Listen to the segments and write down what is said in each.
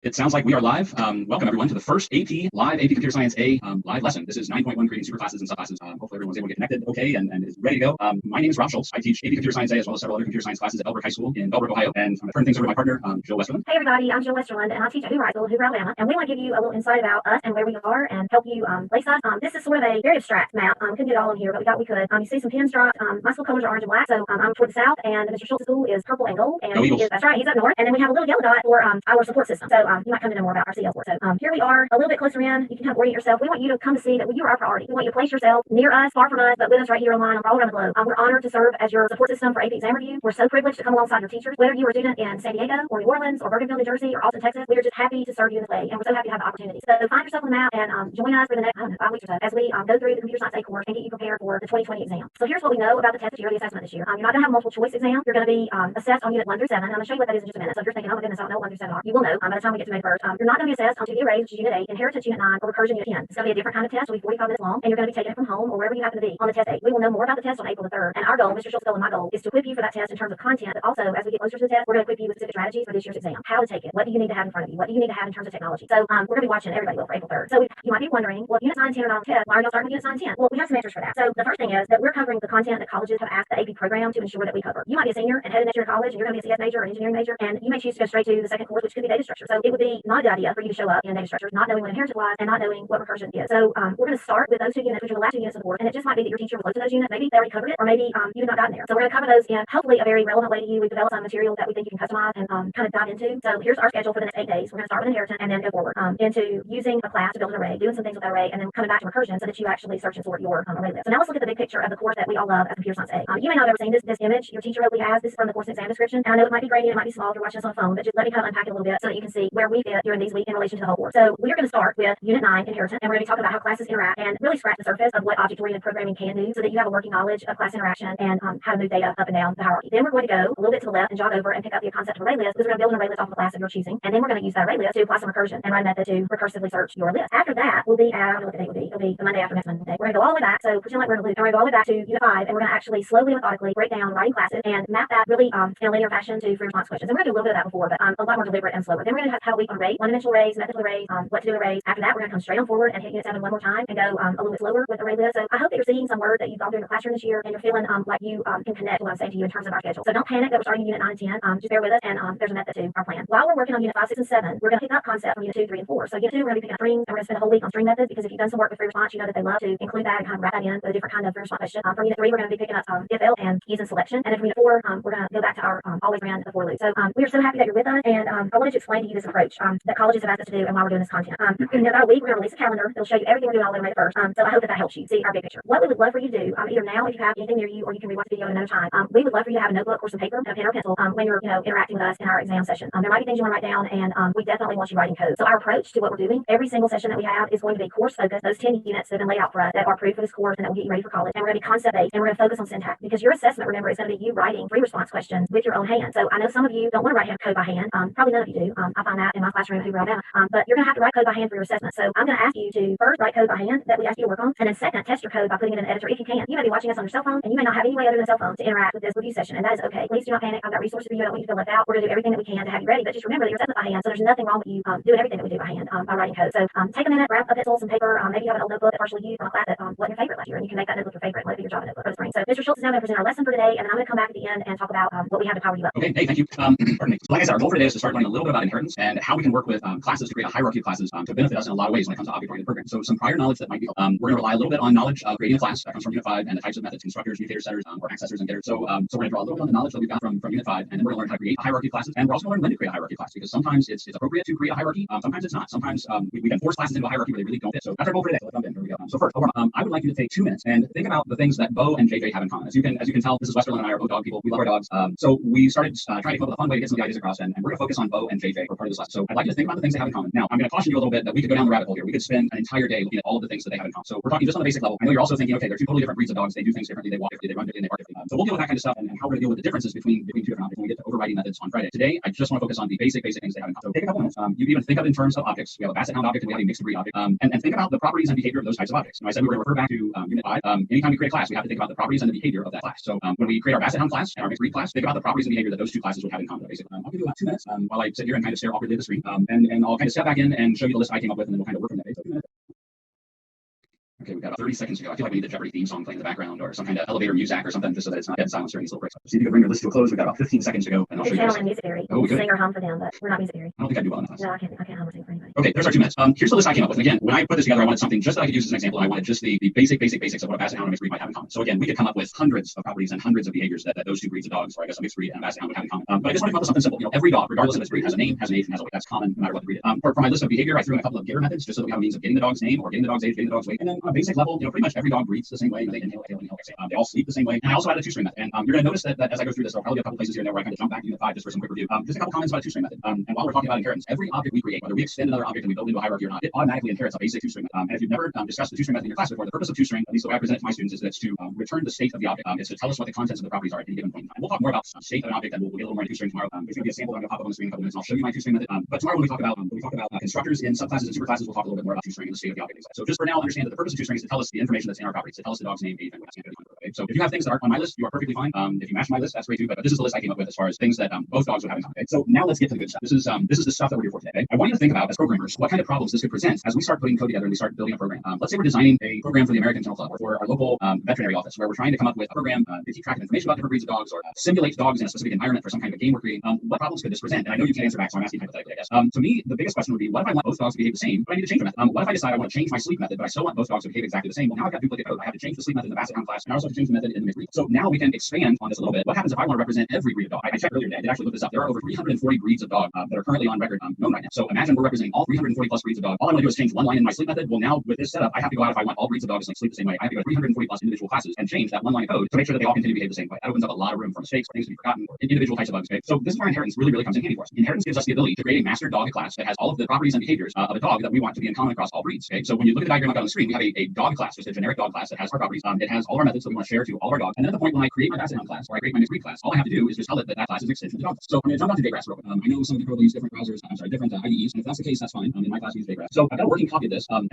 It sounds like we are live. Welcome everyone to the first live AP Computer Science A live lesson. This is 9.1 creating superclasses and subclasses. Hopefully everyone's able to get connected okay and is ready to go. My name is Rob Schultz. I teach AP Computer Science A as well as several other computer science classes at Bellbrook High School in Bellbrook, Ohio. And I'm going to turn things over to my partner, Jill Westerland. Hey everybody, I'm Jill Westerland and I teach at Hoover High School, Hoover, Alabama. And we want to give you a little insight about us and where we are and help you place us. This is sort of a very abstract map. Couldn't get it all in here, but we thought we could. You see some pins dropped. My school colors are orange and black, so I'm toward the south, and Mr. Schultz's school is purple and gold. And that's right, he's up north. And then we have a little yellow dot for our support system. So you might come to know more about our CL support. So here we are, a little bit closer in. You can kind of orient yourself. We want you to come to see that you are our priority. We want you to place yourself near us, far from us, but with us right here online all around the globe. We're honored to serve as your support system for AP Exam Review. We're so privileged to come alongside your teachers. Whether you are a student in San Diego or New Orleans or Burtonville, New Jersey or Austin, Texas, we are just happy to serve you in this way. And we're so happy to have the opportunity. So find yourself on the map and join us for the next, 5 weeks or so as we go through the Computer Science A course and get you prepared for the 2020 exam. So here's what we know about the test this year, the assessment this year. You're not going to have a multiple choice exam. You're going to be assessed on unit 1 through 7. I'm going to show you what that is in just a minute. So if you're thinking, oh my goodness, I don't know what 1 through 7 are, you will know by the time we get to May 1st. You're not going to be assessed on 2D arrays, which is unit 8, inheritance unit 9, or recursion unit 10. It's going to be a different kind of test. It'll be 45 minutes long, and you're going to be taking it from home or wherever you happen to be on the test date. We will know more about the test on April the 3rd. And our goal, Mr. Schultz's goal and my goal, is to equip you for that test in terms of content, but also as we get closer to the test, we're going to equip you with specific strategies for this year's exam. How to take it. What do you need to have in front of you? What do you need to have in terms of technology? So we're going to be watching everybody will for April 3rd. So you might be wondering, well, if units 9 and 10 are not on the test, why are y'all starting with units 9 and 10? Well, we have some answers for that. So the first thing is that we're covering the content that colleges have asked the AP program to ensure that we cover. You might be a senior and headed next year to college, and you're going to be a CS major or an engineering major, and you may choose to go straight to the second course, which could be data structure. So it would be not a good idea for you to show up in data structures not knowing what inheritance was and not knowing what recursion is. So we're going to start with those 2 units, which are the last 2 units of the course, and it just might be that your teacher was close to those units. Maybe they already covered it, or maybe you've not gotten there. So we're going to cover those in hopefully a very relevant way to you. We've developed some material that we think you can customize and kind of dive into. So here's our schedule for the next 8 days. We're going to start with inheritance and then go forward into using a class to build an array, doing some things with that array, and then coming back to recursion so that you actually search and sort your array list. So now let's look at the big picture of the course that we all love at Computer Science A. You may not have ever seen this image. Your teacher hopefully has. This is from the course exam description. And I know it might be grainy, it might be small if you're watching this on a phone, but just let me kind of unpack it a little bit so that you can see where we fit during these weeks in relation to the whole course. So we're going to start with Unit 9, Inheritance, and we're going to be talking about how classes interact and really scratch the surface of what object-oriented programming can do so that you have a working knowledge of class interaction and how to move data up and down the hierarchy. Then we're going to go a little bit to the left and jog over and pick up the concept of ArrayList because we're going to build an ArrayList off of a class of your choosing. And then we're going to use that ArrayList to apply some recursion and write a method to recursively search your list. After that, we'll be at, look at the date it'll be the Monday after next Monday. We're going to go all the way back, so pretend like we're in a loop. And we're going to go all the way back to Unit 5, and we're going to actually slowly, methodically break down writing classes and map that really in a linear fashion to free response questions. And we're going to do a little bit of that before, but a lot more deliberate and slower. Then we're going to have a week on arrays, one-dimensional arrays, methodal arrays, what to do with arrays. After that, we're going to come straight on forward and hit Unit 7 one more time and go a little bit slower with ArrayList. So I hope that you're seeing some words that you've gone through in the classroom this year and you're feeling like you can connect to what I'm saying to you in terms of our schedule. So don't panic that we're starting Unit 9 and 10. Just bear with us, and there's a method to our plan. While we're working on Unit 5, 6, and 7, we're going to pick up concept from Unit 2, 3, and 4. So Unit 2, we're going to be picking up strings, and we're going to spend a whole week on string methods because if you've done some work with free response, you know that they love to include that and kind of wrap that in with a different kind of free response question. From Unit 3, we're going to be picking up if, else, and keys and selection. And then from Unit 4, we're going to go back to our always ran the for loop. So we are so happy that you're with us, and I wanted to explain to you this approach that colleges have asked us to do and why we're doing this content. In about a week, we're going to release a calendar. It'll show you everything we're doing all the way to May 1st. So I hope that helps you see our big picture. What we would love for you to do, either now if you have anything near you, or you can rewatch the video at another time. We would love for you to have a notebook or some paper, a pen or pencil when you're interacting with us in our exam session. There might be things you want to write down, and we definitely want you writing code. So our approach to what we're doing, every single session that we have is going to be course focused. Those 10 units that have been laid out for us that are approved for this course and that will get you ready for college. And we're going to be concept based, and we're going to focus on syntax because your assessment, remember, is going to be you writing free response questions with your own hand. So I know some of you don't want to write code by hand. Probably none of you do. I find that in my classroom at Hoover, Alabama. But you're going to have to write code by hand for your assessment. So I'm going to ask you to first write code by hand that we ask you to work on, and then second, test your code by putting it in an editor if you can. You may be watching us on your cell phone, and you may not have any way other than a cell phone to interact with this review session, and that is okay. Please do not panic. I've got resources for you. I don't want you to feel left out. We're going to do everything that we can to have you ready, but just remember that you're assessment by hand, so there's nothing wrong with you doing everything that we do by hand by writing code. So take a minute, grab a pencil, some paper. Maybe you have an old notebook that partially used from a class that wasn't your favorite last year, and you can make that notebook your favorite and let it be your Java notebook for the spring. So Mr. Schultz is now going to present our lesson for today, and then I'm going to come back at the end and talk about what we have to power you up. Okay, hey, thank you. Pardon me. So like I said, our goal for today is to start learning a little bit about inheritance and how we can work with classes to create a hierarchy of classes to benefit us in a lot of ways when it comes to object-oriented programming. So some prior knowledge that might be helpful. We're going to rely a little bit on knowledge of creating a class that comes from Unit 5 and the types of methods, constructors, mutator setters, or accessors and getters. So we're going to draw a little bit on the knowledge that we've got from Unit 5, and then we're going to learn how to create a hierarchy of classes, and we're also going to learn when to create a hierarchy class because sometimes it's appropriate to create a hierarchy, sometimes it's not. Sometimes we can force classes into a hierarchy where they really don't fit. So that's our goal for today. So let's jump in. Here we go. So first, I would like you to take 2 minutes and think about the things that Bo and JJ have in common. As you can tell, Mrs. Westerland and I are both dog people. We love our dogs. So we started trying to come up with a fun way to get some of the ideas across, and we're going to focus on Bo and JJ for part of this lesson. So I'd like you to think about the things they have in common. Now, I'm going to caution you a little bit that we could go down the rabbit hole here. We could spend an entire day looking at all of the things that they have in common. So we're talking just on the basic level. I know you're also thinking, okay, they're 2 totally different breeds of dogs. They do things differently. They walk differently. They run differently. They bark differently. So we'll deal with that kind of stuff and how we're going to deal with the differences between two different objects when we get to overriding methods on Friday. Today, I just want to focus on the basic things they have in common. So take a couple minutes. You can even think of it in terms of objects. We have a basset hound object and we have a mixed breed object. And think about the properties and behavior of those types of objects. I said we were going to refer back to Unit 5. Anytime we create a class, we have to think about the properties and the behavior of that class. So when we create our basset hound class and our mixed breed class, think about the properties and behavior that those two classes would have in common. Basically, I'll give you about 2 minutes while I sit here and kind of stare awkwardly at the screen. And I'll kind of step back in and show you the list I came up with, and then we'll kind of work from there. So 2 minutes. Okay, we've got about 30 seconds to go. I feel like we need the Jeopardy theme song playing in the background or some kind of elevator music or something just so that it's not dead silence during these little breaks. See if you can bring your list to a close. We've got about 15 seconds to go, and I'll show you. It's music theory. Oh, we could sing or hum for them, but we're not music theory. I don't think I do well enough. No, I can't hum or sing for anybody. Okay, there's our 2 minutes. Here's the list I came up with. And again, when I put this together, I wanted something just that I could use as an example. And I wanted just the basics of what a basset hound and a mixed breed might have in common. So again, we could come up with hundreds of properties and hundreds of behaviors that those two breeds of dogs, or I guess a mixed breed and a basset hound would have in common. But I just wanted to come up with something simple. Every dog, regardless of its breed, has a name, has an age, and has a weight. That's common no matter what the breed is. For my list of behavior, I threw in a couple of getter methods just so that we have a means of getting the dog's name or getting the dog's age, getting the dog's weight. And then on a basic level, pretty much every dog breathes the same way. They inhale, exhale. They all sleep the same way. And I also added a two-string method. And you're going to notice that as I go through this, there'll probably be a couple places here and there where I kind of jump back to Unit 5 just for some quick review. Just a couple comments about a two-string method. And while we're talking about inheritance, every object we create, whether we extend another object and we build into a hierarchy or not, it automatically inherits a basic two-string method. And if you've never discussed the two-string method in your class before, the purpose of two-string, at least the way I present it to my students, is that it's to return the state of the object. It's to tell us what the contents of the properties are at any given point in time. We'll talk more about state of an object, and we'll get a little more into two-string tomorrow. There's going to be a sample I'm going to pop up on the screen in a couple minutes, and I'll show you my two-string method. But tomorrow when we talk about constructors in subclasses and superclasses, we'll talk a little bit more about two-string and the state of the object. So just for now, understand that the purpose of two-string is to tell us the information that's in our properties, to tell us the dog's name, age, and weight. Okay? So if you have things that aren't on my list, you are perfectly fine. If you match my list, that's great too. But this is the list I came up with as far as things that both dogs would have in common. Okay? So now let's get to the good stuff. This is the stuff that we're here for today. Okay? I want you to think about, as programmers, what kind of problems this could present as we start putting code together and we start building a program. Let's say we're designing a program for the American Kennel Club or for our local veterinary office, where we're trying to come up with a program to keep track of information about different breeds of dogs or simulate dogs in a specific environment for some kind of a game we're creating. What problems could this present? And I know you can't answer back, so I'm asking hypothetically, I guess. To me, the biggest question would be, what if I want both dogs to behave the same, but I need to change the method? What if I decide I want to change my sleep method, but I still want both dogs to behave exactly the same? Well, now I've got duplicate code. I have to change the sleep method in the basset hound class, and I also have to change the method in the mixed breed. So now we can expand on this a little bit. What happens if I want to represent every breed of dog? I checked earlier today. I did actually look this up. There are over 340 breeds of dog that are currently on record known right now. So imagine we're representing all 340 plus breeds of dog. All I want to do is change one line in my sleep method. Well, now with this setup, I have to go out if I want all breeds of dogs to sleep the same way. I have to go to 340 plus individual classes and change that one line of code to make sure that they all continue to behave the same way. That opens up a lot of room for mistakes, for things to be forgotten, or individual types of bugs. Okay? So this is where inheritance really comes in handy for us. Inheritance gives us the ability to create a master dog class that has all of the properties and behaviors of a dog that we want to be in common across all breeds. Okay? So when you look at the diagram up on the screen, we have a dog class, just a generic dog class that has our properties. It has all our methods that we want to share to all of our dogs. And then at the point when I create my basset hound class or I create my mixed breed class, all I have to do is just tell it that that class is an extension of the dog class. So I'm going to jump out to Daygrass real quick. I know some of you probably use different browsers, different IDEs, and if that's the case, that's fine. In my class, we use Daygrass. So I've got a working copy of this, and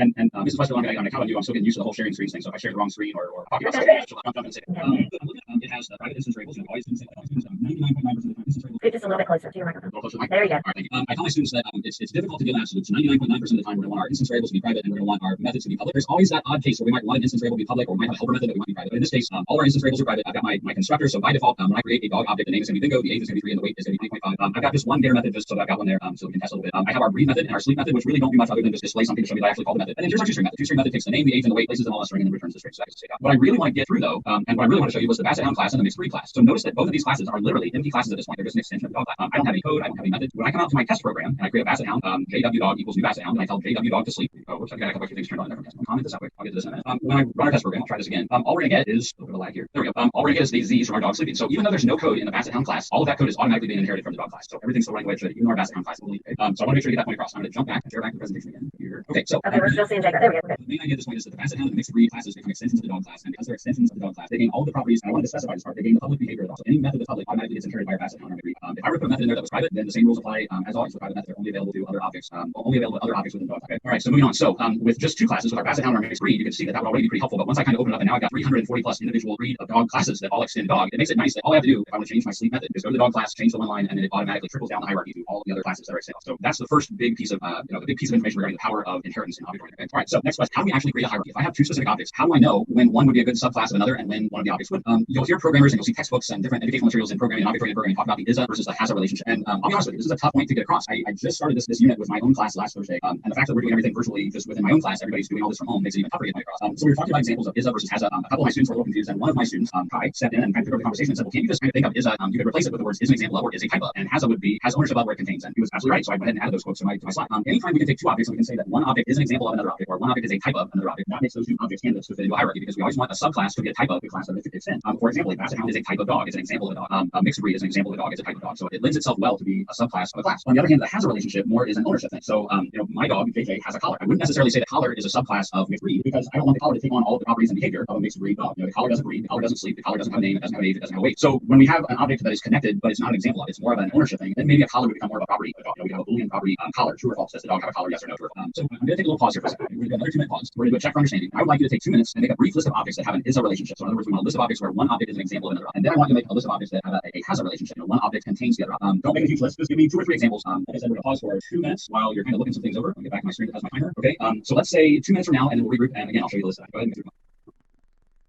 this is why I'm going to count on you. I'm still getting used to the whole sharing screens thing. So if I share the wrong screen or talk about something, I'll jump and say it has private instance variables. Always 99.9% of the time instance variables. Just a little bit closer to your microphone. There you go. All right, thank you. I tell my students that it's difficult to give absolutes. 99.9% of the time, we're going to want our instance variables to be private, and we're going to want our methods to be public. There's always that odd case where we might want an instance variable to be public, or we might have a helper method that we want to be private. But in this case, all our instance variables are private. I've got my constructor, so by default, when I create a dog object, the name is going to be bingo, the age is going to be 3, and the weight is going to be 20.5. I've got just one getter method just so that I've got one there, so we can test a little bit. I have our breed method and our sleep method, which really don't do much other than just display something to show me that I actually call the method. And then here's our two-string method. Two-string method takes the name, the age, and the weight, places them all in a string, and then returns the string. So that's what I really want to get through though, and what I really want to show you was the basset hound class and the mixed breed class. So notice that both of these classes are literally empty classes at this point. They're just an extension of the dog class. I don't have any code, I don't have any method. When I come out to my test program and I create a basset hound, JW dog equals new basset hound, and I tell JW dog to sleep. Oh, whoops, I've got a couple extra things turned on. I'll comment this out quick. I'll get to this in a minute. When I run our test program, I'll try this again. All we're gonna get is a little bit of lag here. There we go. All we're gonna get is these Z's from our dog sleeping. So even though there's no code in the basset hound class, all of that code is automatically being inherited from the dog class. So everything's still running the way it should, even though our basset hound class will leave. So I want to make sure to get that point across. I'm going to jump back and share back the presentation again here. Okay, so we're still seeing Jacob. There we go. The main idea at this point is that the basset hound and the mixed breed classes become extensions of the dog class, and because they're extensions of the dog class, they gain all the properties. And I wanted to specify this part. They gain the public behavior of the dog. So any method that's public automatically gets inherited by our basset hound or mixed breed. If I were to put a method in there that was private, then the same rules apply as always. For private methods are only available to other objects, only available to other objects within the dog. Okay. All right. So moving on. So with just two classes with our basset hound or mixed breed, you can see that would already be pretty helpful. But once I kind of open it up, and now I've got 340 plus individual breed of dog classes that all extend dog, it makes it nice that all I have to do if I want to change my sleep method is go to the dog class, change the one line, and then it automatically trickles down the hierarchy to all the other classes that are extended. So that's the first big piece of the big piece of information regarding the power of inheritance in object-oriented. Okay. All right. So next question: how do we actually create a hierarchy? If I have two specific objects, how do I know when one would be a good subclass of another and when one of the objects would? You'll hear programmers and you'll see textbooks and different educational materials in programming and object-oriented programming talk about the ISA versus the HASA relationship. And I'll be honest with you, this is a tough point to get across. I just started this unit with my own class last Thursday, and the fact that we're doing everything virtually just within my own class, everybody's doing all this from home, makes it even tougher to get my across. So we were talking about examples of ISA versus HASA. A couple of my students were a little confused, and one of my students, Kai, stepped in and kind of took over the conversation and said, well, can't you just kind of think of ISA, you could replace it with the words is an example of or is a type of, and HASA would be has ownership of where it contains. And he was absolutely right. So I went ahead and added those quotes to my slide. Anytime we can take two objects and we can say that one object is an example of another object, or one object is a type of another object, that makes those two objects candidates to fit into a hierarchy, because we always want a subclass to be a type of the class that it extends. For example, a basset hound is a type of dog, it's an example of a dog. A mixed breed is an example of a dog, it's a type of dog. So it lends itself well to be a subclass of a class. On the other hand, the HASA relationship more is an ownership thing. So my dog, JJ, has a collar. I wouldn't necessarily say the collar is a subclass of mixed breed, breed because I don't want the collar to take on all of the properties and behavior of a mixed breed dog. The collar doesn't breed, the collar doesn't sleep, the collar doesn't have a name, it doesn't have an age, it doesn't have a weight. So when we have an object that is connected, but it's not an example of it, it's more of an ownership thing, then maybe a collar would become more of a property of a dog. We have a Boolean property collar, true or false. Does the dog have a collar? Yes or no? True or false. So I'm going to take a little pause here for a second. We're going to do another 2-minute pause. We're going to do a check for understanding. I would like you to take 2 minutes and make a brief list of objects that have an is a relationship. So in other words, we want a list of objects where one object is an example of another. And then I want you to make a list of objects that have a has a relationship. One object contains the other. Don't make a huge list. Just give me 2 or 3 examples. Like I said, we're going to pause for 2 minutes while you're kind of looking some things over. I'll get back to my screen as my timer. Okay. So let's say 2 minutes from now, and then we'll regroup. And again, I'll show you the list. Go ahead and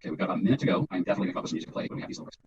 okay, we've got about a minute to go. I'm definitely going to come up with some music to play when we have these little breaks.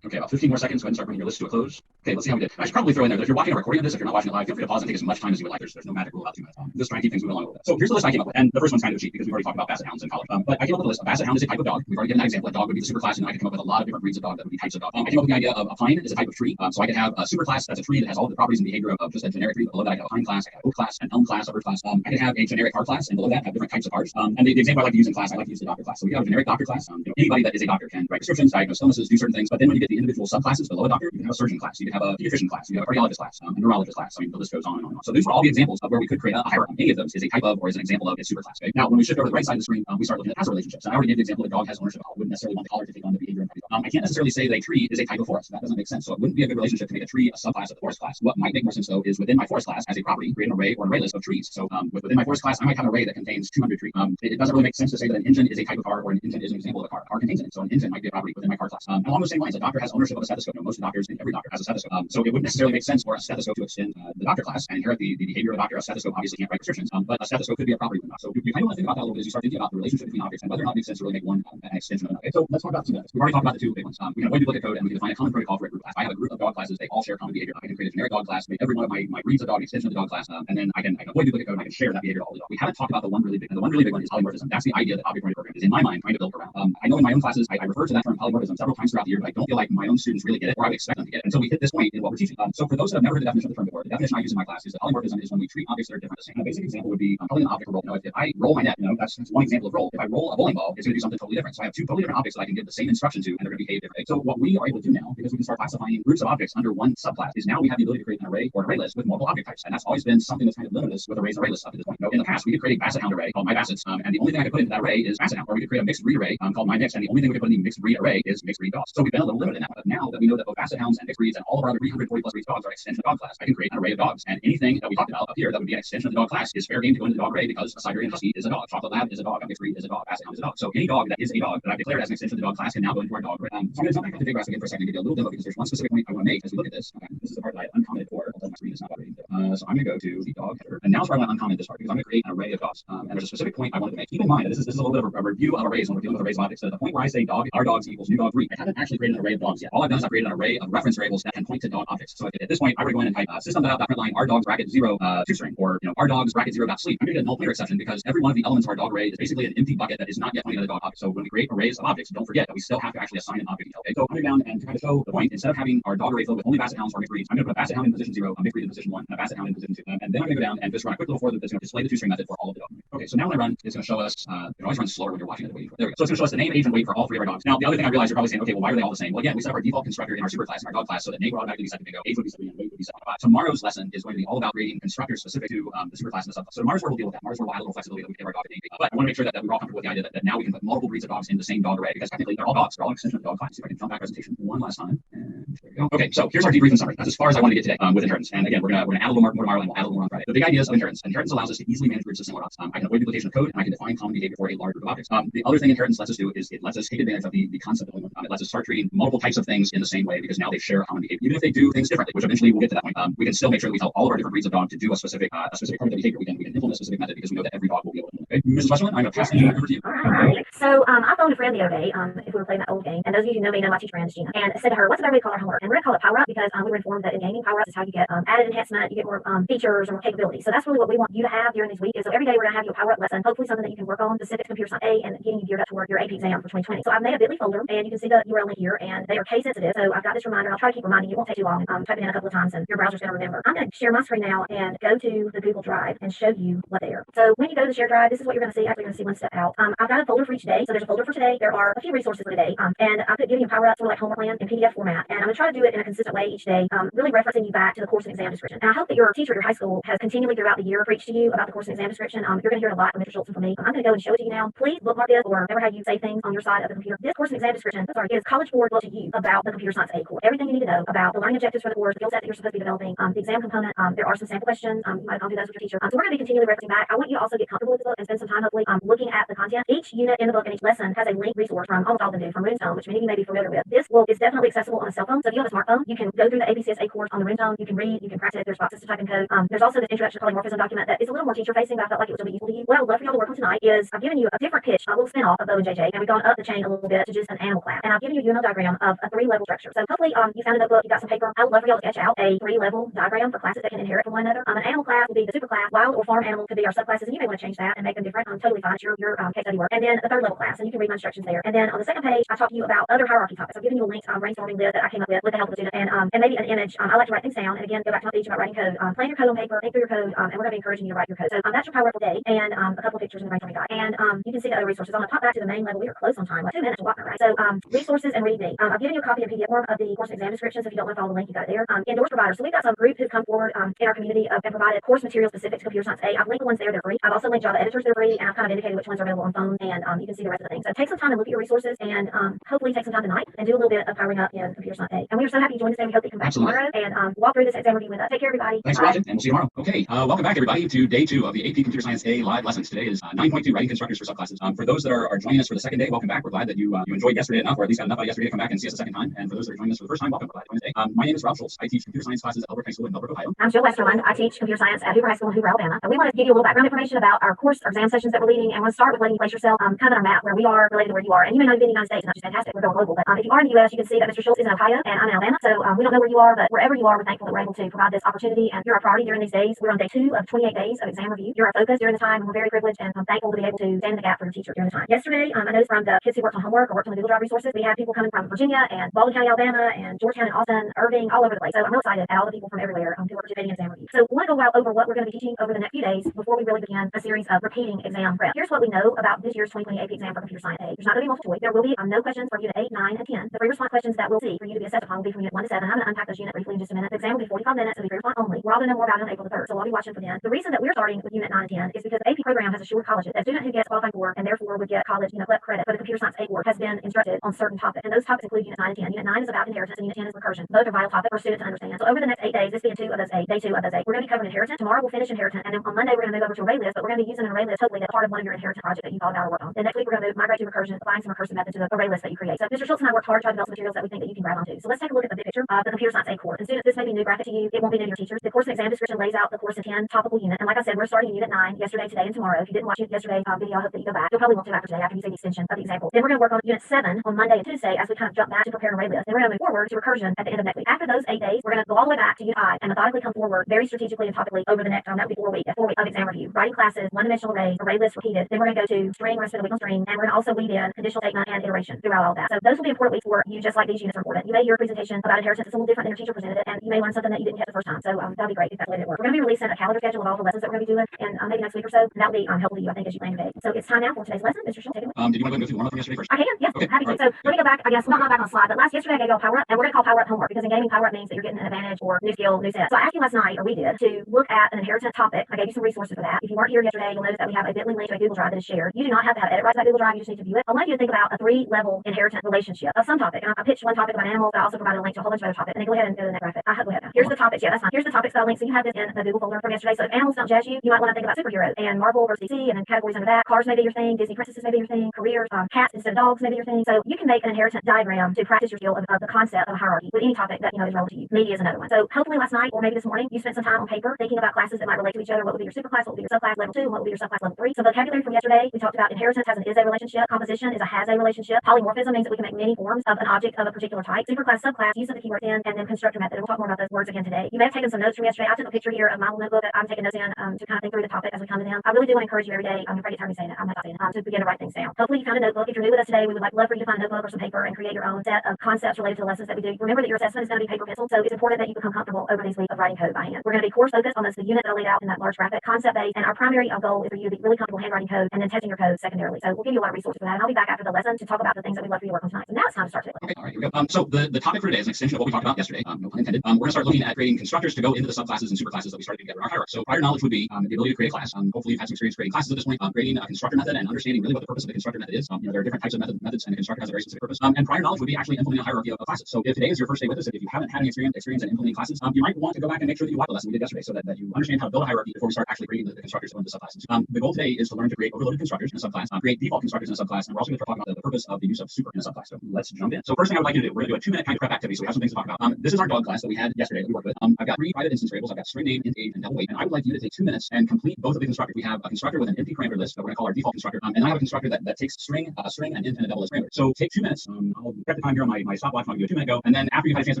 Okay, about 15 more seconds. Go ahead and start bringing your list to a close. Okay, let's see how we did. I should probably throw in there that if you're watching a recording of this, if you're not watching it live, feel free to pause and take as much time as you would like. There's no magic rule about 2 minutes. Just try and keep things moving along a little bit. So here's the list I came up with. And the first one's kind of a cheat because we've already talked about basset hounds in college. But I came up with a list. A basset hound is a type of dog. We've already given that example. A dog would be the superclass, and I could come up with a lot of different breeds of dog that would be types of dog. I came up with the idea of a pine is a type of tree. So I could have a superclass that's a tree that has all the properties and behavior of just a generic tree. But below that, I could have a pine class, I could have an oak class, an elm class, a birch class. I could have a generic car class, and below that, have different types of cars. And the example I like to use in class, I like to use the doctor class. So we have a generic doctor class. Anybody that is a doctor can write prescriptions, diagnose illnesses, do certain things. But then when you get the individual subclasses below a doctor, you can have a surgeon class, you can have a pediatrician class, you can have a cardiologist class, a neurologist class. I mean, the list goes on and on and on. So these are all the examples of where we could create a hierarchy. Any of those is a type of or is an example of a superclass. Okay? Now, when we shift over to the right side of the screen, we start looking at has relationships. And I already gave the example that dog has ownership. I wouldn't necessarily want the collar to take on the behavior. I can't necessarily say that a tree is a type of forest. That doesn't make sense. So it wouldn't be a good relationship to make a tree a subclass of the forest class. What might make more sense though is within my forest class as a property, create an array or an array list of trees. So within my forest class, I might have an array that contains 200 trees. It doesn't really make sense to say that an engine is a type of car or an engine is an example of a car. A car contains it. So an engine might be a property within my car class. Along those same lines, a doctor has ownership of a stethoscope. Most doctors and every doctor has a stethoscope. So it wouldn't necessarily make sense for a stethoscope to extend the doctor class and inherit the behavior of a doctor. A stethoscope obviously can't write prescriptions, but a stethoscope could be a property within that. So you kind of want to think about that a little bit as you start thinking about the relationship between objects and whether or not it makes sense to really make one an extension of another. Okay, so let's talk about some of this. We've already talked about the 2 big ones. We can avoid duplicate code and we can define a common protocol for a group class. I have a group of dog classes. They all share common behavior. I can create a generic dog class, make every one of my breeds of dog an extension of the dog class, and then I can avoid duplicate code and I can share that behavior to all the dogs. We haven't talked about the one really big one. The one really big one is polymorphism. That's the idea that object-oriented programming is in my mind trying to build around. I know in my own classes I refer to that term polymorphism several times throughout the year, but I don't feel like my own students really get it or I would expect them to get it until we hit this point in what we're teaching. So for those that have never heard the definition of the term before, the definition I use in my class is that polymorphism is when we treat objects that are different the same. A basic example would be calling an object a roll. If I roll my net, that's one example of roll. If I roll a bowling ball, it's going to do something totally different. So I have 2 totally different objects that I can give the same instruction to, and they're going to behave differently. So what we are able to do now, because we can start classifying groups of objects under one subclass, is now we have the ability to create an array or an array list with multiple object types. And that's always been something that's kind of limited us with arrays and array lists up to this point. In the past, we could create a basset hound array called my bassets, and the only thing I could put into that array is basset hound, or we could create a mixed breed array called my mix, and the only thing we could put in the mixed breed array is mixed breed dogs. So we've been a little limited in that. But now that we know that both basset hounds and mixed breeds and all of our other 340 plus breeds of dogs are an extension of dog class, I can create an array of dogs. And anything that we talked about up here that would be an extension of the dog class is fair game to go into the dog array because a Siberian Husky is a dog, chocolate lab is a dog, a mixed breed is a dog, basset hound is a dog. So any dog that is a dog that I've declared as an extension of the dog class can now go into our dog array. So I'm going to jump back to digress again for a second and give you a little demo because there's one specific point I want to make as we look at this. Okay, this is the part that I uncommented for. I'll tell my screen is not updating. So I'm going to go to the dog header, and now is where I want to uncomment this part because I'm going to create an array of dogs. And there's a specific point I wanted to make. Keep in mind that this is a little bit of a review of arrays when we're dealing with arrays of objects. So the point where I say dog, our dogs equals new dog breed, I haven't actually created an array of dogs yet. All I've done is I've created an array of reference variables that can point to dog objects. So at this point, I would go in and type system.out.println our dogs bracket 0 toString, or our dogs bracket 0 sleep. I'm going to get a null pointer exception because every one of the elements of our dog array is basically an empty bucket that is not yet pointing to the dog object. So when we create arrays of objects, don't forget that we still have to actually assign an object detail. Okay, so I'm going down and to kind of show the point, instead of having our dog array filled with only basset hounds or mixed breeds, I'm going to put a basset hound in position 0, a mixed breed in position 1, and a basset hound in position 2. And then I'm going to go down and just run a quick little for loop that's going to display the toString method for all of the dogs. Okay, so now when I run, it's going to show us, it always runs slower when you're watching it. There we go. So it's going to show us the name, age, and weight for all 3 of our dogs. Now, the other thing I realize you're probably saying, okay, well, why are they all the same? Well, again, we set up our default constructor in our superclass in our dog class so that name would automatically be set to bingo, age would be set to bingo, weight would be set to 5. Tomorrow's lesson is going to be all about creating constructors specific to the superclass and the subclass. So tomorrow's where we'll deal with that. Tomorrow's where we'll add a little flexibility that we can give our dog a name. But I want to make sure that we're all comfortable with the idea that now we can put multiple breeds of dogs in the same dog array because technically they're all dogs. They're all an extension of the dog class. See if I can jump back presentation one last time. And there we go. Okay, so here's our debrief and summary. That's as far as I want to get today with inheritance. And again, we're gonna add a little more tomorrow and we'll add a little more on Friday. The big ideas of inheritance. Inheritance allows us to easily manage groups of similar dogs. I can avoid duplication of code and I can define common behavior for a large group of objects. The other thing inheritance lets us do is it lets us take advantage of the concept of it lets us start treating multiple types of things in the same way because now they share common behavior. Even if they do things differently, which eventually we'll get to that point, we can still make sure that we tell all of our different breeds of dog to do a specific part of the behavior. We can implement a specific method because we know that every dog will be able to. Okay, Mrs. Westland, I'm going to pass it over to you. All right. So I phoned a friend the other day, if we were playing that old game, and those of you who know me know my teacher friend is Gina, and said to her, what's a better way to call our homework? And we're going to call it power up because we were informed that in gaming, power up is how you get added enhancement, you get more features or more capabilities. So that's really what we want you to have during these weeks. So every day we're going to have you a power up lesson, hopefully something that you can work on, specific computer science A, and getting you geared up toward your AP exam for 2020. So I've made a bit.ly folder, and you can see the URL link here, and They are case sensitive, so I've got this reminder. I'll try to keep reminding you. It won't take too long. Type it in a couple of times and your browser's going to remember. I'm going to share my screen now and go to the Google Drive and show you what's there. So when you go to the share drive, this is what you're going to see. Actually, you're going to see one step out. I've got a folder for each day. So there's a folder for today. There are a few resources for today. And I could give you a power up sort of like homework plan in PDF format. And I'm going to try to do it in a consistent way each day, really referencing you back to the course and exam description. And I hope that your teacher at your high school has continually throughout the year preached to you about the course and exam description. You're going to hear it a lot from Mr. Schultz and from me. I'm going to go and show it to you now. Please bookmark this or remember how you say things on your side of the computer. This course and exam description, is College Board will to you about the computer science A course. Everything you need to know about the learning objectives for the course, the skill set that you're supposed to be developing, the exam component. There are some sample questions. You might have gone through those with your teacher. So we're going to be continually referencing back. I want you to also get comfortable with the book and spend some time hopefully looking at the content. Each unit in the book and each lesson has a linked resource from almost all of them do, from Runestone, which many of you may be familiar with. This is definitely accessible on a cell phone. So if you have a smartphone, you can go through the ABCSA course on the Runestone. You can read, you can practice. There's boxes to type in code. There's also this introduction to polymorphism document that is a little more teacher facing, but I felt like it was really useful to you. What I would love for y'all to work on tonight is I've given you a different pitch, a little spin off of Bo and JJ, and we've gone up the chain a little bit to just an animal class. And I've given you a UML diagram of a 3-level structure. So hopefully you found a notebook, you got some paper. I would love for y'all to sketch out a 3-level diagram for classes that can inherit from one another. An animal class will be the superclass. Wild or farm animal could be our subclasses, and you may want to change that and make them different. Totally fine. It's your case study work. And then a 3rd level class, and you can read my instructions there. And then on the 2nd page, I talk to you about other hierarchy topics. I've given you a link to brainstorming list that I came up with the help of the student, and maybe an image. I like to write things down, and again, go back to my speech about writing code. Plan your code on paper, think through your code, and we're going to be encouraging you to write your code. So that's your power up today, and a couple of pictures in the brainstorming guide. And you can see the other resources. I'm going to pop back to the main level. We are close on time, like 2 minutes to walk, right? So resources and read me. I've given you a copy in PDF form of the course and exam description, so if you don't want to follow the link, you got it there. Endorsed providers. So we've got some group who've come forward in our community and provided course material specific to computer science A. I've linked the ones there, they're free. I've also linked Java editors, they're free, and I've kind of indicated which ones are available on phone, and you can see the rest of the things. So take some time and look at your resources, and hopefully take some time tonight and do a little bit of powering up in computer science A. And we are so happy you joined us today. We hope that you come back tomorrow and walk through this exam review with us. Take care, everybody. Thanks for watching, and we'll see you tomorrow. Okay, welcome back, everybody, to day 2 of the AP Computer Science A live lessons. Today is 9.2, writing constructors for subclasses. For those that are joining us for the 2nd day, welcome back. We're glad that you enjoyed yesterday enough, or at least got enough out of yesterday to come back and see us a 2nd time. And for those that are joining us for the 1st time, welcome. Glad to join us today. My name is Rob Schultz. I teach computer science classes at Elbrook High School in Elbrook, Ohio. I'm Jill Westerlund. I teach computer science at Hoover High School in Hoover, Alabama. And we want to give you a little background information about our course, our exam sessions that we're leading, and we'll start with letting you place yourself kind of on our map where we are related to where you are. And you may not be in the United States, and that's just fantastic. We're going global. But if you are in the U.S., you can see that Mr. Schultz is in Ohio and I'm in Alabama. So we don't know where you are, but wherever you are, we're thankful that we're able to provide this opportunity. And you're our priority during these days. We're on day 2 of 28 days of exam review. You're our focus during the time, and we're very privileged and I'm thankful to be able to stand in the gap for your teacher during the time. Yesterday, I noticed from the kids who worked on homework or worked on the Google Drive resources, we had people coming from Virginia and Baldwin County, Alabama, and Georgetown and Austin, Irving, all over the place. So I'm real excited at all the people from everywhere who are participating in exam review. So we want to go over what we're going to be teaching over the next few days before we really begin a series of repeating exam prep. Here's what we know about this year's 2020 AP exam for computer science A. There's not going to be multiple choice. There will be no questions for unit 8, 9, and 10. The free response questions that we'll see for you to be assessed upon will be from unit 1 to 7. I'm going to unpack those units briefly in just a minute. The exam will be 45 minutes. It'll be free response only. We're all going to know more about it on April the 3rd, so I'll be watching for then. The reason that we're starting with unit 9 and 10 is because the AP program has assured colleges that a student who gets qualified for and therefore would get college, prep credit for the computer science A course has been instructed on certain topics. And those topics include unit 9 and 10. Unit 9 is about inheritance and unit 10 is recursion. Both are vital topics for students to understand. So over the next 8 days, this being day 2 of those 8, we're going to be covering inheritance. Tomorrow we'll finish inheritance, and then on Monday we're going to move over to ArrayList, but we're going to be using an ArrayList hopefully as part of one of your inheritance projects that you thought about or worked on. Then next week we're going to migrate to recursion, applying some recursive methods to the ArrayList that you create. So Mr. Schultz and I worked hard to develop some materials that we think that you can grab onto. So let's take a look at the big picture of the computer science A course. And students, this may be new graphic to you. It won't be new to your teachers. The course and exam description lays out the course in 10 topical units. And like I said, we're starting in unit 9 yesterday, today, and tomorrow. If you didn't watch yesterday's video, I hope that you go back. You'll probably want to after today after you see the extension of the example. Then we're going to work on unit 7 on Monday and Tuesday as we kind of jump back to prepare an ArrayList. Then we're going to move forward to recursion at the end of next week. After those 8 days, we're going to go all the way back to unit 5 and methodically come forward very strategically and topically over the next that would be 4 weeks of exam review. Writing classes, one-dimensional arrays, ArrayList repeated. Then we're going to go to string, we're going to spend a week on string, and we're going to also weave in conditional statement and iteration throughout all that. So those will be important weeks for you, just like these units are important. You may hear a presentation about inheritance that's a little different than your teacher presented it, and you may learn something that you didn't get the first time. So that'll be great if that's the way it works. We're going to be releasing a calendar schedule of all the lessons that we're going to be doing, and maybe next week or so, and that'll be helpful to you, I think, as you plan your day. So it's time now for today's lesson. Mr. Schultz, take it away. Did you want to go through the warm-up from yesterday first? I can, yes, okay, happy to. So let me go back, I guess, not back on the slide, but yesterday I gave you all power up, and we're going to call power up homework, because in gaming, power up means that you're getting an advantage or new skill, new set. So I asked you last night, or we did, to look at an inheritance topic. I gave you some resources for that. If you weren't here yesterday, you'll notice that we have a bit.ly link to a Google Drive that is shared. You do not have to have edit rights to that Google Drive, you just need to view it. I want you to think about a 3-level inheritance relationship of some topic. And I pitched one topic about animals, but I also provided a link to a whole bunch of other topics. And then go ahead and go to the next graphic. Go ahead now. Here's the topics, yeah, that's fine. Here's the topics that I linked. So you have this in the Google folder from yesterday. So if animals don't jazz you, you might want to think about superheroes and Marvel versus DC, and then categories under that. Cars may be your thing, Disney princesses may be your thing, careers, cats instead of dogs may be your thing. So you can make an inheritance diagram to practice your skill of the concept of hierarchy with any topic that is relevant to you. Media is another one. So hopefully last night or maybe this morning you spent some time on paper thinking about classes that might relate to each other. What would be your superclass? What would be your subclass level 2? And what would be your subclass level 3? So vocabulary from yesterday, we talked about inheritance has an is a relationship, composition is a has a relationship, polymorphism means that we can make many forms of an object of a particular type, superclass, subclass, use of the keyword in, and then constructor method. And we'll talk more about those words again today. You may have taken some notes from yesterday. I took a picture here of my little notebook that I'm taking notes in to kind of think through the topic as we come to them. I really do want to encourage you every day. If I get tired of saying it, I'm not saying it, to begin to write things down. Hopefully you found a notebook. If you're new with us today, we would love for you to find a notebook or some paper and create your own set of concepts related to the lessons that we do. Remember that your assessment is going to be paper pencil, so it's important that you become comfortable over these weeks of writing code by hand. We're going to be course focused on the unit that I laid out in that large graphic, concept based, and our primary goal is for you to be really comfortable handwriting code and then testing your code secondarily. So we'll give you a lot of resources for that, and I'll be back after the lesson to talk about the things that we'd love for you to work on tonight. So now it's time to start today. Okay, all right, here we go. So the topic for today is an extension of what we talked about yesterday, no pun intended. We're going to start looking at creating constructors to go into the subclasses and superclasses that we started together in our hierarchy. So prior knowledge would be the ability to create a class. Hopefully you've had some experience creating classes at this point, creating a constructor method and understanding really what the purpose of the constructor method is. There are different types of methods, and a constructor has a very specific purpose. And prior knowledge would be actually implementing a hierarchy of classes. So if today is your first day with us, if you haven't had any experience in implementing classes, you might want to go back and make sure that you watch the lesson we did yesterday so that you understand how to build a hierarchy before we start actually creating the constructors to go into subclasses. The goal today is to learn to create overloaded constructors in a subclass, create default constructors in a subclass, and we're also going to talk about the purpose of the use of super in a subclass. So let's jump in. So first thing I would like you to do, we're going to do a 2-minute kind of prep activity, so we have some things to talk about. This is our dog class that we had yesterday that we worked with. I've got 3 private instance variables. I've got string name, int age, and double weight, and I would like you to take 2 minutes and complete both of the constructors. We have a constructor with an empty parameter list that we're going to call our default constructor, and I have a constructor that takes string, and int, and a double list parameter. So take 2 minutes. I'll set the time here on my stopwatch. I'll give you a 2-minute go, and then after you've had a chance to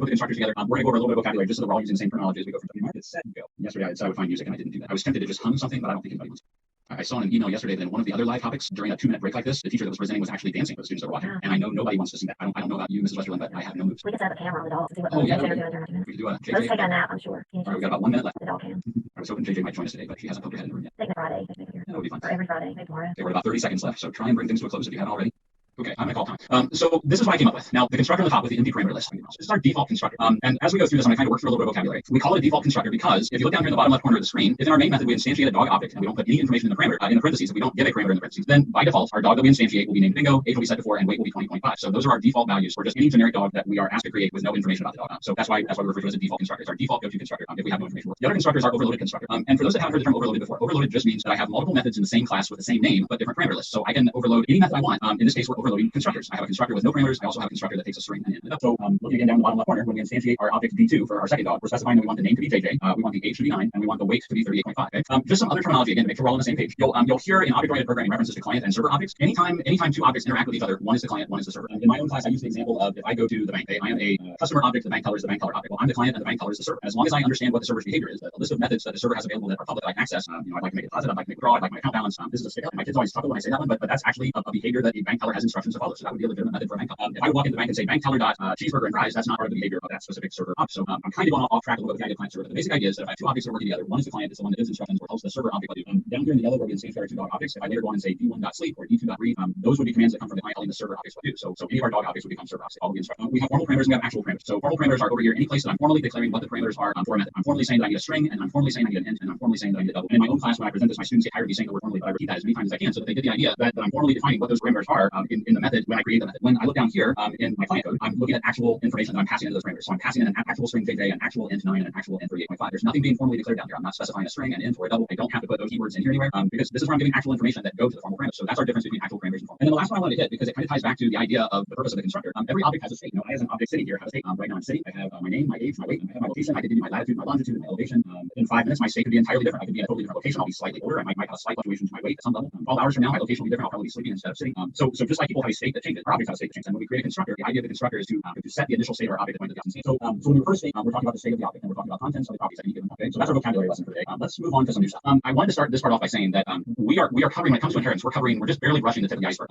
put the constructors together, we're going to go over a little bit of vocabulary just so that we're all using the same terminology as we go from market set go. Yesterday I said I would find music and I didn't do that. I was tempted to just hum something, but I don't think anybody wants. I saw in an email yesterday that in one of the other live topics during a 2-minute break like this, the teacher that was presenting was actually dancing for the students that were watching. And I know nobody wants to see that. I don't know about you, Mrs. Westerland, but I have no moves. We can set up a camera on the dog to see what they're doing during 2 minutes. We could do a JJ. Let's take a nap, I'm sure. All right, we got about 1 minute left. The dog can. I was hoping JJ might join us today, but she hasn't poked her head in the room yet. Take a Friday. That would be fun. Or every Friday, maybe tomorrow. Okay, we're about 30 seconds left, so try and bring things to a close if you haven't already. Okay, I'm going to call time. So this is what I came up with. Now, the constructor on the top with the empty parameter list. This is our default constructor. And as we go through this, I'm going to kind of work through a little bit of vocabulary. We call it a default constructor because if you look down here in the bottom left corner of the screen, if in our main method we instantiate a dog object and we don't put any information in the parameter, in the parentheses, if we don't give a parameter in the parentheses, then by default, our dog that we instantiate will be named Bingo, age will be set to 4, and weight will be 20.5. So those are our default values for just any generic dog that we are asked to create with no information about the dog. So that's why we refer to it as a default constructor. It's our default go-to constructor if we have no information. The other constructors are overloaded constructor. And for those that haven't heard the term overloaded before, overloaded just means that I have multiple methods in the same class with the same name but different parameter lists. So I can overload any method I want. In this case, we're overloading constructors. I have a constructor with no parameters. I also have a constructor that takes a string and int. So looking again down the bottom left corner, when we instantiate our object D2 for our second dog, we're specifying that we want the name to be JJ, we want the age to be 9, and we want the weight to be 38.5. Okay? Just some other terminology again to make sure we're all on the same page. You'll hear in object-oriented programming references to client and server objects. Anytime 2 objects interact with each other, one is the client, one is the server. In my own class, I use the example of if I go to the bank, I am a customer object, the bank teller is the bank teller object. Well, I'm the client and the bank teller is the server. And as long as I understand what the server's behavior is, the list of methods that the server has available that are public that I can access, I'd like to make a deposit, I'd like to make a withdraw, I'd like my account balance. This is a stick up. My kids always chuckle when I say that one, but that's actually a behavior that a bank teller has instructions to follow. So that would be a legitimate method for a bank teller. If I walk into the bank and say bank teller dot cheeseburger and fries, that's not part of the behavior of that specific server object. So I'm kind of going off track a little bit with the idea of client server. But the basic idea is that if I have 2 objects that are working together, one is the client, it's the one that gives instructions, or tells the server object what to do. Down here in the yellow where we instantiate our 2 dog objects, if I later go on and say d1.sleep or d2.read, those would be commands that come from the client telling the server objects what to do. So any of our dog objects would become server objects. All the instructions. We have formal parameters and we have actual parameters. So formal parameters are over here any place that I'm formally declaring what the parameters are for a method. I'm formally saying that I need a string, and I'm formally saying I need an int, and I'm formally saying that I need a double. And in my own class, when I present this, my students get tired of me saying the word formally, but I repeat that as many times as I can so that they get the idea that I'm formally defining what those parameters are in the method when I create the method. When I look down here in my client code, I'm looking at actual information that I'm passing into those parameters. So I'm passing in an actual string JJ, an actual int 9, and an actual int 38.5. There's nothing being formally declared down here. I'm not specifying a string, an int, or a double. I don't have to put those keywords in here anywhere because this is where I'm giving actual information that go to the formal parameters. So that's our difference between actual parameters and formal. And then the last one I wanted to hit because it kind of ties back to the idea of the purpose of the constructor. Every object has a state. I as an object sitting here have a state. Right now I'm sitting. I have my name, my age, my weight, and I have my location. I can give you my latitude, my longitude, and my elevation. In 5 minutes, my state could be entirely different. I could be in a totally different location. I'll be slightly older. I might have a slight fluctuation to my weight at some level. 12 hours from now, my location will be different. I'll probably be sleeping instead of sitting. So just like people have a state that changes, our objects have a state that changes. And when we create a constructor, the idea of the constructor is to set the initial state of our object at the point of the state. So when we first state, we're talking about the state of the object, and we're talking about contents of the properties at any given time. Okay? So that's our vocabulary lesson for today. Let's move on to some new stuff. I wanted to start this part off by saying that we are covering when it comes to inheritance. We're just barely brushing the tip of the iceberg.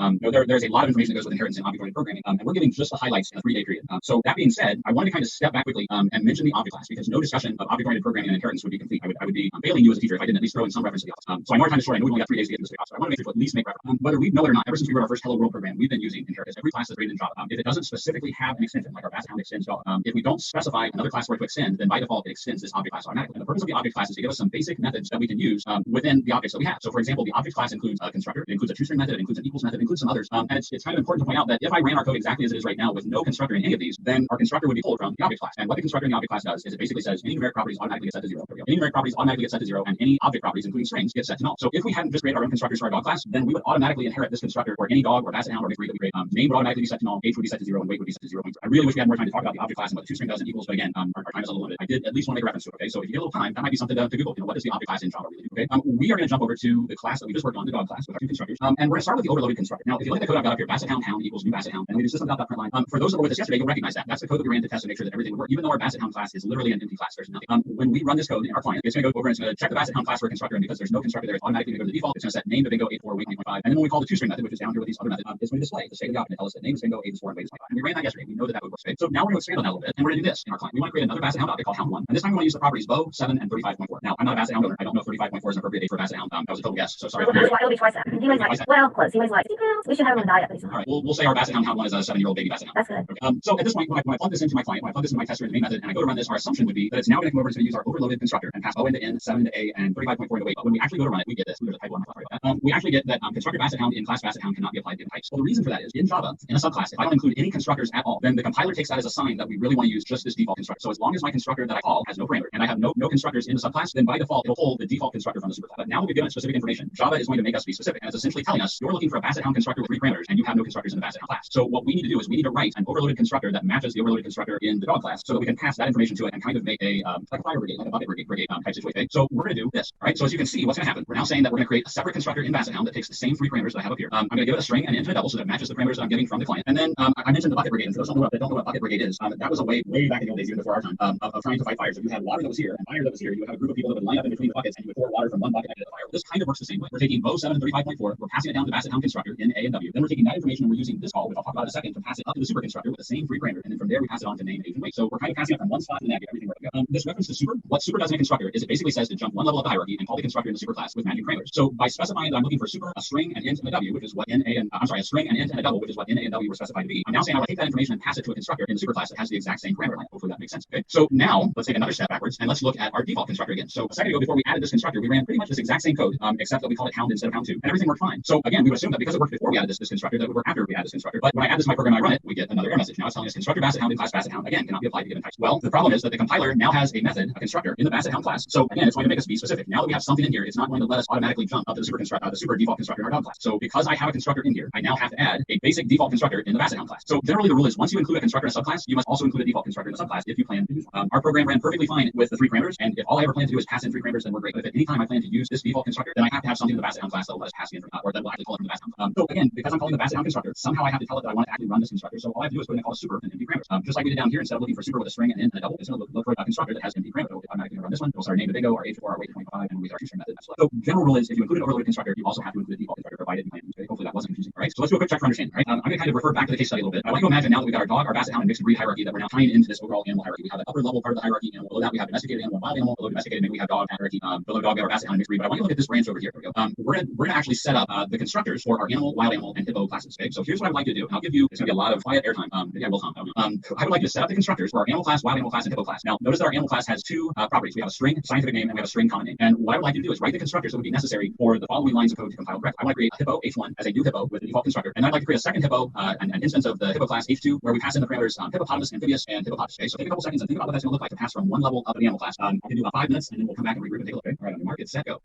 There's a lot of information that goes with inheritance and object-oriented programming, and we're giving just the highlights in a 3-day period. So that being said, I wanted to kind of step back quickly and mention the object class because no discussion of object-oriented programming and inheritance would be complete. I would be failing you as a teacher if I didn't at least throw in some reference to the object. So I know our time is short. I know we only got 3 days to get through this, so I want to make sure to at least make reference. Whether we know it or not, ever since we wrote our first Hello World program, we've been using inheritance. Every class that's rated in Java, if it doesn't specifically have an extension, like our basket count extends Java, if we don't specify another class for it to extend, then by default it extends this object class automatically. And the purpose of the object class is to give us some basic methods that we can use within the objects that we have. So for example, the object class includes a constructor, it includes a toString method, it includes an equals method, it includes some others. And it's kind of important to point out that if I ran our code exactly as it is right now with no constructor in any of these, then our constructor would be pulled from the object class. And what the constructor in the object class does is it basically says any numeric properties automatically get set to 0. Any numeric properties automatically get set to 0, and any object properties, including strings, get set to null. So if we hadn't just created our own constructors for our dog class, then we would automatically inherit this constructor for any dog or basset hound or breed that we create. Name would automatically be set to null, age would be set to 0, and weight would be set to 0. I really wish we had more time to talk about the object class and what the toString does and equals, but again, our time is a little limited. I did at least want to make a reference to it. Okay, so if you get a little time, that might be something to Google. What does the object class in Java really do? Okay, we are going to jump over to the class that we just worked on, the dog class, with our 2 constructors, and we're going to start with the overloaded constructor. Now, if you look at the code I've got up here, basset hound equals new basset hound, and we do system.printline. For those that were with us yesterday, you'll recognize that. That's the code that we ran to test to make sure that everything would work. Even though our basset hound class is literally an empty class, there's nothing. When we run this code in our client, it's going to go over and it's going to check the basset hound class for a constructor, and because there's no constructor there, it's automatically going to go to the default. It's going to set name to bingo 84 weight 20.5, and then when we call the toString method, which is down here with these other methods, it's going to display the state of the object and tell us that name is bingo, age is 4, and weight is 25. And we ran that yesterday. We know that that would work. Okay? So now we're going to expand on that a little bit, and we're going to do this in our client. We want to create another basset hound object called hound1, and this time we want to use the properties bow, 7, and 35.4. Now, I'm not a basset hound owner. I don't know if 35.4 is an appropriate age for a basset hound. That was a total guess, so sorry. It'll be twice that. He weighs like, well, close. He weighs like 60 pounds. We should have him on a diet pretty soon. All right, we'll say our basset hound hound1 is a 7-year-old baby basset hound. That's good. Okay. So at this point, when I plug this into my client, when I plug this into my tester in the main method, and I go to run this, our assumption would be that it's now going to come over and use our overloaded constructor and pass O into N, 7 into A, and 35.4 into weight. But when we actually go to run it, we get this. There's a typo. I'm not sorry about that. We actually get that constructor basset hound in class basset hound cannot be applied to given types. Well, the reason for that is in Java, in a subclass, if I don't include any constructors at all, then the compiler takes that as a sign that we really want to use just this default constructor. So as long as my constructor that I call has no parameter and I have no constructors in the subclass, then by default it'll pull the default constructor from the superclass. But now that we've given it specific information, Java is going to make us be specific, and it's essentially telling us you're looking for a basset hound constructor with 3 parameters and you have no constructors in the basset hound class. So what we need to do is we need to write an overloaded constructor that matches the overloaded constructor in the dog class so that we can pass that information to it and kind of make a like a fire brigade, like a bucket brigade type situation. Okay? So we're going to do this. All right. So as you can see, what's going to happen? We're now saying that we're going to create a separate constructor in basset hound that takes the same 3 parameters that I have up here. I'm going to give it a string and int and a double so that it matches the parameters that I'm getting from the client. And then I mentioned the bucket brigade. And for those that don't know what bucket brigade is, that was a way back in the old days, even before our time, of trying to fight fires. If you had water that was here and fire that was here, you would have a group of people that would line up in between the buckets and you would pour water from one bucket into the fire. This kind of works the same way. We're taking bow 7 and 35.4, we're passing it down to basset hound constructor in A and W. Then we're taking that information and we're using this call, which I'll talk about in a second, to pass it up to the super constructor with the same 3 parameters. And then from there we pass it on to name, age, and weight. So we're kind of passing it from one spot to the next, everything working out. This reference to super, what super does in a constructor is it basically says to jump one level up the hierarchy and call the constructor in the super class with matching parameters. So by specifying that I'm looking for super, a string, an int, and a W, which is what a string, an int, and a double, which is what N, A, and W were specified to be. I'm now saying I want to take that information and pass it to a constructor in the superclass that has the exact same parameter line. Hopefully that makes sense. Okay. So now let's take another step backwards and let's look at our default constructor again. So a second ago, before we added this constructor, we ran pretty much this exact same code, except that we called it hound instead of hound2, and everything worked fine. So again, we would assume that because it worked before we added this constructor, that it would work after we add this constructor. But when I add this to my program and I run it, we get another error message. Now it's telling us constructor basset hound in class basset hound again cannot be applied to given types. Well, the problem is that the compiler now has a method, a constructor in the basset hound class. So again, it's going to make us be specific. Now that we have something in here, it's not going to let us automatically jump up to the super default constructor in our dog class. So because I have a constructor in here, I now have to add a basic default constructor in the basset hound class. So generally the rule is once you include a constructor in a subclass, you must also include a default constructor in the subclass if you plan to use one. Our program ran perfectly fine with the 3 parameters, and if all I ever plan to do is pass in 3 parameters, then we're great. But if at any time I plan to use this default constructor, then I have to have something in the basset hound class that will let us pass the information, or that will actually call it from the basset hound. So again, because I'm calling the basset hound constructor, somehow I have to tell it that I want to actually run this constructor. So all I have to do is put in a call super and empty parameters. Just like we did down here, instead of looking for super with a string and int and a double, it's going to look for a constructor that has empty parameters. If I'm not going to run this one, it'll start name to bingo, our age 4, our weight 25, and we our string method. So general rule is if you include an overloaded constructor, you also have to include the default constructor provided you plan to use. Hopefully that wasn't confusing. All right. So let's do a quick check for understanding. Right. I'm going to kind of refer back to the case study a little bit. I want you to imagine now that we got our dog, our basset hound, and mixed breed hierarchy that we're now tying into this overall animal hierarchy. We have an upper level part of the hierarchy, and below that we have domesticated animal, wild animal. Below domesticated, maybe we have dog hierarchy. Below dog, we have our basset hound and mixed breed. But I want you to look at this branch over here. We're going to actually set up the constructors for our animal, wild animal, and hippo classes. Okay. So here's what I would like to do. And I'll give you, it's going to be a lot of quiet airtime. Maybe I will, Tom. I would like to set up the constructors for our animal class, wild animal class, and hippo class. Now, notice that our animal class has 2 properties. We have a string scientific name and we have a string common name. And what I would like to do is write the constructors that would be necessary for the following lines of code to compile correctly. I want to create a hippo h1 as a new hippo with the default constructor. And I'd like to create a second hippo, an instance of the hippo class h2, where we pass in the parameters hippopotamus, amphibious, and hippopotamus. Okay, so take a couple seconds and think about what that's going to look like to pass from one level up in the animal class. I can do about 5 minutes and then we'll come back and regroup and take a look. Okay? All right, on your mark, get set, go.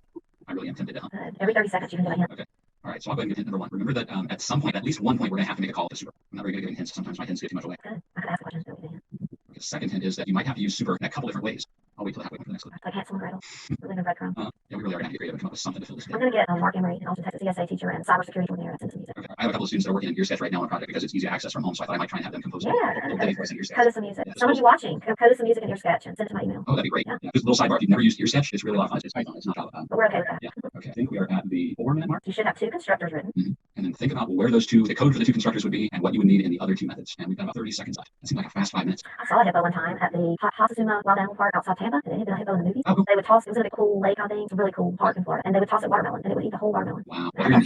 I really am tempted to. Every 30 seconds you can do that here. Okay. All right, so I'll go ahead and get hint number 1. Remember that at some point, at least one point, we're going to have to make a call to super. I'm not very good at giving hints. Sometimes my hints get too much away. Good. I could ask questions. The second hint is that you might have to use super in a couple different ways. I'll wait till halfway for the next clip. Like Hansel and Gretel. We're leaving breadcrumb. Yeah, we really are going to have to get creative and come up with something to fill this in. I'm going to get Mark Emery, an Austin, Texas CSA teacher and cybersecurity engineer at Simpson Music. Okay. I have a couple of students that are working in EarSketch right now on a project because it's easy to access from home, so I thought I might try and have them compose a little ditty for us in EarSketch. Code us some music. Some of you watching, code us some music in EarSketch and send it to my email. Oh, that'd be great. Yeah. Just a little sidebar, if you've never used EarSketch, it's really a lot of fun. It's Python, it's not Java. But we're okay with that. Yeah. Okay, I think we are at the 4-minute mark. You should have 2 constructors written. And then think about where those 2, the code for the 2 constructors would be and what you would need in the other 2 methods. And we've got about 30 seconds left. That seemed like a fast 5 minutes. I saw a hippo one time at the Hasasuma Wild Animal Park outside Tampa, and they had been a hippo in the movie. Oh, cool. They would toss, it was in a cool lake, I think. It's a really cool park in Florida. And they would toss it watermelon, and it would eat the whole watermelon. Wow. Well,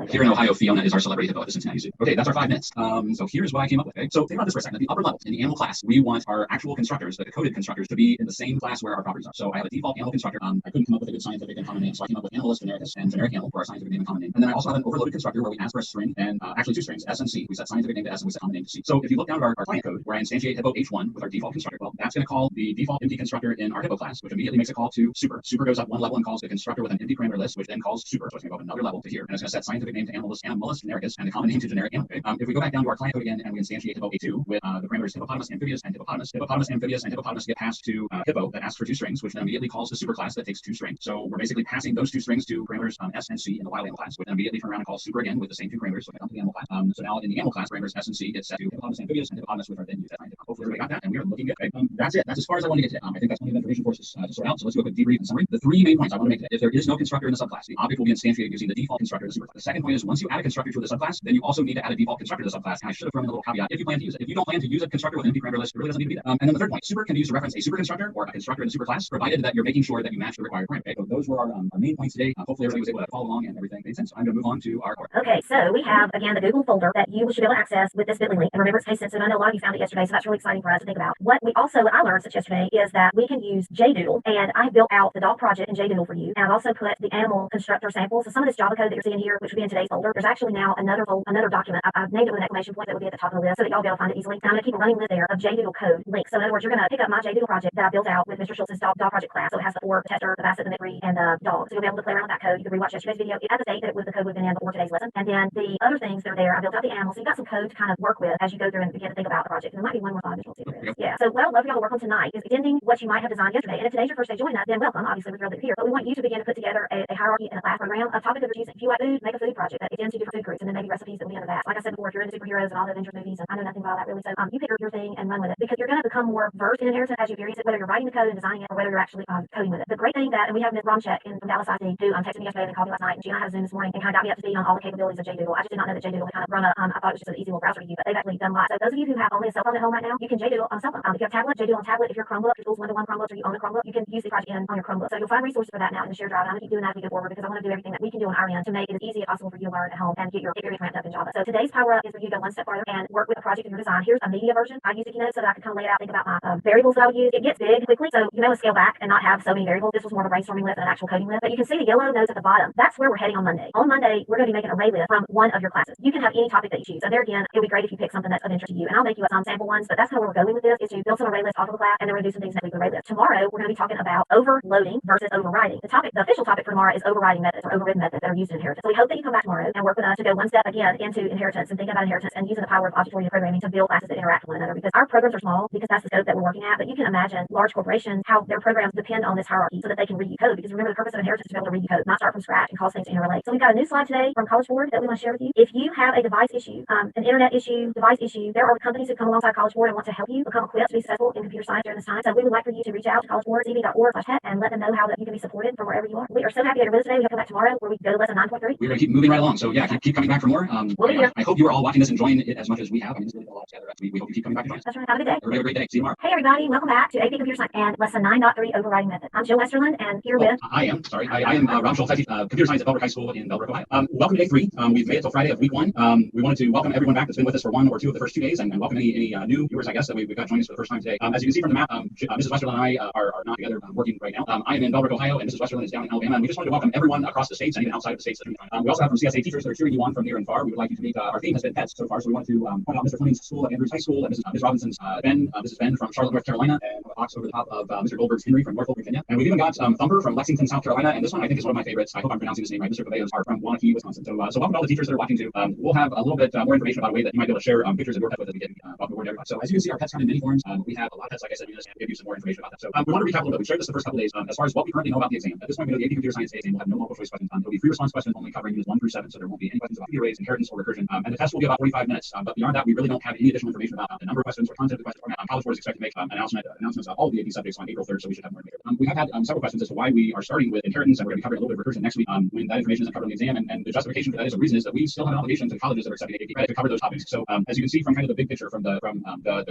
here in Ohio, Fiona is our celebrity hippo at the Cincinnati Zoo. Okay, that's our 5 minutes. So here's what I came up with. Okay? So think about this for a second. At the upper level, in the animal class, we want our actual constructors, the coded constructors, to be in the same class where our properties are. So I have a default animal constructor. I couldn't come up with a good scientific and common name, so I came up with ArrayList Methods and generic animal for our scientific name and common name. And then I also have an overloaded constructor where we ask for a string and actually 2 strings, S and C. We set scientific name to S and we set common name to C. So if you look down at our client code where I instantiate hippo h1 with our default constructor, well, that's going to call the default empty constructor in our hippo class, which immediately makes a call to super. Super goes up 1 level and calls the constructor with an empty parameter list, which then calls super. So it's going to go up another level to here. And it's going to set scientific name to animalist, animalist genericus, and the common name to generic animal. Okay? If we go back down to our client code again and we instantiate hippo a2 with the parameters hippopotamus, amphibious, and hippopotamus. Hippopotamus, amphibious, and hippopotamus get passed to hippo that asks for 2 strings, which then immediately calls the super class that takes 2 strings. So we're basically passing those 2 strings to parameters S and C in the wild animal class, which then immediately turn around and call super again with the same two parameters. So I dump the animal class. So now in the animal class, parameters S and C get set to hippopotamus and amphibious, and hippopotamus which are then used. Hopefully everybody got that, and we are looking good. Okay. That's it. That's as far as I want to get today. I think that's plenty of information for us to sort out. So let's do a quick debrief and summary. The three main points I want to make today: if there is no constructor in the subclass, the object will be instantiated using the default constructor of the superclass. The second point is once you add a constructor to the subclass, then you also need to add a default constructor to the subclass. And I should have thrown in a little caveat if you plan to use it. If you don't plan to use a constructor with an empty parameter list, it really doesn't need to be that. And then the third point, super can be used to reference a super constructor or a constructor in the superclass, provided that you're making sure that you match the required parameter. Okay, so those were our main points today. Hopefully everybody was able to follow along and everything made sense. So I'm going to move on to our course. Okay, so we have again the Google folder that you should be able to access with this bit.ly link. And remember, it's case sensitive. I know a lot of you found it yesterday, so that's really exciting for us to think about. What I learned since yesterday is that we can use JDoodle, and I built out the dog project in JDoodle for you. And I've also put the animal constructor sample. So some of this Java code that you're seeing here, which would be in today's folder, there's actually now another document. I've named it with an exclamation point that would be at the top of the list so that y'all be able to find it easily. And I'm going to keep a running list there of JDoodle code links. So in other words, you're going to pick up my JDoodle project that I built out with Mr. Schultz's dog project class. So it has the for, the tester, the basset, the MIC and the dog. So you'll be able to play around with that code. You can rewatch yesterday's video. It has a date that the code would have been in before today's lesson. And then the other things that are there, I built out the animals. So you've got some code to kind of work with as you go through and begin to think about the project. And there might be one more thought visual too. Yeah. So what I'd love for y'all to work on tonight is extending what you might have designed yesterday. And if today's your first day joining us, then welcome. Obviously, we're thrilled that you're here. But we want you to begin to put together a hierarchy and a class program of topics that you're using. If you like food, make a food project that extends to different food groups, and then maybe recipes that will be under that. Like I said before, if you're into superheroes and all the Avengers movies, and I know nothing about that really, so you pick your thing and run with it, because you're going to become more versed in inheritance as you experience it, whether you're writing the code and designing it, or whether you're actually coding with it. The great thing that, and we have Ms. Romchek from Dallas IT who texted me yesterday and called me last night, and she and I had a Zoom this morning and kind of got me up to speed on all the capabilities of JDoodle. I just did not know that JDoodle kind of run I thought it was just an easy little browser to use, but they've actually done a lot. So those of you who have only a cell phone at home right now, you can JDoodle on a cell phone. If you have tablet, JDoodle on tablet. If you're Chromebook, your tools one-to-one Chromebooks, or you own a Chromebook, you can use the project on your Chromebook. So you'll find resources for that now in the shared drive. And I'm going to keep doing that as we go forward, because I want to do everything that we can do on our end to make it as easy as possible for you to learn at home and get your experience ramped up in Java. So today's power up is for you to go one step farther and work with a project in your design. Here's a media version. I use Sticky Notes so that I can kind of lay it out, think about my variables that I would use. It gets big quickly, so you may want to scale back and not have so many variables. This was more of a brainstorming list than an actual coding list. But you can see the yellow notes at the bottom. That's where we're heading on Monday. On Monday, we're going to be making an array list from one of your classes. You can have any topic that you choose. So there again, it would be great if you pick something that's of interest to you. And I'll make you some sample ones, but that's how we're going with this, is to build some array lists off of a class, and then we're going to do some things next week with array lists. Tomorrow, we're going to be talking about overloading versus overriding. The official topic for tomorrow is overriding methods or overridden methods that are used in inheritance. So we hope that you come back tomorrow and work with us to go one step again into inheritance and think about inheritance and using the power of object-oriented programming to build classes that interact with one another, because our programs are small, because that's the scope that we're working at. But you can imagine large corporations, how their programs depend on this hierarchy so that they can read you code, because remember, the purpose of inheritance is to be able to read you code, not start from scratch and cause things to interrelate. So we've got a new slide today from College Board that we want to share with you. If you have a device issue, an internet issue, device issue, there are companies who come alongside College Board and want to help you become equipped to be successful in computer science during this time. So we would like for you to reach out to collegeboard.cv.org/tech and let them know how that you can be supported from wherever you are. We are so happy that you're with us today. We hope to come back tomorrow where we go to lesson 9.3. We're going to keep moving right along. So yeah, keep coming back for more. We'll be here. I hope you are all watching this, enjoying it as much as we have. I mean, it's really a lot together. We hope you keep coming back to join us. That's right. Have a good day. Everybody have a great day. See you tomorrow. Hey everybody, welcome back to AP Computer Science and lesson 9.3 overriding method. I'm Jill Westerland, and here with I am Rob Schultz. I teach computer science at Bellbrook High School in Bellbrook, Ohio. Welcome to day 3. We've made it till Friday of week 1. We wanted to welcome everyone back that's been with us for 1 or 2 of the first 2 days, and welcome any new viewers, I guess, that we've got joining us for the first time today. As you can see from the map, Mrs. Westerland and I are not together working right now. I am in Bellbrook, Ohio, and Mrs. Westerland is down in Alabama, and we just wanted to welcome everyone across the states and even outside of the states. We also have from CSA teachers that are cheering you on from near and far. We would like you to meet. Our theme has been pets so far, so we wanted to point out Mr. Fleming's school at Andrews High School, and Ms. Robinson's Ben. This is Ben from Charlotte, North Carolina, and a box over the top of Mr. Goldberg's Henry from Norfolk, Virginia. And we've even got Thumper from Lexington, South Carolina, and this one I think is one of my favorites. I hope I'm pronouncing this name right. Mr. Caballos are from Waunakee, Wisconsin. So welcome to all the teachers that are watching too. We'll have a little bit more information about a way that you might be able to share pictures of your pets with us. We get welcome aboard everybody. So as you can see, our pets come in many forms. We have a lot of pets, like I said, and give you some more information about that. So we want to recap a little bit. We shared this the first couple of days as far as what we currently know about the exam. At this point, we know the AP Computer Science exam will have no multiple choice questions. It'll be free response questions only covering units 1 through 7, so there won't be any questions about arrays, inheritance, or recursion. And the test will be about 45 minutes. But beyond that, we really don't have any additional information about the number of questions or content of the question format. College Board is expected to make announcements of all of the AP subjects on April 3rd, so we should have more information. We have had several questions as to why we are starting with inheritance, and we're going to be covering a little bit of recursion next week when that information isn't covered on the exam. And the justification for that is a reason is that we still have an obligation to colleges that are accepting AP credit to cover those topics. So as you can see from kind of the big picture from the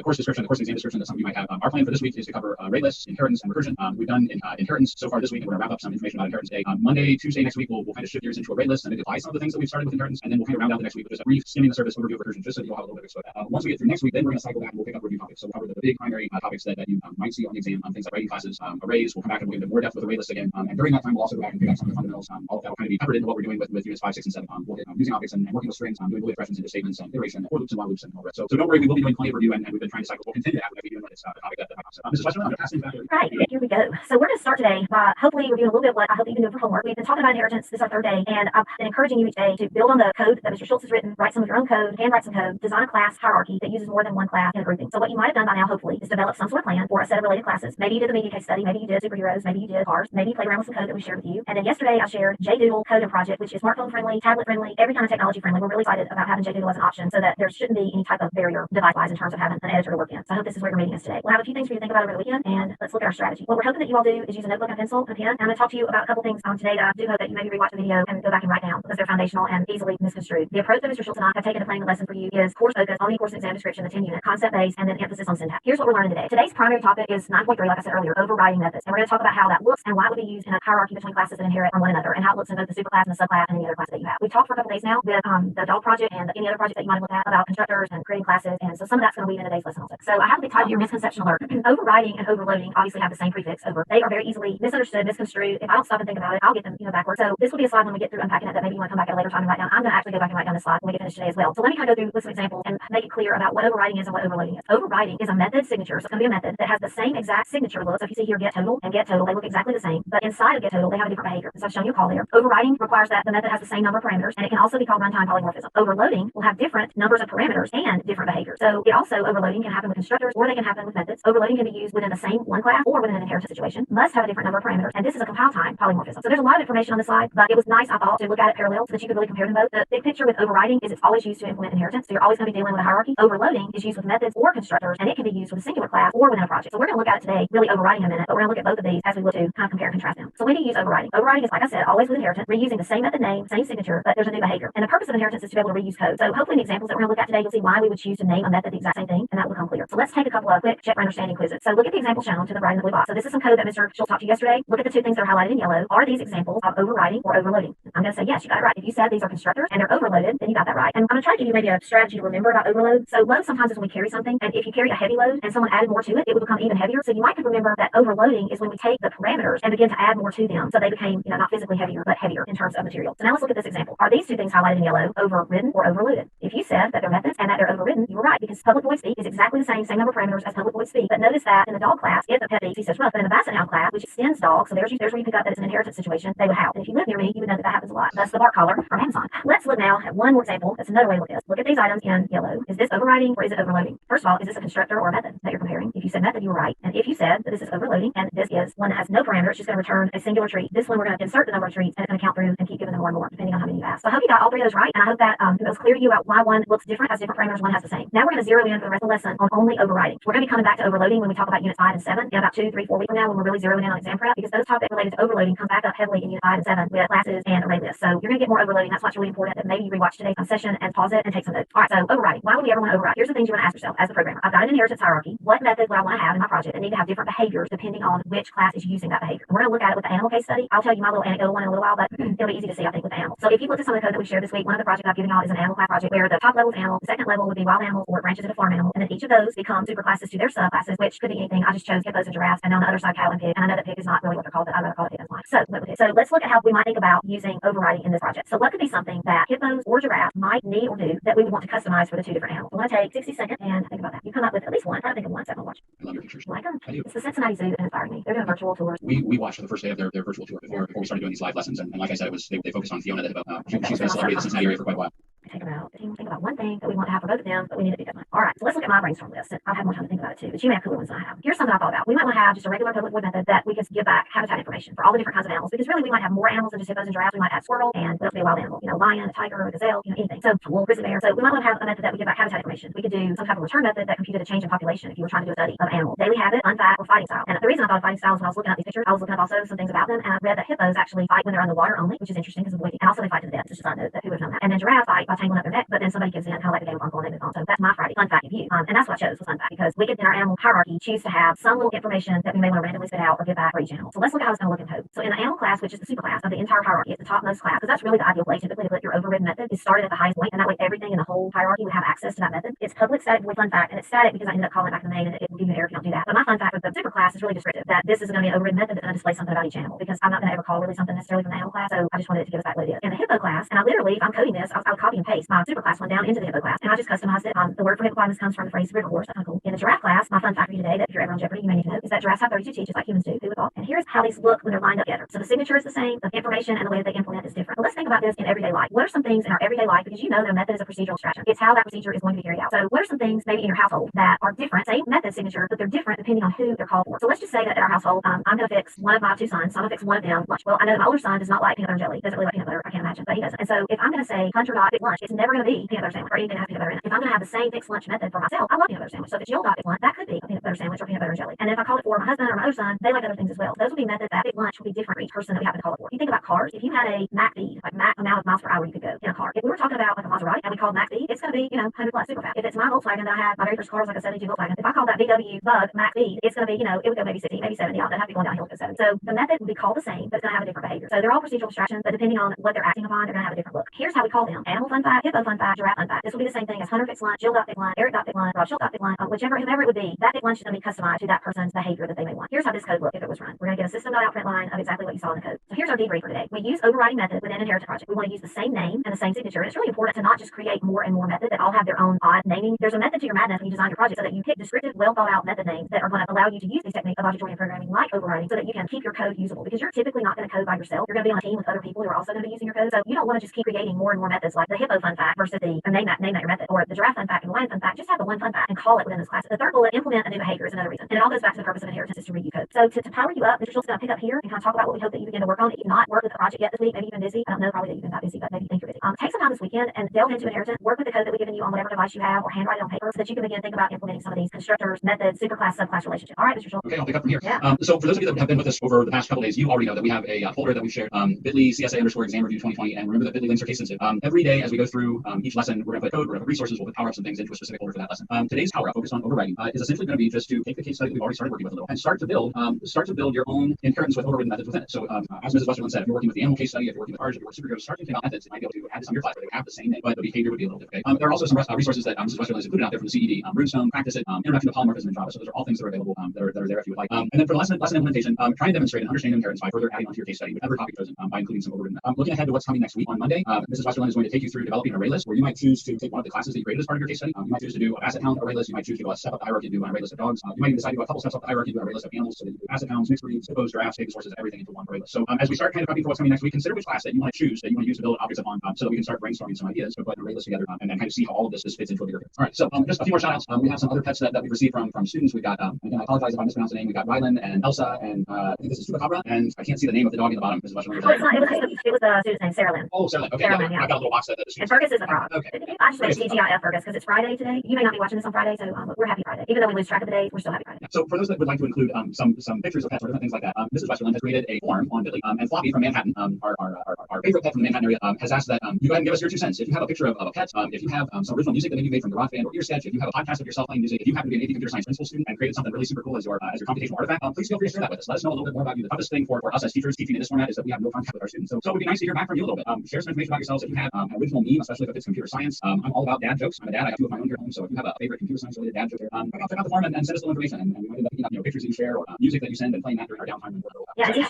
course description, the course exam description that some of you might have, our plan for this week is to cover ArrayLists, inheritance, and recursion. We've done inheritance so far this week, and we're going to wrap up some information about inheritance today. Monday, Tuesday next week, we'll kind of shift gears into ArrayLists and maybe apply some of the things that we've started with inheritance, and then we'll kind of round out the next week with just a brief skimming the surface overview of recursion, just so that you'll have a little bit of exposure. Once we get through next week, then we're going to cycle back and we'll pick up review topics. So we'll cover the big primary topics that you might see on the exam, things like writing classes, arrays. We'll come back and we'll get into more depth with ArrayLists again. And during that time, we'll also go back and pick up some of the fundamentals. All of that will kind of be covered into what we're doing with units 5, 6, and 7. We'll hit using objects and working with strings, doing Boolean expressions into statements and iteration, for loops and while loops and all that. So don't worry, we will be doing plenty of review, and we've been trying to cycle. We'll continue to have review when it's a topic that comes up. Mrs. Westerland, I'm going to pass things back to you. Right, here we go. So we're going to start today by hopefully reviewing a little bit of what I hope you can do for homework. We've been talking about inheritance. This is our 3rd day, and I've been encouraging you each day to build on the code that Mr. Schultz has written, write some of your own code, handwrite some code, design a class hierarchy that uses more than one class in a grouping. So what you might have done by now, hopefully, is develop some sort of plan for a set of related classes. Maybe you did the media case study, maybe you did superheroes, maybe you did cars, maybe you played around with some code that we shared with you. And then yesterday I shared JDoodle code and project, which is smartphone friendly, tablet friendly, friendly, every kind of technology friendly. We're really excited about having JDoodle as an option so that there shouldn't be any type of barrier device-wise in terms of having an editor to work in. So I hope this is where your meeting is today. We'll have a few things for you to think about over the weekend, and let's look at our strategy. What we're hoping that you all do is use a notebook and a pencil and a pen. And I'm going to talk to you about a couple things today that I do hope that you maybe rewatch the video and go back and write down because they're foundational and easily misconstrued. The approach that Mr. Schultz and I have taken to planning the lesson for you is course focus, only course and exam description, the 10 unit, concept based, and then emphasis on syntax. Here's what we're learning today. Today's primary topic is 9.3, like I said earlier, overriding methods. And we're going to talk about how that looks and why it would be used in a hierarchy between classes that inherit from one another, and how it looks in both the superclass and the subclass and any other class that you have. We've talked for a couple days now with the dog project and any other project that you might have looked at about constructors and creating classes, and so some of that's going to weave in today's lesson also. So I have a big title here, misconception alert. Overriding and overloading obviously have the same prefix, over. They are very easily misunderstood, misconstrued. If I don't stop and think about it, I'll get them backwards. So this will be a slide when we get through unpacking it that maybe you want to come back at a later time and write down. I'm going to actually go back and write down this slide when we get finished today as well. So let me kind of go through with some examples and make it clear about what overriding is and what overloading is. Overriding is a method signature, so it's going to be a method that has the same exact signature look. So if you see here get total and get total, they look exactly the same, but inside of get total they have a different behavior. So I've shown you a call there. Overriding requires that the method has the same number of parameters, and it can also be called runtime polymorphism. Overloading will have different numbers of parameters and different behaviors. So it also, overloading can happen with constructors or they can happen with methods. Overloading can be used within the same one class or within an inheritance situation. Must have a different number of parameters, and this is a compile time polymorphism. So there's a lot of information on this slide, but it was nice, I thought, to look at it parallel so that you could really compare them both. The big picture with overriding is it's always used to implement inheritance, so you're always going to be dealing with a hierarchy. Overloading is used with methods or constructors, and it can be used with a singular class or within a project. So we're going to look at it today, really overriding in a minute, but we're going to look at both of these as we look to kind of compare and contrast them. So when do you use overriding? Overriding is, like I said, always with inheritance, reusing the same method name, same signature, but there's a new behavior. And the purpose of inheritance is to be able to reuse code. So hopefully in the examples that we're going to look at today, you'll see why we would choose to name a method the exact same thing, and that will become clear. So let's take a couple of quick check for understanding quizzes. So look at the example shown to the right in the blue box. So this is some code that Mr. Schultz talked to you yesterday. Look at the two things that are highlighted in yellow. Are these examples of overriding or overloading? I'm going to say yes, you got it right. If you said these are constructors and they're overloaded, then you got that right. And I'm going to try to give you maybe a strategy to remember about overload. So load sometimes is when we carry something, and if you carry a heavy load and someone added more to it, it would become even heavier. So you might remember that overloading is when we take the parameters and begin to add more to them. So they became, not physically heavier, but heavier in terms of material. So now let's look at this example. Are these two things highlighted in yellow overridden or overloaded? If you said that they're methods and that they're overridden, you were right, because public void speak is exactly the same number of parameters as public void speak. But notice that in the dog class, if the pet he says rough, but in the basset hound class, which extends dog, so there's where you pick up that it's an inheritance situation, they would howl. And if you live near me, you would know that happens a lot. That's the bark collar from Amazon. Let's look now at one more example. That's another way to look at this. Look at these items in yellow. Is this overriding or is it overloading? First of all, is this a constructor or a method that you're comparing? If you said method, you were right. And if you said that this is overloading and this is one that has no parameter, it's just going to return a singular treat. This one we're going to insert the number of treats and it's going to count through and keep giving them more and more depending on how many you ask. So I hope you got all three of those right, and I hope that it was clear to you about why one looks different, has different parameters, one has the same. Now we're going to zero in for the rest of the lesson on only overriding. We're going to be coming back to overloading when we talk about units 5 and 7 in about 2, 3, 4 weeks from now, when we're really zeroing in on exam prep, because those topics related to overloading come back up heavily in unit 5 and 7 with classes and ArrayLists. So you're going to get more overloading. That's why it's really important that maybe you rewatch today's session and pause it and take some notes. All right, so overriding. Why would we ever want to override? Here's the things you want to ask yourself as a programmer. I've got an inheritance hierarchy. What method would I want to have in my project that need to have different behaviors depending on which class is using that behavior? And we're going to look at it with the animal case study. I'll tell you my little anecdotal one in a little while, but it'll be easy to see, I think, with the animal. So if you look at some of the code that we shared this week, one of the projects I've given y'all is an animal class project where the top level is animal, the second level would be wild animals or branches of a farm animal, and then each of those become superclasses to their subclasses, which could be anything. I just chose hippos and giraffes, and on the other side cow and pig. And I know that pig is not really what they're called, but I'd rather call it pig as mine. So let's look at how we might think about using overriding in this project. So what could be something that hippos or giraffes might need or do that we would want to customize for the two different animals? I want to take 60 seconds and think about that. You come up with at least one. Try to think of one. Second watch. I love your pictures. Like them? I do. It's the Cincinnati Zoo that inspired me. They're doing virtual tours. We watched the first day of their virtual tour before we started doing these live lessons, and like I said, it was they focused on Fiona the hippo. She's been a celebrity in the Cincinnati area for quite a while. Think about one thing that we want to have for both of them, but we need to be different. All right, so let's look at my brainstorm list. I've had more time to think about it too, but you may have cooler ones than I have. Here's something I thought about. We might want to have just a regular public void method that we can give back habitat information for all the different kinds of animals, because really we might have more animals than just hippos and giraffes. We might add squirrel and what else be a wild animal, lion, a tiger, a gazelle, anything. So a wolf, grizzly bear. So we might want to have a method that we give back habitat information. We could do some type of return method that computed a change in population if you were trying to do a study of animals. Daily habit, fun fact, or fighting style. And the reason I thought of fighting styles when I was looking at these pictures, I was looking up also some things about them, and I read that hippos actually fight when they're underwater only, which is interesting because of the way, and also they fight to the death. It's just a note that who would have known that. And then giraffes fight by tangling up their neck, but then somebody gives in, kind of like the game of Uncle, and they move on. So that's my Friday fun fact of you. And that's what I chose was fun fact, because we could in our animal hierarchy choose to have some little information that we may want to randomly spit out or give back for each animal. So let's look at how it's going to look in code. So in the animal class, which is the superclass of the entire hierarchy, it's the topmost class, because that's really the ideal place typically to put your overridden method is started at the highest point, and that way everything in the whole hierarchy would have access to that method. It's public static void fun fact, and it's static because I ended up calling it back in the main, and it will give you an error if you don't do that. But my fun fact with the superclass is really descriptive, that this is going to be an overridden method that's going to display something about each animal, because I'm not going to ever call really something necessarily from the animal class, so I just wanted it to give us back what it is. In the hippo class, and I literally, if I'm coding this, I would copy and paste paste my superclass one down into the hippo class, and I just customized it. The word for hippopotamus comes from the phrase river horse. That's kind of cool. In the giraffe class, my fun fact for you today that if you're ever on Jeopardy, you may need to know is that giraffes have 32 teeth, just like humans do. Who would thought? And here's how these look when they're lined up together. So the signature is the same, the information and the way that they implement is different. But let's think about this in everyday life. What are some things in our everyday life, because you know that a method is a procedural abstraction. It's how that procedure is going to be carried out. So what are some things maybe in your household that are different, same method signature, but they're different depending on who they're called for. So let's just say that in our household, I'm going to fix one of my two sons. So I'm going to fix one of them lunch. Well, I know that my older son does not like peanut butter and jelly. He doesn't really like peanut butter. I can't imagine, but he doesn't. And so if I'm going to say Hunter dot fix lunch, it's never going to be peanut butter sandwich or anything that has peanut butter in it. If I'm going to have the same fix lunch method for myself, I love peanut butter sandwich. So if it's Joel dot fix lunch, that could be a peanut butter sandwich or peanut butter and jelly. And then if I call it for my husband or my other son, they like other things as well. Those will be methods that fix lunch will be different for each person that we happen to call it for. If you think about cars, if you had a Mach speed, like Mach amount of miles per hour you could go in a car. If we were talking about like a Maserati and we called Mach speed, it's going to be 100 plus super fast. If it's my Volkswagen that I had, my very first car was like a 72 Volkswagen. If I call that VW Bug Mach speed, it's going to be it would go maybe 60, maybe 70. I don't have to be going downhill to go 70. So the method will be called the same, but it's going to have a different behavior. So they're all procedural abstractions, but depending on what they're acting upon, they're going to have a different look. Here's how we call them: animal fun fact, hippo fun fact, giraffe fun fact. This will be the same thing as Hunter fix lunch, Jill dot fix lunch, Eric dot fix lunch, Rob dot fix lunch, whoever it would be. That fix lunch is going to be customized to that person's behavior that they may want. Here's how this code looks if it was run. We're going to get a system.out print line of exactly what you saw in the code. So here's our debrief for today. We use overriding method within inheritance project. We want to use the same name and the same signature. And it's really important to not just create more and more methods that all have their own odd naming. There's a method to your madness when you design your project, so that you pick descriptive, well thought out method names that are going to allow you to use these techniques of object-oriented programming like overriding, so that you can keep your code usable, because you're typically not going to code by yourself. You're going to be on a team with other people who are also going to be using your code. So you don't want to just keep creating more and more methods like the hippo fun fact versus the name that your method, or the giraffe fun fact and the lion fun fact. Just have the one fun fact and call it within this class. The third bullet, implement a new behavior, is another reason. And it all goes back to the purpose of inheritance, is to read you code. So to power you up, Mr. Schultz is going to pick up here and kind of talk about what we hope that you begin to work on. If you've not worked with the project yet this week, maybe you've been busy. I don't know, probably that you've been that busy, but maybe you think you're busy. Take some time this weekend and delve into inheritance. Work with the code that we've given you on whatever device you have, or handwrite it on paper, so that you can begin to think about implementing some of these constructors, methods, superclass, subclass relationships. All right, Mr. Schultz. Okay, I'll pick up from here. Yeah. So for those of you that have been with us over the past couple days, you already know that we have a folder that we've shared, bit.ly CSA _ exam review 2020, and remember that bit.ly links are case sensitive. Every day as we go through each lesson, we're going to put code, we're going to put resources, we'll put power ups and things into a specific folder for that lesson. Today's power up, focused on overriding, is essentially going to be just to take the case study that we've already started working with a little and start to build your own inheritance with overridden methods within it. So as Mrs. Westerland said, if you're working with the animal case study, if you're working with ours, if you're working with Superclasses, start thinking about methods. You might be able to add this on your class where they have the same name, but the behavior would be a little different. Okay? There are also some resources that Mrs. Westerland has included out there from the CED, Runestone, Practice It, Introduction to Polymorphism in Java. So those are all things that are available that are there if you would like. And then for the lesson implementation, try and demonstrate and understand inheritance by further adding onto your case study whatever topic chosen, by including some overridden. Looking ahead to what's coming next week on Monday, Mrs. Westerland is going to take you through developing an array list, where you might choose to take one of the classes that you created as part of your case study. You might choose to do an asset hound array list. You might choose to go a step up the hierarchy, do an array list of dogs. You might even decide to go a couple steps up the hierarchy, do an array list of animals, so that you do asset hounds, mixed breeds, hippos, giraffes, data sources, everything into one array list. So as we start kind of prepping for what's coming next week, consider which class that you want to choose, that you want to use to build objects upon, so that we can start brainstorming some ideas to put an array list together, and then kind of see how all of this fits into a bigger picture. All right, so just a few more shout outs. We have some other pets that we've received from students. We've got, again, I apologize if I mispronounce the name. We got Rylan and Elsa, and I think this is Chupacabra, and I can't see the name of the dog in the bottom. This is it was the student's name, Sarah Lynn. Oh, Sarah Lynn. Okay, Sarah Lynn, yeah. I've got a little box that the And Fergus is the frog. Okay. I just made TGIF Fergus because it's Friday today. You may not be watching this on Friday, so we're happy Friday. Even though we lose track of the days, we're still happy Friday. So for those that would like to include some pictures of pets or different things like that, Mrs. Westerland has created a form on bit.ly, and Floppy from Manhattan, our favorite pet from the Manhattan area, has asked that you go ahead and give us your 2 cents. If you have a picture of a pet, if you have some original music that maybe you made from GarageBand or Earsketch, if you have a podcast of yourself playing music, if you happen to be an AP Computer Science principal student and created something really super cool as your computational artifact, please feel free to share that with us. Let us know a little bit more about you. The toughest thing for us as teachers teaching in this format is that we have no contact with our students. So it would be nice to hear back from you a little bit. Share some information about yourselves. If you have an original meme, especially if it's computer science, I'm all about dad jokes. I'm a dad. I have 2 of my own here at home. So if you have a favorite computer science related dad joke, check out the form and send us a little information. And we might end up picking up pictures that you share, or music that you send and playing that during our downtime.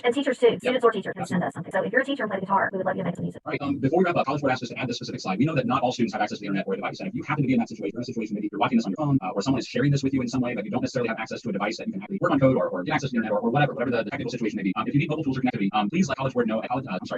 And teachers too. Students or teachers can send us something. So if you're a teacher and play the guitar, we would love you to make some music. All right. Before we wrap up, College Board asked us to add this specific slide. We know that not all students have access to the internet or a device. And if you happen to be in that situation, maybe you're watching this on your phone, or someone is sharing this with you in some way, but you don't necessarily have access to a device that you can actually work on code or get access to the internet or whatever the technical situation may be. If you need mobile tools or connectivity, please let College Board know at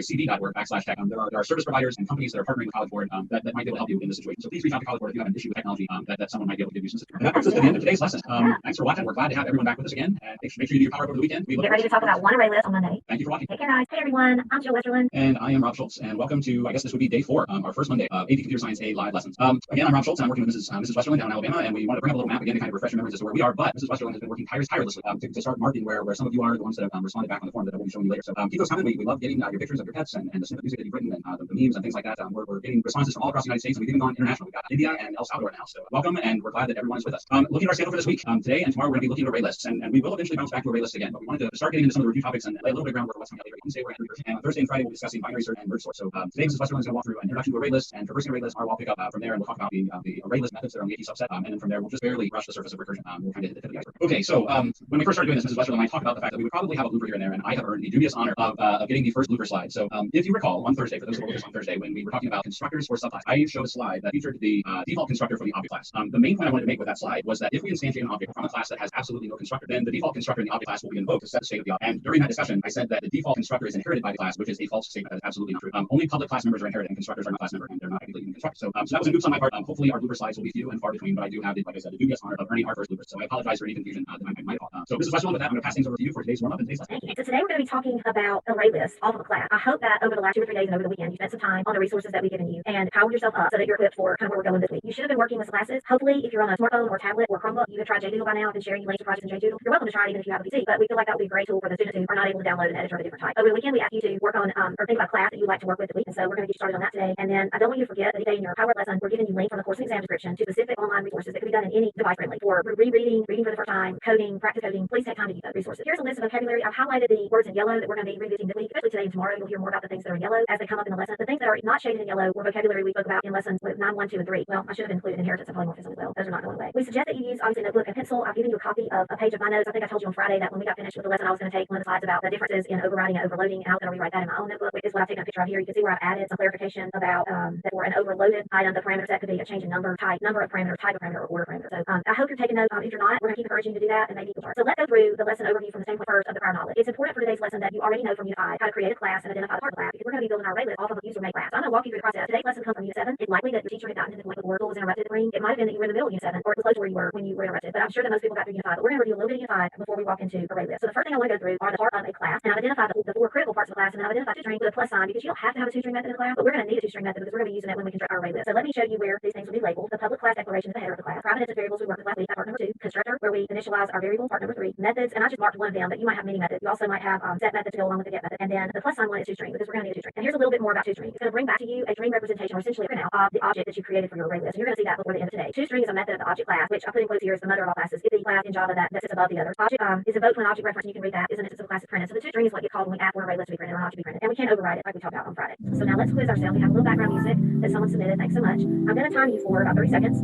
cd.org/tech. There are service providers and companies that are partnering with College Board that might be able to help you in this situation. So please reach out to College Board if you have an issue with technology that someone might be able to give you some support. And that brings us to the end of today's lesson. Thanks for watching. We're glad to have everyone back with us again. And make sure you do your power up over the weekend. Get ready to talk about one array list on Monday. Thank you for watching. Take care, guys. Hey, everyone. I'm Jill Westerland. And I am Rob Schultz. And welcome to, I guess this would be day 4, our first Monday of AP Computer Science A live lessons. Again, I'm Rob Schultz, and I'm working with Mrs. Westerland down in Alabama, and we want to bring up a little map again to kind of refresh your memories as to where we are. But Mrs. Westerland has been working tirelessly to start marking where some of you are, the ones that have responded back on the form that I will be showing you later. So keep those coming. We love getting your pictures of your pets and the snippet music that you've written and the memes and things like that. We're getting responses from all across the United States, and we've even gone international. We've got India and El Salvador now. So welcome, and we're glad that everyone is with us. Looking at our schedule for this week, today and tomorrow we're going to be looking at array lists, and we will eventually bounce back to array lists again. But we wanted to start getting into some of the review topics and lay a little bit of groundwork for what's coming up later. Wednesday we're at Recursion, and on Thursday and Friday we'll be discussing binary search and merge sort. So today Mrs. Westerland is going to walk through an introduction to array lists and traversing array lists. I'll pick up from there, and we'll talk about the ArrayList methods that are on the AP subset, and then from there we'll just barely brush the surface of recursion. We'll kind of hit the tip of the iceberg. Okay, so when we first started doing this, Mrs. Westerland and I talked about the fact that we would probably have a blooper here and there, and I have earned the dubious honor of getting the first blooper slide. So if you recall, on Thursday, for those who will look at this on Thursday, when we were talking about constructors constructors or subclass. I showed a slide that featured the default constructor for the object class. The main point I wanted to make with that slide was that if we instantiate an object from a class that has absolutely no constructor, then the default constructor in the object class will be invoked to set the state of the object. And during that discussion, I said that the default constructor is inherited by the class, which is a false statement. That is absolutely not true. Only public class members are inherited, and constructors are not class members, and they're not technically even constructors. So that was an oops on my part. Hopefully our blooper slides will be few and far between, but I do have, like I said, the dubious honor of earning our first blooper. So I apologize for any confusion that I might have. So this is Wes. With that, I'm going to pass things over to you for today's warm-up and today's lesson. Thank you. So today we're going to be talking about ArrayLists off of a class. I hope that over the last 2 or 3 days and over the weekend, you spent some time on the resources that we've given you and powered yourself up so that you're equipped for kind of where we're going this week. You should have been working with classes. Hopefully, if you're on a smartphone or tablet or Chromebook, you have tried JDoodle by now. I've been sharing you links to projects in JDoodle. You're welcome to try it even if you have a PC, but we feel like that would be a great tool for the students who are not able to download an editor of a different type. Over the weekend, we asked you to work on or think about a class that you'd like to work with this week, and so we're going to get you started on that today. And then I don't want you to forget that today in your PowerPoint lesson, we're giving you links from the course and exam description to specific online resources that can be done in any device friendly for rereading, reading for the first time, coding, practice coding. Please take time to use those resources. Here's a list of vocabulary. I've highlighted the words in yellow that we're going to be revisiting this week, especially today and tomorrow. You'll hear more about the things that are in yellow as they come up in the lesson. The things that are not shaded in yellow were vocabulary we spoke about in lessons with 9, 1, 2, and 3. Well, I should have included inheritance and polymorphism as well. Those are not going away. We suggest that you use obviously a notebook and pencil. I've given you a copy of a page of my notes. I think I told you on Friday that when we got finished with the lesson, I was going to take one of the slides about the differences in overriding and overloading, and I was going to rewrite that in my own notebook, which is what I've taken a picture of here. You can see where I've added some clarification about that for an overloaded item, the parameter set could be a change in number, type, number of parameter, type of parameter, or order parameter. So I hope you're taking notes. If you're not, we're going to keep encouraging you to do that, and maybe you'll start. So let's go through the lesson overview from the standpoint first of the prior knowledge. It's important for today's lesson that you already know from Unit 5 how to create a class and identify the part of the class, because we're going to be building our ArrayList off of a user-made class. So I'm going to walk you through the process. Today's lesson comes from Unit 7. It's likely that your teacher had gotten to the point where the word was interrupted. It might have been that you were in the middle of Unit 7, or it was close to where you were when you were interrupted. But I'm sure that most people got through Unit 5. But we're going to review a little bit of Unit 5 before we walk into ArrayList. So the first thing I want to go through are the part of a class, and I've identified the 4 critical parts of the class, and then I've identified two-string with a plus sign, because you don't have to have a two-string method in the class, but we're going to need a two-string method because we're going to be using it when we construct our ArrayList. So let me show you where these things will be labeled. The public class declaration is the header of the class. Private instance variables we worked with last week at part number 2. Constructor, where we initialize our variables, part number 3. Methods, and I just marked one of them, but you might have many methods. You also might have set methods to go along with the get method. And then the plus sign one is two-string, because we're going to need a two-string. And here's a little bit more about two-string. It's going to bring back to you a string representation, or essentially a printout of the object that you created for your ArrayList. And you're going to see that before the end of today. Two-string is a method of the object class, which I put in quotes here is the mother of all classes. It's the class in Java that sits above the others. Object is invoked when an object reference, and you can read that, is an instance of a class is printed. So the two-string is what gets called when we ask for an ArrayList to be printed or not to be printed. And we can't override it like we talked about on Friday. So now let's quiz ourselves. We have a little background music that someone submitted. Thanks so much. I'm going to time you for about 30 seconds.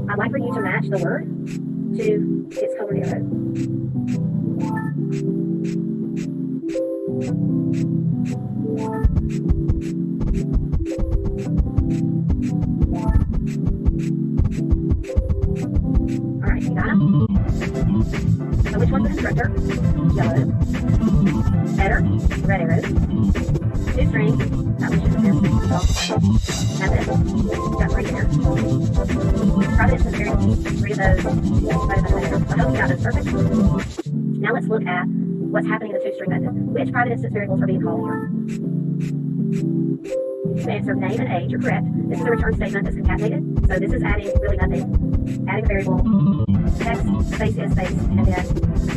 I'd like for you to match the word to its colored arrow. All right, you got them? So which one's the constructor? Yellow. Header, red arrows. Two-string, that was just there. Method, got 3 here. Private instance variables, 3 of those. I hope you got this perfect. Now let's look at what's happening in the two-string method. Which private instance variables are being called here? The answer name and age are correct. This is a return statement that's concatenated. So this is adding really nothing. Adding a variable, text, space is space, and then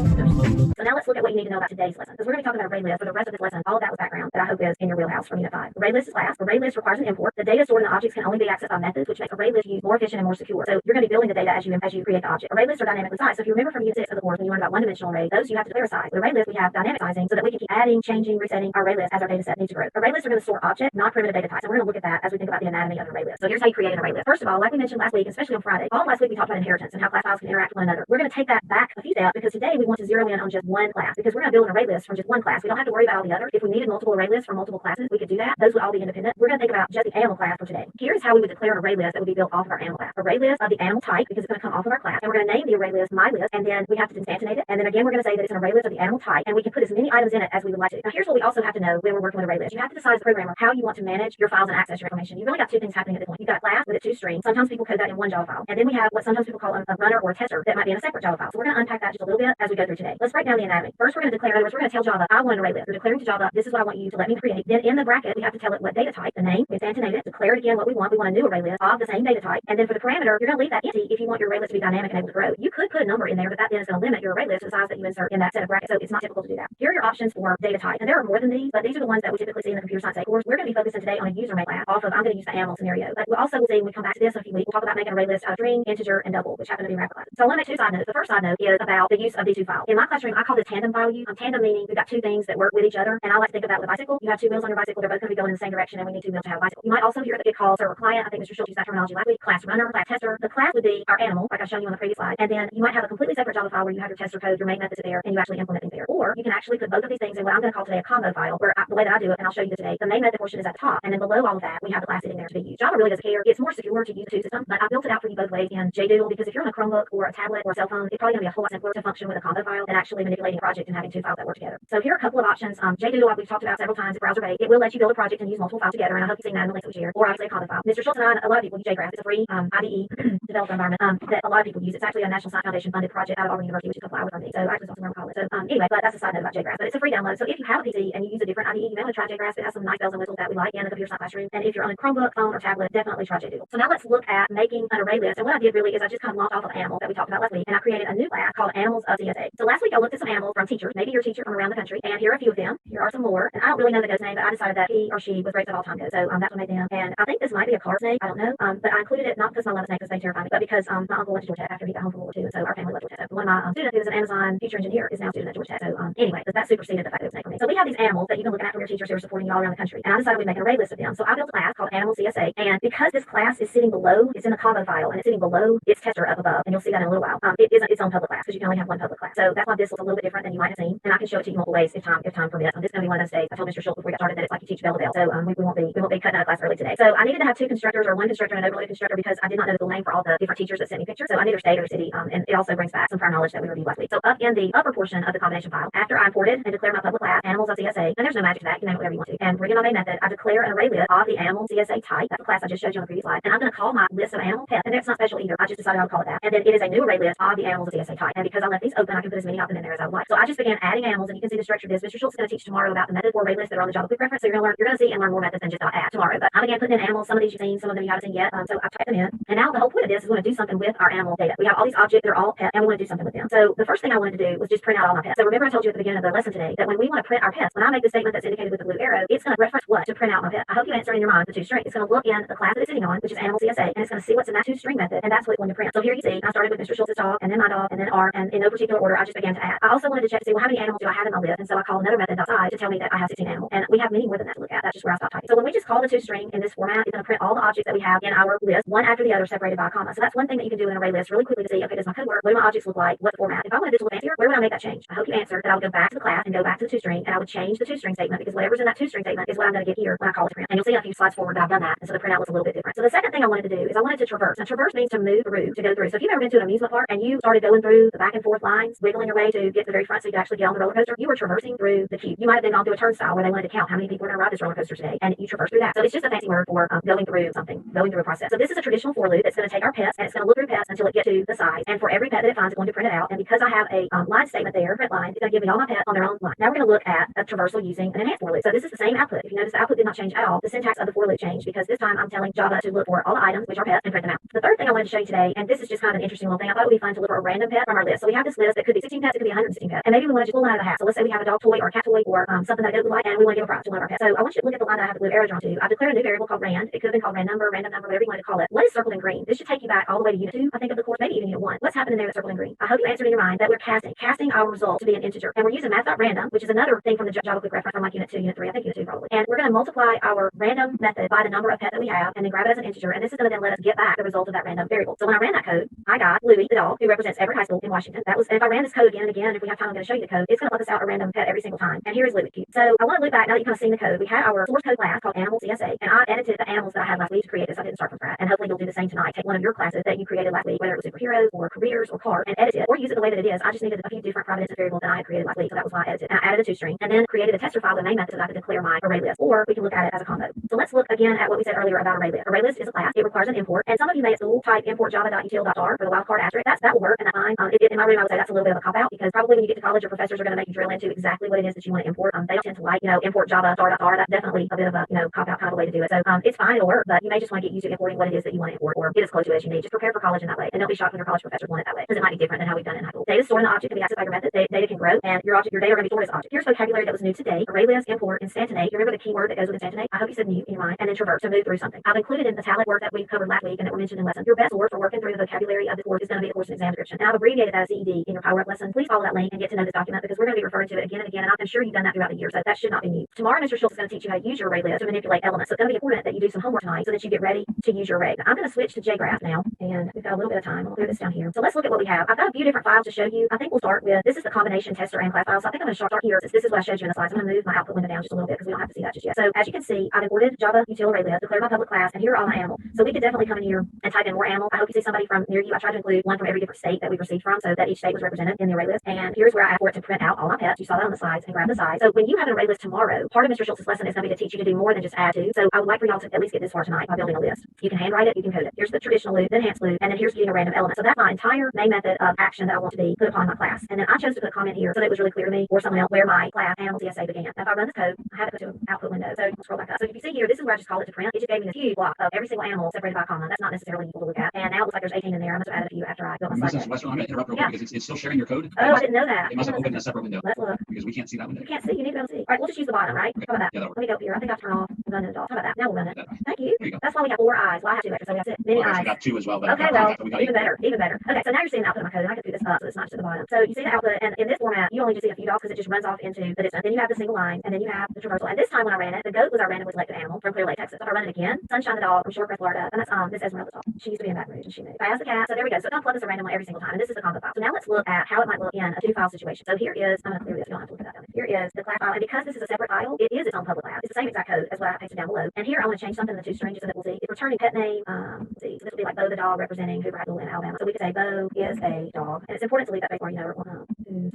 so now let's look at what you need to know about today's lesson. Because we're going to be talking about ArrayList for the rest of this lesson. All of that was background that I hope is in your wheelhouse from Unit 5. ArrayList is class. ArrayList requires an import. The data stored in the objects can only be accessed by methods, which makes ArrayList use more efficient and more secure. So you're going to be building the data as you create the object. ArrayLists are dynamically sized. So if you remember from Unit 6 of the course when you learned about one-dimensional arrays, those you have to declare a size. With ArrayList, we have dynamic sizing so that we can keep adding, changing, resetting our ArrayList as our data set needs to grow. ArrayLists are going to store object, not primitive data types. So we're going to look at that as we think about the anatomy of an ArrayList. So here's how you create an ArrayList. First of all, like we mentioned last week, especially on Friday, all last week we talked about inheritance and how class files can interact with one another. We're going to take that back a few steps because today we want to zero in on just one class, because we're going to build an ArrayList from just one class. We don't have to worry about all the others. If we needed multiple ArrayLists from multiple classes, we could do that. Those would all be independent. We're going to think about just the animal class for today. Here's how we would declare an ArrayList that would be built off of our animal class. ArrayList of the animal type, because it's going to come off of our class. And we're going to name the ArrayList MyList, and then we have to instantiate it. And then again, we're going to say that it's an ArrayList of the animal type, and we can put as many items in it as we would like to. Now here's what we also have to know when we're working with ArrayList. You have to decide as a programmer how you want to manage your files and access your information. You've really got 2 things happening at this point. You've got a class with its 2 strings. Sometimes people code that in one Java file. And then we have what sometimes people call a runner or a tester that might be in a separate Java file. So we're going to unpack that just a little bit as we go through today. Let's break down the anatomy. First, we're going to declare, in other words, we're going to tell Java, I want an ArrayList. We're declaring to Java, this is what I want you to let me create. Then in the bracket, we have to tell it what data type, the name, instantiate it, declare it again what we want. We want a new ArrayList of the same data type. And then for the parameter, you're going to leave that empty if you want your ArrayList to be dynamic and able to grow. You could put a number in there, but that then is going to limit your ArrayList to the size that you insert in that set of brackets. So it's not typical to do that. Here are your options for data type. And there are more than these, but these are the ones that we typically see in the computer science A course. We're going to be focusing today on a user-made class off of, I'm going to use the animal scenario. But we also will see when we come back to this in a few weeks, we'll talk about making an ArrayList out of string, integer, and double, which happen to be rapid classes. So I want to make 2 side notes. The first side note is about the use of these 2 files. In my classroom, I call this tandem file use. Tandem meaning we've got 2 things that work with each other. And I like to think about with a bicycle. You have 2 wheels on your bicycle. They're both going to be going in the same direction, and we need 2 wheels to have a bicycle. You might also hear that it called server client. I think Mr. Schultz used that terminology last week. Class runner, class tester. The class would be our animal, like I've shown you on the previous slide. And then you might have a completely separate Java file where you have your tester code, your main methods there, and you actually implement things there. Or you can actually put both of these things in what I'm going to call today a combo file, where the way that I do it, and I'll show you this today, the main method portion is at the top, and then below all of that, we have the class sitting there to be used. Java really doesn't care. It's more secure to use the two system, but I built it out for you both ways in JDoodle because if you're on a Chromebook or a tablet or a cell phone, it's probably going to be a whole lot simpler to function with a combo file than actually manipulating a project and having two files that work together. So here are a couple of options. JDoodle, like we've talked about several times, browser based. It will let you build a project and use multiple files together, and I hope you've seen that in the links we share, or obviously a combo file. Mr. Schultz and I, a lot of people use JGraphs. It's a free IDE developer environment that a lot of people use. It's actually a National Science Foundation funded project out of Auburn University, which is comply with our needs. So actually, it's also where we call it. So anyway, but that's a side note about JGraphs. But it's a free download. So if you have a PC and you use a different IDE, you may want to try JGraphs. It has some nice bells and whistles that we like in the Computer Science Classroom. And if you're on a Chromebook, phone, or tablet, definitely try JDoodle. So now let's look at making an array list. And what I did really is I just kind of launched off of animals that we talked about last week, and I created a new class called Animals of CSA. So last week I looked at some animals from teachers, maybe your teacher from around the country, and here are a few of them. Here are some more, and I don't really know the goat's name, but I decided that he or she was great at all time goat. So that's what made them. And I think this might be a car snake. I don't know. But I included it not because I love snakes because they terrify me, but because my uncle went to Georgia Tech after he got home from World War II, and so our family left Georgia Tech. So one of my students who was an Amazon future engineer is now a student at Georgia Tech. So anyway, that superseded the fact that it was a snake for me. So we have these animals that you can look at from your teachers who are supporting you all around the country, and I decided we'd make an array list of them. So I built a class called Animal CSA, and because this class is sitting below, it's in the combo file, and it's sitting below its tester up above, and you'll see that in a little while. It isn't its own public class because you can only have one public class. So that's why this looks a little bit different than you might have seen, and I can show it to you multiple ways if time permits. This is going to be one of those days. I told Mr. Schultz before we got started that it's like you teach bell to bell. So we won't be cutting out of class early today. So I needed to have two constructors or one constructor and an overlay constructor because I did not know the full name for all the different teachers that sent me pictures. So I knew their state or city, and it also brings back some prior knowledge that we reviewed last week. So up in the upper portion of the combination file, after I imported and declared my public class, Animals of CSA, and there's no magic to that, you can name it whatever you want to, and bring in my main method, I declare an array list of the Animal CSA type. That's the class I just showed you on the previous slide. And I'm going to call my list of animal pets, and it's not special either. I just decided I would call it that. And then it is a new array list of the Animals of CSA type. And because I left these open, I can put as many of them in there as I would like. So I just began adding animals, and you can see the structure of this. Mr. Schultz is going to teach tomorrow about the method for array lists that are on the Java quick reference. So you're going to see and learn more methods than just add tomorrow. But I began putting in animals. Some of these you've seen, some of them you haven't seen yet. So I typed them in. And now the whole point of this is we want to do something with our animal data. We have all these objects that are all pets, and we want to do something with them. So the first thing I wanted to do was just print out all my pets. So remember I told you at the beginning of the lesson today that when we want to print our pets, when I make the statement that's indicated with the blue arrow, it's going to reference what to print out my pet. I hope you answer in your mind the toString. It's going to look in the class that it's sitting on, which is Animal CSA, and it's going to see what's in that toString method, and that's what it's going to print. So here you see, I started with Mr. Schultz's dog, and then my dog, and then R, and in no particular order, I just began to add. I also wanted to check to see, well, how many animals do I have in my list? And so I called another method outside to tell me that I have 16 animals, and we have many more than that to look at. That's just where I stopped typing. So when we just call the toString in this format, it's going to print all the objects that we have in our list, one after the other, separated by a comma. So that's one thing that you can do in an array list really quickly to see, okay, does my code work? What do my objects look like? What's the format? If I wanted this to look fancier, where would I make that change? I hope you answered that I would go back to the class and go back to the toString, and I would change the toString statement because whatever's in that toString statement is what I'm going to get here when I call it to print. And you'll see in a few slides forward that I've done that, and so the printout looks a little bit different. So the second thing I wanted to do is I wanted to traverse. Now traverse means to move through, to go through. So if you've ever been to an amusement park and you started going through the back and forth lines, wiggling your way to get to the very front so you could actually get on the roller coaster, you were traversing through the cube. You might have been gone through a turnstile where they wanted to count how many people are going to ride this roller coaster today, and you traverse through that. So it's just a fancy word for going through something, going through a process. So this is a traditional for loop that's going to take our pets and it's going to look through pets until it gets to the size. And for every pet that it finds, it's going to print it out. And because I have a line statement there, print line, it's going to give me all my pets on their own line. Now we're going to look at a traversal using an enhanced for loop. So this is the same output. If you notice, the output did not change at all. The syntax of the for loop changed because this time I'm telling Java to look for all the items, which are pets, and print them out. The third thing I wanted to show you today, and this is just kind of an interesting little thing, I thought it would be fun to look for a random pet from our list. So we have this list that could be 16 pets, it could be 116 pets, and maybe we want to just pull one out of the hat. So let's say we have a dog toy or a cat toy or something that it would like, and we want to give a prize to one of our pets. So I want you to look at the line that I have the blue arrow drawn to. I've declared a new variable called rand. It could have been called random number, whatever you want to call it. What is circled in green? This should take you back all the way to unit 2, I think, of the course, maybe even unit 1. What's happening there that's circled in green? I hope you answered in your mind that we're casting our result to be an integer, and we're using math.random, which is another thing from the Java quick reference from like unit 2, unit 3, I think unit 2 probably. And we're going to multiply our random method by the number of pets that we have, and then grab it as an integer, and this is going to then let us get back the result of that random variable. So when I ran that code, I got Louis, the dog, who represents every high school in Washington. That was, and if I ran this code again and again, if we have time, I'm going to show you the code. It's going to pluck us out a random pet every single time. And here is Louis. So I want to look back now that you've kind of seen the code. We had our source code class called Animal CSA, and I edited the animals that I had last week to create this. I didn't start from scratch, and hopefully you'll do the same tonight. Take one of your classes that you created last week, whether it was superheroes or careers or cars, and edit it, or use it the way that it is. I just needed a few different private variables that I had created last week, so that was why I edited. And I added a toString, and then created a tester file, the main method, so that I could declare my array list. Or we can look at it as a combo. So let's look again at what we said earlier about array list. Array list is a class. It requires an import, and some of you may at school type import java.util.jar for the wildcard asterisk. That will work, and that's fine. In my room, I would say that's a little bit of a cop out because probably when you get to college, your professors are going to make you drill into exactly what it is that you want to import. They don't tend to like, import java star.r. That's definitely a bit of a, cop out kind of a way to do it. So it's fine, it'll work, but you may just want to get used to importing what it is that you want to import or get as close to it as you need. Just prepare for college in that way, and don't be shocked when your college professors want it that way because it might be different than how we've done it in high school. Data stored in the object can be accessed by your method. Data can grow, and your data are going to be stored as object. Here's vocabulary that was new today: array list, import, instantinate. You remember the keyword that goes with instantinate? I hope you said new in your mind, and then traverse to move through something. I've included in the tablet work that we covered last week and that were mentioned in lesson. Your best source for working through the vocabulary of this course is going to be the course and exam description. And I've abbreviated that as CED in your Power Up lesson. Please follow that link and get to know this document because we're going to be referring to it again and again, and I'm sure you've done that throughout the year, so that should not be new. Tomorrow, Mr. Schultz is going to teach you how to use your array list to manipulate elements. So it's going to be important that you do some homework tonight so that you get ready to use your array. Now, I'm going to switch to JGraph now, and we've got a little bit of time. I'll clear this down here. So let's look at what we have. I've got a few different files to show you. I think we'll start with, this is the combination tester and class file. So I think I'm going to start here. This is what I showed you in the slides. I'm going to move my output window down just a little bit because we don't have to see that just yet. So as you can see, I've imported Java util ArrayList, declared my public class, and here are all my animals. So we could definitely come in here and type in more animals. I hope you see somebody from near you. I tried to include one from every different state that we've received from, so that each state was represented in the ArrayList. And here's where I asked for it to print out all my pets. You saw that on the slides, and grab the size. So when you have an ArrayList tomorrow, part of Mr. Schultz's lesson is going to be to teach you to do more than just add to. So I would like for y'all to at least get this far tonight by building a list. You can handwrite it, you can code it. Here's the traditional loop, the enhanced loop, and then here's getting a random element. So that's my entire main method of action that I want to be put upon my class. And then I chose to put a comment here so that it was really clear to me or someone else where my class animal CSA began. Now, if I run this code, I have it put to an output window. So I'll scroll back up. So if you see here, this is where I just called it to print. It just gave me this huge block of every single animal separated by a comma. That's not necessarily useful to look at. And now it looks like there's 18 in there. I must have added a few after I built my slide. Western, I'm going to interrupt real quick because it's still sharing your code. Oh, I didn't know that. It must have opened a separate window. Let's look. Because we can't see that window. You can't see. You need to be able to see. All right, we'll just use the bottom, right? Okay. How about that? Yeah, Let me go up here. I think I've turned off and run it off. How about that? Now we'll run it. Right. Thank you. There you go. That's why we have 4 eyes. Well, I have 2 extra, so we have 6. Many eyes. We got 2 as well. But Okay, well, we even better, even better. Okay, so now you're seeing the output of my code, and I can do this up, so it's not just at the bottom. So you see the output, and in this format, you only just see a few dots because it just runs off into the distance. Then you have the single line, and then you have the traversal. And this time when I ran it, the goat was our randomly selected animal from Clear Lake, Texas. So if I run it again, Sunshine the dog from Shorecrest, Florida, and that's Miss Esmeralda's dog. She used to be in Baton Rouge, and she moved. If I ask the cat, so there we go. So it's gonna plug this a randomly every single time, and this is the combo file. So now let's look at how it might look in a 2-file situation. So here is, I'm gonna clear this. You don't have to look at that down there. Here is the class file, and because this is a separate file, it is its own public class. It's the same exact code as what I pasted down below. And here I want to change something in the toString just so that we'll see. It's returning pet name. Let's see. So this will be like Bo the dog representing Hoover High School in Alabama. So we could say Bo is a dog, and it's important to leave that space where you know whose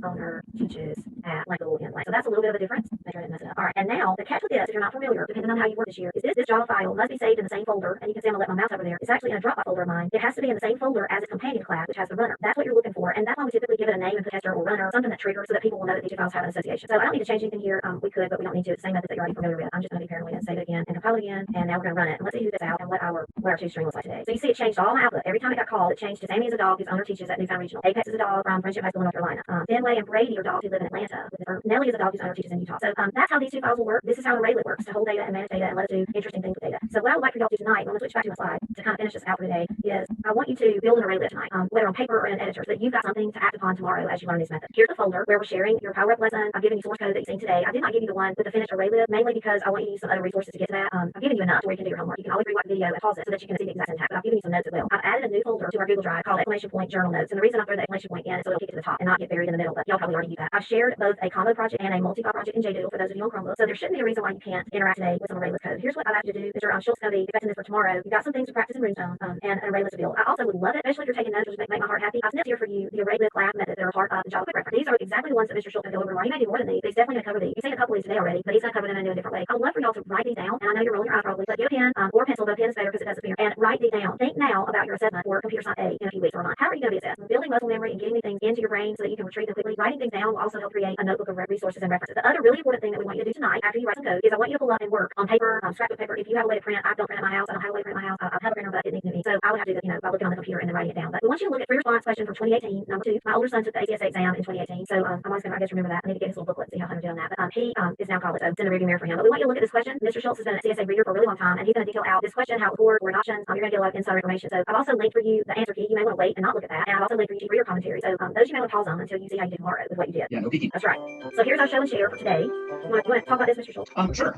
owner teaches at blank school in blank. So that's a little bit of a difference. Make sure I didn't mess it up. All right, and now the catch with this, if you're not familiar, depending on how you work this year, is this Java file must be saved in the same folder. And you can see I'm gonna let my mouse over there. It's actually in a Dropbox folder of mine. It has to be in the same folder as its companion class, which has the runner. That's what you're looking for, and that's why we typically give it a name and put tester or runner, something that triggers so that people will know that these 2 files have an association. So I don't need to change anything here. We could, but we don't need to. It's the same method that you're already familiar with. I'm just gonna be paranoid and save it again and compile it again. And now we're gonna run it. And let's see who this out and what our toString looks like today. So you see it changed all my output. Every time it got called, it changed to Sammy is a dog whose owner teaches at Newfound Regional. Apex is a dog from Friendship High School in North Carolina. Fenway and Brady are dogs who live in Atlanta. Nellie is a dog whose owner teaches in Utah. So that's how these 2 files will work. This is how an ArrayList works to hold data and manage data and let us do interesting things with data. So what I would like for y'all to do tonight, I'm gonna switch back to my slide to kind of finish this out for today, is I want you to build an ArrayList tonight, whether on paper or in an editor, so that you've got something to act upon tomorrow as you learn these methods. Here's the folder where we're sharing your Power Up lesson. I've given you source code that you've seen today. I did not give you the one with the finished ArrayList, mainly because I want you to use some other resources to get to that. I've given you enough to where you can do your homework. You can always rewind the video and pause it so that you can see the exact syntax, but I've given you some notes as well. I've added a new folder to our Google Drive called exclamation point journal notes, and the reason I throw the exclamation point in is so it'll kick it to the top and not get buried in the middle, but y'all probably already use that. I've shared both a combo project and a multi-file project in JDoodle for those of you on Chromebook, so there shouldn't be a reason why you can't interact today with some ArrayList code. Here's what I'd like you to do. Mr. Schultz going to be expecting this for tomorrow. You've got some things to practice in Runestone and an ArrayList to build. I also would love it, especially if you're taking notes, which make my heart happy. I've snipped here for you the ArrayList class methods that are part of the Java quick reference. These are exactly the ones that Mr. Schultz will go over tomorrow. He may do more than these, but he's definitely going to cover these. He's seen a couple of these today already, but he's going to cover them in a different way. I would love for y'all to write these down, and I know you're rolling your eyes probably, but get a pen or a pencil, but a pen is better because it does appear, and write these down. Think now about your assessment for Computer Science A in a few weeks or a month. How are you going to be assessed? Building muscle memory and getting these things into your brain so that you can retrieve them quickly. Writing things down will also help create a notebook of resources and references. The other really important thing that we want you to do tonight after you write some code is I want you to pull up and work on paper, scrapbook paper. If you have a way to print, I don't print at my house. I don't have a way to print at my house. I have a printer, but it needs to be. So I would have to do that, by looking on the computer and then writing it down. But we want you to look at free response question from 2018, number 2. My older son took the ACSA exam in 2018, so I'm always going to, I guess, remember that. I need to get his little booklet and see how I'm doing that. But he is now college, so it's in the rearview mirror for him. But we want you to look at this question. Mr. Schultz has been a CSA reader for a really long time, and he's going to detail out this question, how it scored, where options. You're going to get a lot of insider information. So I've also linked for you the answer key. You may want to wait and not look at that. And I've also linked for you to read your commentary. So those you may want to pause on until you see how you do tomorrow with what you did. Yeah, no peeking. That's right. So here's our show and share for today. You want to talk about this, Mr. Schultz? Sure.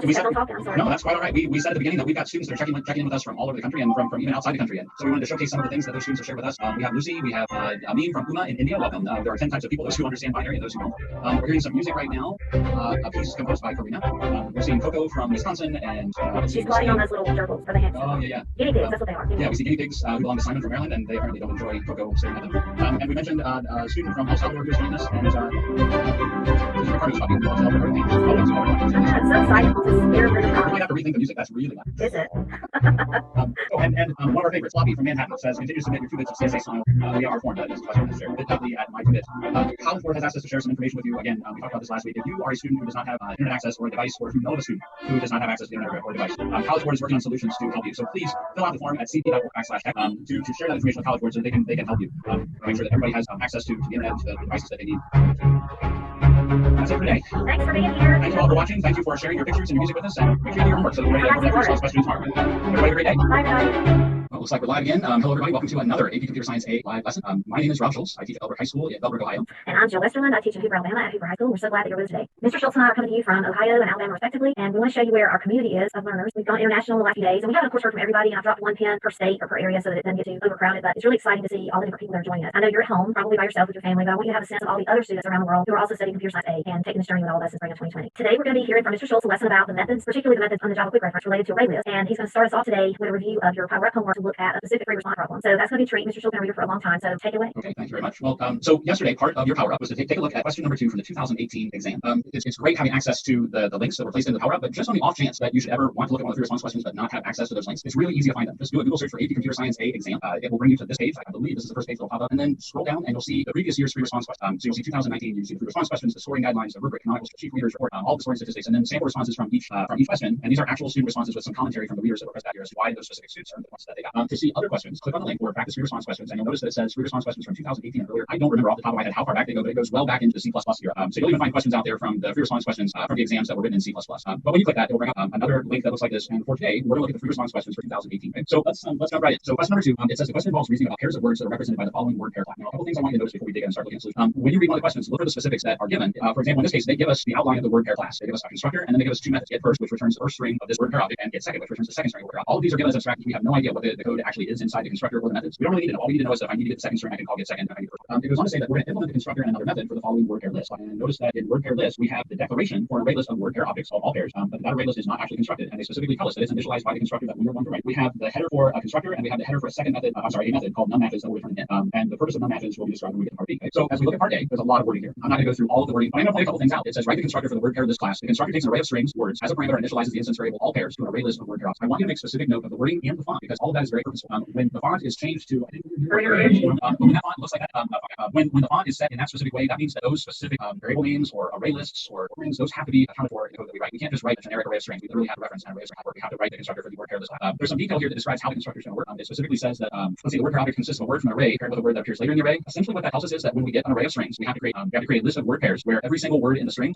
We said, I'm sorry. No, that's quite all right. We said at the beginning that we've got students that are checking in with us from all over the country and from even outside the country. And so we wanted to showcase some of the things that those students have shared with us. We have Lucy, we have Amin from Pune in India. Welcome. There are 10 types of people, those who understand binary and those who don't. We're hearing some music right now. A piece composed by Karina. We're seeing Coco from Wisconsin, and she's plotting on those little gerbils for the hands. Oh, yeah. Guinea pigs, that's what they are. Yeah, we see guinea pigs who belong to Simon from Maryland, and they apparently don't enjoy Coco staring at them. And we mentioned a student from El Salvador who's joining us, and Ricardo's puppy who loves El Salvador. I'm so excited to hear from You might have to rethink the music. That's really loud. Is it? And one of our favorites, Floppy from Manhattan, says, continue to submit your 2 bits of CSA style via our form that is bit.ly at my2bit. College Board has asked us to share some information with you. Again, we talked about this last week. If you are a student who does not have internet access or a device, or if you know of a student who does not have access to the internet or a device, College Board is working on solutions to help you. So please fill out the form at cp.org/tech to share that information with College Board so that they can help you. Make sure that everybody has access to the internet, to the devices that they need. That's it for today. Thanks for being here. Thank you all for watching. Thank you for sharing your pictures and your music with us. And make sure you do your homework so that we're ready to answer questions tomorrow. Everybody have a great day. Bye, guys. Looks like we're live again. Hello, everybody. Welcome to another AP Computer Science A live lesson. My name is Rob Schultz. I teach at Bellbrook High School in Bellbrook, Ohio. And I'm Jill Westerland. I teach in Hoover, Alabama at Hoover High School. We're so glad that you're with us today. Mr. Schultz and I are coming to you from Ohio and Alabama, respectively, and we want to show you where our community is of learners. We've gone international in the last few days, and we haven't, of course, heard from everybody, and I've dropped one pin per state or per area so that it doesn't get too overcrowded, but it's really exciting to see all the different people that are joining us. I know you're at home, probably by yourself with your family, but I want you to have a sense of all the other students around the world who are also studying Computer Science A and taking this journey with all of us in spring of 2020. Today, we're going to be hearing from Mr. Schultz a lesson about the methods, particularly the methods on the Java Quick Reference related to ArrayList, and he's going to start us off today with a review of your Power Up homework to look at a specific free response problem. So that's going to be a treat. Mr. Schultz has been a reader for a long time, so take it away. Okay, thank you very much. Well, so yesterday, part of your Power Up was to take a look at question number 2 from the 2018 exam. It's great having access to the links that were placed in the Power Up, but just on the off chance that you should ever want to look at one of the response questions but not have access to those links, it's really easy to find them. Just do a Google search for AP Computer Science A exam. It will bring you to this page. I believe this is the first page that will pop up, and then scroll down and you'll see the previous year's free response questions. So you'll see 2019, you see the free response questions, the scoring guidelines, the rubric, canonical chief readers report, all the scoring statistics, and then sample responses from each question. And these are actual student responses with some commentary from the readers that were present that year as to why those specific students earned the points that they got. To see other questions, click on the link for practice free response questions, and you'll notice that it says free response questions from 2018 and earlier. I don't remember off the top of my head how far back they go, but it goes well back into the C++ year. So you'll even find questions out there from the free response questions from the exams that were written in C++. But when you click that, it will bring up another link that looks like this. And for today, we're going to look at the free response questions for 2018. Okay? So let's jump right in. So question number 2, it says the question involves reasoning about pairs of words that are represented by the following word pair class. Now, a couple things I want you to notice before we dig in and start looking at solutions. When you read one of the questions, look for the specifics that are given. For example, in this case, they give us the outline of the word pair class. They give us a constructor, and then they give us 2 methods: get first, which returns the first string of this word pair object, and get second, which returns the second string of word pair object. All of these are given as abstractions. We have no idea what the code actually is inside the constructor or the methods. We don't really need to know. All we need to know is that if I need to get the second string, I can call get second. If I need first. It goes on to say that we're going to implement the constructor and another method for the following word pair list. And notice that in word pair list, we have the declaration for an array list of word pair objects of all pairs, but that array list is not actually constructed, and they specifically tell us that it's initialized by the constructor that we are going to write. We have the header for a constructor, and we have the header for a second method. A method called num matches that we'll return in. And the purpose of num matches will be described when we get to part B. Okay? So as we look at part A, there's a lot of wording here. I'm not going to go through all of the wording, but I'm going to point a couple things out. It says write the constructor for the word pair list class. The constructor takes an array of strings, words, as a parameter, and initializes the instance variable all pairs to an array list of word pair objects. I want you to make specific note of the wording and the font because all of that is very purposeful. When the font is changed to when that font looks like that, when the font is set in that specific way, that means that those specific variable names or array lists or strings, those have to be accounted for in the code that we write. We can't just write a generic array of strings. We literally have to reference an array of strings. We have to write the constructor for the word pair list class. There's some detail here that describes how the constructor is going to work. It specifically says that let's say the word pair object consists of a word from an array paired with a word that appears later in the array. Essentially, what that tells us is that when we get an array of strings, we have to create a list of word pairs where every single word in the string,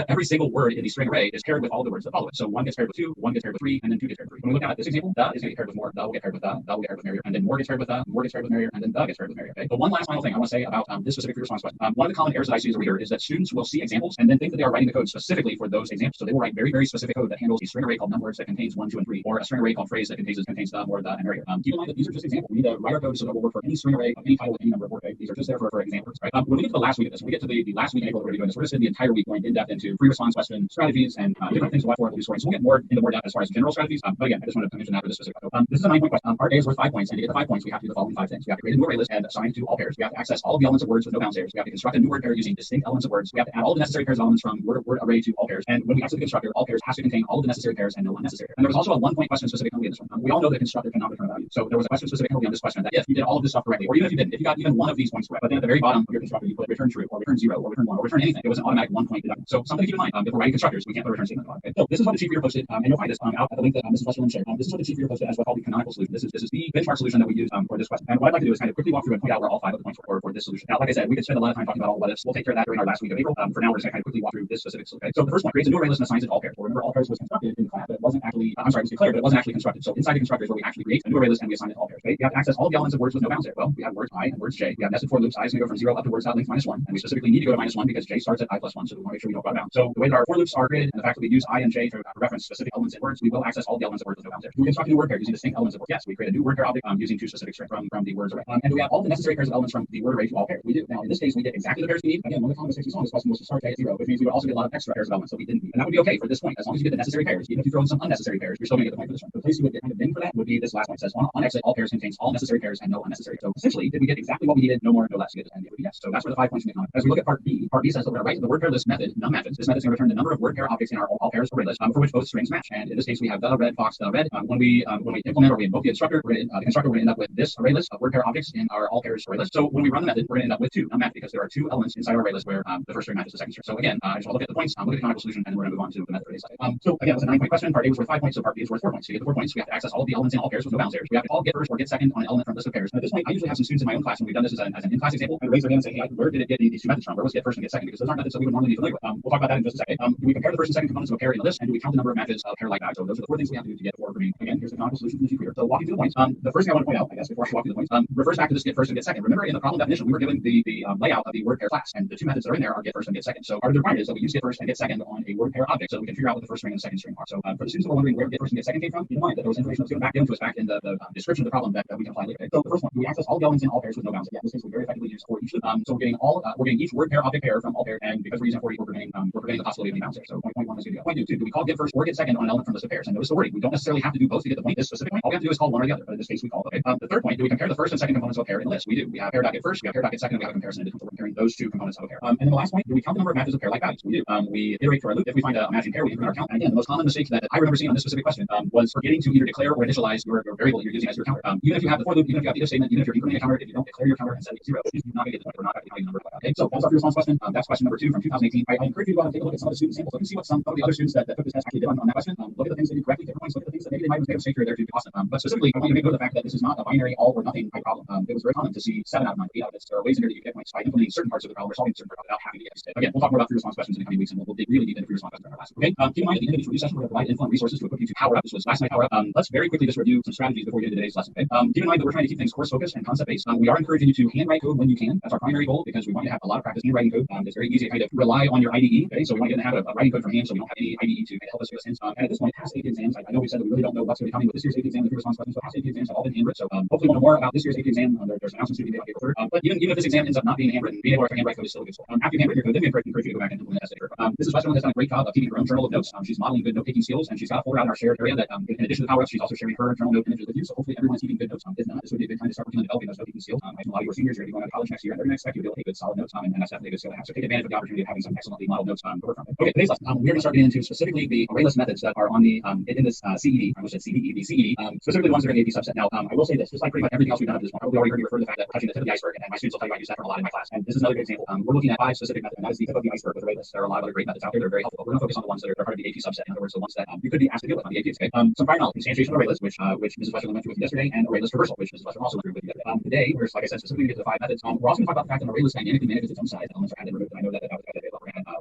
every single word in the string array is paired with all the words that follow it. So 1 gets paired with 2, 1 gets paired with 3, and then 2 gets paired with 3. When we look at this example, the is going to get paired with more, the will get paired with the will get paired with Marrier, and then more gets paired with more gets paired with Marrier, and then the gets paired with Marrier. Okay. But one last final thing I want to say about this specific free response question. One of the common errors that I see as a reader is that students will see examples and then think that they are writing the code specifically for those examples. So they will write very, very specific code that handles a string array called numwords that contains 1, 2, and 3, or a string array called phrase that contains the, more, the, and Marrier. Keep in mind that these are just examples. We need to write our code so that will work for any string array of any title with any number of words. Okay. These are just there for examples. Right? When we get to the last week of this, when we get to the last week in April that we're going to do this, we're going to spend the entire week going in depth into free response question strategies and different things to watch for and scoring. So we'll get more into more depth as far as general strategies. But again, I just wanted to mention that for this specific. This is a 9-point question. Part A is worth 5 points, and to get the 5 points, we have to do the following 5 things. We have to create a new array list and assign it to all pairs. We have to access all of the elements of words with no bounds pairs. We have to construct a new word pair using distinct elements of words. We have to add all the necessary pairs of elements from word array to all pairs. And when we access the constructor, all pairs has to contain all of the necessary pairs and no unnecessary. And there was also a 1-point question specific penalty in this one. We all know that the constructor cannot return a value. So there was a question specific penalty on this question that if you did all of this stuff correctly, or even if you didn't, if you got even one of these points correct, but then at the very bottom of your constructor you put return true or return 0 or return 1 or return anything, it was an automatic 1-point deduction. So something to keep in mind if we're writing constructors, we can't put a return statement on. Okay? So this is what the chief reader posted, and you'll find this out at the link that Mrs. Westerland shared. This is what the chief reader posted as what's called the canonical solution. This is the benchmark solution that we use for this question. And what I'd like to do is kind of quickly walk through and point out where all 5 of the points were for this solution. Now, like I said, we could spend a lot of time talking about all what ifs. We'll take care of that during our last week of April. For now, we're just going to kind of quickly walk through this specific solution. Okay? So the first one creates a new array list and assigns it to all pairs. Remember, all pairs was constructed in the class, but it wasn't actually, it was declared, but it wasn't actually constructed. So inside the constructor is where we actually create a new array list and we assign it to all pairs. Okay? We have to access all of the elements of words with no bounds there. Well, we have words I and words j. We have nested for loops. I is going to go from 0 up to words.length -1, and we specifically need to go to -1 because j starts at I plus 1, so we want to make sure we don't go out of bounds. So the way that our for loops are created and the fact that we use I and j to reference specific elements in words, we will access all the elements of words with no bounds there. Do we construct a new word pair using distinct elements of words? Yes, we create a new word pair object using 2 specific strings from the words array. And do we have all the necessary pairs of elements from the word array to all pairs? We do. Now, in this case, we get exactly the pairs we need. Again, one of the common mistakes we saw in this question was to start at 0, which means we would also get a lot of extra pairs of elements that we didn't need. And that would be okay for this point. As long as you get the necessary pairs, even if you throw in some unnecessary pairs, you're still going to get the point for this one. The place you would get kind of bin for that would be this last point. It says on exit, all pairs contains all necessary pairs and no unnecessary. So essentially, did we get exactly what we needed? No more, no less. And it would be yes. So that's where the 5 points make on it. As we look at part B says that we're going to write the word pair list method, num matches. This method is going to return the number of word pair objects in our all pairs array list for which both strings match. And in this case, we have the red fox, the red. When we implement or we invoke the constructor, we're going to end up with this array list of word pair objects in our all pairs array list. So when we run the method, we're going to end up with 2 num match because there are 2 elements inside our array list where the first string matches the second string. So again, I just want to look at the points, look at the canonical solution, and we're going to move on to the method for this. So again, it was a 9-point question. Part A was worth 5 points, so part B is worth 4 points. So to get the 4 points, we have to access all of the elements in all pairs with no bounds pairs. We have to all get first or get second on an element from list of pairs. And at this point, I usually have some students in my own class, and we've done this as an in-class example, and raise their hand and say, hey, where did it get these 2 methods from? Where was get first and get second? Because those aren't methods that we would normally be familiar with. We'll talk about that in just a second. Do we compare the first and second components of a pair in a list, and do we count the number of matches of pair like that? So those are the 4 things we have to do to get 4 grouping. Again, here's the canonical solution from the chief reader. So walking through the points. The first thing I want to point out, I guess, before I walk through the points, refers back to this get first and get second. Remember, in the problem definition, we were given the layout of the word pair class, and the two methods that are in there are get first and get second. So part of the requirement is that we use get first and get second on a word pair object, so we can figure out what the first string and the second string are. So for the students who are wondering where get first and get second came from, keep in mind that there was information that was given back into us back in the description of the problem that we can apply later. Okay? So the first one, do we access all the elements in all pairs with no bounds? Yeah, in this case, we very effectively use for each loop. So we're getting each word pair object pair from all pairs, and because we're using for each, we're preventing the possibility of any bounds there. So point one is going to go. Point two, do we call get first or get second on an element from list of pairs? And notice the wording. We don't necessarily have to do both to get the point. This specific point, all we have to do is call one or the other. But in this case, we call okay. The third point, do we compare the first and second components of a pair in a list? We do. We have pair.get first, we have pair.get second, and we have a comparison in we're comparing those two components of a pair. And then the last point, do we count the number of matches of pair-like values? We do. We iterate for a loop. If we find a matching pair, we increment our count. And again, the most common mistake that I remember seeing on this specific question was forgetting to either declare or initialize your variable that you're using as your counter. Even if you have the for loop, even if you have the if statement, even if you're incrementing a counter, if you don't declare your counter and set it to 0, you're not going to get the point. We're not going to count the number. Okay, so that's our response question. That's question number 2 from 2018. I encourage you to go out and take a look at some of the student samples. Look and see what some of the other students that took this test actually did on that question. Look at the things they did correctly, take points. Look at the things that maybe they might have made a mistake here or there to be awesome. But specifically, I want you to make note of the fact that this is not a binary all or nothing type problem. It was very common to see 7 out of 9, 8 out of this. There are ways in here that you get points by implementing certain parts of the problem or solving certain parts without having to get a Again, we'll talk more about free response questions in the coming weeks, and we'll dig really deep into free response questions in our class. Okay. Keep in mind at the end of each review session, we're going to provide info and resources to equip you to power up. This was last night power up. Let's very quickly just review some strategies before we get into today's lesson. Okay. Keep in mind that we're trying to keep things course focused and concept based. We are encouraging you to handwrite code when you can. That's our primary goal because we want you to have a lot of practice handwriting code. It's very easy to kind of rely on your IDE. Okay. So we want you to have a writing code from hand, so we don't have any IDE to help us with hints. And at this point, past AP exams, I know we said that we really don't know what's going to be coming with this year's AP exam, the free response questions, but past AP exams have all been handwritten. So hopefully we'll know more about this year's AP exam. There's announcements to be made on April 3rd. But even if this exam ends up not being handwritten, being able to handwrite code is still a good score. After you handwrite your code, then we encourage you to go back and implement this later. This is Weston has done a great job of keeping her own journal of notes. She's modeling good note-taking skills, and she's got a folder out in our shared area that, in addition to the power-ups, she's also sharing her journal note images with you. So hopefully everyone's keeping good notes. If not, this would be a good time to start working on developing those note-taking skills. I know a lot of you are seniors, you're going to college next year, and they're going to expect you to be able to take good, solid notes, and that's definitely a good skill to have. So take advantage of the opportunity of having some excellently modeled notes to work from. Okay, today's lesson, we're going to start getting into specifically the ArrayList methods that are on the in this CED. I almost said CDE, the CED, specifically the ones that are in the AP subset. Now, I will say this, just like pretty much everything else we've done up to this point, I probably already heard you refer to the fact that we're touching the tip of the iceberg, and my students will tell you I use that from a lot in my class. And this is another good example. We're looking at 5 specific methods, and that is the tip of the iceberg with ArrayList. There are a lot of other great methods out there that are very helpful, but we're going to focus on the ones that are part of the AP subset. In other words, the ones that you could be asked to deal with on the AP. Okay? Some prior knowledge, instantiation of ArrayList, which Mrs. Western went through with you yesterday, and ArrayList reversal, which Mrs. Western also went through with you yesterday. Today, we're, like I said, specifically going to get to the 5 methods. We're also going to talk about the fact that ArrayList dynamically manages its own size. Elements are added and removed, and I know that was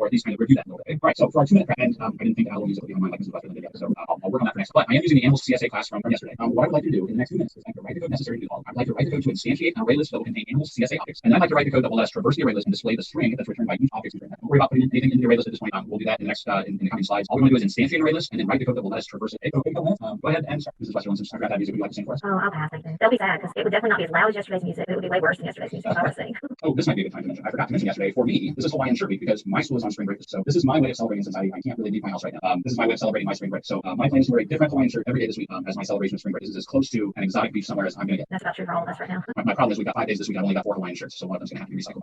or at least kind of review that a little bit. All right, so for our 2-minute prep, and I didn't think that will use it on my like Mrs. Western did yet, so I'll work on that for next. But I am using the animal CSA class from yesterday. What I would like to do in the next 2 minutes is I could write the code necessary to do all. I'd like to write the code to instantiate an ArrayList that will contain animal CSA objects, and then I'd like to write the code that will let us traverse the ArrayList and display the string that's returned by each object. Don't worry about putting anything into the ArrayList at this point. We'll do that in the next in the coming slides. All we want to do is instantiate an ArrayList and then write the code that will let us traverse it. Okay, go ahead and start. Mrs. Western, since I grabbed that music, would you like to sing for us? Oh, I'll pass. They'll be sad because it would definitely not be as loud as yesterday's music. It would be way worse than yesterday's music if I were to sing. Oh, this might be a good time to mention. I forgot to mention yesterday. For me, this is Hawaiian shirt week because my school is on spring break. So this is my way of celebrating since I can't really leave my house right now. This is my way of celebrating my spring break. So my plan is to wear a different Hawaiian shirt every day this week as my celebration of spring break. This is as close to an exotic beach somewhere as I'm going to get. That's about true for all of us right now. My problem is we've got 5 days this week. I've only got 4 Hawaiian shirts, so one of them's going to have to be recycled.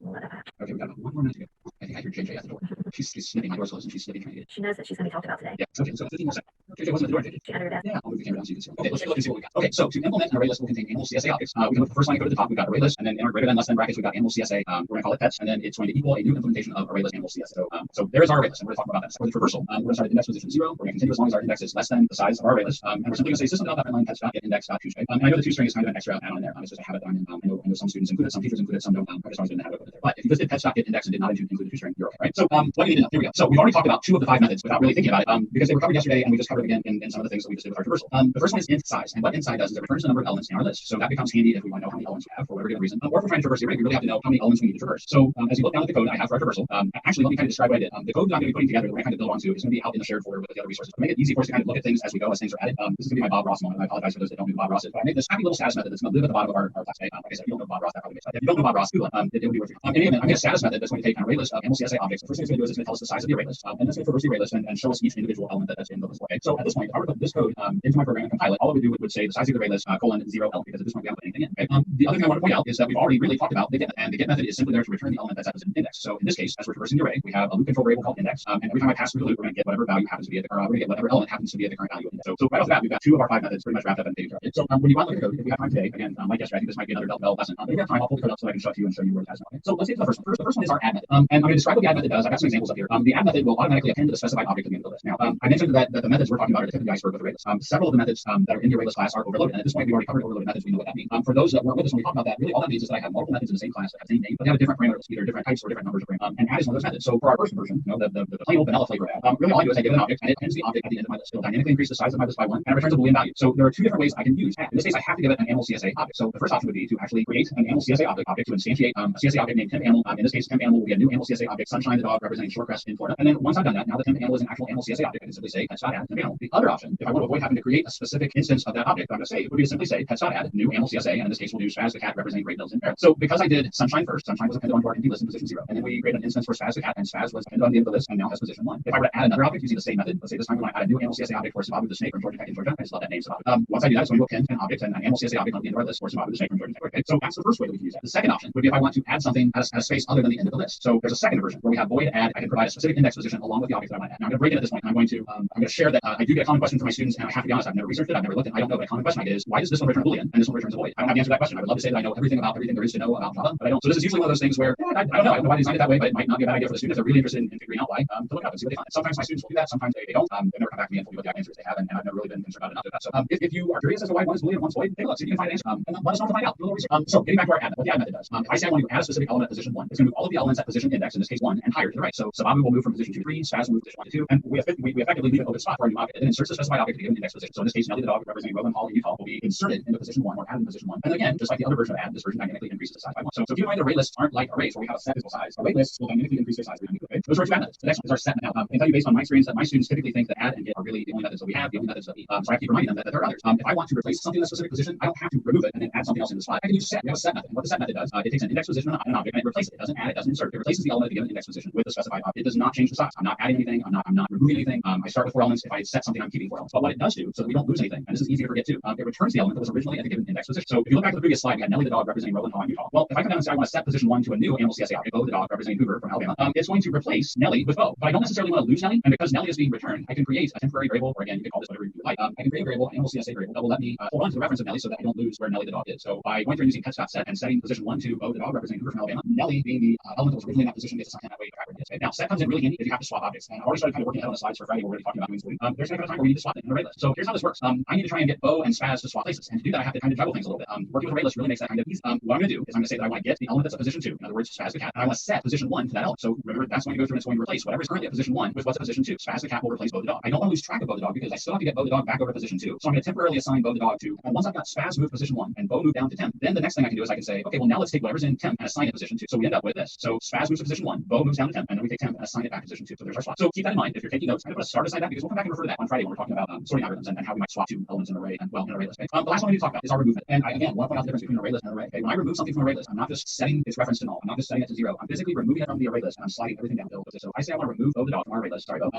Okay, we've got about 1 more minute to go. I think I hear JJ at the door. She's sniffing. My door's closed and she's sniffing trying to get it. She knows that she's going to be talked about today. Yeah, okay, so 15 more seconds. JJ wasn't at the door, JJ. She under her desk. Yeah, I'll move the camera down so you can see. Okay, let's take a look and see what we got. Okay, so to implement an ArrayList will contain animal CSA objects. We can look at the first line of code at the top. We've got ArrayList, and then in our greater than less than brackets, we've got animal CSA. We're going to call it pets, and then it's going to equal a new implementation of ArrayList animal CSA. So there is our ArrayList, and we're going to talk about that. So for the traversal, we're going to start at index position 0. We're going to continue as long as our index is less than the size of our ArrayList, and we're simply going to say system.line pets.get index.toString. And I know the toString is kind of an extra add-on in there. It's just a habit that I'm in. I know some students include it, some teachers include it, some don't. I just always didn't have it there. But if you just did pets.get index and did not include the toString, you're okay, right? So what do you need to know? Here we go. So we've already talked about 2 of the 5 methods without really thinking about it, because they were covered yesterday, and we just covered it again in some of the things that we just did with our traversal. The first one is int size, and what int size does is it returns the number of elements in our list. So that becomes handy if we want to know how many elements we have for whatever given reason. Or if we're trying to traverse the array, we really have to know how many elements we need to traverse. So as you look down at the code I have for our traversal, actually let me kind of describe what I did. The code that I'm going to be putting together, that we're going to build onto, is going to be out in the shared folder with the other resources. To make it easy for us to kind of look at things as we go, as things are added. This is going to be my Bob Ross moment, and I apologize for those that don't know who Bob Ross is. But I made this happy little status method that's going to live at the bottom of our class. Like I said, if you don't know Bob Ross, that probably makes sense. If you don't know Bob Ross, Google it. It would be worth it. In any event, I'm going to status method that's going to take an ArrayList of animal CSA objects. The first thing it's going to do is it's going to tell us the size of the ArrayList, and it's going to traverse the ArrayList and show us each individual element that's in the list. Okay, so at this point, if I were to put this code into my program and compile it, all it would do would say the size of the ArrayList colon 0 element, because at this point we haven't put anything in. Okay? The other thing I want to point out is that we've already really talked about the get method, and the get method is simply there to return the element that's at the index. So in this case, as we're traversing the array, we have a loop control variable called index, and every time I pass through the loop, we're going to get whatever value happens to be at the current, we're going to get whatever element happens to be at the current value of index. So right off the bat, we've got 2 of our 5 methods pretty much wrapped up in the page. So when you want to look at code, if we have time today, again, like yesterday, I think this might be another bell lesson. If we have time, I'll pull the code up so I can show it to you and show you where it has. Okay? So let's get to the first one. The first one is our add method, and I'm going to describe what the add method does. I've got some examples up here. The add method will automatically append to the specified object at the end of the list. Now, I mentioned that the methods we're talking about are the tip of the iceberg with ArrayLists. Several of the methods that are in the ArrayList class are overloaded, and at this point, we've already covered overloaded methods. We know what that means. For those that weren't with us when we talked about that, really all that means is that I have multiple methods in the same class that have the same name, but they have a different parameter, either different types or different numbers of parameters. And add is one of those methods. So for our first version, the plain old vanilla flavor of add, really all I do is I give it an object, and it pins the object at the end of my list. It'll dynamically increase the size of my list by 1, and it returns a Boolean value. So there are two different ways I can use add. In this case, I have to give it an animal CSA object. So the first option would be to actually create an animal CSA object to instantiate a CSA object named temp animal. In this case, temp animal will be a new animal CSA object, Sunshine the dog representing Shorecrest in Florida. And then once I've done that, now the temp animal is an actual animal CSA object. I can simply say pets.add temp animal. The other option, if I want to avoid having to create a specific instance of that object, I'm going to say it would be to simply say pets.add new animal CSA, and in this case, we'll do Spaz the cat representing Great Mills in Paris. So because I did Sunshine first, Sunshine was appended onto our empty list in position 0, and then we created an instance for Spaz the cat, and Spaz was appended on the end of the list and now has position 1. If I were to add another object using the same method, let's say this time we want to add a new animal CSA object for Sababu the snake from Georgia Tech in Georgia. I just love that name, Sababu. Once I do that, it's going to append an object and an animal CSA object on the end of our list for Sababu the snake from Georgia Tech. Okay, so that's the first way that we can use that. The second option would be if I want to add something at a space other than the end of the list. So there's a second version where we have void add. I can provide a specific index position along with the object that I want to add. Now I'm going to break it at this point. I'm going to share that I do get a common question from my students, and I have to be honest, I've never researched it, I've never looked at it, I don't know. But a common question I get is, why does this one return a Boolean and this one returns a void? I don't have the answer to that question. I would love to say that I know everything about everything there is to know about Java, but I don't. So this is usually one of those things where I don't know. I don't know why they designed it that way, but it might not be a bad idea for the student if they're really interested in figuring out why to look up and see what they find. Sometimes my students will do that, sometimes they don't. They've never come back to me and told me what the answers they have, and I've never really been concerned about enough of that. So if you are curious as to why one is Boolean and one's void, take a look, see if you can find an answer, and then let us know to find out. Do a little research. So getting back to our add, what the add method does. If I say I want to add a specific element at position 1, it's going to move all of the elements at position index, in this case 1, and higher to the right. So Sababu will move from position 2 to 3, Spaz will move from position 1 to 2, and we effectively leave an open spot for our new object. It then inserts the specified object to the given index position. So in this case, Nelly the dog representing Rowan Hall in Utah will be inserted into position 1 or added in position 1. And again, just like the other version of add, this version dynamically increases the size by 1. So keep in mind, ArrayLists aren't like arrays where we have a set physical size. ArrayLists will dynamically increase their size. Okay? Those are two add methods. The next one is our set. Now, I can tell you based on my experience that my students typically think that add and get are really the only methods that we have, the only methods that we. So I have to keep reminding them that there are others. If I want to replace something in a specific position, I don't have to remove it and then add something else in the slot. I can use set. We have a set method. And what the set method does, it takes an index position and an object and it replaces it. It doesn't add, it doesn't insert. It replaces the element at the given index position with the specified object. It does not change the size. I'm not adding anything. I'm not removing anything. I start with 4 elements. If I set something, I'm keeping 4 elements. But what it does do, so that we don't lose anything, and this is easy to forget too, it returns the element that was originally at the given index position. So if you look back to the previous slide, we had Nelly the dog representing Rowan Hall in Utah. Well, if I come down and say I want to set position 1 to a new animal CSA object, Bo the dog representing Hoover from Alabama, it's going to replace Nelly with Bo. But I don't necessarily want to lose Nelly, and because Nelly is being returned, I can create a temporary variable, or again, you can call this whatever you like. I can create a variable, animal CSA variable, that will let me hold on to the reference of Nelly so that I don't lose where Nelly the dog is. So by going through and using pets.set and setting position 1 to Bo the dog representing Hoover from Alabama, Nelly being the element that was originally in that position gets assigned that way. Okay? Now, set comes in really handy if you have to swap objects. And I already started kind of working out on the slides for Friday. We're already talking about doing schooling. There's going to come a time where we need to swap it in ArrayList. So here's how this works. I need to try and get Bo and Spaz to swap places. And to do that, I have to kind of juggle things a little bit. Working with ArrayList really makes that kind of easy. What I'm going to do is I'm going to say that I want to get the element that's at position 2, in other words, Spaz the cat, and I want to set position 1 to that element. So remember, that's going to go through and it's going to replace whatever is currently at position 1 with what's at position 2. Spaz the cat will replace Bo the dog. I don't want to lose track of Bo the dog because I still have to get Bo the dog back over to position 2. So I'm going to temporarily assign Bo the dog to, and once I've got Spaz moved position 1 and Bo moved down to temp, then the next thing I can do is I can say, okay, well now let's take whatever's in temp and assign it position 2. So we end up with this. So Spaz moves to position 1, Bo moves down to temp, and then we take temp and assign it back to position 2. So there's our swap. So keep that in mind if you're taking notes. I'm going to start aside that because we'll come back and refer to that on Friday when we're talking about sorting algorithms and how we might swap two elements in an array and well in an ArrayList. Okay? The last one we need to talk about is our remove method. And I again want to point out the difference between an ArrayList and an array. Okay? When I remove something from an ArrayList, I'm not just setting its reference to null. I'm not just setting it to 0. I'm physically removing it from the ArrayList and I'm sliding everything down. So I say I want to remove Bo the dog from our ArrayList. Sorry, Bo.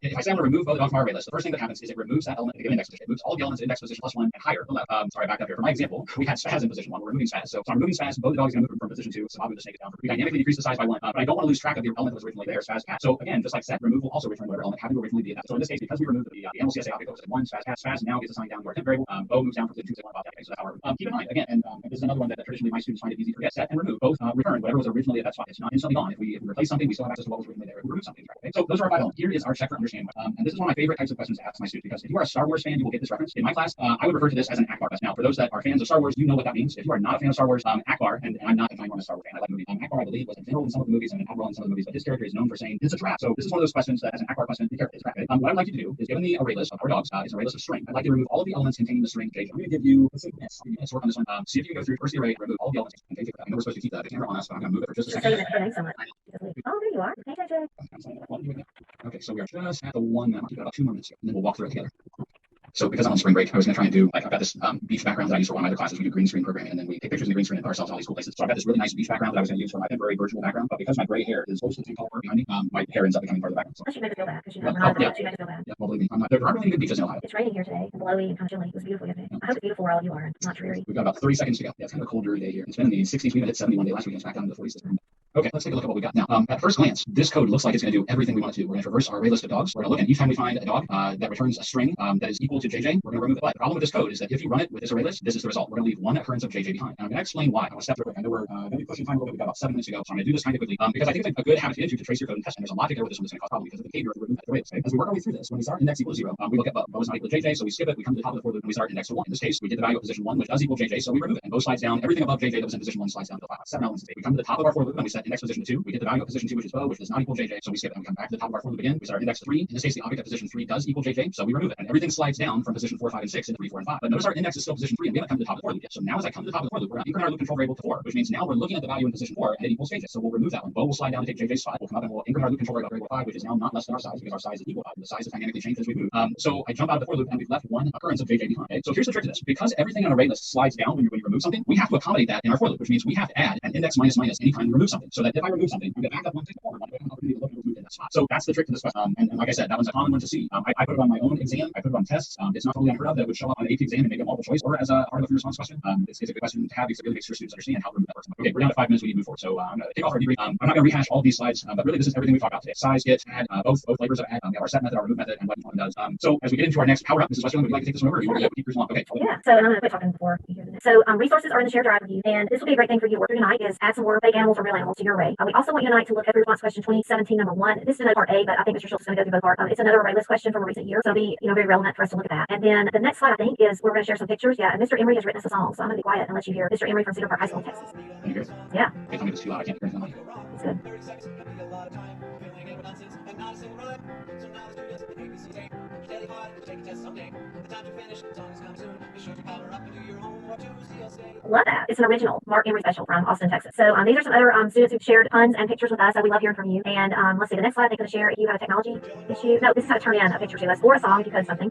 If I say I want to remove Bo the dog from our ArrayList, the first thing that happens is it removes that element at the given index position. It moves all the elements in index position plus 1 and higher to the left. Sorry, I backed up here. For my example, we had Spaz in position 1. We're removing Spaz. So I'm removing Spaz. Bo the dog is going to move from position 2. So Sababu the snake is down. We dynamically decrease the size by 1. But I don't want to lose track of the element that was originally there, Spaz cat. So again, just like set, remove will also return whatever element happened to originally be in that. So in this case, because we removed the animal CSA object goes to 1, Spaz cat, Spaz now gets assigned down to our temp variable. Bo moves down from position 2 to 1 about that. Okay, so that's how our keep in mind again, and this is another one that traditionally my students find it easy to forget. Set and remove both return whatever was originally at that spot. It's not instantly gone. If we replace something, we still have access to what was originally there. If we remove something, right? Okay? So those are our 5 elements. Here is our check for understanding. And this is one of my favorite types of questions to ask my students because if you are a Star Wars fan, you will get this reference. In my class, I would refer to this as an Akbar test. Now, for those that are fans of Star Wars, you know what that means. If you are not a fan of Star Wars, Akbar, and I'm not a Star Wars fan, I like movies. Akbar, I believe, was a general in some of the movies and an admiral in some of the movies, but his character is known for saying it's a trap. So this is one of those questions that as an Akbar question, be careful, it's a trap. Okay? What I'd like you to do is given the ArrayList of our dogs, it's an ArrayList of string. I'd like you to remove all of the elements containing the string JJ. I'm going to give you, let's say, minutes to work on this one. See if you can go through first the array and remove all the elements. I know we're supposed to keep the camera on us, but I'm going to move it for just a second. Oh, there you are. Hey, Okay, so we are just at the 1 minute. I'll keep it about 2 more minutes here, and then we'll walk through it together. So because I'm on spring break, I was going to try and do, like, I've got this beach background that I use for one of my other classes. We do green screen programming, and then we take pictures in the green screen and put ourselves in all these cool places. So I've got this really nice beach background that I was going to use for my temporary virtual background, but because my gray hair is mostly tall behind me, my hair ends up becoming part of the background. So that should make it feel bad, because you know, we're not going to make it feel bad. Yeah, well, believe me, there aren't really good beaches in Ohio. It's raining here today, and blowy and kind of chilly. It was beautiful yesterday. I hope it's beautiful where all you are, and not dreary. We've got about 30 seconds to go. Yeah, it's kind of a cold, dreary day here. It's been in the 60s. We hit 71 day last week, and it's back down to the 40s this morning. Okay, let's take a look at what we got now. At first glance, this code looks like it's going to do everything we want it to do. We're going to traverse our array list of dogs. We're going to look, and each time we find a dog that returns a string that is equal to JJ, we're going to remove it. But the problem with this code is that if you run it with this array list, this is the result. We're going to leave one occurrence of JJ behind. And I'm going to explain why. I'm going to step through it. I know we're going to be pushing time a little bit. We got about 7 minutes ago, so I'm going to do this kind of quickly because I think it's a good habit to get into to trace your code and test. And there's a logic there with this one that's going to cause problem because of the behavior of the remove array list. Okay? As we work our way through this, when we start index equals 0, we look at bow is not equal to JJ, so we skip it. We come to the top of the for loop and we start index to 1. In this case, we get the value of position 1, which does equal JJ, so we remove it. And bow slides down. Everything above JJ that was in position 1 slides down to the 5. 7 elements. We come to the top of our for loop and we set index position 2. We get the value of position 2, which is bow, which does not equal JJ, so we skip it. And we come back to the top of our for loop again. We set our index to 3. In this case, the object at position 3 does equal JJ, so we remove it. And everything slides down from position 4, 5, and 6 into 3, 4, and 5. But notice our index is still position 3, and we haven't come to the top of the for loop yet. So now as I come to the top of the for loop, we're going to increment our loop control variable to 4, which means now we're looking at the value in position 4, and it equals JJ. So we'll remove that one. Bow will slide down to take JJ's spot. We'll come up and we'll increment our loop control variable 5, which is now not less than our size because our size is equal 5. The size is dynamically changed as we move. So I jump out of the for loop and we've left one occurrence of JJ behind. Okay? So here's the trick to this. Because everything on array list slides down when you remove something, we have to accommodate that in our for loop, which means we have to add an index minus minus anytime we remove something. So that if I remove something, I'm going to back up one thing forward, I'm going to opportunity to look and remove in that spot. So that's the trick to this question. And like I said, that one's a common one to see. I put it on my own exam. I put it on tests. It's not totally unheard of that it would show up on an AP exam and make a multiple choice or as a part of a free response question. It's a good question to have because it really makes your students understand how to remove that person. Okay, we're down to 5 minutes. We need to move forward. So I'm going to kick off our debrief. I'm not going to rehash all of these slides, but really this is everything we talked about today. Size, get, add, both flavors of add. We have our set method, our remove method, and what each one does. So as we get into our next power up, Mrs. Westerland, would you like to take this one over? Or you want to keep yours long? Okay. Yeah. So and I'm going to quit talking before you hear this. So resources are in the shared drive with you, and this will be a great thing for you to work through tonight is add some more fake animals or real animals to your array. We also want you tonight to look at the response question 2017 number 1. This is another part A, but I think Mr. Schultz is going to go through both parts. It's another array list question from a recent year, so it'll be very relevant for us to look at that. And then the next slide I think is we're going to share some pictures. Yeah, and Mr. Emery has written us a song, so I'm going to be quiet and let you hear Mr. Emery from Cedar Park High School, Texas. Can you hear it? Yeah. Okay, tell me if it's too loud. I can't hear it. It's good. Love that. It's an original Mark Emery special from Austin, Texas. So these are some other students who've shared puns and pictures with us, so we love hearing from you. And let's see, the next slide they're going to share if you have a technology issue. No, this is how to turn in a picture to us or a song if you code something.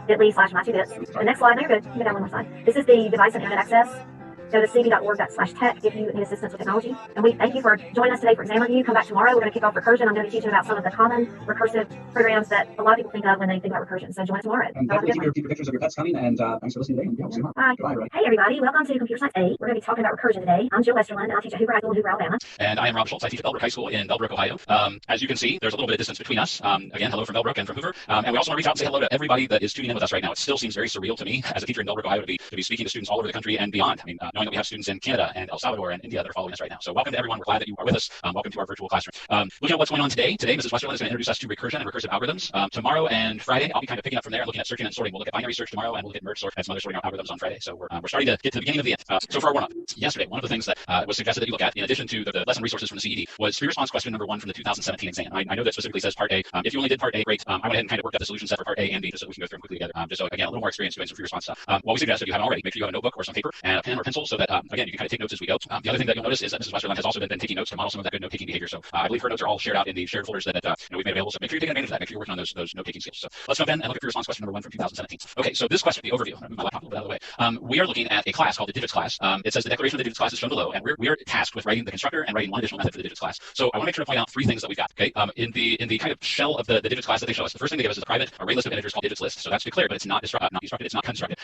bit.ly/my2bits. The next slide, no, you're good. You can go down one more slide. This is the device and internet access. Go to cb.org/tech if you need assistance with technology. And we thank you for joining us today for exam review. Come back tomorrow. We're going to kick off Recursion. I'm going to be teaching about some of the common recursive programs that a lot of people think of when they think about Recursion. So join us tomorrow. Definitely keep your pictures of your pets coming, and thanks for listening today. And we'll see you tomorrow. Goodbye, everybody. Hey, everybody. Welcome to Computer Science 8. We're going to be talking about Recursion today. I'm Jill Westerland, and I teach at Hoover High School in Hoover, Alabama. And I am Rob Schultz. I teach at Bellbrook High School in Bellbrook, Ohio. As you can see, there's a little bit of distance between us. Again, hello from Bellbrook and from Hoover. And we also want to reach out and say hello to everybody that is tuning in with us right now. It still seems very surreal to me as a teacher in Bellbrook, Ohio, to be speaking to students all over the country and beyond. I mean, knowing that we have students in Canada and El Salvador and India that are following us right now. So welcome to everyone. We're glad that you are with us. Welcome to our virtual classroom. Looking at what's going on today. Today, Mrs. Westerland is going to introduce us to recursion and recursive algorithms. Tomorrow and Friday, I'll be kind of picking up from there and looking at searching and sorting. We'll look at binary search tomorrow, and we'll look at merge sort and some other sorting algorithms on Friday. So we're starting to get to the beginning of the end. So for our warm-up, yesterday, one of the things that was suggested that you look at, in addition to the lesson resources from the CED, was free response question number 1 from the 2017 exam. I know that specifically says part A. If you only did part A, great. I went ahead and kind of worked out the solution set for part A and B just so we can go through them quickly together. Just so, again, a little more experience doing some free response stuff. What we suggest, if you haven't already, make sure you have a notebook or some paper and a pen or pencil so that, again, you can kind of take notes as we go. The other thing that you'll notice is that Mrs. Westerland has also been taking notes to model some of that good note-taking behavior. So I believe her notes are all shared out in the shared folders that we've made available. So make sure you take advantage of that. Make sure you're working on those note-taking skills. So let's jump in and look at free response question number 1 from 2017. Okay, so this question, the overview. I'm going to move my laptop a little bit out of the way. We are looking at a class called the digits class. It says the declaration of the digits class is shown below, and we're tasked with writing the constructor and writing one additional method for the digits class. So I want to make sure to point out 3 things that we've got. Okay, in the kind of shell of the digits class that they show us, the first thing they give us is a private array list of integers called digits list. So that's declared, but it's not destructed, it's not constructed.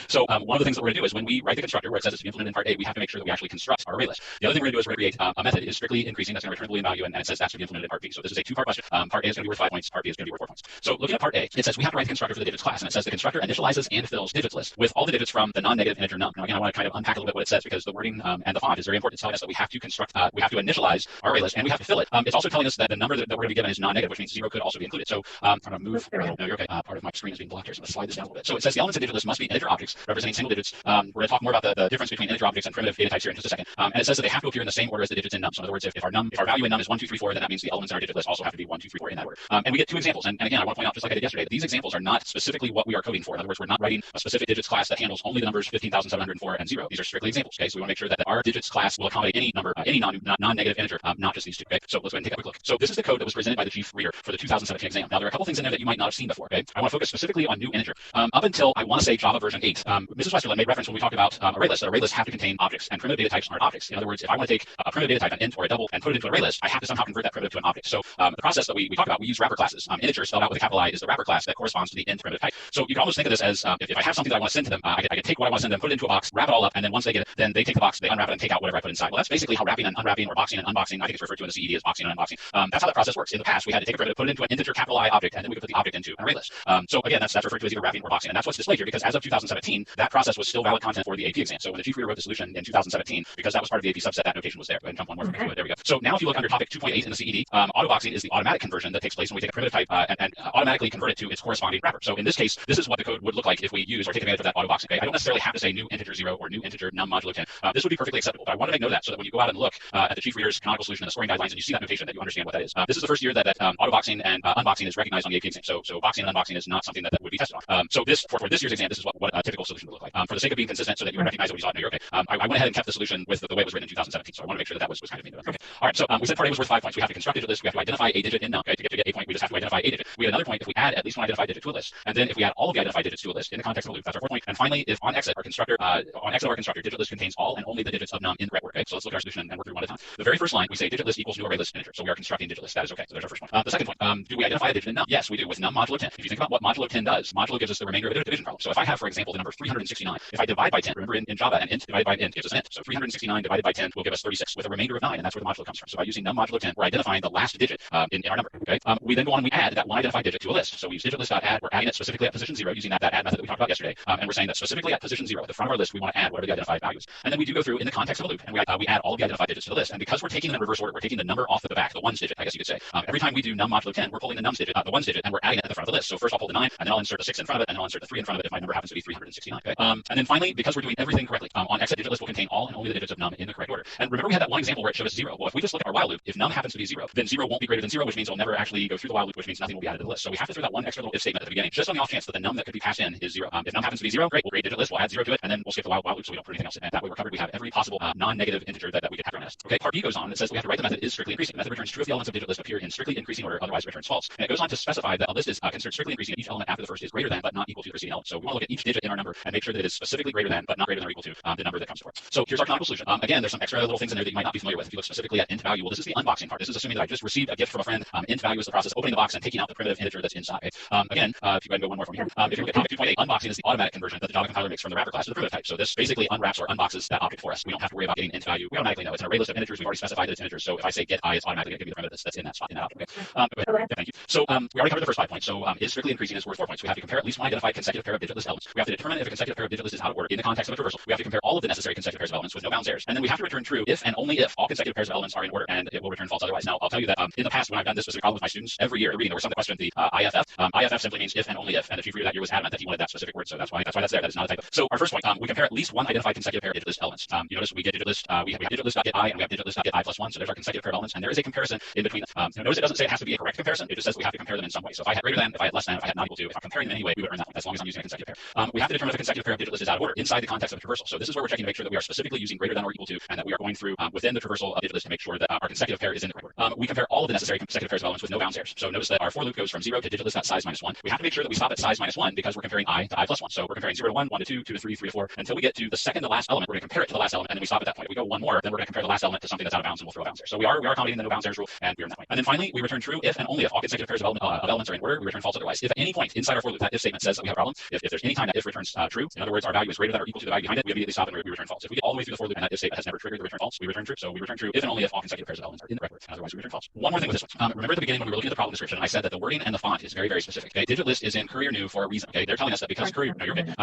So one of the things that we're going to do is when we write the constructor where it says it's to be implemented in part A, we have to make sure that we actually construct our array list. The other thing we're going to do is we're going to create a method. It is strictly increasing. That's going to return a Boolean value, and it says that's to be implemented in part B. So this is a 2-part question. Part A is going to be worth 5 points. Part B is going to be worth 4 points. So looking at part A, it says we have to write the constructor for the digits class, and it says the constructor initializes and fills digits list with all the digits from the non-negative integer num. Now again, I want to kind of unpack a little bit what it says because the wording and the font is very important. It's telling us that we have to construct, we have to initialize our array list, and we have to fill it. It's also telling us that the number that we're going to be given is non-negative, which means 0 could also be included. So I'm going to move. No, you're okay. Part of my screen is being blocked here, so I'm going to slide this down a little bit. So it says the elements in digit list must be integer objects representing single digits. We're going to talk more about the difference between integer objects and primitive data types here in just a second. And it says that they have to appear in the same order as the digits in num. So in other words, if our value in num is 1, 2, 3, 4, then that means the elements in our digit list also have to be 1, 2, 3, 4 in that order. And we get 2 examples. And again, I want to point out, just like I did yesterday, that these examples are not specifically what we are coding for. In other words, we're not writing a specific digits class that handles only the numbers 15,704 and 0. These are strictly examples. Okay, so we want to make sure that our digits class will accommodate any number, any non-negative integer, not just these 2. Okay, so let's go ahead and take a quick look. So this is the code that was presented by the chief reader for the 2017 exam. Now there are a couple things in there that you might not have seen before. Okay, I want to focus specifically on new integer. Up until I want to say Java version 8, Mrs. Westerland made reference when we talked about ArrayLists that ArrayLists have to contain objects, and primitive data types aren't objects. In other words, if I want to take a primitive data type, an int or a double, and put it into an ArrayList, I have to somehow convert that primitive to an object. So the process that we talk about, we use wrapper classes. Integer spelled out with a capital I is the wrapper class that corresponds to the int primitive type. So you can almost think of this as if I have something that I want to send to them, I can take what I want to send them, put it into a box, wrap it all up, and then once they get it, then they take the box, they unwrap it, and take out whatever I put inside. Well, that's basically how wrapping and unwrapping, or boxing and unboxing, I think it's referred to in the CED as boxing and unboxing. That's how that process works. In the past, we had to take a primitive, put it into an integer capital I object, and then we could put the object into an ArrayList. So again, that's referred to as either wrapping or boxing, and that's what's displayed here because as of 2017, that process was still valid content for the AP exam. So when the chief reader wrote the solution in 2017, because that was part of the AP subset, that notation was there. Go ahead and jump one more for me. There we go. So now if you look under topic 2.8 in the CED, auto-boxing is the automatic conversion that takes place when we take a primitive type and automatically convert it to its corresponding wrapper. So in this case, this is what the code would look like if we use or take advantage of that auto-boxing. Okay? I don't necessarily have to say new integer 0 or new integer num modulo 10. This would be perfectly acceptable, but I want to make note of that so that when you go out and look at the chief reader's canonical solution and the scoring guidelines and you see that notation, that you understand what that is. This is the first year that auto-boxing and unboxing is recognized on the AP exam. So boxing and unboxing is not something that would be tested on. So this for this year's exam, this is what a typical solution would look like. For the sake of being consistent, so that you would recognize what you saw in New York. Okay? I went ahead and kept the solution with the way it was written in 2017. So I want to make sure that was kind of made of it. Okay. All right. So we said part A was worth 5 points. We have to construct digit list. We have to identify a digit in num. Okay. To get a point, we just have to identify a digit. We had another point if we add at least one identified digit to a list, and then if we add all of the identified digits to a list in the context of a loop, that's our fourth point. And finally, if on exit our constructor digit list contains all and only the digits of num in the correct order. Okay. So let's look at our solution and work through one at a time. The very first line we say digit list equals new ArrayList integer. So we are constructing digit list. That is okay. So there's our first point. The second point, do we identify a digit in num? Yes, we do with num modulo 10. If you think about what modulo 10 does, modulo gives us the remainder of a division problem. So if I have, for example, the number 369, if I divide by 10, remember in Java, an int divided by an int gives us an int. So 369 divided by 10 will give us 36 with a remainder of 9, and that's where the modulo comes from. So by using num modulo 10, we're identifying the last digit in our number. Okay. We then go on and we add that one identified digit to a list. So we use digit list.add. We're adding it specifically at position 0 using that add method that we talked about yesterday. And we're saying that specifically at position 0 at the front of our list, we want to add whatever the identified value is. And then we do go through in the context of a loop, and we add all of the identified digits to the list. And because we're taking them in reverse order, we're taking the number off the back, the ones digit, I guess you could say. Every time we do num modulo 10, we're pulling the nums digit, the ones digit, and we're adding it at the front of the list. So first I'll pull the 9, and then I'll insert a 6 in front of it, and then I'll insert the 3 in front of it if my number happens to be 369. Okay. And then finally, because we're doing everything correctly, on exit digit list will contain all and only the digits of num in the correct order. And remember we had that one example where it showed us 0. Well, if we just look at our while loop, if num happens to be 0, then 0 won't be greater than 0, which means it'll never actually go through the while loop, which means nothing will be added to the list. So we have to throw that one extra little if statement at the beginning, just on the off chance that the num that could be passed in is 0. If num happens to be 0, great, we'll create digit list, we'll add 0 to it, and then we'll skip the while loop so we don't put anything else in. And that way we're covered. We have every possible non-negative integer that we could have thrown at us. Okay, part B goes on. It says we have to write the method is strictly increasing. The method returns true if the elements of digit list appear in strictly increasing order, otherwise it returns false. And it goes on to specify that a list is considered strictly increasing if each element after the first is greater than but not equal to the preceding element. So we want to look at each digit in our number and make sure that it is specifically greater than but not greater than or equal to the number that comes before. So here's our canonical solution. Again, there's some extra little things in there that you might not be familiar with. If you look specifically at int value, well, this is the unboxing part. This is assuming that I just received a gift from a friend. Int value is the process of opening the box and taking out the primitive integer that's inside. Again, if you go ahead and go one more from here, if you look at topic 2.8, unboxing is the automatic conversion that the Java compiler makes from the wrapper class to the primitive type. So this basically unwraps or unboxes that object for us. We don't have to worry about getting int value. We automatically know it's an array list of integers. We've already specified that it's integers. So if I say get I, it's automatically going to give me the primitive that's in that spot in that object. Okay. Yeah, thank you. So we already covered the first 5 points. So is strictly increasing is worth 4 points. We have to compare at least one identified consecutive pair of digit list elements. We have to determine if a consecutive pair of digit list is out of order in the context of a traversal. We have to compare all of the necessary consecutive pairs of elements with no bounds errors. And then we have to return true if and only if all consecutive pairs of elements are in order, and it will return false otherwise. Now I'll tell you that in the past when I've done this specific problem with my students, every year there were some that questioned the IFF. IFF simply means if and only if, and the chief reader that year was adamant that he wanted that specific word. So that's why that's there. That is not a typo. So our first point, we compare at least one identified consecutive pair of digit list elements. You notice we get digit list, we have digit list.get I, and we have digit list.get I plus 1. So there's our consecutive pair of elements, and there is a comparison in between them. Notice it doesn't say it has to be a correct comparison. It just says we have to compare them in some way. So if I had greater than, if I had less than, if I had not equal to, if I'm comparing them anyway, we would earn that one as long as I'm using a consecutive pair. We have to determine if a consecutive pair of digit list is out of order inside the context of a traversal. So this is where we're checking to make sure that we are specifically using greater than or equal to, and that we are going through within the traversal of digit list to make sure that our consecutive pair is in the correct order. We compare all of the necessary consecutive pairs of elements with no bounds errors. So notice that our for loop goes from 0 to digit list.size minus 1. We have to make sure that we stop at size minus 1 because we're comparing I to I plus 1. So we're comparing 0 to 1, 1 to 2, 2 to 3, 3 to 4, until we get to the second to last element. We're going to compare it to the last element, and then we stop at that point. If we go one more, then we're going to compare the last element to something that's out of bounds, and we'll throw a bounds error. So we are accommodating the no bounds errors rule, and we're in that way. And then finally, we return true if and only if all consecutive pairs of elements are in order. We return false otherwise. If at any point inside our for loop that if statement says that we have a problem, if there's any time that if returns true, in other words, our value is greater than or equal to the value behind it, we immediately stop and we return false. If we get all the way through the for loop and that if statement has never triggered the return false, we return true. So we return true if and only if all consecutive pairs of elements are in the correct order. Otherwise, we return false. One more thing with this one. Remember at the beginning when we were looking at the problem description, I said that the wording and the font is very, very specific. Okay, digit list is in Courier New for a reason. Okay, they're telling us that because Courier, no, you're okay.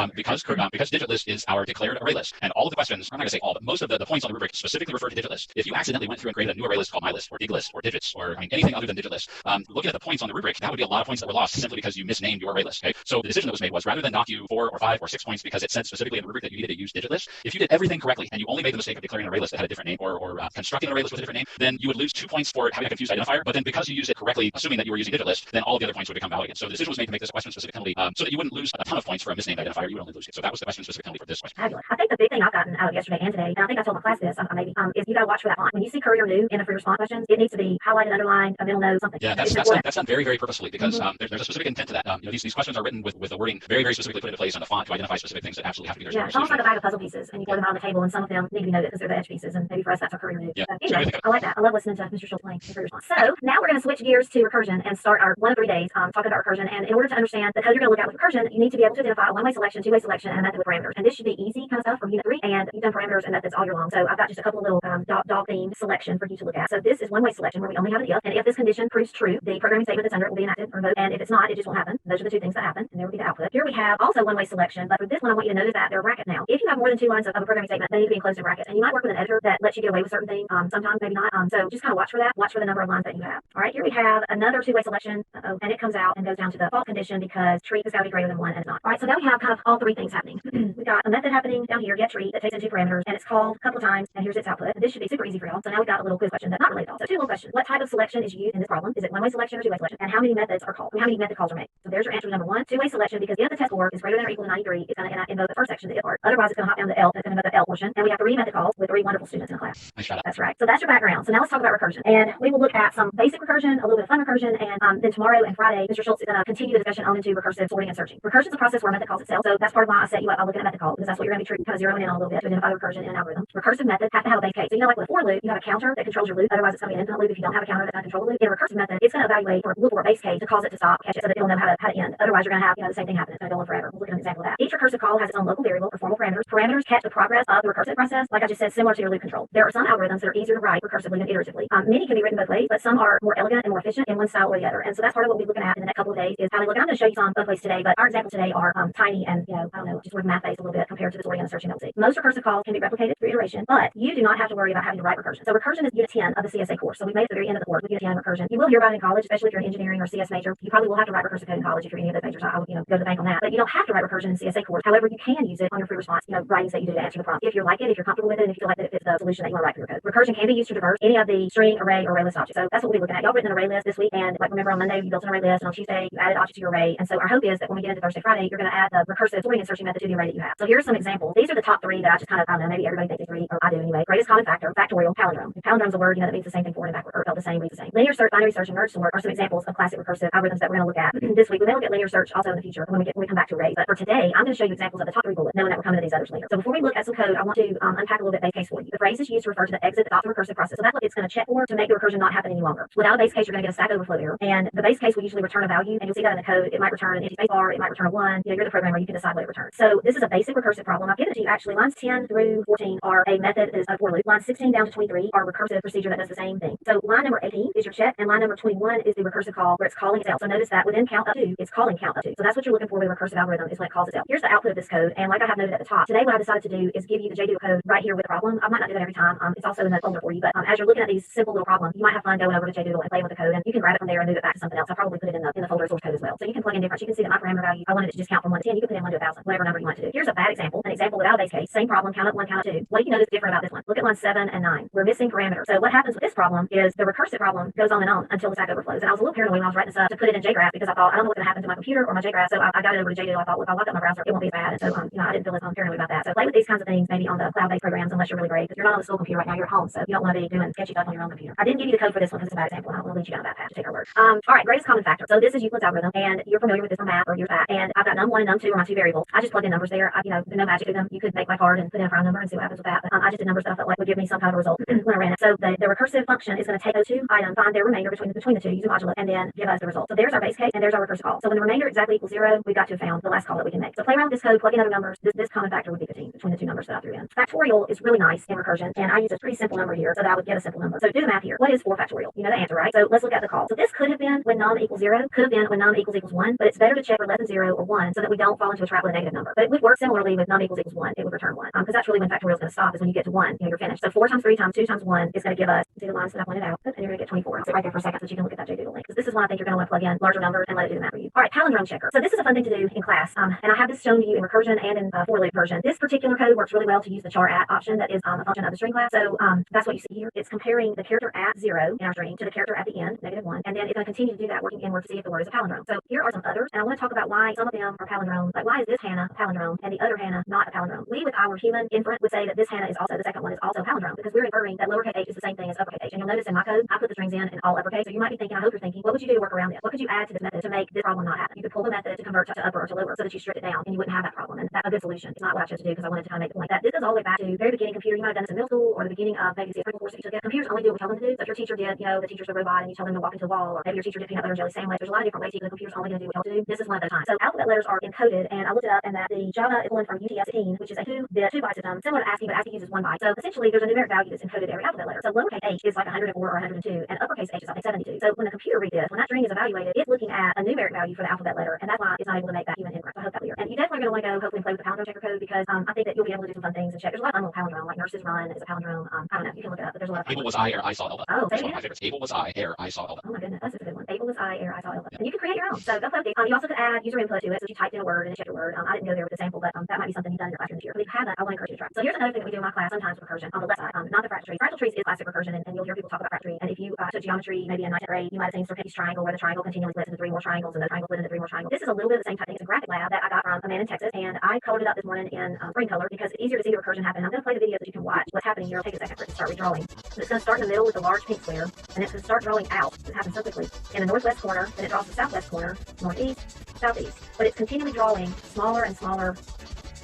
Because digit list is our declared array list, and all of the questions, I'm not going to say all, but most of the points on the rubric specifically refer to digit list. If you accidentally went through and created a new array list called mylist or diglist or digits or anything other than digit list, looking at the points on the rubric, that would be a lot of points that were lost simply because you misnamed your array list. Okay, so the decision that was made was rather than knock you 4 or 5 or 6 points because it said specifically in the rubric that you needed to use digit list, if you did everything correctly and you only made the mistake of declaring an array list that had a different name or constructing an array list with a different name, then you would lose 2 points for having a confused identifier. But then because you used it correctly, assuming that you were using digit list, then all of the other points would become valid again. So the decision was made to make this question specific penalty so that you wouldn't lose a ton of points for a misnamed identifier. You would only lose it. So that was the question specific penalty for this question. Fabulous. I think the big thing I've gotten out of yesterday and today, and I think I told my class this, maybe, is you got to watch for that font. When you see Courier New in the free response questions, it needs to be highlighted, underlined, a middle note, something. Yeah, that's done very, very purposefully because there's a specific intent to that. These these questions are written with the wording very, very specifically put into place and the font to identify specific things that absolutely have to be there. Yeah, it's almost like a bag of puzzle pieces, and you pour them out on the table, and some of them need to be noted because they're the edge pieces, and maybe for us that's our career move. Yeah. Anyway, I like that. I love listening to Mr. Schultz playing for response. So now we're going to switch gears to recursion and start our 1 of 3 days talking about recursion. And in order to understand the code you're going to look at with recursion, you need to be able to identify a one-way selection, two-way selection, and a method with parameters. And this should be easy kind of stuff from Unit 3, and you've done parameters and methods all year long. So I've got just a couple of little dog themed selection for you to look at. So this is one-way selection where we only have an if, and if this condition proves true, the programming statement that's under it will be enacted or invoked, and if it's not, it just won't happen. Those are the two things that happen, and there will be the output. Here we have also one-way selection, but for this one, I want you to notice that there are brackets now. If you have more than 2 lines of a programming statement, they need to be enclosed in brackets, and you might work with an editor that lets you get away with certain things. Sometimes, maybe not. So just kind of watch for that. Watch for the number of lines that you have. All right, here we have another two-way selection, and it comes out and goes down to the false condition because treat has got to be greater than 1 and it's not. All right, so now we have kind of all 3 things happening. We've got a method happening down here, get treat, that takes in 2 parameters, and it's called a couple of times, and here's its output. And this should be super easy for y'all. So now we've got a little quiz question that's not related at all. So 2 little questions. What type of selection is used in this problem? Is it one-way selection or two-way selection? And how many methods are called? How many method calls are made? So there's your answer to number 1. Two-way selection, because if the test score is greater than or equal to 93, it's going to invoke the first section, the if part. Otherwise, it's going to hop down to L, and it's going to invoke the L portion. And we have 3 method calls with 3 wonderful students in the class. That's right. So that's your background. So now let's talk about recursion. And we will look at some basic recursion, a little bit of fun recursion, and then tomorrow and Friday, Mr. Schultz is going to continue the discussion on into recursive sorting and searching. Recursion is a process where a method calls itself. So that's part of why I set you up. I'll look at a method call because that's what you're going to be treating, kind of zeroing in on a little bit to identify the recursion in an algorithm. Recursive methods have to have a base case. So you know, like with a for loop, you have a counter that controls your loop. Otherwise, it's going to be an infinite loop if you don't have a counter that's going to control the loop. In a recursive method, it's going to evaluate or look for a base case to cause it to stop, catch it, so that it'll know how to end. Otherwise, you're going to have the same thing happen. It's going to go on forever. We'll look at an example of that. Each recursive call has its own local variable or formal parameters. Parameters catch the progress of the recursive process, like I just said, similar to your loop control. There are some algorithms that are easier to write recursively than iteratively. Many can be written both ways, but some are more elegant and more efficient in one style or the other. And so that's part of what we'll be looking at in the next couple of days is how they look. And I'm going to show you some both ways today, but our examples today are tiny and, I don't know, just sort of math-based a little bit compared to the sorting and the searching that we'll see. Most recursive calls can be replicated through iteration, but you do not have to worry about having to write recursion. So recursion is Unit 10 of the CSA course. So we've made it to the very end of the course with Unit 10 recursion. You will hear about it in college, especially if you're an engineering or CS major. You probably will have to write recursive code in college if you're any of those majors. I would, go to the bank on that. But you don't have to write recursion in CSA course. However, you can use it on your free response, writings that you do to answer the prompt. If you like it, if you're comfortable with it, and if you feel like that it fits the solution that you want to write for your code. Recursion can be used to traverse any of the string, array, or ArrayList objects. So that's what we'll be looking at. Y'all written an ArrayList this week, and like remember on Monday you built an ArrayList, and on Tuesday you added objects to your array. And so our hope is that when we get into Thursday, Friday, you're going to add the recursive sorting and searching method to the array that you have. So here are some examples. These are the top 3 that I just kind of, I don't know, maybe everybody thinks these 3, or I do anyway. Greatest common factor, factorial, palindrome. Palindrome's a word, that means the same thing forward and backward, or spelled the same, reads the same. Linear search, binary search, and merge sort are some examples of classic recursive algorithms that we're going to look at this week. We may look at linear search also in the future when we come back to arrays. But for today, I'm going to show you examples of the top 3 bullets, knowing that we're coming to these others later. So before we look at some code, I want to unpack a little bit base case for you. The phrase is used to refer to the exit of the recursive process. So that's what it's going to check for to make the recursion not happen any longer. Without a base case, you're going to get a stack overflow error. And the base case will usually return a value, and you'll see that in the code. It might return an empty space bar, it might return a 1. You're the programmer, you can decide what it returns. So this is a basic recursive problem. I've given it to you actually. Lines 10 through 14 are a method is a for loop. Lines 16 down to 23 are recursive procedure that does the same thing. So line number 18 is your check, and line number 21 is the recursive call where it's calling itself. So notice that within count up to, it's calling count up to. So that's what you're looking for with a recursive algorithm is when it calls itself. Here's the output of this code, and like I have noted at the top, today what I decided to do is give you the JDO code right here with the problem. I might not do that every time. It's also in the folder for you, but as you're looking at these simple little problems, you might have fun going over to JDO and playing with the code, and you can grab it from there and move it back to something else. I'll probably put it in the folder source code as well. So you can plug in different. You can see that my parameter value, I wanted it to just count from 1 to 10. You can put in 1 to 1,000, whatever number you want to do. Here's a bad example, an example without a base case. Same problem, count up 1, count up 2. What do you notice different about this one? Look at lines 7 and 9. We're missing parameters. So what happens with this problem is the recursive problem goes on and on until the stack overflows. And I was a little paranoid when I was writing this up to put it in JGraph because I thought, I don't know what's going to happen to my computer or my JGraph. So I got it over to JDO. I thought, well, if I lock up my browser, it won't be as bad. And so, I didn't feel as paranoid about that. So play with these kinds of things maybe on the cloud-based programs unless you're really great because you're not on the school computer right now. You're at home. So you don't want to be doing sketchy stuff on your own computer. I didn't give you the code for this one because it's a bad example. I don't want to lead you down that path to take our word. All right, greatest common factor. So this is Euclid's algorithm, and you're familiar with this from math or your fact. And I've got num1 and num2 are my 2 variables. I just plugged in numbers there. No magic to them. You could make life hard and put in a prime number and see what happens with that. But I just did numbers that I felt like would give me some kind of result when I ran it. So the recursive function is going to take those 2 items, find their remainder between the 2 using modulo, and then give us the result. So there's our base case and there's our recursive call. So when the remainder exactly equals 0, we've got to have found the last call that we can make. So play around with this code, plug in other numbers. This common factor would be 15 between the 2 numbers that I threw in. Factorial is really nice in recursion, and I use a pretty simple number here so that I would get a simple number. So do the math here. What is 4 factorial? You know the answer, right? So let's look at the call. So this could have been when num equals 0, could have been when num equals 1, but it's better to check for less than 0 or 1 so that we don't fall into a trap with a negative number. But it would work similarly with num equals 1. It would return 1 because that's really when factorial is going to stop is when you get to 1. You're finished. So 4 times 3 times 2 times 1 is going to give us, see the lines that I pointed out, and you're going to get 24. I'll sit right there for a second so that you can look at that JDoodle link because this is when I think you're going to want to plug in larger numbers and let it do the math for you. All right, palindrome checker. So this is a fun thing to do in class, and I have this shown to you in recursion and in for loop version. This particular code works really well to use the char at option that is a function of the string class. So that's what you see here. It's comparing the character at 0 in our string to the character at the end, -1, and then it's going to continue to do that working inward to see if the word is a palindrome. So here are some others, and I want to talk about why some of them are palindromes. Like why is this Hannah a palindrome and the other Hannah not a palindrome? We, with our human inference, would say that this Hannah is also the second one is also a palindrome because we're inferring that lowercase h is the same thing as uppercase h. And you'll notice in my code, I put the strings in all uppercase. So you might be thinking, I hope you're thinking, what would you do to work around this? What could you add to this method to make this problem not happen? happen. You could pull the method to convert to upper or to lower so that you strip it down and you wouldn't have that problem. And that's a good solution. It's not what I chose to do because I wanted to kind of make the point that this goes all the way back to the very beginning computer. You might have done this in middle school or the beginning of maybe the appraisal course that you took. Computers only do what we tell them to do. So if your teacher did, the teacher's a robot and you tell them to walk into a wall, or maybe your teacher did peanut butter and jelly sandwich. There's a lot of different ways you can. The computer's only going to do what you tell it to do. This is one of those times. So alphabet letters are encoded, and I looked it up, and that the Java equivalent from UTF-16, which is a 2-bit, 2 byte system, similar to ASCII, but ASCII uses 1 byte. So essentially, there's a numeric value that's encoded every alphabet letter. So lowercase h is like 104 or 102, and uppercase h is I think 72. So when the computer reads this, when that string is evaluated, it's looking at a numeric value for the alphabet letter, and that's why it's not able to make that human incorrect. So I hope that's clear. And you definitely are going to want to go hopefully play with the palindrome checker code because I think that you'll be able to do some fun things and check. There's a lot of unreal palindrome, like nurses run is a palindrome. I don't know, you can look it up, but there's a lot of. Able was I, ere I saw Elba. Oh, that's one of my favorites. Able was I, ere I saw Elba. Oh my goodness, that's a good one. Able was I, ere I saw Elba. And you can create your own. So go play with it. You also could add user input to it, so you typed in a word and it checked your word. I didn't go there with the sample, but that might be something you've done in your classroom this year. But if you have that, I want to encourage you to try. So here's another thing that we do in my class sometimes with recursion on the left side, not the fractal trees. Fractal trees is classic recursion, and you'll hear people talk about fractal tree. And if you took geometry maybe in 9th grade, you might have seen Serpenti's triangle, where the triangle continually splits into 3 more triangles, and the triangle split into 3 more triangles. This is a little bit of the same type thing. It's a graphic lab that I got from a man in Texas, and I colored it up this morning in green color because it's easier to see the recursion happen. I'm going to play the video so you can watch what's happening here. It'll take a second for it to start redrawing. So it's going to start in the middle with a large pink square, and it's going to start drawing out. It happens so quickly. In the northwest corner, then it draws the southwest corner, northeast, southeast. But it's continually drawing smaller and smaller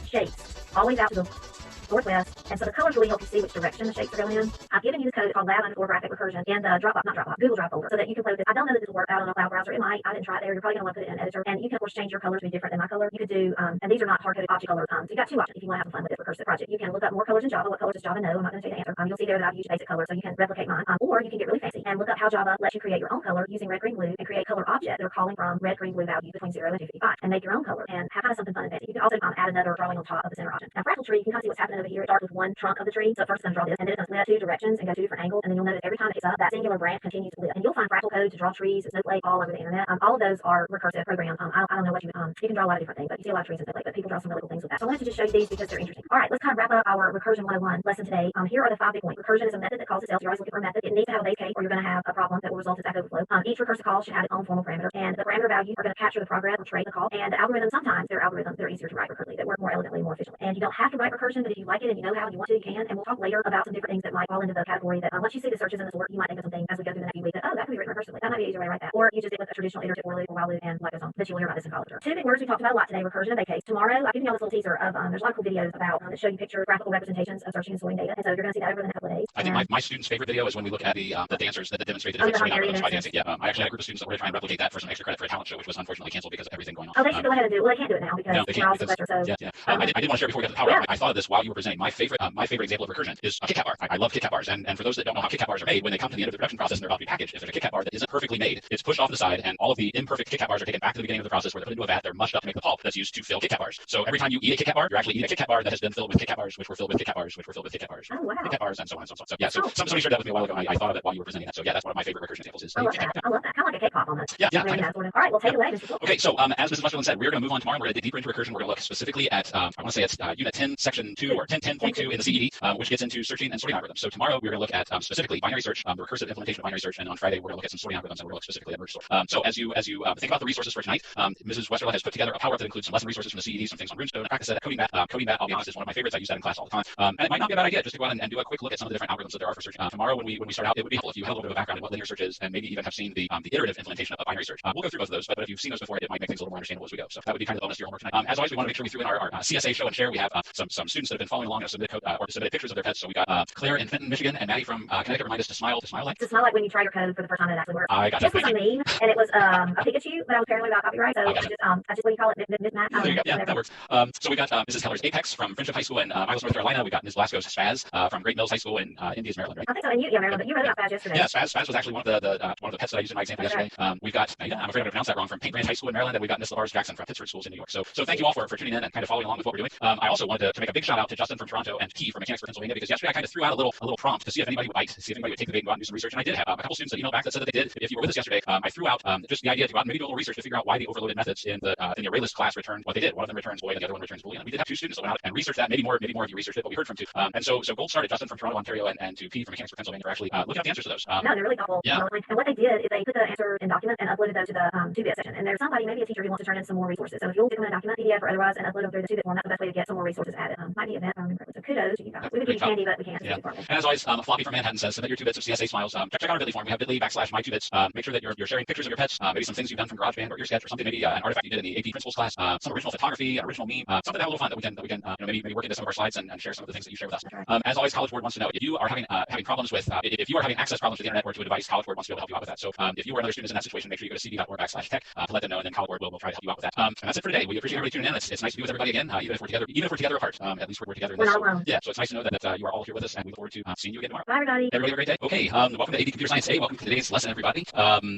shapes, always out to the northwest, and so the colors really help you see which direction the shapes are going in. I've given you this code called lab_graphic recursion in the Google Drive folder so that you can play with it. I don't know that this will work out on a cloud browser. It might. I didn't try it there. You're probably going to want to put it in an editor, and you can of course change your colors to be different than my color. You could do, and these are not hard-coded object colors. So you got 2 options if you want to have some fun with this recursive project. You can look up more colors in Java. What colors does Java know? I'm not going to tell you the answer. You'll see there that I've used basic colors, so you can replicate mine. Or you can get really fancy and look up how Java lets you create your own color using red, green, blue, and create color objects that are calling from red, green, blue values between 0 and 255, and make your own color and have kind of something fun and fancy. You can also add another drawing on top of the center object. Now, fractal tree, you can kind of see what's happening over here. It starts with one trunk of the tree. So first it's going to draw this, and then it's going to split 2 directions and go 2 different angles, and then you'll notice every time it picks up, that singular branch continues to live. And you'll find fractal code to draw trees and Snowflake all over the internet. All of those are recursive programs. I don't know what you can draw a lot of different things, but you see a lot of trees and Snowflake, but people draw some really cool things with that. So I wanted to just show you these because they're interesting. All right, let's kind of wrap up our Recursion 101 lesson today. Here are the 5 big points. Recursion is a method that calls itself. You're always looking for a method. It needs to have a base case, or you're going to have a problem that will result in stack overflow. Each recursive call should have its own formal parameter, and the parameter values are going to capture the progress or trait the call. And the algorithms, sometimes they're algorithms that are easier to write recursively, that work more elegantly, more efficiently. And you don't have to write recursion, but if you like it and you know how and you want to, you can. And we'll talk later about some different things that might fall into the category that once you see the searches in this work, you might think of something as we go through the next few weeks that, oh, that could be written recursively. That might be an easier way to write that. Or you just did with a traditional iterative for loop or while loop and life goes on. But you'll hear about this in college. 2 big words we talked about a lot today: recursion and base case. Tomorrow, I've given you all this little teaser of there's a lot of cool videos about that show you picture graphical representations of searching and sorting data. And so you're going to see that over the next couple of days. I think my students' favorite video is when we look at the dancers that demonstrate the different sorting algorithms by dancing. Yeah, I actually had a group of students that were trying to replicate that for some extra credit for a talent show, which was unfortunately canceled because of everything going on. Oh, they should go ahead and do it. Well, they can't do it now because no, they can't, we're all sequestered. So yeah. I did want to share before we got to the power. I thought of this while you were presenting. My favorite example of recursion is a KitKat bar. I love KitKat bars, and for those that don't know how KitKat bars are made, when they come to the end of the production process and they're about to be packaged, if there's a KitKat bar that isn't perfectly made, it's pushed off to the side, and all of the imperfect KitKat bars are taken back to the beginning of the process where they're put into a vat. They're mushed up to make the pulp that's used to fill KitKat bars. So every time you eat a KitKat bar, you're actually eating a KitKat bar that has been filled with KitKat bars, which were filled with KitKat bars, which were filled with KitKat bars, oh, wow. KitKat bars, and so on and so on. So yeah, so somebody shared that with me a while ago, and I thought of it while you were presenting that. So yeah, that's one of my favorite recursion examples. Is I love that. I love that. Kind of like a cake pop almost. Yeah. Kind of. All right, well, take it away, Mr. Cool. Okay, so as Mrs. Westmoreland said, we're going to move on tomorrow. We're going to dig deeper into recursion. We're going to look specifically at I want to say it's Unit 10, Section 2 or 10.2 in the CED, which gets into searching and sorting algorithms. So tomorrow we're going to look at specifically binary search, the recursive implementation of binary search, and on Friday we're going to look at some sorting algorithms, and we're going to look specifically at merge sort. So as you think about the resources for tonight, Mrs. Westerland has put together a power that includes some lesson resources from the CED, some things on Runestone, a practice set, coding mat. Coding mat, I'll be honest, is one of my favorites. I use that in class all the time, and it might not be a bad idea just to go out and do a quick look at some of the different algorithms that there are for search. Tomorrow when we start out, it would be helpful if you had a little bit of a background in what linear search is, and maybe even have seen the iterative implementation of binary search. We'll go through both of those, but if you've seen those before, it might make things a little more understandable as we go. So that would be kind of the bonus to your homework tonight. As always, we want to make sure we threw in our CSA show and share. We have some students that have been following along and submitted code or submitted pictures of their pets. So we got Claire in Fenton, Michigan, and Maddie from Connecticut remind us to smile like. To smile like when you try your code for the first time and it actually works. I got that. This was a meme, and it was a Pikachu, but I was paranoid about copyright, so I just what do you call it, mismatch. There you go. Yeah, that works. So we got Mrs. Keller's Apex from Friendship High School in Miles, North Carolina. We got Ms. Blasco's Spaz from Great Mills High School in Indies, Maryland, right? I think so. And Maryland, but you wrote about Spaz yesterday. Yeah, Spaz was actually one of the pets that I used in my example yesterday. We've got I'm afraid I'm going to pronounce that wrong, from Paint Branch High School in Maryland, and we've got Miss LaVars Jackson from Pittsburgh Schools in New York. So thank you all for tuning in and kind of following along with what we're doing. I also wanted to make a big shout out to Justin from Toronto and Key from Mechanics for Pennsylvania, because yesterday I kind of threw out a little prompt to see if anybody would bite, see if anybody would take the bait and go out and do some research, and I did have a couple students that emailed back that said that they did. If you were with us yesterday, I threw out just the idea to go out and maybe do a little research to figure out why the overloaded methods in the ArrayList class returned what they did. One of them returns void and the other one returns boolean. And we did have 2 students that went out and researched that. Maybe more of you researched it, but we heard from 2. And so gold star to Justin from Toronto, Ontario, and to P from Mechanics for Pennsylvania for actually looking up the answers to those. No, they're really thoughtful. Yeah. And what they did is they put the answer in document and uploaded those to the 2-bit section. And there's somebody, maybe a teacher, who wants to turn in some more resources. So if you'll stick them in a document, PDF or otherwise, and upload them through the 2-bit form, that's the best way to get some more resources added. Might be a met founding privilege. So kudos to you guys. We would give you candy, but we can't. Yeah. And as always, Floppy from Manhattan says, submit your 2 bits of CSA smiles. Check out our Bitly form. We have bit.ly/my2bits. Make sure that you're sharing pictures of your pets, maybe some things you've done from GarageBand or your sketch or something, maybe an artifact you did in the AP Principles class, some original photography, an original meme, something to have a little fun that we can maybe work into some of our slides and share some of the things that you share with us. As always, College Board wants to know if you are having problems with, if you are having access problems with the internet or to a device, College Board wants to be able to help you out with that. So if you or another student is in that situation, make sure you go to cd.org/tech to let them know, and then College Board will try to help you out with that. And that's it for today. We appreciate everybody tuning in. It's nice to be with everybody again, even if we're together apart. At least we're together in this. We're not alone. Yeah, so it's nice to know that you are all here with us, and we look forward to seeing you again tomorrow. Bye, everybody. Everybody have a great day. Okay, welcome to AD Computer Science. Hey, welcome to today's lesson, everybody.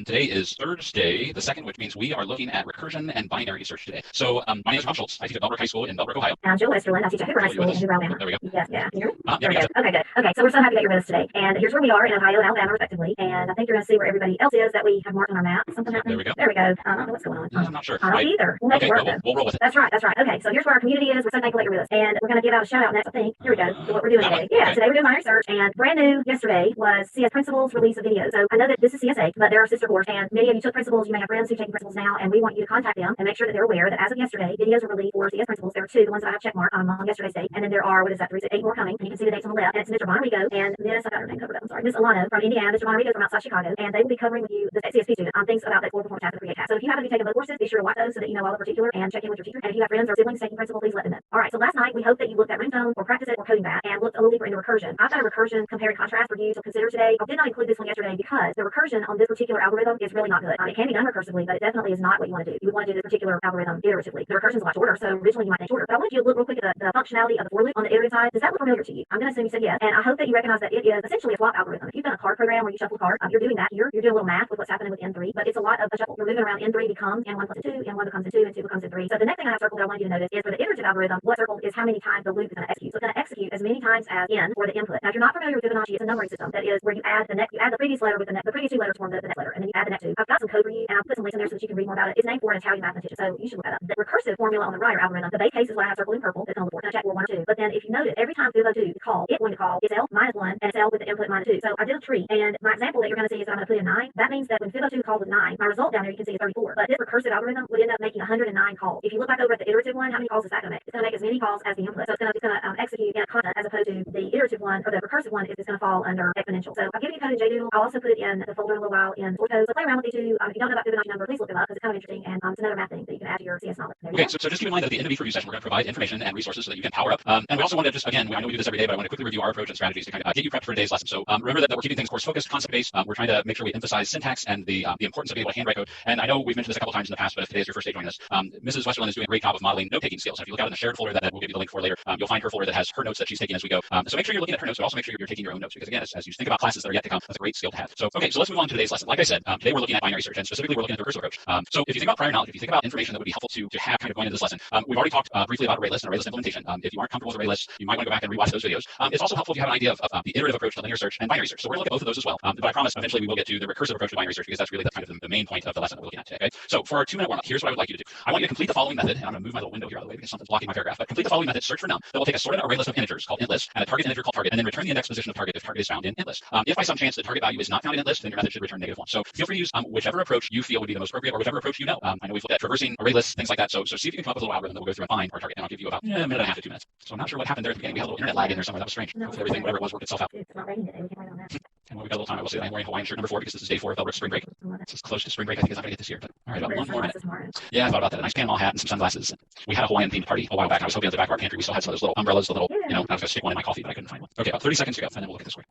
Today is Thursday, the 2nd, which means we are looking at recursion and binary search today. So my name is Rob Schultz. I teach at Bellbrook High School in Bellbrook, Ohio. I'm Jill Westerland. I teach at Hoover High School in Hoover, Alabama. There we go. Yes, yeah. Can you hear me? Yeah, we good. Okay, good. Okay, so we're so happy that you're with us today. And here's where we are in Ohio and Alabama, respectively. And I think you're going to see where everybody else is that we have marked on our map. Something happened. There we go. There we go. I don't know what's going on. I'm not sure. I don't either. We'll make it work. We'll roll with it. That's right. That's right. Okay, so here's where our community is. We're so thankful that you're with us. And we're going to give out a shout out next, I think. Here we go. So what we're doing today. Yeah, today we're doing binary search. And brand new yesterday was CS Principles release of videos. So I know that this is CSA, but there are sister course. And many of you took Principles. You may have friends who take Principles now. And we want you to contact them and make sure that they're aware that as of yesterday, videos were released for CS Principles. There are 2, the ones that I have checkmarked on yesterday's date. And then there are, 8 more coming. And you can see the dates on the left. And it's Mr. Bonrigo and Miss, I got her name covered up, I'm sorry, Miss Alano from Indiana, Mr. Bonrigo from outside Chicago. And they will be covering with you, the CSP student, on things about the core performance task and the create task. So if you happen to be taking those courses, be sure to watch those so that you know all the particular and check in with your teacher. And if you have friends or siblings taking Principle, please let them know. All right, so last night we hope that you looked at ringtone or practice it or coding that and looked a little deeper into recursion. I've got a recursion compare and contrast for you to consider today. I did not include this one yesterday because the recursion on this particular algorithm is really not good. It can be done recursively, but it definitely is not what you want to do. You would want to do this particular algorithm iteratively. The recursion is a lot shorter, so originally you might think shorter. But I wanted you to look real quick at the functionality of the for loop on the iterative side. Does that look familiar to you? I'm going to assume you said yes, and I hope that you recognize that it is essentially a swap algorithm. If you've done a card program where you shuffle cards, you're doing that here. You're doing a little math with what's happening with N3, but it's a lot of a shuffle. You're moving around. N3 becomes N1 plus N2, N1 becomes N2, N2 becomes N3. So the next thing I have circled that I want you to notice is for the iterative algorithm, what circled is how many times the loop is going to execute. So it's going to execute as many times as N for the input. Now, if you're not familiar with Fibonacci, it's a numbering system that is where you add the previous letter with the previous 2 letters form the next letter, and then you add the next 2. I've got some code for you, and I'll put some links in there so that you can read more about it. It's named for an Italian mathematician, so you should look that up. The recursive formula on the right, or algorithm, the base case is what I have circled in purple. It's on the board. Check for 1 or 2. But then if you notice, every time Fibo2 call, it's going to call it's L minus 1 and it's L with the input minus 2. So I did a tree, and my example that you're going to see is that I'm going to put in 9. That means that when Fibo2 calls with 9, my result down there you can see is 34. But this recursive algorithm would end up making 109 calls. If you look back over at the iterative one, how many calls is that going to make? It's going to make as many calls as the input. So it's going to execute in a constant as opposed to the iterative one or the recursive one is going to fall under exponential. So I'll give you code in JDoodle. I'll also put it in the folder in a little while in source code. So play around with these 2. If you don't know about Fibonacci number, please look them up because it's kind of interesting and it's another math thing that you can add to your CS knowledge. Okay, so just keep in mind that at the end of each review session, we're going to provide information and resources so that you can power up. And we also want to just, again, I know we do this every day, but I want to quickly review our approach and strategies to kind of get you prepped for today's lesson. So remember that we're keeping things course focused, concept based. We're trying to make sure we emphasize syntax and the importance of being able to handwrite code. And I know we've mentioned this a couple times in the past, but if today is your first day joining us, Mrs. Westerland is doing a great job of modeling note-taking skills. And if you look out in the shared folder that we'll give you the link for later, you'll find her folder that has her notes that she's taking as we go. So make sure you're looking at her notes, but also make sure you're taking your own notes because again, as you think about classes that are yet to come, that's a great skill to have. So okay, so let's move on to today's lesson. Like I said, today we're looking at binary search, and specifically we're looking at the recursive approach. So if you think about prior knowledge, if you think about information that would be helpful to have kind of going into this lesson, we've already talked briefly about ArrayList and ArrayList implementation. If you aren't comfortable with ArrayList, you might want to go back and rewatch those videos. It's also helpful if you have an idea of the iterative approach to linear search and binary search. So we're going to look at both of those as well. But I promise eventually we will get to the recursive approach to binary search because that's really kind of the main point of the lesson that we're looking at today. Okay? So for our 2-minute warm-up, here's what I would like you to do. I want you to complete the following method, and I'm going to move my little window here out of the way because something's blocking my paragraph. But complete the following method: search for num. That will take a sorted array list of integers called intlist and a target integer called target, and then return the index position of target if target is found in intlist. If by some chance the target value is not found in intlist, then your method should return -1. So feel free to use whichever approach you feel would be the most appropriate, or whichever approach you know. I know we've looked at traversing array lists, things like that. So see if you can come up with a little algorithm that will go through and find our target, and I'll give you about a minute and a half to 2 minutes. So I'm not sure what happened there at the beginning. We had a little internet lag in there somewhere. That was strange. No, hopefully everything, whatever it was, worked itself out. It's not raining today. We can wait on that. And when we've got a little time, I will say that I'm wearing Hawaiian shirt number 4 because this is day 4 of Bellbrook spring break. It's as close to spring break I think as I'm going to get this year. But all right, about 1 more minute. Yeah, I thought about that. A nice Panama hat and some sunglasses. We had a Hawaiian themed party a while back. I was hoping at the back of our pantry we still had some of those little umbrellas, the little, I was going to stick one in my coffee, but I couldn't find one. Okay, about 30 seconds to go, and then we'll look at this way.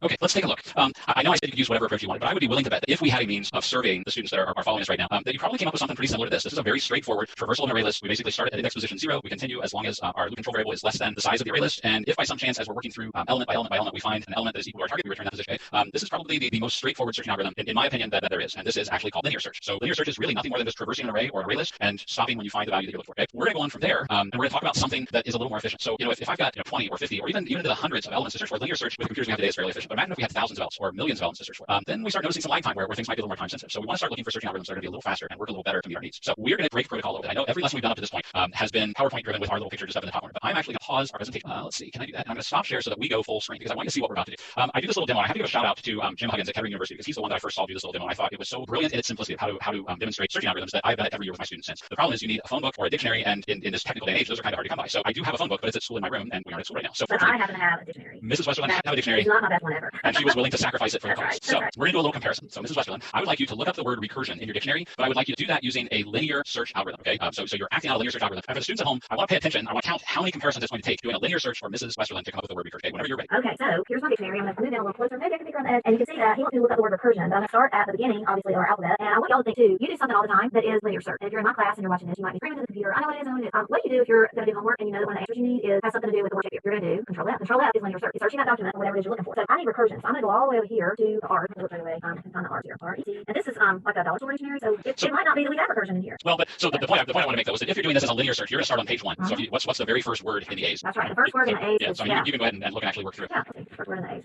Okay, let's take a look. I know I said you could use whatever approach you wanted, but I would be willing to bet that if we had a means of surveying the students that are following us right now, that you probably came up with something pretty similar to this. This is a very straightforward traversal of an array list. We basically start at index position 0. We continue as long as our loop control variable is less than the size of the array list. And if by some chance, as we're working through element by element by element, we find an element that is equal to our target, we return that position. This is probably the most straightforward searching algorithm, in my opinion, that there is. And this is actually called linear search. So linear search is really nothing more than just traversing an array or an array list and stopping when you find the value that you're looking for. Okay? We're going to go on from there, and we're going to talk about something that is a little more efficient. So if I've got 20 or 50 or even into the hundreds of elements to search for, linear search with computers we have today is fairly efficient. But imagine if we had thousands of elements or millions of elements to search for. Then we start noticing some lag time where things might be a little more time sensitive. So we want to start looking for searching algorithms that are going to be a little faster and work a little better to meet our needs. So we're going to break protocol a little bit. I know every lesson we've done up to this point has been PowerPoint driven with our little picture just up in the top corner. But I'm actually going to pause our presentation. Let's see, can I do that? And I'm going to stop share so that we go full screen because I want you to see what we're about to do. I do this little demo. I have to give a shout out to Jim Huggins at Kettering University because he's the one that I first saw do this little demo. And I thought it was so brilliant in its simplicity of how to demonstrate searching algorithms that I've done it every year with my students since. The problem is you need a phone book or a dictionary, and in this technical day and age, those are kind of hard to come by. So I do have a phone book, but it's at school in my room, and we aren't at school right now. So I happen to have a dictionary. Mrs. Westerland had a dictionary. It's not my best one ever. And she was willing to sacrifice it for the cause. Right, so right. we're going to do a little comparison. So Mrs. Westerland, I would like you to look up the word recursion in your dictionary, but I would like you to do that using a linear search algorithm. Okay, so you're acting out a linear search algorithm. And for the students at home, I want to pay attention. I want to count how many comparisons it's going to take doing a linear search for Mrs. Westerland to come up with the word recursion. Okay, whenever you're ready. Okay, so here's my dictionary. I'm going to move in a little closer. Maybe I can figure on the edge. And you can see that he wants me to look up the word recursion. But I'm going to start at the beginning, obviously, of our alphabet. And I want y'all to think too. You do something all the time that is linear search. And if you're in my class and you're watching this, you might be screaming to the computer. I know what it is. I know what it is. What do you do if you're going to do homework and you know that one of the answers you need has something to do with the word shape? You're going to do Control F. Control F is linear search. It's searching that document or whatever it is you're looking for. So I need recursion. So I'm going to go all the way over here to the R. Look right away. I can find the R's here. R-E-C. And this is like a dollar store dictionary. So it might not be that we have recursion in here. Well, but so the point I want to make though is that if you're doing this as a linear search, you're going to start on page 1. So if you, what's the very first word in the A's? That's right. The first word in the A's. Yeah. So you can go ahead and look and actually work through it. Yeah. First word in the A's.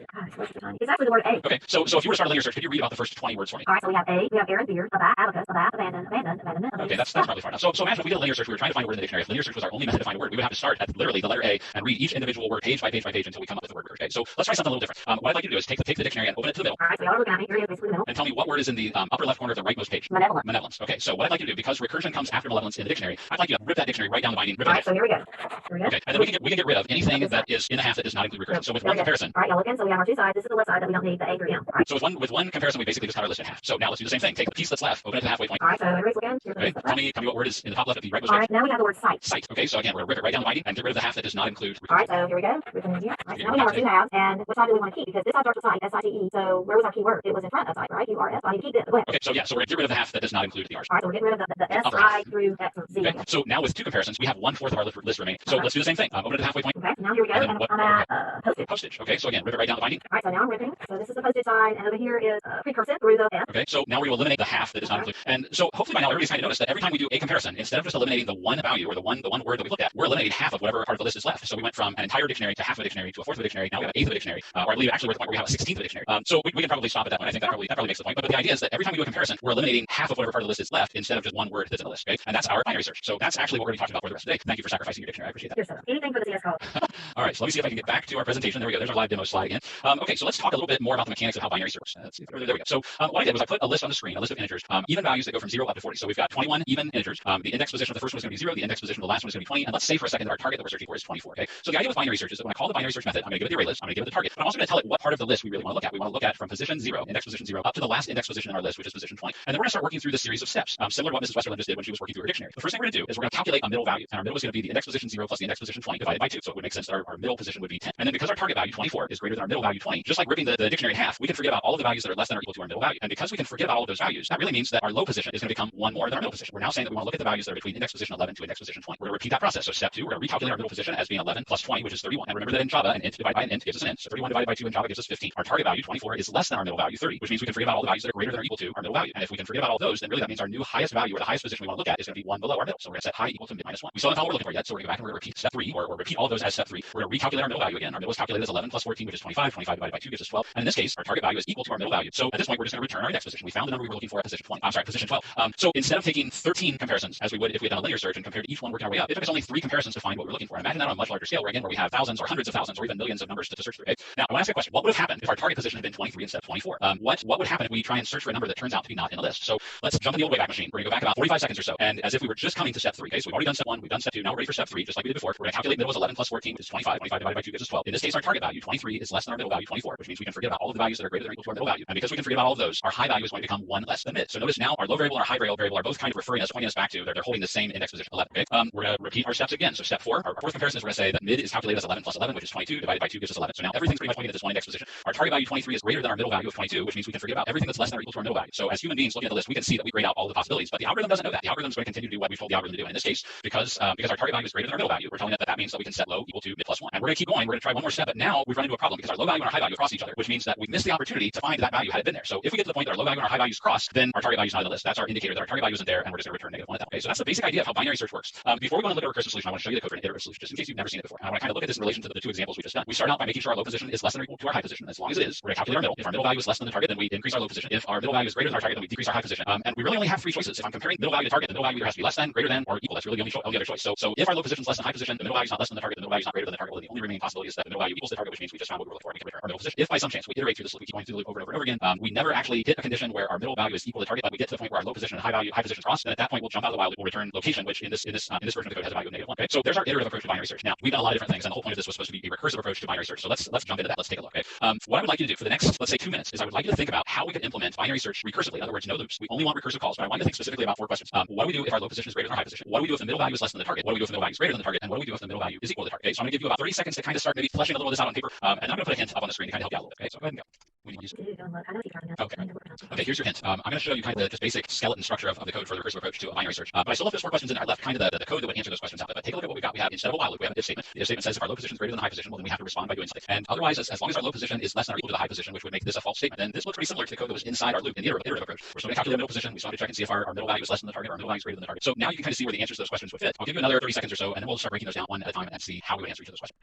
It's actually the word A. Okay. So if you were to start a linear search, could you read about the first 20 words for me? All right. So we have A. We have air and beard. Aback. Abacus. Aback. Abandonment. Okay, that's probably far enough. So imagine if we did a linear search, we were trying to find a word in the dictionary. If linear search was our only method to find a word, we would have to start at literally the letter A and read each individual word page by page by page until we come up with the word. Okay, so let's try something a little different. What I'd like you to do is take the dictionary and open it to the middle. All right, so y'all are looking at me. Here it is, basically the middle. And tell me what word is in the upper left corner of the rightmost page. Malevolence. Okay, so what I'd like you to do, because recursion comes after malevolence in the dictionary, I'd like you to rip that dictionary right down the binding. Rip it. All right, so here we go. Okay, and then we can get rid of anything that is in the half that does not include recursion. So with one comparison. All right, y'all looking. So we have our two sides. This is the left side that we don't need the A through M. Right. So with one comparison, we basically just cut our list in half. So now let's do the same thing. Take the piece that's left, open it to the halfway point. All right, so everybody's looking. Okay, tell me what word is in the top left of the rightmost page. All right, now we have the word site. Site. Okay, so again, we're gonna rip it right down the binding and get rid of the half that does not include recursion. All right, so here we go. Ripping in here. All right, so now we have our two halves, and which side do we want to keep? Because this side starts with site, S-I-T-E. So where was our key word? It was in front of site, right? U-R-S. I need to keep this. Go ahead. Okay, so yeah, so we're gonna get rid of the half that does not include the R's. All right, so we're getting rid of the S-I through X or Z. Okay, so now with two comparisons, we have 1/4 of our list remaining. So let's do the same thing. Open it to the halfway point. Okay, so now here we go, and I'm at postage. Postage. Okay, so again, rip it right down the binding. All right, so now I'm ripping. So this is the postage side, and over here is recursive through the F. Okay, so now we will eliminate the half that does not include. And so hopefully by now everybody's kind of noticed that every time we do a comparison, instead of just eliminating the one value or the one word that we looked at, we're eliminating half of whatever part of the list is left. So we went from an entire dictionary to half of a dictionary to a fourth of a dictionary. Now we have an eighth of a dictionary, or I believe actually we're at the point where we have a 16th of a dictionary. So we can probably stop at that point. I think that probably makes the point. But the idea is that every time we do a comparison, we're eliminating half of whatever part of the list is left instead of just one word that's in the list. Okay, and that's our binary search. So that's actually what we're going to be talking about for the rest of the day. Thank you for sacrificing your dictionary. I appreciate that. Anything for the CS college. All right, so let me see if I can get back to our presentation. There we go. There's our live demo slide again. Okay, so let's talk a little bit more about the mechanics of how binary search works. Let's see. There we go. So what I did was I put a list on the screen, a list of integers, even values that go from 0 up to 40. So we've got 21 even integers. The index position of the first one is going to be 0. The index position of the last one is going to be 20. And let's say for a second that our target that we're searching for is 24. Okay. So the idea with binary search is that when I call the binary search method, I'm going to give it the array list. I'm going to give it the target. But I'm also going to tell it what part of the list we really want to look at. We want to look at from position 0, index position 0, up to the last index position in our list, which is position 20. And then we're going to start working through the series of steps, similar to what Mrs. Westerland just did when she was working through her dictionary. The first thing we're going to do is we're going to calculate a middle value. And our middle is going to be the index position 0 plus the index position 20 divided by 2. So it would make sense that our middle position would be 10. And then because our target value 24 is greater than our middle value 20, just like ripping the dictionary in half, we can forget about all of the values that are less than or equal to our middle value. And because we can forget about all of those values, that really means that our low position is going to become one more than our middle position. We're now saying that we want to look at the values that are between index position 11 to index position 20. We're going to repeat that process. So step 2, we're going to recalculate our middle position as being 11 plus 20, which is 31. And remember that in Java, an int divided by an int gives us an int. So 31 divided by 2 in Java gives us 15. Our target value 24 is less than our middle value 30, which means we can forget about all the values that are greater than or equal to our middle value. And if we can forget about all those, then really that means our new highest value or the highest position we want to look at is going to be one below our middle. So we're going to set high equal to mid minus 1. We still haven't found what we're looking for yet, so we're going to go back and we're going to repeat step 3 or repeat all of those as step 3. We're going to recalculate our middle value again. Our middle is calculated as 11 plus 14, which is 25. 25 divided by 2 gives us 12. And in this case, our target value is equal to our middle value. So at this point, we're just going to return our index position. We found the number we were looking for at position 20. I'm sorry, position 12. So instead of taking 13 comparisons as we would if we had done a linear search and compared each one working our way up, it took us only 3 comparisons to find what we're looking for. Imagine that on a much larger scale, where again, where we have thousands or hundreds of thousands or even millions of numbers to search through. Okay? Now, I want to ask a question. What would have happened if our target position had been 23 instead of 24? What would happen if we try and search for a number that turns out to be not in the list? So let's jump in the old Wayback Machine. We're going to go back about 45 seconds or so, and as if we were just coming to step 3. Okay, so we've already done step 1, we've done step 2, now we're ready for step 3, just like we did before. We're going to calculate middle is 11 plus 14, which is 25. 25 divided by 2 gives us 12. In this case, our target value 23 is less than our middle value 24, which means we can forget about all of the values that are greater than or equal to our middle value. And because we can forget about all of those, our high value is going to become 1 less than mid. So notice now our low variable and our high variable are both kind of referring us, pointing us back to they're holding the same index position 11. Okay, we're going to repeat our steps again. So step 4, our fourth comparison is we're going to say that mid is calculated as 11 plus 11, which is 22 divided by 2 gives us 11. So now everything's pretty much pointing at this one index position. Our target value 23 is greater than our middle value of 22, which means we can forget about everything that's less than or equal to our middle value. So as human beings looking at the list, we can see that we grade out all the possibilities, but the algorithm doesn't know that. The algorithm is going to continue to do what we've told the algorithm to do. And in this case, because our target value is greater than our middle value, we're telling it that means that we can set low equal to mid plus 1. And we're going to keep going. We're going to try one more more step, but now we've run into a problem because our low value and our high value cross each other, which means that we've missed the opportunity to find that value had it been there. So if we get to the point that our low value and our high values cross, then our target value is not in the list. That's our indicator that our target value isn't there, and we're just going to return -1 at that. Okay, so that's the basic idea of how binary search works. Before we go and look at a recursive solution, I want to show you the code for an iterative solution, just in case you've never seen it before. And I want to kind of look at this in relation to the two examples we just done. We start out by making sure our low position is less than or equal to our high position. As long as it is, we're going to calculate our middle. If our middle value is less than the target, then we increase our low position. If our middle value is greater than our target, then we decrease our high position. And we really only have three choices. If I'm comparing middle value to target, the middle value either has to be less than, greater than, or equal. That's really the only other choice. So if our low position is less than high position, the middle value is not less than the target, the middle value is not greater than the target. Well, the only remaining possibility is that the middle value equals the target, which means we just found what we were looking for. We can return our middle position. If by some chance we iterate through this loop, we keep going through the loop over and over again, we never actually hit a condition where our middle value is equal to target, but we get to the point where our low position and high position cross, and at that point we'll jump out of the while loop. We'll return location, which in this version of the code has a value of -1. Okay, so there's our iterative approach to binary search. Now we've done a lot of different things, and the whole point of this was supposed to be a recursive approach to binary search. So let's jump into that. Let's take a look. Okay, what I would like you to do for the next, let's say 2 minutes, is I would like you to think about how we could implement binary search recursively. In other words, no loops. We only want recursive calls, but I want you to think specifically about 4 questions. What do we do if our low position is greater than our high position? What do we do if the middle value is less than the target? What do we do if the middle value is greater than the target? And what do we do if the middle value is equal to the target? Okay, so I'm going to give you about 30 seconds to kind of start maybe fleshing a little of this out on paper, and I'm going to put a hint up on the screen to kind of help you out a little bit. Okay, so go ahead and go. Okay, here's your hint. I'm going to show you kind of the just basic skeleton structure of the code for the recursive approach to a binary search. But I still left those 4 questions in there. I left kind of the code that would answer those questions out. But take a look at what we got. We have, instead of a while loop, we have an if statement. The if statement says if our low position is greater than the high position, well, then we have to respond by doing something. And otherwise, as long as our low position is less than or equal to the high position, which would make this a false statement, then this looks pretty similar to the code that was inside our loop in the iterative approach. We're still going to calculate the middle position. We still have to check and see if our middle value is less than the target or our middle value is greater than the target. So now you can kind of see where the answers to those questions would fit. I'll give you another 30 seconds or so, and then we'll start breaking those down one at a time and see how we would answer each of those questions.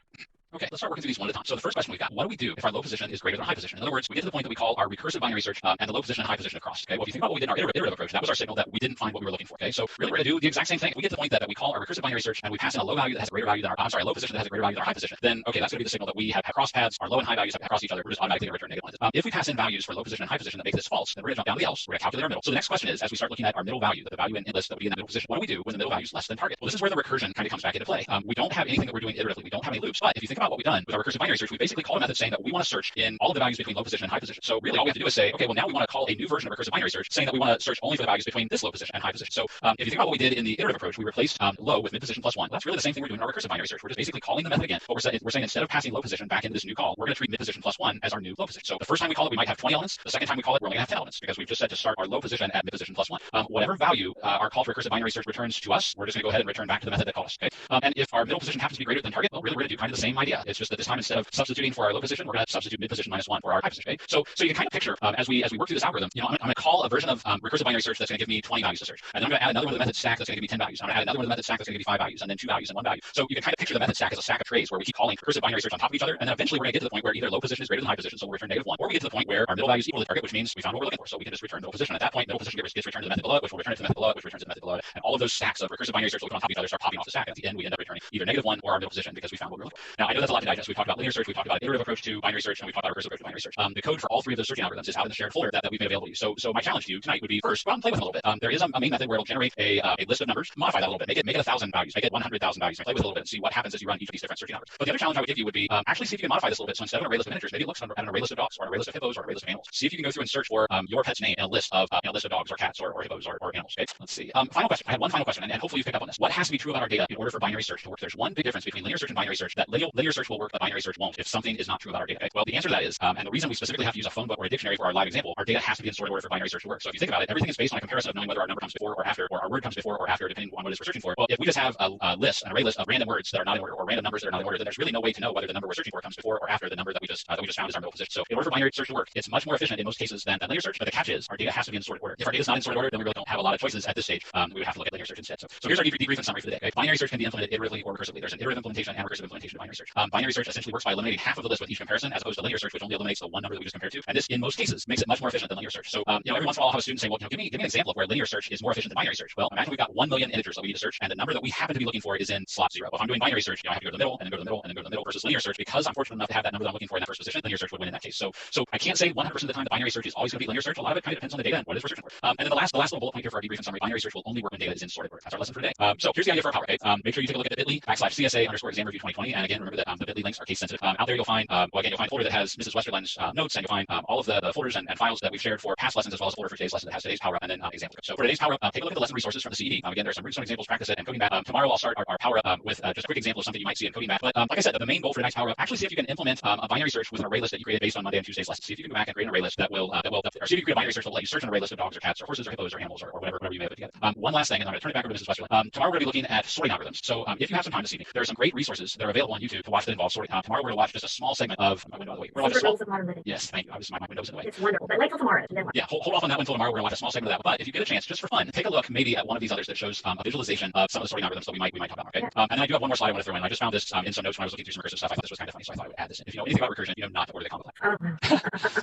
Okay, let's start working through these one at a time. So the first question we've got, what do we do if our low position is greater than our high position? In other words, we get to the point that we call our recursive binary search, and the low position and high position across. Okay, well, if you think about what we did in our iterative approach, that was our signal that we didn't find what we were looking for. Okay, so really we're going to do the exact same thing. If we get to the point that we call our recursive binary search and we pass in a low value that has a greater value than our, a low position that has a greater value than our high position, then okay, that's going to be the signal that we have cross paths. Our low and high values have crossed each other. We're just automatically going to return -1. If we pass in values for low position and high position that make this false, then we're going to jump down to the else. We're going to calculate our middle. So the next question is, as we start looking at our middle value, the value in list that would be in that middle position, what do we do when the middle value is less than target? Well, this is where the recursion kind of comes back into play. We don't have anything that we're doing iteratively. We don't have any loops. But if you think about what we've done with our recursive binary search, we basically called a method saying that we want to search in all of the values between low position and high position. So really all we have to do is say, okay, well now we want to call a new version of recursive binary search saying that we want to search only for the values between this low position and high position. So if you think about what we did in the iterative approach, we replaced low with mid position plus 1. That's really the same thing we're doing in our recursive binary search. We're just basically calling the method again. But we're saying instead of passing low position back into this new call, we're going to treat mid position plus 1 as our new low position. So the first time we call it, we might have 20 elements. The second time we call it, we're only going to have 10 elements because we've just said to start our low position at mid position plus 1. Whatever value our call for recursive binary search returns to us, we're just going to go ahead and return back to the method that called us. Okay. And if our middle position happens to be greater than target, well, really we're going to do kind of the same idea. It's just that this time instead of substituting for our low position, we're going to substitute mid position minus 1 for our high position. Okay. So you can kind of picture as we work through this algorithm, you know, I'm going to call a version of recursive binary search that's going to give me 20 values to search, and then I'm going to add another one of the method stack that's going to give me 10 values. I'm going to add another one of the method stack that's going to give me 5 values, and then 2 values and 1 value. So you can kind of picture the method stack as a stack of trays where we keep calling recursive binary search on top of each other, and then eventually we're going to get to the point where either low position is greater than high position, so we'll return -1, or we get to the point where our middle value is equal to the target, which means we found what we're looking for. So we can just return middle position. At that point, middle position gets returned to the method below it, which will return it to the method below it, which returns to the method below it, and all of those stacks of recursive binary search that we put on top of each other start popping off the stack. At the end, we end up returning either -1 or our middle position because we found what we were looking for. Now I know that's a lot to digest. We've talked about linear search, we've talked about iterative approach to binary search, and we've talked about recursive approach to binary search. The code for all 3 of those searching algorithms is out in the shared folder that we've made available to you. So my challenge to you tonight would be first, go out and play with them a little bit. There is a main method where it'll generate a list of numbers, modify that a little bit, make it 1,000 values, make it 100,000 values, and play with it a little bit and see what happens as you run each of these different searching algorithms. But the other challenge I would give you would be actually see if you can modify this a little bit. So instead of an array list of miniatures, maybe it looks at an array list of dogs or an array list of hippos or an array list of animals. See if you can go through and search for your pet's name in a list of dogs or cats or hippos or animals. Okay, let's see. Final question. I had one final question, and hopefully you've picked up on this. What has to be true about our data in order for binary search to work? There's one big difference between linear search and binary search, that linear search will work, but binary search won't if something is not true about our data. Okay? Well, the answer to that is, and the reason we specifically have to use a phone book or a dictionary for our live example, our data has to be in sorted order for binary search to work. So if you think about it, everything is based on a comparison of knowing whether our number comes before or after, or our word comes before or after, depending on what it is we're searching for. Well, if we just have a list, an array list of random words that are not in order, or random numbers that are not in order, then there's really no way to know whether the number we're searching for comes before or after the number that we just found is our middle position. So in order for binary search to work, it's much more efficient in most cases than linear search. But the catch is our data has to be in sorted order. If our data is not in sorted order, then we really don't have a lot of choices at this stage. We would have to look at linear search instead. So here's our debrief and summary for the day. Okay? Binary search can be implemented iteratively or recursively. There's an iterative implementation and recursive implementation of binary search. Binary search essentially works by eliminating half of the list with each comparison, as opposed to linear search, which only eliminates the one number that we just compared to. And this, in most cases, makes it much more efficient than linear search. So every once in a while I'll have a student say, well, give me an example of where linear search is more efficient than binary search. Well, imagine we've got 1 million integers that we need to search, and the number that we happen to be looking for is in slot 0. Well, if I'm doing binary search, I have to go to the middle, and then go to the middle, and then go to the middle, versus linear search, because I'm fortunate enough to have that number that I'm looking for in that first position, linear search would win in that case. So I can't say 100% of the time that binary search is always going to be linear search. A lot of it kind of depends on the data and what it is we're searching for. And then the last little bullet point here for our debrief and summary: binary search will only work when data is in sorted order. That's our lesson for today. So here's the idea for our power. Okay? Make sure you take a look at the bit.ly/CSA_exam review 2020. And again, remember that the bit.ly links are case sensitive. Out there you'll find, you'll find a folder that has Mrs. Westerland's notes, and you'll find all of the folders and files that we've shared for past lessons, as well as a folder for today's lesson that has today's power up and then example. So for today's power up, take a look at the lesson resources from the CED. Again, there's some examples, practice it, and coding back. Tomorrow I'll start our power up with just a quick example of something you might see in coding back. But like I said, the main goal for tonight's power up, actually see if you can implement a binary search with an array list that you created based on Monday and Tuesday's lesson. See if you can go back and create an array list or see if you create a binary search that will let you search an array list of dogs or cats or horses or hippos or animals or whatever you may have put together. One last thing, and I'm going to turn it back over to Mrs. Westerland. Tomorrow we're going to be looking at sorting algorithms. So if you have some time this evening, there are some great resources that are available on YouTube to watch that involves sorting. Tomorrow we're going to watch just a small segment of my window. By the way, we're going to watch a small. Rules of modern living. Yes, thank you. My window's in the way. It's wonderful. But wait till tomorrow. And then yeah, hold off on that one until tomorrow. We're going to watch a small segment of that. But if you get a chance, just for fun, take a look maybe at one of these others that shows a visualization of some of the sorting algorithms that we might talk about. Okay. And then I do have one more slide I want to throw in. I just found this in some notes when I was looking through some recursive stuff. I thought this was kind of funny, so I thought I would add this in. If you know anything about recursion, you know not to order the combo flag.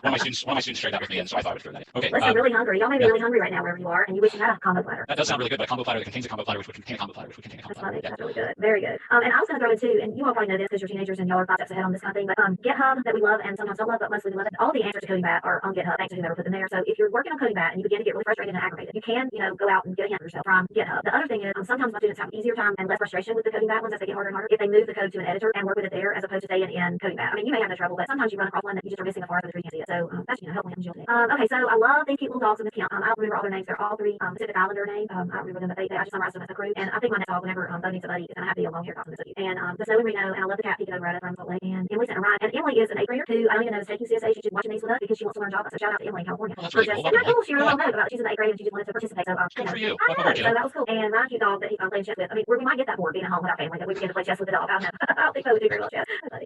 one of my students shared that with me, and so I thought I would throw that in. Okay. Listen, really hungry. Y'all may be really hungry right now wherever you are, and you wish you had a combo platter. That does sound really good, but a combo platter that contains a combo platter, which would contain a combo platter, which would contain a combo platter. That's really good. Very good. And I was going to throw in too, and you all probably know this because you're teenagers and y'all are 5 steps ahead on this kind of thing, but GitHub that we love and sometimes don't love, but mostly we love it. All the answers to coding bat are on GitHub, thanks to whomever put them there. So if you're working on coding bat and you begin to get really frustrated and aggravated, you can, go out and get a hint for yourself from GitHub. The other thing is sometimes my students have easier time and less frustration with the coding bat ones as they get harder and harder if they move the code to an editor and work with it there as opposed to staying in coding bat. I mean, you may have no trouble, but sometimes you run across one that you just are missing a forest so the tree can't see it. So that's help me today. Okay, so I love these cute little dogs in this camp. I don't remember all their names. They're all 3 Pacific Islander names. I don't remember them, but I just summarized them as a crew. And I think my next dog, whenever Bo needs a buddy, is gonna have to be a long hair dog. And the Snow and Reno, and I love the cat Pico right up from Salt Lake. And Emily sent a ride. And Emily is an 8th grader who I don't even know is taking CSA. She's just watching these with us because she wants to learn Java. So shout out to Emily in California. Well, that's really cool. Isn't that cool? She really know about it. She's in the 8th grade and she just wanted to participate. So good for you. I know. So that was cool. And Ryan, cute dog that he playing chess with. I mean, we might get that bored being at home with our family that we begin to play chess with the dog. I don't know. I don't think Bo would do very well chess.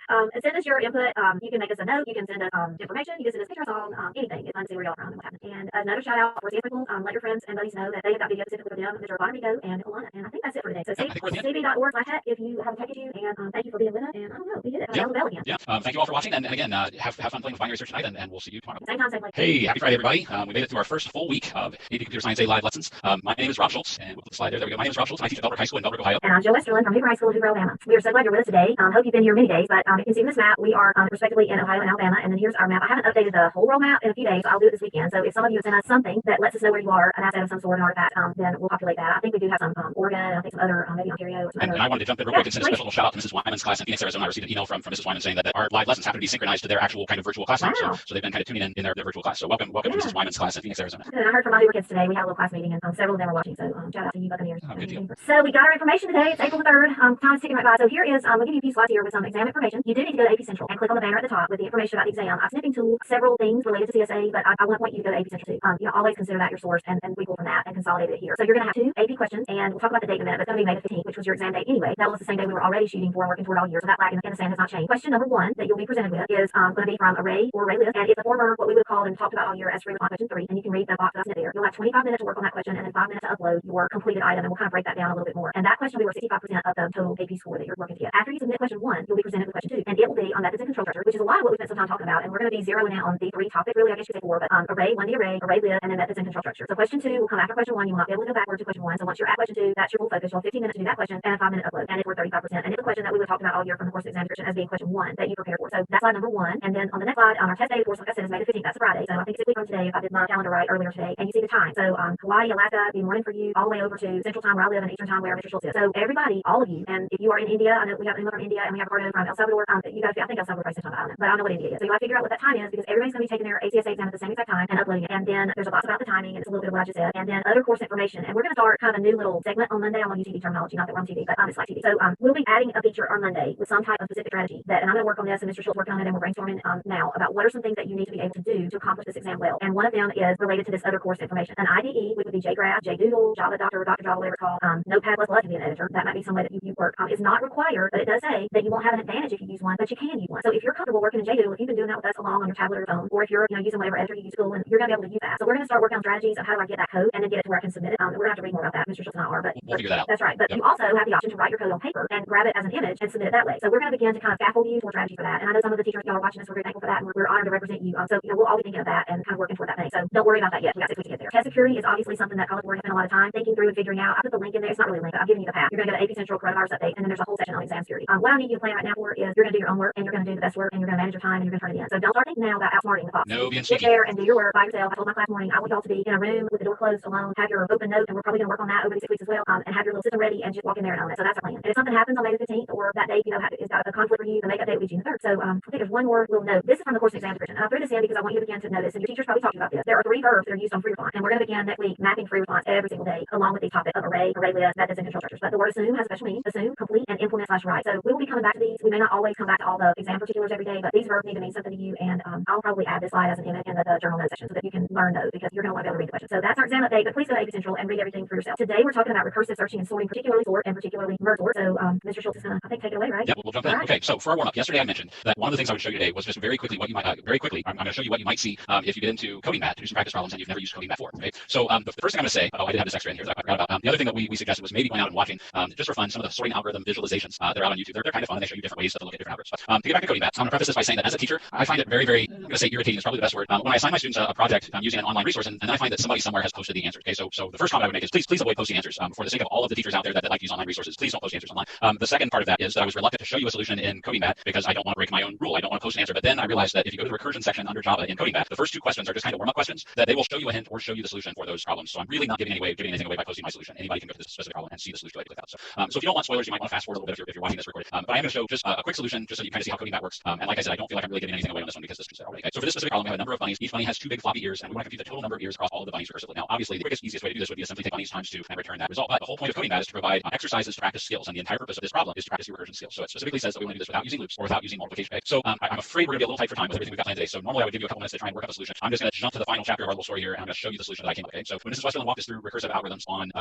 And send us your input. You can make us a note. You can send us information. You can send us pictures on anything. It's fun to see where y'all are from and what happened. And another shout out for Stanford. Let your friends and buddies know that they have got video specifically for them. Mr. Rico and Alana. And I think that's it for today. So cb.org/tech if you have a tech issue. And thank you for being with us. And I don't know, we did it. Yeah. Bell again. Yeah. Thank you all for watching. And again, have fun playing with binary search tonight. And we'll see you tomorrow. Same time, same place. Hey, happy Friday, everybody. We made it through our first full week of AP Computer Science A live lessons. My name is Rob Schultz, and we'll put the slide there. There we go. My name is Rob Schultz, and I teach at Bellbrook High School in Bellbrook, Ohio. And I'm Joe Westerlin from Hoover High School in Hoover, Alabama. We are so glad you're with us today. Hope you've been here many days, but you can see from this map, we are respectively in Ohio and Alabama, and then here's our map. I haven't updated the whole world map in a few days, so I'll do it this weekend. So if some of you have sent us something that lets us know where you are, an asset of some sort, an artifact, then we'll populate that. I think we do have some Oregon, and I think some other, maybe Ontario. And I wanted to jump in real quick and send a special shout out to Mrs. Wyman's class in Phoenix, Arizona. I received an email from Mrs. Wyman saying that our live lessons happen to be synchronized to their actual kind of virtual classroom. Wow. So they've been kind of tuning in their virtual class. So welcome to Mrs. Wyman's class in Phoenix, Arizona. And I heard from my Hoover kids today. We had a little class meeting, and several of them were watching. So shout out to you, Buccaneers. Oh, good deal. So we got our information today. It's April the 3rd. Time is ticking right by. So here is, we'll give you a few slides here with some exam information. You do need to go to AP Central and click on the banner at the top with the information about the exam. I've snipping to several things related to CSA, but I want you to go to AP Central too. Always consider that your source and we pull from that and consolidate it here. So you're going to have 2 AP questions, and we'll talk about the date in a minute, but it's going to be May the 15th, which was your exam date anyway. That was the same day we were already shooting for and working toward all year. So that flag in the sand has not changed. Question number 1 that you'll be presented with is going to be from Array or ArrayList, and it's a former, what we would have called and talked about all year as free response question 3, and you can read the box that's there. You'll have 25 minutes to work on that question and then 5 minutes to upload your completed item, and we'll kind of break that down a little bit more. And that question will be worth 65% of the total AP score that you're working to get. After you submit question 1, you'll be presented with question 2, and it will be on methods and Constructors, which is a lot of what we spent some time talking about, and we're going to be zeroing in on the 3 topics, really, I guess you could say 4, but array, 1D array, ArrayList, and then methods and Constructors. So question 2 will come after question 1. You will not be able to go backward to question 1. So once you're at question 2, that's your full focus. You'll have 15 minutes to do that question and a 5-minute upload, and it's worth 35%. And it's a question that we would talk about all year from the course exam description as being question 1 that you prepared for. So that's slide number 1. And then on the next slide, our test day, of course, like I said, is May the 15th. That's a Friday. So I think it's 6 weeks from today if I did my calendar right earlier today. And you see the time. So Hawaii, Alaska, it'd be morning for you, all the way over to Central Time where I live, and Eastern Time where Mr. Schultz is. So everybody, all of you, and if you are in India, I know we have Emma from India and we have Ricardo from El Salvador. You guys, I think El Salvador by Central Time, but I don't know what India is. So you got to figure out what that time is because everybody's going to be taking their ACSA exam at the same exact time and uploading it. And then there's a lot about the timing, and it's a little bit of what I just said. And then other course information. And we're going to start kind of a new little segment on Monday. I'm going to use TV terminology, not that we're on TV, but it's like TV. So we'll be adding a feature on Monday with some type of specific strategy that, and I'm going to work on this, and Mr. Schultz working on it, and we're brainstorming now about what are some things that you need to be able to do to accomplish this exam well. And one of them is related to this other course information. An IDE, which would be JGraph, JDoodle, Java Doctor, or Dr. Java, whatever it's called. Notepad++ can be an editor. That might be some way that you work. It's not required, but it does say that you won't have an advantage if you use one, but you can use one. So if you're comfortable working in JDoodle, if you've been doing that with us along on your tablet or phone, or if you're using whatever editor you use school, and you're going to be able to use that. So we're going to start working on strategies of how do I get that code and then get it to where I can submit it. We're going to have to read more about that. Mr. Schultz and I are, but we'll figure that out. That's right. But you also have the option to write your code on paper and grab it as an image and submit it that way. So we're going to begin to kind of scaffold you for strategy for that. And I know some of the teachers, y'all are watching this, we're very thankful for that, and we're honored to represent you. So we'll all be thinking of that and kind of working toward that thing. So don't worry about that yet. We got 6 weeks to get there. Test security is obviously something that college board has spent a lot of time thinking through and figuring out. I put the link in there. It's not really a link, but I've given you the path. You're going to go to AP Central Coronavirus Update, and then there's a whole section on exam security. What I need you to plan right now for is you're going to do your own work, and you're going to do the best work, and you're going to manage your time, and you're going to turn it in. So don't start thinking now about outsmarting the box. No, being Get there and do your work by yourself. I told my class morning, I want y'all to be in a room with the door closed, alone, have your open note, and we're probably going to work on that over the 6 weeks as well, and have your little system ready and just walk in there and own it. So that's our plan. And if something happens on May the 15th or that day, is got a conflict for you, the makeup date will be June 3rd. So I think there's one more little note. This is from the course exam description. And I threw this in because I want you to begin to notice, and your teachers probably talked about this. There are 3 verbs that are used on free response, and we're going to begin next week mapping free response every single day along with the topic of array, ArrayList, methods, and control structures. But the word assume has a special meaning. Assume, complete, and implement/write. So we will be coming back to these. We may not always come back to all the exam particulars every day, but these verbs need to mean something to you, and I'll probably add this slide as an image in the journal notes section so that you can learn those because you're going to want to be able to read the questions. So that's our exam update, but please go to AP Central and read everything for yourself. Today we're talking about recursive searching and sorting, particularly sort and particularly merge sort. So Mr. Schultz is going to, I think, take it away, right? Yeah, we'll jump in. Right. Okay, so for our warm-up, yesterday I mentioned that one of the things I would show you today was just very quickly what you might, I'm going to show you what you might see if you get into coding math to do some practice problems and you've never used coding math before. Okay, so the first thing I'm going to say, I did have this extra in here that I forgot about. The other thing that we suggested was maybe going out and watching, just for fun, some of the sorting algorithm visualizations that are out on YouTube. They're kind of fun and they show you different ways to look at different algorithms. But, to get back to coding math, I'm going to preface this by saying that as a teacher, I find it very, I'm going to say irritating is probably the best word. When I assign my students a project using an online resource and then I find that somebody somewhere has posted the answers. Okay, so the first comment I would make is please avoid posting answers. For the sake of all of the teachers out there that like to use online resources, please don't post answers online. The second part of that is that I was reluctant to show you a solution in coding math because I don't want to break my own rule. I don't want to post an answer. But then I realized that if you go to the recursion section under Java in coding math, the first two questions are just kind of warm-up questions that they will show you a hint or show you the solution for those problems. So I'm really not giving anything away by posting my solution. Anybody can go to this specific problem and see the solution. So if you don't want spoilers, you might want to fast forward a little bit if you're watching this recorded. But I'm going to show just a quick solution just so you kind of see how coding math works. And like I said, I don't feel like I'm really giving anything away on this one because this is already. Okay. So for this specific problem, we have a number of bunnies. Each bunny has two big floppy ears, and we want to compute the total number of ears across all of the bunnies recursively. Now, obviously, the quickest, easiest way to do this would be to simply take bunnies times 2 and return that result. But the whole point of coding math is to provide exercises to practice skills, and the entire purpose of this problem is to practice your recursion skills. So it specifically says that we want to do this without using loops or without using multiplication. Okay. So I'm afraid we're going to be a little tight for time with everything we've got planned today. So normally I would give you a couple minutes to try and work up a solution. I'm just going to jump to the final chapter of our little story here, and I'm going to show you the solution that I came up with. Okay. So when Mrs. Westerland walked us through recursive algorithms on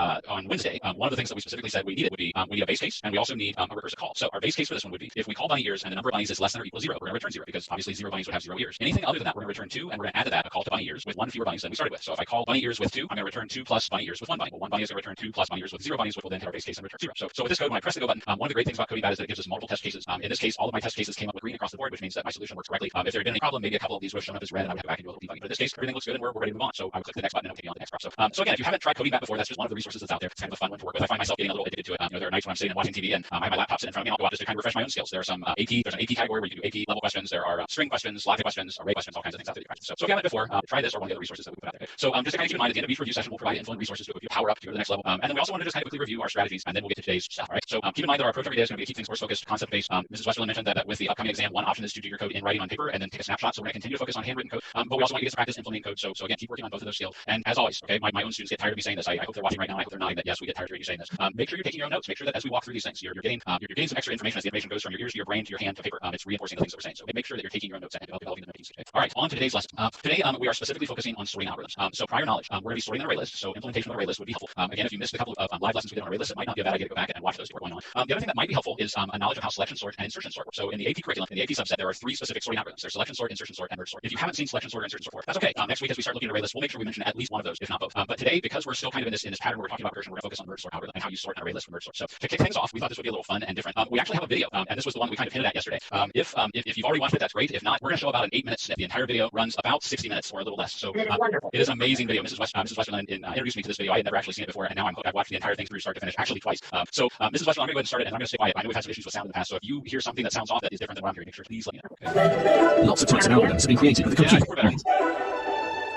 Wednesday, one of the things that we specifically said we needed would be we need a base case, and we also need a recursive call. So our base case for this one would be if we call bunny ears and the number of bunnies is less than or equal to 0, we're going to return 0 because obviously 0 bunnies would have 0 ears. Anything other than that, we're going to return 2, and we're going to add to that a call to bunny ears with 1 fewer bunnies than we started with. So if I call bunny ears with 2, I'm going to return 2 plus bunny ears with 1 bunny. Well, 1 bunny is going to return 2 plus bunny ears with 0 bunnies, which will then hit our base case and return 0. So with this code, when I press the go button, one of the great things about coding math is that it gives us multiple test cases. In this case, all of my test cases came up with green across the board, which means that my solution works correctly. If there had been any problem, maybe a couple of these would have shown up as red, and I would have to go back and do a little debugging. But in this case, everything looks good, and we're ready to move on. So I would click the next button, and it'll take me on to the next problem. So again, if you haven't tried coding math before, that's just one of the resources that's out there. It's kind of a fun one to work with. I find myself getting a little addicted to it. There are nights when I'm sitting and watching TV, and I have my laptop sitting in front of me, and I'll go out just to kind of refresh my own skills. There's an AP category where you can do AP level questions. There are string questions, logic questions, array questions, all kinds of things out there to practice. So if you haven't before, try this or one of the other resources that we put out there. So just to kind of keep in mind, at the end of each review session, we'll provide influent resources to equip you power up to go to the next level. And then we also want to just kind of quickly review our strategies, and then we'll get to today's stuff. All right. So keep in mind that our approach every day is going to be to keep things course focused, concept based. Mrs. Westerland mentioned that with the upcoming exam, one option is to do your code in writing on paper and then take a snapshot. So we're going to continue to focus on handwritten code, but we also want you to get to practice implementing code. So again, keep working on both of those skills. And as always, okay, my own students get tired of me saying this. I hope they're watching right now. I hope they're nodding that yes, we get tired of you saying this. Make sure you're taking your own notes. Make sure that as we walk through these things, you're getting some extra information as the information goes from your ears to your brain to your hand to paper. It's reinforcing the things that we're saying. So make sure that you're taking your own notes and developing the notes. Okay? All right, on to today's lesson. Today we are specifically focusing on sorting algorithms. So prior knowledge, we're going to be sorting an array list. So implementation of an array list would be helpful. Again, if you missed a couple of live lessons we did on array lists, it might not be a bad idea to go back and watch those before going on. The other thing that might be helpful is a knowledge of how selection sort and insertion sort work. So in the AP curriculum, in the AP subset, there are 3 specific sorting algorithms. There's selection sort, insertion sort, and merge sort. If you haven't seen selection sort or insertion sort before, that's okay. Next week as we start looking at array lists, we'll make sure we mention at least one of those, if not both. But today, because we're still kind of in this pattern where we're talking about recursion, we're going to focus on merge sort algorithm and how you sort an array list from merge sort. So to kick things off, we thought this would be a little fun and different. We actually have a video, and this was the one we kind of hinted at yesterday. If you've already watched it, that's great. If not, we're going to show about an 8-minute snip. The entire video runs about 60 minutes or a little less. So it is wonderful. It is an amazing video. Mrs. Westerland introduced me to this video. I had never actually seen it before, and now I'm hooked. I've watched the entire thing through start to finish, actually twice. So Mrs. Westerland, I'm going to go ahead and start it, and I'm going to stay quiet. I know we've had some issues with sound in the past, so if you hear something that sounds off that is different than what I'm hearing, make sure please let me know. Okay? Lots of types of algorithms have been created with the compute.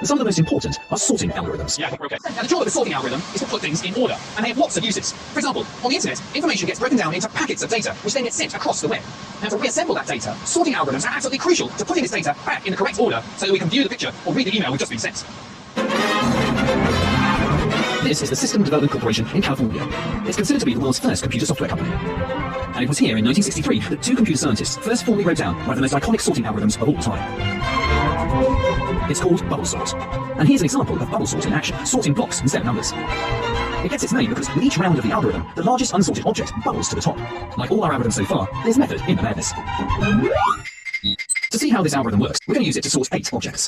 Some of the most important are sorting algorithms. Yeah, I think we're okay. Now, the job of a sorting algorithm is to put things in order, and they have lots of uses. For example, on the internet, information gets broken down into packets of data, which then get sent across the web. Now, to reassemble that data, sorting algorithms are absolutely crucial to putting this data back in the correct order so that we can view the picture or read the email we've just been sent. This is the System Development Corporation in California. It's considered to be the world's first computer software company. And it was here in 1963 that 2 computer scientists first formally wrote down one of the most iconic sorting algorithms of all time. It's called bubble sort. And here's an example of bubble sort in action, sorting blocks instead of numbers. It gets its name because with each round of the algorithm, the largest unsorted object bubbles to the top. Like all our algorithms so far, there's method in the madness. To see how this algorithm works, we're going to use it to sort 8 objects.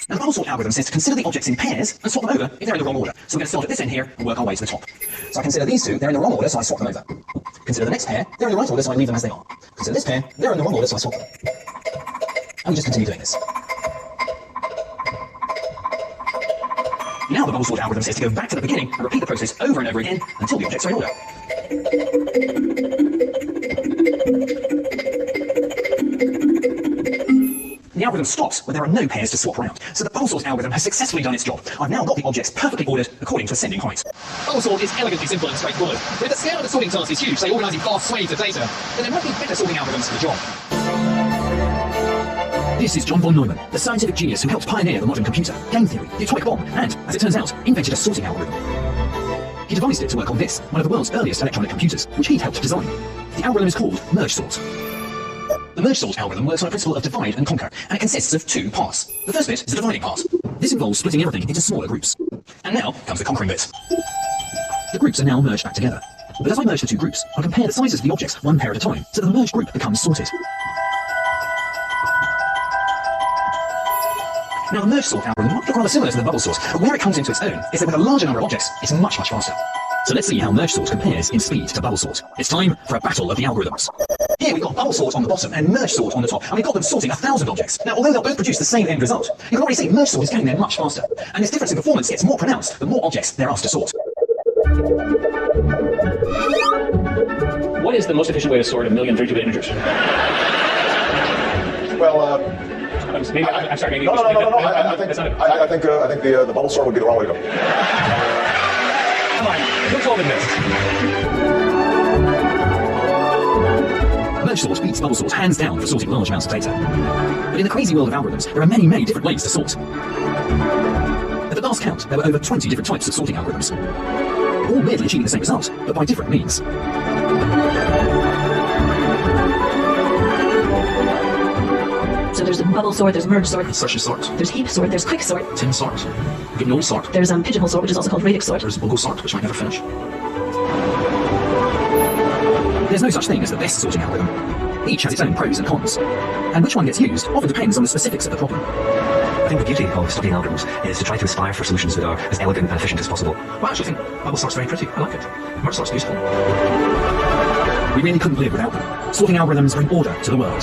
Now, the bubble sort algorithm says to consider the objects in pairs and swap them over if they're in the wrong order. So we're going to start at this end here and work our way to the top. So I consider these 2, they're in the wrong order, so I swap them over. Consider the next pair, they're in the right order, so I leave them as they are. Consider this pair, they're in the wrong order, so I swap them. And we just continue doing this. Now the bubble sort algorithm says to go back to the beginning and repeat the process over and over again until the objects are in order. The algorithm stops when there are no pairs to swap around. So the bubble sort algorithm has successfully done its job. I've now got the objects perfectly ordered according to ascending height. Bubble sort is elegantly simple and straightforward. But if the scale of the sorting task is huge, say organising vast swathes of data, then there might be better sorting algorithms for the job. This is John von Neumann, the scientific genius who helped pioneer the modern computer, game theory, the atomic bomb, and, as it turns out, invented a sorting algorithm. He devised it to work on this, one of the world's earliest electronic computers, which he'd helped design. The algorithm is called merge sort. The merge sort algorithm works on a principle of divide and conquer, and it consists of 2 parts. The first bit is the dividing part. This involves splitting everything into smaller groups. And now comes the conquering bit. The groups are now merged back together. But as I merge the two groups, I compare the sizes of the objects one pair at a time, so that the merged group becomes sorted. Now, the merge sort algorithm might look rather similar to the bubble sort, but where it comes into its own is that with a larger number of objects, it's much, much faster. So let's see how merge sort compares in speed to bubble sort. It's time for a battle of the algorithms. Here we've got bubble sort on the bottom and merge sort on the top, and we've got them sorting 1,000 objects. Now, although they'll both produce the same end result, you can already see merge sort is getting there much faster, and this difference in performance gets more pronounced the more objects they're asked to sort. What is the most efficient way to sort 1,032-bit integers? Well, maybe, I'm sorry, maybe... No. I think the bubble sort would be the wrong way to go. Come on, who told him this? Merge sort beats bubble sort hands down for sorting large amounts of data. But in the crazy world of algorithms, there are many, many different ways to sort. At the last count, there were over 20 different types of sorting algorithms, all weirdly achieving the same result, but by different means. So there's a bubble sort, there's merge sort, Insertion sort, there's heap sort, there's quick sort, tin sort, gnome sort, there's pigeonhole sort, which is also called radix sort. there's buggle sort, which might never finish. There's no such thing as the best sorting algorithm. Each has its own pros and cons, and which one gets used often depends on the specifics of the problem. I think the beauty of studying algorithms is to try to aspire for solutions that are as elegant and efficient as possible. Well, I actually think bubble sort's very pretty. I like it. Merge sort's beautiful. We really couldn't live without them. Sorting algorithms bring order to the world.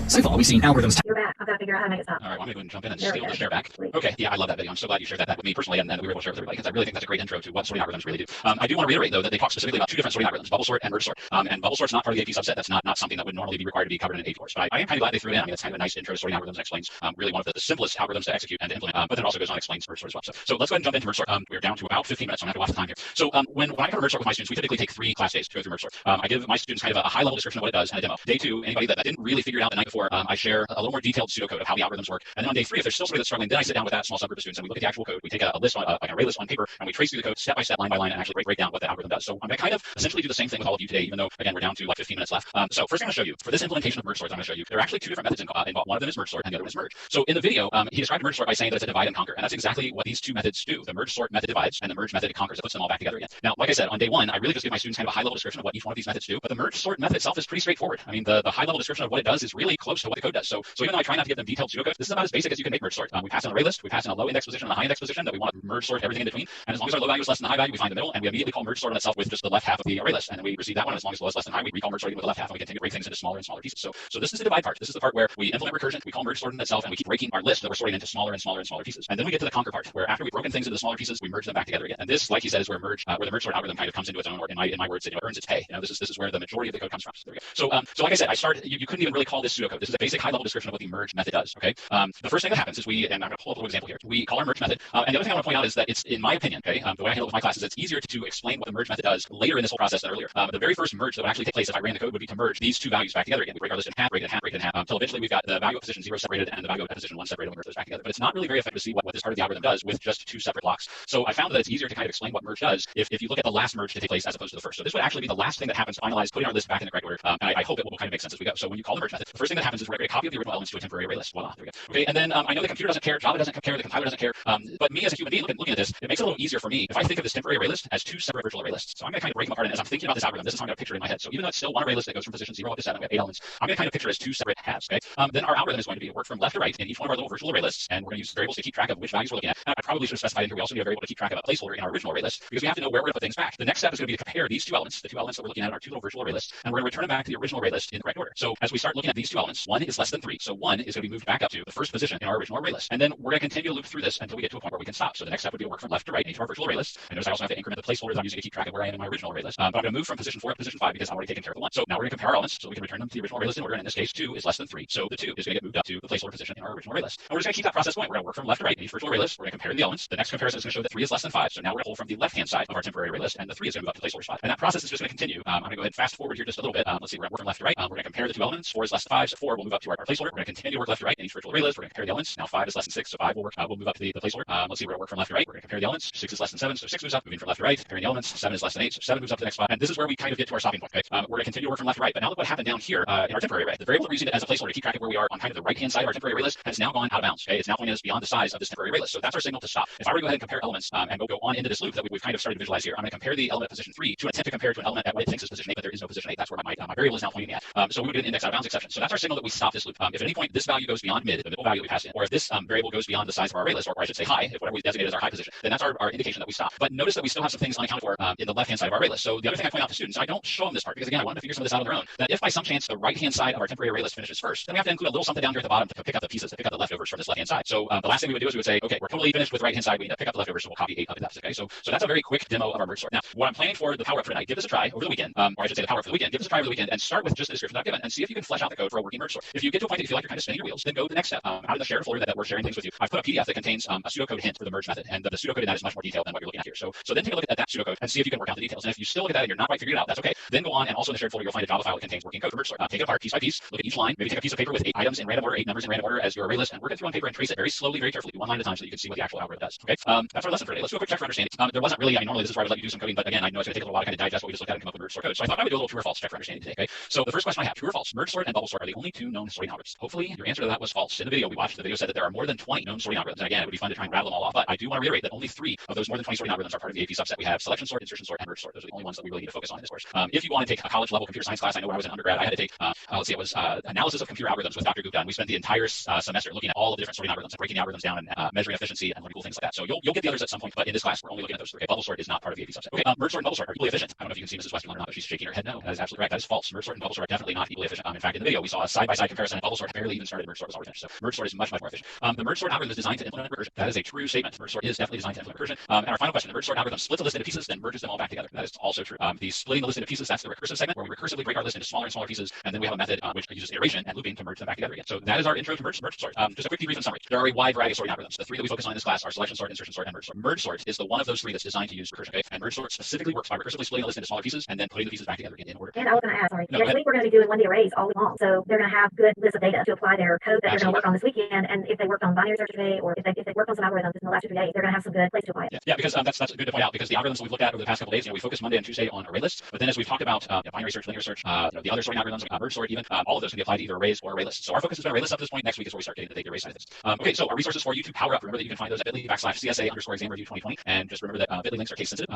So far, we've seen algorithms. You're back. I've got to figure out how to make it stop. All right, well, I'm going to go ahead and jump in and There we steal go. the share back. Sweet. Okay, yeah, I love that video. I'm so glad you shared that with me personally, and we were able to share it with everybody because I really think that's a great intro to what sorting algorithms really do. I do want to reiterate, though, that they talk specifically about two different sorting algorithms, bubble sort and merge sort. And bubble sort's not part of the AP subset. That's not something that would normally be required to be covered in an AP course. But I am kind of glad they threw it in. I mean, it's kind of a nice intro to sorting algorithms and explains really one of the simplest algorithms to execute and to implement. But then it also goes on and explains merge sort as well. So let's go ahead and jump into merge sort. We're down to about 15 minutes, so I'm going to have to watch the time here. So when I cover merge sort with my students, we typically take 3 class days to go through merge sort. I give my students kind of a high-level description of what it does and a demo. Day 2, anybody that didn't really figure it out the night before, I share a little more detailed pseudocode of how the algorithms work. And then on day 3, if there's still somebody that's struggling, then I sit down with that small subgroup of students and we look at the actual code. We take a list, like an array list on paper, and we trace through the code step by step, line by line, and actually break down what the algorithm does. So I'm going to kind of essentially do the same thing with all of you today, even though, again, we're down to like 15 minutes left. So first I'm going to show you, for this implementation of merge sorts, I'm going to show you, there are actually 2 different methods involved. One of them is merge sort and the other one is merge. So in the video, he described merge sort by saying that it's a divide and conquer, and that's exactly what these 2 methods do. The merge sort method divides, and the merge method conquers. It puts them all back together again. Now, like I said, on day 1, I really just give my students kind of a high-level description of what each one of these methods do, but the merge sort method itself is pretty straightforward. I mean, the high-level description of what it does is really close to what the code does. So even though I try not to give them detailed pseudocode, this is about as basic as you can make merge sort. We pass an array list, we pass in a low index position and a high index position that we want to merge sort everything in between. And as long as our low value is less than the high value, we find the middle, and we immediately call merge sort on itself with just the left half of the array list. And then we receive that one. As long as low is less than high, we recall merge sorting with the left half, and we continue to break things into smaller and smaller pieces. So this is the divide part. This is the part where we implement recursion, we call merge sort on itself, and we keep breaking our list that we're sorting into smaller and smaller and smaller pieces. And then we get to the conquer part, where after we've broken things into smaller pieces, we merge them back together again. And this, like he said, is where the merge sort algorithm kind of comes into its own, or in my words, it earns its pay. This is where the majority of the code comes from. So there we go. So like I said, you couldn't even really call this pseudocode. This is a basic high-level description of what the merge method does. Okay. The first thing that happens is and I'm going to pull up a little example here. We call our merge method, and the other thing I want to point out is that it's, in my opinion, okay, the way I handle it with my classes, it's easier to explain what the merge method does later in this whole process than earlier. The very first merge that would actually take place if I ran the code would be to merge these 2 values back together again. We break our list in half, break it in half, break it in half, until eventually we've got the value of position 0 separated and the value of position 1 separated, and we merge those back together. But it's not really very effective to see what this part of the algorithm does with just 2 separate blocks. So I found that it's easier to kind of explain what merge does if you look at the last merge to take place as opposed to the first. So this would actually be the last thing that happens, finalize, putting our list back in the correct order. And I hope it will kind of make sense as we go. So when you call the merge method, the first thing that happens is we're going to create a copy of the original elements to a temporary array list. Voila, there we go. Okay, and then I know the computer doesn't care, Java doesn't care, the compiler doesn't care. But me as a human being looking at this, it makes it a little easier for me if I think of this temporary array list as 2 separate virtual array lists. So I'm going to kind of break them apart, and as I'm thinking about this algorithm, this is how I'm going to picture it in my head. So even though it's still one array list that goes from position 0 up to 7, we have 8 elements, I'm going to kind of picture it as 2 separate halves. Okay. Then our algorithm is going to be work from left to right in each one of our little virtual array lists, and we're going to use variables to keep track of which values we're looking at. I probably should have specified in here we also need a variable to keep track of a placeholder in our original array list because we have to know where we're going to put things back. The next step is going to be to compare these 2 elements, the 2 elements that we're looking at are 2 little virtual array lists, and we're going to return them back to the original array list in the correct order. So as we start looking at these 2 elements, 1 is less than 3, so 1 is going to be moved back up to the first position in our original array list, and then we're going to continue to loop through this until we get to a point where we can stop. So the next step would be to work from left to right in each of our virtual array lists. And notice I also have to increment the placeholders I'm using to keep track of where I am in my original array list. But I'm going to move from position 4 to position 5 because I've already taken care of the 1. So now we're going to compare our elements so we can return them to the original array list in order. And in this case, 2 is less than 3. So the 2 is going to get moved up to the placeholder position in our original array list. And we're just going to keep that process going. We're going to work from left to right in each virtual array list. We're going to compare the elements. The next comparison is going to show that 3 is less than 5. So now we're going to pull from the left-hand side of our temporary array list, and the 3 is going to move up to placeholder 5. And that process is just going to continue. I'm going to go ahead and fast forward here just a little bit. Let's see, we're going to work from left to right. We're going to compare the 2 elements. 4 is less than 5, so 4 will move up to our placeholder. We're going to continue to work left to right in each virtual array list. We're going to compare the elements. Now 5 is less than 6, so 5 will work. We'll move up to the place order. Let's see, we're going to work from left to right. We're going to compare the elements. 6 is less than 7, so 6 moves up. Moving from left to right, comparing the elements. 7 is less than 8, so 7 moves up to the next spot. And this is where we kind of get to our stopping point. Okay? We're going to continue to work from left to right. But now look what happened down here in our temporary array. The variable that we're using as a placeholder to keep track of where we are on kind of the right-hand side of our temporary array list has now gone out of bounds. Okay? It's now pointing us beyond the size of this temporary array list. So that's our signal to stop. If I were to go ahead and compare elements and go on into this loop that we've kind of started to visualize here, I'm going to compare the element at position 3 to attempt to compare to an element at what it thinks is position 8, but there is no position 8. That's where my variable is now pointing at. So we would get an index out of bounds exception. So that's our signal that we stop this loop. If at any point this value goes beyond mid, the middle value that we passed in, or if this variable goes beyond the size of our array list, or I should say high, if whatever we designate as our high position, then that's our indication that we stop. But notice that we still have some things unaccounted for in the left-hand side of our array list. So the other thing I point out to students, I don't show them this part because again, I want them to figure some of this out on their own, that if by some chance the right-hand side of our temporary array list finishes first, then we have to include a little something down here at the bottom to pick up the pieces, to pick up the leftovers from this left-hand side. So the last thing we would do is we would say, okay, we're totally finished with the right-hand side, we need to pick up the leftovers, so we'll copy 8 up in that. Okay, so that's a very quick demo of our merge sort. Now, what I'm planning for the power up for tonight, give this a try over the weekend, or I should say the power up for the weekend, give this a try over the weekend and start with just the description that I've given and see if you can flesh out the code for a working merge sort. If you get to a point that you feel like you're kind of spinning your wheels, then go to the next step. Out of the shared folder that we're sharing things with you, I've put a PDF that contains a pseudocode hint for the merge method, and the pseudocode in that is much more detailed than what you're looking at here. So then take a look at that pseudocode and see if you can work out the details. And if you still look at that and you're not quite figured it out, that's okay. Then go on and also in the shared folder you'll find a Java file that contains working code for merge sort. Take it apart piece by piece, look at each line, maybe take a piece of paper with 8 items in random order, 8 numbers in random order as your array list, and work it through on paper and trace it very slowly, very carefully, one line at a time, so that you can see what the actual algorithm does. Okay, that's our lesson for today. Let's do a quick check for understanding. There wasn't really, normally this is where I would let you do some coding, but again, I know it's going to take a little while to kind of digest what we just looked at and come up with merge sort code. So I thought I would do a little true or false check for understanding today. Okay, so the first question I have: true or false? Merge sort and bubble sort are the only 2 known sorting algorithms. Hopefully, your answer to that was false. In the video we watched, the video said that there are more than 20 known sorting algorithms. And again, it would be fun to try and rattle them all off, but I do want to reiterate that only 3 of those more than 20 sorting algorithms are part of the AP subset. We have selection sort, insertion sort, and merge sort. Those are the only ones that we really need to focus on in this course. If you want to take a college level computer science class, I know when I was an undergrad, I had to take, let's see, it was analysis of computer algorithms with Dr. Gupta, and we spent the entire semester looking at all of the different sorting algorithms, and breaking the algorithms down and measuring efficiency and learning cool things like that. So you'll get the others at some point, but in this class, we're only looking at those 3. Okay, bubble sort is not part of the AP subset. Okay, merge sort and bubble sort are equally efficient. I don't know if you can see Mrs. Westmoreland or not, but she's shaking her head no. That is absolutely right. That is false. Merge sort and bubble sort are definitely not equally efficient. In fact, in the video, we saw a side-by-side comparison, and bubble sort barely even started. Merge sort was already finished. So merge sort is much more efficient. The merge sort algorithm is designed to implement recursion. That is a true statement. Merge sort is definitely designed to implement recursion. And our final question: the merge sort algorithm splits a list into pieces, then merges them all back together. That is also true. The splitting the list into pieces, that's the recursive segment, where we recursively break our list into smaller and smaller pieces, and then we have a method which uses iteration and looping to merge them back together again. So that is our intro to merge sort. Just a quick debrief and summary. There are a wide variety of sorting algorithms. The 3 that we focus on in this class are selection sort, insertion sort, and merge sort. Merge sort is the one of those 3 that's designed to use recursion. Okay? And merge sort specifically works by recursively splitting a list into smaller pieces and then putting the pieces back together again in order. And I was going to add, sorry. No, Next week we're going to be doing 1D arrays all week long. So they're going to have good lists of data to apply their code that they're going to work on this weekend. And if they worked on binary search today, or if they worked on some algorithms in the last 2 days, they're going to have some good place to apply it. Yeah, because that's good to point out, because the algorithms that we've looked at over the past couple days, we focused Monday and Tuesday on ArrayLists, but then as we've talked about binary search, linear search, the other sorting algorithms, merge sort even, all of those can be applied to either arrays or ArrayLists. So our focus has been ArrayLists up to this point. Next week is where we start getting the data array side of things. Okay, so our resources for you to power up, remember that you can find those at bit.ly/CSA_exam review 2020, and just remember that bit.ly links are case sensitive.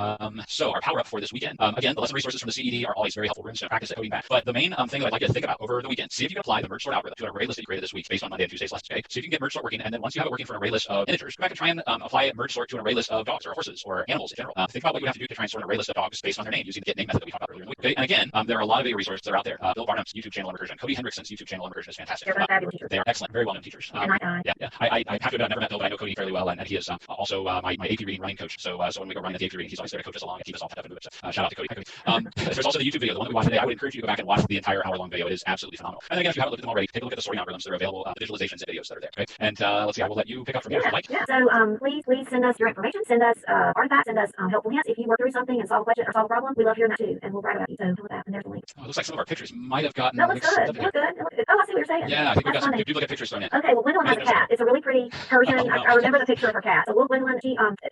So our power up for this weekend, again, the lesson resources from the CED are always very helpful. We're going to practice at coding back. But the main thing that I'd like you to think about over the weekend, see if you can apply the merge sort algorithm to an array list that you created this week based on Monday and Tuesday's lessons. Okay, see if you can get merge sort working, and then once you have it working for an array list of integers, go back and try and apply merge sort to an array list of dogs or horses or animals in general. Think about what you have to do to try and sort an array list of dogs based on their name using the get name method that we talked about earlier in the week. Okay, and again, there are a lot of video resources that are out there. Bill Barnum's YouTube channel on Recursion, Cody Hendrickson's YouTube channel on Recursion is fantastic. They're fabulous teachers. They are excellent, very well-known teachers. I have to admit, I've never met Bill, but I know Cody fairly well, and he is also my AP reading running coach. So when we go running at the AP reading, he's always there to coach us along and keep us all pent up into it. So shout out to Cody. There's also the YouTube video, the one that we watched today. I would encourage you to go back and watch the entire hour-long video. It is absolutely phenomenal. And again, if you haven't looked at them already, take a look at the sorting algorithms that are available, the visualizations and videos that are there. Okay, and let's see, I will let you pick up from here if you like. Yeah. So please send us your information, send us artifacts, send us helpful hints. If you work through something and solve a question or solve a problem, we love hearing that too, and we'll brag about you. So look at that, and there's the link. Oh, it looks like some of our pictures might have gotten. That looks good. It looks good. Oh, I see what you're saying. Yeah, I think we got some good look at pictures thrown in. Okay, well, Gwendolyn has a cat. It's a really pretty Persian. Oh, no. I remember the picture of her cat. So Gwendolyn,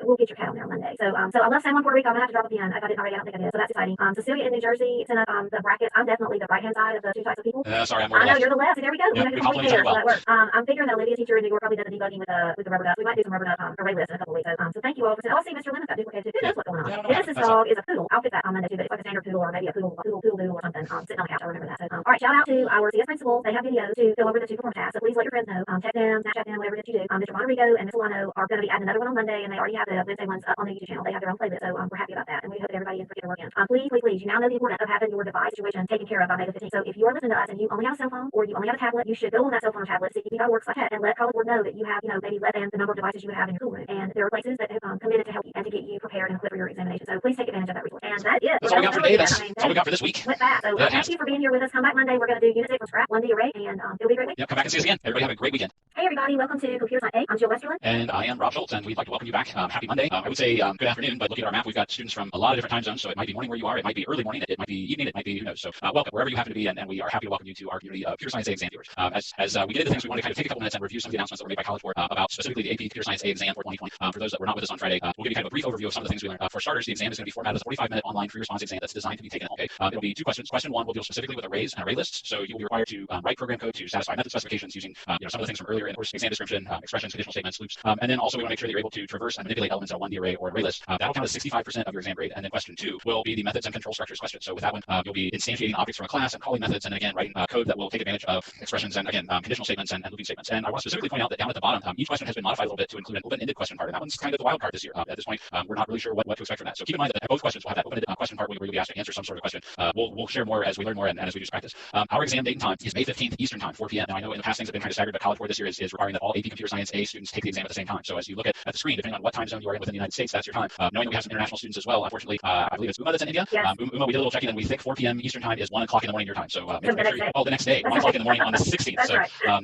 we'll get your cat on there on Monday. So I love San Juan, Puerto Rico. I'm gonna have to drop a pin. If I didn't already, I don't think I did. So that's exciting. Cecilia in New Jersey sent us the brackets. I'm definitely the right hand side of the 2 types of people. Sorry, I'm more I know you're the left. So there we go. Yeah, we complement each other well. So that works. I'm figuring that Olivia's teacher in New York probably does the debugging with the rubber duck. We might do some rubber duck array lists in a couple of weeks. So thank you all for saying. Oh, see, Mr. Lemon's got duplicated too. Who knows what's going on? Yeah, Dennis's dog is a poodle. I'll fix that on Monday too. But it's like a standard poodle or maybe a poodle doodle or something. Sitting on the couch. I remember that. So, all right, shout out to our CS principals. They have videos to fill over the 2 performance tasks. So please let your friends know. Tag them, Snapchat them, whatever it is you do. Mr. Monterigo and Ms. Solano are going to be adding another one on Monday, and they already have the Wednesday ones up on the YouTube channel. They have their own playlist, so we're happy about that, and we hope that everybody is getting work in. Please, you now know the importance of having your device situation taken care of by May the 15th. So if you are listening to us and you only have a cell phone or you only have a tablet, you should go on that cell phone or tablet, cep.org/tech, and let College Board know that you have, maybe less than the number of devices you would have in your school room. And there are places that have committed to help you and to get you prepared and equipped for your examination. So please take advantage of that resource. And that's it. That's all we got for today. That's all we got for this week. Went fast. So thank you for being here with us. Come back Monday. We're going to do Unit 6 from scratch, 1D array, and it'll be a great week. Yep, come back and see us again. Everybody have a great weekend. Hey everybody, welcome to Computer Science 8. I'm Jill Westerland. And I am Rob Schultz, and we'd like to welcome you back. Happy Monday. I would say good afternoon, but looking at our map, we've got students from a lot of different time zones, so it might be morning where you are, it might be early morning, it might be evening, it might be who knows. So welcome, wherever you happen to be, and we are happy to welcome you to our community of Computer Science A exam viewers. As we get into things, we want to kind of take a couple minutes and review some of the announcements that were made by College Board about specifically the AP Computer Science A exam for 2020. For those that were not with us on Friday, we'll give you kind of a brief overview of some of the things we learned. For starters, the exam is going to be formatted as a 45-minute online free response exam that's designed to be taken at home. It'll be 2 questions. Question 1 will deal specifically with arrays and array lists, so you will be required to write program code to satisfy method specifications using some of the things from earlier in the course: exam description, expressions, conditional statements, loops, and then also we want to make sure that you're able to traverse and manipulate elements of 1D array or array list. That'll count as 65% of your exam grade. And then question 2 will be the methods and control structures question. So with that one, you'll be instantiating objects from a class and calling methods, and again writing code that will take advantage of expressions and again conditional statements and looping statements. And I want to specifically point out that down at the bottom, each question has been modified a little bit to include an open-ended question part, and that one's kind of the wild card this year. At this point, we're not really sure what to expect from that. So keep in mind that both questions will have that open-ended question part where you'll be asked to answer some sort of question. We'll share more as we learn more and as we do practice. Our exam date and time is May 15th Eastern time, 4 p.m. Now I know in the past things have been kind of staggered, but College Board this year is requiring that all AP Computer Science A students take the exam at the same time. So as you look at the screen, depending on what time zone you are in within the United States, that's your time. Knowing that we have some international students as well, unfortunately, I believe it's Uma that's in India. Yes. Uma, we did a little checking, and we think 4 p.m. Eastern time is 1 o'clock in the morning your time. So make sure the next day, 1 o'clock in the morning on the 16th. That's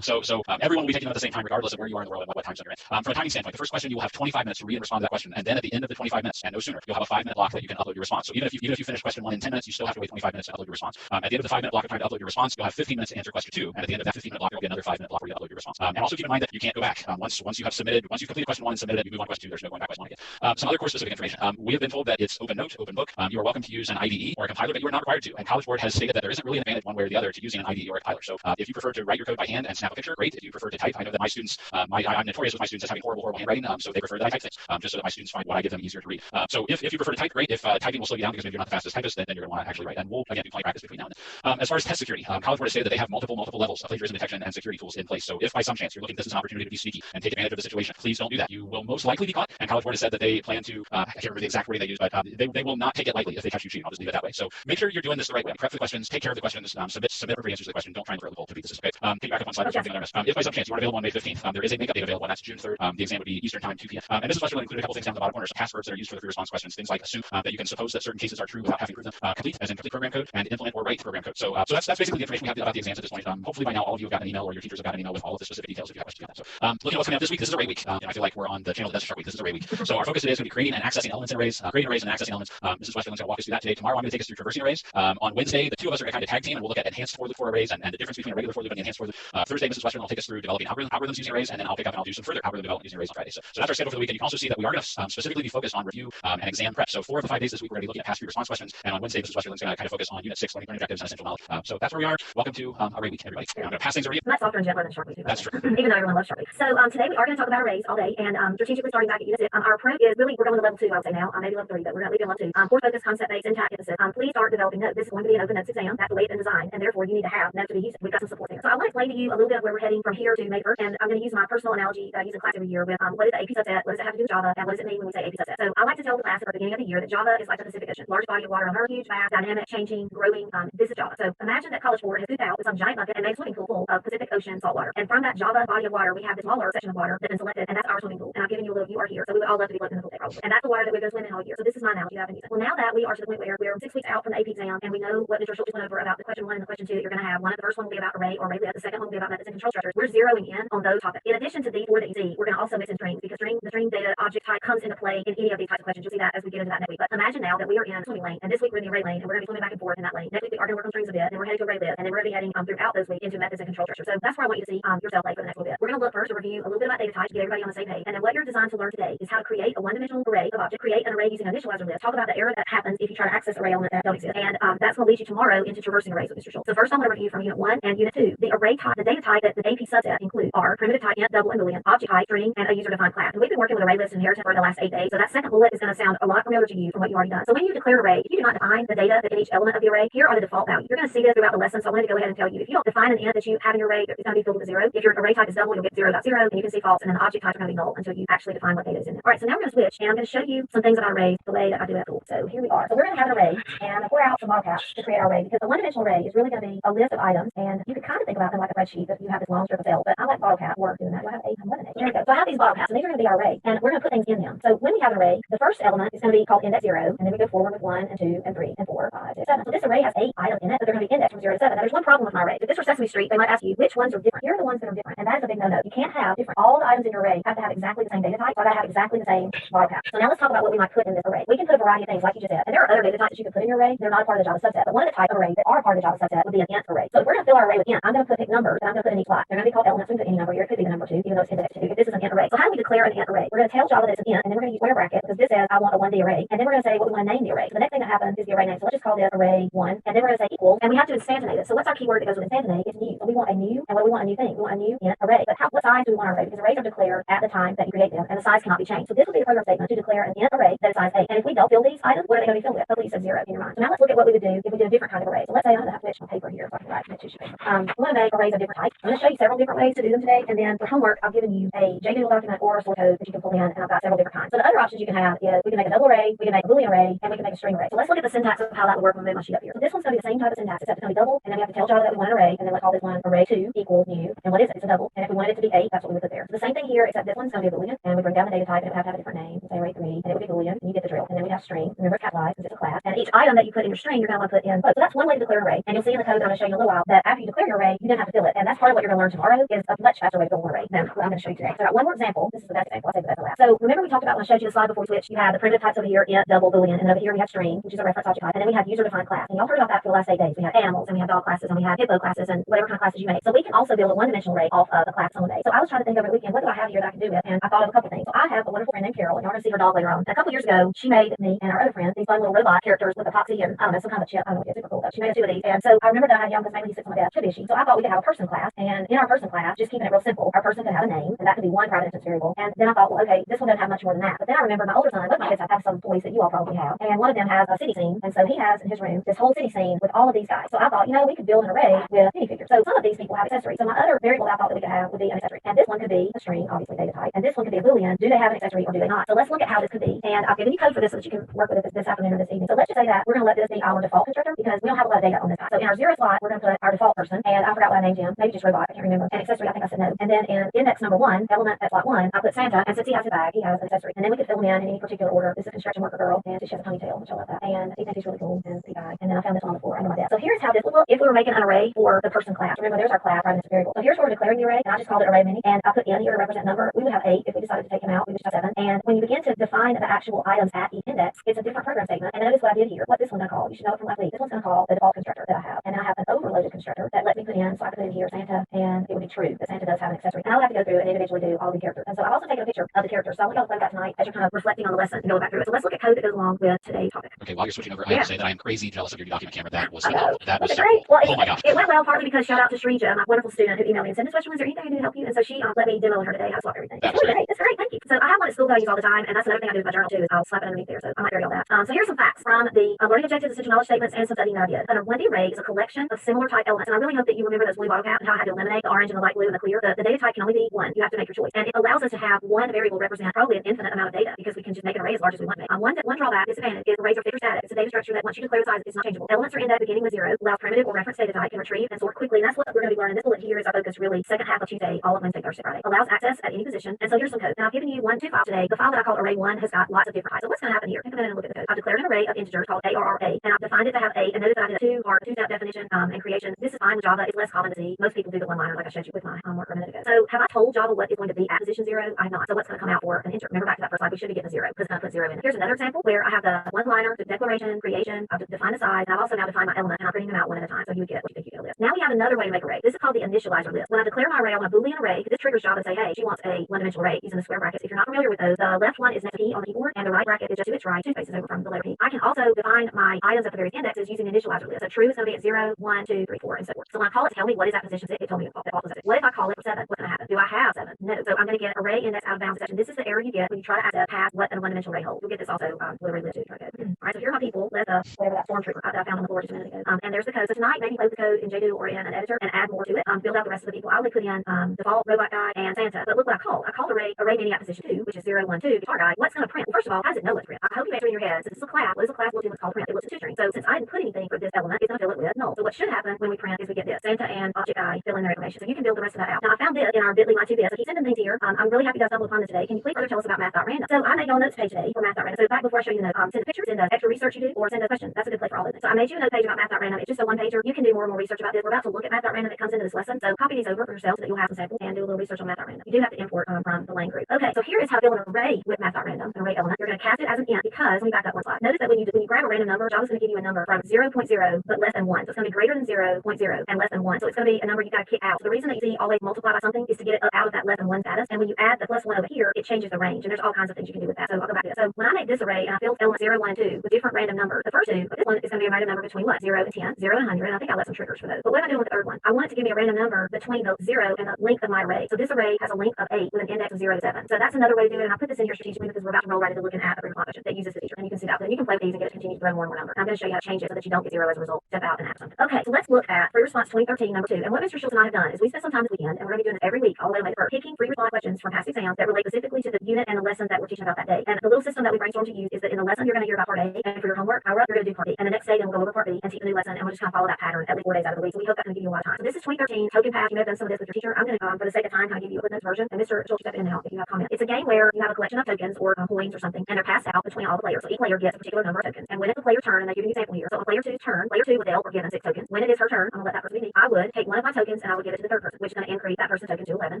so right. everyone will be taking them at the same time, regardless of where you are in the world and what time zone you're in. From a timing standpoint, the first question you will have 25 minutes to read and respond to that question, and then at the end of the 25 minutes, and no sooner, you'll have a 5-minute block that you can upload your response. So even if you finish question 1 in 10 minutes, you still have to wait 25 minutes to upload your response. At the end of the 5-minute block of time to upload your response, you'll have 15 minutes to answer question 2, and at the end of that 15-minute block, there will be another 5-minute block for you to upload your response. And also keep in mind that you can't go back. Once you completed question 1 and submitted it, you move on to question 2. There's no going back question 1 again. Some other course-specific information. We have been told that it's open note, open book. You are welcome to use an IDE or a compiler, but you are not required to. And College Board has stated that there isn't really an advantage one way or the other to using an IDE or a compiler. So if you prefer to write your code by hand and snap a picture, great. If you prefer to type, I know that my students, I'm notorious with my students as having horrible handwriting, so they prefer that I type things, just so that my students find what I give them easier to read. So if you prefer to type, great. If typing will slow you down because maybe you're not the fastest typist, then you're going to want to actually write. And we'll again do plenty of practice between now and then. As far as test security, College Board has stated that they have multiple levels of plagiarism detection and security tools in place. So if by some chance you're looking this is an opportunity to be sneaky and take advantage of the situation, please don't do that. You will most likely be caught. And College Board has said that they plan to, I can't remember the exact wording they use, but they will not take it lightly if they catch you cheating. I'll just leave it that way. So make sure you're doing this the right way. Prep the questions, take care of the questions, submit appropriate answers to the question. Don't try and throw the ball to beat the system. Take back up on slide something on our if by some chance you aren't available on May 15th, there is a makeup date available, and that's June 3rd. The exam would be Eastern time, 2 p.m. And this is will include a couple things down at the bottom corner. So passwords that are used for the free response questions, things like assume that you can suppose that certain cases are true without having to prove them, complete as in complete program code, and implement or write program code. So that's basically the information we have about the exams at this point. Hopefully by now all of you have gotten an email or your teachers have gotten an email with all of the specific details if you have questions about that. So looking at what's coming up this week, this is array week. I feel like we're on the channel that does Shark Week. This is array week. So our focus today is going to be creating and accessing elements in arrays, creating arrays and accessing elements. Mrs. Westerland's going to walk us through that today. Tomorrow I'm going to take us through traversing arrays. On Wednesday, the two of us are going to kind of tag team, and we'll look at enhanced for loop for arrays and the difference between a regular for loop and enhanced for loop. Thursday, Mrs. Westerland will take us through developing algorithms using arrays, and then I'll pick up and I'll do some further algorithm development using arrays on Friday. So that's our schedule for the week. And you can also see that we are going to specifically be focused on review and exam prep. So 4 of the 5 days this week we're going to be looking at past free response questions, and on Wednesday, Mrs. Westerland's going to kind of focus on Unit 6 learning objectives and essential knowledge. So that's where we are. Welcome to Array Week, everybody. I'm going to pass things over to you. Much softer and gentler than Shark Week. That's true. Even though everyone loves Shark Week. So today we are going to talk about arrays all day, and strategically starting back at Unit 6. Our approach is really we're going to level 2. I would say now, maybe level 3, but we're going to leave it level 2. Core focus, concept based, syntax, emphasis. Please start developing notes. This is going to be an open notes exam. That's the way it's been designed, and therefore you need to have notes to be used. We've got some support there. So I want to explain to you a little bit of where we're heading from here to May 1st, and I'm going to use my personal analogy that I use in class every year with what is the AP subset, what does it have to do with Java, and what does it mean when we say AP subset. So I like to tell the class at the beginning of the year that Java is like the Pacific Ocean, large body of water on Earth, huge, vast, dynamic, changing, growing. This is Java. So imagine that College Board has scooped out some giant bucket and made a swimming pool full of Pacific Ocean salt water. And from that Java body of water, we have this smaller section of water that's been selected, and that's our swimming pool. And I'm giving you a little, you are here. So we would all love to be floating in the pool today, probably. And that's the water that we're going to swim in all year. So this is my analogy that I've been using. Well, now that we are to the point where we're 6 weeks out from the AP exam, and we know what Mr. Schultz went over about the question 1 and the question 2 that you're going to have. The first one will be about array or array list. The second one will be about methods and control structures. We're zeroing in on those topics. In addition to these 4 that you see, we're going to also mix in strings because the string data object type comes into play in any of these types of questions. You'll see that as we get into that next week. But imagine now that we are in a swimming lane, and this week we're in the array lane, and we're going to be swimming back and forth in that lane. Next week we are going to work on strings a bit, and we're heading to array list, and then we're going to be heading throughout those weeks into methods and control structures. So that's where I want you to see yourself like for the next little bit. We're going to look first to review a little bit about data types to get everybody on the same page, and then what you're designed to learn today is how to create a one-dimensional array of objects, create an array using an initializer list, talk about the error that happens if you try to access array elements that don't exist, and that's going to lead you tomorrow into traversing arrays with Mr. Schultz. So first I'm going to review from Unit 1 and Unit 2. The array type, the data type that the AP subset includes are primitive type, int, double, and boolean, object type, string, and a user-defined class. And we've been working with ArrayLists and inheritance for the last 8 days, so that second bullet is going to sound a lot familiar to you from what you already done. So when you declare an array, if you do not define the data in each element of the array, here are the default values. You're going to see this throughout the lesson, so I'm going to go ahead and tell you, if you don't define an int that you have in your array, it's going to be filled with a 0. If your array type is double, you'll get 0.0, and you can see false, and then the object types are going to be null until you actually define what data is in there. All right, so now we're going to switch, and I'm going to show you some things about arrays the way that I do it at school. So here we are. So we're going to have an array, and pour out some model to create our array, because a one-dimensional array is really going to be a list of items, and you could kind of think about them like a spreadsheet, but you have this long strip of cells. But I like bottle cap for doing that. Do I have 8? There we go. So I have these bottle caps, and these are going to be our array, and we're going to put things in them. So when we have an array, the first element is going to be called index 0, and then we go forward with 1 and 2 and 3 and 4, 5, 6, 7. So this array has 8 items in it, but they're going to be indexed from 0 to 7. Now there's one problem with my array. If this were Sesame Street, they might ask you which ones are different. Here are the ones that are different. different. And that is a big no-no. You can't have different, all the items in your array have to have exactly the same data type, so I gotta have exactly the same model count. So now let's talk about what we might put in this array. We can put a variety of things like you just said. And there are other data types that you can put in your array. They're not a part of the Java subset. But one of the types of arrays that are a part of the Java subset would be an int array. So if we're gonna fill our array with int, I'm gonna pick numbers and I'm gonna put in each slot. They're gonna be called elements. We can put any number here. It could be the number 2, even though it's indexed 2. If this is an int array. So how do we declare an int array? We're gonna tell Java that it's an int, and then we're gonna use square bracket because this says I want a 1D array. And then we're gonna say what we want to name the array. So the next thing that happens is the array name. So let's just call this array 1. And then we're gonna say equals, and we have to instantiate it. So what's our keyword that goes with instantiate? It's new. So we want a new, and what do we want a new thing? We want a new int array. But what size do we want our array? Because arrays are declared at the time that you create them, and the size cannot be changed. So this would be the program statement to declare an int array that is size 8. And if we don't fill these items, what are they going to be filled with? Hopefully you said 0 in your mind. So now let's look at what we would do if we did a different kind of array. So let's say I'm going to have to switch my paper here so I can write my tissue paper. We want to make arrays of different types. I'm going to show you several different ways to do them today. And then for homework, I've given you a JDoodle document or a source code that you can pull in, and I've got several different kinds. So the other options you can have is we can make a double array, we can make a Boolean array, and we can make a string array. So let's look at the syntax of how that would work when we move my sheet up here. So this one's going to be the same type of syntax, except it's going to be double, and then we have to tell Java that we want an array, and then let's call this one array 2 equals new. And what is it? It's a double. And if we wanted it to be 8, that's what we would put there. So the same thing here, except this one's going to be a Boolean, and we bring down the data type, and it would have to have a different name. Say array 3, and it would be Boolean, and you get the drill. And then we have string. Remember, capitalized because it's a class. And each item that you put in your string, you're going to want to put in quotes. So that's one way to declare an array. And you'll see in the code that I'm going to show you in a little while that after you declare your array, you then have to fill it. And that's part of what you're going to learn tomorrow is a much faster way to build an array than I'm going to show you today. So I got one more example. This is the best example. I'll save the best for last. So remember we talked about when I showed you the slide before we switched, you had the primitive types over here, int, double, Boolean, and over here we have string, which is a reference object type, and then we have user-defined class. And y'all heard about that for the last 8 days. We have animals, and we have dog classes, and we have hippo classes, and whatever kind of classes you make. So we can also build a one-dimensional array off of a class on a day. So I was trying to think over the weekend, what do I have here that I can do with? And I thought of a couple things. So I have a wonderful friend named Carol, and you're going to see her dog later on. And a couple years ago, she made me and our other friend these fun little robot characters with epoxy and I don't know, some kind of chip. I don't know, it's super cool though. She made us 2 of these. And so I remember that I had young because maybe he sits on my desk, should be she. So I thought we could have a person class, and in our person class, just keeping it real simple, our person could have a name, and that could be one private instance variable. And then I thought, well, okay, this one doesn't have much more than that. But then I remember my older son, both my kids have some toys that you all probably have, and one of them has a city scene, and so he has in his room this whole city scene with all of these guys. So I thought, we could build an array with minifigures. So some of these people have accessories. So my other variable I thought that we could have would be an accessory, and this one could be a string, obviously data type, and this one could be a Boolean. Do they have an accessory or do they not? So let's look at how this could be, and I've given you code for this so that you can work with it this afternoon or this evening. So let's just say that we're going to let this be our default constructor because we don't have a lot of data on this side. So in our 0 slot, we're going to put our default person, and I forgot what I named him. Maybe just robot. I can't remember. And accessory, I think I said no. And then in index number 1, element at slot 1, I put Santa, and since he has a bag, he has an accessory. And then we could fill him in any particular order. This is a construction worker girl, and she has a ponytail, which I love that. And he thinks he's really cool, and he died. And then I found this one on the floor under my desk. So here's how this would look if we were making an array for the person class. Remember, there's our class, private instance variable. So here's where we're declaring the array, and I just called it array mini, and I put in here to represent number. We would have 8 if we decided to take him out. We would just have 7. And when you begin to define the actual items at each index, it's a different program statement. And notice what I did here. What this one's going to call, you should know it from last week. This one's going to call the default constructor that I have. And I have an overloaded constructor that lets me put in, so I can put in here Santa, and it would be true that Santa does have an accessory. And I would have to go through and individually do all the characters. And so I've also taken a picture of the characters. So I want y'all to play that tonight as you're kind of reflecting on the lesson and going back through it. So let's look at code that goes along with today's topic. Okay, while you're switching over, I have to say that I am crazy jealous of your document camera. That was so great. cool. Well, Oh my gosh. It went well partly because shout out to Shrija, my wonderful student who emailed me and said, Miss Western, is there anything I can do to help you? And so she let me demo her today how to swap everything. That's great. That's great. Thank you. So I have one at school that I use all the time, and that's another thing I do with my journal too is I'll slap it underneath there. So I might bury all that. So here's some facts from the learning objectives, essential knowledge statements, and some studying that I did. A 1D array is a collection of similar type elements, and I really hope that you remember those blue bottle caps and how I had to eliminate the orange and the light blue and the clear. The data type can only be one. You have to make your choice, and it allows us to have one variable represent probably an infinite amount of data because we can just make an array as large as we want to make. One drawback, disadvantage, is arrays are fixed or static. It's a data structure that once you declare the size, it's not changeable. Elements are indexed beginning with 0, allows primitive or reference data type, can retrieve and sort quickly, and that's what we're going to be learning. This bullet here is our focus really second half of Tuesday, all of Wednesday, Thursday, Friday. Allows access at any position, and so here's some code. Now I've given you 1, 2 files today. The file that I call array1 has got lots of different types. So what's going to happen here? Take a minute and look at the code. I've declared an array of integers called ARRA, and I've defined it to have 8, and notice that I did a two-step definition and creation. This is fine with Java. It's less common to see. Most people do the one-liner like I showed you with my homework a minute ago. So have I told Java what is going to be at position 0? I have not. So what's going to come out for an integer? Remember back to that first slide, we should be getting a 0 because it's going to put 0 in it. Here's another example where I have the one-liner, the declaration, creation. I've defined the size, and I've also now defined my element, and I'm printing them out one at a time. So you would get what you think you get a list. Now we have another way to make an array. This is called the initializer list. When I declare my array, I want a Boolean array because this triggers Java to say, hey, she wants a one-dimensional array using the square brackets. If you're not familiar with those, the left one is next to P on the keyboard, and the right bracket is just to its right, 2 spaces over from the letter P. I can also define my items at the various indexes using the initializer list. So true is going to be at 0, 1, 2, 3, 4, and so forth. So when I call it to tell me what is that position 6, it told me it also said. What if I call it 7? What's going to happen? Do I have 7? No. So I'm going to get array index out of bounds exception. This is the error you get when you try to access past what a one-dimensional array holds. You'll get this also with ArrayList too. All right, so here are my people. Let's whatever that storm trooper that I found on the floor just a minute ago. And there's the code. So tonight, maybe play with the code in JDoodle or in an editor and add more to it. Build out the rest of the people. I only put in default robot guy and Santa. But look what I called. I called array mini at position 2, which is 0, 1, 2. Guitar guy. What's going to print? Well, first of all, how does it know what to print? I hope you answer in your head. Since this is a class, what does a class look to? What's called print? It looks at 2 strings. So since I didn't put anything for this element, it's going to fill it with null. So what should happen when we print is we get this Santa and object guy fill in their information. So you can build the rest of that out. Now I found this in our bit.ly my 2bit. So keep sending things here. I'm really happy you guys stumbled upon this today. Can you please further tell us about math.random? So I made y'all a notes page today for math.random. So back before I show you the notes, send a picture, send a extra research you do, or send a question. That's a good place for all of it. So I made you a note page about math.random. It's just a one pager. You can do more and more research about this. We're about to look at math.random. It comes into this lesson. So copy these over for yourself so that you'll have some samples and do a little research on math.random. You do have to import from the lane group. Okay, so here is how to build an array with math.random, an array element. You're going to cast it as an int because, let me back up one slide. Notice that when you grab a random number, Java's going to give you a number from 0.0 but less than 1. So it's going to be greater than 0.0 and less than 1. So it's going to be a number you got to kick out. So the reason that you see always multiply by something is to get it out of that less than 1 status. And when you add the plus 1 over here, it changes the range. And there's all kinds of things you can do with that. So I'll go back to this. So when I made this array and I filled elements 0, 1, and 2 with different random numbers, the first two, this one is going to be a random number between what? 0 and 10, 0 and 100. And I think I left some triggers for those. But what am I doing with the third one? I want it to give me a random number between the 0 and the length of my array. So this array has a length of 8 with an index of 0 to 7. So that's another way to do it. And I put this in here strategically because we're about to roll right into looking at a proof function that uses this feature. And you can see that. Then you can play with these and get it to continue to throw more and more numbers. I'm going to show you how to change it so that you don't get 0 as a result. Step out and add something. Okay, so let's look at free response 2013 number 2. And what Mr. Schultz and I have done is we spent some time this weekend, and we're going to be doing this every week all the way to May 1st, picking free response questions from past exams that relate specifically to the unit and the lesson that we're teaching about that day. And the little system that we brainstormed to use is that in the lesson you're going to hear about part A, and for your homework, you're going to do part B. And the next day then we'll go over part B and teach a new lesson, and we'll just kind of follow that pattern at least 4 days out of the week. So we hope that's going to give you a lot of time. So this is 2013 token path. You may have done some of this with your teacher. I'm going to, for the sake of time, kind of give you a notes version, and Mr. Schultz step in now if you have comments. It's a game where you have a collection of tokens or coins or something, and they're passed out between all the players. So each player gets a particular number of tokens. And when it's the player's turn, and they give you an example here. So on player 2's turn, player 2 was dealt or given 6 tokens. When it is her turn, I'm going to let that person be me. I would take one of my tokens and I would give it to the third person, which is going to increase that person's token to 11.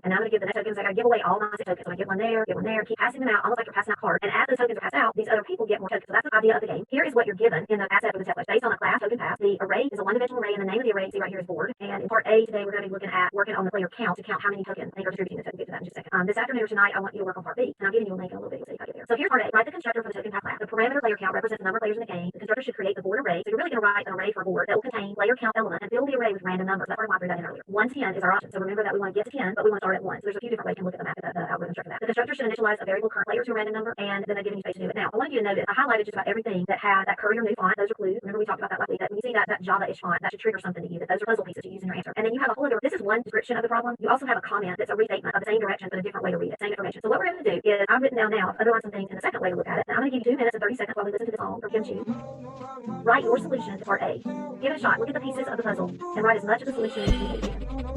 And now I'm going to give the next tokens. I got to give away all my 6 tokens. So I give one there, keep passing them out, almost like you're passing out cards. And as those tokens are passed out, these other people get more tokens. So that's the idea of the game. Here is what you're given in the asset of the template. Based on a class token path, the array is a one-dimensional array, and the name of the array, see right here, is board. And in part A today, we're going to be looking at working on the player count to count how many tokens they are distributing the token. We'll get to that in just a second. This afternoon or tonight, I want you to work on part B, and I'm giving you a link in a little bit. You'll see if I get there. So here's part A. Write the constructor for the token path class. The parameter player count represents the number of players in the game. The constructor should create the board array. So you're really going to write an array for a board that will contain player count element and fill the array with random numbers. That's why I threw that in earlier. 1 to 10 is our option. So remember that we want to get to 10, but we want to start at 1. So there's a few different ways you can look at the map, the algorithm structure that. The constructor should initialize a variable current player to a random number, and then they're giving you space to do it. Now, I want you to notice I highlighted just about everything that had that curly or new font. Those are clues. Remember we talked about that last week. That when you see that Java-ish font, that should trigger something to you. That those are puzzle pieces to use in your answer. And then you have a whole other. This is one description of the problem. You also have a comment that's a restatement of the same direction but a different way to read it. Same information. So what we're going to do is I've written down now, I've underlined some things in the second way to look at it. And I'm going to give you 2 minutes and 30 seconds while we listen to the song from Kim Chu. Write your solution to part A. Give it a shot. Look at the pieces of the puzzle and write as much of the solution as you can.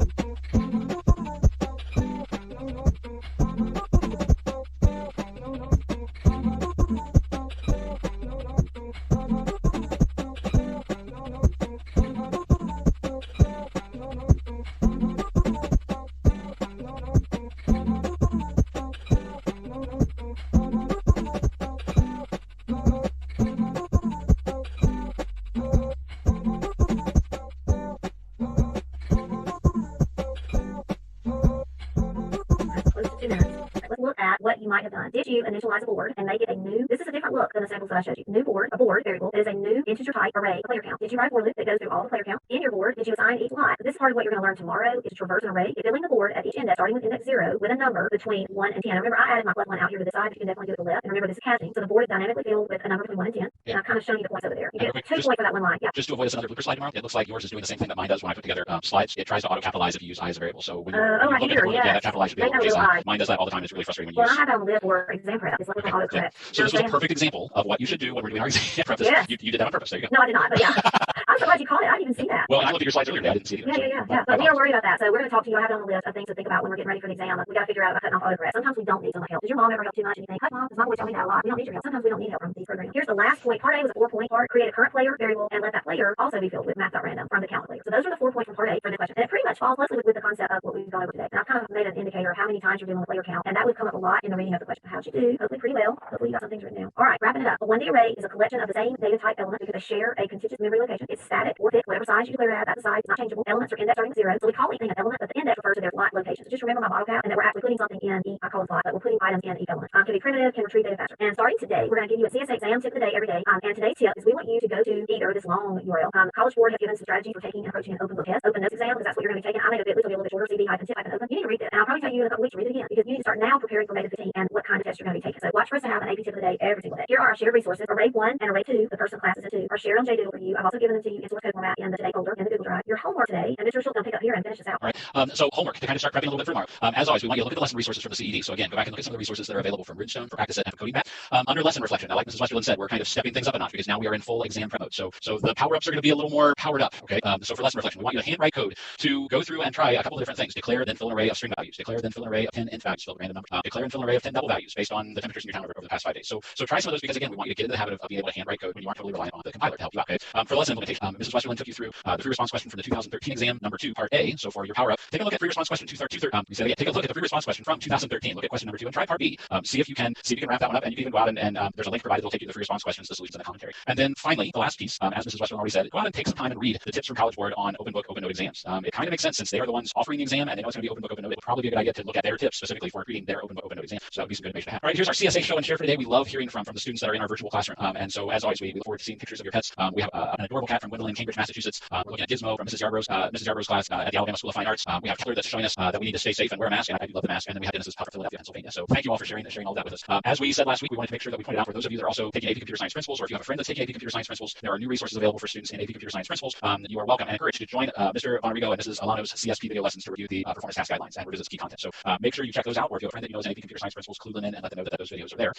What you might have done. Did you initialize a board and make it a new, this is a different look than the samples that I showed you. New board, a board variable that is a new integer type array, player count. Did you write a for loop that goes through all the player count? In your board, did you assign each lot? This is part of what you're going to learn tomorrow is to traverse an array, filling the board at each index, starting with index 0 with a number between 1 and 10. And remember, I added my plus 1 out here to the side, but you can definitely do it to the left. And remember, this is casting. So the board is dynamically filled with a number between 1 and 10. Yeah. And I've kind of shown you the points over there. You get 2 points for that one line. Yeah. Just to avoid us another blooper slide tomorrow, it looks like yours is doing the same thing that mine does when I put together slides. It tries to auto-capitalize if you use I as a variable. So when you look at the blue, that capitalize should be a lowercase I. Mine does that all the time. It's really frustrating when you use. Well, I have that on list for exam prep. It's like autocorrect. Yeah. So this was a perfect example of what you should do when we're doing our exam prep. Yes. You did that on purpose. There you go. No, I did not, but yeah. I'm so glad you caught it. I didn't even see that. Well, and I looked at your slides earlier today. I didn't see it either. Yeah. But we are worried about that. So we're going to talk to you. I have it on the list of things to think about when we're getting ready for the exam. We got to figure out about cutting off autocorrect. Sometimes we don't need so much help. Does your mom ever help too much and you think, hi mom, does mom always tell me that a lot? We don't need your help. Sometimes we don't need help from these programs. Here's the last point. Part A was a 4-point part. Create a current player variable and let that player also be filled with math.random from the count player. So those are the 4 points from part A for the question. And it pretty much falls closely with the concept of what we've gone over today. And I've kind of made an indicator of how many times you're dealing with player count. And that would come up a lot in the reading of the question. How'd you do? Hopefully pretty well. Hopefully you got some things written down. All right, wrapping it up. A 1D array is a collection of the same data type element because they share a contiguous memory location. It's static or fixed. Whatever size you declare it at, that's the size. It's not changeable. Elements are indexed starting with 0. So we call anything an element, but the index refers to their slot location. So just remember my bottle cap and that we're actually putting something in each, I call it slot, but we're putting items in each element. Can be primitive, can retrieve data faster. And starting today, we're going to give you a CSA exam tip of the day every day. And today's tip is we want you to go to either this long URL. College Board has given some strategy for taking and approaching an open book test, open notes exam, because that's what you're going to be taking. I made a bit, which will be a little bit shorter, cd-tip-open. You need to read it. And I'll probably tell you in a couple weeks to read it again because you need to start now preparing for May 15 and what kind of test you're going to be taking. So watch for us to have an AP tip of the day every single day. Here are our shared resources, Array 1 and Array 2, the first Subclasses and 2, are shared on JDoodle for you. I've also given them to you in source code format in the Today folder in the Google Drive. Your homework today, and Mr. Schultz will pick up here and finish this out. All right. So homework to kind of start prepping a little bit for tomorrow. As always, we want you to look at the lesson resources from the CED. So again, go back and look at some of the resources that are available from Ridgestone for practice set and for coding math. Under lesson reflection, now like Mrs. Westerland said, we're kind of stepping things up a notch because now we are in full exam prep mode. So the power-ups are going to be a little more powered up. Okay. So for lesson reflection, we want you to handwrite code to go through and try a couple of different things. Declare, then fill an array of string values. Declare, then fill an array of 10 int values, fill a random number. Declare and fill an array of 10 double values based on the temperatures in your town over the past 5 days. So try some of those because again, we want you to get into the habit of being able to handwrite code when you aren't totally reliant on the compiler to help you out. Okay. For lesson implementation, Mrs. Westerlin took you through the free response question for the 2013 exam, number 2, part A. So for your power up, take a look at free response question take a look at the free response question from 2013. Look at question number 2 and try part B. See if you can wrap that one up, and you can even go out and there's a link provided that'll take you to the free response questions, the solutions, and the commentary. And then finally, the last piece, as Mrs. Westerlin already said, go out and take some time and read the tips from College Board on open book, open note exams. It kind of makes sense since they are the ones offering the exam and they know it's going to be open book, open note. It would probably be a good idea to look at their tips specifically for creating their open book, open note exam. So that would be some good information to have. All right, here's our CSA show and share for today. We love hearing from the students that are in our virtual classroom. And so as always, we look forward to seeing pictures of your pets. We have an adorable cat from Gwendolyn, Cambridge, Massachusetts. We're looking at Gizmo from Mrs. Yarbrough's class at the Alabama School of Fine Arts. We have Keller that's showing us that we need to stay safe and wear a mask, and I do love the mask. And then we have Dennis's pup from Philadelphia, Pennsylvania. So thank you all for sharing all of that with us. As we said last week, we wanted to make sure that we pointed out for those of you that are also taking AP Computer Science Principles, or if you have a friend that's taking AP Computer Science Principles, there are new resources available for students in AP Computer Science Principles. You are welcome and encouraged to join Mr. Bonrigo and Mrs. Alano's CSP video lessons to review the performance task guidelines and revisit key content. So make sure you check those out, or if you have a friend that you know is in AP Computer Science Principles, clue them in and let them know that those videos are there.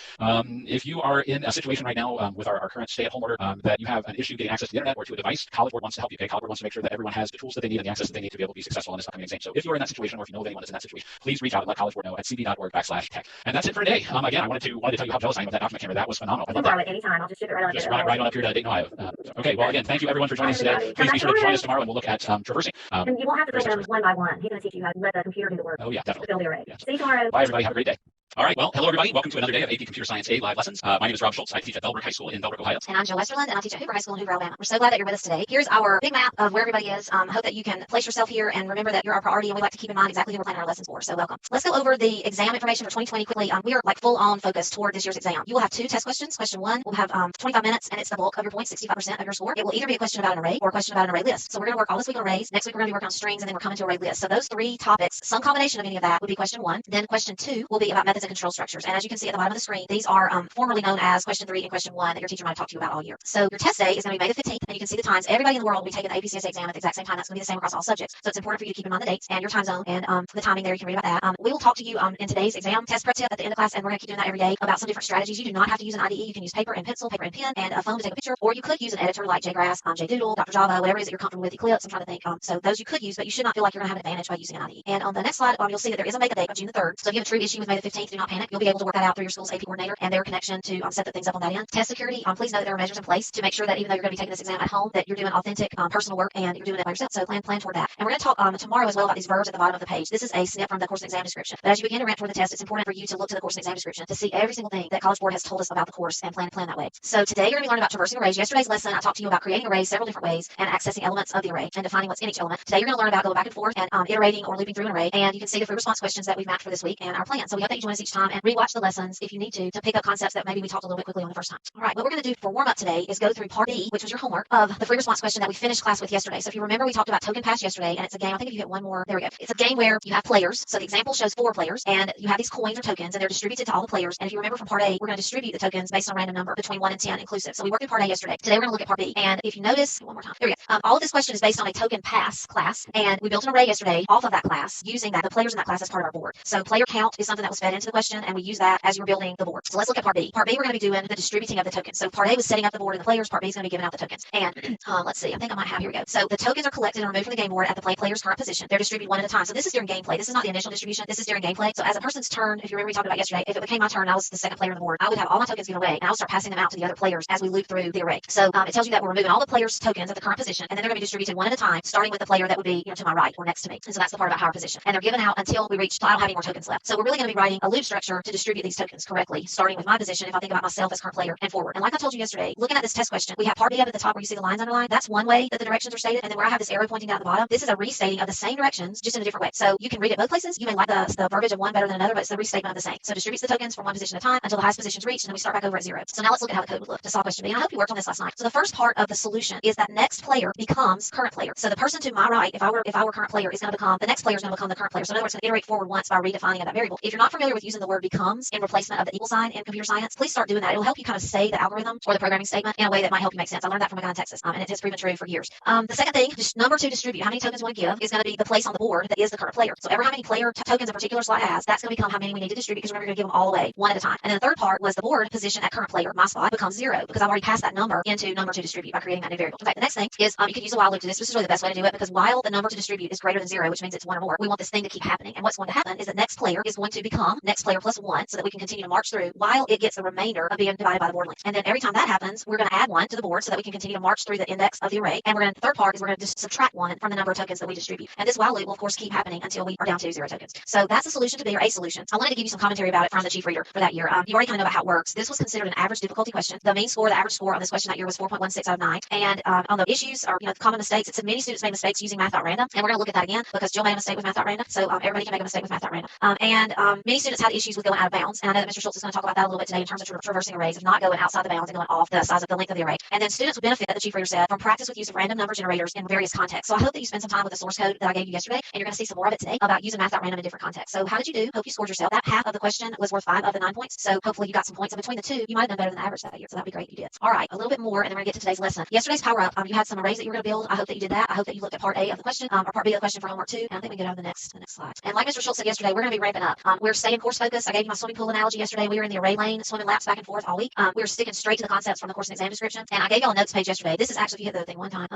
If you are in a situation right now with our current stay-at-home order that you have an issue getting access to the internet or to a device, College Board wants to help you. Okay? College Board wants to make sure that everyone has the tools that they need and the access that they need to be able to be successful in this upcoming exam. So if you're in that situation, or if you know of anyone that's in that situation, please reach out and let College Board know at cb.org/tech. And that's it for today. Again, I wanted to tell you how jealous I am of that document camera. That was phenomenal. I love that. Anytime. I'll just ship it right on. Just right on up here to Dayton, Ohio. Okay. Well, again, thank you everyone for joining us today. Please be sure to join us tomorrow, and we'll look at traversing. And you won't have to do them one by one. He's going to teach you how to let the computer do the work. Oh yeah, definitely. To build the array. Yeah. See you tomorrow. Bye everybody. Have a great day. All right, well, hello everybody. Welcome to another day of AP Computer Science A live lessons. My name is Rob Schultz. I teach at Bellbrook High School in Bellbrook, Ohio. And I'm Jill Westerlin, and I teach at Hoover High School in Hoover, Alabama. We're so glad that you're with us today. Here's our big map of where everybody is. Hope that you can place yourself here and remember that you're our priority, and we like to keep in mind exactly who we're planning our lessons for. So welcome. Let's go over the exam information for 2020 quickly. We are like full on focused toward this year's exam. You will have 2 test questions. Question 1 will have 25 minutes, and it's the bulk of your points, 65% of your score. It will either be a question about an array or a question about an array list. So we're going to work all this week on arrays. Next week we're going to be working on strings, and then we're coming to array lists. So those 3 topics, some combination of any of that would be question 1. Then question 2 will be about methods and control structures. And as you can see at the bottom of the screen, these are formerly known as question 3 and question 1 that your teacher might have talked to you about all year. So your test day is going to be May the 15th, and you can see the times. Everybody in the world will be taking the AP CSA exam at the exact same time. That's going to be the same across all subjects. So it's important for you to keep in mind the dates and your time zone and the timing there. You can read about that. We will talk to you in today's exam test prep tip at the end of class, and we're going to keep doing that every day about some different strategies. You do not have to use an IDE. You can use paper and pencil, paper and pen, and a phone to take a picture, or you could use an editor like JGrass, JDoodle, Dr. Java, whatever it is that you're comfortable with, Eclipse. I'm trying to think. So those you could use, but you should not feel like you're going to have an advantage by using an IDE. And on the next slide, you'll see that there is a make-up date of June the 3rd. So if you have a true issue with May the 15th, do not panic. You'll be able to work that out through your school's AP coordinator and their connection to set the things up on that end. Test security. Please know that there are measures in place to make sure that even though you're going to be taking this exam at home, that you're doing authentic personal work and you're doing it by yourself. So plan toward that. And we're going to talk tomorrow as well about these verbs at the bottom of the page. This is a snip from the course and exam description. But as you begin to ramp toward the test, it's important for you to look to the course and exam description to see every single thing that College Board has told us about the course and plan that way. So today you're going to be learning about traversing arrays. Yesterday's lesson, I talked to you about creating arrays several different ways and accessing elements of the array and defining what's in each element. Today you're going to learn about going back and forth and iterating or looping through an array. And you can see the free response questions that we've mapped for this week and our plan. So we hope that you join us each time and rewatch the lessons if you need to pick up concepts that maybe we talked a little bit quickly on the first time. All right, what we're going to do for warm up today is go through part B, which was your homework of the free response question that we finished class with yesterday. So if you remember, we talked about token pass yesterday, and it's a game. I think if you hit one more, there we go. It's a game where you have players. So the example shows 4 players, and you have these coins or tokens, and they're distributed to all the players. And if you remember from part A, we're going to distribute the tokens based on a random number between 1 and 10 inclusive. So we worked through part A yesterday. Today we're going to look at part B. And if you notice, one more time, there we go. All of this question is based on a token pass class, and we built an array yesterday off of that class using the players in that class as part of our board. So player count is something that was fed into the question, and we use that as you're building the board. So let's look at part B. Part B, we're going to be doing the distributing of the tokens. So part A was setting up the board and the players. Part B is going to be giving out the tokens. And let's see, I think I might have, here we go. So the tokens are collected and removed from the game board at the player's current position. They're distributed one at a time. So this is during gameplay. This is not the initial distribution. This is during gameplay. So as a person's turn, if you remember we talked about yesterday, if it became my turn and I was the second player on the board, I would have all my tokens given away, and I would start passing them out to the other players as we loop through the array. So it tells you that we're removing all the players' tokens at the current position, and then they're going to be distributed one at a time, starting with the player that would be to my right or next to me. And so that's the part about our position. And they're given out until we reach, I don't have any more tokens left. So we're really going to be writing a loop structure to distribute these tokens correctly, starting with my position if I think about myself as current player and forward. And like I told you yesterday, looking at this test question, we have part B up at the top where you see the lines underlined. That's one way that the directions are stated. And then where I have this arrow pointing down at the bottom, this is a restating of the same directions, just in a different way. So you can read it both places. You may like the verbiage of one better than another, but it's the restatement of the same. So distributes the tokens from one position at a time until the highest position is reached, and then we start back over at 0. So now let's look at how the code would look to solve question B. And I hope you worked on this last night. So the first part of the solution is that next player becomes current player. So the person to my right, if I were current player, is going to become the next player is going to become the current player. So in other words, it's going to iterate forward once by redefining that variable. If you're not familiar with using the word becomes in replacement of the equal sign in computer science, please start doing that. It'll help you kind of say the algorithm or the programming statement in a way that might help you make sense. I learned that from a guy in Texas, and it has proven true for years. The second thing, just number 2, distribute. How many tokens you want to give is going to be the place on the board that is the current player. So ever how many player tokens a particular slot has, that's going to become how many we need to distribute, because remember, you're going to give them all away one at a time. And then the third part was the board position at current player. My spot becomes 0 because I've already passed that number into number to distribute by creating that new variable. Okay, the next thing is you can use a while loop to this. This is really the best way to do it, because while the number to distribute is greater than 0, which means it's 1 or more, we want this thing to keep happening. And what's going to happen is that next player is going to become next player plus 1 so that we can continue to march through while it gets the remainder of being divided by the board length. And then every time that happens, we're going to add 1 to the board so that we can continue to march through the index of the array. And the third part is we're going to just subtract 1 from the number of tokens that we distribute. And this while loop will, of course, keep happening until we are down to 0 tokens. So that's the solution to B, or a solution. I wanted to give you some commentary about it from the chief reader for that year. You already kind of know about how it works. This was considered an average difficulty question. The mean score, the average score on this question that year was 4.16 out of 9. And on the issues or the common mistakes, it said many students made mistakes using math.random. And we're going to look at that again because Jill made a mistake with math.random. So everybody can make a mistake with math.random. And many students had issues with going out of bounds. And I know that Mr. Schultz is going to talk about that a little bit today in terms of traversing arrays, of not going outside the bounds and going off the size of the length of the array. And then students would benefit, the chief reader said, from practice with use of random number generators in various contexts. So I hope that you spend some time with the source code that I gave you yesterday, and you're going to see some more of it today about using math.random in different contexts. So how did you do? Hope you scored yourself. That half of the question was worth 5 of the 9 points. So hopefully you got some points. And between the two, you might have done better than the average that year. So that'd be great if you did. All right, a little bit more, and then we're going to get to today's lesson. Yesterday's power up. You had some arrays that you were going to build. I hope that you did that. I hope that you looked at part A of the question, or part B of the question for homework 2. And I think we can get on to the next slide. And like Mr. Schultz said yesterday, we're going to be ramping up. We're staying course focused. I gave you my swimming pool analogy yesterday. We were in the array lane, swimming laps back and forth all week. We were sticking straight to the concepts from the course and exam description. And I gave y'all a notes page yesterday. This is actually, if you hit the thing one time,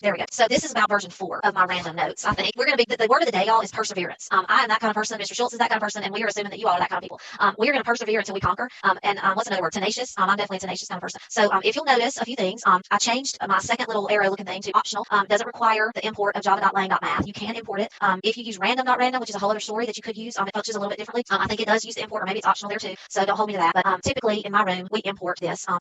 there we go. So this is about version 4 of my random notes. I think we're going to be, the word of the day, y'all, is perseverance. I am that kind of person. Mr. Schultz is that kind of person, and we are assuming that you all are that kind of people. We are going to persevere until we conquer. And what's another word? Tenacious. I'm definitely a tenacious kind of person. So if you'll notice a few things, I changed my second little arrow looking thing to optional. Doesn't require the import of java.lang.math. You can import it. If you use random.random, which is a whole other story that you could use, it functions a little bit differently. I think it does use the import, or maybe it's optional there too. So don't hold me to that. But typically in my room, we import this. So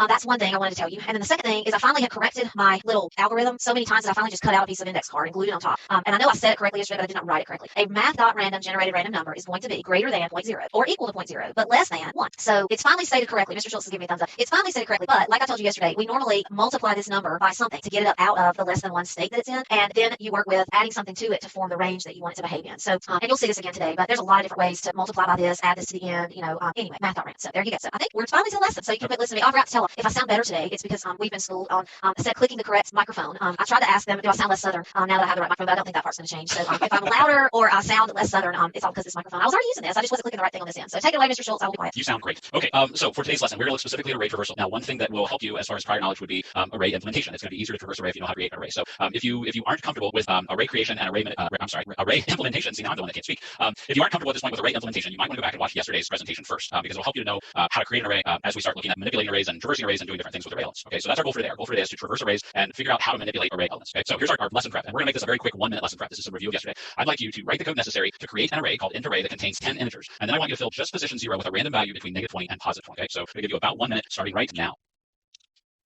that's one thing I wanted to tell you. And then the second thing is I finally have corrected my little algorithm so many times that I finally just cut out a piece of index card and glued it on top. And I know I said it correctly yesterday, but I did not write it correctly. A math.random generated random number is going to be greater than 0.0 or equal to 0.0, but less than 1. So it's finally stated correctly. Mr. Schultz is giving me a thumbs up. It's finally stated correctly, but like I told you yesterday, we normally multiply this number by something to get it up out of the less than 1 state that it's in, and then you work with adding something to it to form the range that you want it to behave in. So, and you'll see this again today, but there's a lot of different ways to multiply by this, add this to the end, anyway, math.random. So there you go. So I think we're finally to the lesson, so you can quit listening to me. I forgot to tell them, if I sound better today, it's because we've been schooled on instead of clicking the correct microphone. I tried to ask them, do I sound less Southern now that I have the right microphone, but I don't think that part's going to change. So if I'm louder or I sound less Southern, it's all because this microphone. I was already using this. I just wasn't clicking the right thing on this end. So take it away, Mr. Schultz. I will be quiet. You sound great. Okay, so for today's lesson, we're going to look specifically at array traversal. Now, one thing that will help you as far as prior knowledge would be array implementation. It's going to be easier to traverse array if you know how to create an array. So if you aren't comfortable with array creation and array implementation, see now I'm the one that can't speak. If you aren't comfortable at this point with array implementation, you might want to go back and watch yesterday's presentation first because it'll help you to know how to create an array as we start looking at manipulating arrays and traversing arrays and doing different things with array elements. Okay, so that's our goal for today. Our goal for today is to traverse arrays and figure out how to manipulate array elements. Okay, so here's our lesson prep, and we're going to make this a very quick 1-minute lesson prep. This is a review of yesterday. I'd like you to write the code necessary to create an array called int array that contains 10 integers, and then I want you to fill just position 0 with a random value between -20 and +20. Okay, so I'm going to give you about 1 minute starting right now.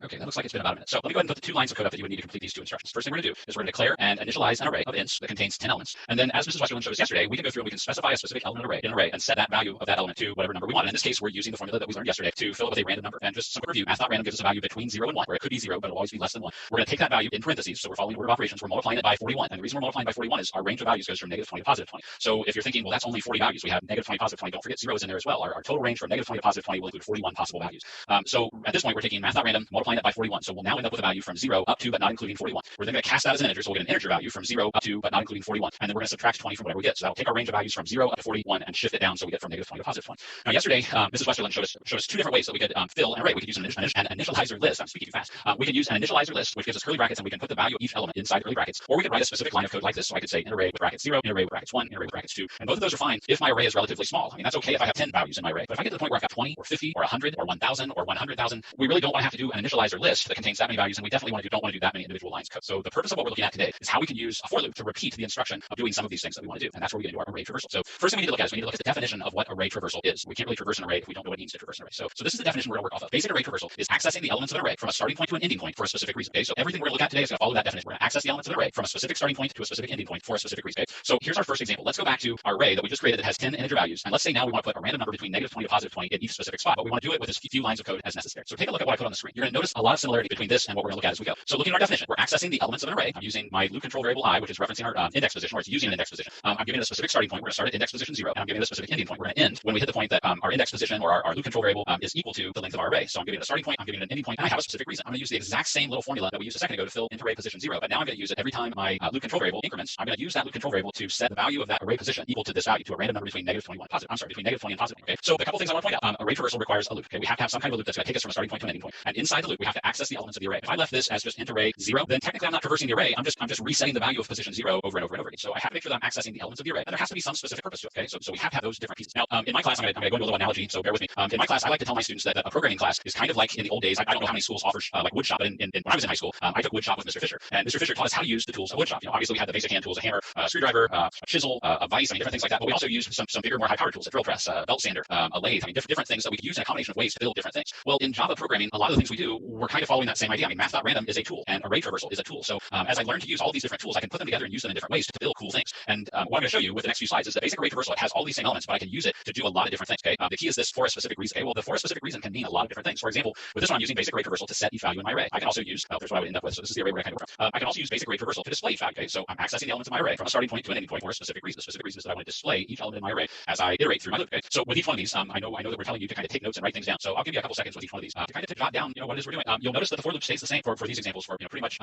Okay, that looks like it's been about a minute. So let me go ahead and put the 2 lines of code up that you would need to complete these 2 instructions. First thing we're going to do is we're going to declare and initialize an array of ints that contains 10 elements. And then as Mrs. Westerlund showed us yesterday, we can go through and we can specify a specific element in an array and set that value of that element to whatever number we want. And in this case, we're using the formula that we learned yesterday to fill it with a random number. And just some quick review, math.random gives us a value between 0 and 1, where it could be 0, but it'll always be less than 1. We're going to take that value in parentheses, so we're following order of operations. We're multiplying it by 41. And the reason we're multiplying by 41 is our range of values goes from -20 to +20. So if you're thinking, well, that's only 40 values, we have -20, +20, don't forget 0 is in there as well. Our total range from -20 to +20 will include 41 possible values. So at this point, we're taking math.random, multiplying it by 41. So we'll now end up with a value from 0 up to but not including 41. We're then going to cast that as an integer, so we'll get an integer value from 0 up to but not including 41. And then we're going to subtract 20 from whatever we get. So that'll take our range of values from 0 up to 41 and shift it down so we get from -20 to +20. Now yesterday, Mrs. Westerlund showed us 2 different ways that we could fill an array. We could use an initializer list. I'm speaking too fast. We can use an initializer list, which gives us curly brackets, and we can put the value of each element inside curly brackets. Or we could write a specific line of code like this. So I could say int array with brackets 0, int array with brackets 1, int array with brackets 2. And both of those are fine if my array is relatively small. I mean, that's okay if I have 10 values in my array. But if I get to the point where I've got 20 or 50 or 100 or 1,000 or 100,000, we really don't want to have to do an initializer list that contains that many values, and we definitely don't want to do that many individual lines of code. So the purpose of what we're looking at today is how we can use a for loop to repeat the instruction of doing some of these things that we want to do. And that's where we're going to do our array traversal. So first thing we need to look at is we need to look at the definition of what array traversal is. We can't really traverse an array if we don't know what it means to traverse an array. So this is the definition we're going to work off of. Basic array traversal is accessing the elements of an array from a starting point to an ending point for a specific reason. Okay, so everything we're going to look at today is going to follow that definition. We're going to access the elements of an array from a specific starting point to a specific ending point for a specific reason. Okay? So here's our first example. Let's go back to our array that we just created that has 10 integer values. And let's say now we want to put a random number between -20 to +20 in each specific spot, but we want to do it with as few lines of code as necessary. So take a look at what I put on the screen. You're going to notice a lot of similarity between this and what we're going to look at as we go. So looking at our definition, we're accessing the elements of an array. I'm using my loop control variable I, which is referencing our index position, or it's using an index position. I'm giving it a specific starting point. We're going to start at index position 0, and I'm giving it a specific ending point. We're going to end when we hit the point that our index position or our loop control variable is equal to the length of our array. So I'm giving it a starting point, I'm giving it an ending point, and I have a specific reason. I'm going to use the exact same little formula that we used a second ago to fill int array position 0, but now I'm going to use it every time my loop control variable increments. I'm going to use that loop control variable to set the value of that array position equal to this value, to a random number between -21 positive. I'm sorry, between -20 and +20. Okay. So a couple things I want to point out. Array traversal requires a loop. Okay, we have to have some kind of a loop that's going to take us from a starting point to an ending point. And inside the loop, we have to access the elements of the array. If I left this as just int array 0, then technically I'm not traversing the array. I'm just resetting the value of position 0 over and over and over again. So I have to make sure that I'm accessing the elements of the array, and there has to be some specific purpose to it. Okay, so we have to have those different pieces. Now, in my class, I'm going to go into a little analogy. So bear with me. In my class, I like to tell my students that a programming class is kind of like in the old days. I don't know how many schools offer like woodshop, but when I was in high school, I took woodshop with Mr. Fisher, and Mr. Fisher taught us how to use the tools of woodshop. Obviously we had the basic hand tools, a hammer, a screwdriver, a chisel, a vise, different things like that. But we also used some bigger, more high-powered tools, a drill press, a belt sander, a lathe. Different things that we could use in a combination of ways to build different things. Well, in Java programming, a lot of the things we do, we're kind of following that same idea. Math.random is a tool, and array traversal is a tool. So as I learn to use all these different tools, I can put them together and use them in different ways to build cool things. And what I'm going to show you with the next few slides is that basic array traversal, it has all these same elements, but I can use it to do a lot of different things. Okay, the key is this for a specific reason. Okay, well, the for a specific reason can mean a lot of different things. For example, with this one, I'm using basic array traversal to set each value in my array. I can also use, there's what I would end up with. So this is the array where I kind of work from. I can also use basic array traversal to display each value. Okay, so I'm accessing the elements of my array from a starting point to an ending point for a specific reason. The specific reason is that I want to display each element in my array as I iterate through my loop. Okay, so with each one of these, I know that we're telling you to kind of take notes and write things down. So I'll give you a couple seconds with each one of these to kind of jot down, what it is we're doing. You'll notice that the for loop stays the same for these examples for pretty much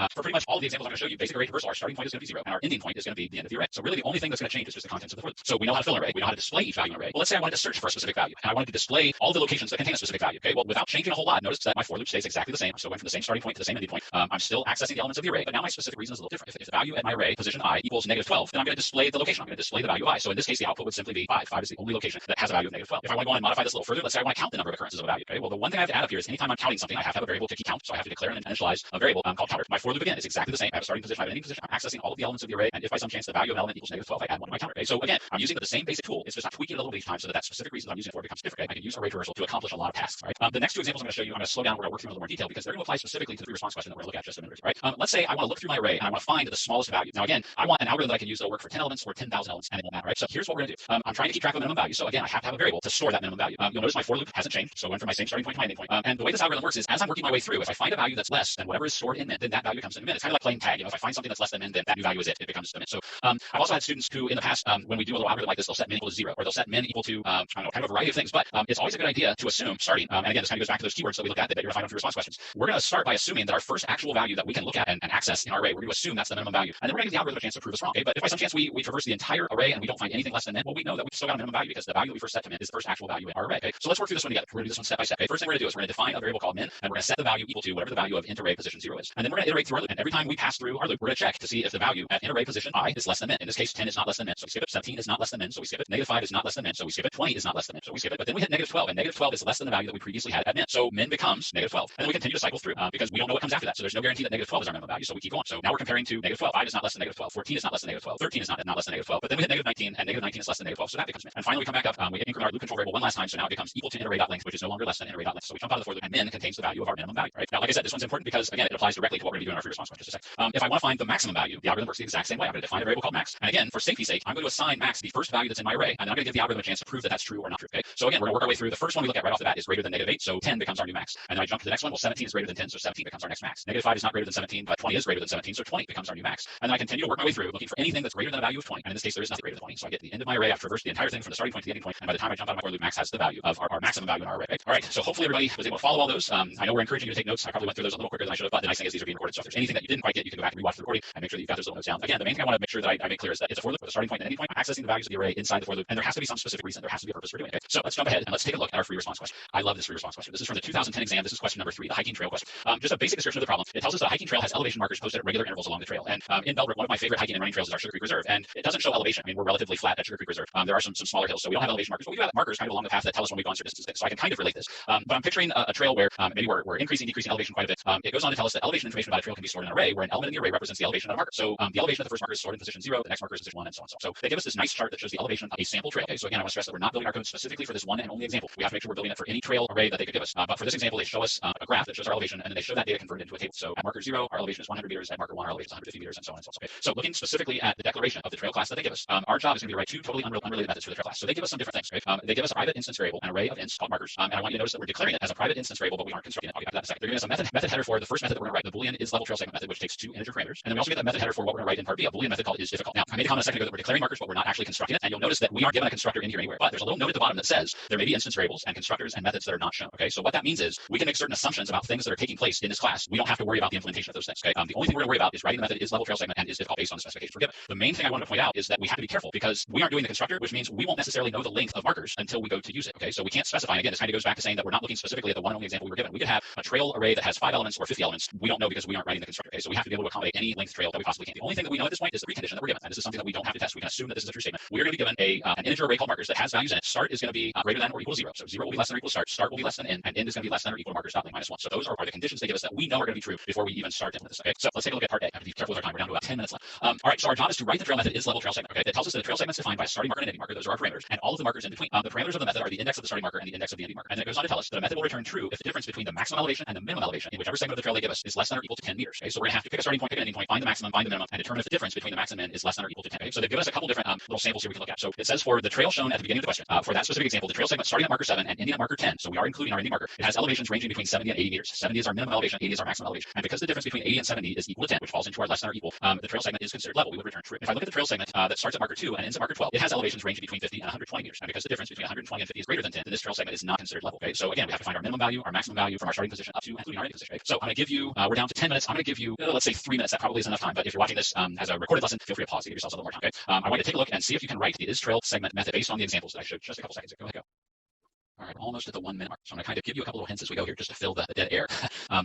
all of the examples I'm going to show you. Basic array traversal, our starting point is going to be 0, and our ending point is going to be the end of the array. So really, the only thing that's going to change is just the contents of the for loop. So we know how to fill an array. We know how to display each value in an array. Well, let's say I wanted to search for a specific value, and I wanted to display all the locations that contain a specific value. Okay, well, without changing a whole lot, notice that my for loop stays exactly the same. I'm still going from the same starting point to the same ending point. I'm still accessing the elements of the array, but now my specific reason is a little different. If the value at my array position I equals -12, then I'm going to display the location. I'm going to display the value of I. So in this case, the output would simply be 5. 5 is the only location that has a value of -12. If I want to go on and modify this a little further, let's say I want to count the number of occurrences of a value. Okay, well, the one thing I have to add up here is anytime I'm counting something, I have to have a variable to keep count. So I have to declare and initialize a variable called counter. My for loop again is exactly the same. I have a starting position, I have an ending position. I'm accessing all of the elements of the array, and if by some chance the value of an element equals -12, I add one to my counter. Okay, so again, I'm using the same basic tool. It's just I'm tweaking it a little bit each time so that specific reason I'm using it for becomes different. Okay? I can use array traversal to accomplish a lot of tasks. Right? The next two examples I'm going to show you, I'm going to slow down. We're going to work through in a little more detail because they're going to apply specifically to the response question that we're going to look at just a minute. Right? Let's say I want to look through my array and I want to find the smallest value. Now again, I want an algorithm that I can use that'll work for 10 elements or 10,000 elements, and it won't matter. Right? So here's what we're going to do. I'm trying to keep track of the minimum value. So again, I have to have a variable to store that minimum value. You'll notice my for loop hasn't changed. So I went from my same starting point to my ending point. And the way this algorithm works is as I'm working my way through, if I find a value that's less than whatever is stored in min, then that value comes into min. It's kind of like playing tag. If I find something that's less than min, then that new value is it. It becomes the min. So I've also had students who in the past, when we do a little algorithm like this, they'll set min equal to 0, or they'll set min equal to I don't know, kind of a variety of things. But it's always a good idea to assume starting. And again, this kind of goes back to those keywords that we look at that you're going to find through response questions. We're going to start by assuming that our first actual value that we can look at and access in our array, we're going to assume that's the minimum value, and then we're going to give the algorithm a chance to prove us wrong. Okay, but if by some chance we traverse the entire array and we don't find anything less than min, well, we know that we still got a minimum value because the value that we first set to min is the first actual value in our array. Okay, so let's work through this one together. We're going to do this one step by step. Okay, first thing we're going to do is we're going to define a variable called min, and we're going to set the value equal to whatever the value of int array position 0 is, and then we're going to iterate through our loop. And every time we pass through our loop, we're going to check to see if the value at int array position I is less than min. In this case, 10 is not less than min, so we skip it. 17 is not less than min, so we skip it. -5 is not less than min, so we skip it. 20 is not less than min, so we skip it. But then we hit -12, and -12 is less than the value that we previously had at min. So min becomes -12, and then we continue to cycle through because we don't know what comes after that. So there's no guarantee that -12 is our minimum value. So we keep going. So now we're comparing to -12. 5 is not less than -12. 14 is not less than -12. 13 is not less than -12. But then we hit -19, and -19 is less than -12. So that becomes min. And finally, we come back up. We increment our loop control variable one last time. So now it becomes equal to int array.length, which is no longer less than int array.length. So we jump out of the for loop, and min contains the value of our minimum value. Right now, like I said, this one's important because again, it applies directly to what we're going to do in our free response question. Just a sec. If I want to find the maximum value, the algorithm works the exact same way. I'm going to define a variable called max, and again, for safety's sake, I'm going to assign max the first value that's in my array, and I'm going to give the algorithm a chance to prove that that's true or not true. Okay. So again, we're going to work our way through. The first one we look at right off the bat is greater than -8, so 10 becomes our new max. And then I jump to the next one. Well, 17 is greater than 10, so 17 becomes our next max. -5 is not greater than 17, but 20 is greater than 17, so 20 becomes our new max. And then I continue to work my way through, looking for anything that's greater than a value of 20. And in this case, there is nothing greater than 20. So I get to the end of my array. I've traversed the entire thing from the starting point to the ending point, and by the time I jump out of my for loop, max has the value of our maximum value in our array. Okay? All right. So hopefully everybody was able to follow all those. I know we're encouraging you to take notes. I probably went through those a little quicker than I should have, but the nice thing is these are being recorded. So if there's anything that you didn't quite get, you can go back and rewatch the recording and make sure that you've got those little notes down. Again, the main thing I want to make sure that I make clear is that it's a for loop with a starting point and ending point. I'm accessing the values of the array inside the for loop, and there has to be some specific reason. There has to be a purpose for doing it. Okay? So let's jump ahead and let's take a look at our free response question. I love this free response question. This is from the 2010 exam. This is question number 3, the hiking trail question. Just a basic description of the problem. It tells us that a hiking trail has elevation markers posted at regular intervals along the trail. And in Bellbrook, one of my favorite hiking and running trails is our Sugar Creek Reserve, and it doesn't show elevation. I mean, we're relatively flat at Sugar Creek Reserve. There are some smaller hills, so we don't have elevation markers, but we do have markers kind of along the path that tell us when we've gone certain distances. So I can kind of relate this. But I'm picturing a trail where maybe we're increasing, decreasing elevation quite a bit. It goes on to tell us that elevation information about a trail can be stored in an array, where an element in the array represents the elevation of a marker. So the elevation of the first marker is stored in position 0, the next marker is position 1, and so on. So they give us this nice chart that shows the elevation of a sample trail. Okay, so again, I want to stress that we're not building our code specifically for this one and only example. We have to make sure we're building it for any trail array that they could give us. But for this example, they show us a graph that shows our elevation, and then they show that data converted into a table. So at marker 0, our elevation is 100 meters. At marker 1, our elevation is 150 meters, and so on and so on. Okay, so looking specifically at the declaration of the trail class that they give us, our job is going to be to write 2 totally unrelated methods for the trail class. So they give us some different things. Right? They give us a private instance variable, an array of ints called markers, and I want you to notice that we're declaring it as a private instance variable, but we aren't constructing it. I'll get back to that in a second. They're giving us a method header for the first method that we're going to write. The Boolean is level trail segment method, which takes 2 integer parameters, and then we also get a method header for what we're going to write in part B, a Boolean method called is difficult. Now, I made a comment a second ago that we're declaring markers, but we're not actually constructing it, and you'll notice that we aren't given a constructor in here anywhere. But there's a little note at the bottom that says there may be instance variables and constructors and methods that are not shown. Okay, so what that means is we can make certain assumptions about things that are taking place in this class. We don't have to worry about the implementation of those things. Okay, the only thing we're going to worry about is writing the method is level trail segment and is difficult based on the specifications we're given. The main thing I wanted to point out is that we have to be careful because we aren't doing the constructor, which means we won't necessarily know the length of markers until we go to use it. Okay, so we can't specify. And again, this kind of goes back to saying that we're not looking specifically at the one and only example we were given. We could have a trail array that has 5 elements or 50 elements, we don't know because we aren't writing the constructor. Okay, so we have to be able to accommodate any length trail that we possibly can. The only thing that we know at this point is the precondition that we're given, and this is something that we don't have to test. We can assume that this is a true statement. We're going to be given an integer array called markers that has values in it. Start is going to be greater than or equal to 0. So 0 will be less than or equal to start. Start will be less than end, and end is going to be less than or equal to markers.length minus 1. So those are the conditions they give us that we know are going to be true before we even start dealing with this. Okay, so let's take a look at part A. I have to be careful with our time. We're down to about 10 minutes left. All right, so our job is to write the trail method is level trail segment. Okay, that tells us that the trail segment is defined by a starting marker and an ending marker. Those are our parameters, and all of the markers in between. The parameters of the method are the index of the starting marker and the index of the ending marker. And then it goes on to tell us that a method will return true if the difference between the maximum elevation and the minimum elevation in whichever segment of the trail they give us is less than or equal to 10 meters. Okay, so we're going to have to pick a starting point, pick an ending point, find the maximum, find the minimum, and determine if the difference between the maximum and min is less than or equal to 10. Okay, so they've given us a couple different little samples here we can look at. So it says for the trail shown at the beginning of the question, for that specific example, the trail segment starting at marker 7 and ending at marker 10, so we are including our ending marker, it has elevations ranging between 70 and 80 meters. 70 is our minimum elevation, 80 is our maximum elevation. And because the difference between 80 and 70 is equal to 10, which falls into our less than or equal, the trail segment is considered level. We would return true. If I look at the trail segment that starts at marker 2 and ends at marker 12, it has elevations ranging between 50 and 120 meters. And because the difference between 120 and 50 is greater than 10, then this trail segment is not considered level. Okay, so again, we have to find our minimum value, our maximum value from our starting position up to including our ending position. Okay? So I'm going to give you, we're down to 10 minutes. I'm going to give you, let's say 3 minutes. That probably is enough time. But if you're watching this as a recorded lesson, feel free to pause to give yourselves a little more time. Okay? I want you to take a look and see if you can write the is-trail segment method based on the examples that I showed just a couple seconds ago. Go ahead, go. All right, almost at the 1 minute mark. So I'm going to kind of give you a couple of hints as we go here just to fill the dead air.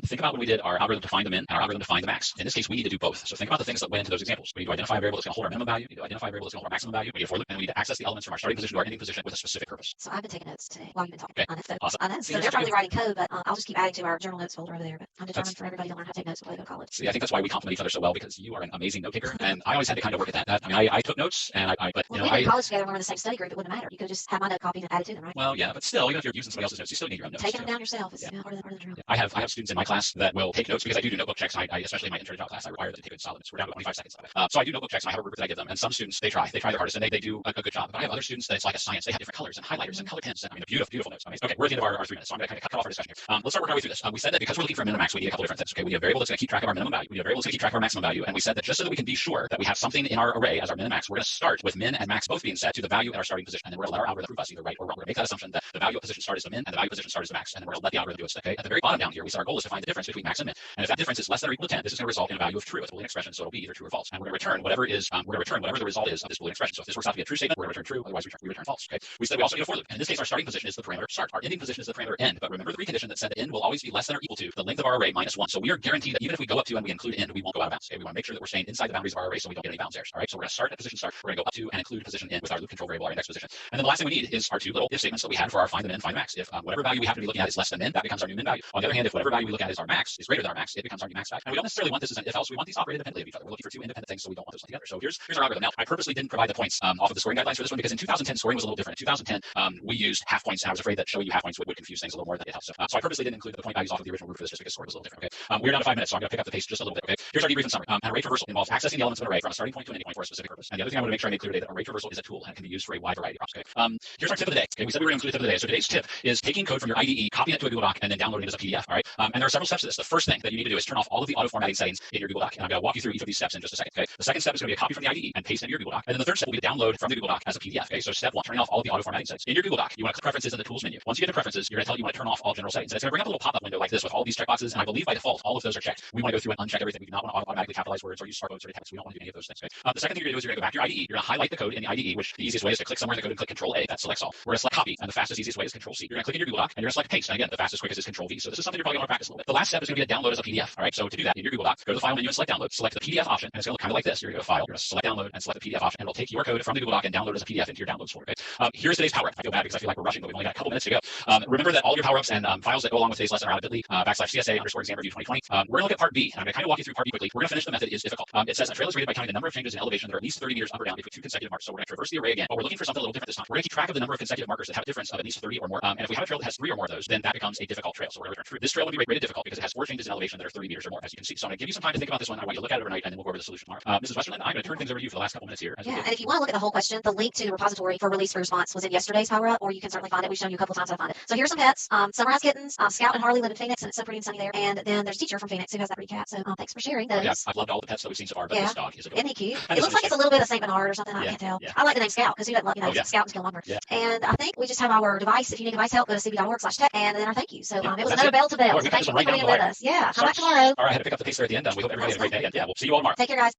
Think about when we did our algorithm to find the min and our algorithm to find the max. In this case, we need to do both. So think about the things that went into those examples. We need to identify a variable that's going to hold our minimum value. We need to identify a variable that's going to hold our maximum value. We need a for loop, and we need to access the elements from our starting position to our ending position with a specific purpose. So I've been taking notes today while you've been talking. Okay. I know, so, awesome. I know. So they're probably writing code, but I'll just keep adding to our journal notes folder over there. But I'm determined for everybody to learn how to take notes before they go to college. See, I think that's why we complement each other so well, because you are an amazing note taker, and I always had to kind of work at that. I mean, I took notes, and but well, we were in college together. We were in the same study group. It wouldn't matter. You could just have my note copied and added to them, right? Well, yeah, but still, even if you're using somebody else's notes, you still need your own notes. Taking them down yourself is part of the drill. I have students in my class that will take notes because I do notebook checks. I especially in my intro to job class, I require them to take it solid. We're down to 25 seconds of it. So I do notebook checks and I have a rubric that I give them. And some students, they try their hardest and they do a good job. But I have other students that it's like a science. They have different colors and highlighters and color pens. And I mean, beautiful notes. Amazing. Okay, we're at the end of our 3 minutes. So I'm going to kind of cut off our discussion here. Let's start working our way through this. We said that because we're looking for a min and max, we need a couple different things. Okay, we need a variable that's going to keep track of our minimum value. We need a variable that's going to keep track of our maximum value. And we said that just so that we can be sure that we have something in our array as our min and max, we're going to start with min and max both being set to the value at our starting position. And then we're going to let our algorithm prove us either right or wrong. We're going to make that assumption that the value at position start is the min and the value at position start is the max. And then we're going to let the algorithm do its thing. Okay, at the very bottom down here, we said our goal is to find the difference between max and min. And if that difference is less than or equal to 10, this is going to result in a value of true. It's a Boolean expression, so it'll be either true or false. And we're going to return whatever the result is of this Boolean expression. So if this works out to be a true statement, we're going to return true. Otherwise, we return false. Okay. We said we also need a for loop. And in this case, our starting position is the parameter start. Our ending position is the parameter end. But remember the precondition that said that end will always be less than or equal to the length of our array minus 1. So we are guaranteed that even if we go up to and we include end, we won't go out of bounds. Okay. We want to make sure that we're staying inside the boundaries of our array so we don't get any bounds errors. All right. So we're going to start at position start. We're going to go up to and include position end with our loop control variable, our index position. And then the last thing we need is our 2 little if statements that we had for our find the min, find the max. If whatever value we happen to be looking at is less than min, that becomes our new min value. On the other hand, if whatever value we look at is our max is greater than our max, it becomes our new max value. And we don't necessarily want this as an if else. We want these operated independently of each other. We're looking for 2 independent things, so we don't want those together. So here's our algorithm. Now, I purposely didn't provide the points off of the scoring guidelines for this one because in 2010 scoring was a little different. In 2010, we used half points, and I was afraid that showing you half points would confuse things a little more than it helps. So I purposely didn't include the point values off of the original rule for this just because scoring was a little different. Okay, we're down to 5 minutes, so I'm going to pick up the pace just a little bit. Okay, here's our debrief and summary. An array traversal involves accessing the elements of an array from a starting point to an ending point for a specific purpose. And the other thing I want to make sure I make clear today that array traversal is a tool and it can be used for a wide variety of problems. Okay, here's our tip of the day. Okay, we said we were going to include the tip of the day. So today's tip is taking code from your IDE, copying it to a Google Doc, and then downloading it as a PDF. All right, and there are several steps to this. The first thing that you need to do is turn off all of the auto formatting settings in your Google Doc, and I'm going to walk you through each of these steps in just a second. Okay, the second step is going to be a copy from the IDE and paste into your Google Doc, and then the third step will be to download from the Google Doc as a PDF. Okay, so step 1, turning off all of the auto formatting settings in your Google Doc. You want to click preferences in the tools menu. Once you get to preferences, you're going to tell it you want to turn off all general settings. And it's going to bring up a little pop-up window like this with all these checkboxes, and I believe by default all of those are checked. We want to go through and uncheck everything. We do not want to automatically capitalize words or use star codes or text. We don't want to do any of those things. Okay? The second thing you're going to do is you're going to go back to your IDE. You're going to highlight the code in the IDE, which the easiest way is to click somewhere in the code and click Control A. That selects all. We're going to select copy, and the fastest, easiest way is Control C. You're going to click in your Google Doc, and you're going to select paste. And again, the fastest, quickest is Control V. So this is something you're probably going to practice a little bit. The last step is going to be a download as a PDF. All right. So to do that, in your Google Doc, go to the file menu and select download. Select the PDF option, and it's going to look kind of like this. You're going to go to file. You're going to select download and select the PDF option, and it'll take your code from the Google Doc and download as a PDF into your downloads folder. Okay. Here's today's power up. I feel bad because I feel like we're rushing, but we've only got a couple minutes to go. Remember that all your power ups and files that go along with today's lesson are out of bit.ly /CSA _exam review 2020. We're going to look at part B, and I'm going to kind of walk you through part B quickly. We're going to finish the method is difficult. It says a trail is rated by counting the number of changes in elevation that are at least 30 meters up or down between 2 consecutive marks. So we're going to traverse the array again, but we're looking for something a little different this time. We're going to keep track of the number of consecutive markers that have a difference of at least 30 or more. And if we have a trail that has 3 or more of those, then that becomes a difficult trail. So we're going to return true. This trail will be rated difficult because it has 4 changes in elevation that are 30 meters or more, as you can see. So I'm going to give you some time to think about this one. I want you to look at it overnight, and then we'll go over the solution tomorrow. Mrs. Westerland, I'm going to turn things over to you for the last couple minutes here. Yeah, and if you want to look at the whole question, the link to the repository for release for response was in yesterday's power up, or you can certainly find it. We've shown you a couple times how to find it. So here's some pets. Summarize kittens. Scout and Harley live in Phoenix, and it's so pretty and sunny there. And then there's Teacher from Phoenix who has that pretty cat. So thanks for sharing those. Yeah, I've loved all the pets that we've seen so far, but this dog is adorable. Isn't he cute? It looks like it's a little bit of St. Bernard or something. I can't tell. Yeah. I like the name Scout because who doesn't love, Scout and Skill Lumber. Yeah. And I think we just have our device. If you need device help, go to cb.org/tech, and then our thank you. So it was another bell to bell. So thank you for being with us. Yeah, come back tomorrow. All right, I had to pick up the pace there at the end. We hope everybody had a great day. And yeah, we'll see you all tomorrow. Take care, guys.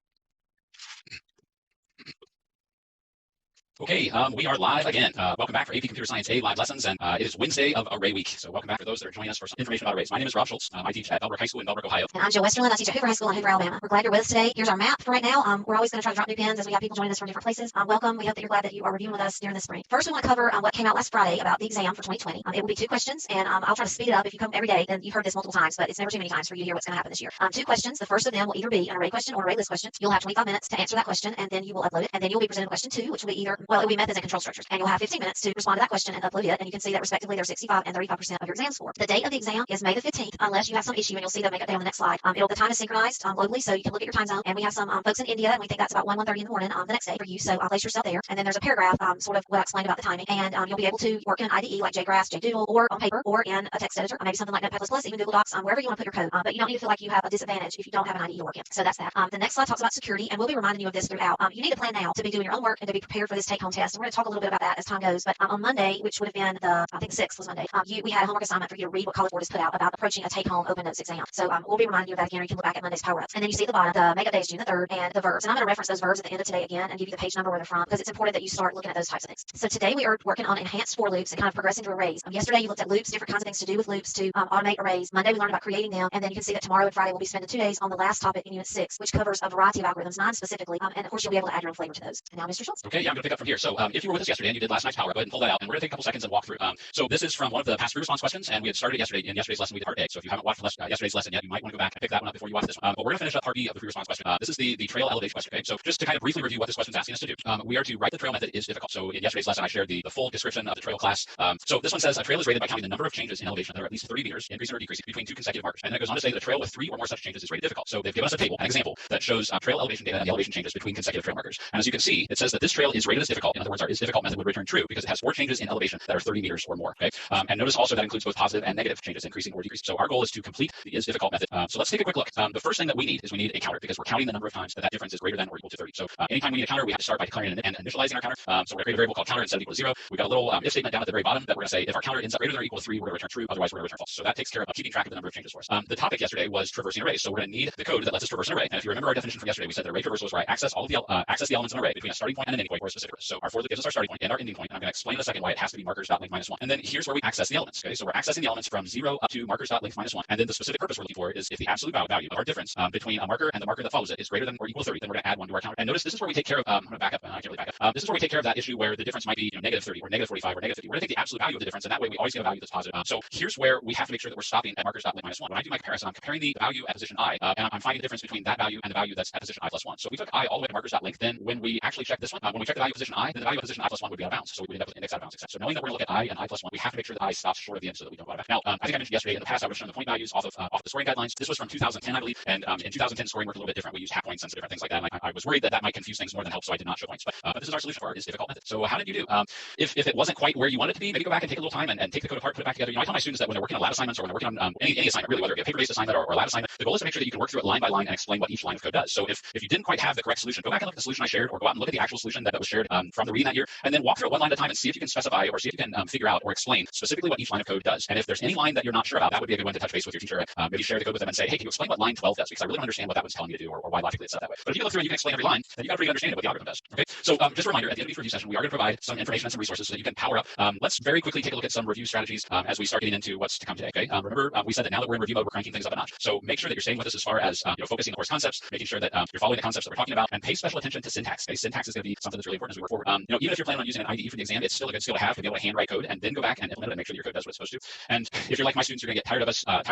Okay, we are live again. Welcome back for AP Computer Science A live lessons, and it is Wednesday of Array Week. So welcome back for those that are joining us for some information about arrays. My name is Rob Schultz. I teach at Bellbrook High School in Bellbrook, Ohio. And I'm Jill Westerland. I teach at Hoover High School in Hoover, Alabama. We're glad you're with us today. Here's our map for right now. We're always going to try to drop new pins as we have people joining us from different places. Welcome. We hope that you're glad that you are reviewing with us during this spring. First, we want to cover what came out last Friday about the exam for 2020. It will be 2 questions, and I'll try to speed it up. If you come every day, then you've heard this multiple times, but it's never too many times for you to hear what's going to happen this year. 2 questions. The first of them will either be an array question or an ArrayList question. You'll have 25 minutes to answer that question, and then you will upload it. And then you'll be presented question 2, which will be it will be methods and control structures. And you'll have 15 minutes to respond to that question and upload it. And you can see that respectively there's 65 and 35% of your exam score. The date of the exam is May the 15th, unless you have some issue, and you'll see the makeup day on the next slide. The time is synchronized globally, so you can look at your time zone. And we have some folks in India, and we think that's about 1:30 in the morning the next day for you. So place yourself there. And then there's a paragraph, sort of what I explained about the timing. And you'll be able to work in an IDE like JGraphs, JDoodle, or on paper, or in a text editor, or maybe something like Notepad++, even Google Docs, wherever you want to put your code. But you don't need to feel like you have a disadvantage if you don't have an IDE to work in. So that's that. The next slide talks about security, and we'll be reminding you of this throughout. You need to plan now to be doing your own work and to be prepared for this take-home test. And we're going to talk a little bit about that as time goes. But on Monday, which would have been I think the 6th was Monday, we had a homework assignment for you to read what College Board has put out about approaching a take-home open notes exam. So we'll be reminding you of that again, or you can look back at Monday's power-ups. And then you see at the bottom, the makeup day is June the 3rd, and the verbs. And I'm going to reference those verbs at the end of today again and give you the page number where they're from, because it's important that you start looking at those types of things. So today we are working on enhanced for loops and kind of progressing through arrays. Yesterday you looked at loops, different kinds of things to do with loops to automate arrays. Monday we learned about creating them, and then you can see that tomorrow and Friday we'll be spending 2 days on the last topic in Unit 6, which covers a variety of algorithms, 9 specifically, and of course you'll be able to add your own flavor to those. And now Mr. Schultz. Okay, yeah, I'm going to pick up from here. So if you were with us yesterday and you did last night's power, go ahead and pull that out, and we're going to take a couple seconds and walk through. So this is from one of the past 3 response questions, and we had started yesterday. In yesterday's lesson we did part A. So if you haven't watched yesterday's lesson yet, you might want to go back and pick that one up before you watch this one. But we're going to finish up part B of the pre-response question. This is the trail elevation question. Okay, so just to kind of briefly review what this question is asking us to do, we are to write the trail method is difficult. So in yesterday's lesson I shared the full description of the trail class. So this one says a trail is rated by counting the number of changes in elevation that are at least 3 meters, increasing or decreasing between 2 consecutive markers. And then it goes on to say that a trail with 3 or more such changes is rated difficult. So they've given us a table, an example that shows trail elevation data and the elevation changes between consecutive trail markers. And as you can see, it says that this trail is rated as difficult. In other words, our is difficult method would return true because it has 4 changes in elevation that are 30 meters or more. Okay, and notice also that includes both positive and negative changes, increasing or decreasing. So our goal is to complete the is difficult method. So let's take a quick look. The first thing that we need is we need a counter, because we're counting the number of times that difference is greater than or equal to 30. So anytime we need a counter, we have to start by declaring and initializing our counter. So we're going to create a variable called counter and set it equal to 0. We've got a little if statement down at the very bottom that we're going to say if our counter ends up greater than or equal to 3, we're going to return true. Otherwise, we're going to return false. So that takes care of keeping track of the number of changes for us. The topic yesterday was traversing arrays. So we're going to need the code that lets us traverse an array. And if you remember our definition from yesterday, we said that array traversal is where I access all of the access the elements of an array between a starting point and an ending point for a specific purpose. So our for loop gives us our starting point and our ending point. And I'm going to explain in a second why it has to be markers.length -1. And then here's where we access the elements. Okay, so we're accessing the elements from 0 up to markers.length -1. And then the specific purpose we're looking for is if the absolute value of our difference between a marker and the marker that follows it is greater than or equal to 30, then we're going to add 1 to our counter. And notice this is where we take care of. I'm going to back up. I can't really back up. This is where we take care of that issue where the difference might be negative 30 or negative 45 or negative 50. We're going to take the absolute value of the difference, and that way we always get a value that's positive. So here's where we have to make sure that we're stopping at markers.length -1. When I do my comparison, I'm comparing the value at position I, and I'm finding the difference between that value and the value that's at position I plus 1. So if we took I all the way to markers.length, then when we actually check this one, when we check the value of position I, then the value of position I plus 1 would be out of bounds. So we would end up with index out of bounds. So knowing that we're going to look at I and I plus 1, we have to make sure that I stops short of the end so that we don't go out of bounds. Now, I think I mentioned yesterday in the past I would have shown the point values off the scoring guidelines. This was from 2010, I believe, and in 2010 scoring worked a little bit different. We used half points and some different things like that. And I was worried that might confuse things more than help, so I did not show points. But this is our solution for our is difficult method. So how did you do? If it wasn't quite where you wanted it to be, maybe go back and take a little time and take the code apart, put it back together. You know, I tell my students that when they're working on lab assignments or when they're working on any assignment, really, whether it be a paper-based assignment or a lab assignment, the goal is to make sure that you can work through it line by line and explain what each line of code does. So if you didn't quite have the correct solution, go back and look at the solution I shared, or go out and look at the actual solution that was shared from the reading that year, and then walk through it one line at a time and see if you can specify or see if you can figure out or explain specifically what each line of code does. And if there's any line that you're not sure about, that would be a good one to touch base with your teacher. Maybe share the code with them and say, hey, can you explain what line 12 does? Because I really don't understand what that one's telling me to do, or why logically it's set that way. But if you go through and you can explain every line, then you got a pretty good understanding of what the algorithm does. Okay, so just a reminder, at the end of each review session, we are going to provide some information and some resources so that you can power up. Let's very quickly take a look at some review strategies as we start getting into what's to come today. Okay, remember we said that now that we're in review mode, we're cranking things up a notch. So make sure that you're staying with us as far as focusing on course concepts, making sure that you're following the concepts that we're talking about, and pay special attention to syntax. Okay, syntax is going to be something that's really important as we work forward. Even if you're planning on using an IDE for the exam, it's still a good skill to have to be able to handwrite code and then go back and implement it and make sure that your code does what it's supposed to. And if you're like my students, you're going to get tired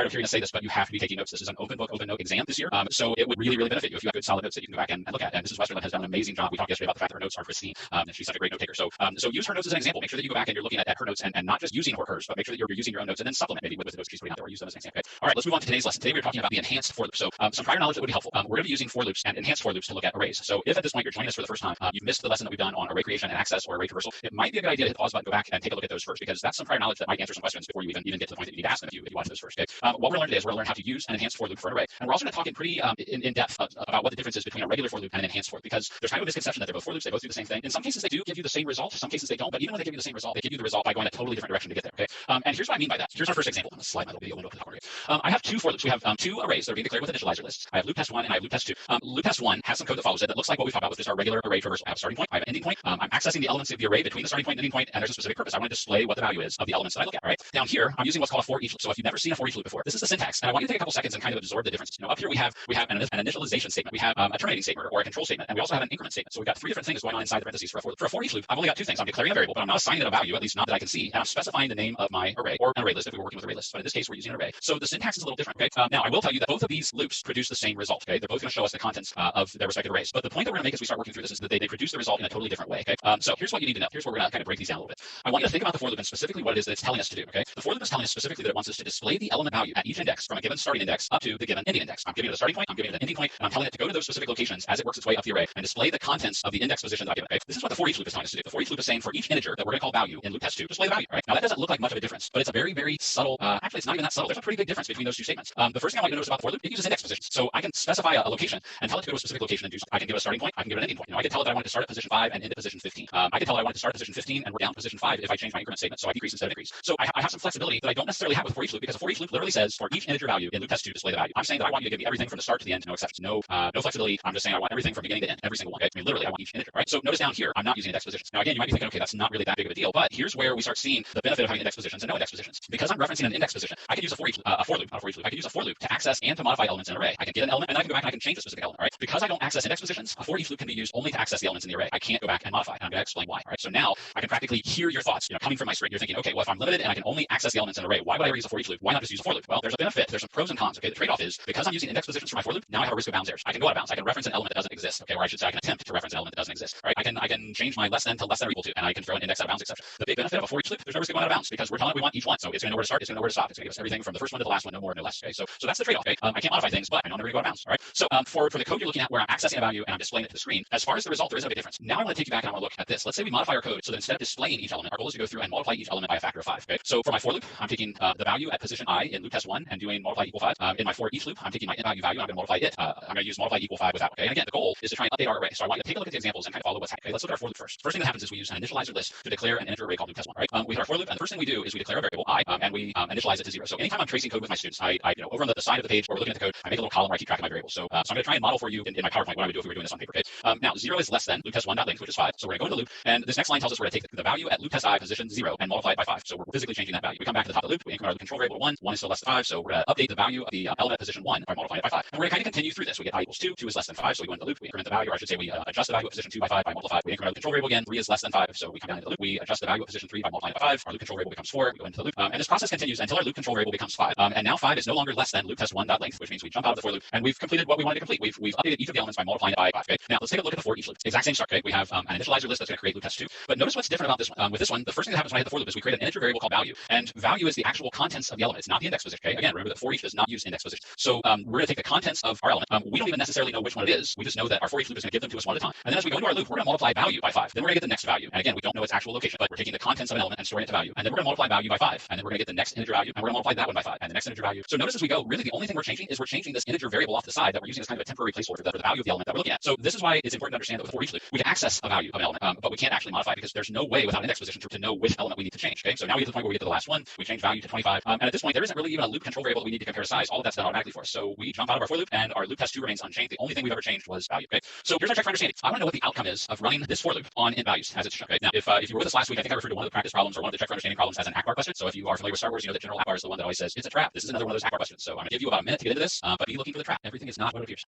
of hearing us say this, but you have to be taking notes. This is an open book, open note exam this year. So it would really benefit you if you have good solid notes that you can go back and look at. And Mrs. Westerland has done an amazing job. We talked yesterday about the fact that her notes are pristine, and she's such a great note taker. So use her notes as an example. Make sure that you go back and you're looking at her notes and not just using hers, but make sure that you're using your own notes and then supplement maybe with the notes she's putting out there, or use them as an example. Okay? All right, let's move on to today's lesson. Today we're talking about the enhanced for loop. So some prior knowledge that would be helpful. We're going to be using for loops and enhanced for loops to look at arrays. So if at this point you're joining us for the first time, you've missed the lesson that we've done on array creation and access or array traversal, it might be a good idea to hit the pause button, go back and take a look at those first, because that's some prior knowledge that might answer some questions before you even get to the point that you need to ask them if you watch those first. Okay? What we're going to learn today is we're going to learn how to use an enhanced for loop for an array. And we're also going to talk in pretty in depth about what the difference is between a regular for loop and an enhanced for loop, because there's kind of a misconception that they're both for loops, they both do the same thing. In some cases they do give you the same result, in some cases they don't, but even when they give you the same result, they give you the result by going a totally different direction to get there. Okay? And here's what I mean by that. Here's our first example. I'm going to slide my little video window to the corner here. I have 2 for loops. We have 2 arrays that are being declared with initializer lists. I have loop test 1 and I have loop test 2. Loop test 1 has some code that follows it that looks like what we talked about with just our regular array traversal. I have a starting point, I have an ending point, point. I'm accessing the elements of the array between the starting point and ending point, and there's a specific purpose. I want to display what the value is of the elements that I look at. Right down here, I'm using what's called a for each loop. So if you've never seen a for each loop before, this is the syntax, and I want you to take a couple seconds and kind of absorb the difference. Up here we have an initialization statement, we have a terminating statement or a control statement, and we also have an increment statement. So we've got three different things going on inside the parentheses for a for each loop. I've only got two things. I'm declaring a variable, but I'm not assigning it a value, at least not that I can see, and I'm specifying the name of my array or an array list if we were working with array lists. But in this case, we're using an array. So the syntax is a little different. Okay. Now I will tell you that both of these loops produce the same result. Okay. They're both going to show us the contents of their respective arrays. But the point that we're going to make as we start working through this is that they produce the result in a totally different way. Okay. So here's what you need to know. Here's where we're going to kind of break these down a little bit. I want you to think about the for loop and specifically what it is that it's telling us to do. Okay. The for loop is telling us specifically that it wants us to display the element value at each index from a given starting index up to the given ending index. I'm giving it a starting point, I'm giving it an ending point, and I'm telling it to go to those specific locations as it works its way up the array and display the contents of the index position that I've given. Okay. This is what the for each loop is telling us to do. The for each loop is saying for each integer that we're going to call value in loop test 2, display the value. Right. Now that doesn't look like much of a difference, but it's a very, very subtle. Actually, it's not even that subtle. There's a pretty big difference between those two statements. The first thing I want you to notice about the for loop, it uses index positions. So I can specify a location and tell it to go to a specific location and do. I can give it a starting point. I can give it an ending point. I can tell it that I want it to start at position 5 and end at position 15. I can tell it I want it to start at position 15 and work down to position 5 if I change my increment statement. So I decrease instead of increase. So I have some flexibility that I don't necessarily have with for each loop because a for each loop literally says for each integer value in loop test 2 display the value. I'm saying that I want you to give me everything from the start to the end, no exceptions, no flexibility. I'm just saying I want everything from beginning to end, every single one. Okay? I mean, literally, I want each integer. Right. So notice down here, I'm not using index positions. Now again, you might be thinking, okay, that's not really that big of a deal, but here's where we start seeing the benefit of having index positions and no index positions. Because I'm referencing an index position, I can use a for loop. I can use a for loop to access and to modify elements in an array. I can get an element and then I can go back and I can change the specific element. Right. Because I don't access index positions, a for each loop can be used only to access the elements in the array. I can't go back and modify. And I'm going to explain why. Right. So now I can practically hear your thoughts. Coming from my screen, you're thinking, okay, well, if I'm limited and I can only access the elements in an array, why would I ever use a for each loop? Why not just use a for loop? Well, there's a benefit. There's some pros and cons. Okay. The trade-off is because I'm using index positions for my for loop, now I have a risk of bounds errors. I can go out of bounds. I can reference an element that doesn't exist. Okay. Or I should say I can attempt to reference an element that doesn't exist. Right. I can change my less than to less than or equal to, and I can throw an index out of bounds exception. The big benefit of a for each loop, there's no risk of going out of bounds because we're telling it we want each one. So it's going to know where to start. It's going to know where to stop. It's going to give us everything from the first one to the last one, no more, no less. Okay. So that's the trade-off. Okay. I can't modify things, but I know I'm never going to go out of bounds. All right. So for the code you're looking at where I'm accessing a value and I'm displaying it to the screen, as far as the result, there is a big difference. Now I want to take you back and I want to look at this. Let's say we modify our code so that instead of displaying each element, our goal is to go through and multiply each element by a factor of 5. Okay. So for my for loop, I'm taking the value at position I in loop test 1 and doing multiply equal 5. In my for each loop, I'm taking my value and I'm going to multiply it. I'm going to use multiply equal 5 without. Okay. And again, the goal is to try and update our array. So I want you to take a look at the examples and kind of follow what's happening. Okay. Let's look at our for loop first. First thing that happens is we use an initializer list to declare an integer array called loop test 1. Right. We hit our for loop, and the first thing we do is we declare a variable I, and we initialize it to 0. So anytime I'm tracing code with my students, I over on the side of the page where we're looking at the code, I make a little column where I keep track of my variables. So I'm going to try and model for you in my PowerPoint what I would do if we were doing this on paper. Okay. Now 0 is less than loop test 1.length, which is 5. So we're going to go into loop, and this next line tells us we're going to take the value at loop test I position 0 and multiply it by 5. So we're physically changing that value. We come back to the top of the loop, we increment our loop control variable 1. 1 is still less than 5, so we're going to update the value of the element at position 1 by multiplying it by 5. And we're going to kind of continue through this. We get I equals 2. 2 is less than 5, so we go into the loop. We increment the value, or I should say we adjust the value at position 2 by 5 by multiplying. We increment our control variable again. 3 is less than 5, so we come down into the loop. We adjust the value at position 3 by multiplying by 5. Our loop control variable becomes 4. We go into the loop, and this process continues until our loop control variable becomes 5. And now 5 is no longer less than loop test 1.length, which means we jump out of the for loop and we've completed what we wanted to complete. We've updated each of the elements by multiplying it by 5. Okay. Now let's take a look at the for each loop. Exact same start. Okay. We have an initializer list that's going to create loop test 2. But notice what's different about this one. With this one, the first thing that happens when I hit the for loop is we create an integer variable called value, and value is the actual contents of the element. It's not the index position. Okay. Again, remember that for each does not use index position. So we're going to take the contents of our element. We don't even necessarily know which one it is. We just know that our for each loop is going to give them to us one at a time. And then as we go into our loop, we're going to multiply value by 5. Then we're going to get the next value. And again, we don't know its actual location, but we're taking the contents of an element and storing it to value. And then we're going to multiply value by 5. And then we're going to get the next integer value, and we're going to multiply that one by 5 and the next integer value. So notice as we go, really the only thing we're changing is we're changing this integer variable off the side that we're using as kind of a temporary placeholder for the value of the element that we're looking at. So this is why it's important to understand that with for each loop, we can access a value of an element, but we can't actually modify because there's no way without index position to know which element we need to change. Okay, so now we get to the point where we get to the last one. We change value to 25, and at this point there isn't really even a loop control variable that we need to compare size. All of that's done automatically for us. So we jump out of our for loop, and our loop test 2 remains unchanged. The only thing we've ever changed was value. Okay, so here's our check for understanding. I want to know what the outcome is of running this for loop on int values as it's shown. Okay, now if you were with us last week, I think I referred to one of the practice problems or one of the check for understanding problems as an ACBAR question. So if you are familiar with Star Wars, you know that General Akbar is the one that always says it's a trap. This is another one of those ACBAR questions. So I'm going to give you about a minute to get into this, but be looking for the trap. Everything is not what it appears.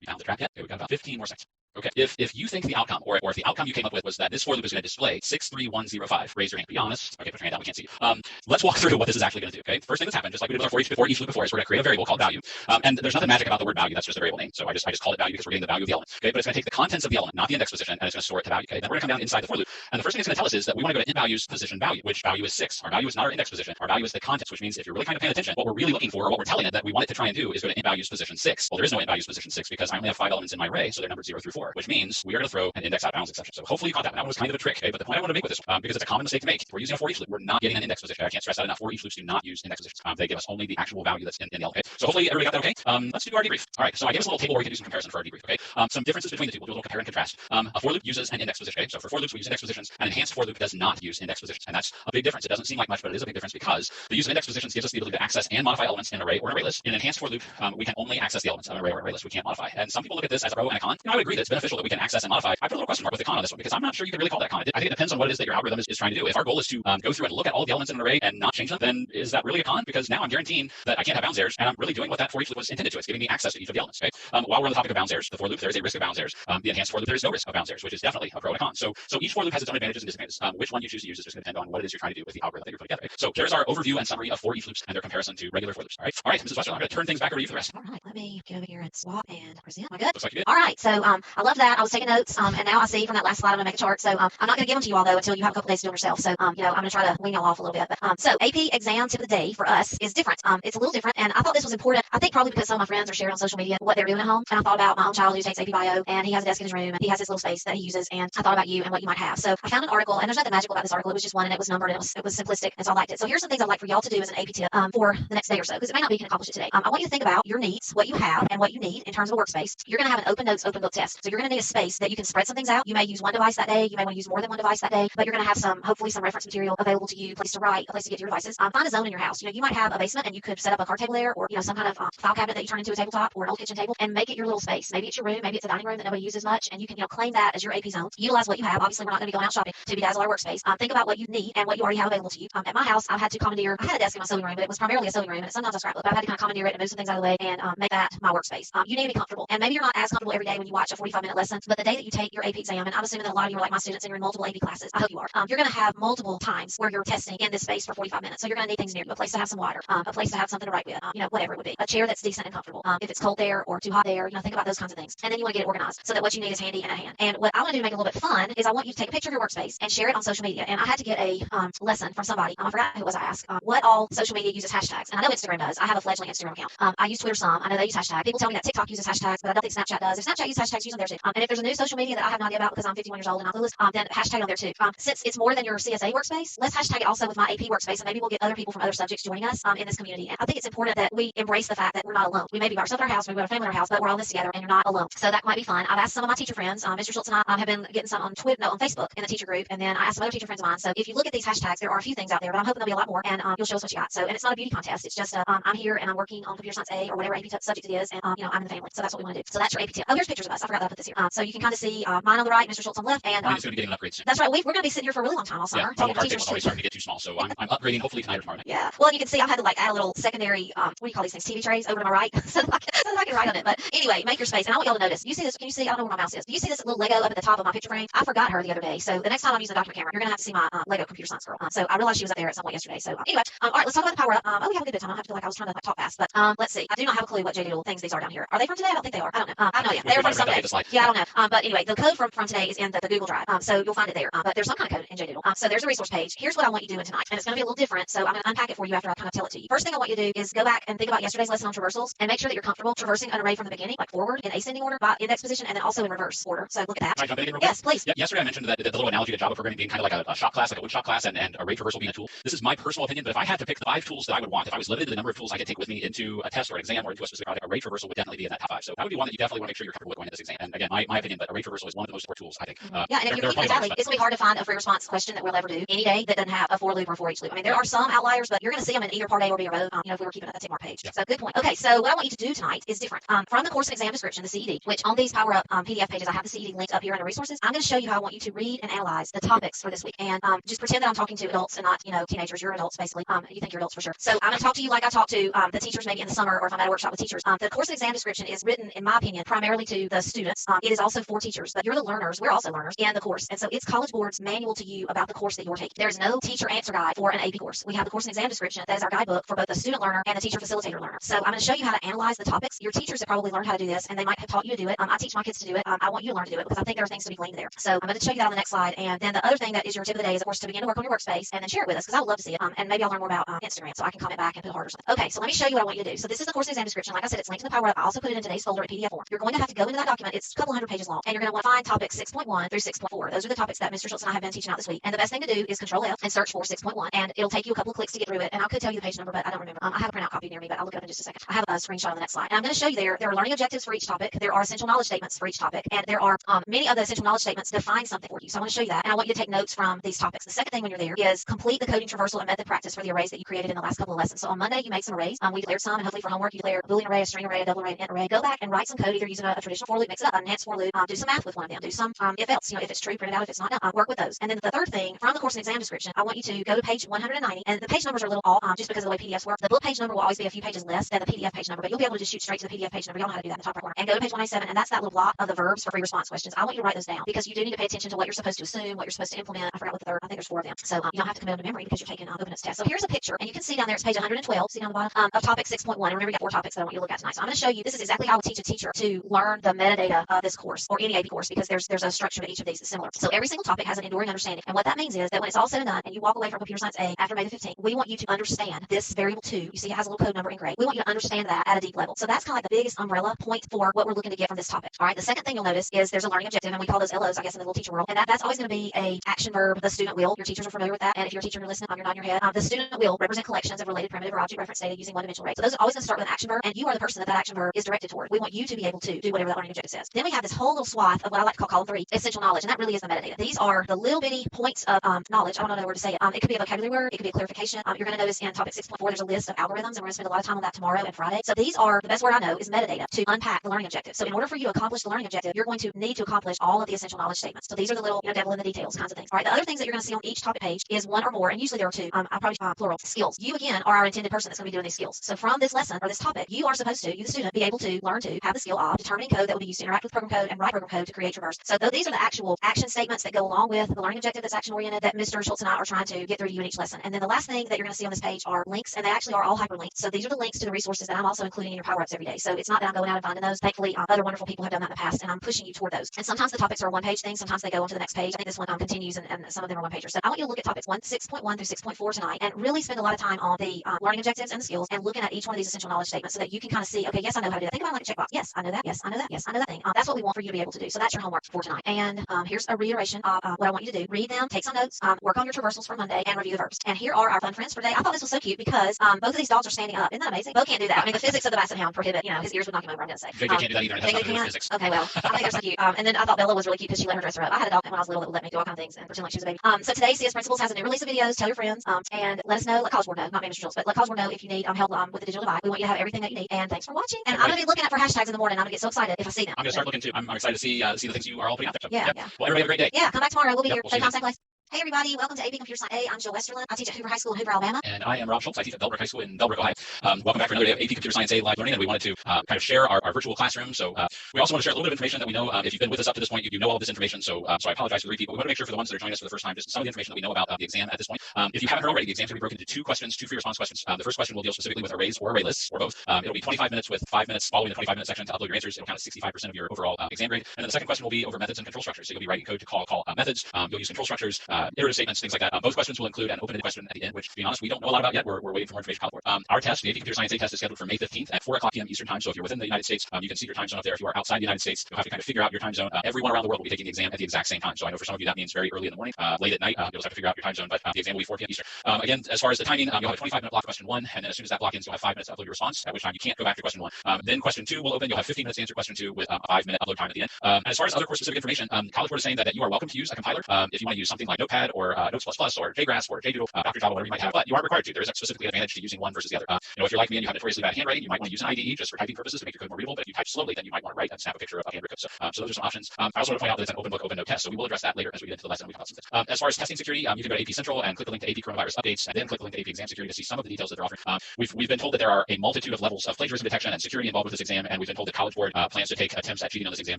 You found the trap yet? Okay, we've got about 15 more seconds. Okay, if you think the outcome, or if the outcome you came up with was that this for loop is going to display 63105, raise your hand. Be honest. Okay, put your hand down. We can't see you. Let's walk through what this is actually going to do. Okay, first thing that's happened, just like we did with our for each loop before, is we're going to create a variable called value. And there's nothing magic about the word value. That's just a variable name. So I just call it value because we're getting the value of the element. Okay, but it's going to take the contents of the element, not the index position, and it's going to store it to value. Okay, then we're going to come down inside the for loop, and the first thing it's going to tell us is that we want to go to int values position value, which value is 6. Our value is not our index position. Our value is the contents, which means if you're really kind of paying attention, what we're really looking for, or what we're telling it that we want it to try and do, is go to int values position 6. Well, there is no int values position 6 because I only have 5 elements in my array, so they're numbered 0 through 4, which means we are going to throw an index out of bounds exception. So hopefully you caught that. That one was kind of a trick, okay? But the point I want to make with this, because it's a common mistake to make, we're using a for each loop. We're not getting an index position. I can't stress that enough. For each loops do not use index positions. They give us only the actual value that's in the element. Okay? So hopefully everybody got that okay. Let's do our debrief. All right. So I gave us a little table where we can do some comparison for our debrief. Okay. Some differences between the two. We'll do a little compare and contrast. A for loop uses an index position. Okay. So for for loops we use index positions. An enhanced for loop does not use index positions, and that's a big difference. It doesn't seem like much, but it is a big difference because the use of index positions gives us the ability to access and modify elements in an array or an array list. In an enhanced for loop, we can only access the elements of an array or array list. We can't modify. And some people look at this as a pro and a con. I would agree that it's beneficial that we can access and modify. I put a little question mark with the con on this one because I'm not sure you can really call that con. I think it depends on what it is that your algorithm is trying to do. If our goal is to go through and look at all the elements in an array and not change them, then is that really a con? Because now I'm guaranteeing that I can't have bounds errors, and I'm really doing what that for each loop was intended to. It's giving me access to each of the elements. Okay? While we're on the topic of bounds errors, the for loop, there is a risk of bounds errors. The enhanced for loop, there is no risk of bounds errors, which is definitely a pro and a con. So each for loop has its own advantages and disadvantages. Which one you choose to use is just going to depend on what it is you're trying to do with the algorithm that you're putting together. So there's our overview and summary of for each loops and their comparison to regular for loops. All right, Mrs. Western, I'm going to turn things back over to you for the rest. All right, let me get over here and swap and present. Am I good? Looks like you did. All right, so I love that. I was taking notes, and now I see from that last slide I'm going to make a chart. So I'm not going to give them to you all though until you have a couple days to do them yourself. So I'm going to try to wean y'all off a little bit. But so AP exam tip of the day for us is different. It's a little different, and I thought this was important. I think probably because some of my friends are sharing on social media what they're doing at home, and I thought about my own child who takes AP Bio, and he has a desk in his room, and he has his little space that he uses, and I thought about you and what you might have. So I found an article, and there's nothing magical about this article. It was just one, and it was numbered, and it was simplistic, and so I liked it. So here's some things I'd like for y'all to do as an AP tip for the next day or so, because it may not be you can accomplish it today. I want you to think about your needs, what you have, and what you need in terms of a workspace. You're going to have an open notes, open book test. So you're going to need a space that you can spread some things out. You may use one device that day. You may want to use more than one device that day, but you're going to have hopefully some reference material available to you, a place to write, a place to get to your devices. Find a zone in your house. You might have a basement and you could set up a card table there, or some kind of file cabinet that you turn into a tabletop or an old kitchen table, and make it your little space. Maybe it's your room, maybe it's a dining room that nobody uses much, and you can claim that as your AP zone. Utilize what you have. Obviously, we're not going to be going out shopping to bedazzle our workspace. Think about what you need and what you already have available to you. At my house, I've had to commandeer. I had a desk in my sewing room, but it was primarily a sewing room, and sometimes I scrapbook. But I've had to kind of commandeer it and move some things out of the way and make that my workspace. You need to be comfortable, and maybe you're not as comfortable every day when you watch a 45-minute lesson, but the day that you take your AP exam, and I'm assuming that a lot of you are like my students and you're in multiple AP classes. I hope you are. You're going to have multiple times where you're testing in this space for 45 minutes. So you're going to need things near you, a place to have some water, a place to have something to write with, whatever it would be, a chair that's decent and comfortable. If it's cold there or too hot there, think about those kinds of things. And then you want to get it organized so that what you need is handy and at hand. And what I want to do to make it a little bit fun is I want you to take a picture of your workspace and share it on social media. And I had to get a lesson from somebody. I forgot who it was I asked. What all social media uses hashtags. And I know Instagram does. I have a fledgling Instagram account. I use Twitter some. I know they use hashtags. People tell me that TikTok uses hashtags, but I don't think Snapchat does. If Snapchat uses hashtags, use them there too. And if there's a new social media that I have no idea about because I'm 51 years old and not clueless, then hashtag on there too. Since it's more than your CSA workspace, let's hashtag it also with my AP workspace, and maybe we'll get other people from other subjects joining us in this community. And I think it's important that we embrace the fact that we're not alone. We may be by ourselves at our house, maybe we have a family at our house, but we're all in this together, and you're not alone. So that might be fun. I've asked some of my teacher friends. Mr. Schultz and I have been getting some on Facebook in the teacher group, and then I asked some other teacher friends of mine. So if you look at these hashtags, there are a few things out there, but I'm hoping there'll be a lot more, and you'll show us what you got. So, and it's not a beauty contest. It's just I'm here and I'm working on computer science A or whatever AP subject it is, and I'm in the family. So that's what we want to do. So that's your AP tip. Oh, here's pictures of us. I forgot to put this here. So you can kind of see mine on the right, Mr. Schultz on the left, and Mine's going to be getting an upgrade soon. That's right. We're going to be sitting here for a really long time all summer. Yeah, my card table's already starting to get too small, so I'm upgrading hopefully tonight or tomorrow night. Yeah. Well, you can see I've had to add a little secondary, what do you call these things, TV trays over to my right, so that I can write on it. But anyway, make your space, and I want y'all to notice. You see this? Can you see? I don't know where my mouse is. Do you see this little Lego up at the top of my picture frame? I forgot her the other day, so the next time I'm using the document camera, you're going to have to see my Lego computer science girl. So I realized she was up there at some point yesterday. So anyway, all right, let's talk about the power up. We have a good bit of time. I don't have to feel like I was trying to talk fast, but let's see. I do not have a clue what JDoodle things these are down here. Are they from today? I don't think they are. I don't know. I have no idea. They were from some day. Yeah, I don't know. But anyway, the code from today is in the Google Drive, so you'll find it there. But there's some kind of code in JDoodle. So there's a resource page. Here's what I want you doing tonight, and it's going to be a little different. So I'm going to unpack it for you after I kind of tell it to you. First thing I want you to do is go back and think about yesterday's lesson on traversals, and make sure that you're comfortable traversing an array from the beginning, like forward in ascending order by index position, and then also in reverse order. So look at that. Can I jump in again real quick? Yes, please. Yesterday I mentioned that the little analogy of Java programming being kind of like a shop class, like a wood shop class, and array traversal being a tool. This is my personal opinion, but if I had to pick the 5 tools that I would want, if I was limited to the number of tools I could take with me into a test or an exam or into a specific project, array traversal would definitely be in that top 5. So that would be one that you definitely want to make sure you're comfortable with going into this exam. And again, my opinion, but array traversal is one of the most important tools, I think. Yeah, and if you're exactly, it's going to be hard to find a free response question that we'll ever do any day that doesn't have a for loop or for each loop. I mean, there are some outliers, but you're going to see them in either part A or B or both, if we were keeping a tick mark page. Yeah. So good point. Okay, so what I want you to do tonight is different. From the course and exam description, the CED, which on these Power Up PDF pages, I have the CED linked up here under resources. I'm going to show you how I want you to read and analyze the topics for this week. And just pretend that I'm talking to adults and not, teenagers. You're adults, basically. You think you're adults for sure. So I'm going to talk to you like I talk to the teachers maybe in the summer, or if I'm at a workshop with teachers. The course and exam description is written, in my opinion, primarily to the students. It is also for teachers, but you're the learners. We're also learners in the course. And so it's College Board's manual to you about the course that you're taking. There's no teacher answer guide for an AP course. We have the course and exam description. That is our guidebook for both the student learner and the teacher facilitator learner. So I'm going to show you how to analyze the topics. Your teachers have probably learned how to do this, and they might have taught you to do it. I teach my kids to do it. I want you to learn to do it because I think there are things to be gleaned there. So I'm going to show you that on the next slide. And then the other thing that is your tip of the day is, of course, to begin to work on your workspace and then share it with us, because I would love to see it. And maybe I'll learn more about Instagram, so I can comment back and put a heart or something. Okay, so let me show you what I want you to do. So this is the course and exam description. Like I said, it's linked in the Power Up. I also put it in today's folder in PDF form. You're going to have to go into that document. It's a couple hundred pages long, and you're going to want to find topics 6.1 through 6.4. Those are the topics that Mr. Schultz and I have been teaching out this week. And the best thing to do is Control F and search for 6.1, and it'll take you a couple of clicks to get through it. And I could tell you the page number, but I don't remember. I have a printout copy near me, but I'll look it up in just a second. I have a screenshot on the next slide. And I'm going to show you there are learning objectives for each topic. There are essential knowledge statements for each topic, and there are many of the essential knowledge statements define something for you. So I want to show you that, and I want you to take notes from these topics. The second thing when you're there is complete the coding traversal and method practice for the arrays that you created in the last couple of lessons. So on Monday, you made some arrays. We declared some, and hopefully for homework, you declare a Boolean array, a string array, a double array, an int array. Go back and write some code, either using a traditional for loop, mix it an enhanced for loop, do some math with one of them, do some if else, if it's true, print it out, if it's not, work with those. And then the third thing, from the course and exam description, I want you to go to page 190, and the page numbers are a little off just because of the way PDFs work. The book page number will always be a few pages less than the PDF page number, but you'll be able to just shoot straight to the PDF page number. Y'all know how to do that in the top right corner. And go to page 197, and that's that little block of the verbs for free response questions. I want you to write those down because you do need to pay attention to what you're supposed to assume, what you're supposed to implement. I forgot what the third, I think there's 4 of them. So you don't have to commit them to memory because you're taking openness test. So here's a picture, and you can see down there, it's page 112, see down the bottom, of topic 6.1. And remember, you got 4 topics that I want you to look at tonight. So I'm going to show you, this is exactly how I would teach a teacher to learn the metadata of this course, or any AP course, because there's a structure to each of these that's similar. So every single topic has an enduring understanding. And what that means is that when it's all said and done, and you walk away from Computer Science A after May the 15th, we want you to understand this variable 2. You see it has a little code number in gray. We want you to understand that at a deep level. So that's kind of like the biggest umbrella point for what we're looking to get from this topic. All right, the second thing you'll notice is there's a learning objective, and we call those LOs, I guess, in the little teacher world. And that's always going to be a action verb. The student will. Your teachers are familiar with that. And if you're a teacher and you're listening, you're nodding your head. The student will represent collections of related primitive or object reference data using one-dimensional arrays. So those are always going to start with an action verb, and you are the person that action verb is directed toward. We want you to be able to do whatever that learning objective says. Then we have this whole little swath of what I like to call column 3, essential knowledge, and that really is the metadata. These are the little bitty points of knowledge. I don't know where to say it. It could be a vocabulary word. It could be a clarification. You're going to notice in topic 6.4, there's a list of algorithms, and we're going to spend a lot of time on that tomorrow and Friday. So these are, the best word I know is metadata, to unpack the learning objective. So in order for you to accomplish the learning objective, you're going to need to accomplish all of the essential knowledge statements. So these are the little, devil in the details kinds of things. All right, the other things that you're going to see on each topic page is one or more, and usually there are 2. I probably plural skills. You again are our intended person that's going to be doing these skills. So from this lesson or this topic, you are supposed to, you the student, be able to learn to have the skill of determining code that will be used to interact with program code and write program code to create traverse. So these are the actual action statements that go along with the learning objective that's action oriented that Mr. Schultz and I are trying to get through to you in each lesson. And then the last thing that you're going to see on this page are links, and they actually are all hyperlinked. So these are the links to the resources that I'm also including in your power ups every day. So it's not that I'm going out and finding those. Thankfully, other wonderful people have done that in the past, and I'm pushing you toward those. And sometimes the topics are a 1-page thing. Sometimes they go on to the next page. I think this one continues, and some of them are 1-pagers. So I want you to look at topics 6.1 through 6.4 tonight, and really spend a lot of time on the learning objectives and the skills, and looking at each one of these essential knowledge statements so that you can kind of see, okay, yes, I know how to do that. Think about it like a checkbox. Yes, I know that. Yes, I know that. Yes, I know that thing. That's what we want for you to be able to do. So that's your homework for tonight. And here's a reiteration of what I want you to do. Read them, take some notes, work on your traversals for Monday, and review the verbs. And here are our fun friends for today. I thought this was so cute because both of these dogs are standing up. Isn't that amazing? Bo can't do that. I mean, the physics of the basset hound prohibit, his ears would knock him over, I'm going to say. JJ can't do that either. That's not they can't? physics. Okay, well, I think they're so cute. And then I thought Bella was really cute because she let her dress her up. I had a dog when I was little that would let me do all kinds of things and pretend like she was a baby. So today, CS Principles has a new release of videos. Tell your friends and let us know, let College Board know, not me, Mr. Schultz, but let College Board know if you need help with the digital divide. We want you to have everything that you need. And thanks for watching. And I'm going to be looking at for hashtags in the morning. I'm going to get so excited if I see them. I'm going to start looking too. I'm excited to see the things you are all putting out there. So, Yeah. Well, everybody have a great day. Yeah, come back tomorrow. We'll be here. We'll Same time, same place. Hey everybody, welcome to AP Computer Science A. I'm Jill Westerland. I teach at Hoover High School in Hoover, Alabama. And I am Rob Schultz. I teach at Bellbrook High School in Bellbrook, Ohio. Welcome back for another day of AP Computer Science A live learning, and we wanted to kind of share our virtual classroom. So we also want to share a little bit of information that we know. If you've been with us up to this point, you know all of this information. So I apologize for the repeat, but we want to make sure for the ones that are joining us for the first time, just some of the information that we know about the exam at this point. If you haven't heard already, the exam is going to be broken into 2 questions, 2 free response questions. The first question will deal specifically with arrays or ArrayLists, or both. It'll be 25 minutes with 5 minutes following the 25-minute section to upload your answers. It'll count as 65% of your overall exam grade. And then the second question will be over methods and control structures. So you'll be writing code to call methods. You'll use control structures, iterative statements, things like that. Both questions will include an open-ended question at the end, which, to be honest, we don't know a lot about yet. We're waiting for more information. Our test, the AP Computer Science A test, is scheduled for May 15th at 4 o'clock p.m. Eastern time. So if you're within the United States, you can see your time zone up there. If you are outside the United States, you'll have to kind of figure out your time zone. Everyone around the world will be taking the exam at the exact same time. So I know for some of you that means very early in the morning, late at night. You'll just have to figure out your time zone, but the exam will be 4 p.m. Eastern. Again, as far as the timing, you'll have a 25-minute block for question 1, and then as soon as that block ends, you'll have 5 minutes to upload your response, at which time you can't go back to question 1. Then question 2 will open. You'll have 15 minutes to answer question 2 with a 5-minute upload time at the end. And as far as other course-specific information, College Board is saying that you are welcome to use a compiler if you want to use something like Notepad or Notes++ or JGrass or JDoodle, Dr. Java, whatever you might have, but you aren't required to. There is a specifically advantage to using one versus the other. If you're like me and you have notoriously bad handwriting, you might want to use an IDE just for typing purposes to make your code more readable. But if you type slowly, then you might want to write and snap a picture of handwritten code. So those are some options. I also want to point out that it's an open book, open note test. So we will address that later as we get into the lesson. We talk about some things. As far as testing security, you can go to AP Central and click the link to AP Coronavirus Updates, and then click the link to AP Exam Security to see some of the details that they're offering. We've been told that there are a multitude of levels of plagiarism detection and security involved with this exam, and we've been told that College Board plans to take attempts at cheating on this exam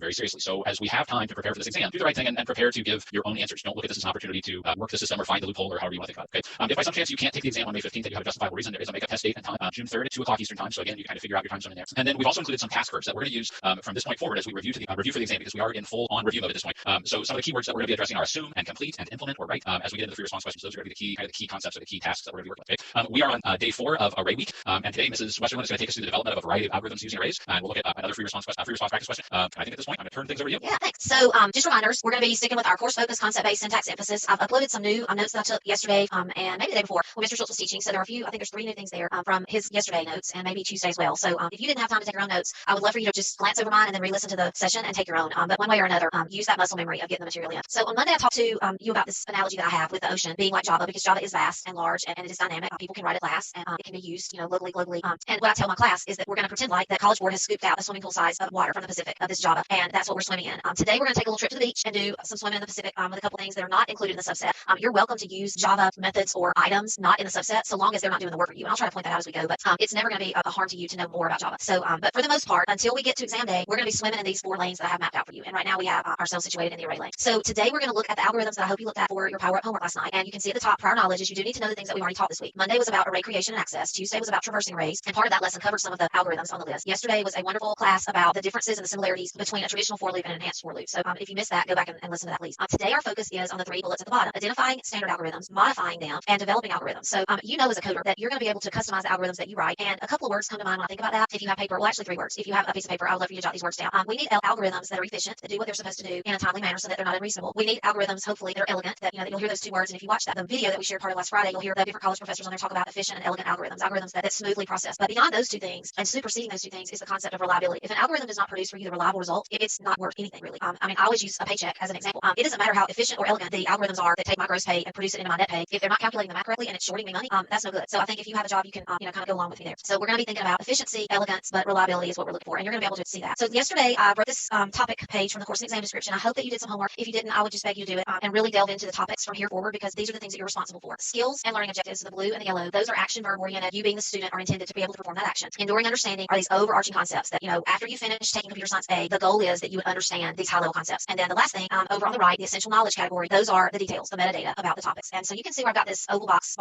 very seriously. So as we have time to prepare for this exam, do the right thing and prepare to give your own answers. Don't look at this as an opportunity to work the system or find the loophole or however you want to think about it. Okay. If by some chance you can't take the exam on May 15th and you have a justifiable reason, there is a makeup test date and time, June 3rd at 2 o'clock Eastern time. So again, you can kind of figure out your time zone in there. And then we've also included some task curves that we're going to use from this point forward as we review for the exam, because we are in full on review mode at this point. So some of the keywords that we're going to be addressing are assume and complete and implement or write. As we get into the free response questions, those are going to be the key concepts or the key tasks that we're going to be working with. Okay? We are on day 4 of Array Week, and today Mrs. Westerland is going to take us through the development of a variety of algorithms using arrays, and we'll look at another free response practice question. I think at this point I'm going to turn things over to you. Yeah, thanks. So just reminders, we're going to be sticking with our course focus, concept-based syntax emphasis. I've uploaded some new notes that I took yesterday and maybe the day before when Mr. Schultz was teaching. So there are a few, I think there's 3 new things there from his yesterday notes and maybe Tuesday as well. So if you didn't have time to take your own notes, I would love for you to just glance over mine and then re-listen to the session and take your own. But one way or another, use that muscle memory of getting the material in. So on Monday, I talked to you about this analogy that I have with the ocean being like Java, because Java is vast and large and it is dynamic. People can write it fast and it can be used, locally, globally. And what I tell my class is that we're going to pretend like that College Board has scooped out a swimming pool size of water from the Pacific of this Java, and that's what we're swimming in. Today we're going to take a little trip to the beach and do some swimming in the Pacific with a couple things that are not included in the subset. You're welcome to use Java methods or items not in the subset, so long as they're not doing the work for you. And I'll try to point that out as we go, but it's never going to be a harm to you to know more about Java. So, but for the most part, until we get to exam day, we're going to be swimming in these 4 lanes that I have mapped out for you. And right now we have ourselves situated in the array lane. So today we're going to look at the algorithms that I hope you looked at for your Power Up homework last night. And you can see at the top, prior knowledge is you do need to know the things that we've already taught this week. Monday was about array creation and access. Tuesday was about traversing arrays. And part of that lesson covered some of the algorithms on the list. Yesterday was a wonderful class about the differences and the similarities between a traditional for loop and an enhanced for loop. So if you missed that, go back and listen to that, please. Today our focus is on the 3 bullets at the bottom: identifying standard algorithms, modifying them, and developing algorithms. So as a coder that you're going to be able to customize the algorithms that you write. And a couple of words come to mind when I think about that. If you have paper, well, actually 3 words. If you have a piece of paper, I would love for you to jot these words down. We need algorithms that are efficient, that do what they're supposed to do in a timely manner so that they're not unreasonable. We need algorithms, hopefully, that are elegant, that you'll hear those 2 words. And if you watch the video that we shared part of last Friday, you'll hear the different college professors on there talk about efficient and elegant algorithms that smoothly process. But beyond those 2 things and superseding those 2 things is the concept of reliability. If an algorithm does not produce for you the reliable result, it's not worth anything really. I always use a paycheck as an example. It doesn't matter how efficient or elegant the algorithms are that take my gross pay and produce it into my net pay. If they're not calculating the math correctly and it's shorting me money, that's no good. So I think if you have a job, you can kind of go along with me there. So we're going to be thinking about efficiency, elegance, but reliability is what we're looking for, and you're going to be able to see that. So yesterday I wrote this topic page from the course and exam description. I hope that you did some homework. If you didn't, I would just beg you to do it and really delve into the topics from here forward, because these are the things that you're responsible for. Skills and learning objectives, the blue and the yellow, those are action verb oriented. You being the student are intended to be able to perform that action. Enduring understanding are these overarching concepts that, after you finish taking computer science A, the goal is that you would understand these high level concepts. And then the last thing over on the right, the essential knowledge category, those are the details, the metadata about the topics. And so you can see where I've got this oval box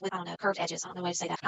with, curved edges. I don't know the way to say that.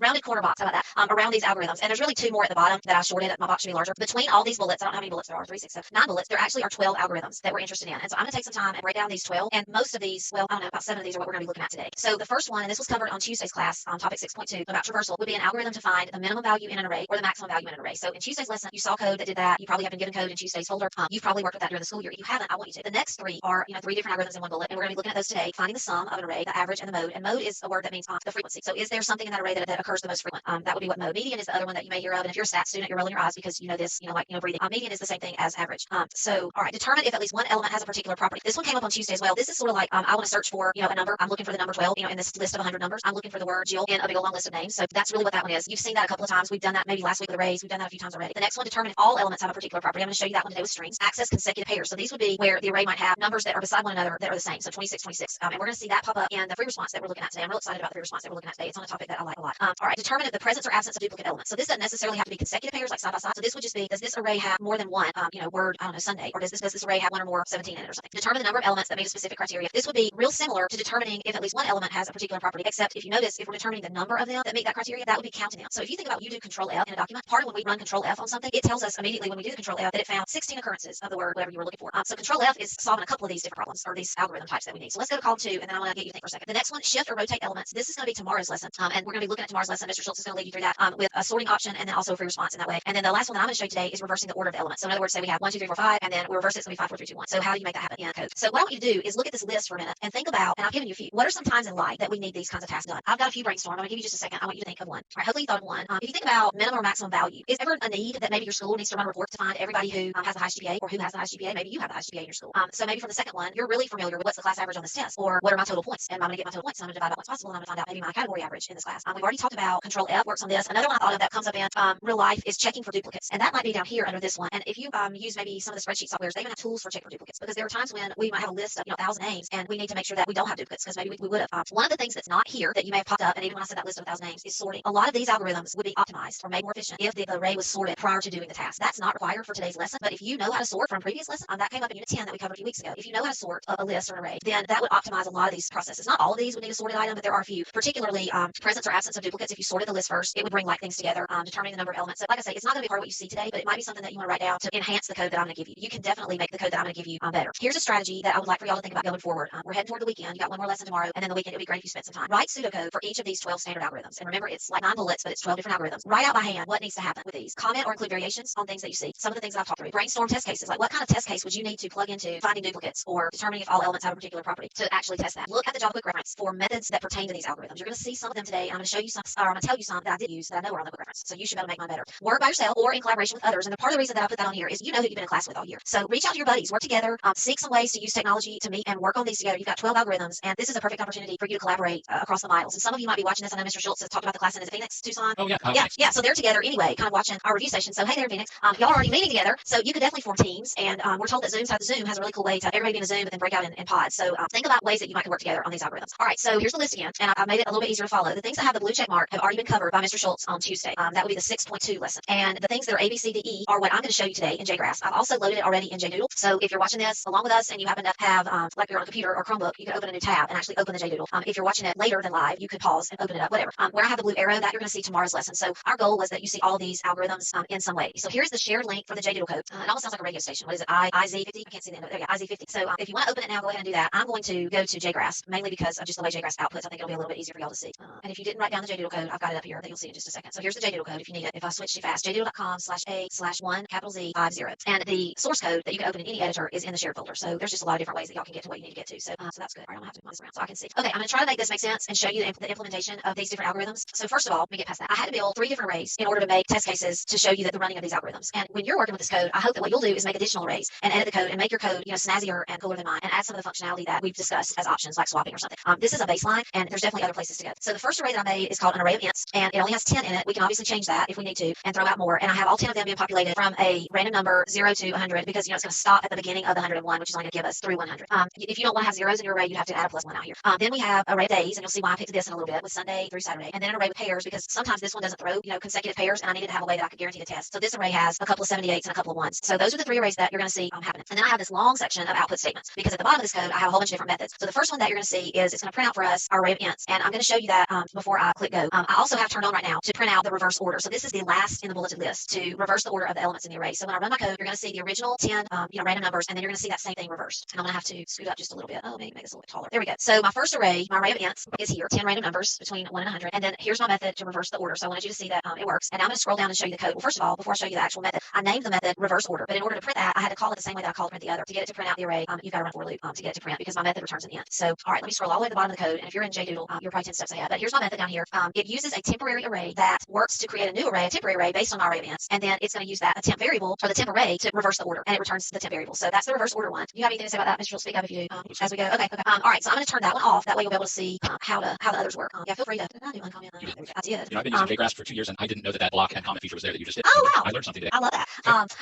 Rounded corner box. How about that? Around these algorithms. And there's really 2 more at the bottom that I shorted. My box should be larger. Between all these bullets, I don't know how many bullets there are, 3, 6, 7, 9 bullets. There actually are 12 algorithms that we're interested in. And so I'm going to take some time and break down these 12. And most of these, about 7 of these are what we're going to be looking at today. So the first one, and this was covered on Tuesday's class, topic 6.2 about traversal, would be an algorithm to find the minimum value in an array or the maximum value in an array. So in Tuesday's lesson, you saw code that did that. You probably have been given code in Tuesday's folder. You've probably worked with that during the school year. If you haven't, I want you to. The next 3 are, 3 different algorithms in one bullet, and we're going to be looking at those today. Finding the sum of an array, the average, and the mode. And mode is a word that means the frequency. So is there something in that array that occurs the most frequent? That would be what mode. Median is the other one that you may hear of. And if you're a stat student, you're rolling your eyes because you know this, breathing. Median is the same thing as average. So, all right, determine if at least one element has a particular property. This one came up on Tuesday as well. This is sort of like, I want to search for, a number. I'm looking for the number 12, in this list of 100 numbers. I'm looking for the word Jill in a big long list of names. So that's really what that one is. You've seen that a couple of times. We've done that maybe last week with arrays. We've done that a few times already. The next one, determine if all elements have a particular property. I'm going to show you that one today with strings. Access consecutive pairs. So these would be where the array might have numbers that are beside one another that are the same. So 26, 26. And we're going to see that pop up in the free response that we're looking at today. I'm real excited about the free response that we're looking at today. It's on a topic that I like a lot. All right, determine if the presence or absence of duplicate elements. So this doesn't necessarily have to be consecutive pairs like side by side. So this would just be, does this array have more than one, word, Sunday, or does this array have one or more 17 in it or something? Determine the number of elements that meet a specific criteria. This would be real similar to determining if at least one element has a particular property, except if you notice, if we're determining the number of them that meet that criteria, that would be counting them. So if you think about you do Control F in a document, part of when we run Control F on something, it tells us immediately when we do the Control F that it found 16 occurrences of the word, whatever you were looking for. So Control F is solving a couple of these different problems or these algorithm types that we need. So let's go to column 2, and then I want to get you to think for a second. The next one, shift or rotate elements. This is going to be tomorrow's lesson, and we're going to be looking at tomorrow's lesson. Mr. Schultz is going to lead you through that with a sorting option and then also a free response in that way. And then the last one that I'm going to show you today is reversing the order of the elements. So in other words, say we have 1, 2, 3, 4, 5, and then we reverse it, so we 5, 4, 3, 2, 1. So how do you make that happen in code? So what I want you to do is look at this list for a minute and think about, and I've given you a few. What are some times in life that we need these kinds of tasks done? I've got a few brainstorm. I'm going to give you just a second. I want you to think of one. All right, hopefully you thought of one. If you think about minimum or maximum value, is ever a need that maybe your school needs to run a report to find everybody who has the highest GPA or who has the highest GPA? Maybe you have the highest GPA in your school. So maybe from the second one, you're really familiar with what's the class average on this test, or what are my total points? And I'm going to get my total points, and I'm going to divide by what's possible, and I'm going to find out maybe my category average in this class. We've already talked about Control F works on this. Another one I thought of that comes up in real life is checking for duplicates, and that might be down here under this one. And if you use maybe some of the spreadsheet softwares, they even have tools for check for duplicates, because there are times when we might have a list of 1,000 names, and we need to make sure that we don't have duplicates, because maybe we would have. One of the things that's not here that you may have popped up, and even when I said that list of 1,000 names, is sorting. A lot of these algorithms would be optimized or made more efficient if the array was sorted prior to doing the task. That's not required for today's lesson, but if you know how to sort from previous lesson, that came up in Unit 10 that we covered a few weeks ago. If you know how to sort a list or an array, then that would optimize a lot of these processes. Not all of these would need a sorted item, but there are a few, particularly presence or absence of duplicates. If you sorted the list first, it would bring like things together, determining the number of elements. So like I say, it's not going to be part of what you see today, but it might be something that you want to write down to enhance the code that I'm going to give you. You can definitely make the code that I'm going to give you better. Here's a strategy that I would like for y'all to think about going forward. We're heading toward the weekend. You got one more lesson tomorrow, and then the weekend it would be great if you spent some time. Write pseudocode for each of these 12 standard algorithms. And remember, it's like 9 bullets, but it's 12 different algorithms. Write out by hand what needs to happen with these. Comment or include variations on things that you see. Some of the things that I've talked through. Brainstorm test cases. Like what kind of test case would you need to plug into finding duplicates or determining if all elements have a particular property to actually test that? Look at the Java book reference for methods that pertain to these algorithms. You're going to see some of them today, and I'm going to show you some, or I'm going to tell you some that I did use that I know are on the book reference. So you should be able to make mine better. Work by yourself or in collaboration with others. And the part of the reason that I put that on here is you know who you've been in class with all year. So reach out to your buddies, work together, seek some ways to use technology to meet and work on these together. You've got 12 algorithms, and this this is a perfect opportunity for you to collaborate across the miles. And some of you might be watching this. I know Mr. Schultz has talked about the class in Phoenix, Tucson. Oh, yeah. Yeah. So they're together anyway, kind of watching our review session. So hey there, Phoenix. Y'all are already meeting together. So you could definitely form teams. And we're told that Zoom has a really cool way to everybody be in a Zoom and then break out in pods. So think about ways that you might work together on these algorithms. All right. So here's the list again. And I've made it a little bit easier to follow. The things that have the blue check mark have already been covered by Mr. Schultz on Tuesday. That would be the 6.2 lesson. And the things that are A, B, C, D, E are what I'm going to show you today in JGraphs. I've also loaded it already in JDoodle. So if you're watching this along with us and you happen to have, like you're on a computer or Chromebook, you can open a new tab and actually open the JDoodle. If you're watching it later than live, you could pause and open it up, whatever. Where I have the blue arrow, that you're going to see tomorrow's lesson. So our goal was that you see all these algorithms in some way. So here's the shared link for the JDoodle code. It almost sounds like a radio station. What is it? IZ50? I can't see the end of it. There you go, IZ50. So if you want to open it now, go ahead and do that. I'm going to go to JGraphs, mainly because of just the way JGraphs outputs. I think it'll be a little bit easier for y'all to see. And if you didn't write down the JDoodle code, I've got it up here that you'll see in just a second. So here's the JDoodle code if you need it. If I switch too fast, jdoodle.com/A/1Z50. And the source code that you can open in any editor is in the shared folder. So there's just a lot of different ways that y'all can get to what you need to get to. So that's good. All right, I'm gonna have to move this around so I can see. Okay, I'm gonna try to make this make sense and show you the implementation of these different algorithms. So first of all, let me get past that. I had to build 3 different arrays in order to make test cases to show you that the running of these algorithms. And when you're working with this code, I hope that what you'll do is make additional arrays and edit the code and make your code, snazzier and cooler than mine, and add some of the functionality that we've discussed as options like swapping or something. This is a baseline, and there's definitely other places to go. So the first array that I made is called an array of ints, and it only has 10 in it. We can obviously change that if we need to and throw out more. And I have all 10 of them being populated from a random number 0 to 100 because it's going to stop at the beginning of the 101, which is only going to give us through 100. If you don't want to have zeros in your array, you have to add a +1 out here. Then we have array of days, and you'll see why I picked this in a little bit with Sunday through Saturday. And then an array with pairs because sometimes this one doesn't throw consecutive pairs, and I needed to have a way that I could guarantee the test. So this array has a couple of 78s and a couple of 1s. So those are the 3 arrays that you're going to see happening. And then I have this long section of output statements because at the bottom of this code I have a whole bunch of different methods. So the first one that you're going to see is it's going to print out for us our array of ints, and I'm going to show you that before I click go. I also have turned on right now to print out the reverse order. So this is the last in the bulleted list to reverse the order of the elements in the array. So when I run my code, you're going to see the original 10 random numbers, and then you're going to see that same thing reversed. And I'm going to have to scoot up just a little bit. Oh, maybe make this a little bit taller. There we go. So my first array, my array of ints is here, 10 random numbers between 1 and 100. And then here's my method to reverse the order. So I wanted you to see that it works. And now I'm going to scroll down and show you the code. Well, first of all, before I show you the actual method, I named the method reverse order. But in order to print that, I had to call it the same way that I called print the other. To get it to print out the array, you've got to run for a loop to get it to print because my method returns an int. So, all right, let me scroll all the way to the bottom of the code. And if you're in JDoodle, you're probably 10 steps ahead. But here's my method down here. It uses a temporary array that works to create a new array, a temporary array based on my array of ints. And then it's going to use that a temp variable or the temp array to reverse the order. And it returns the temp variable. So that's the reverse order one. Do you have anything to say about that, Mr. You'll speak up if you do as we go. Okay. All right. So I'm going to turn that one off. That way you'll be able to see how the others work. Yeah, feel free to do uncomment. I did. I've been using JGraphs for 2 years, and I didn't know that block and comment feature was there that you just did. Oh, wow. I learned something today. I love that.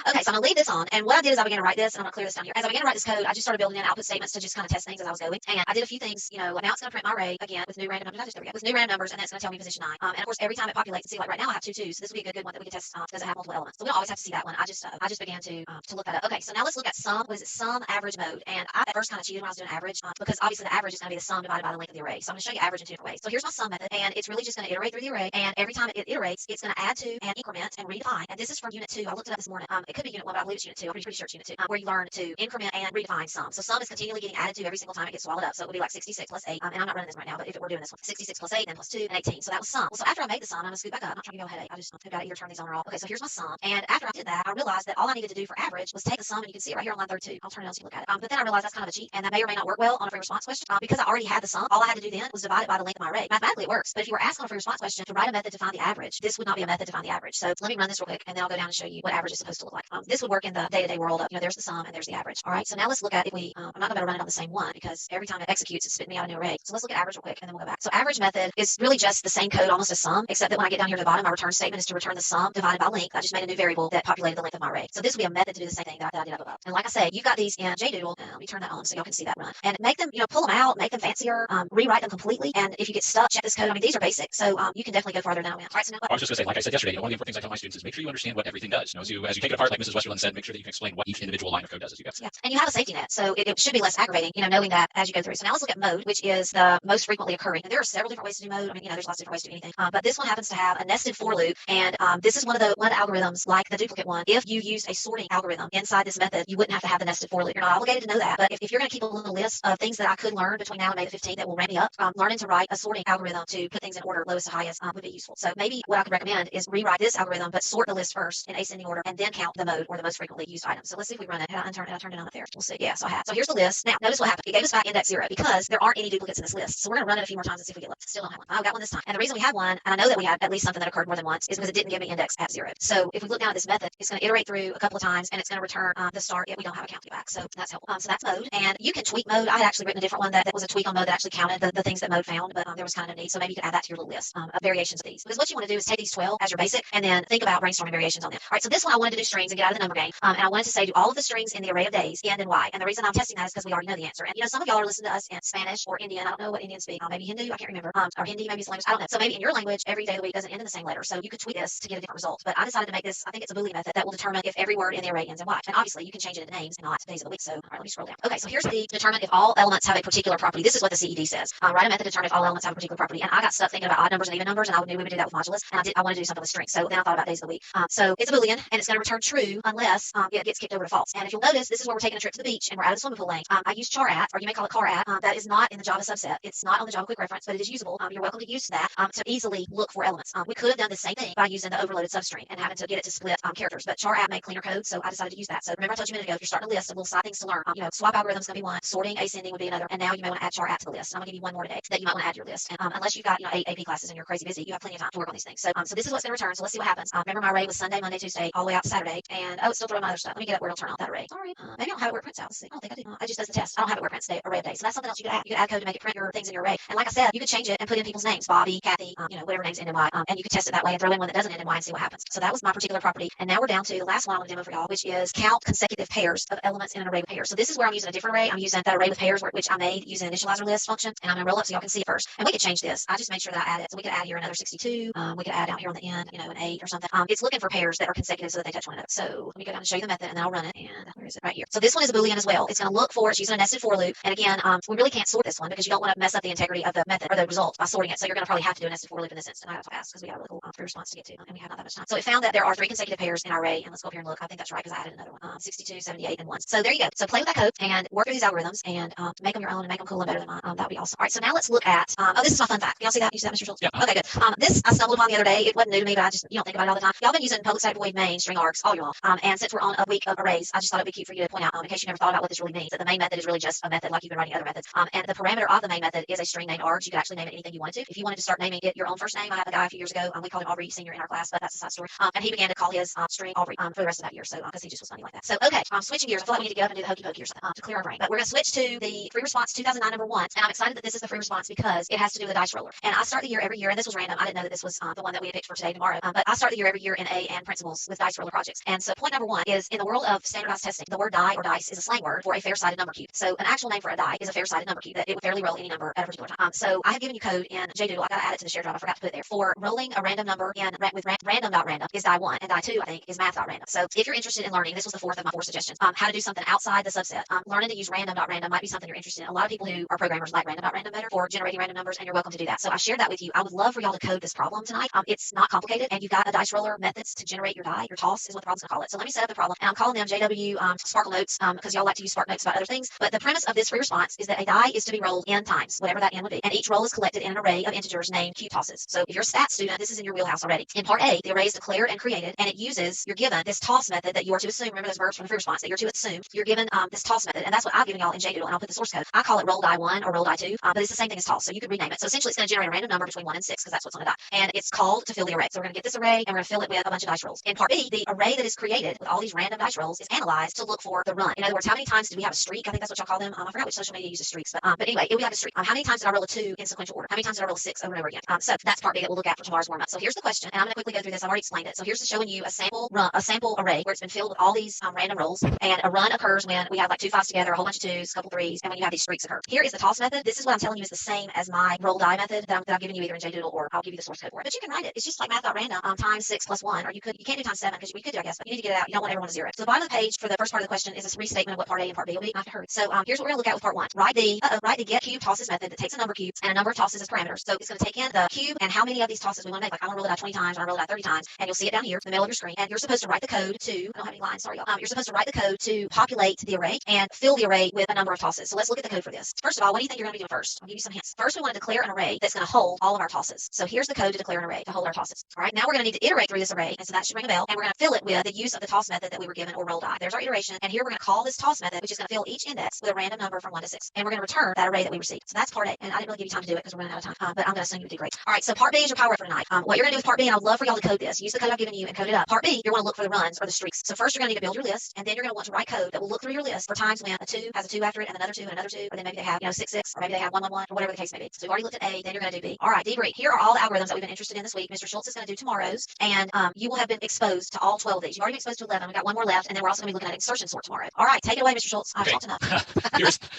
Okay, so I'm going to leave this on. And what I did is I began to write this, and I'm going to clear this down here. As I began to write this code, I just started building in output statements to just kind of test things as I was going. And I did a few things. Now it's going to print my array again with new random numbers. With new random numbers, and then it's going to tell me position 9. And of course, every time it populates, see, like right now I have 2 2s. So this would be a good one that we can test because it have multiple elements. So we don't always have to see that one. I just began to look that up. Okay, so now let's look at sum. What is it? Sum average mode. And I at first kind of cheated when I was doing average because obviously the average is going to be the sum divided by the length of the array. So I'm going to show you average in 2 different ways. So here's my sum method, and it's really just going to iterate through the array. And every time it iterates, it's going to add to and increment and redefine. And this is from unit 2. I looked it up this morning. It could be unit 1, but I believe it's unit 2. I'm pretty sure it's unit 2, where you learn to increment and redefine sum. So sum is continually getting added to every single time it gets swallowed up. So it would be like 66 plus 8. And I'm not running this right now, but if it were doing this one, 66 plus 8, then plus 2 and 18. So that was sum. Well, so after I made the sum, I'm going to scoot back up. I'm not trying to give you a headache. I just have got to either turn these on or off. Okay, so here's my sum. And after I did that, I realized that all I needed to do for average was take the sum, and you can see it right here on line 32. I'll turn it on so you look at it. But then I realized that's kind of a cheat, and that may or may not work well on a free response question. Because I already had the sum, all I had to do then was divide it by the length of my array. Mathematically, it works. But if you were asked on a free response question to write a method to find the average, this would not be a method to find the average. So let me run this real quick, and then I'll go down and show you what average is supposed to look like. This would work in the day-to-day world of, there's the sum and there's the average. All right, so now let's look at if we, I'm not going to run it on the same one because every time it executes, it's spitting me out a new array. So let's look at average real quick, and then we'll go back. So average method is really just the same code almost as sum, except that when I get down here to the bottom, my return statement is to return the sum divided by length. I just made a new variable that populated the length of my array. So this would be a method to do the same thing that I did up above. And like I say, you've got these in JDoodle. Let me turn that on so y'all can see that run. And make them, pull them out, make them fancier, rewrite them completely. And if you get stuck, check this code. I mean, these are basic, so you can definitely go farther than I went. All right, so now I was just going to say, like I said yesterday, one of the important things I tell my students is make sure you understand what everything does. As you take it apart, like Mrs. Westerland said, make sure that you can explain what each individual line of code does as you go. Yeah, and you have a safety net, so it should be less aggravating, knowing that as you go through. So now let's look at mode, which is the most frequently occurring. And there are several different ways to do mode. I mean, there's lots of different ways to do anything. But this one happens to have a nested for loop, and this is one of the algorithms, like the duplicate one. If you use a sorting algorithm inside this method, you wouldn't have to have the nested for loop. You're not obligated to know that, but if you're going to keep a little list of things that I could learn between now and May the 15th that will ramp me up, learning to write a sorting algorithm to put things in order, lowest to highest, would be useful. So maybe what I could recommend is rewrite this algorithm, but sort the list first in ascending order, and then count the mode or the most frequently used items. So let's see if we run it. I turned it on up there. We'll see. Yeah, so I have. So here's the list. Now, notice what happened. It gave us back index 0 because there aren't any duplicates in this list. So we're going to run it a few more times and see if we get luck. Still don't have one. Oh, got one this time. And the reason we have one, and I know that we had at least something that occurred more than once, is because it didn't give me index at 0. So if we look down at this method, it's going to iterate through a couple of times, and it's going to return the start if we don't have a count back. So that's helpful. So that's mode. And you can tweak mode. I had actually written a different one that was a tweak on mode that actually counted the things that mode found, but there was kind of no need. So maybe you could add that to your little list of variations of these. Because what you want to do is take these 12 as your basic and then think about brainstorming variations on them. All right, so this one I wanted to do strings and get out of the number game. And I wanted to say do all of the strings in the array of days end in Y. And the reason I'm testing that is because we already know the answer. And some of y'all are listening to us in Spanish or Indian. I don't know what Indians speak. Maybe Hindu, I can't remember. Or Hindi, maybe it's language. I don't know. So maybe in your language, every day of the week doesn't end in the same letter. So you could tweak this to get a different result. But I decided to make this, I think it's a Boolean method that will determine if every word in the array ends in Y. And obviously you can change it into names and not days of the week. So all right, let me scroll down. Okay, so here's the determine if all elements have a particular property. This is what the CED says. Write a method to determine if all elements have a particular property. And I got stuck thinking about odd numbers and even numbers, and I knew we would do that with modulus. And I wanted to do something with strings. So then I thought about days of the week. So it's a Boolean, and it's going to return true unless it gets kicked over to false. And if you'll notice, this is where we're taking a trip to the beach and we're out of the swimming pool lane. I use char at, or you may call it car at. That is not in the Java subset. It's not on the Java quick reference, but it is usable. You're welcome to use that to easily look for elements. We could have done the same thing by using the overloaded substring and having to get it to split characters, but char at made cleaner code, so I decided to use that. So remember I told you a minute ago, if you're starting a list of little side things to learn, swap algorithms going to be one, sorting, ascending would be another, and now you may want to add char at to the list. And I'm going to give you one more today that you might want to add to your list. And unless you've got 8 AP classes and you're crazy busy, you have plenty of time to work on these things. So this is what's going to return. So let's see what happens. Remember my array was Sunday, Monday, Tuesday, all the way out to Saturday, and it's still throwing my other stuff. Let me get up where it'll turn out that array. Sorry, maybe I don't have it where it prints out. Let's see. I don't think I do. I just does the test. I don't have it where it prints the array of days. So that's something else you could add. You could add code to make it print your things in your array. And like I said, you could change it and put in people's names, Bobby, Kathy, whatever names end in Y, and you could test it that way and throw in one that doesn't end in Y and see what happens. So that was my particular property. And now we're down to the last one I'm going to demo for y'all, which is count consecutive pairs of elements in an array with pairs. So this is where I'm using a different array. I'm using that array with pairs, which I made using an initializer list function, and I'm going to roll up so y'all can see it first. And we could change this. I just made sure that I add it. So we could add here another 62. We could add out here on the end, an 8 or something. It's looking for pairs that are consecutive so that they touch one another. So let me go down and show you the method, and then I'll run it. And where is it? Right here. So this one is a Boolean as well. It's going to look for, it's using a nested for loop. And again, we really can't sort this one because you don't want to mess up the integrity of the method or the result by sorting it. So you're going to probably have to do a nested for loop in this instance. I have to fast because we got a little free response to get to, and we have not that much time. So it found that there are 3 consecutive pairs in our array, and let's go up here and look. I think that's right because I added another one. 62, 78, and 1. So there you go. So play with that code and work through these algorithms and make them your own and make them cool and better than mine. That would be awesome. All right, so now let's look at, this is my fun fact. Y'all see that? You see that, Mr. Schultz? Yeah. Okay, good. This I stumbled upon the other day. It wasn't new to me, but you don't think about it all the time. Y'all been using public static void main string args all year long. And since we're on a week of arrays, I just thought it'd be cute for you to point out, in case you never thought about what this really means, that the main method is really just a method like you've been writing other methods. And the parameter of the main method is a string named args. You could actually name it anything you wanted to. If you wanted to start naming it your own first name, I had a guy a few years ago, we called him Aubrey Senior in our class, but that's a side story. And he began to call his string Aubrey for the rest of that year. So because he just was funny like that. So okay, switching gears. I feel like we need to get up and do the hokey pokey or something to clear our brain. But we're gonna switch to the free response 2009 number 1. And I'm excited that this is the free response because it has to do with a dice roller. And I start the year every year, and this was random. I didn't know that this was the one that we had picked for today, tomorrow. But I start the year every year in A and principles with dice roller projects. And so point number 1 is in the world of standardized testing, the word die or dice is a slang word for a fair-sided number cube. So an actual name for a die is a fair-sided number cube that it would fairly roll any number at a particular time. So I have given you code in JDoodle. I got to add it to the share drive. I forgot to put it there. For rolling a random number in with random.random is die 1, and die 2 I think is math.random. So if you're interested in learning, this was the 4th of my 4 suggestions. How to do something outside the subset. Learning to use random.random might be something you're interested in. A lot of people who are programmers like random.random better for generating random numbers, and you're welcome to do that. So I shared that with you. I would love for y'all to code this problem tonight. It's not complicated, and you've got a dice roller methods to generate your die. Your toss is what the problem's gonna call it. So let me set up the problem, and I'm calling them JW Sparkle Notes because y'all like to use Spark Notes about other things. But the premise of this free response is that a die is to be rolled n times, whatever that n would be, and each roll is collected in an array of integers named cube tosses. So if you're a stats student, this is in your wheelhouse already. In part A, the array is declared and created, and you're given this toss method that you are to assume. Remember those verbs from the free response that you're to assume. You're given this toss method, and that's what I've given y'all in JDoodle, and I'll put the source code. I call it roll die 1 or roll die 2, but it's the same thing as toss, so you could rename it. So essentially, it's going to generate a random number between 1 and 6 because that's what's on the die, and it's called to fill the array. So we're going to get this array, and we're going to fill it with a bunch of dice rolls. In part B, the array that is created with all these random dice rolls is analyzed to look for the run. In other words, how many times did we have a streak? I think that's what y'all call them. I forgot which social media uses streaks, but anyway, it would be like a streak. How many times did I roll a 2 in sequential order? How many times did I roll a 6 over and over again? So that's part B that we'll look at for tomorrow's warm up. So here's the question, and I'm going to quickly go through this. I've already explained it. So here's showing you a sample array where it's been filled with all these random rolls, and a run occurs when we have like 2 5s together, a whole bunch of 2s, a couple 3s, and when you have these streaks occur. Here is the toss method. This is what I'm telling you is the same as my roll die method that I'm giving you either in JDoodle or I'll give you the source code for it. But you can write it. It's just like math.random times 6 plus 1, or you can't do times 7 because we could do, I guess, but you need to get it out. You don't want everyone to zero. So the bottom of the page for the first part of the question is a restatement of what part A and part B will be. I have to hurry. So here's what we're going to look at with part 1. Write the get cube tosses method that takes a number of cubes and a number of tosses as parameters. So it's going to take in the cube and how many of these tosses we want to make. Like I want to roll it out 20 times, or I roll it out 30 times, and you'll see it down here in the middle of your screen. And you're supposed to write the code to, I don't have any lines, sorry y'all. You're supposed to write the code to populate the array and fill the array with a number of tosses. So let's look at the code for this. First of all, what do you think you're going to be doing first? I'll give you some hints. First, we want to declare an array that's going to hold all of our tosses. So here's the code to declare an array to hold our tosses. All right, now we're going to need to iterate through this array, and so that should ring a bell. And we're going to fill it with the use of the toss method that we were given, or roll die. There's our iteration, and here we're going to call this toss method, which is going to fill each index with a random number from 1 to 6, and we're going to return that array that we received. So that's part A, and I didn't really give you time to do it because we're running out of time, but I'm going to assume you did great. All right, so part B is your power up for tonight. What you're going to do with part B, and I'd love for y'all to code this. Use the code I've given you and code it up. Part B, you're going to look for the runs or the streaks. So first, you're going to need to build your list, and then you're going to want to write code that will look through your list for times when a 2 has a 2 after it, and another 2, and another 2, or then maybe they have, 6, 6, or maybe they have 1, 1, 1, or whatever the case may be. So we've already looked at A, then you're going to do B. All right, debrief. Here are all the algorithms that we've been interested in this week. Mr. Schultz is going to do tomorrow's, and you will have been exposed to all 12 of these. You've already been exposed to 11. We've got one more left, and then we're also going to be looking at insertion sort tomorrow. All right, take it away, Mr. Schultz. I've talked enough.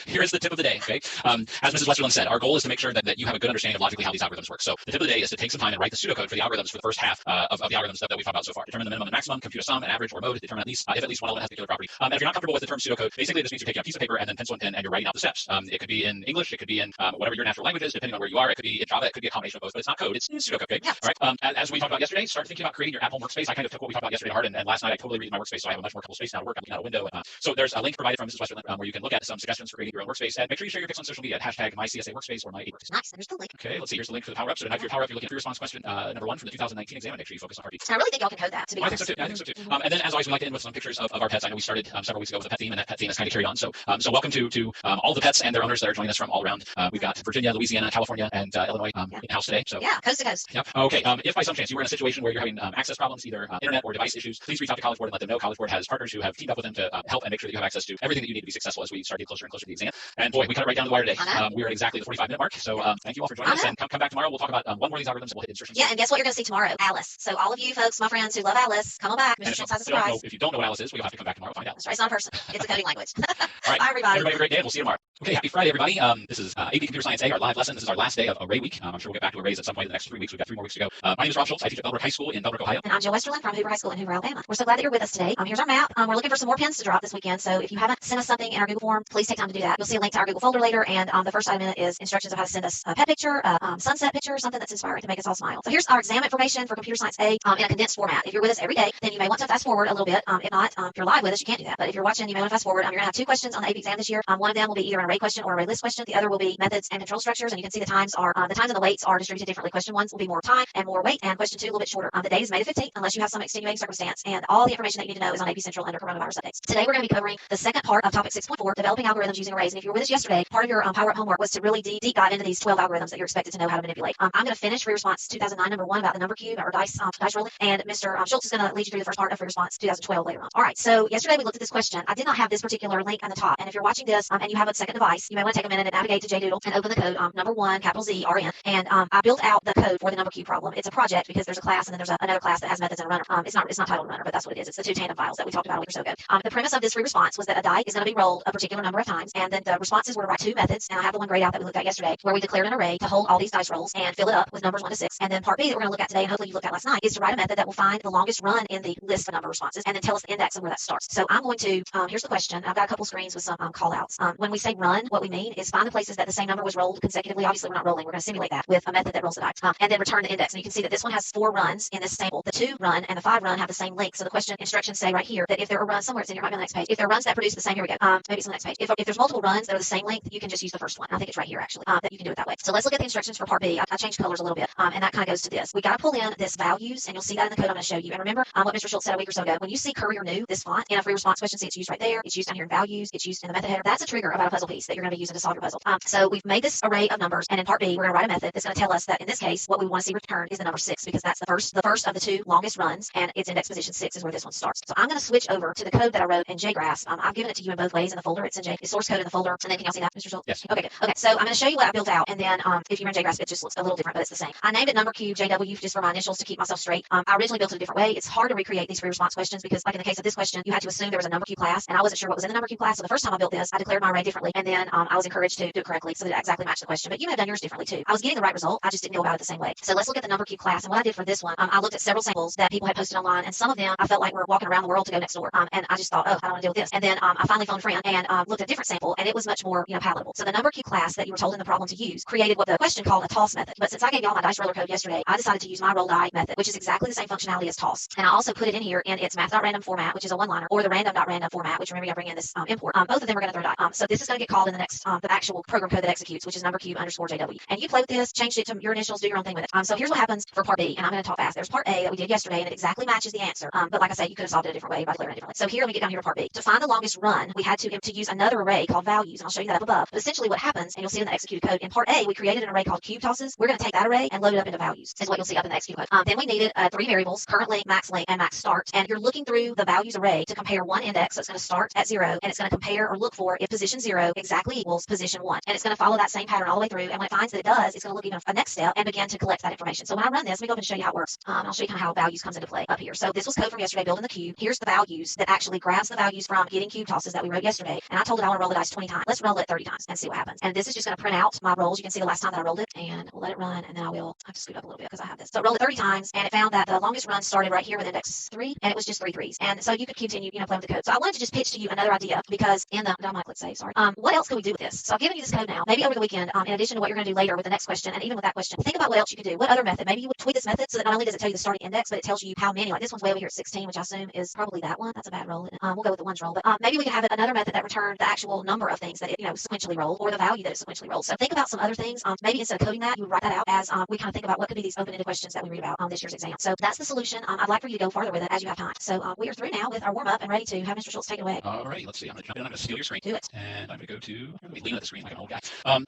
Here's the tip of the day. Okay, as Mrs. Westerlund said, our goal is to make sure that you have a good understanding of logically how these algorithms work. So the tip of the day is to take some time and write the pseudocode for the algorithms for the first half of the algorithms that we've talked about so far. Determine the minimum and maximum, compute a sum, an average, or mode. Determine at least if at least one element has a particular property. And if you're not comfortable with the term pseudocode, basically this means you're taking a piece of paper and then pencil and pen and you're writing out the steps. It could be in English, it could be in whatever your natural language is, depending on where you are. It could be in Java, it could be a combination of both, but it's not code. It's pseudocode. Okay. Yeah. All right. As we talked about yesterday, start thinking about creating your at-home workspace. I kind of took what we talked about yesterday hard, and last night I totally redid my workspace, so I have a much more comfortable space now to work. I'm looking out a window. So there's a link provided from Mrs. Westerlund where you can look at some suggestions for creating your own workspace. And make sure you share your pics on social media at hashtag #myCSAWorkspace or #myAWorkspace. Nice. There's the link. Okay, let's see. Here's the link for the power up. So tonight for your power up, you're looking at free response question number 1 from the 2019 exam. And make sure you focus on part B. And I really think y'all can code that, to be honest. I think so too. And then, as always, we like to end with some pictures of our pets. I know we started several weeks ago with a pet theme, and that pet theme has kind of carried on. So welcome to all the pets and their owners that are joining us from all around. We've got Virginia, Louisiana, California, and Illinois in house today. So yeah, coast to coast. Yep. Okay. If by some chance you were in a situation where you're having access problems, either internet or device issues, please reach out to College Board and let them know. College Board has partners who have teamed up with them to help and make sure that you have access to everything that you need to be successful as we start to get closer and closer to the exam. And boy, we cut it right down to the wire today. We're at exactly the 45-minute mark. So thank you all for joining us, and come back tomorrow. We'll talk about one more of these algorithms, and we'll hit insertion. Yeah, and guess what you're going to see tomorrow? Alice. So all of you folks, my friends who love Alice, come on back. Mr. Schultz has a surprise. If you don't know what Alice is, we'll have to come back tomorrow and find out. That's right. It's not a person. It's a coding language. All right. Bye, everybody. Everybody have a great day, and we'll see you tomorrow. Okay, happy Friday, everybody. This is AP Computer Science A, our live lesson. This is our last day of Array Week. I'm sure we'll get back to arrays at some point in the next 3 weeks. We've got 3 more weeks to go. My name is Rob Schultz. I teach at Bellbrook High School in Bellbrook, Ohio. And I'm Jill Westerlund from Hoover High School in Hoover, Alabama. We're so glad that you're with us today. Here's our map. We're looking for some more pins to drop this weekend. So if you haven't sent us something in our Google form, please take time to do that. You'll see a link to our Google folder later. And the first item in it is instructions of how to send us a pet picture, sunset picture, something that's inspiring to make us all smile. So here's our exam information for Computer Science A in a condensed format. If you're with us every day, then you may want to fast forward a little bit. If not, if you're live with us, you can't do that. But if you're watching, you may want to fast forward. You're going to have 2 questions on the AP exam this year. One of them will be either an array question or array list question. The other will be methods and control structures. And you can see the times and the weights are distributed differently. Question 1 will be more time and more weight, and question 2 a little bit shorter. The date is May the 15th, unless you have some extenuating circumstance. And all the information that you need to know is on AP Central under coronavirus updates. Today we're going to be covering the second part of topic 6.4, developing algorithms using arrays. And if you were with us yesterday, part of your power up homework was to really deep dive into these 12 algorithms that you're expected to know how to manipulate. I'm going to finish free response 2009 number 1 about the number cube or dice rolling, and Mr. Schultz is going to lead you through the first part of free response 2012 later on. All right, so yesterday we looked at this question. I did not have this particular link on the top, and if you're watching this and you have a second device, you may want to take a minute and navigate to JDoodle and open the code number 1 capital Z RN, and I built out the code for the number cube problem. It's a project because there's a class and then there's another class that has methods and a runner. It's not titled runner, but that's what it is. It's the 2 tandem files that we talked about a week or so ago. The premise of this free response was that a die is going to be rolled a particular number of times, and then the responses were to write 2 methods, and I have the one grayed out that we looked at yesterday, where we declared an array to hold all these dice rolls and fill it up with numbers 1 to 6. And then part B that we're going to look at today, and hopefully you looked at last night, is to write a method that will find the longest run in the list of number responses and then tell us the index of where that starts. So I'm going to, here's the question. I've got a couple screens with some call outs. When we say run, what we mean is find the places that the same number was rolled consecutively. Obviously, we're not rolling. We're going to simulate that with a method that rolls the dice, and then return the index. And you can see that this one has 4 runs in this sample. The 2 run and the 5 run have the same length. So the question instructions say right here that if there are runs somewhere, it's in here, might be on the next page. If there are runs that produce the same, here we go. Maybe it's on the next page. If there's multiple runs that are the same length, you can just use the first one. I think it's right here actually. That you can do it that way. So let's look at the instructions for part B. I changed colors a little bit, and that kind of goes to this. We got to pull in this values, and you'll see that in the code I'm going to show you. And remember what Mr. Schultz said a week or so ago. When you see Courier New, this font in a free response question, see it's used right there. It's used down here in values. It's used in the method header. That's a trigger about a puzzle piece that you're going to be using to solve your puzzle. So we've made this array of numbers, and in part B, we're going to write a method that's going to tell us that in this case, what we want to see returned is the number 6, because that's the first of the 2 longest runs, and its index position 6 is where this one starts. So I'm going to switch over to the code that I wrote in JGraphs. I've given it to you in both ways in the folder. It's in it's source code in the folder. And then can y'all see that, Mr. Schultz? Yes. Okay, good. Okay, so I'm going to show you what I built out, and then if you're in JGraphs, it just looks a little different, but it's the same. I named it number cube JW just for my initials to keep myself straight. I originally built it a different way. It's hard to recreate these free response questions because, like in the case of this question, you had to assume there was a number cube class, and I wasn't sure what was in the number cube class. So the first time I built this, I declared my array differently, and then I was encouraged to do it correctly so that it exactly matched the question. But you may have done yours differently too. I was getting the right result. I just didn't know about it the same way. So let's look at the number cube class. And what I did for this one, I looked at several samples that people had posted online, and some of them I felt like were walking around the world to go next door. And I just thought, oh, I don't want to deal with this. And then I finally phoned a friend and looked at a different sample, and it was much more palatable. So the number cube class that you were told in the problem to use created what the question called a toss method. But since I gave y'all my dice roller code yesterday, I decided to use my roll die method, which is exactly the same functionality as toss. And I also put it in here in its math.random format, which is a one-liner, or the random.random format, which remember I bring in this import. Both of them are going to throw die. So this is going to get called in the next the actual program code that executes, which is number cube _ JW. And you play with this, change it to your initials, do your own thing with it. So here's what happens for part B, and I'm going to talk fast. There's part A that we did yesterday, and it exactly matches the answer. But like I said, you could have solved it a different way by declaring it differently. So here, let me get down here to part B. To find the longest run, we had to use another array called values, and I'll show you that up above. But essentially what happens, and you'll see in the executed code, in part A, we created an array called cube tosses. We're going to take that array and load it up into values, is what you'll see up in the executed code. Then we needed 3 variables, currently, max length, and max start. And you're looking through the values array to compare one index, so it's going to start at 0, and it's going to compare or look for if position 0 exactly equals position 1. And it's going to follow that same pattern all the way through. And when it finds that it does, it's going to look even a next step and begin to collect that information. So when I run this, let me go up and show you how it works. I'll show you kind of how values comes into play up here. So this was code from yesterday, building the cube. Here's the values that actually grabs the values from getting cube tosses that we wrote yesterday. And I told it I want to roll the dice 20 times. Let's roll it 30 times and see what happens. And this is just going to print out my rolls. You can see the last time that I rolled it, and we'll let it run, and then I have to scoot up a little bit because I have this. So roll it 30 times, and it found that the longest run started right here with index 3, and it was just 3 threes. And so you could continue, playing with the code. So I wanted to just pitch to you another idea, because in the, I might click save, sorry. What else can we do with this? So I've given you this code now. Maybe over the weekend, in addition to what you're going to do later with the next question, and even with that question, think about what else you could do. What other method? Maybe you would tweak this method so that not only does it tell you the starting index, but it tells you how many. Like this one's way over here at 16, which I assume is probably that one. That's a bad roll. We'll go with the ones roll. But maybe we could have another method that returned the actual number of things that it sequentially rolled, or the value that it sequentially rolled. So think about some other things. Maybe instead of coding that, you would write that out as we kind of think about what could be these open-ended questions that we read about on this year's exam. So that's the solution. I'd like for you to go farther with it as you have time. So we are through now with our warm-up and ready to have Mr. Schultz take it away. All right, let's see. I'm going to jump in. I'm going to steal your screen. Do it. And I'm going to go to, I'm going to be leaning at the screen like an old guy.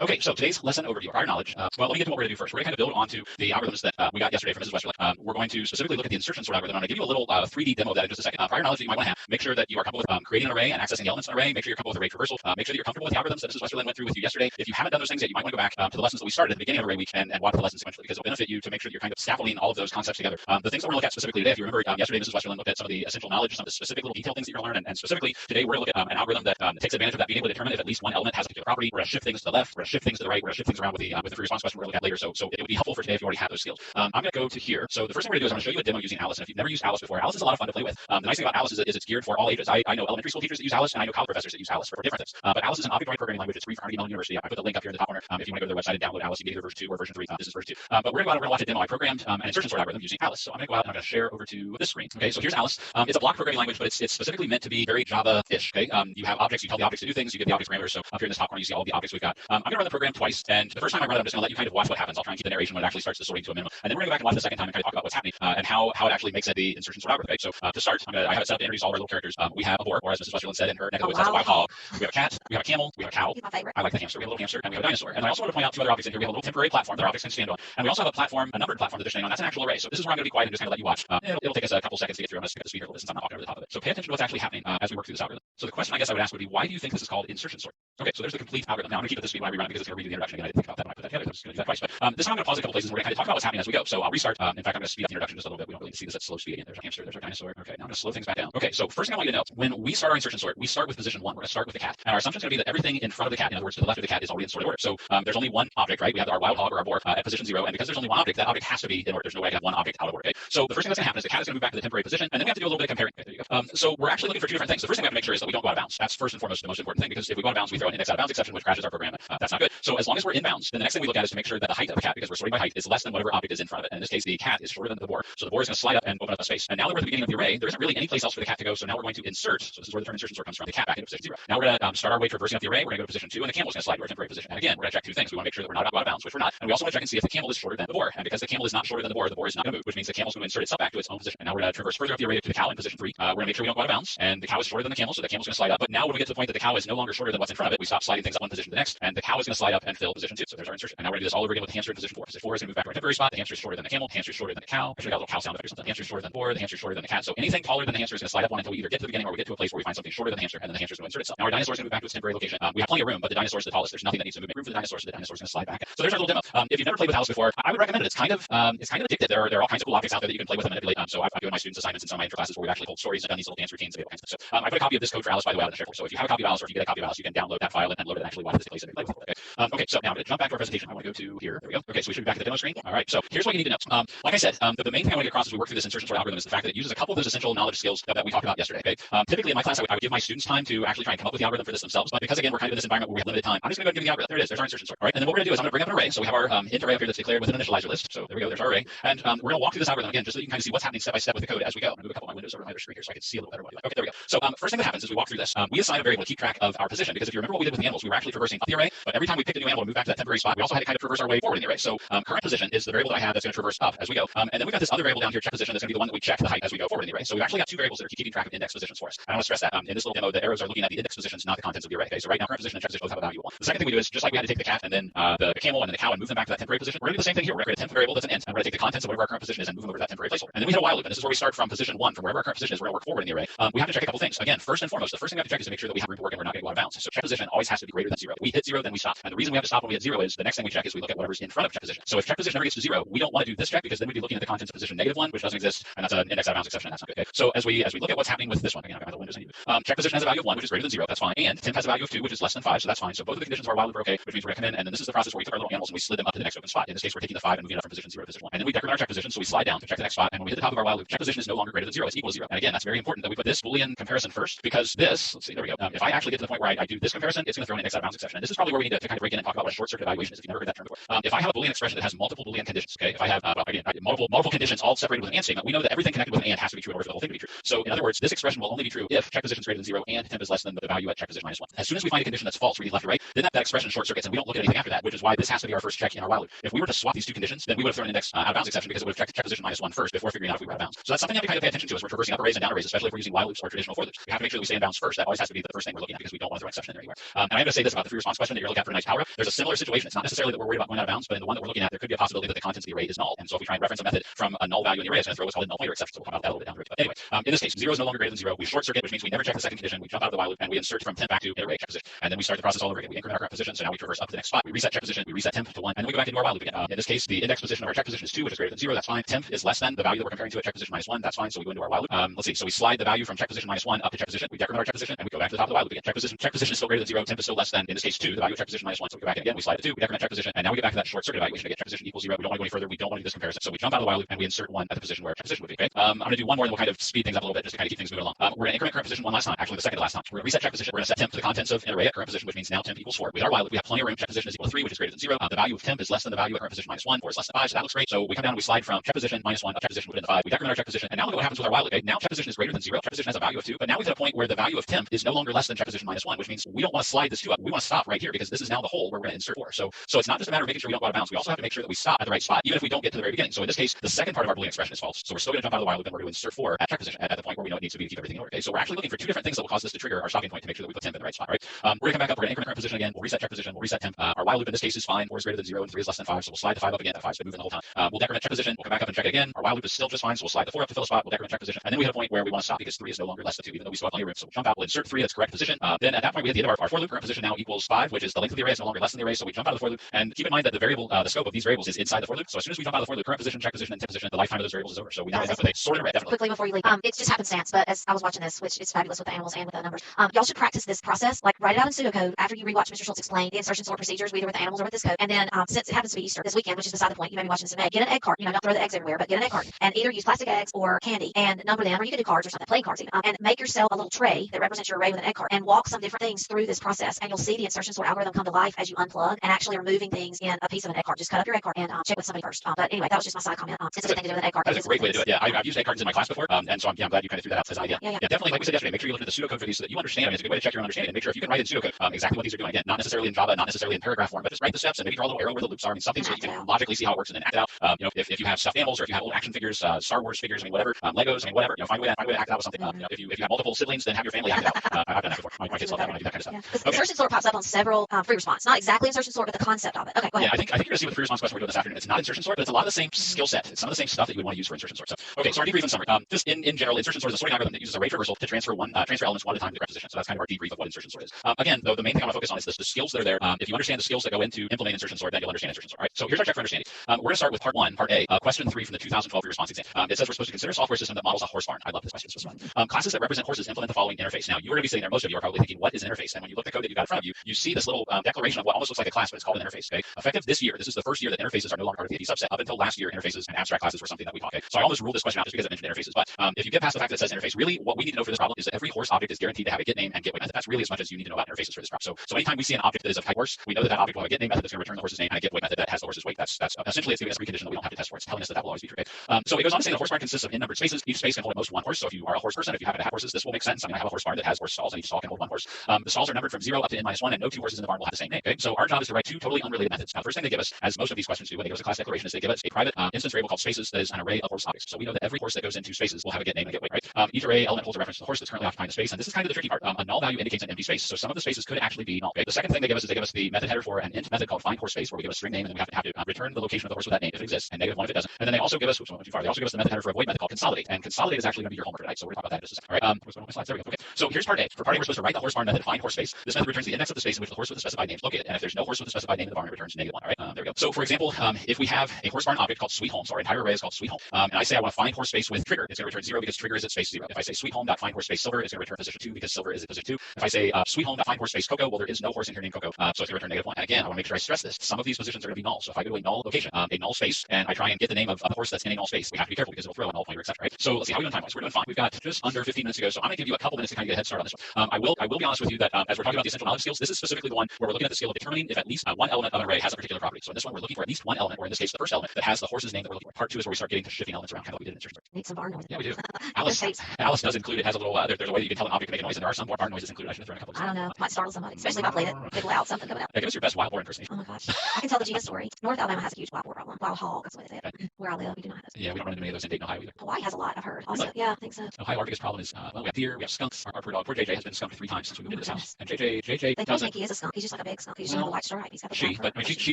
Okay, so today's lesson overview, prior knowledge. Well, let me get to what we're going to do first. We're going to kind of build onto the algorithms that we got yesterday from Mrs. Westerland. We're going to specifically look at the insertion sort algorithm. I'm going to give you a little 3D demo of that in just a second. Prior knowledge that you might want to have. Make sure that you are comfortable with creating an array and accessing the elements in an array. Make sure you're comfortable with array traversal. Make sure that you're comfortable with the algorithms that Mrs. Westerland went through with you yesterday. If you haven't done those things yet, you might want to go back to the lessons that we started at the beginning of array week and watch the lessons sequentially, because it'll benefit you to make sure that you're kind of scaffolding all of those concepts together. The things that we're going to look at specifically today, if you remember, yesterday Mrs. Westerland looked at some of the essential knowledge, some of the specific little detailed things that you're going to learn, and specifically today we're going to look at an algorithm that takes advantage of that, being able to determine if at least one element has a particular property. We're going to shift things to the left, we're going to shift things to the right, we're going to shift things around with the free response question we're going to look at later. So it would be helpful for today if you already have those skills. I'm going to go to here. So the first thing we're going to do is I'm going to show you a demo using Alice. And if you've never used Alice before, Alice is a lot of fun to play with. The nice thing about Alice is it's geared for all ages. I know elementary school teachers that use Alice, and I know college professors that use Alice for different things. But Alice is an object-oriented programming language. It's free from Carnegie Mellon University. I put the link up here in the top corner. If you want to go to their website and download Alice, you can either version 2 or version 3. This is version 2. But we're going to go out and we're going to watch a demo. I programmed an insertion sort algorithm using Alice. So I'm going to go out and I'm going to share over to this screen. Okay, so here's Alice. It's a block programming language, but it's specifically meant to be very Java-ish. Okay, you have objects, you tell the objects to do things, you give the objects parameters. So up here in this top corner, you see all the objects we've got. I'm going to run the program twice, and the first time I run it, I'm just going to let you kind of watch what happens. I'll try and keep the narration when it actually starts the sorting to a minimum, and then we're going to go back and watch the second time and kind of talk about what's happening and how it actually makes it the insertion sort algorithm. Okay, so to start, I have it set up to introduce all of our little characters. We have a boar, or as Mrs. Westerland said in her neck of the woods, that's a wild hog. We have a cat, we have a camel, we have a cow. My favorite. I like the hamster. We have a little hamster, and we have a dinosaur. And I also want to point out 2 other objects in here. We have a little temporary platform that our objects can stand on, and we also have a platform, a numbered platform that they're standing on. That's an actual array. So this is where I'm going to be quiet and just kind of let you watch. It'll take us a couple seconds to get through. I'm going to skip the speed here a little bit since I'm not talking over the top of it. So pay attention to what's actually happening as we work through this algorithm. So the question I guess I would ask would be, why do you think this is called insertion sort? Okay, so there's the complete algorithm. Now I'm going to keep it this speed when I rerun it because it's going to read the introduction again. I didn't think about that when I put that together. I'm just going to do that twice. But this time I'm going to pause a couple places and we're going to kind of talk about what's happening as we go. So I'll restart. In fact, I'm going to speed up the introduction just a little bit. We don't really see this at slow speed again. There's a hamster, there's a dinosaur. Okay, now I'm going to slow things back down. Okay, so first thing I want you to know, when we start our insertion sort, we start with position 1. We're going to start with the cat. And our assumption is going to be that everything in front of the cat, in other words, to the left of the cat, is already in sorted order. So there's only one object, right? We have our wild hog or our boar at position 0. And because there's only one object, that object has to be in order. There's no way I can have one object out of order. Okay, so the first thing that's going to happen is the cat is going to move back to the temporary position, and then we have to do a little bit of comparing. Okay, there you go. So we're actually looking for 2 different things. The first thing we have to make sure is that we don't go out of bounds. That's first and foremost the most important thing, because if we go out of bounds, we throw an index out of bounds exception, which crashes our program. That's not good. So as long as we're in bounds, then the next thing we look at is to make sure that the height of the cat, because we're sorting by height, is less than whatever object is in front of it. And in this case, the cat is shorter than the boar. So the boar is going to slide up and open up a space. And now that we're at the beginning of the array, there isn't really any place else for the cat to go. So now we're going to insert. So this is where the term insertion sort comes from. The cat back into position 0. Now we're going to start our way traversing up the array. We're going to go to position 2, and the camel is going to slide to our temporary position. And again, we're going to check 2 things. We want to make sure that we're not out of bounds, which we're not. And we also want to check and see if the camel is shorter than the boar. And because the camel is not shorter than the boar is not going to move, which means the camel is going to insert itself back to its own position. And now we're going to traverse further up the array to the cow in position 3. We're going to make sure we don't go out of bounds. And the cow is shorter than the camel, so the camel's going to slide up. But now when we get to the point that the cow is no longer shorter than what's in front of it, we stop sliding things up one position to the next, and the cow is going to slide up and fill position 2. So there's our insertion. And now we're going to do this all over again with the hamster in position 4. Position 4 is going to move back to our temporary spot. The hamster is shorter than the camel. The hamster is shorter than the cow. Actually, got a little cow sound effect or something. The hamster is shorter than the boar. The hamster is shorter than the cat. So anything taller than the hamster is going to slide up one until we either get to the beginning or we get to a place where we find something shorter than the hamster, and then the hamster is going to insert itself. Now our dinosaur is going to move back to its temporary location. We have plenty of room, but the dinosaur is the tallest. There's nothing that needs to move room for the dinosaur, so the dinosaur is going to slide back. So there's our little demo. If you've never played with Alice before, I would recommend it. It's kind of addictive. There are all kinds of cool objects out there that you can play with and manipulate. So I've given my students assignments in some of my intro classes where we've actually told stories and done these little dance routines and all kinds of stuff. So I put a copy of this code for Alice, by the way, out in the share for. So if you have a copy of Alice, or if you get a copy of Alice, you can download that file and load it and actually watch this place and play with it. Okay, so now I'm going to jump back to our presentation. I want to go to here. There we go. Okay, so we should be back at the demo screen. All right, so here's what you need to know. Like I said, the main thing I want to get across as we work through this insertion sort algorithm is the fact that it uses a couple of those essential knowledge skills that we talked about yesterday. Okay, typically in my class, I would give my students time to actually try and come up with the algorithm for this themselves. But because again, we're kind of in this environment where we have limited time, I'm just going to go and give you the algorithm. There it is. There's our insertion sort. All right, and then what we're going to do is I'm going to bring up an array. So we have our int array up here that's declared with an initializer list. So there we go. There's our array, and we're going to walk through this algorithm again, just so you can kind of see what's happening step by step with the code as we go. I'm going to move a couple of my windows over to my other screen here so I can see a little better what I do. Okay, there we go. So first thing that happens is we walk through this. We assign a variable to keep track of our position, because if you remember what we did with the animals, we were actually traversing up the array, but every time we picked a new animal to move back to that temporary spot, we also had to kind of traverse our way forward in the array. So current position is the variable that I have that's going to traverse up as we go. And then we've got this other variable down here, check position, that's going to be the one that we check the height as we go forward in the array. So we've actually got 2 variables that are keeping track of index positions for us. And I want to stress that in this little demo, the arrows are looking at the index positions, not the contents of the array. Okay, so right now current position and check position both have a value of 1. The second thing we do is, just like we had to take the cat and then the camel and then the cow and move them back to that temporary position, we're going to do the same thing here. We're going to create a temp variable that's an int, and we're going to take the contents of whatever our current position is and move them over to that temporary placeholder. And then we hit a while loop, and this is where we start from position 1, from wherever our current position is. We're going to work forward in the array. We have to check a couple things. Again, first and foremost, the first thing we have to check is to make sure that we have room to work and we're not going to go out of bounds. So check position always has to be greater than 0. If we hit 0, then we stop. And the reason we have to stop when we hit 0 is the next thing we check is we look at whatever's in front of check position. So if check position ever gets to 0, we don't want to do this check because then we'd be looking at the contents of position -1, which doesn't exist, and that's an index out of bounds exception. That's not good. Okay. So as we look at what's happening with this one, again, I've got the windows in check position has a value of 1, which is greater than 0. That's fine. And temp has a value of 2, which is less than 5. So that's fine. So both of the conditions of our while loop are okay, which means we're going to come in, and then this is the process where we took our little animals and we slid them up to the next open spot. In this case, we're taking the 5 and moving it up from position 0 to position 1. And then we decrement our check position, so we slide down to check the next spot. And when we hit the top of our while loop, check position is no longer greater than 0. It's equal to 0. And again, that's very important that we put this Boolean comparison first, because this, let's see, there we go. If I actually get to the point where I do this comparison, it's going to throw an index out of bounds exception. And this is probably where we need to kind of break in and talk about what a short circuit evaluation is if you've never heard that term before. If I have a Boolean expression that has multiple Boolean conditions, okay, if I have again multiple conditions all separated with an and statement, we know that everything connected with an and has to be true in order for the whole thing to be true. So in other words, this expression will only be true if check position is greater than 0 and temp is less than the value at check position -1. As soon as we find a condition that's false, reading left to right, then that expression short circuits and we don't look at anything after that, which is why this has to be our first check in our while loop. If we were to swap these two conditions, then we would have thrown an index out of bounds exception because it would have checked check position -1 first before figuring out if we were out of bounds. So that's something that we kind of pay attention to as we're traversing up arrays and down arrays, especially if we're using while loops or traditional for loops. We have to make sure that we stay in bounds first. That always has to be the first thing we're looking at because we don't want to throw an exception in there anywhere. And I'm going to say this about the free response question that you're looking at for a nice power up. There's a similar situation. It's not necessarily that we're worried about going out of bounds, but in the one that we're looking at, there could be a possibility that the contents of the array is null. And so if we try and reference a method from a null value in the array, it's going to throw what's called a null pointer exception. So we'll talk about that a little bit down the road. But anyway, in this case, 0 is no longer greater than 0. We short circuit, which means we never check the second condition. We jump out of the while loop and we insert from temp back to array check position. And then we start the process all over again. We increment our current position. So now we traverse up to the next spot. We reset check position. We reset temp to 1, and then we go back into our while loop again. In this case, the index position of our check position is 2, which is greater than 0. That's fine. Temp is less than the value that we're comparing to at check position -1. That's fine. So we go into our while loop. Let's see. So we slide the value from check position -1 up to check position. We decrement our check position and we go back to the top of the while loop again. Check position is still greater than 0. Temp is still less than, in this case, 2, the value of check position -1. So we go back in again. We slide to 2. We decrement check position, and now we get back to that short circuit evaluation again. Check position equals 0. We don't want to go any further. We don't want to do this comparison. So we jump out of the while loop and we insert 1 at the position where check position would be. Okay. I'm going to do one more and we'll kind of speed things up a little bit just to kind of keep things moving along. We're going to increment current position one last time. Actually, the second to last time. We're going to reset check position. We're going to set temp to the contents of an array at current position, which means now temp equals 4. With our while loop, we have plenty of room. Check position is equal to 3, which is greater than 0. The value of temp is less than the value of current position -1. 4 is less than 5, so that looks great. So we come down and we slide from check position -1 up check position, put in the 5. We decrement our check position, and now look at what happens with our while loop. Okay, now check position is greater than 0. Check position has a value of 2, but now we've hit a point where the value of temp is no longer less than check position -1, which means we don't want to slide this 2 up. We want to stop right here because this is now the hole where we're going to insert 4. So it's not just a matter of making sure we don't go out of bounds. We also have to make sure that we stop at the right spot, even if we don't get to the very beginning. So in this case, the second part of our Boolean expression is false. So we're still going to jump out of the while loop and we're going to insert 4 at check position at the point where we know it needs to be to keep everything in order. Okay, so we're actually looking for two different things that will cause this to trigger our stopping point to make sure that we put temp in the right spot. Right? We're going to come back up. We're going to increment current position again. We'll reset check position. We'll reset temp. Our while loop in this case is fine. 4 is greater than 0 and 3 is less than 5. So we'll slide the 5 up again. That 5's been moving the whole time. We'll decrement check position. We'll come back up and check it again. Our while loop is still just fine. So we'll slide the 4 up to fill a spot. We'll decrement check position, and then we hit a point where we want to stop because 3 is no longer less than 2, even though we still have plenty of room. So we'll jump out. We'll insert 3. That's correct position. Then at that point we hit the end of our for loop. Current position now equals 5, which is the length of the array is no longer less than the array. So we jump out of the for loop, and keep in mind that the variable, the scope of these variables is inside the for loop. So as soon as we jump out of the for loop, current position, check position, and temp position, the lifetime of those variables is over. So we now end up with a sorted array. Definitely. Quickly before you leave, it's just happenstance, but as I was watching this, which is fabulous with the animals and with the numbers, y'all should practice this process. Like write it out in pseudocode after you rewatch Mr. Schultz explain the insertion sort procedures, either with the animals or with this code. And then since it happens to be Easter this weekend, which is beside the point, you may be watching this in May, get an egg cart. You know, don't throw the eggs everywhere, but get an egg cart and either use plastic eggs or candy and number them, or you can do cards or something, playing cards even, and make yourself a little tray that represents your array with an egg cart and walk some different things through this process, and you'll see the insertion sort algorithm come to life as you unplug and actually are moving things in a piece of an egg cart. Just cut up your egg cart and check with somebody first. But anyway, that was just my side comment. Since it's a thing to do with an egg cart. That is a great way to do it. Yeah, I've used egg cartons in my class before, and so I'm glad you kind of threw that out as an idea. Yeah. Definitely, like we said yesterday, make sure you look at the pseudocode for these so that you understand. I mean, it's a good way to check your own understanding and make sure if you can write in pseudocode exactly what these are doing. Again, not necessarily in Java, not necessarily in paragraph form, but just write the steps and maybe draw a little arrow where the loops are. I mean, something so you can logically see how it works and then act it out. You know, if you have stuffed animals or if you have old action figures, Star Wars figures, I mean, whatever, Legos, I mean, whatever. You know, find a way to act it out with something. You know, if you have multiple siblings, then have your family act it out. I've done that before. My kids love that when I do that kind of stuff. Okay. Insertion sort pops up on several free response. Not exactly insertion sort, but the concept of it. Okay, go ahead. Yeah, I think you're gonna see what the free response question we're doing this afternoon. It's not insertion sort, but it's a lot of the same skill set. It's some of the same stuff that you would want to use for insertion sort. So, okay, so our debrief and summary. Just in general, insertion sort is a sorting algorithm that uses array traversal to transfer elements one at a time to the correct position. So that's kind of our debrief of what insertion sort is. Again, though, the main thing I want to focus on is the skills that are there. If you understand the skills that go into implementing insertion sort, then you'll understand insertion sort. Right? So here's our check for understanding. We're gonna start with part 1, part A, question 3 from the 2012 free response exam. It says we're supposed to consider a software system that models a horse farm. I love this question. It's so fun. Classes that represent horses implement the following interface. Now, you're going to be sitting there. Most of you are probably thinking, what is an interface? And when you look at the code that you got in front of you, you see this little declaration of what almost looks like a class, but it's called an interface. Okay? Effective this year, this is the first year that interfaces are no longer part of the AD subset. Up until last year, interfaces and abstract classes were something that we taught. Okay? So I almost ruled this question out just because I mentioned interfaces. But if you get past the fact that it says interface, really what we need to know for this problem is that every horse object is guaranteed to have a get name and get weight method. That's really as much as you need to know about interfaces for this problem. So anytime we see an object that is of type horse, we know that object will have a get name method that's going to return the horse's name and a get weight method that has the horse's weight. That's essentially it's giving us a precondition that we don't have to test for. It's telling us that will always be true. Okay? So it goes on to say the horse farm consists of n-numbered spaces. Each space can hold at most one horse. So if you are a horse person, if you happen to have horses, this will make sense. I mean, I have a horse farm that has horse stalls, and each stall can hold one horse. The stalls are numbered from 0 up to n-1, and no two horses in the barn will have the same name. Okay? So our job is to write two totally unrelated methods. Now, the first thing they give us, as most of these questions do when they go to class declaration, is they give us a private instance variable called spaces that is an array of horse objects. So we know that every horse that goes into spaces will have a get name and a get weight. Right? Each array element holds a reference to the horse that's currently occupying the space, and this is kind of the tricky part. A null value indicates an empty space, so some of the spaces could actually be null. Okay? The second thing they give us is they give us the method header for an int method called find horse space, where we give a string name and then we have to return the location of the horse with that name if it exists, and -1 if it doesn't. And then they also give us, they also give us the method header for a void method called consolidate, and consolidate is actually going to be your homework tonight. So we're going to talk about that in just a second. All right. Where's one of my slides? There we go. Okay, so here's part A. For part A, we're supposed to write the horse barn method find horse space. This method returns the index of the space in which the horse with the specified name is located. And if there's no horse with the specified name in the barn, it returns -1. All right, there we go. So for example, if we have a horse barn object called sweet home, so our entire array is called sweet home, and I say I want to find horse space with trigger, it's going to return 0 because trigger is at space 0. If I say sweet home find horse space silver, it's going to return position 2 because silver is at position 2. If I say sweet home find horse space cocoa, well, there is no horse in here named cocoa, so it's going to return -1. And again, I want to make sure I stress this. Some of these positions are going to be null. So if I go to a null location, a null space, and I try and get the name of a horse that's in a null space, we have to be careful because it'll throw a null pointer, etc. Right? So let's see how we're doing time-wise. We're doing fine. We've got just under 15 minutes to go, so I'm going to give you a couple minutes to kind of get a head start on this one. I will be honest with you that as we're talking about the essential knowledge skills, this is specifically the one where we're looking at the skill of determining if at least one element of an array has a particular property. So in this one, we're looking for at least one element, or in this case, the first element that has the horse's name that we're looking for. Part 2 is where we start getting to shifting elements around, kind of like we did in Insertion. Need some barn noise. Yeah, we do. Alice does include, it has a little, there's a way that you can tell an object to make a noise, and there are some barn noises included. I should have thrown a couple of I don't know. Might startle somebody, especially if I played it big loud, something coming out. Give us your best wild boar impersonation. Oh my gosh. I can tell the GS story. North Alabama has a huge wild boar problem. Wild hog, that's what they say. Where I live, we do not have those. Yeah, we don't run into many of those in Dayton, Ohio either. Hawaii has a lot, I've heard. Also, yeah, I think so. Ohio, our biggest problem is, well, we have deer, we have skunks. Our poor dog, poor JJ, has been skunked 3 times since we moved into this house. And JJ They don't doesn't. think he is a skunk. He's just like a big skunk. He's just a white stripe. He's got the But I mean, she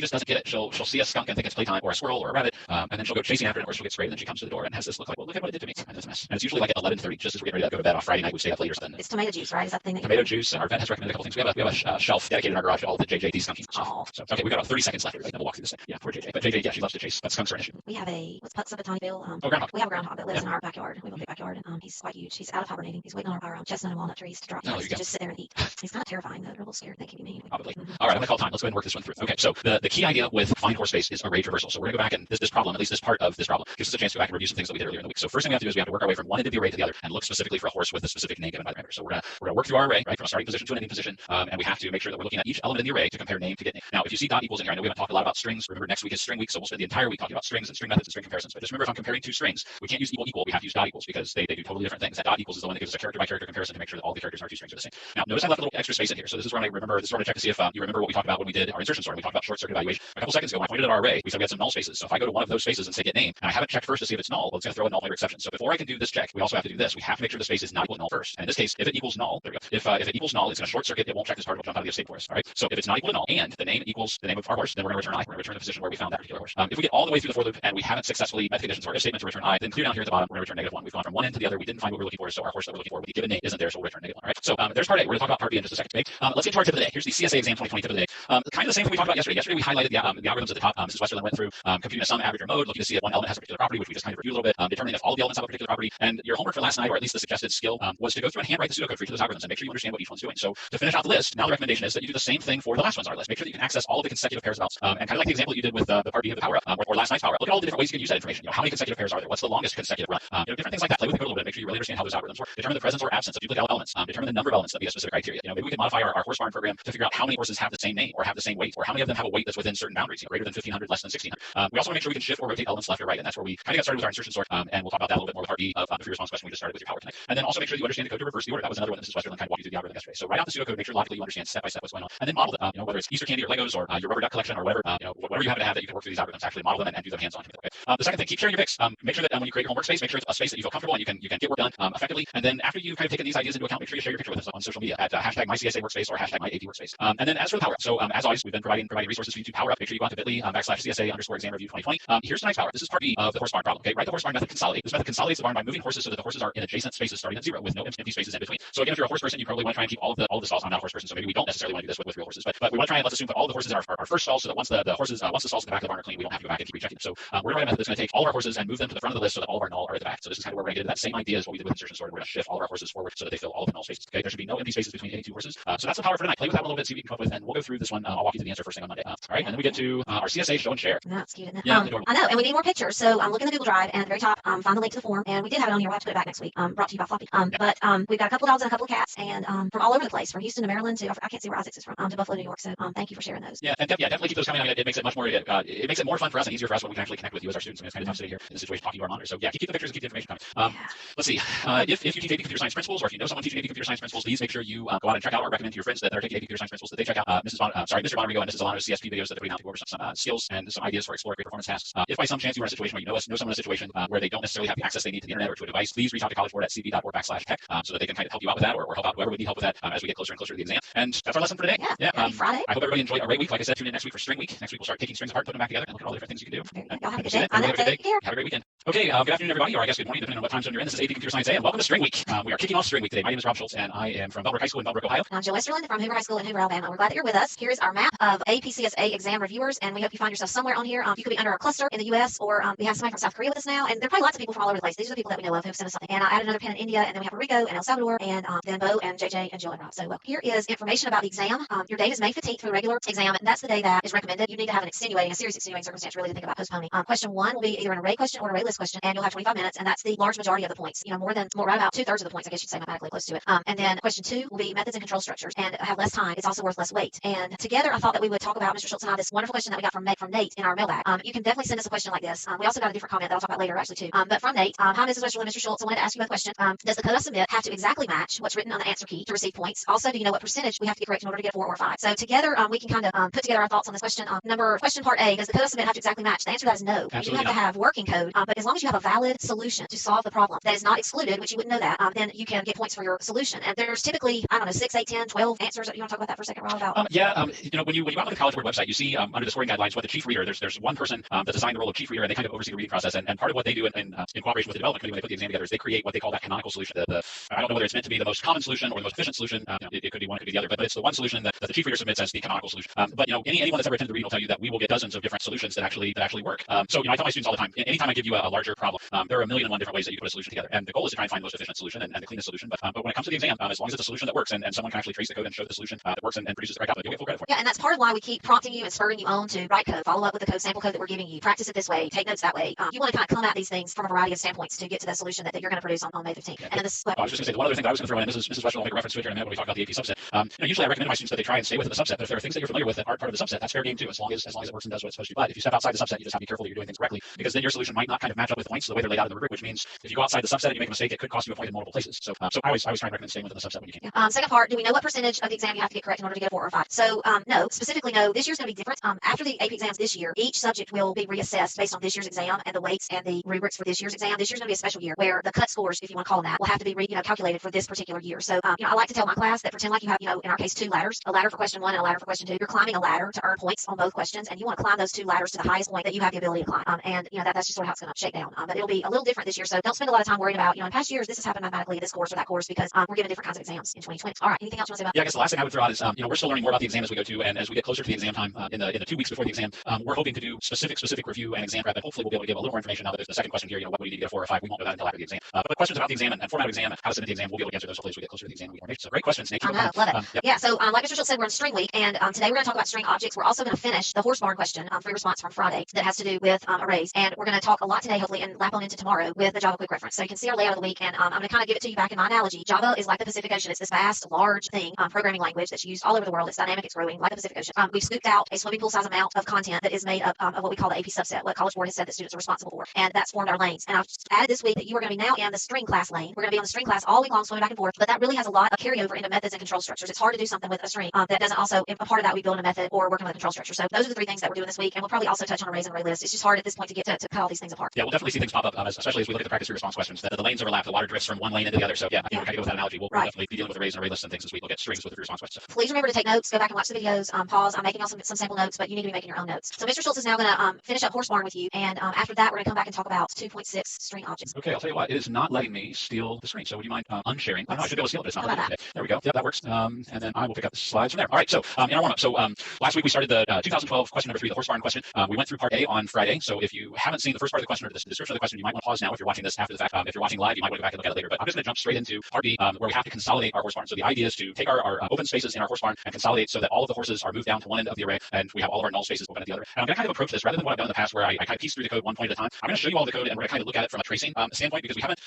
just doesn't get it. She'll see a skunk and think it's playtime, or a squirrel, or a rabbit, and then she'll go chasing after it, or she'll get sprayed, and then she comes to the door and has this look like, well, look at what it did to me. And it's a mess. And it's usually like at 11:30, just as we're getting ready to go to bed on Friday night. We stay up later than it's tomato juice, right? Is that the thing that tomato juice? And our vet has recommended a couple things. We have a shelf dedicated in our garage to all the JJ deskunking stuff. Oh. So okay, we've got about 30 seconds left. Everybody, then we'll walk through this thing. Yeah, poor JJ. But JJ, yeah, she loves to chase. But skunks are an issue. We have a what's up a tiny bill? Groundhog. We have a groundhog that lives in our backyard. We have a big backyard, and he's quite huge. He's out of hibernating. He's waiting on our chestnut and walnut trees to drop to just sit there and eat. He's kind of terrifying though. They're a little scared. They can be mean. Probably. All right, I'm gonna call time. Let's go ahead and work this one through. Okay, so the key idea with find horse space is array traversal. So we're gonna go back and this problem, at least this part of this problem, gives us a chance to go back and review some things that we did earlier in the week. So first thing we have to do is we have to work our way from one end of the array to the other and look specifically for a horse with a specific name given by the parameter. So we're gonna work through our array, right, from a starting position to an ending position, and we have to make sure that we're looking at each element in the array to compare name to get name. Now, if you see dot equals in here, I know we haven't talked a lot about strings. Remember, next week is string week, so we'll spend the entire week talking about strings and string methods and string comparisons. But just remember, if I'm comparing 2 strings, we can't use equal. We have to use dot equals because they do totally different things. That dot equals is the one that gives us a character by character comparison to make sure that all the characters in our 2 strings are the same. Now, notice I left a little extra space in here. So this is where I remember. This is where I check to see if you remember what we talked about when we did our insertion story. We talked about short circuit evaluation a couple seconds ago. When I pointed at our array, we said we had some null spaces. So if I go to one of those spaces and say get name, and I haven't checked first to see if it's null, well, it's going to throw a null pointer exception. So before I can do this check, we also have to do this. We have to make sure the space is not equal to null first. And in this case, if it equals null, there we go. If it equals null, it's going to short circuit. It won't check this part. It will jump out of the state for us. All right. So if it's not equal to null and the name equals the name of our horse, then we're going to return I. We're going to return the position where we found that particular horse. If we get all the way through the for loop and we haven't successfully met the conditions for our if statement to return I, then clear down here at the bottom, we're going to return -1. We've gone from one end to the other. We didn't find what we were looking for, so our horse that we're looking for with the given name isn't there, so we'll return -1. All right. So there's part A. We're going to talk about part B in just a second. Okay. Let's get to our tip of the day. Here's the CSA exam 2020 tip of the day. Kind of the same thing we talked about yesterday. Yesterday we highlighted the algorithms at the top. Mrs. Westerland went through computing a sum, average, or mode, looking to see if one element has a particular property, which we just kind of reviewed a little bit, determining if all the elements have a particular property. And your homework for last night, or at least the suggested skill, was to go through and handwrite the pseudocode for each of those algorithms and make sure you understand what each one's doing. So to finish out the list, now the recommendation is that you do the same thing for the last one's list. Make sure that you can access all of the consecutive pairs of elements. And kind of like the example that you did with the part B of the power up, or last night's power up. Look at all the different ways you can use that information. How many consecutive pairs are there? What's the longest consecutive run? Different things like that. Play with the code a little bit. Make sure you really understand how those algorithms work. Determine the presence or absence of duplicate elements. Determine the number of elements that meet a specific criteria. Maybe we can modify our horse barn program to figure out how many horses have the same name or have the same weight, or how many of them have a weight that's within certain boundaries, greater than 1500, less than 1600. We also want to make sure we can shift or rotate elements left or right, and that's where we kind of got started with our insertion sort. And we'll talk about that a little bit more with part B of the free response question we just started with your power tonight. And then also make sure you understand the code to reverse the order. That was another one that Mrs. Westerland kind of walked you through the algorithm yesterday. So write out the pseudocode, make sure logically you understand step by step what's going on, and then model it. Whether it's Easter candy or Legos or your rubber duck collection or whatever, whatever you happen to have that you can work through these algorithms, actually model them and do them hands-on. Okay. The second thing, keep sharing your pics. Make sure that when you create your homework space, make sure it's a space that you feel comfortable and you can get work done effectively. And then after you've kind of taken these ideas into account, make sure you share your picture with us on social media at hashtag #myCSAWorkspace or hashtag #myAPWorkspace. And then as for the power up, so as always, we've been providing resources for you to power up. Make sure you go out to bit.ly /CSA_exam review 2020. Here's tonight's power. This is part B of the horse barn problem. Okay, write the horse barn method consolidate. This method consolidates the barn by moving horses so that the horses are in adjacent spaces starting at 0 with no empty spaces in between. So again, if you're a horse person, you probably want to try and keep all of the stalls. I'm not a horse person, so maybe we don't necessarily want to do this with real horses, but we want to try and let's assume put all the horses in our first stall so that once the stalls in the back of the barn are clean, we don't have to go back and keep rechecking them. So we're going to write a method that's going to take all of our horses and move them to the front of the list so that all of our null are at the back. So this is kind of where we're going to get into that same idea as what we did with insertion sort. We're going to shift all of our horses forward so that they fill all of the null spaces. Okay, there should be no empty spaces between any 2 horses. So that's the power for tonight. Play with that one a little bit, see what you can come up with, and we'll go through this one. I'll walk you through the answer first thing on Monday. All right, and then we get to our CSA show and share. That's cute, isn't it? Yeah, I know, and we need more pictures. So look in the Google Drive, and at the very top, find the link to the form. And we did have it on here. We'll have to put it back next week. Brought to you by Floppy. But we've got a couple of dogs and a couple of cats, and from all over the place, from Houston to Maryland to I can't see where Isaac's is from, to Buffalo, New York. So thank you for sharing those. Yeah, and definitely keep those coming. I mean, it makes it much more. It makes it more fun for us and easier for us when we can actually connect with you as our students. I mean, it's kind of tough sitting here in this situation talking to our monitor. So yeah, keep the pictures and keep the information coming. Let's see. If you teach AP Computer Science Principles, or if you know someone teaching AP Computer Science Principles, please make sure you go out and check out or recommend to your friends that are taking AP Computer Science Principles that they check out Mr. Bonarigo and Mrs. Alano's CSP videos that they're putting out to go over some skills and some ideas for exploratory performance tasks. If by some chance you are in a situation where you know someone in a situation where they don't necessarily have the access they need to the internet or to a device, please reach out to College Board at cb.org/tech so that they can kind of help you out with that or help out whoever would need help with that as we get closer and closer to the exam. And that's our lesson for today. Yeah. Friday. I hope everybody enjoyed Array Week. Like I said, tune in next week for String Week. Next week we'll start taking strings apart, putting them back together, and look at all the different things you can do. Y'all have a good day. day. Have a great weekend. Okay, good afternoon, everybody, or I guess good morning, depending on what time zone you're in. This is AP Computer Science A, and welcome to String Week. We are kicking off String Week today. My name is Rob Schultz, and I am from Bellbrook High School in Bellbrook, Ohio. I'm Jill Westerland from Hoover High School in Hoover, Alabama. We're glad that you're with us. Here's our map of AP CSA exam reviewers, and we hope you find yourself somewhere on here. You could be under a cluster in the U.S., or we have somebody from South Korea with us now, and there are probably lots of people from all over the place. These are the people that we know of who have sent us something. And I added another pen in India, and then we have Puerto Rico and El Salvador, and then Bo and JJ and Jill and Rob. So here is information about the exam. Your date is May 15th for the regular exam, and that's the day that is recommended. You need to have a serious extenuating circumstance really to think about postponing. Question 1 will be either an array question or an ArrayList question, and you'll have 25 minutes, and that's the large majority of the points. Right about 2/3 of the points, I guess you'd say, mathematically close to it. And then question 2 will be methods and control structures, and have less time. It's also worth less weight. And together, I thought that we would talk about, Mr. Schultz and I, this wonderful question that we got from Nate in our mailbag. You can definitely send us a question like this. We also got a different comment that I'll talk about later, actually, too. But from Nate, hi, Mrs. Westerland, Mr. Schultz, I wanted to ask you a question. Does the code I submit have to exactly match what's written on the answer key to receive points? Also, do you know what percentage we have to get correct in order to get 4 or 5? So together, we can kind of put together our thoughts on this question. Question part A, does the code I submit have to exactly match? The answer to that is no. Absolutely you have to have working code, but as long as you have a valid solution to solve the problem that is not excluded, which you wouldn't know that, then you can get points for your solution. And there's typically, 6, 8, 10, 12 answers. You want to talk about that for a second, Rob? About when you go out on the College Board website, you see under the scoring guidelines what the chief reader. There's one person that's assigned the role of chief reader, and they kind of oversee the reading process. And part of what they do in cooperation with the development committee when they put the exam together is they create what they call that canonical solution. I don't know whether it's meant to be the most common solution or the most efficient solution. It could be one, it could be the other, but it's the one solution that the chief reader submits as the canonical solution. But anyone that's ever attended the reading will tell you that we will get dozens of different solutions that actually work. I tell my students all the time, anytime I give you a larger problem, there are a million and one different ways that you can put a solution together. And the goal is to try and find the most efficient solution and the cleanest solution. But when it comes to the exam, as long as it's a solution that works and someone can actually trace the code and show the solution that works and produces the right output, you'll get full credit for it. Yeah, and that's part of why we keep prompting you and spurring you on to write code, follow up with the code, sample code that we're giving you, practice it this way, take notes that way. You want to kind of come at these things from a variety of standpoints to get to the solution that you're going to produce on May 15th. Yeah, and this, I was just going to say, the one other thing that I was going to throw in, Mrs. Western will make a reference to it here in a minute when we talk about the AP subset. Usually I recommend to my students that they try and stay within the subset, but if there are things that you're familiar with that aren't part of the subset, that's fair game too, as long as it works and does what it's supposed to do. But if you step outside the subset, you just have to be careful that you're doing things correctly, because then your solution might not kind of match up with the points the way they're laid out in the rubric, which means if you go outside the subset and you make a mistake, it could cost you a point in multiple places. So I always try and recommend staying within the subset when you can. Yeah. Second part, do we know what percentage of the exam you have to get correct in order to get a 4 or 5? So no, specifically no. This year's going to be different. After the AP exams this year, each subject will be reassessed based on this year's exam and the weights and the rubrics for this year's exam. This year's going to be a special year where the cut scores, if you want to call them that, will have to be calculated for this particular year. So I like to tell my class that pretend like you have, in our case, 2 ladders, a ladder for question 1 and a ladder for question 2. You're climbing a ladder to earn points on both questions, and you want to climb those 2 ladders to the highest point that you have the ability to climb. That's just sort of how it's going to shake down. But it'll be a little different this year. So don't spend a lot of time worrying about, in past years, this has happened mathematically, this course or that course, because we're given different kinds of exams in 2020. All right. Anything else you want to say about? Yeah, I guess the last thing I would throw out is, we're still learning more about the exam as we go to, and as we get closer to the exam time in the 2 weeks before the exam, we're hoping to do specific review and exam prep, and hopefully we'll be able to give a little more information now that there's the second question here. What we need to get a 4 or 5, we won't know that until after the exam. But questions about the exam and format of exam and how to submit the exam, we'll be able to answer those hopefully as we get closer to the exam. So great questions, Nate. I know, love it. Yep. Yeah, so like Mr. Schultz said, we're in String Week, and today we're going to talk about string objects. We're also going to finish the horse barn question, free response from Friday, that has to do with arrays. And we're going to talk a lot today, hopefully, and lap on into tomorrow with the Java quick reference. So you can see our layout of the week, and I'm going to kind of give it to you back in my analogy. Java is like the Pacific Ocean. It's this vast, large thing, programming language that's used all over the world. It's dynamic, it's growing, like the Pacific Ocean. We've scooped out a swimming pool size amount of content that is made up of what we call the AP subset, what College Board has said that students are responsible for. And that's formed our lanes. And I've added this week that you are going to be now in the string class lane. We're going to be on the string class all week long, swimming back and forth, but that really has a lot of carryover into methods and control structures. It's hard to do something with a string that doesn't also, a part of that we build a method or working with a control structure. So those are the 3 things that we're doing this week, and we'll probably also touch on arrays and ArrayLists. It's just hard at this point to get to cut all these things apart. Yeah, we'll definitely see things pop up, especially as we look at the practice response questions, that the lanes overlap, the water drifts from one lane into the other. So yeah, I think we're kind of go with that analogy. We'll definitely be dealing with arrays and ArrayLists and things as we look at strings with the response questions. Please remember to take notes, go back and watch the videos, pause. I'm making some sample notes, but you need to be making your own notes. So Mr. Schultz is now going to finish up horse barn with you, and after that, we're going to come back and talk about 2.6 string objects. Okay, I'll tell you what, it is not letting me steal the screen. So would you mind unsharing? I know I should be able to steal it, but it's not letting me. There we go. Yep, that works. And then I will pick up the slides from there. All right, so in our warm-up, so last week we started the 2012 question number 3, the horse barn question. We went through part A on Friday. So if you haven't seen the first part of the question or the description of the question, you might want to pause now. If you're watching this after the fact, if you're watching live, you might want to go back and look at it later. But I'm just going to jump straight into part B, where we have to consolidate our horse barn. So the idea is to take our open spaces in our horse barn and consolidate so that all of the horses are moved down to one end of the array, and we have all of our null spaces open at the other. And I'm going to kind of approach this rather than what I've done in the past, where I kind of piece through the code one point at a time. I'm going to show you all the code, and we're going to kind of look at it from a tracing standpoint, because we haven't.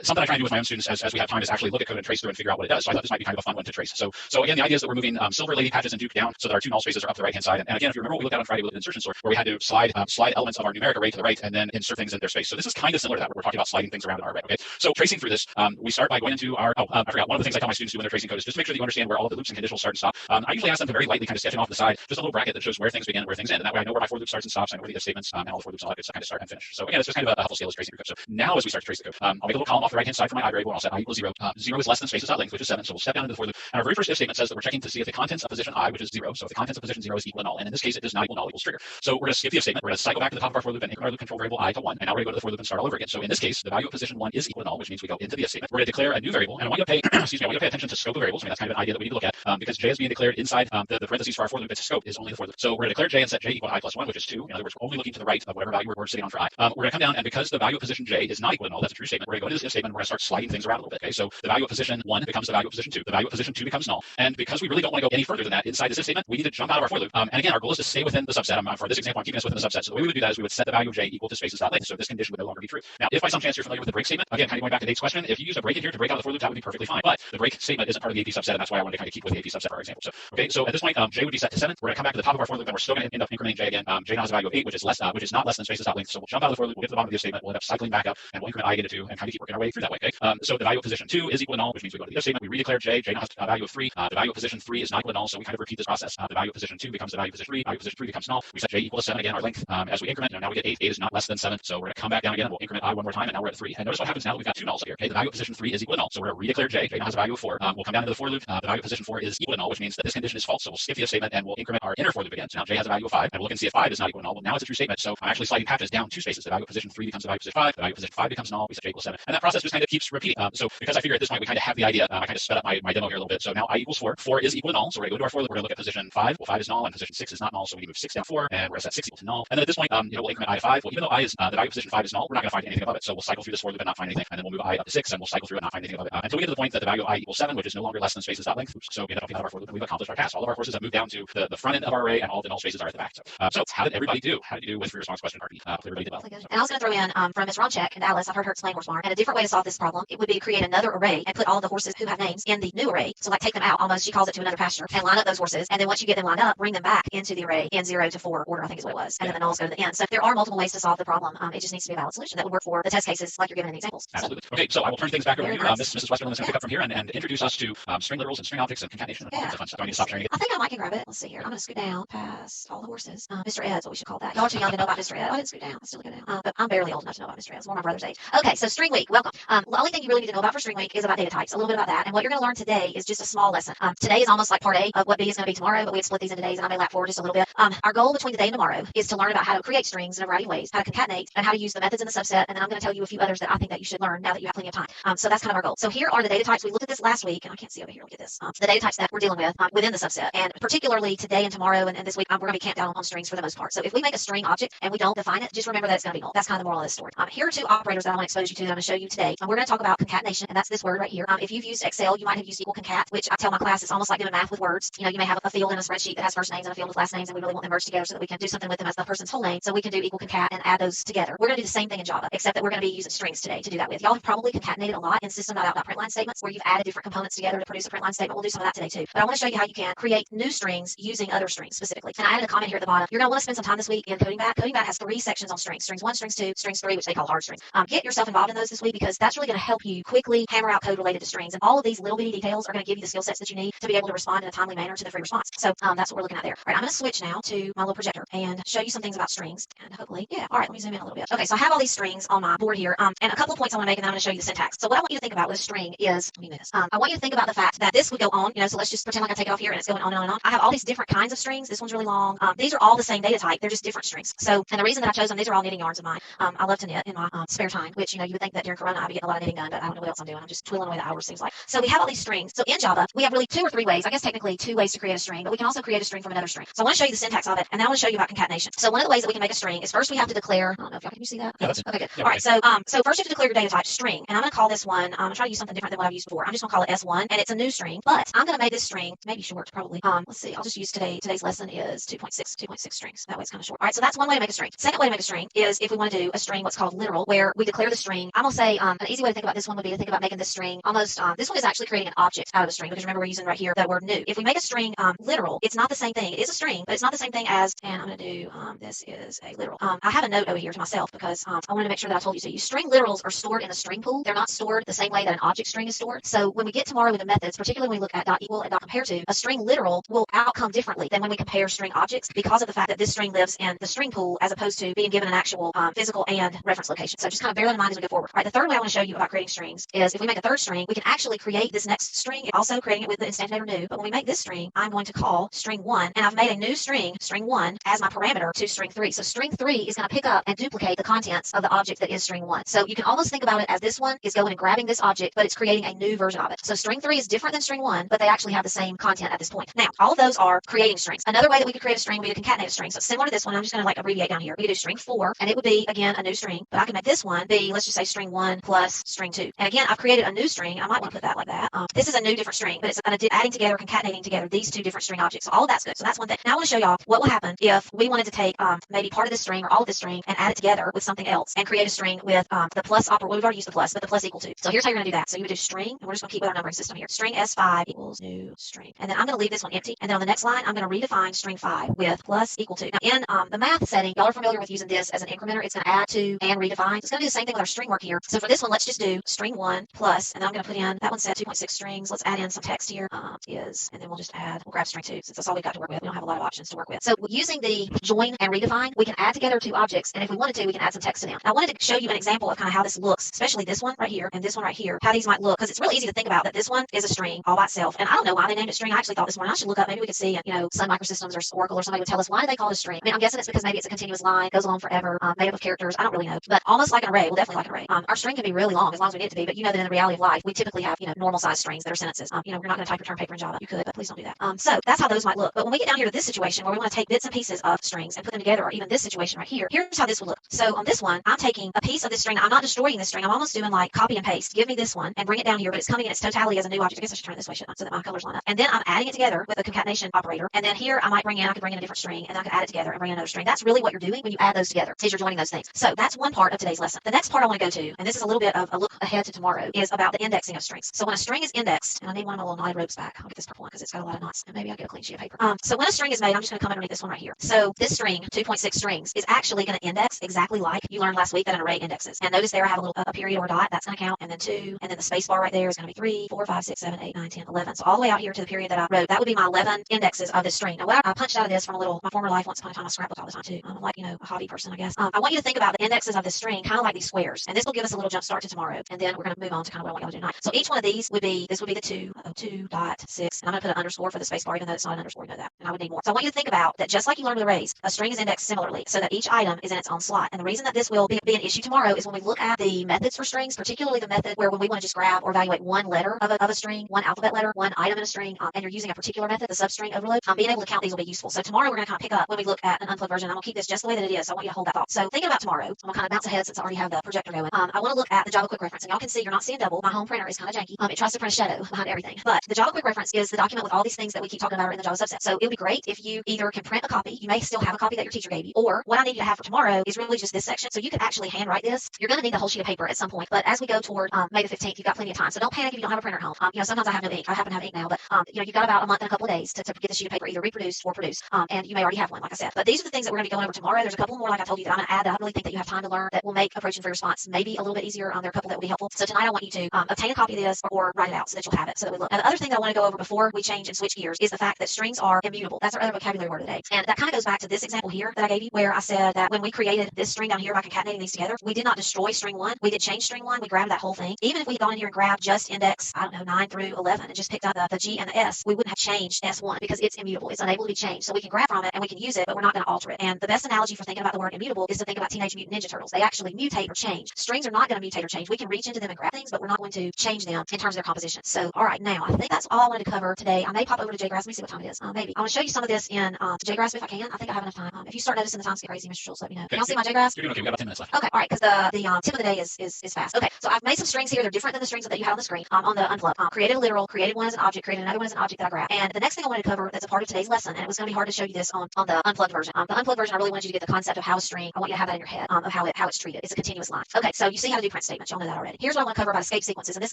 Something I try and do with my own students as we have time is actually look at code and trace through and figure out what it does. So I thought this might be kind of a fun one to trace. So again, the idea is that we're moving silver, lady, patches, and duke down so that our 2 null spaces are up the right hand side. And again, if you remember what we looked at on Friday with an insertion sort, where we had to slide elements of our numeric array to the right and then insert things in their space. So this is kind of similar to that, where we're talking about sliding things around in our array. Okay, so tracing through this, we start by going into our. I forgot. One of the things I tell my students to do when they're tracing code is just make sure that you understand where all of the loops and conditionals start and stop. I usually ask them to very lightly kind of sketch off the side just a little bracket that shows where things begin and where things end, and that way I know where my for loop starts and stops. I know where the if statements and all the for loops and all that good stuff kind of start and finish. So again, it's just kind of a helpful scale as tracing through code. So now as we start to trace the code, I'll make a little column off the right hand side for my I variable. I'll set I equals 0. 0 is less than spaces.length, which is 7. So we'll step down into the for loop. And our very first if statement says that we're checking to see if the contents of position I, which is 0, so if the contents of position 0 is equal to null, and in this case it does not equal null, equals trigger. So we're going to skip the if statement. We're going to cycle back to the top of our for loop and increment our loop control variable I to 1. 1, and now we're going to go to the for loop and start all over again. So in this case, the value of position 1 is equal to null, which means we go into the if statement. We're going to declare a new variable, and I want you to pay, excuse me, I want you to pay attention to scope of variables. I mean, that's kind of an idea that we need to look at because j is being declared inside the parentheses for our for loop. Its scope is only the for loop. So we're going to declare j and set j equal to I plus 1, which is 2. In other words, we're only looking to the right of whatever value we're sitting on for I. We're going to come down, and because the value of position j is not equal to null, that's a true statement. We're going to go into this if statement. We're going to start sliding things around a little bit. Okay, so the value of position 1 becomes the value of position 2. The value of position 2 becomes null, and because we really don't want to go any further than that inside this if statement, we need to jump out of our for loop. And again, our goal is to stay within the subset. For this example, I'm keeping us within the subset. So the way we would do that is we would set the value of j equal to spaces.length. So this condition would no longer be true. Now, if by some chance you're familiar with the break statement, again, kind of going back to Nate's question, if you used a break in here to break out the for loop, that would be perfectly fine. But the break statement isn't part of the AP subset, and that's why I wanted to kind of keep with the AP subset for our example. So okay, so at this point, j would be set to 7. We're going to come back to the top of our for loop, and we're still going to end up incrementing j again. J now has a value of 8, which is not less than spaces.length. So we'll jump out of the for loop, we'll get to the bottom of the if statement, we'll end up cycling back up, and we'll increment I again to 2, and kind of keep working our way through that way. Okay. So the value of position 2 is equal to null, which means we go to the if statement, we redeclare j now has a value of 3. The value of position 3 is not equal to null, so we kind of repeat this process. The value of position 2 becomes the value of position 3. Value of position 3 becomes null. We set j equal to 7 again, our length. As we increment, now we get 8. 8 is not less than 7, so we're going to come back down again, and we'll increment I one more time, and now we're at 3. And notice what happens now that we've got 2 nulls here. Okay, the value of position 3 is equal to null, so we're going to redeclare j now has a value of 4. We'll come down into the for loop. The value of position 4 is equal to null, which means that this condition is false. So we'll skip the if statement and we'll increment our inner for loop again. So now j has a value of 5, and we'll look and see if 5 is not equal to null. Well, now it's a true statement, so I'm actually sliding past this down 2 spaces. The value of position 3 becomes the value of position 5. The value of position 5 becomes null. We set j equals 7, and that process just kind of keeps repeating. So because I figure at this point we kind of have the idea, I kind of sped up my demo here a little bit. So now I equals 4. 4 is equal to null, so we're going to go to our for loop. We're going to look at position 5. Well, 5 is null, and position 6 is not null, so we need to move 6 down 4, and we're going to set 6 equal to null. And then at this point, we'll increment I to 5. Well, even though I is the value of position 5 is null, we're not going to find anything above it. So we'll cycle through this for loop and not find anything, and then we'll move I up to 6, and we'll cycle through and not find anything above it until we get to the point that the value of I equals 7, which is no longer less than spaces.length. So we end up jumping out of our for loop, and we've accomplished our task. All of our forces have moved down to the front end of our array, and all the null spaces are at the back. So how did everybody do? How did you do with free response question, RP? Hopefully everybody did well. And I was going to throw in from Ms. Ronchek and Alice, I've heard her explain more. And a different way to solve this problem, it would be to create another array and put all of the horses who have names in the new array. So like take them out almost, she calls it to another pasture, and line up those horses. And then once you get them lined up, bring them back into the array in 0 to 4 order, I think is what it was. And then the nulls go to the end. So there are multiple ways to solve the problem. It just needs to be a valid solution that would work for the test cases like you're given in the examples. Absolutely. Okay, so I will turn things back over to you. Mrs. Westerland is going to pick up from here and introduce us to string literals and string objects and concatenation and all kinds of fun stuff. Do I need to stop sharing it? I think I might can grab it. Let's see here. I'm going to scoot down past all the horses. Mr. Ed's what we should call that. Y'all are too young to know about Mr. Ed. I didn't scoot down. I still go down. But I'm barely old enough to know about Mr. Ed. It's more my brother's age. Okay, so string week. Welcome. The only thing you really need to know about for string week is about data types. A little bit about that. And what you're going to learn today is just a small lesson. Today is almost like part A of what B is going to be tomorrow, but we had split these into days, and I may lap forward just a little bit. Our goal between today and tomorrow is to learn about how to create strings in a variety of ways, how to concatenate, and how to use the methods in the subset. And then I'm going to tell you a few others that I think that you should learn now that you have plenty of time. So that's kind of our goal. So here are the data types. We looked at this last week, and I can't see over here. Look at this. The data types that we're dealing with within the subset, and particularly today and tomorrow and this week, we're going to be camped out on strings for the most part. So if we make a string object and we don't define it, just remember that it's going to be null. That's kind of the moral of this story. Here are 2 operators that I want to expose you to that I'm going to show you today. We're going to talk about concatenation, and that's this word right here. If you've used Excel, you might have used equal concat, which I tell my class is almost like doing math with words. You know, you may have a field in a spreadsheet that has first names and a field with last names, and we really want them merged together so that we can do something with them as the person's whole name. So we can do equal concat and add those together. We're going to do the same thing in Java, except that we're going to be using strings today to do that with. Y'all have probably concatenated a lot in system.out.println statements where you've added different components together to produce a println statement. We'll do some of that today too. But I want to show you how you can create new strings using other strings specifically. And I added a comment here at the bottom. You're going to want to spend some time this week in CodingBat. CodingBat has 3 sections on strings. Strings 1, strings 2, strings 3, which they call hard strings. Get yourself involved in those this week because that's really going to help you quickly hammer out code related to strings. And all of these little bitty details are going to give you the skill sets that you need to be able to respond in a timely manner to the free response. So that's what we're looking at there. All right, I'm going to switch now to my little projector and show you some things about strings. And hopefully, yeah. All right, let me zoom in a little bit. Okay, so I have all these strings on my board here. And a couple of points I want to make, and then I'm going to show you the syntax. So what I want you to think about with a string is, let me move this. I want you to think about the fact that this would go on, so let's just pretend like I take it off here and it's going on and on and on. I have all these different kinds of strings. This one's really long. These are all the same data type. They're just different strings. So, and the reason that I chose them, these are all knitting yarns of mine. I love to knit in my spare time, which, you would think that during Corona I'd be getting a lot of knitting done, but I don't know what else I'm doing. I'm just twiddling away the hours, seems like. So we have all these strings. So in Java, we have really 2 or 3 ways, I guess technically 2 ways to create a string, but we can also create a string from another string. So I want to show you the syntax of it, and then I want to show you about concatenation. So one of the ways that we can make a string is first we have to declare, I don't know if y'all can you see that? Yeah, that's okay, good. Yeah, all right, so first you have to declare your data type string, and I'm going to call this one, I'm going to try to use something different than what I've used before. I'm just going to call it S1, and it's a new string, but I'm going to make this string, maybe short, probably. Let's see, I'll just use today's lesson is 2.6 strings. That way it's kind of short. All right, so that's one way to make a string. Second way to make a string is if we want to do a string what's called literal, where we declare the string. I'm going to say an easy way to think about this one would be to think about making this string almost, this one is actually creating an object out of a string, because remember we're using right here that word new. If we make a string literal, it's not the same thing. It is a string, but it's not the same thing as, and I'm going to do, this is a literal. I have a note over here to myself because I wanted to make sure that I told you to. String literals are stored in a string pool. They're not stored the same way that an object string is stored. So when we get tomorrow with the methods, particularly when we look at .equal and .compare to, a string literal will outcome differently than when we compare string objects because of the fact that this string lives in the string pool as opposed to being given an actual physical and reference location. So just kind of bear that in mind as we go forward. All right, the third way I want to show you about creating strings is if we make a third string, we can actually create this next string, also creating it with the instantiator new. But when we make this string, I'm going to call string 1, and I've made a new string string 1, as my parameter to string 3. So string 3 is going to pick up and duplicate the contents of the object that is string 1. So you can almost think about it as this one is going and grabbing this object, but it's creating a new version of it. So string 3 is different than string 1, but they actually have the same content at this point. Now, all of those are creating strings. Another way that we could create a string would be to concatenate a string. So similar to this one, I'm just going to like abbreviate down here. We could do string 4, and it would be, again, a new string, but I can make this one be, let's just say string 1 plus string 2. And again, I've created a new string. I might want to put that like that. This is a new different string, but it's adding together, concatenating together these two different string objects. So all of that's good. So that's one thing. Now I want to show y'all what will happen if we wanted to take maybe part of this string or all of this string and add it together with something else and create a string with the plus operator. Well, we've already used the plus, but the plus equal to. So here's how you're going to do that. So you would do string, and we're just going to keep with our numbering system here. String S5 equals new string. And then I'm going to leave this one empty. And then on the next line, I'm going to redefine string 5 with plus equal to. Now in the math setting, y'all are familiar with using this as an incrementer. It's going to add to and redefine. It's going to do the same thing with our string work here. So for this one, let's just do string 1 plus, and then I'm going to put in, that one said 2.6 strings. Let's add in some text here, and then we'll just add, we'll grab string 2 since that's all we've got to work with. We don't have a lot of options to work with. So using the join and redefine, we can add together two objects, and if we wanted to, we can add some text to them. Now, I wanted to show you an example of kind of how this looks, especially this one right here and this one right here, how these might look, because it's really easy to think about that this one is a string all by itself. And I don't know why they named it string. I actually thought this morning I should look up, maybe we could see, Sun Microsystems or Oracle or somebody would tell us why do they call it a string. I mean, I'm guessing it's because maybe it's a continuous line, goes along forever, made up of characters. I don't really know, but almost like an array. Well, definitely like an array. Our string can be really long as long as we need it to be, but you know that in the reality of life, we typically have, normal size strings that are sentences. You're not going to type your term paper in Java. You could, but please don't do that. So that's how those might look. But when we get down here to this situation where we want to take bits and pieces of strings and put them together, or even this situation right here, here's how this would look. So on this one, I'm taking a piece of this string. I'm not destroying this string. I'm almost doing like copy and paste. Give me this one and bring it down here, but it's coming in its totality as a new object. I guess I should turn it this way, shouldn't I? So that my colors line up. And then I'm adding it together with a concatenation operator. And then here I could bring in a different string, and then I could add it together and bring in another string. That's really what you're doing when you add those together, is you're joining those things. So that's one part of today's lesson. The next part I want to go to, and this is a little bit of a look ahead to tomorrow, is about the indexing of strings. So when a string is indexed, and I need one of my little knotted ropes back. I'll get this purple one because it's got a lot of knots, and maybe I'll get a clean sheet of paper. So when a string is made, I'm just going to come underneath this one right here. So this string, 2.6 strings, is actually going to index exactly like you learned last week that an array indexes. And notice there I have a little a period or a dot. That's going to count, and then 2, and then the space bar right there is going to be 3, 4, 5, 6, 7, 8, 9, 10, 11. So all the way out here to the period that I wrote, that would be my 11 indexes of this string. Now what I punched out of this from my former life, once upon a time I scrapbook all the time too. I'm like, a hobby person, I guess. I want you to think about the indexes of this string kind of like these squares, and this will give us a little jump start to tomorrow, and then we're going to move on to kind of what I want y'all to do tonight. So each one of these would be, this would be the 2.6, and I'm going to put an underscore for the space bar, even though it's not an underscore, you know that, and I would need more. So I want you to think about that just like you learned with arrays, a string is indexed similarly, so that each item is in its own slot. And the reason that this will be an issue tomorrow is when we look at the methods for strings, particularly the method where when we want to just grab or evaluate one letter of a string, one alphabet letter, one item in a string, and you're using a particular method, the substring overload, being able to count these will be useful. So tomorrow we're going to kind of pick up when we look at an unplugged version. I'm going to keep this just the way that it is. So I want you to hold that thought. So thinking about tomorrow, I'm going to kind of bounce ahead since I already have the projector going. I want to look at the Java Quick Reference, and y'all can see you're not seeing double. My home printer is kind of janky. It tries to print a shadow behind everything. But the Java Quick Reference is the document with all these things that we keep talking about in the Java subset. So it would be great if you either can print a copy. You may still have a copy that your teacher gave you, or what I need you to have for tomorrow is really just this section. So you can actually handwrite this. You're going to need the whole sheet of paper at some point, but as we go toward May the 15th, you've got plenty of time. So don't panic if you don't have a printer at home. Sometimes I have no ink. I happen to have ink now, but you've got about a month and a couple of days to get the sheet of paper either reproduced or produced. And you may already have one, like I said. But these are the things that we're going to be going over tomorrow. There's a couple more, like I told you, that I'm going to add that I really think that you have time to learn that will make approaching free response maybe a little bit easier. There are a couple that will be helpful. So tonight I want you to obtain a copy of this or write it out so that you'll have it. So that we look. Now the other thing that I want to go over before we change and switch gears is the fact that strings are immutable. That's our other vocabulary word today. And that kind of goes back to this example here that I gave you, where I said that when we created this string down here by concatenating these together, we did not destroy string 1. We did change string 1. We grabbed that whole thing. Even if we had gone in here and grabbed just index, 9 through 11 and just picked up the G and the S, we wouldn't have changed S1 because it's immutable. It's unable to be changed. So we can grab from it and we can use it, but we're not going to alter it. And the best analogy for thinking about the word immutable is to think about Teenage Mutant Ninja Turtles. They actually mutate or change. Strings are not going to mutate or change. We can reach into them and grab things, but we're not going to change them in terms of their composition. So, all right, now I think that's all I wanted to cover today. I may pop over to JGraphs. Let me see what time it is. Maybe I want to show you some of this in JGraphs if I can. I think I have enough time. If you start noticing the times get crazy, Mr. Schultz, let me know. Can y'all see my JGraphs? You're doing okay. We got about 10 minutes left. Okay, all right, because the tip of the day is fast. Okay, so I've made some strings here. They're different than the strings that you have on the screen on the unplug. Created a literal, created one as an object, created another one as an object that I grabbed. And the next thing I wanted to cover that's a part of today's lesson, and it was going to be hard to show you this on the unplugged version. The unplugged version, I really wanted you to get the concept of how a string, I want you to have that in your head, of how it's treated. It's a continuous line. Okay, so you see how to do print statements. Y'all know that already. Here's what I want to cover about escape sequences, and this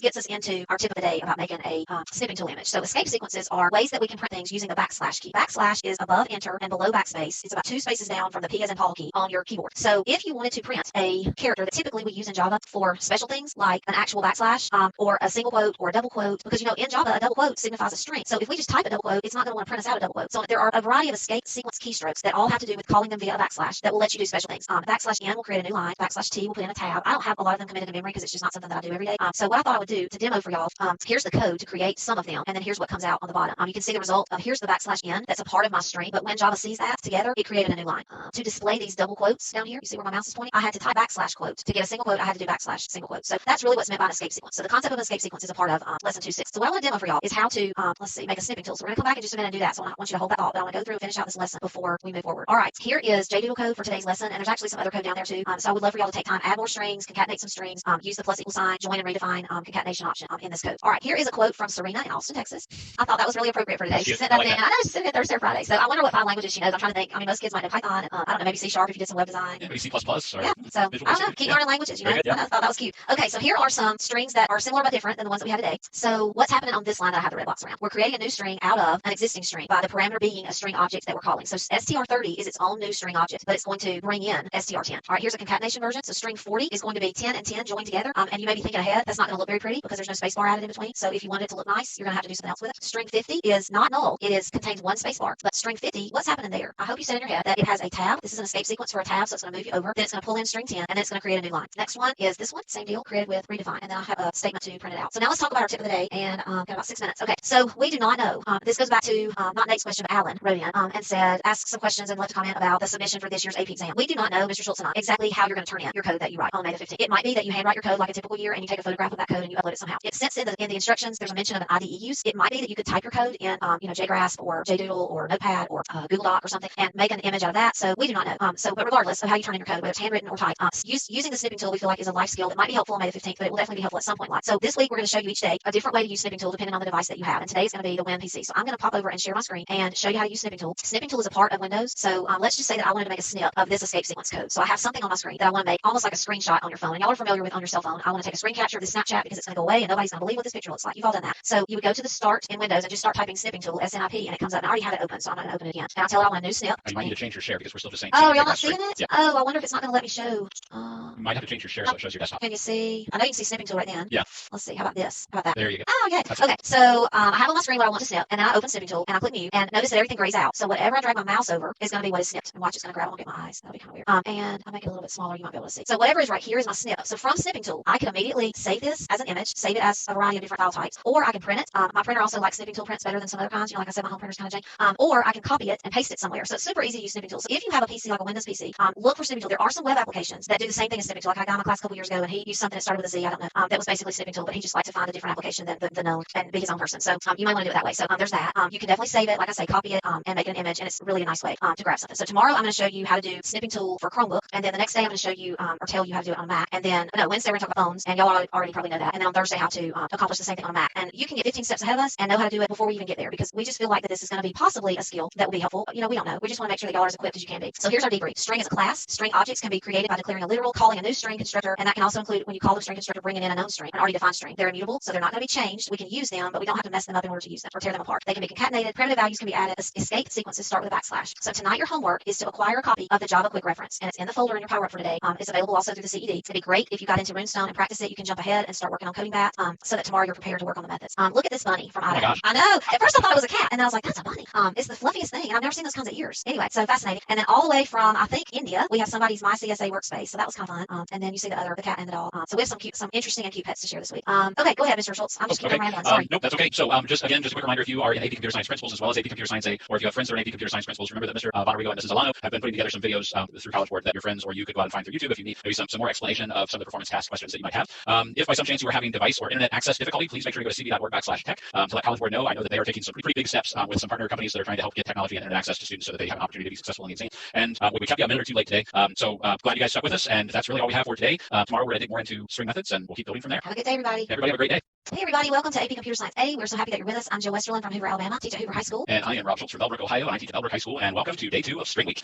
gets us into our tip of the day about making a snipping tool image. So escape sequences are ways that we can print things using the backslash key. Backslash is above enter and below backspace. It's about 2 spaces down from the P as in Paul key on your keyboard. So if you wanted to print a character that typically we use in Java for special things like an actual backslash or a single quote or a double quote, because in Java a double quote signifies a string. So if we just type a double quote, it's not going to want to print us out a double quote. So there are a variety of escape sequence keystrokes that all have to do with calling them via a backslash that will let you do special things. Backslash n will create a new line. Backslash t will put in a tab. I don't have a lot of them committed to memory because it's just not something that I do every day. So what I thought I would do to demo for y'all, here's the code to create some of them, and then here's what comes out on the bottom. You can see the result of here's the backslash n that's a part of my string. string, but when Java sees that together, it created a new line. To display these double quotes down here, you see where my mouse is pointing? I had to type backslash quote. To get a single quote, I had to do backslash single quote. So that's really what's meant by an escape sequence. So the concept of an escape sequence is a part of lesson 2.6. So what I want to demo for y'all is how to, let's see, make a snipping tool. So we're going to come back in just a minute and do that. So I want you to hold that thought, but I want to go through and finish out this lesson before we move forward. All right, here is JDoodle code for today's lesson, and there's actually some other code down there too. So I would love for y'all to take time, add more strings, concatenate some strings, use the plus equal sign, join and redefine concatenation option in this code. All right, here is a quote from Serena in Austin, Texas. I thought that was really appropriate for today. She sent that in. I know she sent it Thursday or Friday. So I wonder what 5 languages she knows. I'm trying to think. I mean, most kids might know Python. I don't know, maybe C# if you did some web design. Yeah, maybe C++. Or yeah. So I don't know. Keep learning languages. You know. I thought that was cute. Okay, so here are some strings that are similar but different than the ones that we have today. So what's happening on this line that I have the red box around? We're creating a new string out of an existing string by the parameter being a string object that we're calling. So str30 is its own new string object, but it's going to bring in str10. All right, here's a concatenation version. So string 40 is going to be 10 and 10 joined together. And you may be thinking ahead, that's not going to look very pretty because there's no space bar added in between. So if you want it to look nice, you're going to have to do something else with it. String 50 is not null. It contains 1 space bar. But string 50, what's happening there? I hope you said in your head that it has a tab. This is an escape sequence for a tab, so it's going to move you over. Then it's going to pull in string 10, and then it's going to create a new line. Next one is this one, same deal, created with redefine. And then I have a statement to print it out. So now let's talk about our tip of the day, and got about 6 minutes. Okay, so we do not know. This goes back to not Nate's question, but Alan wrote in and said, ask some questions and left a comment about the submission for this year's AP exam. We do not know, Mr. Schultz and I, exactly how you're going to turn in your code that you write on May the 15th. It might be that you handwrite your code like a typical year and you take a photograph of that code and you upload it somehow. Since in the instructions there's a mention of an IDE use, it might be that you could type your code in JGrasp or JDoodle or Notepad or Google Doc or something and make an image out of that. So we do not know. But regardless of how you turn in your code, whether it's handwritten or typed, using the snipping tool we feel like is a life skill that might be helpful on May the 15th, but it will definitely be helpful at some point in life. So this week we're going to show you each day a different way to use snipping tool depending on the device that you have. And today's going to be the Win PC. So I'm going to pop over and share my screen and show you how to use snipping tool. Snipping tool is a part of Windows. So let's just say that I wanted to make a snip of this escape sequence code. So I have something on my screen that I want to make almost like a screenshot on your phone. And y'all are familiar with on your cell phone. I want to take a screen capture of this Snapchat because it's going to go away and nobody's going to believe what this picture looks like. You've all done that. So you would go to the start in Windows and just start typing snipping tool, SNIP, and it comes up. And I already have it open, so I'm going to open it again. And I'll tell it I want a new snip. You might need to change your share because we're still just saying. Oh, y'all not seeing it? Yeah. Oh, I wonder if it's not going to let me show. You might have to change your share so it shows your desktop. Can you see? I know you can see snipping tool right then. Yeah. Let's see. How about this? How about that? There you go. Oh, okay. Okay. So I have on my screen what I want to snip, and then I open snipping tool and I click mute, and notice that everything grays out. So whatever I drag my mouse over is going to be what is snipped. And watch, it's going to grab. I'll get my eyes. That'll be kind of weird. And I'll make it a little bit smaller. You might be able to see. So whatever is right here is my snip. So from snipping tool, I can immediately save this as an image, save it as a variety of different file types, or I can print it. My printer also likes snipping tool prints better than some other kinds. Like I said, my home printer's kind of jank. Or I can copy it and paste it somewhere. So it's super easy to use snipping tool. So if you have a PC like a Windows PC, look for snipping tool. There are some web applications that do the same thing as snipping tool. Like I got in my class a couple years ago, and he used something that started with a Z. I don't know. That was basically snipping tool, but he just liked to find a different application than the known and be his own person. So you might want to do it that way. So there's that. You can definitely save it, like I say, copy it and make it an image, and it's really a nice way to grab something. So tomorrow I'm going to show you how to do snipping tool for Chromebook, and then the next day I'm going to show you or tell you how to do it on a Mac. And then Wednesday we're going to talk about phones, and y'all already probably know that. And then on Thursday how to accomplish the same thing on a Mac. And you can get 15 steps ahead of us and know how to do it before we even get there, because we just feel like that this is going to be possibly a skill that will be helpful. But we don't know. We just want to make sure that y'all are as equipped as you can be. So here's our debrief. String is a class. String objects can be created by declaring a literal, calling a new string constructor, and that can also include when you call the string constructor bringing in a known string, an already defined string. They're immutable, so they're not going to be changed. We can use them, but we don't have to mess them up in order to use them or tear them apart. They can be concatenated. Primitive values can be added. Escape sequences start with a backslash. So tonight your homework is to acquire a copy of the Java Quick Reference, and it's in the folder in your Power Up for today. It's available also through the CED. It'd be great if you got into Runestone and practice it. You can jump ahead and start working on coding that, so that tomorrow you're prepared to work on the methods. Look at this bunny from Idaho. I know. At first I thought it was a cat, and then I was like, that's a bunny. It's the fluffiest thing, and I've never seen those kinds of ears. Anyway, so fascinating. And then all the way from I think India, we have somebody's My CSA workspace, so that was kind of fun. And then you see the cat and the doll. So we have some interesting and cute pets to share this week. Okay, go ahead, Mr. Schultz. I'm just keeping rambling. Sorry. Nope, that's okay. So just a quick reminder, if you are in AP Computer Science Principles as well as AP Computer Science A, or if you have friends that are in AP Computer Science Principles, remember that Mr. Bonarigo and Mrs. Alano have been putting together some videos through College Board that your friends or you could go out and find through YouTube if you need maybe some more explanation of some of the performance task questions that you might have. If by some chance you are having device or internet access difficulty, please make sure you go to cb.org/tech to let College Board know. I know that they are taking some pretty big steps with some partner companies that are trying to help get technology and internet access to students so that they have an opportunity to be successful in the exam. And we kept you a minute or two late today, so glad you guys stuck with us. And that's really all we have for today. Tomorrow we're going to dig more into string methods, and we'll keep building from there. Have a good day, everybody. Everybody have a great day. Hey, everybody. Welcome to AP Computer Science A. We're so happy that you're with us. I'm Joe Westerland from Hoover, Alabama. I teach at Hoover High School. And I am Rob Schultz from Bellbrook, Ohio, and I teach at Bellbrook High School. And welcome to day 2 of Spring Week.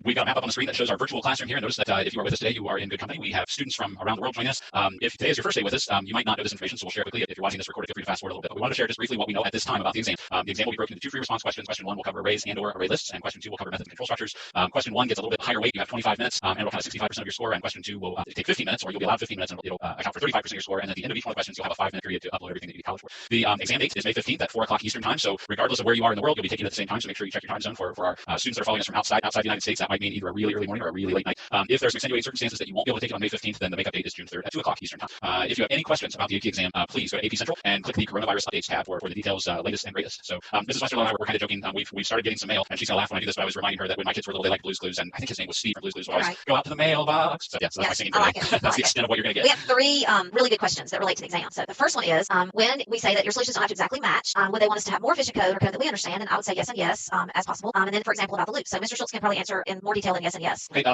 We've got a map up on the screen that shows our virtual classroom here. And notice that if you are with us today, you are in good company. We have students from around the world joining us. If today is your first day with us, you might not know this information, so we'll share quickly. If you're watching this recorded, feel free to fast forward a little bit. But we want to share just briefly what we know at this time about the exam. The exam will be broken into 2 free response questions. Question 1 will cover arrays and/or array lists, and question 2 will cover method and control structures. Question 1 gets a little bit higher weight. You have 25 minutes, and it'll count 65% of your score. And question 2 will take 15 minutes, or you'll be allowed 15 minutes, and it'll account for 35% of your score. And at the end of each one of the questions, you'll have a 5-minute period to upload everything that you need college for. The exam date is May 15th at 4 o'clock Eastern time. So regardless of where you are in the world, you'll be taking it at the same time. So make sure you check your time zone for our students that are following us from outside the United States. That might mean either a really early morning or a really late night. If there's extenuating circumstances that you won't be able to take it on May 15th, then the makeup date is June 3rd at 2 o'clock Eastern time. If you have any questions about the AP exam, please go to AP Central and click the Coronavirus Updates tab for the details, latest and greatest. So Mrs. Westerlo and I were kind of joking. We've started getting some mail, and she's gonna laugh when I do this, but I was reminding her that when my kids were little, they liked Blue's Clues, and I think his name was Steve from Blue's Clues. So always go out to the mailbox. So yeah, so that's my singing for today. That's the extent of what you're gonna get. We have three really good questions that relate to the exam. So the first one is, when we say that your solutions don't have to exactly match, would they want us to have more efficient code or code that we understand? And I would say yes and yes, as possible. And then, for example, about the loop. So Mr. Schultz can probably answer in more detail than yes and yes. Okay.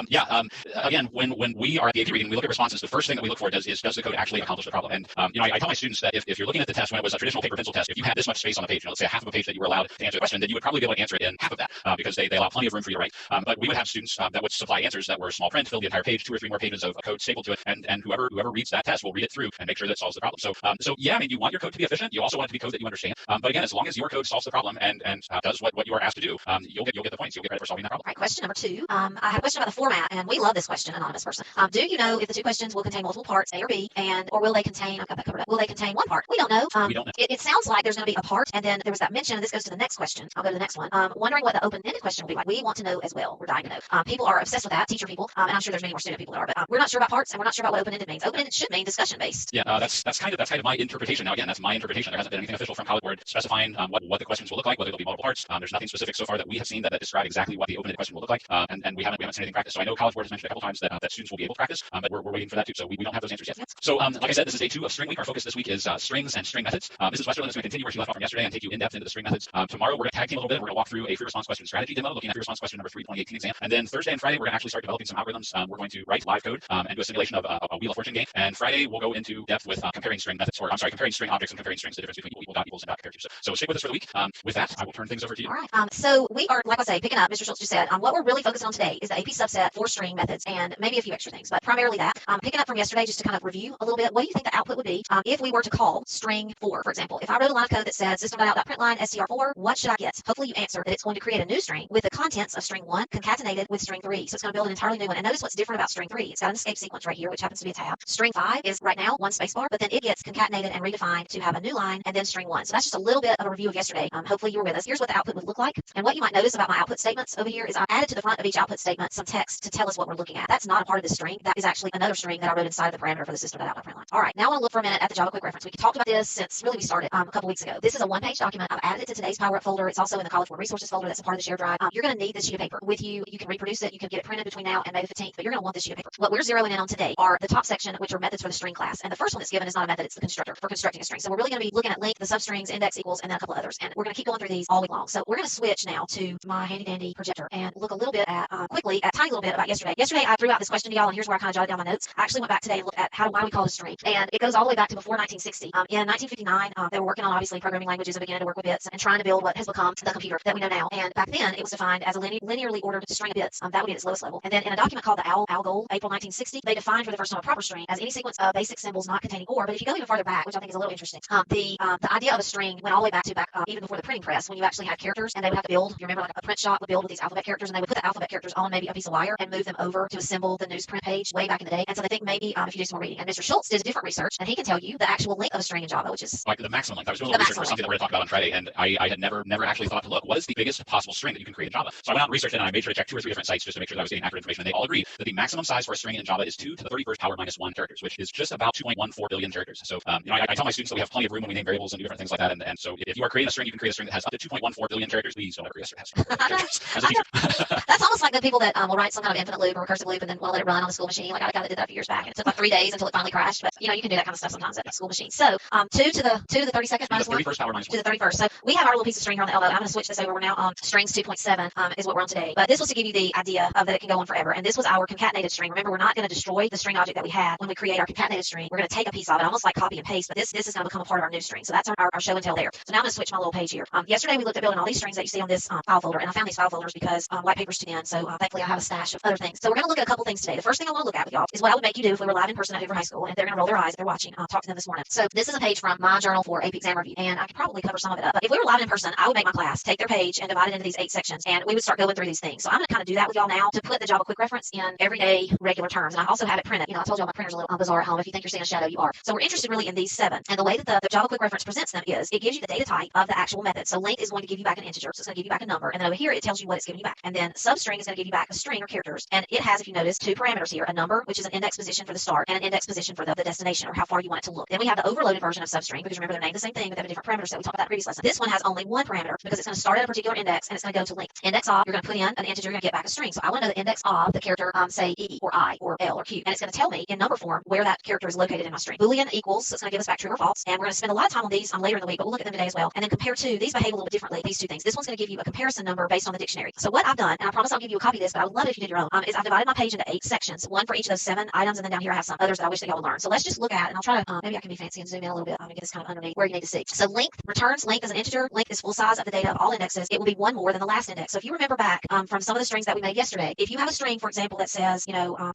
Again, when we are at the AP reading, we look at responses. The first thing that we look for is does the code actually accomplish the problem? And I tell my students that if you're looking at the test when it was a traditional paper pencil test, if you had this much space on the page, let's say half of a page that you were allowed to answer the question, then you would probably be able to answer it in half of that because they allow plenty of room for you to write. But we would have students that would supply answers that were small print, fill the entire page, 2 or 3 more pages of code stapled to it, and whoever reads that test will read it through and make sure that it solves the problem. So yeah, I mean, you want your code to be efficient. You also want it to be code that you understand. But again, as long as your code solves the problem and does what you are asked to do, you'll get the points. You'll get credit for solving that problem. All right, question number 2. I have a question about the format, and we love this question, anonymous person. Do you know if the 2 questions will contain multiple parts, A or B, or will they contain? I've got that covered up. Will they contain 1 part? We don't know. We don't know. It sounds like there's going to be a part, and then there was that mention, and this goes to the next question. I'll go to the next one. Wondering what the open-ended question will be like. We want to know as well. We're dying to know. People are obsessed with that, teacher people, and I'm sure there's many more student people that are, but we're not sure about parts, and we're not sure about what open-ended means. Open-ended should mean discussion-based. Yeah, that's kind of my interpretation. Now, again, that's my interpretation. There hasn't been anything official from College Board specifying what the questions will look like, whether it'll be multiple parts. There's nothing specific so far that we have seen that describe exactly what the open-ended question will look like, and we haven't seen anything practice. So I know College Board has mentioned a couple times that students will be able to practice, but we're waiting for that too. So we don't have those answers yet. So like I said, this is day 2 of String Week. Our focus this week is strings and string methods. Mrs. Westerland is going to continue where she left off from yesterday and take you in depth into the string methods. Tomorrow we're going to tag team a little bit. We're going to walk through a free response question strategy demo, looking at free response question number 3, 2018 exam. And then Thursday and Friday we're going to actually start developing some algorithms. We're going to write live code and do a simulation of a Wheel of Fortune game. And Friday we'll go into depth with comparing string methods, comparing string objects and comparing strings, the difference between equal, dot equals, and dot compare to. So stick with us for the week. With that, I will turn things over to you. All right. So we are, like I say, picking up, Mr. Schultz just said, what we're really focused on today is the AP subset for string methods and maybe a few extra things, but primarily that. Picking up from yesterday just to kind of review a little bit, what do you think the output would be if we were to call string 4, for example? If I wrote a line of code that said system.out.println str4, what should I get? Hopefully you answer that it's going to create a new string with the contents of string 1 concatenated with string 3. So it's going to build an entirely new one. And notice what's different about string 3. It's got an escape sequence right here, which happens to be a tab. String 5 is right now 1 spacebar, but then it gets concatenated and redefined to have a new line and then string 1. So that's just a little bit of a review of yesterday. Hopefully you were with us. Here's what the output would look like. And what you might notice about my output statements over here is I added to the front of each output statement some text to tell us what we're looking at. That's not a part of the string. That is actually another string that I wrote inside of the parameter for the system.out.println. All right, now I want to look for a minute at the Java quick reference. We talked about this since really we started a couple weeks ago. This is a 1-page document. I've added it to today's Power Up folder. It's also in the College Board Resources folder. That's a part of the shared drive. You're going to need this sheet of paper with you. You can reproduce it. You can get it printed between now and May 15th, but you're going to want this sheet of paper. What we're zeroing in on today are the top section, which are methods for the string class. And the first one that's given is not a method. It's the constructor for constructing a string. So we're really going to be looking at length, the substrings, index equals, and then a couple others. And we're going to keep going through these all week long. So we're going to switch now to my handy dandy projector and look a little bit at quickly at a tiny little bit about yesterday. Yesterday I threw out this question to y'all, and here's where I kind of jotted down my notes. I actually went back today and looked at why we call it a string. And it goes all the way back to before 1960. In 1959, they were working on obviously programming languages and beginning to work with bits and trying to build what has become the computer that we know now. And back then it was defined as a linearly ordered string of bits. That would be at its lowest level. And then in a document called the ALGOL, April 1960, they defined for the first time a proper string as any sequence of basic symbols not containing or. But if you go even farther back, which I think is a little interesting, the idea of a string went all the way back even before the printing press, when you actually had characters and they would have to build. You remember, like a print shop would build with these alphabet characters, and they would put the alphabet characters on maybe a piece of wire and move them over to assemble the newsprint page way back in the day. And so they think maybe if you do some more reading, and Mr. Schultz did different research, and he can tell you the actual length of a string in Java, which is like the maximum length. I was doing a little research for something that we're going to talk about on Friday, and I had never actually thought to look, what is the biggest possible string that you can create in Java? So I went out and researched it, and I made sure to check 2 or 3 different sites just to make sure that I was getting accurate information. And they all agreed that the maximum size for a string in Java is 2 to the 31st power minus 1 characters, which is just about 2.14 billion characters. So I tell my students that we have plenty of room when we name variables and do different things like that. And so if you are creating a string, you can create a string that has up to 2.14 billion characters. Please don't ever create a string that has 2.14 characters as a teacher. That's almost like the people that will write some kind of infinite loop or recursive loop and then want to let it run on the school machine. Like I got that did that a few years back, and it took like 3 days until it finally crashed. But you can do that kind of stuff sometimes at the school machine. So 2 to the 32nd minus 1 31st power minus 1 to the 31st. So we have our little piece of string here on the elbow. I'm going to switch this over. We're now on strings 2.7 is what we're on today. But this was to give you the idea of that it can go on forever. And this was our concatenated string. Remember, we're not going to destroy the string object that we had when we create our concatenated string. We're going to take a piece of it, almost like copy and paste. But this is going to become a part of our new string. So that's our show and tell there. So now I'm going to switch my little page here. Yesterday we looked at building all these strings that you see on this file folder, and I found these file folders because white paper's too thin. So thankfully I have a stash of other things. So we're going to look at a couple things today. The first thing I want to look at with y'all is what I would make you do if we were live in person at Hoover High School, and they're going to roll their eyes if they're watching. I'll talk to them this morning. So this is a page from my journal for AP exam review, and I could probably cover some of it up. But if we were live in person, I would make my class take their page and divide it into these 8 sections, and we would start going through these things. So I'm going to kind of do that with y'all now to put the Java quick reference in everyday regular terms. And I also have it printed. I told y'all my printer's a little bizarre at home. If you think you're seeing a shadow, you are. So we're interested really in these 7. And the way that the Java Quick Reference presents them is it gives you the data type of the actual method. So length is going to give you back an integer, so it's going to give you back a number. And then over here, it tells you what it's giving you back. And then substring is going to give you back a string or characters. And it has, if you notice, 2 parameters here, a number, which is an index position for the start, and an index position for the destination, or how far you want it to look. Then we have the overloaded version of substring, because remember, they're named the same thing, but they have a different parameter set. We talked about that in the previous lesson. This one has only one parameter because it's going to start at a particular index and it's going to go to length. Index of, you're going to put in an integer, you're going to get back a string. So I want to know the index of the character, say E or I or L or Q, and it's going to tell me in number form where that character is located in my string. Boolean equals, so it's going to give us back true or false. And we're going to spend a lot of time on these later in the week, but we'll look at them today as well. And then compare to, these behave a little bit differently, these two things. This one's going to give you a comparison number based on the dictionary. So what I've done, and I promise I'll give you a copy of this, but I would love it if you did your own, is I've divided my page into 8 sections, one for each of those 7 items, and then down here I have some others that I wish that y'all would learn. So let's just look at, and I'll try to, maybe I can be fancy and zoom in a little bit and get this kind of underneath where you need to see. So length returns length as an integer. Length is full size of the data of all indexes. It will be one more than the last index. So if you remember back from some of the strings that we made yesterday, if you have a string, for example, that says,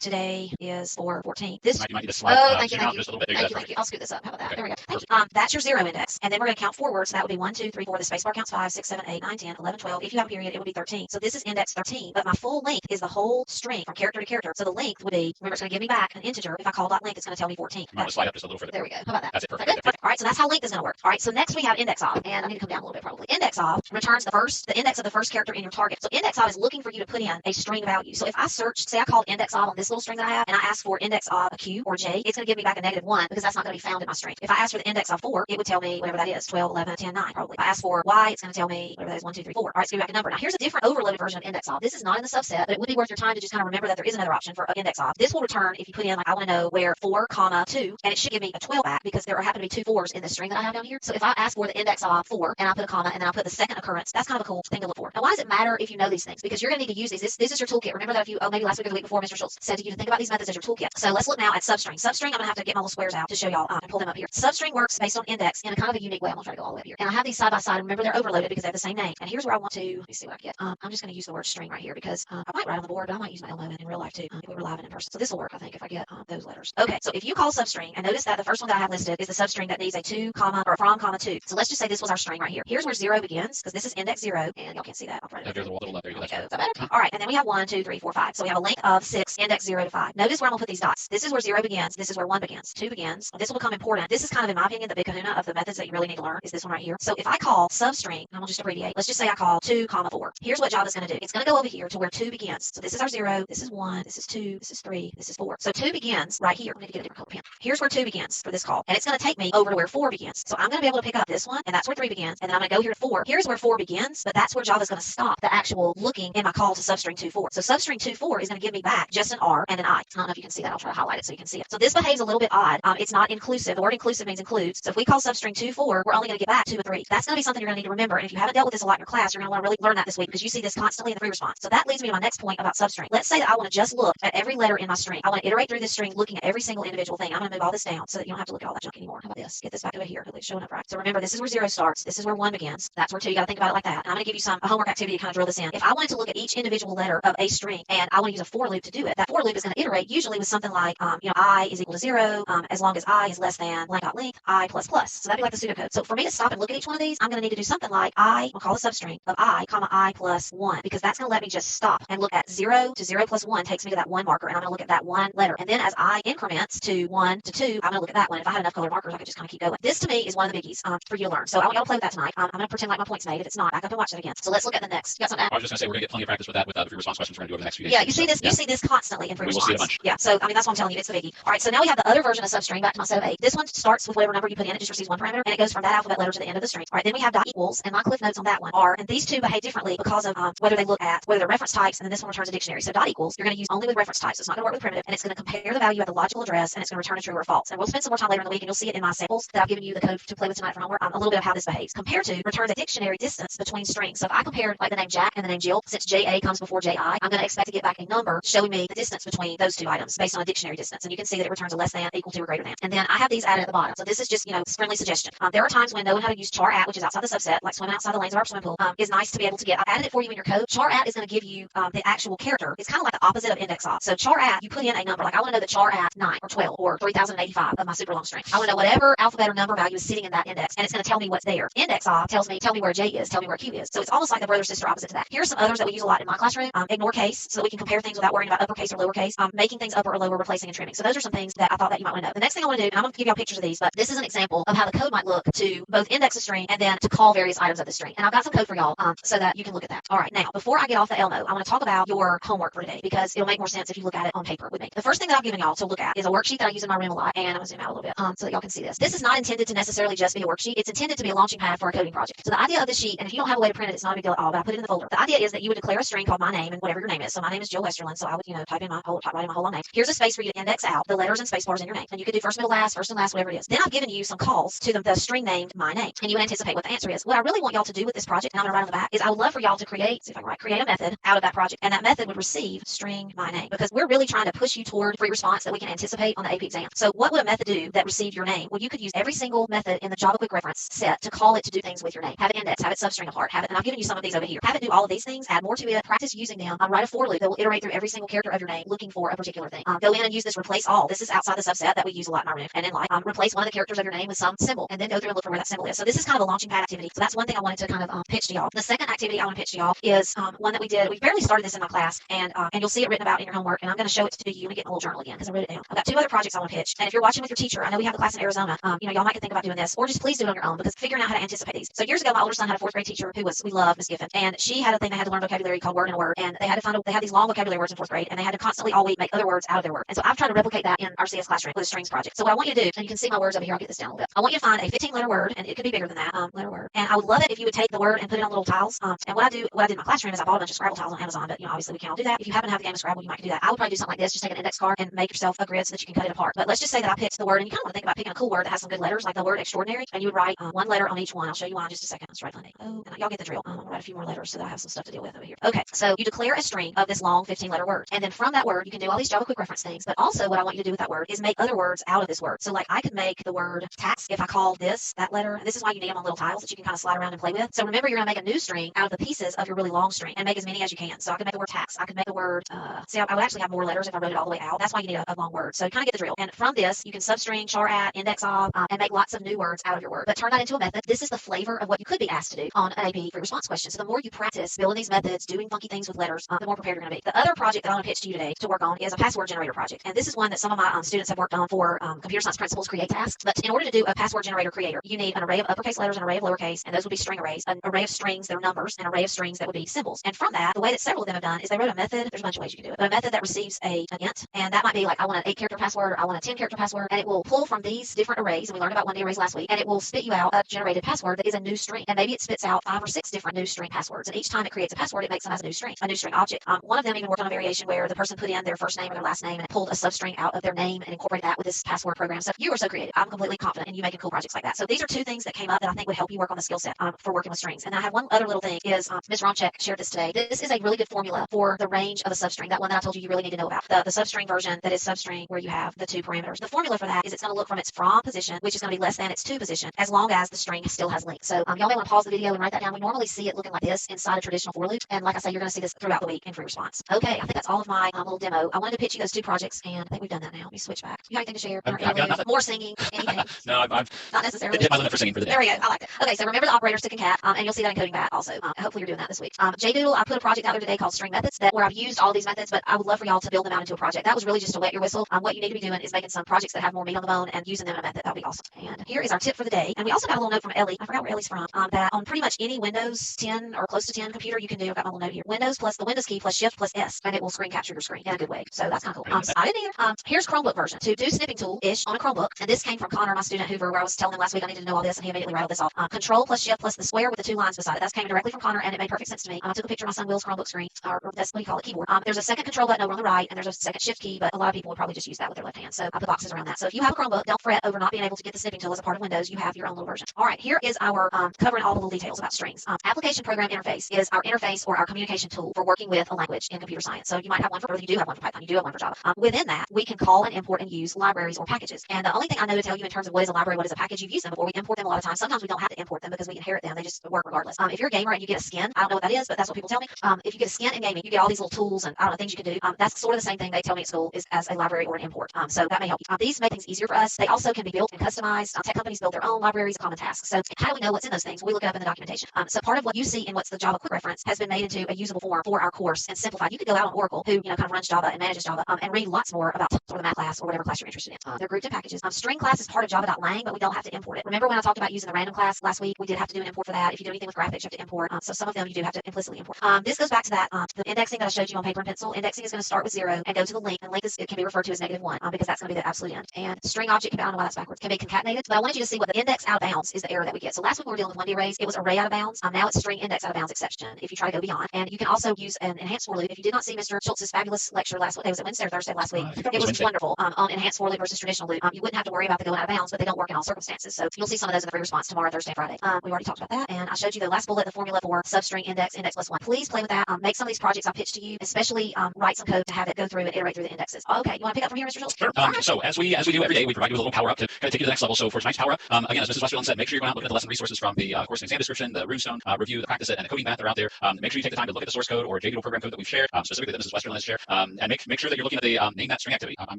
today is 4/14. This. You might need to slide Thank you. just a little bit. Thank you. I'll scoot this up. How about that? Okay. There we go. Thank you. That's your 0 index. And then we're going to count forward. So that would be 1, 2, 3, 4. The spacebar counts 5, 6, 7, 8, 9, 10, 11, 12. If you have a period, it would be 13. So this is index 13. But my full length is the whole string from character to character. So the length would be, remember, it's going to give me back an integer. If I call .length, it's going to tell me 14. You might want to slide up just a little further. There we go. How about that? That's it. Perfect. Perfect. All right. So that's how length is going to work. All right. So next we have index of, and I need to come down a little bit probably. Index of returns the index of the first character in your target. So index of is looking for you to put in a string value. So if I search, say I called index of on this little string that I have, and I ask for index of a Q or J, it's going to give me back a -1 because that's not going to be found in my string. If I ask for the index of 4, it would tell me whatever that is, 12, 11, 10, 9 probably. If I ask for Y, it's going to tell me whatever that is, 1, 2, 3, 4. All right, it's going to give me back a number. Now here's a different overloaded version of index of. This is not in the subset, but it would be worth your time to just kind of remember that there is another option for index of. This will return if you put in, like, I want to know where 4, 2, and it should give me a 12 back because there happen to be 2 4s in the string that I have down here. So if I ask for the index of 4 and I put a comma and then I put the second occurrence, that's kind of a cool thing to look for. Now, why does it matter if you know these things? Because you're going to need to use these. This is your toolkit. Remember that if you, maybe last week or the week before, Mr. Schultz said to you to think about these methods as your toolkit. So let's look now at substring. Substring, I'm going to have to get my little squares out to show y'all and pull them up here. Substring works based on index in a kind of a unique way. I'm going to try to go all the way up here. And I have these side by side. Remember, they're overloaded because they have the same name. And here's where I want to, let me see what I get. I'm just going to use the word string right here because I might write on the board, but I might use my Elmo in real life too if we were live and in person. So this will work, I think, if I get those letters. Okay, so if you call substring, and notice that the first one that I have listed is the substring that needs a 2, or a from, 2. So let's just say this was our string right here. Here's where 0 begins because this is index 0, and y'all can't see that. I'll write it There's a little up there. Is that better? All right, and then we have 1, 2, 3, 4, 5. So we have a length of 6, index 0 to 5. Notice where I'm going to put these dots. This is where 0 begins. This is where 1 begins. 2 begins. This will become important. This is kind of, in my opinion, the big kahuna of the methods that you really need to learn is this one right here. So if I call substring, I'm going to just abbreviate. Let's just say I call 2, 4. Here's what Java's going to do. It's going to go over here to where 2 begins. So this is our 0, this is 1, this is 2, this is 3, this is 4. So 2 begins right here. I need to get a different color pen. Here's where 2 begins for this call. And it's going to take me over to where 4 begins. So I'm going to be able to pick up this one, and that's where 3 begins. And then I'm going to go here to 4. Here's where 4 begins, but that's where Java's going to stop the actual looking in my call to substring 2.4. So substring 2.4 is going to give me back just an R and an I. I don't know if you can see that. I'll try to highlight it so you can see it. So this behaves a little bit odd. It's not inclusive. The word inclusive means includes. So if we call substring 2.4, we're only going to get back 2 and 3. That's going to be something you're going to need to remember. And if you haven't dealt with this a lot in your class, you're going to want to really learn that this week because you see this constantly in the free response. So that leads me to my next point about substring. Let's say that I want to just look at every letter in my string. I want to iterate through this string looking at every single individual thing. I'm going to move all this down so that you don't have to look at all that junk anymore. How about this? Get this back over here. It's showing up right. So remember, this is where 0 starts. This is where 1 begins. That's where 2. You got to think about it like that. And I'm going to give you a homework activity to kind of drill this in. If I wanted to look at each individual letter of a string and I want to use a for loop to do it, that for loop is going to iterate usually with something like, I is equal to 0, as long as I is less than blank.length, I plus plus. So that'd be like the pseudocode. So for me to stop and look at each one of these, I'm going to need to do something like I'll call the substring of I, I plus 1, because that's going to let me just stop and look at 0 to 0 plus 1 takes me to that 1 marker, and I'm going to look at that 1 letter. And then as I increments to 1 to 2, I'm going to look at that one. If I had enough colored markers, I could just kind of keep going. This to me is one of the biggies for you to learn. So I want y'all to play with that tonight. I'm going to pretend like my point's made. If it's not, back up and watch it again. So let's look at the next. You got something? I was just going to say we're going to get plenty of practice with that with the free response questions we're going to do over the next few days. Yeah, you see this. Yeah. You see this constantly in free response. We will see it a bunch. Yeah. So I mean that's what I'm telling you. It's the biggie. All right. So now we have the other version of substring. Back to my set of 8. This one starts with whatever number you put in. It just receives one parameter, and it goes from that alphabet letter to the end of the string. All right. Then we have dot equals, and my cliff notes on that one are, and these two behave differently because of whether they're reference types, and then this one returns a dictionary. So dot equals, you're going to use only with reference types. It's not going to work with primitive, and it's going to compare the value at the logical address, and it's going to return a true or false. And we'll spend some more time later in the week, and you'll see it in my samples that I've given you the code to play with tonight for homework. A little bit of how this behaves. Compare to returns a dictionary distance between strings. So if I compared like the name Jack and the name Jill, since JA comes before JI, I'm going to expect to get back a number showing me the distance between those two items based on a dictionary distance. And you can see that it returns a less than, equal to, or greater than. And then I have these added at the bottom. So this is just, friendly suggestion. There are times when knowing how to use char at, which is outside the subset, like swimming outside the lanes of our swimming pool, is nice to be able to get. I've added it for you in your code. Char at is going to give you the actual character. It's kind of like the opposite of index of. So char at, you put in a number. Like I want to know the char at 9 or 12 or 3085 of my super long string. I want to know whatever alphabet or number value is sitting in that index, and it's going to tell me what's there. Index of tell me where J is, tell me where Q is. So it's almost like the brother sister opposite to that. Here's some others that we use a lot in my classroom. Ignore case, so that we can compare things without worrying about uppercase or lowercase. Making things upper or lower, replacing and trimming. So those are some things that I thought that you might want to know. The next thing I want to do, and I'm going to give y'all pictures of these, but this is an example of how the code might look to both index a string and then to call various items of the string. And I've got some code for y'all so that you can look at that. All right, now before I get off the Elmo, I want to talk about your homework for today because it'll make more sense if you look at it on paper with me. The first thing that I've given y'all to look at is a worksheet that I use in my room a lot, and I'm gonna zoom out a little bit so that y'all can see this. This is not intended to necessarily just be a worksheet. It's intended to be a launching pad for a coding project. So the idea of this sheet, and if you don't have a way to print it, it's not a big deal at all, but I put it in the folder. The idea is that you would declare a string called my name and whatever your name is. So my name is Jill Westerland, so I would, type in my whole long name. Here's a space for you to index out the letters and space bars in your name. And you could do first, middle, last, whatever it is. Then I've given you some calls to the string named my name, and you would anticipate what the answer is. What I really want y'all to do with this project, and I'm gonna write on the back, is I would love for y'all to create, see if I can write, create a method out of that project, and that method would receive string my name, because we're really trying to push you toward free response that we can anticipate on the AP exam. So what would a method do that received your name? Well, you could use every single method in the Java Quick Reference set to call it to do things with your name. Have it index, have it substring apart, have it, and I've given you some of these over here. Have it do all of these things, add more to it, practice using them, write a for loop that will iterate through every single character of your name looking for a particular thing. Go in and use this replace all. This is outside the subset that we use a lot in our room. And then replace one of the characters of your name with some symbol, and then go through and look for where that symbol is. So this is kind of a launching pad activity. So that's one thing I wanted to kind of pitch to y'all. The second activity I want to pitch to y'all is one that we did. We barely started this in my class, and you'll see it written about in your homework. And I'm going to show it to you and get in a little journal again because I wrote it down. I've got two other projects I want to pitch. And if you're watching with your teacher, I know we have a class in Arizona. Y'all might think about doing this, or just please do it on your own because figuring out how to anticipate these. So years ago, my older son had a fourth grade teacher who we love, Miss Giffen, and she had a thing they had to learn vocabulary called word in a word, and they had these long vocabulary words in fourth grade, and they had to constantly all week make other words out of their word. And so I've tried to replicate that in our CS classroom with a strings project. So what I want you to do, and you can see my words over here, I'll get this down a little bit. I want you to find a 15-letter word, and it could be bigger than that, letter word. And I would love it if you would take the word and put it on little tiles. And what I did in my classroom is I bought a bunch of Scrabble tiles on Amazon, but obviously we can't all do that. If you happen to have the game of Scrabble, you might do that. I would probably do something like this, just take an index card and make yourself a grid so that you can cut it apart. But let's just say that I picked the word, and you kind of want to think about picking a cool word that has some good letters, like the word extraordinary, and you would write one letter on each one. I'll show you why in just a second. Let's write Monday. Oh, and y'all get the drill. I'm gonna write a few more letters so that I have some stuff to deal with over here. Okay, so you declare a string of this long 15-letter word, and then from that word you can do all these Java Quick Reference things. But also what I want you to do with that word is make other words out of this word. So like I could make the word tax if I called that letter, and this is why you need them on little tiles that you can kind of slide around and play with. So remember, you're gonna make a new string out of the pieces of your really long string and make as many as you can. So I could make the word tax. I could make the word I would actually have more letters if I wrote it all the way out. That's why you need a long word. So you kind of get the drill. And from this, you can substring, char at, index of, and make lots of new words out of your word. But turn that into a method. This is the flavor of what you could be asked to do on an AP free response question. So the more you practice building these methods, doing funky things with letters, the more prepared you're going to be. The other project that I want to pitch to you today to work on is a password generator project. And this is one that some of my students have worked on for computer science principles create tasks. But in order to do a password generator creator, you need an array of uppercase letters, an array of lowercase, and those would be string arrays, an array of strings that are numbers, an array of strings that would be symbols. And from that, the way that several of them have done is they wrote a method. There's a bunch of ways you can do it, but a method that receives an int, and that might be like, I want an 8-character password, I want a 10-character password, and it will pull from these different arrays, and we learned about 1D arrays last week, and it will spit you out a generated password that is a new string, and maybe it spits out 5 or 6 different new string passwords, and each time it creates a password, it makes them as a new string object. One of them even worked on a variation where the person put in their first name or their last name and it pulled a substring out of their name and incorporated that with this password program. So you are so creative. I'm completely confident in you making cool projects like that. So these are two things that came up that I think would help you work on the skill set for working with strings. And I have one other little thing is Ms. Romchek shared this today. This is a really good formula for the range of a substring, that one that I told you really need to know about. The substring version that is substring where you have the 2 parameters. The formula for that is it's going to look from its from position, which is going to be less than its to position, as long as the string still has length. So y'all may want to pause the video and write that down. We normally see it looking like this inside a traditional for loop. And like I say, you're going to see this throughout the week in free response. Okay, I think that's all of my little demo. I wanted to pitch you those 2 projects, and I think we've done that now. Let me switch back. You have anything to share? I've got nothing. More singing? Anything? No, I've not necessarily. hit my limit for singing for the day. There we go. I like it. Okay, so remember the operators to concat, and you'll see that in coding bat also. Hopefully you're doing that this week. JDoodle, I put a project out there today called string methods where I've used all these methods, but I would love for y'all to build them out into a project. That was really just to wet your whistle. What you need to be doing is making some projects that have more meat on the bone and using them in a method. That would be awesome. And here is our tip for the day. And we also got a little note from Ellie. I forgot where Ellie's from. That on pretty much any Windows 10 or close to 10 computer you can do. I've got my little note here. Windows plus the Windows key plus Shift plus S, and it will screen capture your screen in a good way. So that's kind of cool. I didn't either. Here's Chromebook version to do snipping tool-ish on a Chromebook. And this came from Connor, my student Hoover, where I was telling him last week I needed to know all this, and he immediately rattled this off. Control plus Shift plus the square with the 2 lines beside it. That came directly from Connor, and it made perfect sense to me. I took a picture of my son Will's Chromebook screen, or that's what do you call it, keyboard. There's a second control button over on the right, and there's a second Shift key, but a lot of people would probably just use that with their left hand. So I put boxes around that. So if you have a Chromebook, don't fret over not being able to get the snipping tool as a part of Windows. You have your own little version. All right, here is our covering all the little details about strings. Application program interface is our interface or our communication tool for working with a language in computer science. So you might have one for, or you do have one for Python, you do have one for Java. Within that, we can call and import and use libraries or packages. And the only thing I know to tell you in terms of what is a library, what is a package, you've used them before. We import them a lot of times. Sometimes we don't have to import them because we inherit them. They just work regardless. If you're a gamer and you get a skin, I don't know what that is, but that's what people tell me. If you get a skin in gaming, you get all these little tools and I don't know, things you can do. That's sort of the same thing they tell me at school is as a library or an import. So that may help you. These make things easier for us. They also can be built and customized. Tech companies build their own libraries of common tasks. So how do we know what's in those things? We look it up in the documentation. So part of what you see in what's the Java Quick Reference has been made into a usable form for our course and simplified. You could go out on Oracle, who kind of runs Java and manages Java, and read lots more about sort of the math class or whatever class you're interested in. They're grouped in packages. String class is part of java.lang, but we don't have to import it. Remember when I talked about using the random class last week? We did have to do an import for that. If you do anything with graphics, you have to import. So some of them you do have to implicitly import. This goes back to that the indexing that I showed you on paper and pencil. Indexing is going to start with 0 and go to the link. And link is, it can be referred to as -1 because that's going to be the absolute end. And string object, I don't know why that's backwards, can be concatenated. But I wanted you to see what the index out of bounds is the error that we get. So last week we were dealing with 1D arrays. It was array out of bounds. Now it's string index out of bounds exception if you try to go beyond. And you can also use an enhanced for loop. If you did not see Mr. Schultz's fabulous lecture last week, it was it Wednesday or Thursday last week. It was wonderful on enhanced for loop versus traditional loop. You wouldn't have to worry about the going out of bounds, but they don't work in all circumstances. So you'll see some of those in the free response tomorrow, Thursday, Friday. We already talked about that. And I showed you the last bullet, the formula for substring index +1. Please play with that. Make some of these projects I pitched to you, especially write some code to have it go through and iterate through the indexes. Okay, you want to pick up from here, Mr. Schultz? Sure. So as we do every day, we provide you with a little power up to kind of take you to the next level. So for tonight's power up, again, as Mrs. Westerland said, make sure you're going out looking at the lesson resources from the course and exam description, the Runestone review, the practice set, and the coding math that are out there. Make sure you take the time to look at the source code or JDL program code that we've shared, specifically that Mrs. Westerland has shared, and make sure that you're looking at the name that string activity. I'm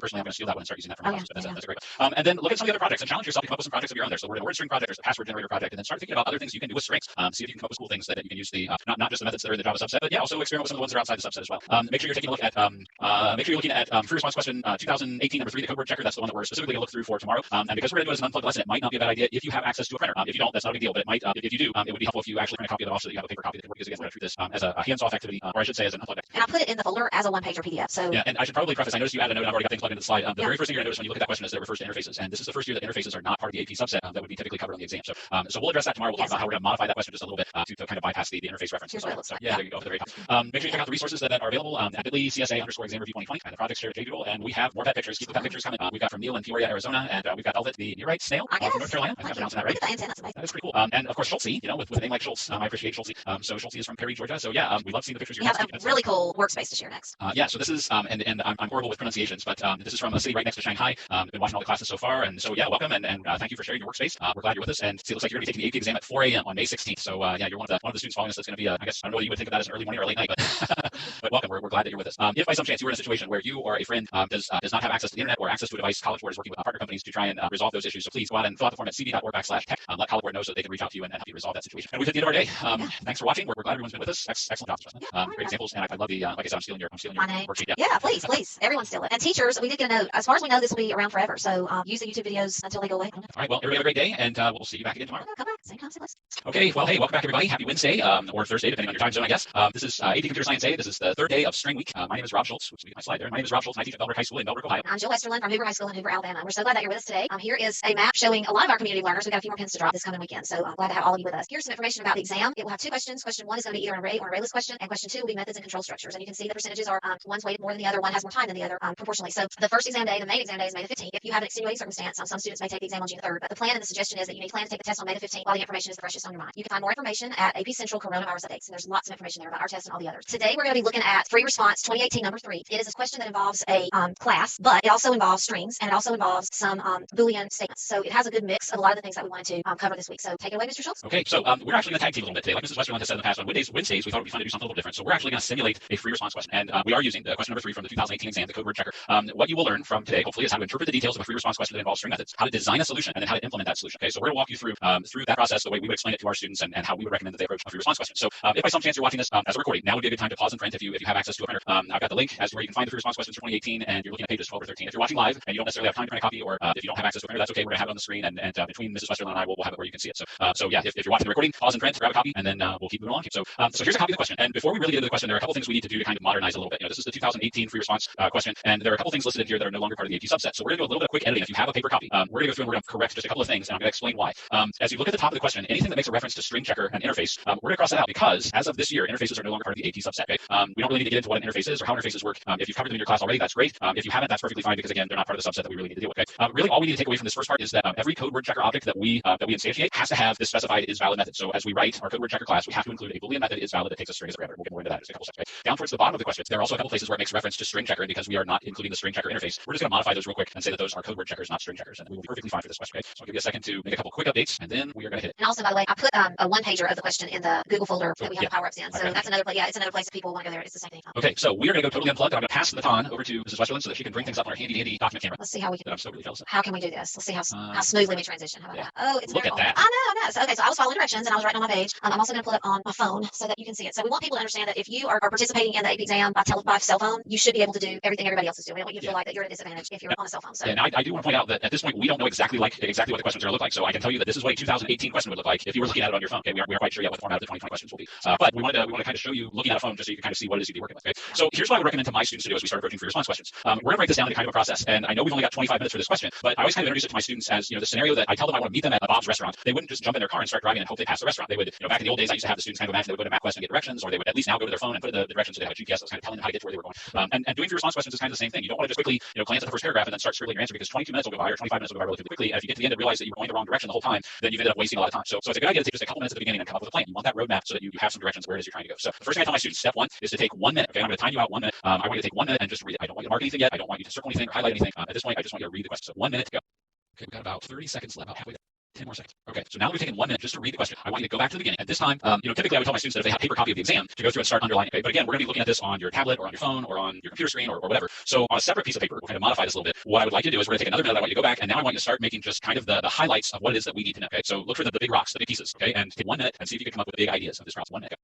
personally going to steal that one and start using that for my classes, but that's a great one. And then look at some of the other projects and challenge yourself to come up with some projects of your own. There's the word string project, there's the password generator project, and then start thinking about other things you can do with strings. See if you can come up with cool things that you can use the not just the methods that are in the Java subset, but yeah, also experiment with some of the ones that are outside the subset as well. Make sure you're taking a look at make sure you're looking at free response question 2018 number 3, the code word checker. That's the one that we're specifically going to look through for tomorrow. And because we're going to do it as an unplugged lesson, it might not be a bad idea if you have access to a printer. If you don't, that's not a big deal, but it might if you do, it would be helpful if you actually print a copy of it off so that you have a paper copy that can work, because again, we're going to treat this as a hands-off activity, or I should say as an unplugged activity. And I put it in the folder as a one-pager PDF. So yeah, and I should probably preface, I noticed you added a note, I've already got things plugged into the slide. The very first thing you're going to notice when you look at that question is that it refers to interfaces, and this is the first year that interfaces are not part of the AP subset that would be typically covered on the exam. So we'll address that tomorrow. We'll talk about how we're going to modify that question just a little bit to kind of bypass the interface reference. Here's what it looks like. Yeah, there you go. At the very top. Make sure you check out the resources that are available at bit.ly CSA_exam review 2020 and the projects shared at JDoodle. And we have more pet pictures. Keep the pet pictures coming. We've got from Neil in Peoria, Arizona, and we've got Velvet, the near-right snail from North Carolina. I'm pronouncing that right. That is pretty cool. And of course, Schultze, with a name like Schultz, I appreciate Schultze. So Schultze is from Perry, Georgia. So yeah, we love seeing the pictures. We have a really cool workspace to share next. Yeah, so this is and I'm horrible with pronunciations, but this is from a city right next to Shanghai. Been watching all the classes so far, and so yeah, welcome and thank you for sharing your workspace. We're glad you're with us, and see, it looks like you're going to be taking the AP exam at 4 a.m. on May 16th. So yeah, you're one of the students following us. That's going to be I guess I don't know whether you would think of that as an early morning or a late night, but but welcome. We're glad that you're with us. If by some chance you were in a situation where you or a friend does not have access to the internet or access to a device, College Board is working with partner companies to try and resolve those issues. So please go out and fill out the form at cd.org/tech. Let College Board know so that they can reach out to you and help you resolve that situation. And we've hit the end of our day. Thanks for watching. We're glad everyone's been with us. Excellent job, great examples, and I love the like I said, I'm stealing your worksheet. Yeah, please, everyone steal it. And teachers, we did get a note. As far as we know, this will be around forever. So use the YouTube videos until they go away. All right, well, everybody have a great day, and we'll see you back again tomorrow. Come back, same time, same place. Okay, well, hey, welcome back, everybody. Happy Wednesday, or Thursday, depending on your time zone, I guess. This is AP Computer Science A. This is the third day of String Week. My name is Rob Schultz. Oops, my slide there. My name is Rob Schultz, and I teach at Bellbrook High School in Bellbrook, Ohio. I'm Jill Westerland from Hoover High School in Hoover, Alabama. We're so glad that you're with us today. Here is a map showing a lot of our community learners. We've got a few more pins to drop this coming weekend, so I'm glad to have all of you with us. Here's some information about the exam. It will have 2 questions. Question 1 is going to be either an array or an ArrayList question, and question 2 will be methods and control structures. And you can see the percentages are one's weighted more than the other, one has more time than the other proportionally. So the first exam day, the main exam day, is May the 15th. If you have an extenuating circumstance, some students may take the exam on June the 3rd, but the plan and the suggestion is that you need to plan to take the test on May the 15th while the information is the freshest on your mind. You can find more information at AP Central Coronavirus Updates, and there's lots of information there about our test and all the others. Today we're going to be looking at free response 2018 number 3. It is a question that involves a class, but it also involves strings, and it also involves some Boolean statements. So it has a good mix of a lot of the things that we wanted to cover this week. So take it away, Mr. Schultz. Okay, so we're actually going to tag team a little bit today. Like Mrs. Westerland has said in the past, on Wednesdays we thought it would be fun to do something a little different. So we're actually going to simulate a free response question, and we are using the question number 3 from the 2018 exam, the code word checker. What you will learn from today, hopefully, is how to interpret the details of a free response question that involves string methods, how to design a solution, and then how to implement that solution. Okay, so we're going to walk you through that process, the way we would explain it to our students, and how we would recommend that they approach a free response question. So if by some chance you're watching this as a recording, now would be a good time to pause and print if you have access to a printer. I've got the link as to where you can find the free response questions for 2018, and you're looking at pages 12 or 13. If you're watching live and you don't necessarily have time to print a copy, or if you don't have access to a printer, that's okay. We're going to have it on the screen, and between Mrs. Westerland and I, we'll have it where you can see it. So yeah, if you're watching the recording, pause and print, grab a copy, and then we'll keep moving along. So here's a copy of the question. And before we really get into the question, there are a couple things we need to do to kind of modernize a little bit. This is the 2018 free response question, and there are a couple things listed in here that are no longer part of the AP subset. So we're going to do a little bit of quick editing. If you have a paper copy, we're going to go through and we're going to correct just a couple of things, and I'm going to explain why. As you look at the top of the question, anything that makes a reference to string checker and interface, we're going to cross that out, because as of this year, interfaces are no longer part of the AP subset. Okay? We don't really need to get into what an interface is or how interfaces work. If you've covered them in your class already, that's great. If you haven't, that's perfectly fine, because again, they're not part of the subset that we really need to deal with. Okay? Really, all we need to take away from this first part is that every code word checker object that we instantiate has to have this specified is valid method. So as we write our code word checker class, we have to include a Boolean method is valid that takes a string as a parameter. We'll get more into that in just a couple steps. Okay? Down towards the bottom of the question, there are also a couple places where it makes reference to string checker, and because we are not including the string checker interface, we're just going to modify those real quick and say that those are code word checkers, not string checkers, and we will be perfectly fine for this question. Okay? So I'll give you a second to make a couple quick updates, and then we are going to hit it. And also, by the way, I put a one-pager of the question in the Google folder that we have the power-ups in. So that's another place. Yeah, it's another place that people want to go there. It's the same thing. Okay, so we are going to go totally unplugged, and I'm going to pass the baton over to Mrs. Westerland so that she can bring things up on our handy document camera. Let's see how we can. I'm so really jealous of. How can we do this? Let's see how smoothly we transition. How about that? Oh, it's look at that. I know. So, okay, so I was following directions and I was writing on my page. I'm also going to pull it on my phone so that you can see it. So we want people to understand that if you are participating in the AP exam by cell phone, you should be able to do everything everybody else is doing. We don't want you to feel like that you're at a disadvantage if you're on a cell phone. So and I do want to want to point out that at this point we don't know exactly what the questions are going to look like. So I can tell you that this is what a 2018 question would look like if you were looking at it on your phone. Okay, we aren't quite sure yet what the format of the 2020 questions will be. But we want to kind of show you looking at a phone just so you can kind of see what it is you'd be working with. Okay, so here's what I would recommend to my students to do as we start approaching free response questions. We're going to break this down into kind of a process, and I know we've only got 25 minutes for this question, but I always kind of introduce it to my students as the scenario that I tell them I want to meet them at Bob's restaurant. They wouldn't just jump in their car and start driving and hope they pass the restaurant. They would, back in the old days, I used to have the students kind of imagine they would go to MapQuest and get directions, or they would at least now go to their phone and put in the directions so they have a GPS that was kind of telling them how to get to where they were going. And doing free response questions is kind of the same thing. You don't want to just quickly glance at the first paragraph and then start scribbling your answer, because 22 minutes will go by or 25 minutes will go by relatively quickly. And if you get to the end and realize that you were going the wrong direction the whole time, then you've ended up wasting a lot of time. So it's a good idea to take just a couple minutes at the beginning and come up with a plan. You want that roadmap so that you have some directions where it is you're trying to go. So the first thing I tell my students, step one is to take 1 minute. Okay, I'm going to time you out 1 minute. I want you to take 1 minute and just read it. I don't want you to mark anything yet. I don't want you to circle anything or highlight anything. At this point, I just want you to read the question. So 1 minute to go. Okay, we've got about 30 seconds left. About halfway there. 10 more seconds. Okay, so now that we've taken 1 minute just to read the question, I want you to go back to the beginning. At this time, typically I would tell my students that if they have a paper copy of the exam to go through and start underlining. Okay, but again, we're going to be looking at this on your tablet or on your phone or on your computer screen or whatever. So on a separate piece of paper, we'll kind of modify this a little bit. What I would like to do is we're going to take another minute. I want you to go back, and now I want you to start making just kind of the highlights of what it is that we need to know. Okay, so look for the big rocks, the big pieces. Okay, and take 1 minute and see if you can come up with big ideas of this process. 1 minute.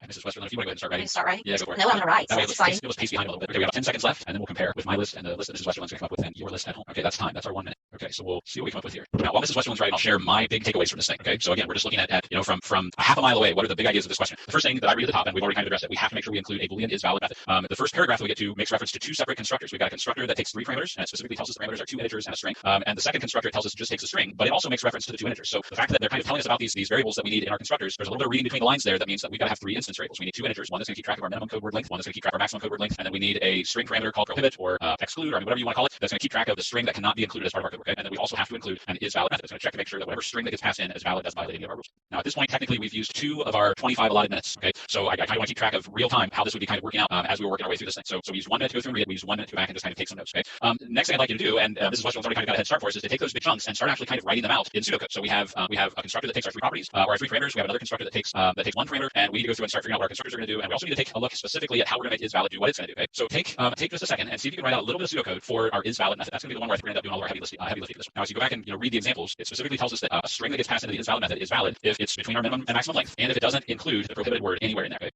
And Mrs. Westerland, if you want to go ahead and start writing. Start writing? Yeah, go for it. No, I'm going to write. So it's fine. Let's pace behind a little bit. Okay, we have 10 seconds left, and then we'll compare with my list and the list that Mrs. Westerland's going to come up with and your list at home. Okay, that's time. That's our 1 minute. Okay, so we'll see what we come up with here. Now, while Mrs. Westerland's writing, I'll share my big takeaways from this thing. Okay, so again, we're just looking at from a half a mile away, what are the big ideas of this question? The first thing that I read at the top, and we've already kind of addressed it, we have to make sure we include a Boolean is valid method. The first paragraph that we get to makes reference to two separate constructors. We've got a constructor that takes 3 parameters, and it specifically tells us the parameters are 2 integers and a string. And the second constructor tells us it just takes a string, but it also makes reference to the 2 integers. So the fact that they're kind of telling us about these variables that we need in our constructors, there's a little bit of reading between the lines there. That means that we've got to have 3 instance variables. We need 2 integers, one that's going to keep track of our minimum code word length, one that's going to keep track of our maximum code word length, and then we need a string parameter called prohibit or exclude, or whatever you want to call it, that's going to keep track of the string that cannot be included as part of our code. Okay? And then we also have to include an is valid method. It's going to check to make sure that whatever string that gets passed in is valid, doesn't violate any of our rules. Now at this point, technically we've used 2 of our 25 allotted minutes. Okay, so I kind of want to keep track of real time how this would be kind of working out as we were working our way through this thing. So we use 1 minute to go through and read it. We use 1 minute to go back and just kind of take some notes. Okay. Next thing I'd like you to do, and this is what already kind of got a head start for us, is to take those big chunks and start actually kind of writing them out in pseudocode. So we have a constructor that takes our 3 properties or our 3 parameters. We have another constructor that takes 1 parameter, and we need to go through and start figuring out what our constructors are going to do. And we also need to take a look specifically at how we're going to make is valid do what it's going to do. Okay. So take just a second and see if you can write out a little bit of pseudocode for our is valid method. That's going to be the one where I think we're going to end up doing all our heavy lifting this one. Now as you go back and read the examples, it specifically tells us that a string that gets passed into the is valid method is valid if it's between our minimum and maximum length, and if it doesn't include the prohibited word anywhere in there. Okay.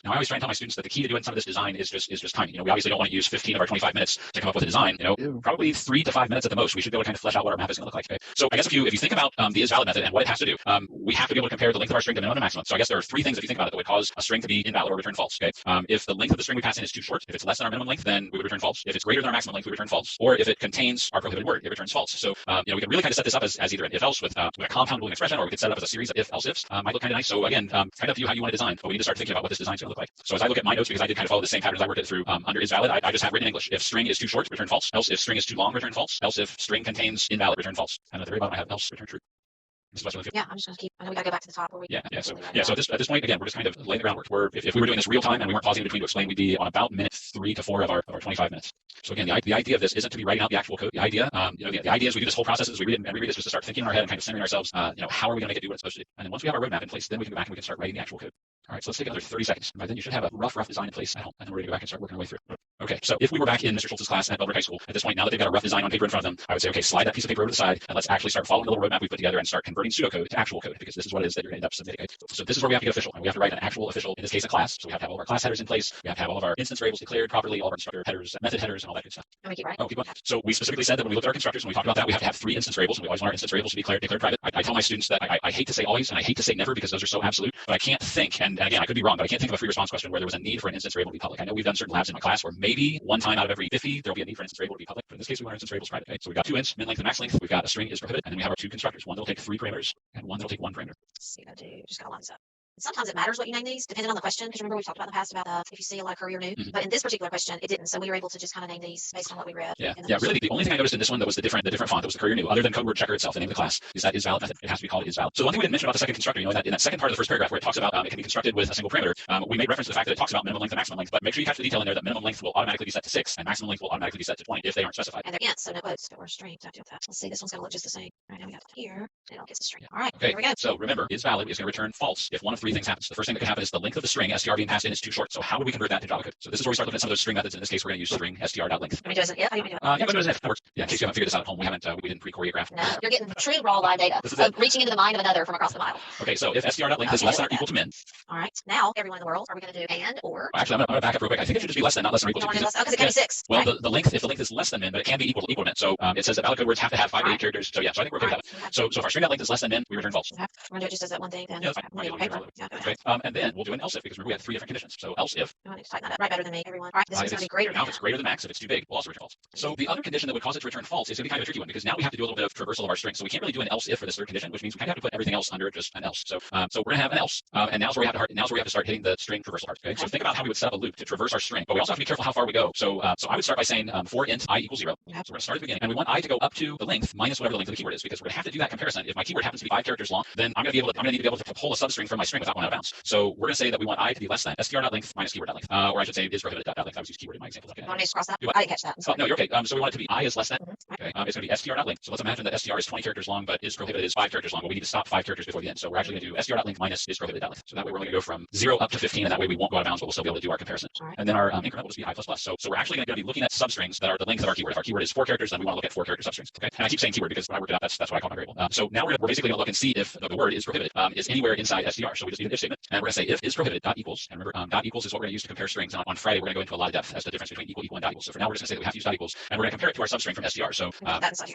Now, I always try and tell my students that the key to doing some of this design is just timing. We obviously don't want to use 15 of our 25 minutes to come up with a design. Probably 3 to 5 minutes at the most. We should be able to kind of flesh out what our map is going to look like. Okay? So I guess if you think about the is valid method and what it has to do, we have to be able to compare the length of our string to minimum and maximum. So I guess there are 3 things if you think about it that would cause a string to be invalid or return false. Okay? If the length of the string we pass in is too short, if it's less than our minimum length, then we would return false. If it's greater than our maximum length, we return false. Or if it contains our prohibited word, it returns false. So we can really kind of set this up as either an if-else with a compound Boolean expression, or we could set it up as a series of if-else-ifs. Might look kind of nice. So again, kind of view how you want to design, but we need to start thinking about what this design is going to look like. So as I look at my notes, because I did kind of follow the same patterns I worked it through under is valid, I just have written in English. If string is too short, return false. Else if string is too long, return false. Else if string contains invalid, return false. And at the very bottom I have else, return true. Yeah, I'm just going to keep. I know we got to go back to the top. Where we So at this point, again, we're just kind of laying the groundwork. If we were doing this real time and we weren't pausing in between to explain, we'd be on about minute 3 to 4 of our 25 minutes. So again, the idea of this isn't to be writing out the actual code. The idea, the idea is we do this whole process as we read it and reread this just to start thinking in our head and kind of centering ourselves. How are we going to make it do what it's supposed to do? And then once we have our roadmap in place, then we can go back and we can start writing the actual code. All right, so let's take another 30 seconds. By then you should have a rough design in place at home, and then we're going to go back and start working our way through. Okay, so if we were back in Mr. Schultz's class at Belbrook High School, at this point, now that they've got a rough design on paper in front of them, I would say, okay, slide that piece of paper over to the side, and let's actually start following the little roadmap we put together and start converting pseudocode to actual code, because this is what it is that you're going to end up submitting. So this is where we have to get official, and we have to write an actual official, in this case, a class. So we have to have all of our class headers in place. We have to have all of our instance variables declared properly, all of our constructor headers, method headers, and all that good stuff. Let me keep writing. Oh, keep going. So we specifically said that when we looked at our constructors and we talked about that, we have to have 3 instance variables, and we always want our instance variables to be declared private. I tell my students that I hate to say always and I hate to say never because those are so absolute, but I can't think, and again, I could be wrong, but I can't think of a free response question where there was a need for an instance variable to be public. I know we've done certain labs in my class where maybe one time out of every 50 there'll be a need for an instance variable to be public, but in this case we want our instance variables private. Okay? So we've got 2 ints, min length and max length. We've got a string is prohibited, and then we have our 2 constructors, one that'll take 3 parameters and one that'll take 1 parameter. Let's see what I do. Just got to line this up. Sometimes it matters what you name these, depending on the question. Because remember, we've talked about in the past about if you see a lot of courier new. But in this particular question, it didn't. So we were able to just kind of name these based on what we read. Yeah. Really, the only thing I noticed in this one that was the different font that was the courier new, other than code word checker itself, the name of the class, is that is valid method. It has to be called is valid. So the one thing we didn't mention about the second constructor, that in that second part of the first paragraph where it talks about it can be constructed with a single parameter, we made reference to the fact that it talks about minimum length and maximum length. But make sure you catch the detail in there that minimum length will automatically be set to 6 and maximum length will automatically be set to 20 if they aren't specified. And they're so no quotes or string. Don't do that. Let's see. This one's going to look just the same. All right, now we got here. It all gets a string. All right. Okay. Here we go. So remember, is valid is going to return false if one of 3 three things happen. So the first thing that could happen is the length of the string str being passed in is too short. So how would we convert that to Java code? So this is where we start looking at some of those string methods. In this case, we're going to use string str.length. Let me do as an if. How do you want to do it? Yeah, go to as an if. That works. Yeah, in case you haven't figured this out at home, we didn't pre-choreograph. No, you're getting true raw live data. This is So reaching into the mind of another from across the mile. Okay, so if str.length is less than or equal to min. All right. Now, everyone in the world, are we going to do and or? Actually, I'm going to back up real quick. I think it should just be less than, not less than or equal to. Because it can be 6. Well, the length, if the length is less than min, but it can be equal to min. So it says that valid code words have to have 5 to 8 characters. So yeah, so I think we're okay with that. So if our string.length is less than min, we return false. We're going to do it just as that one thing. Then yeah, that's fine. paper. Yeah, okay. And then we'll do an else if, because remember we have 3 different conditions. So else if. I need to tighten that up. Right better than me, everyone. All right, this is going to be greater than. Now if it's greater than max, if it's too big, we'll also return false. So the other condition that would cause it to return false is going to be kind of a tricky one, because now we have to do a little bit of traversal of our string. So we can't really do an else if for this third condition, which means we kind of have to put everything else under just an else. So we're going to have an else, and now's where we have to start hitting the string traversal part. Okay, so think about how we would set up a loop to traverse our string, but we also have to be careful how far we go. So I would start by saying for int I equals 0. So we're going to start at the beginning, and we want I to go up to the length minus whatever the length of the keyword is, because we're going to have to do that comparison. If my keyword happens to be 5 characters long, then I'm going to need to be able to pull a substring from my string without going out of bounds. So we're going to say that we want I to be less than str.length minus keyword.length, or I should say is prohibited.length. I was using keyword in my example. You want me to cross that? I didn't catch that. Oh, no, you're okay. So we want it to be I is less than. Okay, it's going to be str.length. So let's imagine that str is 20 characters long, but is prohibited is 5 characters long. But we need to stop 5 characters before the end. So we're actually going to do str.length minus is prohibited.length. So that way we're going to go from 0 up to 15, and that way we won't go out of bounds, but we'll still be able to do our comparison. And then our increment will just be I++. So we're actually going to be looking at substrings that are the length of our keyword. If our keyword is 4 characters, then we want to look at 4 character substrings. Okay, and I keep saying keyword because when I worked it out, that's what I call my variable. So now we're basically going to look and see if the word is prohibited is anywhere inside str. So we just need an if statement, and we're going to say if is prohibited dot equals. And remember, dot equals is what we're going to use to compare strings. And on Friday, we're going to go into a lot of depth as the difference between equal and dot equals. So for now, we're just going to say that we have to use dot equals, and we're going to compare it to our substring from str. So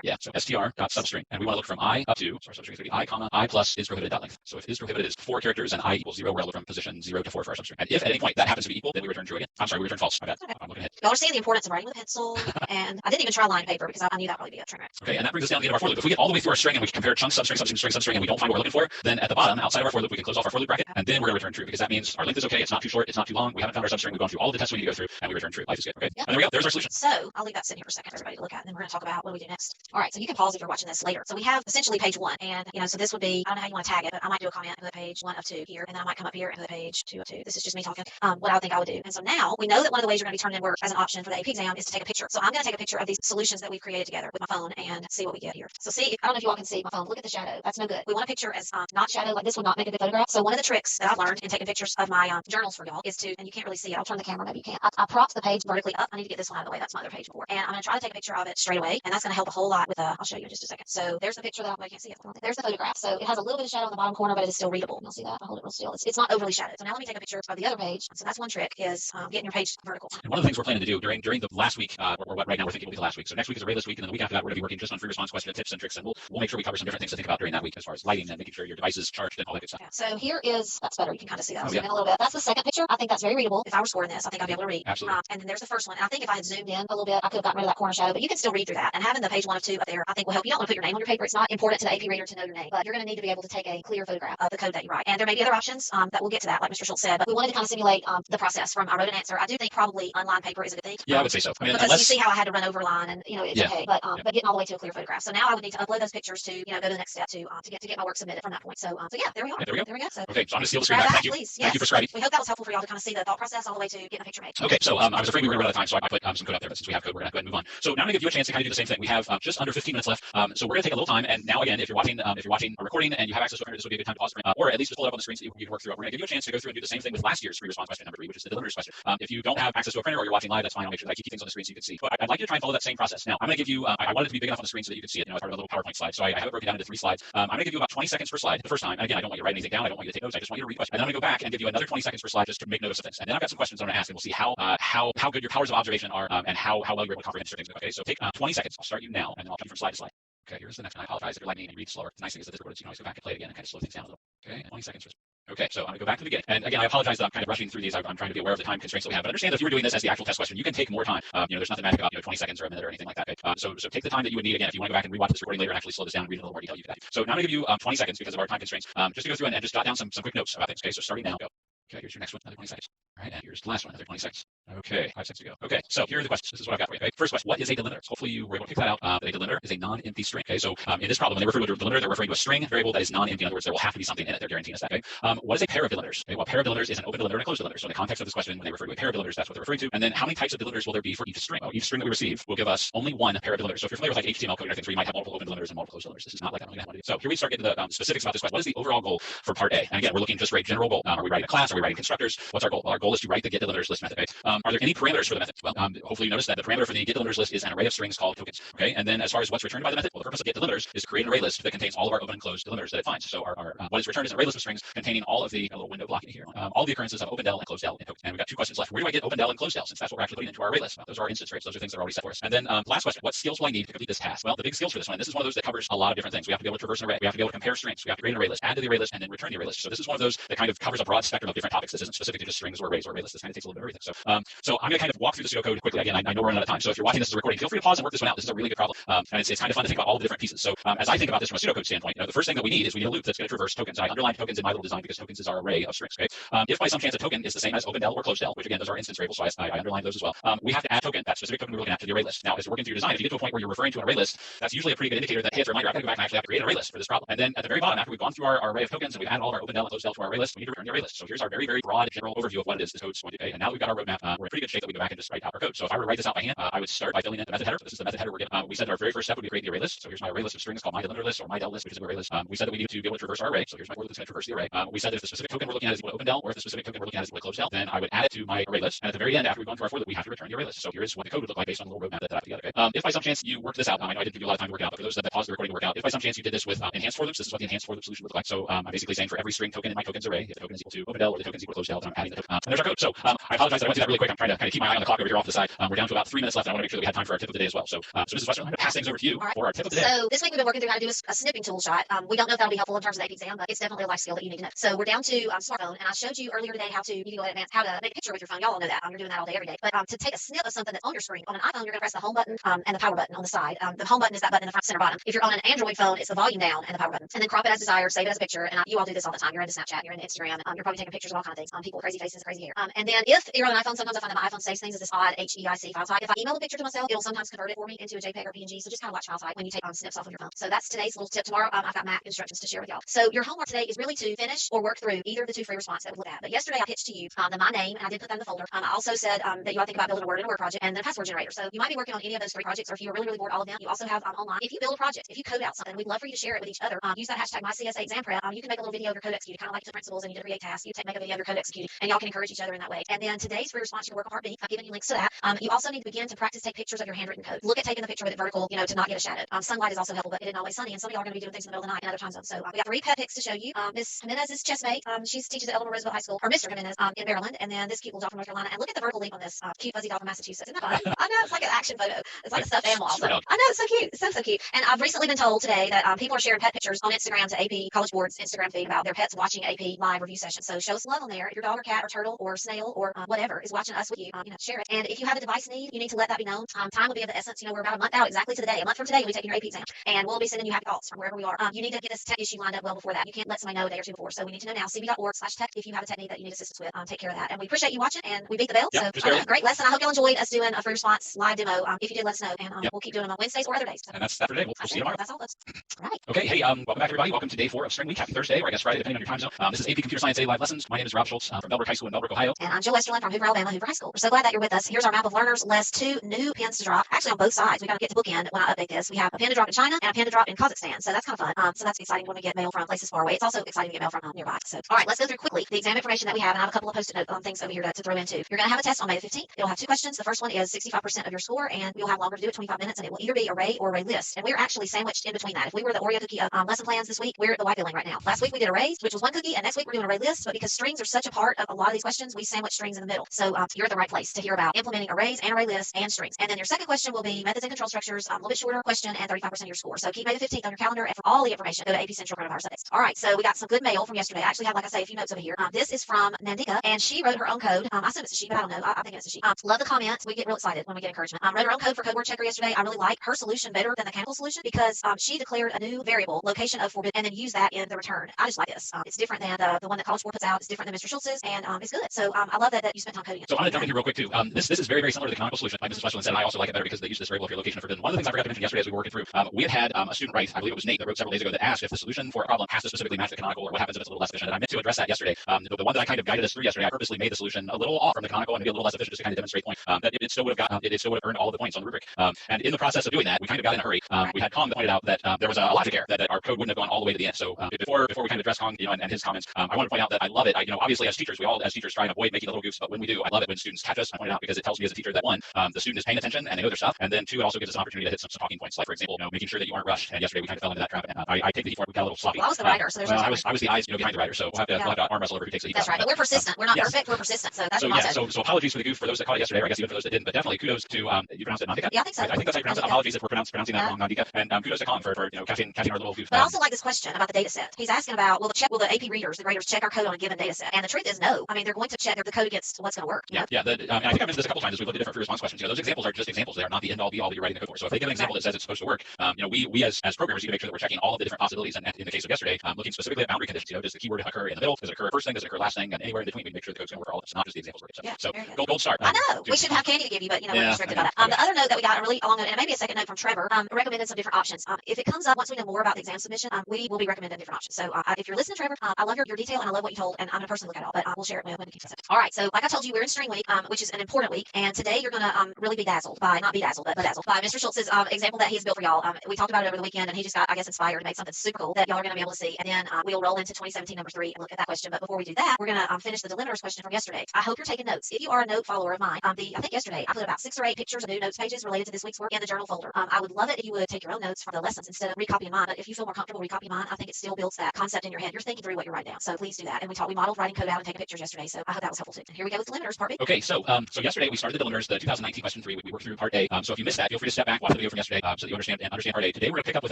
yeah, so str dot substring, and we want to look from I up to. So our substring is going to be I comma I plus is prohibited dot length. So if is prohibited is 4 characters and I equals 0, we're going to look from position 0 to 4 for our substring. And if at any point that happens to be equal, then we return true again. I'm sorry, we return false. My bad. I'm looking ahead. Y'all are seeing the importance of writing with a pencil, and I didn't even try line paper because I knew that would probably be a train wreck. Okay, and that brings us down to the end of our for loop. If we get all the way through our string and we compare chunk, substring, substring, string, substring, and we don't find what we're looking for, then at the bottom, outside of our for loop, we can close off our for loop bracket, and then we're going to return true, because that means our length is okay, it's not too short, it's not too long, we haven't found our substring, we've gone through all the tests we need to go through, and we return true. Life is good. Okay, and there we go. There's our solution. So I'll leave that sitting here for a second for everybody to look at, and then we're going to talk about what do we do next. All right, so you can pause if you're watching this later. So we have essentially page 1, and so this would be, I don't know how you want to tag it, but I might do a comment and put page 1 of 2 here, and then I might come up here and put page 2 of 2. This is just me talking what I would think I would do. And so now we know that one of the ways you're going to be turning in work as an option for the AP exam is to take a picture. So I'm going to take a picture of these solutions that we've created together with my phone and see what we get here. So see, I don't know if you all can see my phone. Look at the shadow. That's no good. We want a picture as not shadow, like this would not make a good photograph. So one of the tricks that I've learned in taking pictures of my journals for y'all is to, and you can't really see it. I'll turn the camera, maybe you can't. I propped the page vertically up. I need to get this one out of the way. That's my other page before. And I'm going to try to take a picture of it straight away. And that's going to help a whole lot with I'll show you in just a second. So there's the picture that I can't see it. There's the photograph. So it has a little bit of shadow in the bottom corner, but it is still readable. You'll see that. I'll hold it real still. It's not overly shadowed. So now let me take a picture of the other page. So that's one trick is getting your page vertical. And one of the things we're planning to do during the last week, or what right now we're thinking will be the last week. So next week is ArrayList week, and then the week after that we're going to be working just on free response question tips and tricks, and we'll make sure we cover some different things to think about during that week as far as lighting and making sure your device is charged and all that good stuff. Yeah. So here is, that's better. You can kind of see that. I'll zoom in a little bit. That's the second picture. I think that's very readable. If I were scoring this, I think I'd be able to read. Absolutely. And then there's the first one. And I think if I had zoomed in a little bit, I could have gotten rid of that corner shadow, but you can still read through that. And having the page 1 of 2 up there, I think will help. You don't want to put your name on your paper. It's not important to the AP reader to know your name, but you're going to need to be able to take a clear photograph of the code that you write. And there may be other options that we'll get to that, like Mr. Schultz said, but we wanted to kind of simulate the process from I wrote an answer. I do think probably unlined paper is a good thing. Yeah, I would say so. I mean, because you see how I had to run over a line, and it's okay, but getting all the way to a clear photograph. So now I would need to upload those pictures to go to the next step to get my work submitted from that point. So yeah, there we are. There we go. So okay, so I'm going to steal the screen back. Thank you. Please. Thank you for scribing. We hope that was helpful for y'all to kind of see the thought process all the way to getting a picture made. Okay, so I was afraid we were going to run out of time, so I put some code up there, but since we have code, we're going to go ahead and move on. So now I'm going to give you a chance to kind of do the same thing. We have just under 15 minutes left, so we're going to take a little time. And now again, if you're watching a recording and you have access to it, this would be a good time to pause it, or at least just pull it up on the screen so you can work through it. We're going to give you a chance to go through and do the same thing with last year's free response question number 3, which is the delivery question. If you don't have access to a printer or you're watching live, that's fine. I'll make sure that I keep things on the screen so you can see. But I'd like you to try and follow that same process. Now I'm going to give you. I wanted it to be big enough on the screen so that you can see it. As part of a little PowerPoint slide. So I have it broken down into 3 slides. I'm going to give you about 20 seconds per slide the first time. And again, I don't want you to write anything down. I don't want you to take notes. I just want you to read questions. And then I'm going to go back and give you another 20 seconds per slide just to make notice of things. And then I've got some questions I'm going to ask, and we'll see how good your powers of observation are, and how well you're able to comprehend certain things. Okay, so take 20 seconds. I'll start you now, and then I'll keep you from slide to slide. Okay, here's the next one. I apologize if you're like me and you read slower. The nice thing is that this recorded, so you can always go back and play it again and kind of slow things down a little. Okay, 20 seconds. Okay, so I'm going to go back to the beginning. And again, I apologize that I'm kind of rushing through these. I'm trying to be aware of the time constraints that we have. But understand that if you were doing this as the actual test question, you can take more time. There's nothing magic about 20 seconds or a minute or anything like that. Okay? So take the time that you would need. Again, if you want to go back and rewatch this recording later and actually slow this down and read in a little more detail, you can do that. So now I'm going to give you 20 seconds because of our time constraints, just to go through and just jot down some quick notes about things. Okay, so starting now, go. Okay, here's your next one, another 20 seconds. All right, and here's the last one, another 20 seconds. Okay, 5 seconds to go. Okay, so here are the questions. This is what I've got for you. Okay, first question: what is a delimiter? So hopefully you were able to pick that out. The delimiter is a non-empty string. Okay, so in this problem, when they refer to a delimiter, they're referring to a string variable that is non-empty. In other words, there will have to be something in it. They're guaranteeing us that. Okay, what is a pair of delimiters? Okay, well, a pair of delimiters is an open delimiter and a closed delimiter. So in the context of this question, when they refer to a pair of delimiters, that's what they're referring to. And then how many types of delimiters will there be for each string? Well, each string that we receive will give us only one pair of delimiters. So if you're familiar with like HTML coding, I think you might have multiple open delimiters and multiple closed delimiters. This is not like that. So here we start getting to the specifics about this question. What is the overall goal for part A? And again, we're looking just for a general goal. Are we writing a class? Are we writing constructors? What's our goal? Well, our goal is to write the getDelimiters list method. Okay? Are there any parameters for the method? Well, hopefully you noticed that the parameter for the getDelimiters list is an array of strings called tokens. Okay, and then as far as what's returned by the method, well, the purpose of getDelimiters is to create an array list that contains all of our open and closed delimiters that it finds. So what is returned is an array list of strings containing all of the little window blocking here, all the occurrences of open del and closed del in tokens. And we've got two questions left. Where do I get open del and closed del? Since that's what we're actually putting into our array list. Well, those are our instance rates. Those are things that are already set for us. And then last question: what skills will I need to complete this task? Well, the big skills for this one. This is one of those that covers a lot of different things. We have to be able to traverse an array. We have to be able to compare strings. We have to create an array list, add to the array list, and then return the array list. So this is one of those that kind of covers a broad spectrum of different topics. This isn't specific to just strings or arrays or array lists. This kind of takes a little bit of everything. So I'm going to kind of walk through the pseudocode quickly. Again, I know we're running out of time. So if you're watching this as a recording, feel free to pause and work this one out. This is a really good problem. And it's kind of fun to think about all the different pieces. So as I think about this from a pseudocode standpoint, the first thing that we need is we need a loop that's going to traverse tokens. I underlined tokens in my little design because tokens is our array of strings. Okay. If by some chance a token is the same as open del or closed del, which again, those are instance variables, so I underlined those as well. We have to add token, that specific token we're looking at, to the array list. Now, as you're working through your design, if you get to a point where you're referring to an array list, that's usually a pretty good indicator that, hey, it's a reminder, I got to go back and actually have to create an array list for this problem. And then at the very bottom, after we've gone through our array of tokens and we've added all of our open del and closed del to our array list, we need to return the array list. So here's our very, very broad general overview of what it is this code's going to be. And now that we've got our roadmap, we're in pretty good shape that we go back and just write out our code. So if I were to write this out by hand, I would start by filling in the method header. This is the method header we're getting. We said our very first step would be create the array list. So here's my array list of strings called my delimiter list or my del list, which is an array list. We said that we need to be able to traverse our array. So here's my word that's going to traverse the array. We said that if the specific token we're looking at is equal to open del, or if the specific token we're looking at is equal to closed del, then I would add it to my array list. And at the very end, after we've gone through our for loop, we have to return the array list. So here's what the code would look like based on the little roadmap that I put together. Okay? If by some chance you worked this out, I know I didn't give you a lot of time to work it out, but for those that paused the recording to work out, if by some chance you did this with enhanced for loops, this is what the enhanced for loop solution would look like. So I'm basically saying for every string token in my tokens array, if the token is equal to open del or the token is equal to closed del, then I'm adding the token. And there's our code. So I apologize that I went through that really quick. I'm trying to kind of keep my eye on the clock over here off the side. We're down to about 3 minutes left, and I want to make sure that we have time for our tip of the day as well. So Mrs. Wester, I'm going to pass things over to you for our tip of the day. So this week we've been working through how to do a snipping tool shot. We don't know if that'll be helpful in terms of the AP exam, but it's definitely a life skill that you need to know. So we're down to smartphone, and I showed you earlier today how to, you can go ahead and advance how to make a picture with your phone. Y'all all know that. You're doing that all day, every day. But to take a snip of something that's on your screen, on an iPhone, you're going to press the home button and the power button on the side. The home button is that button in the front center bottom. If you're on an Android phone, it's the volume down and the power button. And then crop it as desired, save it as a picture. And you all do this all the time. You're into Snapchat, you're into Instagram, you're probably taking pictures of all kinds of things. People with crazy faces, crazy hair. And then if you're on an iPhone, sometimes I find that my iPhone saves things as this odd HEIC file type. If I email a picture to myself, it'll sometimes convert it for me into a JPEG or PNG. So just kind of watch file type when you take snips off of your phone. So that's today's little tip. Tomorrow, I've got Mac instructions to share with y'all. So your homework today is really to finish or work through either of the two free response that we looked at. But yesterday I pitched to you my name, and I did put that in the folder. I also said that you ought to think about building a Word in a Word project and then a password generator. So you might be working on any of those three projects, or if you were really, really bored, all of them. You also have online. If you build a project, if you code out something, we'd love for you to share it with each other. Use that hashtag #MyCSAExamPrep. You can make a little video of your code executed, kind of like the principles, and you did a task. You make a video of your code executed, and y'all can encourage each other in that way. And then today's free response, you can work on part B. I've given you links to that. You also need to begin to practice take pictures of your handwritten code. Look at taking the picture with it vertical, to not get a shadow. Sunlight is also helpful, but it isn't always sunny, and some of y'all are going to be doing things in the middle of the night in other time zones. So we got 3 pet pics to show you. Miss Jimenez's chessmate, she teaches at Eleanor Roosevelt High School, or Mr. Jimenez in Maryland, and then this cute little doll from North Carolina. And look at the vertical leap on this cute fuzzy doll from Massachusetts. Isn't that fun? I know, it's like an action photo. It's like a stuffed animal. Also. I know, it's so cute. It's so cute. And I've recently been told today that people are sharing pet pictures on Instagram to AP College Board's Instagram feed about their pets watching AP live review sessions. So show some love on there. If your dog or cat or turtle or snail or whatever is watching us with you, share it. And if you have a device need, you need to let that be known. Time will be of the essence. We're about a month out exactly to the day. A month from today, you'll be taking your AP exam, and we'll be sending you happy thoughts from wherever we are. You need to get this tech issue lined up well before that. You can't let somebody know a day or two before. So we need to know now. cb.org/tech if you have a tech need that you need assistance with. Take care of that. And we appreciate you watching, and we beat the bell. Yeah, so great lesson. I hope y'all enjoyed us doing a free response live demo. If you did, let us know, and we'll keep doing them on Wednesdays or other days. So, and that's that for today. We'll see you tomorrow. That's all, folks. All right. Okay. Hey, welcome back, everybody. Welcome to day 4 of Spring Week. Happy Thursday, or I guess Friday, depending on your time zone. This is AP Computer Science A Live Lessons. My name is Rob Schultz from Bellbrook High School in Bellbrook, Ohio. And I'm Jill Westerland from Hoover, Alabama, Hoover High School. We're so glad that you're with us. Here's our map of learners. List 2 new pins to drop. Actually, on both sides. We got to get to bookend when I update this. We have a pin to drop in China and a pin to drop in Kazakhstan. So that's kind of fun. So that's exciting when we get mail from places far away. It's also exciting to get mail from nearby. So, all right, let's go through quickly the exam information that we have, and I have a couple of post-it note things over here to throw into. You're going to have a test on May 15th. It'll have 2 questions. The first one is 65% of your score, and you'll have longer to do it, 25 minutes, and it will either be array or array list. And we're actually sandwiched in between that. If we were the Oreo cookie lesson plans this week, we're at the white building right now. Last week we did arrays, which was 1 cookie, and next week we're doing array lists. But because strings are such a part of a lot of these questions, we sandwich strings in the middle. So you're at the right place to hear about implementing arrays and array lists and strings. And then your second question will be methods and control structures, a little bit shorter question, and 35% of your score. So keep May the 15th on your calendar, and for all the information, go to AP Central Coronavirus Updates. All right, so we got some good mail from yesterday. I actually have, like I say, a few notes over here. This is from Nandika, and she wrote her own code. I assume it's a she, but I don't know. I think it's a she. Love the comments. We get real excited when we get encouragement. Wrote her own code for Code Word Checker yesterday. I really like her solution better than the chemical solution because she declared a new variable, location of forbidden, and then used that in the return. I just like this. It's different than the one that College Board puts out. It's different than Mr. Schultz's, and it's good. So I love that you spent time coding it. So I'm going to jump in here real quick too. This is very, very similar to the canonical solution. Like Mrs. Westland said, I also like it better because they use this variable if your location of forbidden. One of the things I forgot to mention yesterday as we were working through, we had a student write, I believe it was Nate, that wrote several days ago that asked if the solution for a problem has to specifically match the canonical, or what happens if it's a little less efficient. And I meant to address that yesterday. The one that I kind of guided us through yesterday, I purposely made the solution a little off from the canonical and maybe a little less efficient just to kind of demonstrate point that it still would have earned all of the points on the rubric. And in the process of doing that, we kind of got in a hurry. We had Kong that pointed out that there was a logic error that our code wouldn't have gone all the way to the end. So before we kind of address Kong, and his comments, I want to point out that I love it. Obviously as teachers, we all as teachers try and avoid making little goofs, but when we do, I love it when students catch us. I point it out because it tells me as a teacher that one, the student is paying attention and they know their stuff, and then two, it also gives us an opportunity to hit some talking points, like for example, making sure that you aren't rushed. And yesterday we kind of fell into that trap. And I take the heat for it. We got a little sloppy. Well, I was the writer, so there's I was the eyes, behind the writer. So we'll have to arm wrestle over who takes the heat. That's right. But we're persistent. We're not perfect. We're persistent. So that's what so apologies for the goof for those that caught it yesterday, or I guess even for those that didn't. But definitely kudos to you pronounced it Nandika? Yeah, I think so. I think that's how you pronounce it. Apologies if we're pronouncing that wrong, Nandika. And kudos to Kong for catching our little goof. But I also like this question about the data set. He's asking about will the AP readers, the graders, check our code on a given data set? And the truth is no. I mean, they're going to check the code against what's going to work. Yeah. I think I mentioned this a couple times as we looked at different free response questions. Those examples are just examples. They are not the end all be all that you're writing the code for. So if they give an example that says it's supposed to work, we as programmers need to make sure that we're checking all of the different possibilities. And in the case of yesterday, looking specifically at boundary conditions. Does the keyword occur in the middle? Does it occur first thing? Does it occur last thing? And anywhere in between, we make sure the code's going to work for all of us, not just the examples. So gold star. I know we should have candy to give you, but we're restricted by that. The other note that we got really along, and maybe a second note from Trevor, recommended some different options. If it comes up once we know more about the exam submission, we will be recommending different options. So if you're listening, Trevor, I love your detail and I love what you told, and I'm gonna personally look at it all, but we'll share it when we keep it. All right. So like I told you, we're in string week, which is an important week, and today you're gonna really be dazzled by Mr. Schultz's example that he's built for y'all. We talked about it over the weekend, and he just got, I guess, inspired to make something super cool that y'all are gonna be able to see. And then we'll roll into 2017 number 3 and look at that question. But before we do that, we're gonna finish the delimiters question from yesterday. I hope you're taking notes. If you are a note follower of mine, I think yesterday I put about 6 or 8 pictures of new notes pages related to this week's work in the journal folder. I would love it if you would take your own notes from the lessons instead of recopying mine. But if you feel more comfortable recopying mine, I think it still builds that concept in your head. You're thinking through what you're writing down. So please do that. And we modeled writing code out and taking pictures yesterday. So I hope that was helpful too. And here we go with delimiters, part B. Okay, so yesterday we started the delimiters, the 2019 question 3. We worked through part A. So if you missed that, feel free to step back, watch the video from yesterday, so that you understand part A. Today we're gonna pick up with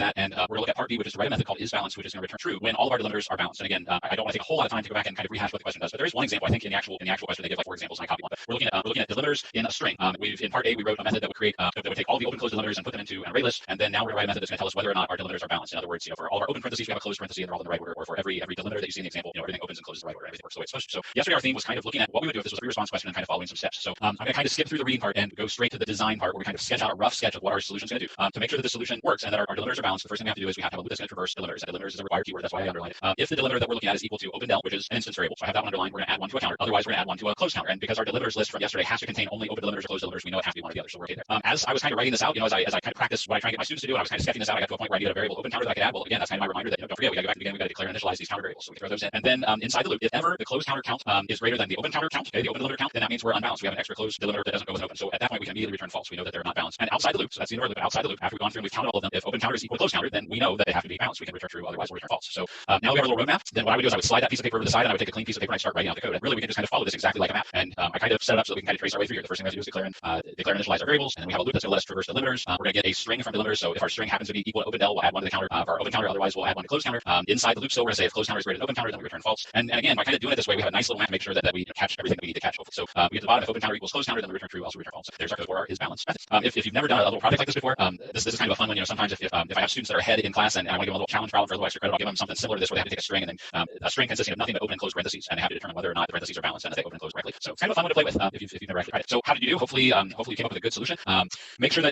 that, and we're gonna look at part B, which is to write a method called isBalance, which is gonna return true when all of our delimiters are balanced. And again, I don't want to take a whole lot of time to go back and kind of rehash what the question does, but there is one example I think in the actual question they give like 4 examples, and I copied one. But we're looking at delimiters in a string. In part A we wrote a method that would create that would take all the open closed delimiters and put them into an array list, and then now we're gonna write a method that's gonna tell us whether or not our delimiters are balanced. In other words, for all of our open parentheses we have a closed parenthesis and they're all in the right order, or for every delimiter that you see in the example, everything opens and closes the right order, everything works the way it's supposed to. So yesterday our theme was kind of looking at what we would do if this was a free response question and kind of following some steps. So I'm gonna kind of skip through the reading part and go straight to the design part where we kind of sketch out a rough sketch of what our solution is gonna do. To make sure that the solution works and that our delimiters are balanced, the first thing we have to do is we have to have a loop that's gonna traverse delimiters. And delimiters is a required keyword, that's why I underlined it. If the delimiter that we're looking at is equal to open del, which is an instance variable, so I have that one underlined, we're gonna add one to a counter. Otherwise we're gonna add one to a closed counter. And because our delimiters list from yesterday has to contain only open delimiters or closed delimiters, we know it has to be one or the other, so we're okay there. As I was kind of writing this out, as I kind of practice what I try and get my students to do, and I was kind of sketching this out, I got to a point where I needed a variable open counter that I could add. Well, again, that's kind of my reminder that don't forget, we got to go back to the beginning, we got to declare and initialize these counter variables, so we throw those in. And then inside the loop, if ever the closed counter count is greater than the open counter count, the open delimiter count, then that means we're unbalanced. We have an extra closed delimiter that doesn't go with an open. So at that point, we can immediately return false. We know that they're not balanced. And outside the loop, so that's the end of our loop. Outside the loop, after we've gone through and we've counted all of them, if open counter is equal to closed counter, then we know that they have to be balanced. We can return true, otherwise we'll return false. So now we have a little roadmap. Then what I would do is I would slide that piece of paper over to the side, and I would take a clean piece of paper and I start writing out the code. And really, we can just kind of follow this exactly like a map. And I kind of set it up so that we can kind of trace our way through here. The first thing we have to do is declare and initialize our variables, and then we have a loop that's going to let us traverse delimiters. We're going to get a string from delimiters. So if our string happens to be equal to open del, we'll add one to the counter of our open counter. Otherwise, we'll add one to closed counter. Inside the loop, so we're going to say if closed counter is greater than open counter, then we return false. And again, by kind of doing it this way, we have a nice little map to make sure that we catch everything that we need to catch. So we get to the bottom. If open counter equals closed counter, then we return true. Also return false. There's our code for our isBalance method. If you've never done a little project like this before, this is kind of a fun one. Sometimes if I have students that are ahead in class and I want to give them a little challenge problem for a little extra credit, I'll give them something similar to this where they have to take a string and then a string consisting of nothing but open and closed parentheses, and they have to determine whether or not the parentheses are balanced and if they open and close correctly. So it's kind of a fun one to play with if you've never actually tried it. So how did you do? Hopefully you came up with a good solution. Make sure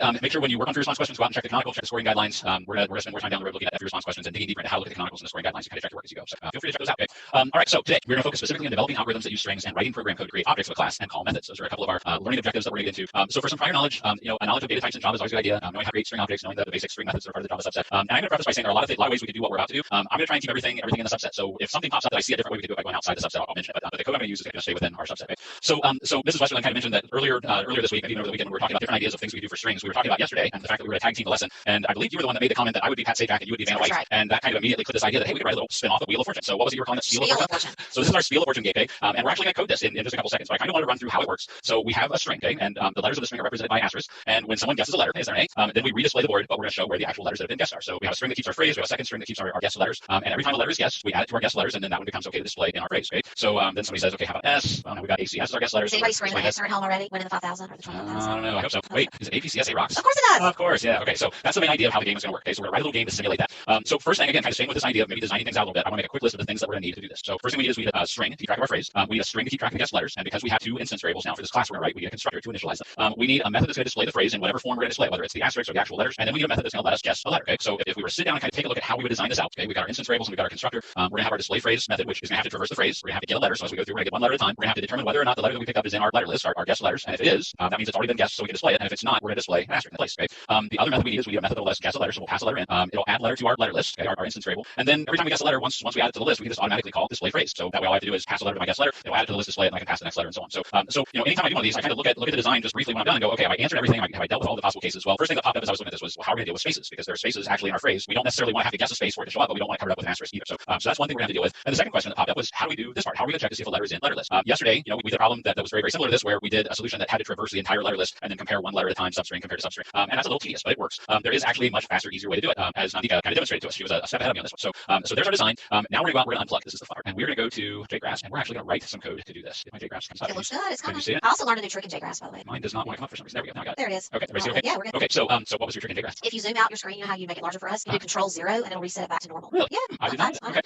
when you work on free response questions, go out and check the canonical, check the scoring guidelines. We're gonna spend more time down the road looking at free response questions and digging deeper into how to look at the canonicals and the scoring guidelines to kind of check your work as you go. So feel free to check those out. Okay. All right. So today we're gonna focus specifically on developing algorithms that use strings and writing program code to create objects of a class and call methods. Those are a couple of our learning objectives that we're gonna get into. So for some prior knowledge, a knowledge of data types in Java is always a good idea. Knowing how to create string objects, knowing the basic string methods that are part of the Java subset. And I'm gonna preface by saying there are a lot of ways we can do what we're about to do. I'm gonna try and keep everything in the subset. So if something pops up that I see a different way we can do it by going outside the subset, I'll mention it. But the code I'm gonna use is gonna stay within our subset. Okay? So Mrs. Westerland kind of mentioned that earlier this week, maybe over the weekend, when we were talking about different ideas of things we could do for strings. We were talking about yesterday and the fact that we were gonna tag team the lesson. And I believe you were the one that made the comment that I would be Pat Sajak and you would be Vanna White. Right. And that kind of immediately clicked this idea that hey, we could write a little spin off of Wheel of Fortune. So what was it you were calling it? Spiel of Fortune. So this is our Spiel of Fortune game, okay? And we're actually gonna code this in just a couple seconds. So I kind of want to run through how it works. So we have a string, okay? And the letters of the string are represented by asterisks. And when someone guesses a letter, is there an A? Then we redisplay the board, but we're gonna show where the actual letters that have been guessed are. So we have a string that keeps our phrase, we have a second string that keeps our guessed letters. And every time a letter is guessed, we add it to our guessed letters, and then that one becomes okay to display in our phrase, okay? So then somebody says, okay, how about S? Well, now we got ACS as our guessed letters. Is anybody screaming the answer at home already? Winning the 5,000 or the 20,000? I don't know. I hope so. Wait, is it APCSA rocks? Of course it does. Of course, yeah. Okay, so that's the main idea of how the game is going to work. Okay, so we're going to write a little game to simulate that. So first thing, again, kind of staying with this idea of maybe designing things out a little bit, I want to make a quick list of the things that we're going to need to do this. So first thing we need is we need a string to keep track of our phrase. We need a string to keep track of the guest letters. And because we have two instance variables now for this class we're going to write, we need a constructor to initialize them. We need a method that's going to display the phrase in whatever form we're going to display it, whether it's the asterisk or the actual letters. And then we need a method that's going to let us guess a letter. Okay, so if we were to sit down and kind of take a look at how we would design this out, okay, we got our instance variables and we got our constructor. We're going to have our display phrase method, which is going to have to traverse the phrase. We're going to have to get a letter. So as we go through, we're going to get one letter at a time. We're going to have to determine whether or not the letter that we picked up is in our letter list, our guest letters. And if it is, that means it's already been guessed, so we can display it. And if it's not, we're going to display an asterisk in place. Okay. The other method we need is we need a method that will let us guess a letter. So we'll pass a letter in. It'll add a letter to our letter list, okay, our instance variable. And then every time we guess a letter, once we add it to the list, we can just automatically call display phrase. So that way all I have to do is pass a letter to my guest letter. It'll add it to the list, display it, and I can pass the next letter and so on. So anytime I do one of these, I kind of look at the design just briefly when I'm done and go, okay, have I answered everything? Have I dealt with all the possible cases? Well, first thing that popped up as I was looking at this was, well, how are we going to deal with spaces? Because there are spaces actually in our phrase. We don't necessarily want to have to guess a space for it to show up, but we don't want to cover it up with an asterisk either. So that's one thing we're going to deal with. And the second question that popped up was, how do we do this part? How are we going to check to see if a letter is in letter list? Yesterday, we did a problem that was very, very similar to this, where we did a solution that had to traverse the entire letter list and then compare one letter at a time, substring compared to substring. And that's a little tedious, but it works. There is actually a much faster, easier way to do it, as Nandika kind of demonstrated to us. She was a step ahead of me on this one. So there's our design. Now we're going to go out, we're going to unplug. This is the fun part. And we're going to go to JGraphs, and we're actually going to write some code to do this. If my JGraphs comes up. It looks good. It's Can coming. you see it? I also learned a new trick in JGraphs, by the way. Mine does not want to come up for some reason. There we go. Now I got it. There it is. Okay. Everybody see it okay? Yeah, we're good. Okay. So what was your trick in JGraphs? If you zoom out your screen, you know how you make it larger for us? You do Control-0, and it'll reset it back to normal. Really? Yeah. I did not. Okay.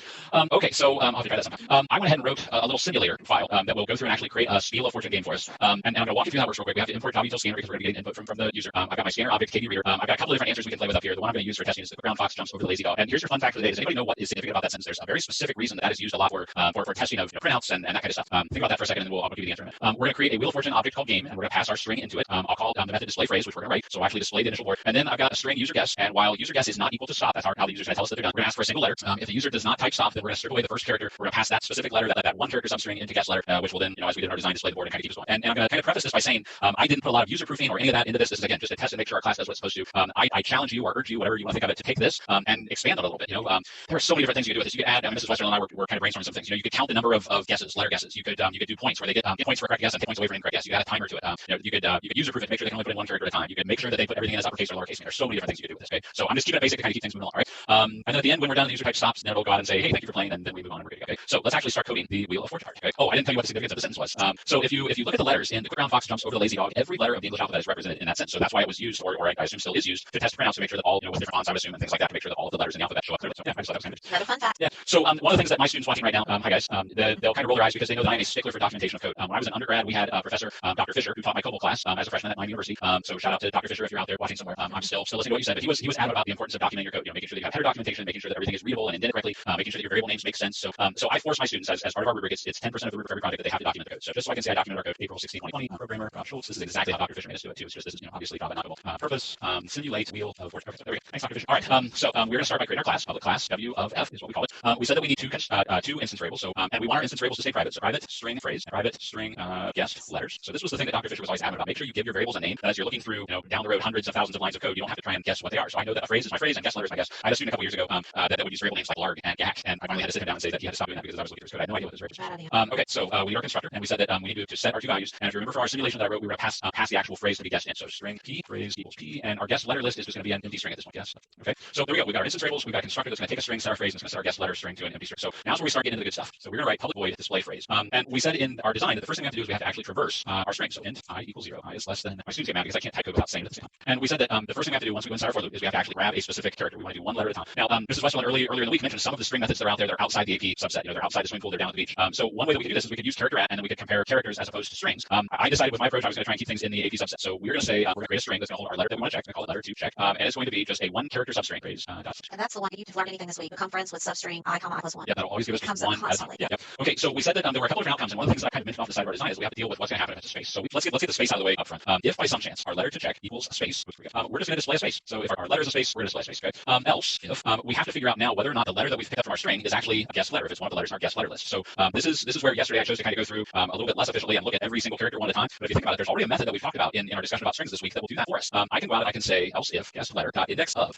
Okay. So I'll have to try that sometime. I went ahead and wrote a little simulator file that will go through and actually create a Spiel of Fortune game for us. And I'm going to walk you through how it works real quick. We have to import job detail scanner because we're going to get input from the user. I've got my scanner object KD reader. I've got a couple of different answers we can play with up here. The one I'm going to use for testing is the brown fox jumps over the lazy dog. And here's your fun fact for the day. Does anybody know what is significant about that sentence? There's a very specific reason that is used a lot for testing of printouts and that kind of stuff. Think about that for a second, and then I'll give you the answer in a minute. We're going to create a Wheel of Fortune object called game, and we're going to pass our string into it. I'll call the method display phrase, which we're going to write. So we'll actually display the initial word. And then I've got a string user guess. And while user guess is not equal to stop, that's how the user's going to tell us that they're done. We're going to ask for a single letter. If the user does not type stop, then we're going to strip away the first character. We're going to pass that specific letter, that one character substring into guess letter, which will then, as we did in our design, display the board and kind of keep us going. And I'm going to kind of preface this by saying I didn't put a lot of user proofing or any of that into this. This is again just a test to make sure our class does what it's supposed to. I challenge you or urge you, whatever you want to think of it, to take this and expand it a little bit. There are so many different things you can do with this. You could add. Mrs. Westerland and I were kind of brainstorming some things. You could count the number of guesses, letter guesses. You could do points where they get points for a correct guess and take points away for incorrect guess. You got a timer to it. You could user proof it, make sure they can only put in one character at a time. You could make sure that they put everything in as uppercase or lowercase. There's so many different things you can do with this. Okay, so I'm just keeping it basic to kind of keep things moving along. Right. And then at the end, when we're done, the user type stops, then it'll go out and say, hey, thank you for playing, and then we move on and we're good. Okay. So let's actually start coding the Wheel of Fortune part. Okay. Oh, I didn't tell you what the significance of the sentence was. So if you look at the letters in the quick brown fox jumps over the lazy dog, every letter of the English alphabet is represented in that sentence. So that's why it was used, or I assume still is used, to test printouts to make sure that all, with different fonts, I assume, and things like that, to make sure that all of the letters in the alphabet show up clearly. So yeah, I just thought that was kind of another fun fact. Yeah. So one of the things that my students watching right now, hi guys, they'll kind of roll their eyes because they know that I'm a stickler for documentation of code. When I was an undergrad, we had a professor, Dr. Fisher, who taught my COBOL class as a freshman at my university. So shout out to Dr. Fisher if you're out there watching somewhere. I'm still listening to what you said, but he was adamant about the importance of documenting your code. Making sure that you have header documentation, making sure that everything is readable and indented correctly, making sure that your variable names make sense. So I force my students as part of our rubric, it's 10% of the rubric for every project that they have to document the code. So just so I can say I documented our code April 16, 2020, programmer Schultz. This is exactly how Dr. Fisher made us do it too. It's just this is obviously not purpose, simulate Wheel of Fortune. Okay, so there we go. Thanks, Dr. Fisher. All right. So we're going to start by creating our class. Public class W of F is what we call it. We said that we need two instance variables. So and we want our instance variables to stay private. So private string phrase, and private string guest letters. So this was the thing that Dr. Fisher was always adamant about. Make sure you give your variables a name. That as you're looking through, down the road hundreds of thousands of lines of code, you don't have to try and guess what they are. So I know that a phrase is my phrase and guest letters my guess. I had a student a couple years ago that would use variable names like larg and gack, and I finally had to sit him down and say that he had to stop doing that because I was looking for his code. I had no idea what his variables were. Okay, so we need our constructor, and we said that we need to set our two values. And if you remember for our simulation that I wrote, we were going to pass the actual phrase to be guessed in. So string p phrase equals p, and our guest letter list is just going to be an empty string at this point. Yes. Okay. So there we go. We got our instance variables. We got a constructor that's going to take a string, set our phrase, and it's going to set our guest letter string to an empty string. So now's where we start getting into the good stuff. So we're going to write public void display phrase. And we said in our design that the first thing we have to do is we have to actually traverse our string. So int I equals 0. I is less than. My students get mad because I can't type code without saying it at the same time. And we said that the first thing we have to do once we go inside our for loop is we have to actually grab a specific character. We want to do one letter at a time. Now, Mrs. Westerland earlier in the week mentioned some of the string methods that are out there. They're outside the AP subset. They're outside the swimming pool. They're down at the beach. So one way that we could do this is we could use character at, and then we could compare characters as opposed to strings. I decided with my approach I was going to try and keep things in the AP subset. So we're going to say we're going to create a string that's going to hold our letter that we want to check. We're going to call it letter to check, and it's going to be just a one character substring phrase. And that's the one that you've learned anything this week. Become friends with substring I, +1. Yeah, that'll always give us comes one. Constantly. Yeah. Okay, so we said that there were a couple of different outcomes, and one of the things that I kind of mentioned off the side of our design is we have to deal with what's going to happen if it's a space. So let's get the space out of the way up front. If by some chance our letter to check equals a space, which we're just going to display a space. So if our letter is a space, we're going to display a space. Okay. Else, if we have to figure out now whether or not the letter that we've picked up from our string is actually a guest letter, if it's one of the letters in our guest letter list. So this is where yesterday I chose to kind of go through a little bit less efficiently and look at every single character one at a time. But if you think about it, there's already a method that we've talked about in our discussion about strings this week that will do that for us. I can go out and I can say else if guest letter dot index of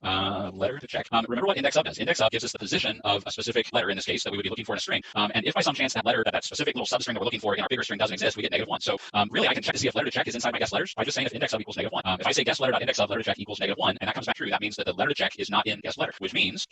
letter to check. Remember what index of does? Index of gives us the position of a specific letter in this case that we would be looking for in a string. And if by some chance that letter, that specific little substring that we're looking for in our bigger string doesn't exist, we get -1. So really I can check to see if letter to check is inside my guest letters by just saying if index of equals -1. If I say guest letter dot index of letter to check equals -1 and that comes back true, that means that the letter to check is not in guest letter, which means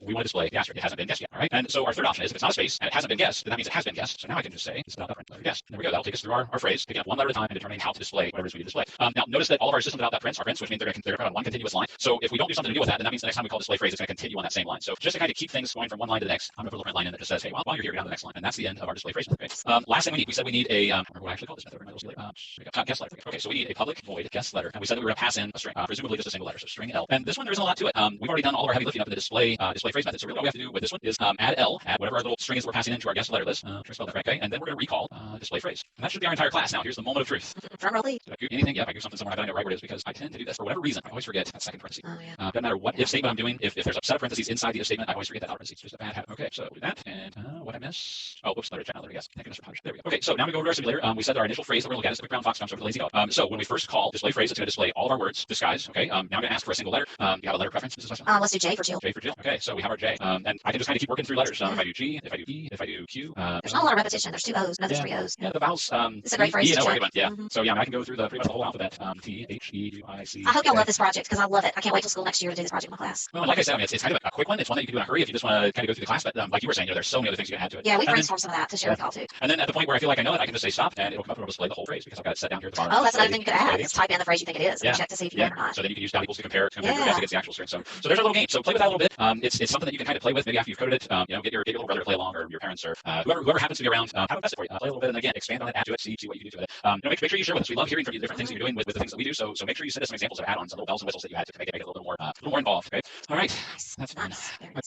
we want to display the asterisk. It hasn't been guessed yet. All right. And so our third option is if it's not a space and it hasn't been guessed, then that means it has been guessed. So now I can just say it's not letter guessed. There we go. That'll take us through our phrase, picking up one letter at a time and determining how to display whatever it is we need to display. Now notice that all of our systems without that prints are prints, which means they're going to print on one continuous line. So if we don't do something to deal with that, then that means the next time we call display phrase, it's going to continue on that same line. So just to kind of keep things going from one line to the next, I'm going to put a little print line in that just says, hey, while you're here, go down to the next line, and that's the end of our display phrase method. Okay? Last thing we need, we said we need a, remember what I actually called this method, guest letter. Okay, so we need a public void guest letter, and we said that we were going to pass in a string, presumably just a single letter, so string L. And this one, there isn't a lot to it. We've already done all of our heavy lifting up in the display phrase method, so really all we have to do with this one is add L, add whatever our little string is we're passing into our guest letter list, try to spell that right, okay, and then we're going to recall display phrase. And that should be our entire class. Now, here's the moment of truth. Drum roll, please. Did I do anything? Yeah, if I do something somewhere, I don't know right where it is because I tend to do this for whatever reason. I always forget that second parenthesis. Oh, yeah. Doesn't matter what if statement I'm doing. If there's a set of parentheses inside the if statement, I always forget that outer parentheses. Just a bad habit. Okay, so do that. And what I miss? Oh, whoops, letter channel. There we go. Thank goodness for publish. There we go. Okay, so now we go over to our simulator. We said that our initial phrase that we're going to look at is the quick brown fox jumps over the lazy dog. So when we first call display phrase, it's going to display all of our words disguised. Okay. Now I'm going to ask for a single letter. You have a letter preference? Let's do J for Jill. J for Jill. Okay, so we have our J. And I can just kind of keep working through letters. If I do G, if I do E, if I do Q. There's not a lot of repetition. There's 2 O's. No, there's 3 O's. Yeah, the vowels. It's a great phrase. E and O are given. Yeah. So yeah, I can go through pretty much the whole alphabet. T, H, E, U, I, C. I hope y'all love this project because I love it. I can't wait till school next year to do this project in my class. Well, like I said, I mean, it's kind of a quick one. It's one that you can do in a hurry if you just want to kind of go through the class. But like you were saying, there's so many other things you can add to it. Yeah, we brainstormed some of that to share with y'all too. And then at the point where I feel like I know it, I can just say stop, and it'll come up and it'll display the whole phrase because I've got it set down here at the bottom. Oh, that's another thing you could add. Is type in the phrase you think it is and check to see if you know it or not. So then you can use dot equals to compare your guess against the actual string. So there's a little game. So play with that a little bit. It's something that you can kind of play with maybe after you've coded it. Get your little brother to play along, or your parents, or whoever happens to be around. Have a best for you. Play a little bit, and again, expand on it, add to it, see what you can do to it. Make sure you share with us. We love hearing from you different things that you're doing with the things that we do. So make sure you send us some examples of add-ons, and little bells and whistles that you add to make it a little more involved. Okay. All right. That's fun.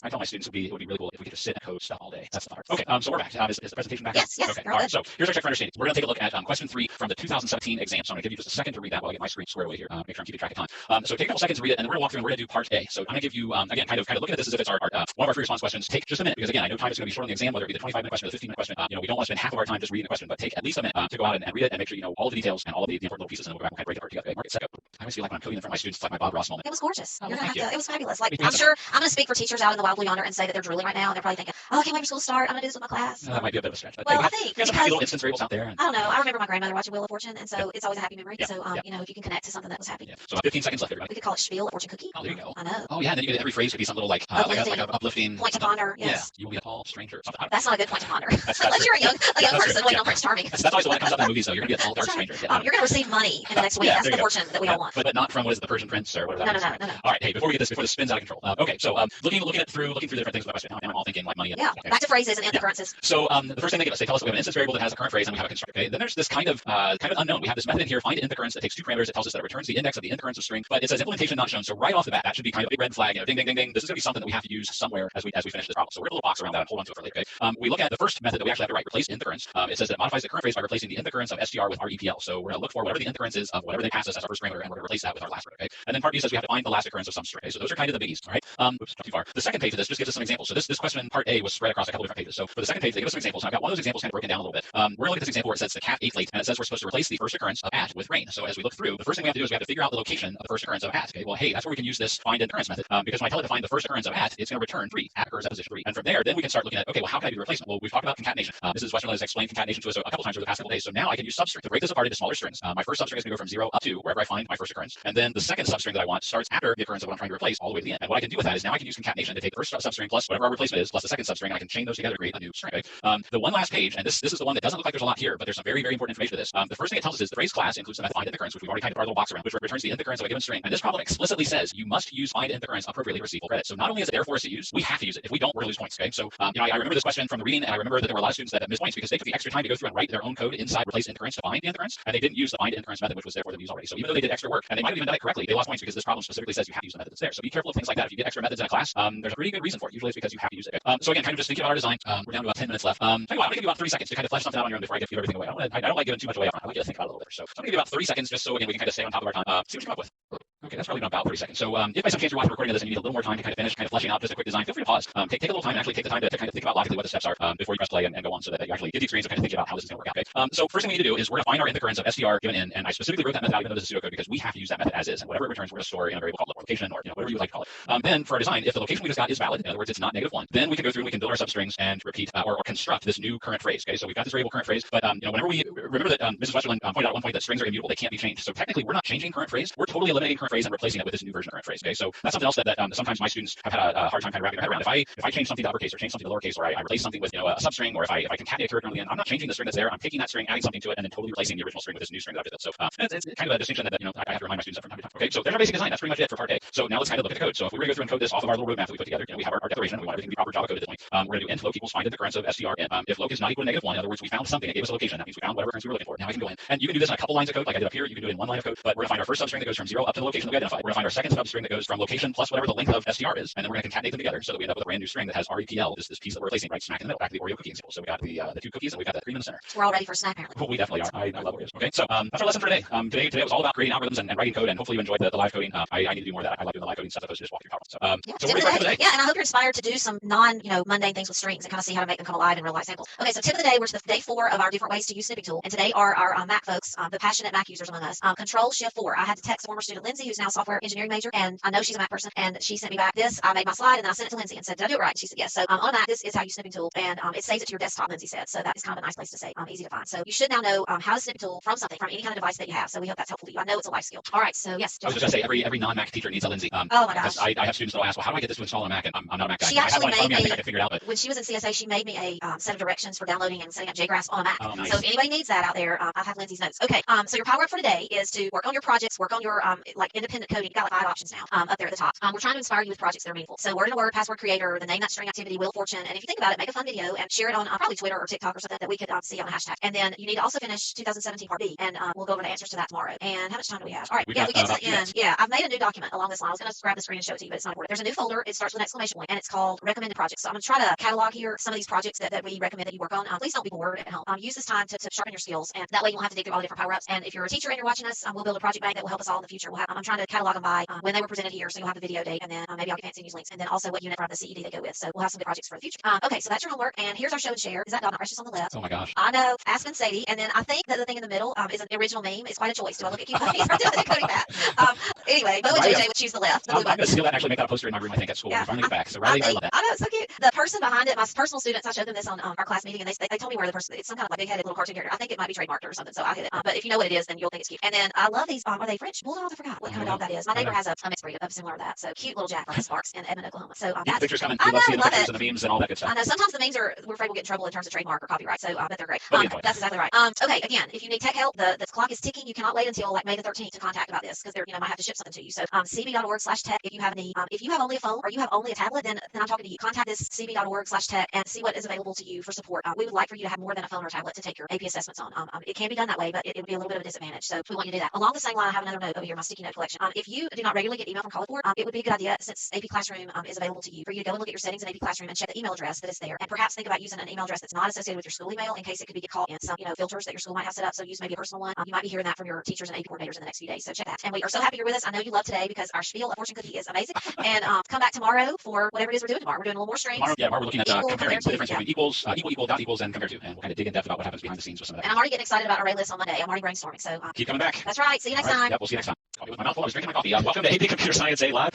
I tell my students it would be really cool if we could just sit and code stuff all day. That's the part. Okay. So we're back. Is the presentation back? Yes. Okay. All right. So here's our check for understanding. We're going to take a look at question 3 from the 2017 exam. So I'm going to give you just a second to read that while I get my screen squared away here. Make sure I'm keeping track of time. So take a couple seconds to read it, and then we're going to walk through and we're going to do part A. So I'm going to give you again kind of looking at this as if it's our one of our free response questions. Take just a minute because again I know time is going to be short on the exam, whether it be the 25-minute question or the 15-minute question. We don't want to spend half of our time just reading the question, but take at least a minute to go out and read it and make sure you know all of the details and all of the important little pieces, and then we'll go back and break it apart together. Okay, mark it, set, go. I always feel like when I'm coding in front of my students, it's like my Bob Ross moment. It was gorgeous. Oh, You're gonna have to, it was fabulous. Like I'm sure I'm gonna speak for teachers out in the wild blue yonder and say that they're drooling right now and they're probably thinking, oh, I can't wait for school to start. I'm gonna do this with my class. That might be a bit of a stretch. But well, I think because little instance variables out there. And, I don't know. I remember my grandmother watching Wheel of Fortune, and so it's always a happy memory. So if you can connect to something that was happy. Yeah. So 15 seconds left, everybody. We could call it Spiel, a fortune cookie. Oh, there you go. I know. Oh yeah, and then you get every phrase could be some little like uplifting, uplifting point to ponder. Yes. Yeah. You will be a tall stranger. That's not a good point to ponder. Unless you're a young person waiting on Prince Charming. That's always the one that comes up in the movies. So you're gonna be a tall dark stranger. You're gonna receive money in the next week. That's the fortune that we all want. But not from what is it, the Persian prince or whatever. No. All right. Hey, before we get this, before this spins out of control. Okay. So looking through the different things with the question. Now I'm all thinking like money. Yeah. Back to phrases and occurrences. So the first thing they give us, they tell us that we have an instance variable that has a current phrase and we have a constructor. Okay. Then there's this kind of unknown. We have this method in here, find int occurrence, that takes 2 parameters. It tells us that it returns the index of the occurrence of string, but it says implementation not shown. So right off the bat, that should be kind of a big red flag. Ding, ding, ding, ding. This is going to be something that we have to use somewhere as we finish this problem. So we're going to box around that and hold on to it for later. Okay. We look at the first method that we actually have to write, replace int occurrence. It says that it modifies the current phrase by replacing the int occurrence of str with our EPL. So we're going to look for whatever the int occurrence is of whatever they pass us as our first parameter, and we're going to replace that with our last parameter. Okay. And then part B says we have to find the last occurrence of some string. Okay. So those are kind of the biggies. All right. Oops, not too far. The second page of this just gives us some examples. So this question part A was spread across a couple different pages. So for the second page, they give us some examples. And I've got one of those examples kind of broken down a little bit. We're going to look at this example where it says the cat ate late, and it says we're supposed to replace the first occurrence of at with rain. So as we look through, the first thing we have to do is we have to figure out the location of the first occurrence of at. Okay. Well, hey, that's where we can use this find int occurrence method because when I tell it to find the first occurrence of at, it's going to return 3. At occurs at position 3, and from there, then we can start looking at okay, well, how can I do the replacement? Well, we've talked about concatenation. Mrs. Westmoreland has explained concatenation to us a couple times over the past couple days. So now I can use substring to break this apart into smaller strings. My first substring is going to go from 0 up to wherever I find my first occurrence, and then the second substring that I want starts after the occurrence of what I'm trying to replace all the way to the end. And what I can do with that is now I can use concatenation to take the first substring plus whatever our replacement is plus the second substring, and I can chain those together to create a new string. Okay? The one last page, and this is the one that doesn't look like there's a lot here, but there's some very, very important information to this. The first thing it tells us is the phrase class includes the method find int occurrence, which we've already kind of put our little box around, which returns the int occurrence of a given string. And this problem explicitly says you must use find int occurrence appropriately to receive full credit. So not only is it there for us to use, we have to use it. If we don't, we're going to lose points. Okay, so I remember this question from the reading, and I remember that there were a lot of students that missed points because they took the extra time to go through and write their own code inside replace int occurrence to find the int occurrence, and they didn't use the find int occurrence method, which was there for them to use already. So even though they did extra work and they might have even done it correctly, they lost points because this problem specifically says you have to use the method that's there. So be careful of things like that. If you get extra methods in a class, there's a pretty good reason for it. Usually it's because you have to use it. So again, kind of just thinking about our design. We're down to about 10 minutes left. Tell you what, I'm going to give you about 30 seconds to kind of flesh something out on your own before I give everything away. I don't like giving too much away up front. I like you to think about it a little bit. So I'm going to give you about 30 seconds just so again we can kind of stay on top of our time. See what you come up with. Okay, that's probably about 30 seconds. So if by some chance you're watching the recording of this and you need a little more time to kind of finish, kind of fleshing out just a quick design, feel free to pause. Take a little time and actually take the time to kind of think about logically what the steps are before you press play and go on so that you actually get the experience of kind of thinking about how this is going to work out. Okay. So first thing we need to do is we're going to find our int occurrence of str given in, and I specifically wrote that method out even though this is pseudocode because we have to use that method as is, and whatever it returns we're going to store in a variable called location or whatever you would like to call it. Then for our design, if the location we just got is valid, in other words it's not -1, then we can go through and we can build our substrings and repeat or construct this new current phrase. Okay, so we've got this variable current phrase, but whenever we remember that Mrs. Westerland pointed out at one point that strings are immutable, they can't be changed. So technically we're not changing current phrase, we're totally eliminating current phrase phrase and replacing it with this new version of current phrase. Okay, so that's something else that sometimes my students have had a hard time kind of wrapping their head around. If I change something to uppercase or change something to lowercase, or I replace something with a substring, or if I concatenate a character again, I'm not changing the string that's there. I'm taking that string, adding something to it, and then totally replacing the original string with this new string that I've built. So it's kind of a distinction that I have to remind my students of from time to time. Okay, so there's our basic design. That's pretty much it for part A. So now let's kind of look at the code. So if we were to go through and code this off of our little roadmap that we put together, we have our declaration, and we want everything to be proper Java code at this point. We're going to do int loc equals find in the currents of str. If loc is not equal to -1, in other words, we found something that gave us a location. That means we found whatever currency we were looking for. Now I can go in, and you can do this in a couple lines of code, like I did up here. You can do it in one line of code, but we're going to find our first substring that goes from 0 up to the location that we identified. We're going to find our second substring that goes from location plus whatever the length of str is, and then we're going to concatenate them together so that we end up with a brand new string that has REPL, this piece that we're replacing right smack in the middle, back to the Oreo cookie example. So we got the 2 cookies, and we got that cream in the center. We're all ready for a snack, apparently. Well, we definitely are. I love Oreos. Okay, so that's our lesson for today. Today was all about creating algorithms and writing code, and hopefully you enjoyed the live coding. I need to do more of that. I like doing the live coding stuff as opposed to just walking through PowerPoint. So tip of the day. Yeah, and I hope you're inspired to do some mundane things with strings and kind of see how to make them come alive in real life samples. Okay, so tip of the day, which is day 4 of our different ways to use snipping tool, and today are our Mac folks, the passionate Mac users among us. Control-Shift-4. I had to text former student Lindsay, who's now a software engineering major, and I know she's a Mac person, and she sent me back this. I made my slide, and then I sent it to Lindsay and said, "Did I do it right?" She said, "Yes." So on a Mac, this is how you use snipping tool, and it saves it to your desktop, Lindsay said. So that is kind of a nice place to save, easy to find. So you should now know how to snipping tool from something, from any kind of device that you have. So we hope that's helpful to you. I know it's a life skill. All right, so yes. I was just going to say, every non-Mac teacher needs a Lindsay. Oh my gosh. I have students that will ask, well, how do I get this to install on a Mac? And I'm not a Mac guy. She actually made me, I think I can figure it out, but when she was in CSA, she made me a set of directions for downloading and setting up JGraphs on a Mac. Oh, nice. So if anybody needs that out there, I have Lindsay's notes. Okay, so your power up for today is to work on your projects, work on your like independent coding. You've got like 5 options now up there at the top. We're trying to inspire you with projects that are meaningful. So word in a word, password creator, the name that string activity, Wheel of Fortune, and if you think about it, make a fun video and share it on probably Twitter or TikTok or something that we could see on a hashtag. And then you need to also finish 2017 part B, and we'll go over the answers to that tomorrow. And how much time do we have? All right, we get to the end. Yeah, I've made a new document along this line. I was going to grab the screen and show it to you, but it's not important. There's a new folder. It starts with an exclamation point, and it's called recommended projects. So I'm going to try to catalog here some of these projects that we recommend that you work on. Please don't be bored at home. Use this time to sharpen your skills, and that way you won't have to dig through all the different power ups. And if you're a teacher and you're watching us, we'll build a project bank that will help us all in the future. I'm trying to catalog them by when they were presented here, so you'll have the video date, and then maybe I'll get fancy news links, and then also what unit from the CED they go with. So we'll have some good projects for the future. Okay, so that's your homework, and here's our show and share. Is that Donna Precious on the left? Oh my gosh. I know, Aspen Sadie, and then I think that the thing in the middle is an original meme. It's quite a choice. Do I look at cute puppies or doing the coding that? Anyway, Bo and JJ would choose the left. I'm going to steal that and actually make that a poster in my room, I think, at school. Yeah. We finally get back. So Riley, I love that. I know, it's so cute. The person behind it, my personal students, I showed them this on our class meeting, and they told me where the person, it's some kind of like big-headed little cartoon character. I think it might be trademarked or something, so I hit it. But if you know what it is, then you'll think it's cute. And then I love these, are they French bulldogs? I forgot what kind of dog that is. My neighbor has a mixed breed of similar to that. So cute little Jack from Sparks in Edmond, Oklahoma. So that's pictures coming. I know, love the pictures and the memes and all that good stuff. I know, sometimes the memes we're afraid we'll get in trouble in terms of trademark or copyright, so I bet they're great. That's exactly right. Okay, again, if you need tech help, the clock is ticking. You cannot wait until like May the 13th to contact about this, because they're might have to ship something to you. So cb.org/tech. If you have any, if you have only a phone or you have only a tablet, then I'm talking to you. Contact this cb.org/tech and see what is available to you for support. We would like for you to have more than a phone or a tablet to take your AP assessments on. It can be done that way, but it would be a little bit of a disadvantage. So we want you to do that. Along the same line, I have another note over here, my sticky note collection. If you do not regularly get email from College Board, it would be a good idea, since AP Classroom is available to you, for you to go and look at your settings in AP Classroom and check the email address that is there, and perhaps think about using an email address that's not associated with your school email, in case it could be caught in some filters that your school might have set up. So use maybe a personal one. You might be hearing that from your teachers and AP coordinators in the next few days. So check that. And we are so happy you're with us. I know you love today because our spiel of fortune cookie is amazing. And come back tomorrow for whatever it is we're doing tomorrow. We're doing a little more strings. Tomorrow we're looking at comparing the difference between equals, equal, dot equals, and compare to, and we'll kind of dig in depth about what happens behind the scenes with some of that. And I'm already getting excited about ArrayLists on Monday. I'm already brainstorming. So keep coming back. That's right. See you next time. Yep, we'll see you next time. Coffee with my mouth full. I was drinking my coffee. Welcome to AP Computer Science A Live.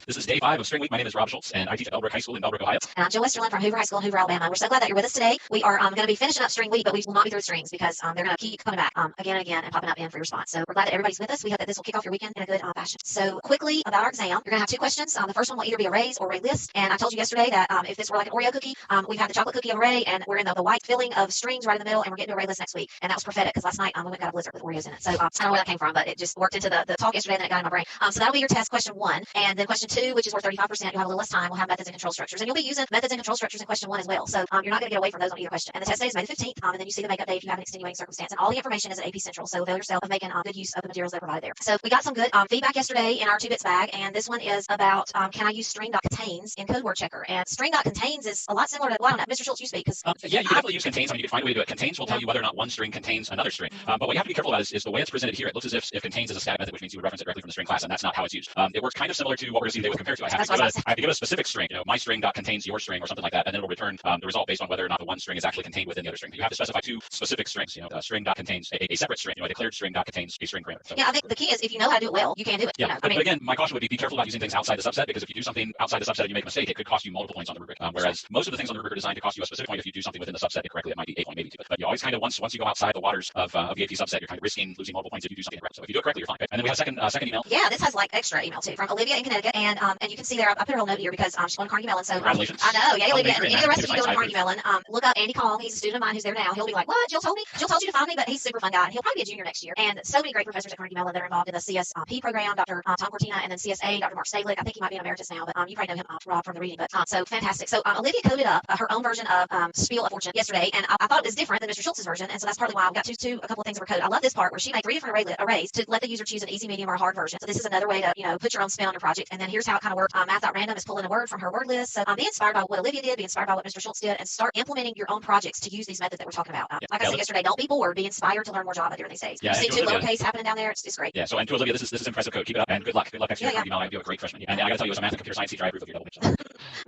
This is day 5 of String Week. My name is Rob Schultz, and I teach at Bellbrook High School in Bellbrook, Ohio. And I'm Jill Westerlund from Hoover High School in Hoover, Alabama. We're so glad that you're with us today. We are going to be finishing up String Week, but we will not be through strings because they're going to keep coming back again and again and popping up in for your response. So we're glad that everybody's with us. We hope that this will kick off your weekend in a good fashion. So quickly about our exam, you're going to have 2 questions. The first one will either be arrays or ArrayList. And I told you yesterday that if this were like an Oreo cookie, we've had the chocolate cookie of array, and we're in the white filling of strings right in the middle, and we're getting to ArrayList next week. And that was prophetic because last night we went and got a blizzard with Oreos in it. So I don't know where that came from, but it just worked into the talk yesterday, and then it got in my brain. So that'll be your test, question 1. And then question 2, which is worth 35%, you'll have a little less time. We'll have methods and control structures. And you'll be using methods and control structures in question 1 as well. So you're not going to get away from those on either question. And the test day is May the 15th. And then you see the makeup day if you have an extenuating circumstance. And all the information is at AP Central. So avail yourself of making good use of the materials that are provided there. So we got some good feedback yesterday in our 2-bits bag. And this one is about can I use string.contains in code word checker? And string.contains is a lot similar to, well, I don't know, Mr. Schultz, you speak. Yeah, you can definitely use contains. I mean, you can find a way to do it. Contains will tell you whether or not one string contains another string. But what you have to be careful about is the way it's presented here. It looks as if contains is a static method, which means you would reference it directly from the string class, and that's not how it's used. It works kind of similar to what we're going to see today with compare to. I have to give a specific string, my string.contains your string or something like that, and then it'll return the result based on whether or not the one string is actually contained within the other string. You have to specify 2 specific strings, string.contains a separate string, a declared string.contains a string parameter. So, yeah, I think the key is if you know how to do it well, you can do it. Yeah, but again, my caution would be careful about using things outside the subset, because if you do something outside the subset and you make a mistake, it could cost you multiple points on the rubric. Whereas most of the things on the rubric are designed to cost you a specific point. If you do something within the subset incorrectly, it might be a point, maybe 2. But you always kind of, once you go outside the waters of the AP subset, you're kind of risking losing multiple points if you do something incorrect. So if you do it correctly, you're fine. Okay? And then we have a second email. Yeah, this has like extra email too from Olivia in Connecticut, and you can see there I put a little note here because she's going to Carnegie Mellon. So Congratulations. I know, yeah, Olivia. And any of the rest of you going to Carnegie Mellon. Mellon, look up Andy Kong. He's a student of mine who's there now. He'll be like, what? Jill told you to find me, but he's a super fun guy. And he'll probably be a junior next year. And so many great professors at Carnegie Mellon that are involved in the CSP program. Dr. Tom Cortina, and then CSA, Dr. Mark Stalick. I think he might be an emeritus now, but you probably know him, Rob, from the reading. But so fantastic. So Olivia coded up her own version of Spiel of Fortune yesterday, and I thought it was different than Mr. Schultz's version, and so that's partly why I've got a couple of things that were coded. I love this part where she made 3 different arrays to let the user choose an easy, medium, or a hard version. So this is another way to put your own spin on your project. And then here's how it kind of works. Math.random is pulling a word from her word list. So be inspired by what Olivia did, be inspired by what Mr. Schultz did, and start implementing your own projects to use these methods that we're talking about. Like I said yesterday, don't be bored. Be inspired to learn more Java during these days. Yeah, you see 2 lowercase happening down there. It's great. Yeah. So and to Olivia, this is impressive code. Keep it up and good luck. Good luck next year. You know, I do a great freshman. And I got to tell you, as a math and computer science teacher, I approve of your double major.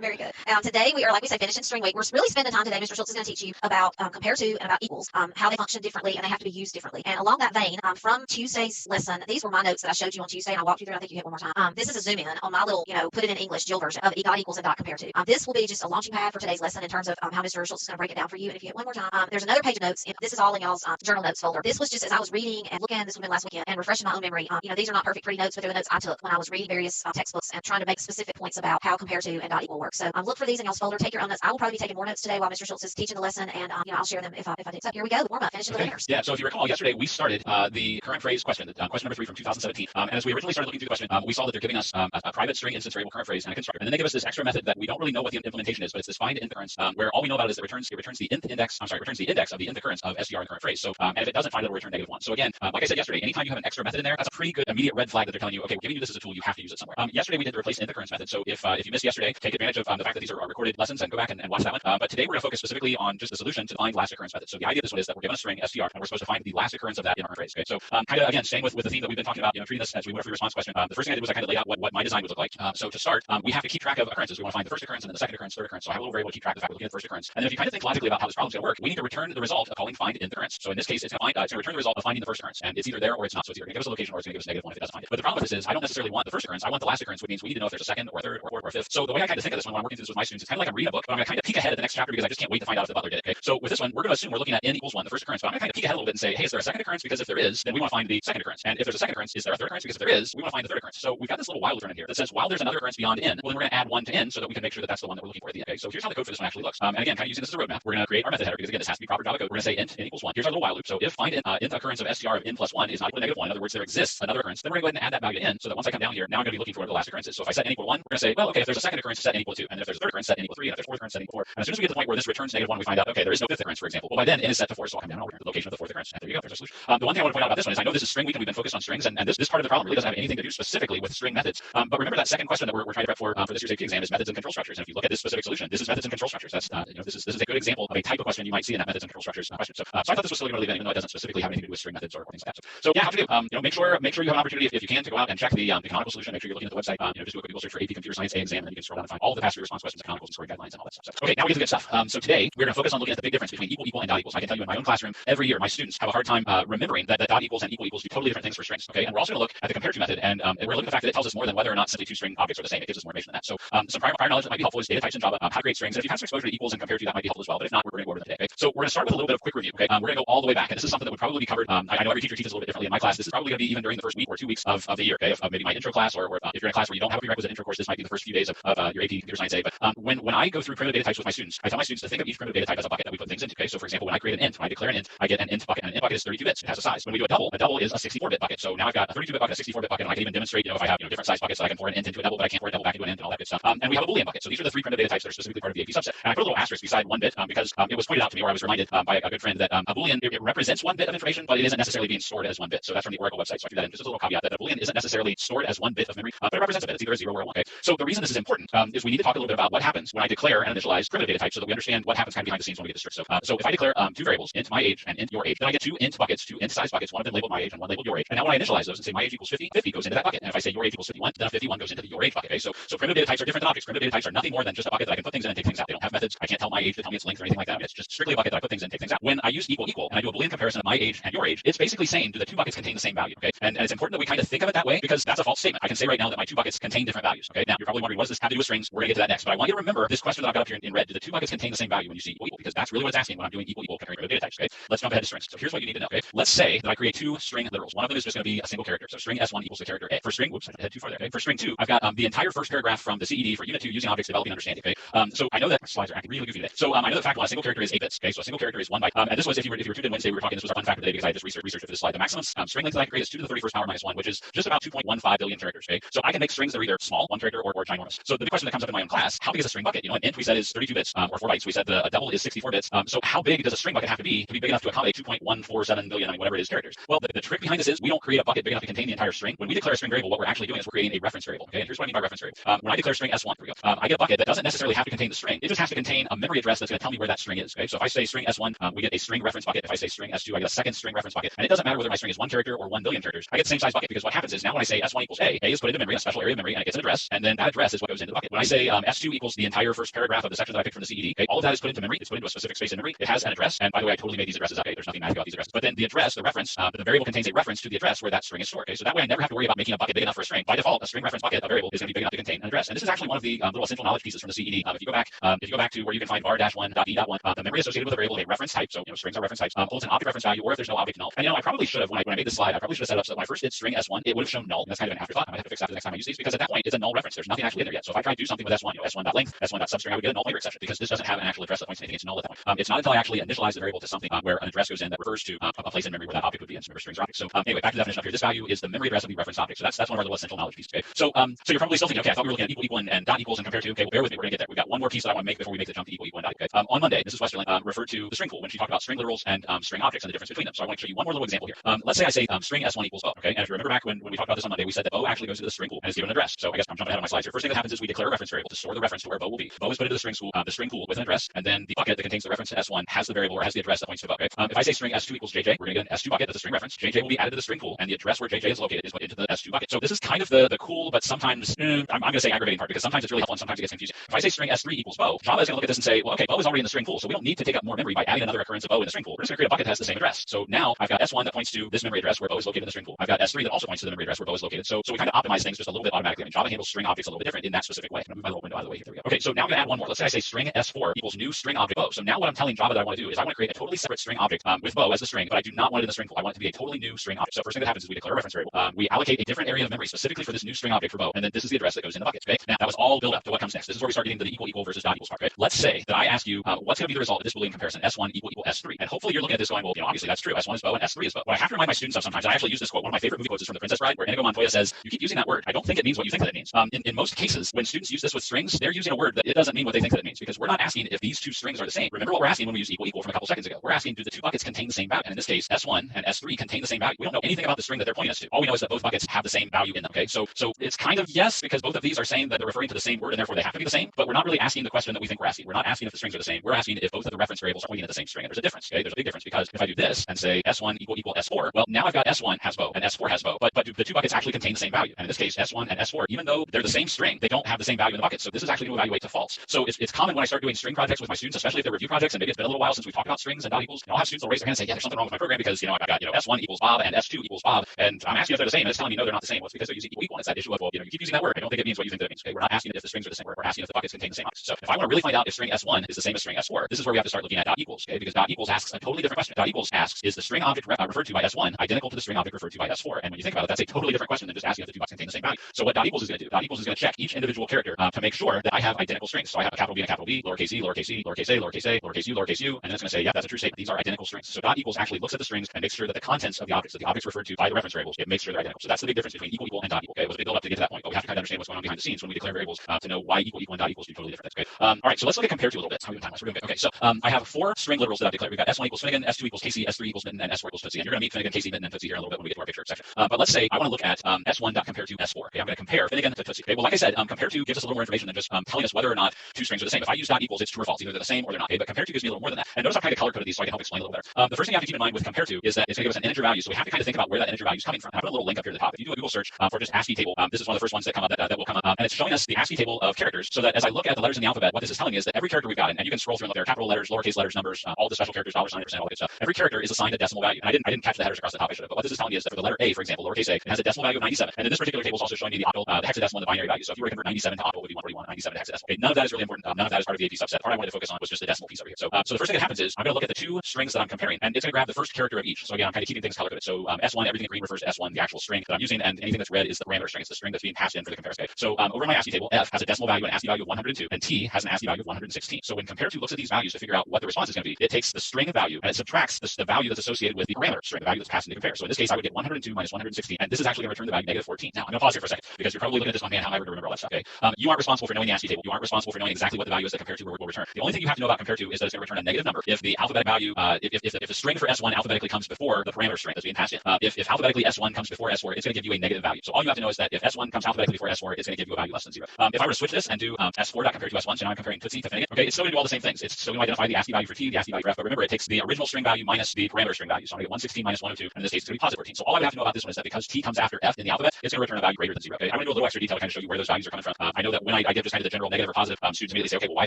Very good. Today we are, like we say, finishing string week. We're really spending time today. Mr. Schultz is going to teach you about compare to and about equals, how they function differently and they have to be used differently. And along that vein, from Tuesday's lesson, these were my notes that I showed you on Tuesday, and I walked you through. I think you hit one more time. This is a zoom in on my little, put it in English Jill version of dot equals and dot compare to. This will be just a launching pad for today's lesson in terms of how Mr. Schultz is going to break it down for you. And if you hit one more time, there's another page of notes. This is all in y'all's journal notes folder. This was just as I was reading and looking. This would have been last weekend and refreshing my own memory. These are not perfect pretty notes, but they're the notes I took when I was reading various textbooks and trying to make specific points about how compare to and dot equal work. So look for these in y'all's folder. Take your own notes. I will probably be taking more notes today while Mr. Schultz is teaching the lesson, and I'll share them if I do. So here we go. The warm up. Finishing the winners. Yeah. So if you recall, yesterday we started the current phrase question, question number 3 from 2017. And as we originally started looking through the question, we saw that they're giving us a private string instance variable current phrase and a constructor, and then they give us this extra method that we don't really know what the implementation is, but it's this find int occurrence, where all we know about is that it returns the index of the int occurrence of str in the current phrase. So and if it doesn't find it, it'll return -1. So again, like I said yesterday, anytime you have an extra method in there, that's a pretty good immediate red flag that they're telling you, okay, we're giving you this as a tool, you have to use it somewhere. Yesterday we did the replace int occurrence method. So if you missed yesterday, take advantage of the fact that these are recorded lessons and go back and watch that one. But today we're going to focus specifically on just the solution to find last occurrence method. So the idea of this one is that we're given a string str and we're supposed to find the last occurrence of that in our phrase. Okay, so kind of again staying with the theme that we've been talking about, treating this as we would a free response question. The first thing I did was I kind of laid out what my design would look like. So to start, we have to keep track of occurrences. We want to find the first occurrence and then the second occurrence, third occurrence. So I have a little variable to keep track of the fact we're looking at the first occurrence. And then if you kind of think logically about how this problem's going to work, we need to return the result of calling find int occurrence. So in this case, it's going to return the result of finding the first occurrence, and it's either there or it's not. So it's either going to give us a location or it's going to give us -1 if it doesn't find it. But the problem with this is I don't necessarily want the first occurrence. I want the last occurrence, which means we need to know if there's a second or a third or fourth or fifth. So the way I kind of think of this when I'm working through this with my students, it's kind of like I'm reading a book, but I'm going to kind of peek ahead at the next chapter because I just can't wait to find out if the butler did it. Okay, so with this one, we're going to assume we're looking at n equals 1, the first occurrence, but I'm going to kind of peek ahead a little bit and say, hey, is there a second occurrence? Because if there is, then we want to find the second occurrence. And if there's a second occurrence, is there a third occurrence? Because if there is, we want to find the third occurrence. So we've got this little while loop in here that says while there's another occurrence beyond n, well then we're going to add 1 to n so that we can make sure that that's the one that we're looking for at the end. Okay, so here's how the code for this one actually looks. And again, kind of using this as a roadmap, we're going to create our method header because again, this has to be proper Java code. We're going to say int n equals 1. Here's our little while loop. So if find int occurrence of str of n plus 1 is not equal to -1, in other words, there exists another occurrence, then we're going to go ahead and add that value to n so that once I come down here, now I'm going to be looking for the last occurrence is. So if I set n equal 1, we're going to say, well, okay, if there's a second occurrence, set n equal 2, and if there's a third occurrence, set n equal 3, and if there's a fourth occurrence, set n equal 4. And as soon as we get to the point where this returns -1, we find out, okay, there is no fifth occurrence, for example. Well, by then n is set to 4, so I'll come down and I'll return the location of the fourth occurrence. And there you go, there's a solution. The one thing I want to point out about this one is I know this is string week and we've been focused on strings, and this part of the problem really doesn't have anything to do specifically with string methods. But remember that second question that we're trying to prep for this year's AP exam is methods and control structures. And if you look at this specific solution, this is methods and control structures. That's this is a good example of a type of question you might see in that methods and control structures question. So I thought this was still going to leave in, even though it doesn't specifically have anything to do with string methods or things like that. So yeah, how to do? Make sure you have an opportunity if you can to go out and check the canonical solution. Make sure you're looking at the website. Just do a quick Google search for AP Computer Science A exam, and then you can scroll down and find all the past free response questions, canonicals, and scoring guidelines, and all that stuff. So, okay, now we get to the good stuff. So today we're going to focus on looking at the big difference between equal, and dot equals. I can tell you in my own classroom every year my students have a hard time remembering that dot equals and equal do totally different things for strings. Okay, and we're also going to look at the compare to method, and we're looking at the fact that it tells us more than whether or not simply two string objects are the same. It gives us more information than that. So some prior knowledge that might be helpful is data types in Java, how to create strings. And if you have some exposure to equals and compare to, that might be helpful as well. But if not, we're going to go over them today. Okay? So we're going to start with a little bit of quick review. Okay, we're going to go all the way back, and this is something that would probably be covered. I know every teacher teaches a little bit differently. In my class, this is probably going to be even during the first week or 2 weeks of the year. Okay, of maybe my intro class, or if you're in a class where you don't have a prerequisite intro course, this might be the first few days of your AP Computer Science A. But when I go through primitive data types with my students, I tell my students to think of each primitive data type as a bucket that we put things into. Okay, so for example, when I create an int, when I declare an int, I get an int bucket, and an int bucket is 32 bits. It has a size. When we do a double is a 64-bit bucket. So now I've got a 32-bit bucket, a 64-bit bucket, and I can even demonstrate, if I have different size buckets, so I can pour an int into a double, but I can't pour a double back into an int and all that good stuff. And we have a Boolean bucket. So these are the 3 primitive data types that are specifically part of the AP subset. And I put a little asterisk beside 1 bit because it was pointed out to me, or I was reminded by a good friend, that a Boolean it represents 1 bit of information, but it isn't necessarily being stored as 1 bit. So that's from the Oracle website. So I threw that in just a little caveat that a Boolean isn't necessarily stored as 1 bit of memory, but it represents a bit. It's either a 0 or a 1. Okay. So the reason this is important is we need to talk a little bit about what happens when I declare and initialize primitive data types, so that we understand what happens kind of behind the scenes when we get to strict. So if I declare 2 variables, int my age and int your age, then I get 2 int buckets, 2 int size buckets, one of them labeled my age and one labeled your age. And now when I initialize those and say my age equals 50, 50 goes into that bucket. And if I say your age equals 51, then a 51 goes into the your age bucket. Okay. So primitive data types are different than objects. Primitive data types are nothing more than just a bucket that I can put things in and take things out. They don't have methods. I can't tell my age to tell me its length or anything like that. It's just strictly a bucket that I put things in and take things out. When I use equal and I do a Boolean comparison of my age and your age, it's basically saying, do the 2 buckets contain the same value? Okay. And it's important that we kind of think of it that way, because that's a false statement. I can say right now that my 2 buckets contain different values. Okay. Now you're probably wondering, what does this have to do with strings? We're going to get to that next. But I want you to remember this question that I've got up here in red. Do the 2 buckets contain the same value when you see equal? Because that's really what it's asking when I'm doing equal comparing primitive data types. Okay. Let's jump ahead to strings. So here's what you need to know. Okay. Let's say that I create 2 string literals. One of them is just going to be a single character. character. So string S1 equals the character A. For string, whoops, I head too far there. Okay. For string 2, I've got the entire first paragraph from the CED for Unit 2 using objects, developing understanding. Okay. So I know that slides are acting really goofy today. So I know that fact one, a single character is 8 bits. Okay. So a single character is 1 byte. And this was, if you were tuned in Wednesday, we were talking, this was our fun fact of the day because I just researched for this slide. The maximum string length that I can create is 2 to the 31st power minus 1, which is just about 2.15 billion characters. Okay. So I can make strings that are either small, 1 character, or ginormous. So the question that comes up in my own class, how big is a string bucket? You know, an int we said is 32 bits or 4 bytes. We said a double is 64 bits. So how big does a string bucket have to be big enough to accommodate 2.147 billion, I mean, whatever it is, characters? Well, the trick behind this is we don't create a bucket big enough to contain the entire string. When we declare a string variable, what we're actually doing is we're creating a reference variable. Okay, and here's what I mean by reference variable. When I declare string S1, here we go. I get a bucket that doesn't necessarily have to contain the string. It just has to contain a memory address that's going to tell me where that string is. Okay, so if I say string S1, we get a string reference bucket. If I say string S2, I get a second string reference bucket. And it doesn't matter whether my string is 1 character or 1 billion characters. I get the same size bucket because what happens is now when I say S1 equals A is put into memory, a special area of memory, and it gets an address, and then that address is what goes into the bucket. When I say S2 equals the entire first paragraph of the section that I picked from the CED, okay, all of that is put into memory. It's put into a specific space in memory. It has an address, and by the way, I totally made these addresses up. Okay, there's nothing magic about these addresses. But then the address, the reference, the variable contains a reference to the address where that string is stored. Okay, so that way I never have to worry about making a bucket big enough for a string. By default, a string reference bucket, a variable, is going to be big enough to contain an address. And this is actually one of the little essential knowledge pieces from the CED. If you go back to where you can find var-1.e.1, the memory associated with a variable, a reference type. So strings are reference types. Holds an object reference value, or if there's no object, null. And I probably should have when I made this slide, I probably should have set up so that when I first did string S1, it would have shown null. And that's kind of an afterthought. I might have to fix that the next time I use these because at that point it's a null reference. There's nothing actually in there yet. So if I try to do something with S1, S1.length, S1.substring, I would get a null pointer exception because this doesn't have an actual address that points to anything. It's null at that point. It's not until I actually initialize the variable to something where an address goes in that refers to a place in memory where that object would be in. So remember, strings are objects. So anyway, back to the definition up here. This value is the memory address of the reference object. So that's one of our little essential knowledge pieces. Okay. So you're probably still thinking, okay, I thought we were looking at equal and dot equals and compare to. Okay, well, bear with me. We're gonna get there. We've got one more piece that I want to make before we make the jump to equal and dot. Okay. On Monday, Mrs. Westerland referred to the string pool when she talked about string literals and string objects and the difference between them. So I want to show you one more little example here. Let's say I say string S1 equals O. Okay. And if you remember back when we talked about this on Monday, we said that O actually goes into the string pool and is given an address. So I guess I'm jumping ahead on my slides here. First thing that happens is we declare a reference variable to store the reference to where O will be. O is put into the string pool with an address, and then the bucket that contains the reference to S1 has the variable or has the address that points to O. Okay. If I say string S2 equals JJ, we're going to get an S2 bucket that's a string reference. JJ will be added to the string pool, and the address where JJ is located is put into the S2 bucket. So this is kind of the cool, but sometimes I'm going to say aggravating part because sometimes it's really helpful and sometimes it gets confusing. If I say string S3 equals Bo, Java is going to look at this and say, well, okay, Bo is already in the string pool, so we don't need to take up more memory by adding another occurrence of O in the string pool. We're just going to create a bucket that has the same address. So now I've got S1 that points to this memory address where Bo is located in the string pool. I've got S3 that also points to the memory address where Bo is located. So we kind of optimize things just a little bit automatically. I mean, Java handles string objects a little bit different in that specific way. I'm going to move my little window out of the way here. There we go. Okay, so now I'm going to add one more. Let's say I say string S4 equals new string object Bo. So now what I'm telling Java that I want to do is I want to create a totally separate string object with Bo as the string, but I do not want it in the string pool. I want it to be a totally new string object. So first thing that happens is we declare a reference variable. We allocate a different area of memory specifically for this new string object for Bo, and then this is the address that goes in the bucket. Okay, now that was all built up to what comes next. This is where we start getting to the equal versus dot equals part. Okay, let's say that I ask you what's going to be the result of this Boolean comparison S1 equal S3, and hopefully you're looking at this going, well, obviously that's true. S1 is Bo and S3 is Bo. What I have to remind my students of sometimes, I actually use this quote. One of my favorite movie quotes is from The Princess Bride, where Inigo Montoya says, "You keep using that word. I don't think it means what you think that it means." In most cases, when students use this with strings, they're using a word that it doesn't mean what they think that it means because we're not asking if these two strings are the same. Remember what we're asking when we use equal from a couple seconds ago. We're asking, do the two buckets contain the same value? And in this case, S1 and S3 contain the same value. We don't know anything about the string that they're pointing us to. All we know is that both buckets have the same value in them. Okay, so it's kind of yes because both of these are saying that they're referring to the same word and therefore they have to be the same. But we're not really asking the question that we think we're asking. We're not asking if the strings are the same. We're asking if both of the reference variables are pointing at the same string. And there's a difference. Okay, there's a big difference because if I do this and say S1 equal S4, well, now I've got S1 has Bo and S4 has Bo, but do the two buckets actually contain the same value? And in this case, S1 and S4, even though they're the same string, they don't have the same value in the bucket. So this is actually going to evaluate to false. So it's common when I start doing string projects with my students, especially if they're review projects, and maybe it's been a little while since we've talked about strings and dot equals. I'll have students will raise their hand and say, yeah, there's something wrong with my program because I've got S1 equals Bob and S2 equals Bob, and I'm asking if they're the same, and it's telling me no, they're not the same. Well, it's because they're using equal. And it's that issue of, well, you keep using that word. I don't think it means what you think that it means. Okay, we're not asking if the strings are the same word. We're asking if the buckets contain the same objects. So if I want to really find out if string S1 is the same as string S4, this is where we have to start looking at dot equals. Okay, because dot equals asks a totally different question. Dot equals asks, is the string object referred to by S1 identical to the string object referred to by S4? And when you think about it, that's a totally different question than just asking if the two buckets contain the same value. So what dot equals is going to do? Dot equals is going to check each individual character to make sure that I have identical strings. So I have a capital B and a capital B, lowercase e, lowercase e, lowercase a, lowercase a, lowercase u, lowercase u, and then it's going to say, yeah, that's a true statement. These are identical strings. So dot equals actually looks at the strings and makes sure that the contents of the objects, that the objects referred to by the reference variables, it makes sure they're identical. So that's the big difference between equal and dot equal. Okay, it was a big build up to get to that point, but we have to kind of understand what's going on behind the scenes when we declare variables to know why equal and dot equals do totally different things. Okay. All right, so let's look at compare to a little bit. How are we doing time-wise? We're doing good. Okay, so I have 4 string literals that I've declared. We've got S1 equals Finnegan, S2 equals Casey, S3 equals Mitten, and S4 equals Tootsie. And you're going to meet Finnegan, Casey, Mitten, and Tootsie here in a little bit when we get to our picture section. But let's say I want to look at S1.compare to S4. Okay, I'm going to compare Finnegan to Tootsie. Okay, well, like I said, compare to gives us a little more information than just telling us whether or not two strings are the same. If I use dot equals, it's true or false. Either they're the same or they're not. Okay, but compare to gives me a little more than that. And notice I've kind of color coded these so I can help explain a little better. The first thing you have to keep in mind with compare to is that it's going to give us an integer value. So we have to kind of think about where that integer value is coming from. I put a little link up here at the top. If you do a Google search for just ASCII table, this is one of the first ones that come up that will come up. And it's showing us the ASCII table of characters so that as I look at the letters in the alphabet, what this is telling me is that every character we've got, and you can scroll through and look there, capital letters, lowercase letters, numbers, all the special characters, $, $sign, %, all that good stuff. Every character is assigned a decimal value. And I didn't catch the headers across the top. I should have. But what this is telling me is that for the letter A, for example, lowercase a, it has a decimal value of 97. And then this particular table is also showing me the octal, the hexadecimal, and the binary value. So if you were to convert 97 to octal, it would be 141, 97 to hexadecimal. Okay, none of that is really important. None of that is part of the AP subset. The part I wanted to focus on was just the decimal piece over here. So the first thing that happens is I'm going to look at the two strings that I'm comparing, and it's going to grab the first character of each. So again, I'm kind of keeping things color coded. So S1, everything in green refers to S1 the actual string that I'm using, and anything that's red is the parameter string. It's the string that's being passed in for the comparison. Okay? So over in my ASCII table, F has a decimal value, an ASCII value of 102, and T has an ASCII value of 116. So when compare2 looks at these values to figure out what the response is going to be, it takes the string value and it subtracts the value that's associated with the parameter string, the value that's passed into compare. So in this case, I would get 102 minus 116, and this is actually going to return the value negative 14. Now I'm going to pause here for a second because you're probably looking at this one, man, how am I going to remember all that stuff? Okay, you aren't responsible for knowing the ASCII table. You aren't responsible for knowing exactly what the value is that compare2 will return. The only thing you have to know about compare2 is that it's going to return a negative number if the alphabetic value, if the string for S1 alphabetically comes before the parameter string that's being passed in. If alphabetically S1 comes before S4, it's going to give you a negative value. So all you have to know is that if S1 comes alphabetically before S4, it's going to give you a value less than 0. If I were to switch this and do S4.compare to S1, so now I'm comparing Tootsie to Finnegan, okay, it's still going to do all the same things. It's still going to identify the ASCII value for T, the ASCII value for F, but remember, it takes the original string value minus the parameter string value. So I'm going to get 116 minus 102, and in this case, it's going to be positive 14. So all I would have to know about this one is that because T comes after F in the alphabet, it's going to return a value greater than 0. Okay, I'm going to do a little extra detail to kind of show you where those values are coming from. I know that when I give just kind of the general negative or positive, students immediately say, okay, well, why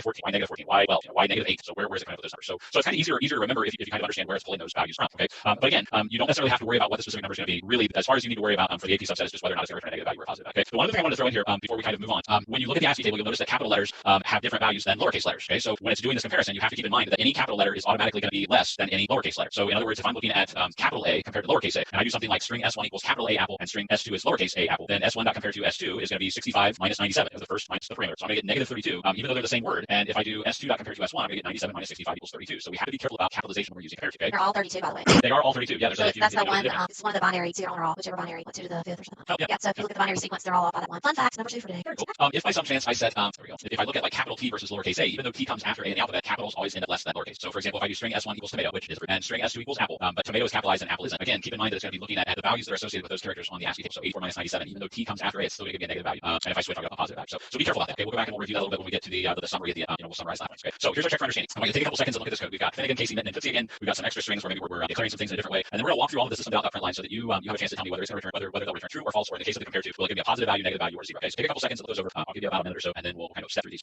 14? Why negative 14? Why 12? Why negative 8? So where is it coming up with those numbers? So it's kind of easier to remember if you kind of understand where it's pulling those values from. Okay, but again, you don't necessarily have to worry about what the specific number is going to be. Really, as far as you need to worry about for the AP subset is just whether or not it's going to return a negative value or a positive. Okay, so one other thing I want to throw in here before we kind of move on, when you look at the ASCII table, you'll notice that capital letters have different values than lowercase letters. Okay, so when it's doing this comparison, you have to keep in mind that any capital letter is automatically going to be less than any lowercase letter. So in other words, if I'm looking at capital A compared to lowercase a, and I do something like string S1 equals capital A apple and string S2 is lowercase a apple, then S1.compared to S2 is going to be 65 minus 97 as the first minus the parameter. So I'm going to get negative 32, even though they're the same word. And if I do S2.compared to S1, I'm going to get 97 minus 65 equals 32. So we have to be careful about capitalization when we're using compare to. Okay? They're all 32, by the way. They are all 32. Yeah, so that's the one. It's one of the binary. It's either on or off, whichever binary, 2 to the 5th or something. Oh, yeah. Yeah. So if you look at the binary sequence, they're all off by that one. Fun fact, number 2 for today. Cool. If by some chance I set, there we go. If I look at like capital T versus lowercase a, even though T comes after A in the alphabet, capitals always end up less than lowercase. So for example, if I do string S1 equals tomato, which is, and string S2 equals apple, but tomato is capitalized and apple isn't. Again, keep in mind that it's going to be looking at the values that are associated with those characters on the ASCII table. So 84 minus 97, even though T comes after A, it's still going to give me a negative value. And if I switch, I'll get a positive value. So be careful about that. Okay, we'll go back and we'll review that a little bit when we get to the summary at the end. We'll summarize that one. Okay. So here's our check for understanding. I'm going to take a couple seconds and look at this code. We've got Finnegan, Casey, Mitten, and Tootsie again. We've got some extra strings where maybe we're declaring some things in a different way, and then we're going to walk through all of the system .print line so that you have a chance to tell me whether it's going to return whether they'll return true or false, or in the case of the compare to, will it give me a positive value, negative value, or 0. Okay, so take a couple seconds to look those over. I'll give you about a minute or so, and then we'll kind of step through these.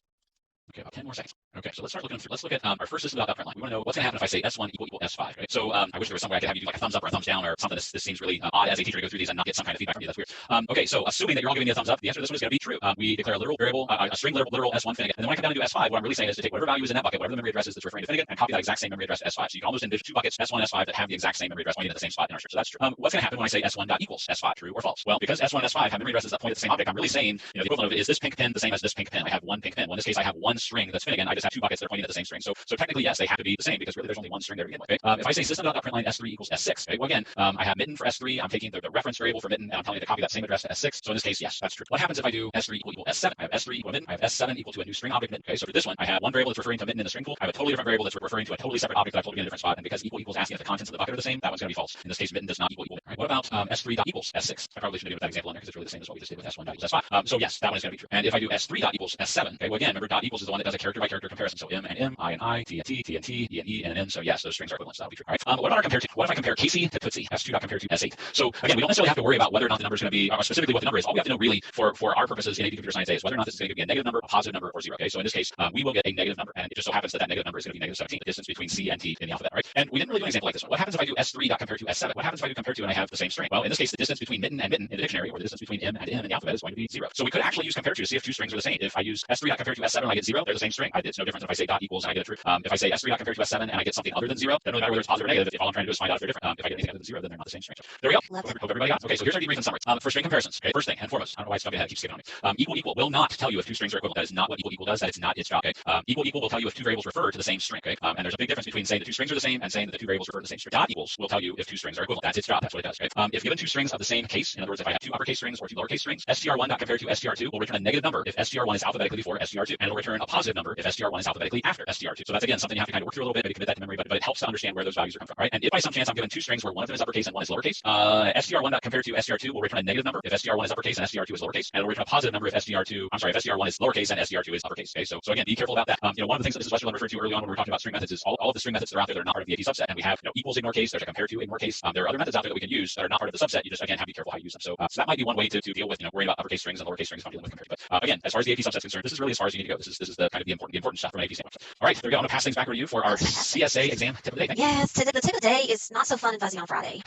Okay, about 10 more seconds. Okay, so let's start looking through. Let's look at our first system .print line. We want to know what's going to happen if I say S1 equal S5. Right? So I wish there was some way I could have you do like a thumbs up or a thumbs down or something. This seems really odd as a teacher to go through these and not get some kind of feedback from you. That's weird. Okay, so assuming that you're all giving me a thumbs up, the answer to this one is going to be true. We declare a literal variable, a string literal S1 Finnegan, and then when I come down to do S5, what I'm really saying is to take whatever value is in that bucket, whatever the memory address is that's referring to Finnegan, and copy that exact same memory address to S5. So you can almost envision two buckets, S1 and S5, that have the exact same memory address pointing at the same spot in our string. So that's true. What's going to happen when I say S1 equals S5, true or false? Well, because S1 and S5 have memory addresses that point at the same object, I'm really saying, the equivalent of it is this pink pen the same as this pink pen. I have one pink pen. Well, in this case, I have one string that's Finnegan. I just have two buckets that are pointing at the same string. So technically, yes, they have to be the same because really there's only one string there to begin with. Okay? If I say system.println S3 equals S6, okay, well again, I have Mitten for S3. I'm taking the reference variable for Mitten and I'm telling it to copy that same address to S6. So in this case, yes, that's true. What happens if I do S3 equal S7? I have S3 equal Mitten. I have S7 equal to a new string object Mitten. Okay, so for this one, I have one variable that's referring to Mitten in the string pool. I have a totally different variable that's referring to a totally separate object that I told you in a different spot. And because equals asking if the contents of the bucket are the same, that one's going to be false. In this case, Mitten does not equal. All right, what about S3 equals S6? I probably shouldn't have given that example in there because it's really the same as what we just did with S1 equals S5. So yes, that one is going to be true. And if I do S3 equals S7, okay, well again, remember equals is the one that does a character by character comparison. So M and M, I and I, T and T, T and T, E and E, and N. So yes, those strings are equivalent. So that'll be true. All right. What about our compare to? What if I compare Casey to Tootsie? S2.compare to S8. So again, we don't necessarily have to worry about whether or not the number is going to be, or specifically what the number is. All we have to know really for our purposes in AP Computer Science A is whether or not this is going to be a negative number, a positive number, or 0. Okay. So in this case, we will get a negative number, and it just so happens that negative number is going to be negative 17, the distance between C and T in the alphabet. Right. And we didn't really do an example like this one. What happens if I do S3.compare to S7? What happens if I do compare to and I have the same string? Well, in this case, the distance between Mitten and Mitten in the dictionary, or the distance between M and M in the alphabet, is going to be 0. So we could actually use compare to see if two strings are the same. If I use S3.compare to S7 and I get 0, they're the same string. It's no different if I say dot equals and I get a true. If I say S3.compare to S7 and I get something other than 0, then no matter whether it's positive or negative, if all I'm trying to do is find out if they're different. If I get anything other than 0, then they're not the same string. So there we go. Hope everybody got it. Okay, so here's our debrief and summary. For string comparisons, okay, first thing and foremost, I don't know why it's jumping ahead, it keeps skipping on me. Equal will not tell you if two strings are equivalent. That is not what equal does. That is not its job. Okay. Equal will tell you if two variables refer to the same string. Okay. And there's a big difference between saying the two strings are the same and saying that the two variables refer to the same string. Dot equals will tell you if two strings are equivalent. That's its job. That's what it does. Okay. If given two strings of the same case, in other words, if I have two uppercase strings or two lowercase strings, str1.compare to str2 will return a negative number if str1 is alphabetically before str2, and it will return a positive number if str1 is alphabetically after str2. So that's again something you have to kind of work through a little bit, maybe commit that to memory, but it helps to understand where those values are coming from, right? And if by some chance I'm given two strings where one of them is uppercase and one is lowercase, str1.compare to str2 will return a negative number if str1 is uppercase and str2 is lowercase, and it will return a positive number if str1 is lowercase and str2 is uppercase. Okay, so again, be careful about that. One of the things that Mrs. Westerland referred to early on when we were talking about string methods is all of the string methods that are out there that are not part of the AP subset, and we have equals ignore case, there's a compare to ignore case. There are other methods out there that we can use that are not part of the subset. You just again have to be careful how you use them. So that might be one way to deal with worrying about uppercase strings and lowercase strings if I'm dealing with compare to. But again, as far as the AP subset is concerned, this is really as far as you need to go. This is this is the kind of the important stuff from AP exam. All right, there we go. I'm gonna pass things back over to you for our CSA exam tip of the day. Thank you. Yes, the tip of the day is not so fun and fuzzy on Friday.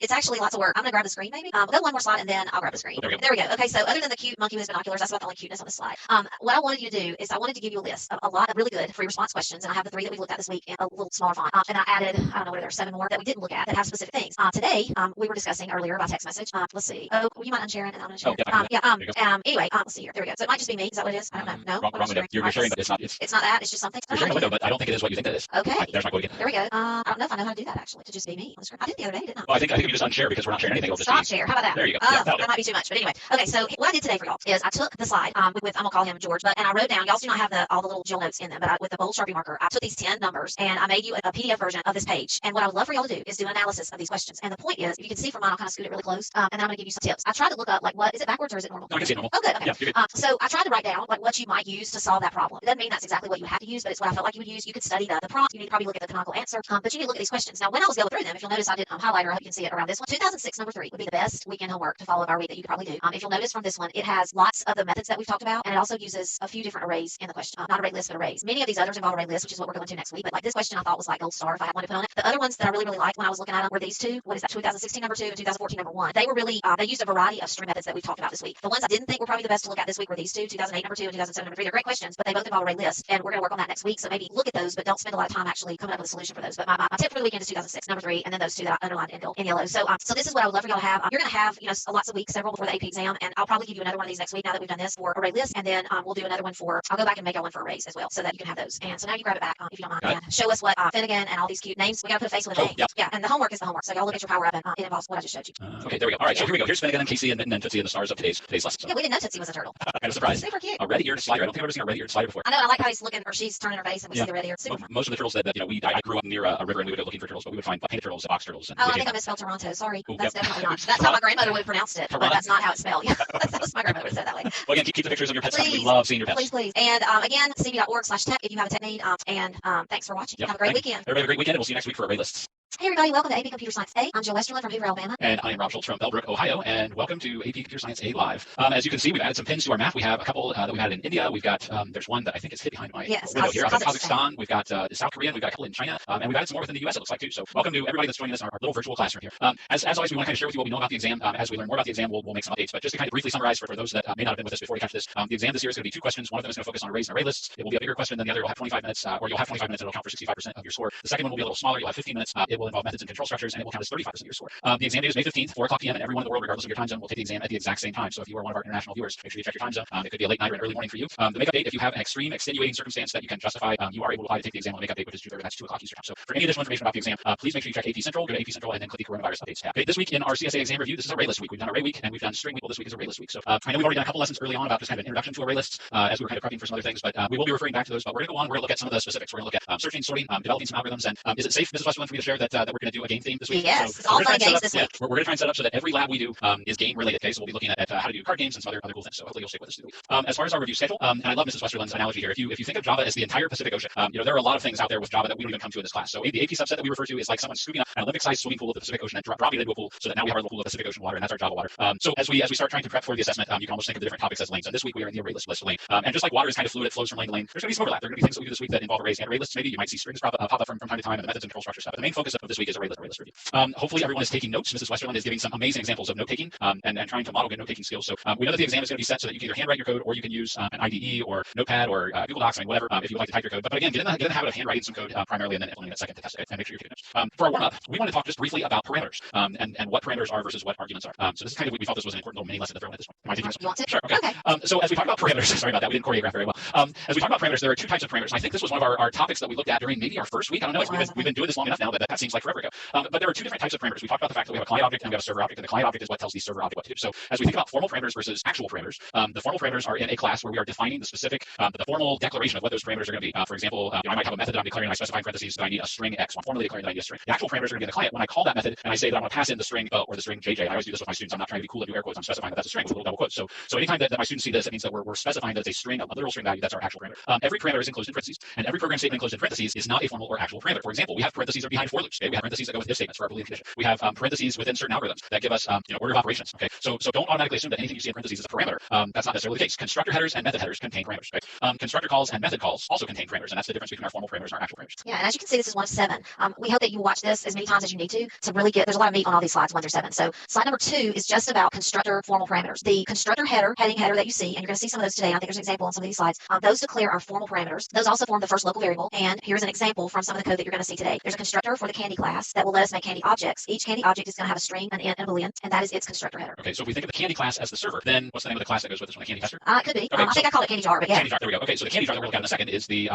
It's actually lots of work. I'm gonna grab the screen maybe. We'll go one more slide and then I'll grab the screen. There we go. Okay, so other than the cute monkey with his binoculars, that's about the only cuteness on this slide. What I wanted you to do is I wanted to give you a list of a lot of really good free response questions, and I have the 3 that we looked at this week in a little smaller font. And I added, I don't know whether there are 7 more that we didn't look at that have specific things. Today, we were discussing earlier about text message. Let's see. Oh, you might unshare it and I'm gonna share it. Anyway, let's see here. There we go. So it might just be me. Is that what it is? I don't know. No. Wrong window. You're sharing, but it's not. It's not that. It's just something. You're sharing a window, but I don't think it is what you think that is. Okay. There's my quote again. There we go. I don't know if I know how to do that actually, to just be me on the screen. I did the other day, didn't I? Well, I think you just unshare because we're not sharing anything. Stop share. How about that? There you go. That might be too much, but anyway. Okay, so what I did today for y'all is I took the slide with I'm gonna call him George, and I wrote down. Y'all do not have all the little Jill notes in them, but with the bold Sharpie marker, I took these 10 numbers and I made you a PDF version of this page. And what I would love for y'all to do is do an analysis of these questions. And the point is, if you can see from mine, I'll kind of scoot it really close, and then I'm gonna give you some tips. I tried to look up what is it backwards or is it normal? No, I can see it normal. Oh, good. Okay. Yeah, you're good. So I tried to write down what you might use to solve that problem. It doesn't mean that's exactly what you have to use, but it's what I felt like you would use. You could study the prompt. You need to probably look at the canonical answer, but you need to look at these questions. Now, when I was going through them, if you'll notice, I did highlighter. I hope you can see it around this one. 2006, number 3 would be the best weekend homework to follow our week that you could probably do. If you'll notice from this one, it has lots of the methods that we've talked about, and it also uses a few different arrays in the question. Not array lists, but arrays. Many of these others involve array lists, which is what we're going to next week. But like this question, I thought was like gold star if I had one to put on it. The other ones that I really liked when I was looking at them were these 2. What is that? 2016 number 2 and 2014 number 1. They were really they used a variety of string methods that we've talked about this week. The ones I didn't think were probably the best to look at this week were these 2, 2008 number 2 and 2007 number 3. They're great questions, but they both involve array lists, and we're going to work on that next week. So maybe look at those, but don't spend a lot of time actually coming up with a solution for those. But my tip for the weekend is 2006 number 3, and then those 2 that I underlined in yellow. So this is what I would love for y'all to have. You're going to have lots of weeks, several before the AP exam, and I'll probably give you another one of these next week now that we've done this for array lists, and then we'll do another one for. I'll go back and make y'all one for arrays as well, so that you can have those. And so now you grab it back if you don't mind, and show us what Finnegan and all these cute names. We got to put a face with a name. Yeah, and the homework is the homework. So y'all look at your power up, and it involves what I just showed you. Okay, there we go. All right, so here we go. Here's Finnegan and Casey and Tootsie and the stars of today's lesson. Yeah, we didn't know Tootsie was a turtle. Kind of surprised. Super cute. A red-eared slider. I don't think I've ever seen a red-eared slider before. I know. I like how he's looking, or she's turning her face, and we see the red ear. Most of the turtles that I grew up near a river, and we would go looking for turtles, but we would find painted turtles, box turtles. And I think I misspelled Toronto. Sorry. That's definitely not. That's how my grandmother would have pronounced it, but that's not how it's spelled. Yeah, that's my grandmother would have said that way. Well, again, keep the pictures of your pets. Please. We love seeing your pets. Please. And again, cb.org/tech if you have a tech need. And thanks for watching. Have a great weekend. Everybody have a great weekend, and we'll see you next week for ArrayLists. Hey everybody, welcome to AP Computer Science A. I'm Jill Westerland from Hoover, Alabama. And I am Rob Schultz from Bellbrook, Ohio. And welcome to AP Computer Science A Live. As you can see, we've added some pins to our map. We have a couple that we've added in India. We've got, there's one that I think is hid behind my window here. Kazakhstan. We've got South Korea. We've got a couple in China. And we've added some more within the US, it looks like, too. So welcome to everybody that's joining us in our little virtual classroom here. As always, we want to kind of share with you what we know about the exam. As we learn more about the exam, we'll make some updates. But just to kind of briefly summarize for those that may not have been with us before you catch this, the exam this year is going to be 2 questions. One of them is going to focus on arrays and array lists. It will be a bigger question than the other. It'll have 25 minutes, or you'll have 25 minutes and it'll count for 65% of your score. The second one will be a little smaller. You'll have 15 minutes. It will involve methods and control structures, and it will count as 35% of your score. The exam date is May 15th, 4 o'clock p.m. and everyone in the world, regardless of your time zone, will take the exam at the exact same time. So if you are one of our international viewers, make sure you check your time zone. It could be a late night or an early morning for you. The makeup date, if you have an extreme extenuating circumstance that you can justify, you are able to apply to take the exam on the makeup date, which is June 3rd, that's 2 o'clock Eastern time. So for any additional information about the exam, please make sure you check AP Central, go to AP Central, and then click the coronavirus updates tab. Okay, this week in our CSA exam review, this is ArrayList week. We've done array week and we've done string week. Well, this week is ArrayList week. So I know we've already done a couple lessons early on about just kind of an introduction to ArrayLists as we were kind of prepping for some other things, but we will be referring back to those. But we're going to go on. We're going to look at some of the specifics. We're going to look at searching, sorting, developing some algorithms. And is it safe, Mrs. Westerland, for me to share that we're going to do a game theme this week? Yes, so it's all fun games this week. We're going to try and set up so that every lab we do is game related. Okay, so we'll be looking at how to do card games and some other cool things. So hopefully you'll stick with us through the week. As far as our review schedule, and I love Mrs. Westerland's analogy here. If you think of Java as the entire Pacific Ocean, there are a lot of things out there with Java that we don't even come to in this class. So the AP subset that we refer to is like someone scooping up an Olympic-sized swimming pool of the Pacific Ocean and dropping it into a pool, so that now we have our little pool of Pacific Ocean water, and that's our Java water. So as we start trying to prep for the assessment, you can almost think of the different topics as lanes. And this week we are in the ArrayList list lane. And just like water is kind of fluid, it flows from lane to lane. There's going to be some overlap. There are going to be things that we do this week that involve arrays and ArrayLists. Maybe you might see strings pop up from time to time, and the methods and control structure stuff. But the main focus of this week is ArrayList review. Hopefully everyone is taking notes. Mrs. Westerland is giving some amazing examples of note taking and trying to model good note taking skills. So we know that the exam is going to be set so that you can either handwrite your code or you can use an IDE or Notepad or Google Docs, whatever, if you would like to type your code. But again, get in the habit of handwriting some code primarily and then implementing it second to test it, and make sure you're taking notes. For our warm up, we want to talk just briefly about parameters and what parameters are versus what arguments are. So this is kind of we thought this was an important little mini lesson to throw in at this point. Am I taking this? You want to? Sure. Okay. So as we talk about parameters, sorry about that, we didn't choreograph very well. As we talk about parameters, there are 2 types of parameters. And I think this was one of our topics that we looked at during maybe our first week. I don't know. We've been doing this long enough now that seems like forever ago. But there are 2 different types of parameters. We talked about the fact that we have a client object and we have a server object, and the client object is what tells the server object what to do. So as we think about formal parameters versus actual parameters, the formal parameters are in a class where we are defining the specific, the formal declaration of what those parameters are going to be. For example, I might have a method that I'm declaring, and I specify in parentheses that I need a string X. I'm formally declaring that I need a string. The actual parameters are going to be in the client when I call that method and I say that I want to pass in the string or the string JJ. I always do this with my students. I'm not trying to be cool and do air quotes. I'm specifying that that's a string with little double quotes. So anytime that my students see this, it means that we're specifying that it's a string, a literal string value. That's our actual parameter. Every parameter is enclosed in parentheses, and every program statement enclosed in parentheses is not a formal or actual parameter. For example, we have parentheses are behind for loops. Okay, we have parentheses that go with if statements for our Boolean condition. We have parentheses within certain algorithms that give us order of operations. Okay, so don't automatically assume that anything you see in parentheses is a parameter. That's not necessarily the case. Constructor headers and method headers contain parameters. Right? Constructor calls and method calls also contain parameters, and that's the difference between our formal parameters and our actual parameters. Yeah, and as you can see, this is 1 of 7. We hope that you watch this as many times as you need to really get. There's a lot of meat on all these slides 1 through 7. So slide number 2 is just about constructor formal parameters. The constructor heading header that you see, and you're going to see some of those today. I think there's an example on some of these slides. Those declare our formal parameters. Those also form the first local variable. And here's an example from some of the code that you're going to see today. There's a constructor for the candy class that will let us make candy objects. Each candy object is going to have a string, an int, and a boolean, and that is its constructor header. Okay, so if we think of the candy class as the server, then what's the name of the class that goes with this one? The candy tester? It could be. Okay, I think I called it candy jar, but yeah. Candy jar. There we go. Okay, so the candy jar that we're looking at in a second is the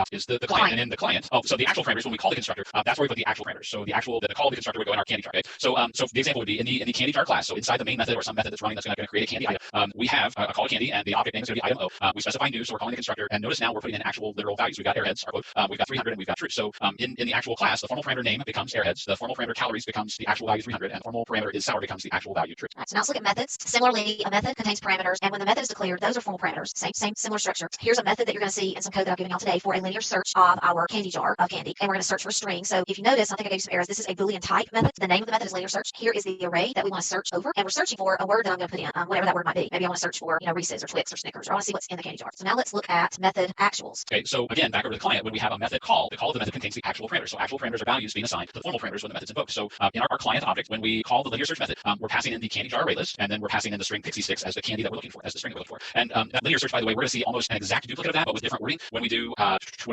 client, and in the client. Oh, so the actual parameters when we call the constructor, that's where we put the actual parameters. So the call of the constructor would go in our candy jar. Okay, so the example would be in the candy jar class. So inside the main method or some method that's running that's going to create a candy item, we have a call of candy, and the object name is going to be item O. We specify new, so we're calling the constructor, and notice now we're putting in actual literal values. We've got airheads, our quote, we've got 300, and we've got true. So in the actual class, the formal parameter name becomes airheads, the formal parameter calories becomes the actual value 300, and the formal parameter is sour becomes the actual value true. All right, so now let's look at methods. Similarly, a method contains parameters, and when the method is declared, those are formal parameters. Same similar structure. Here's a method that you're going to see in some code that I'm giving y'all today for a linear search of our candy jar of candy, and we're going to search for a string. So if you notice, I think I gave you some errors. This is a Boolean type method. The name of the method is linear search. Here is the array that we want to search over, and we're searching for a word that I'm going to put in, whatever that word might be. Maybe I want to search for, Reese's or Twix or Snickers, or I want to see what's in the candy jar. So now let's look at method actuals. Okay, so again, back over to the client, when we have a method call, the call of the method contains the actual parameters. So actual parameters are values being assigned to the formal parameters when the method's invoked. So in our client object, when we call the linear search method, we're passing in the candy jar array list, and then we're passing in the string pixie sticks as the candy that we're looking for, as the string that we're looking for. And that linear search, by the way, we're going to see almost an exact duplicate of that, but with different wording. When we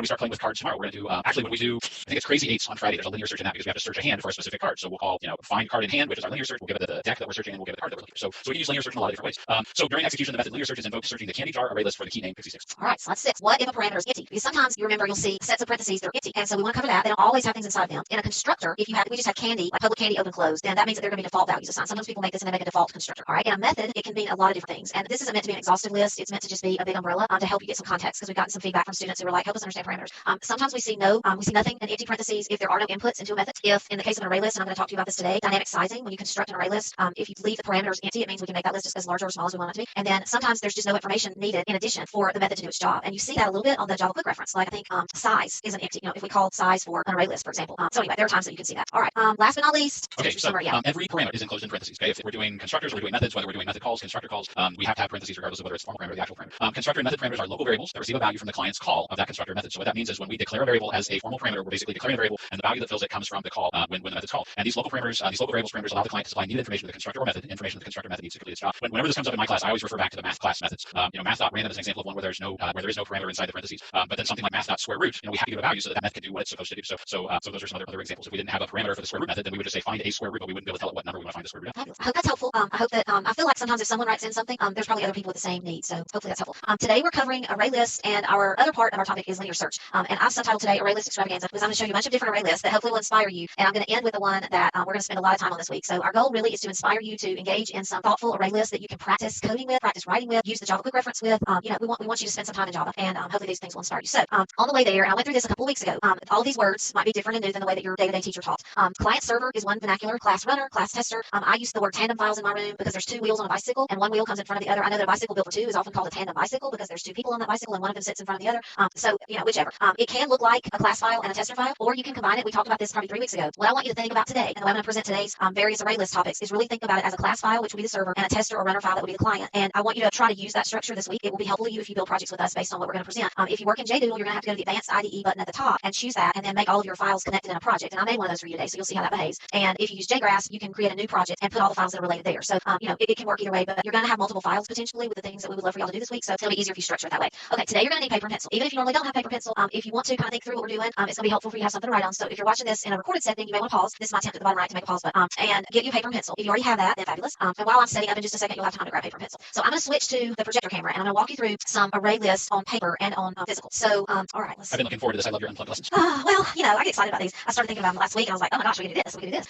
start playing with cards tomorrow, we're going to do actually when we do, I think it's Crazy Eights on Friday. There's a linear search in that because we have to search a hand for a specific card. So we'll call find card in hand, which is our linear search. We'll give it the deck that we're searching, and we'll give it the card that we're looking for. So we can use linear search in a lot of different ways. So during execution, the method linear search is invoked searching the candy jar array list for the key name pixie sticks. All right, slide 6. What if a parameter is empty? Because sometimes you remember you'll see sets of parentheses that are empty, and so we want to cover that. They don't always have things inside of them. In a constructor, if we just have candy, like public candy, open, close, then that means that there are going to be default values assigned. Sometimes people make this and they make a default constructor. All right, in a method, it can mean a lot of different things, and this isn't meant to be an exhaustive list. It's meant to just be a big umbrella to help you get some context, because we've gotten some feedback from students who were like, help us understand parameters. Sometimes we see nothing in empty parentheses if there are no inputs into a method. If in the case of an array list, and I'm going to talk to you about this today, dynamic sizing, when you construct an array list, if you leave the parameters empty, it means we can make that list just as large or as small as we want it to be. And then sometimes there's just no information needed in addition for the method to do its job. And you see that a little bit on the Java quick reference. Like I think size isn't empty. If we call size for an array list, for example. So anyway, there are times that you can see that. All right. Last but not least, okay, so every parameter is enclosed in parentheses. Okay, if we're doing constructors, we're doing methods, whether we're doing method calls, constructor calls, we have to have parentheses regardless of whether it's formal parameter or the actual parameter. Constructor and method parameters are local variables that receive a value from the client's call of that constructor method. So what that means is when we declare a variable as a formal parameter, we're basically declaring a variable, and the value that fills it comes from the call when the method's called. And these local parameters, these local variables parameters allow the client to supply needed information to the constructor or method, information that the constructor method needs to complete its job. Whenever this comes up in my class, I always refer back to the math class methods. Math.random is an example of one where there is no parameter inside the parentheses. But then something like math.square root, we have to give a value so that method can do what it's supposed to do. So those are some other examples. If we didn't have a parameter for the square root method, then we would just say find a square root, but we wouldn't be able to tell it what number we want to find the square root of. I hope that's helpful. I hope that I feel like sometimes if someone writes in something, there's probably other people with the same need. So hopefully that's helpful. Today we're covering ArrayLists, and our other part of our topic is linear search. And I've subtitled today ArrayList Extravaganza because I'm going to show you a bunch of different ArrayLists that hopefully will inspire you. And I'm going to end with the one that we're going to spend a lot of time on this week. So our goal really is to inspire you to engage in some thoughtful ArrayLists that you can practice coding with, practice writing with, use the Java quick reference with. We want you to spend some time in Java, and hopefully these things will inspire you. So on the way there, and I went through this a couple weeks ago. All of these words might be different and new than the way that your day-to-day teacher taught. Client server is one vernacular, class runner, class tester. I use the word tandem files in my room because there's two wheels on a bicycle and one wheel comes in front of the other. I know that a bicycle built for two is often called a tandem bicycle because there's two people on that bicycle and one of them sits in front of the other. So whichever. It can look like a class file and a tester file, or you can combine it. We talked about this probably 3 weeks ago. What I want you to think about today, and the way I'm going to present today's various ArrayList topics, is really think about it as a class file, which will be the server, and a tester or runner file that will be the client. And I want you to try to use that structure this week. It will be helpful to you if you build projects with us based on what we're going to present. If you work in JDoodle, you're going to have to go to the Advanced IDE button at the top and choose that, and then make all of your files connected in a project. And I made one of those for you today, so you'll see how that behaves. And if you use JGraphs, you can create a new project and put all the files that are related there. So it can work either way, but you're going to have multiple files potentially with the things that we would love for y'all to do this week. So it'll be easier if you structure it that way. Okay, today you're going to need paper and pencil. Even if you normally don't have paper and pencil, if you want to kind of think through what we're doing, it's going to be helpful for you to have something to write on. So if you're watching this in a recorded setting, you may want to pause. This is my attempt at the bottom right to make a pause button and get you a paper and pencil. If you already have that, then fabulous. And while I'm setting up in just a second, you'll have time to grab paper and pencil. So I'm going to switch to the projector camera, and I'm going to walk you through some ArrayLists on paper and on physical. So all right, I've been looking forward to this. I love your unplugged lessons. Well, I get excited about these. I started thinking about them last week, and I was like, oh my gosh, we can do this, we can do this.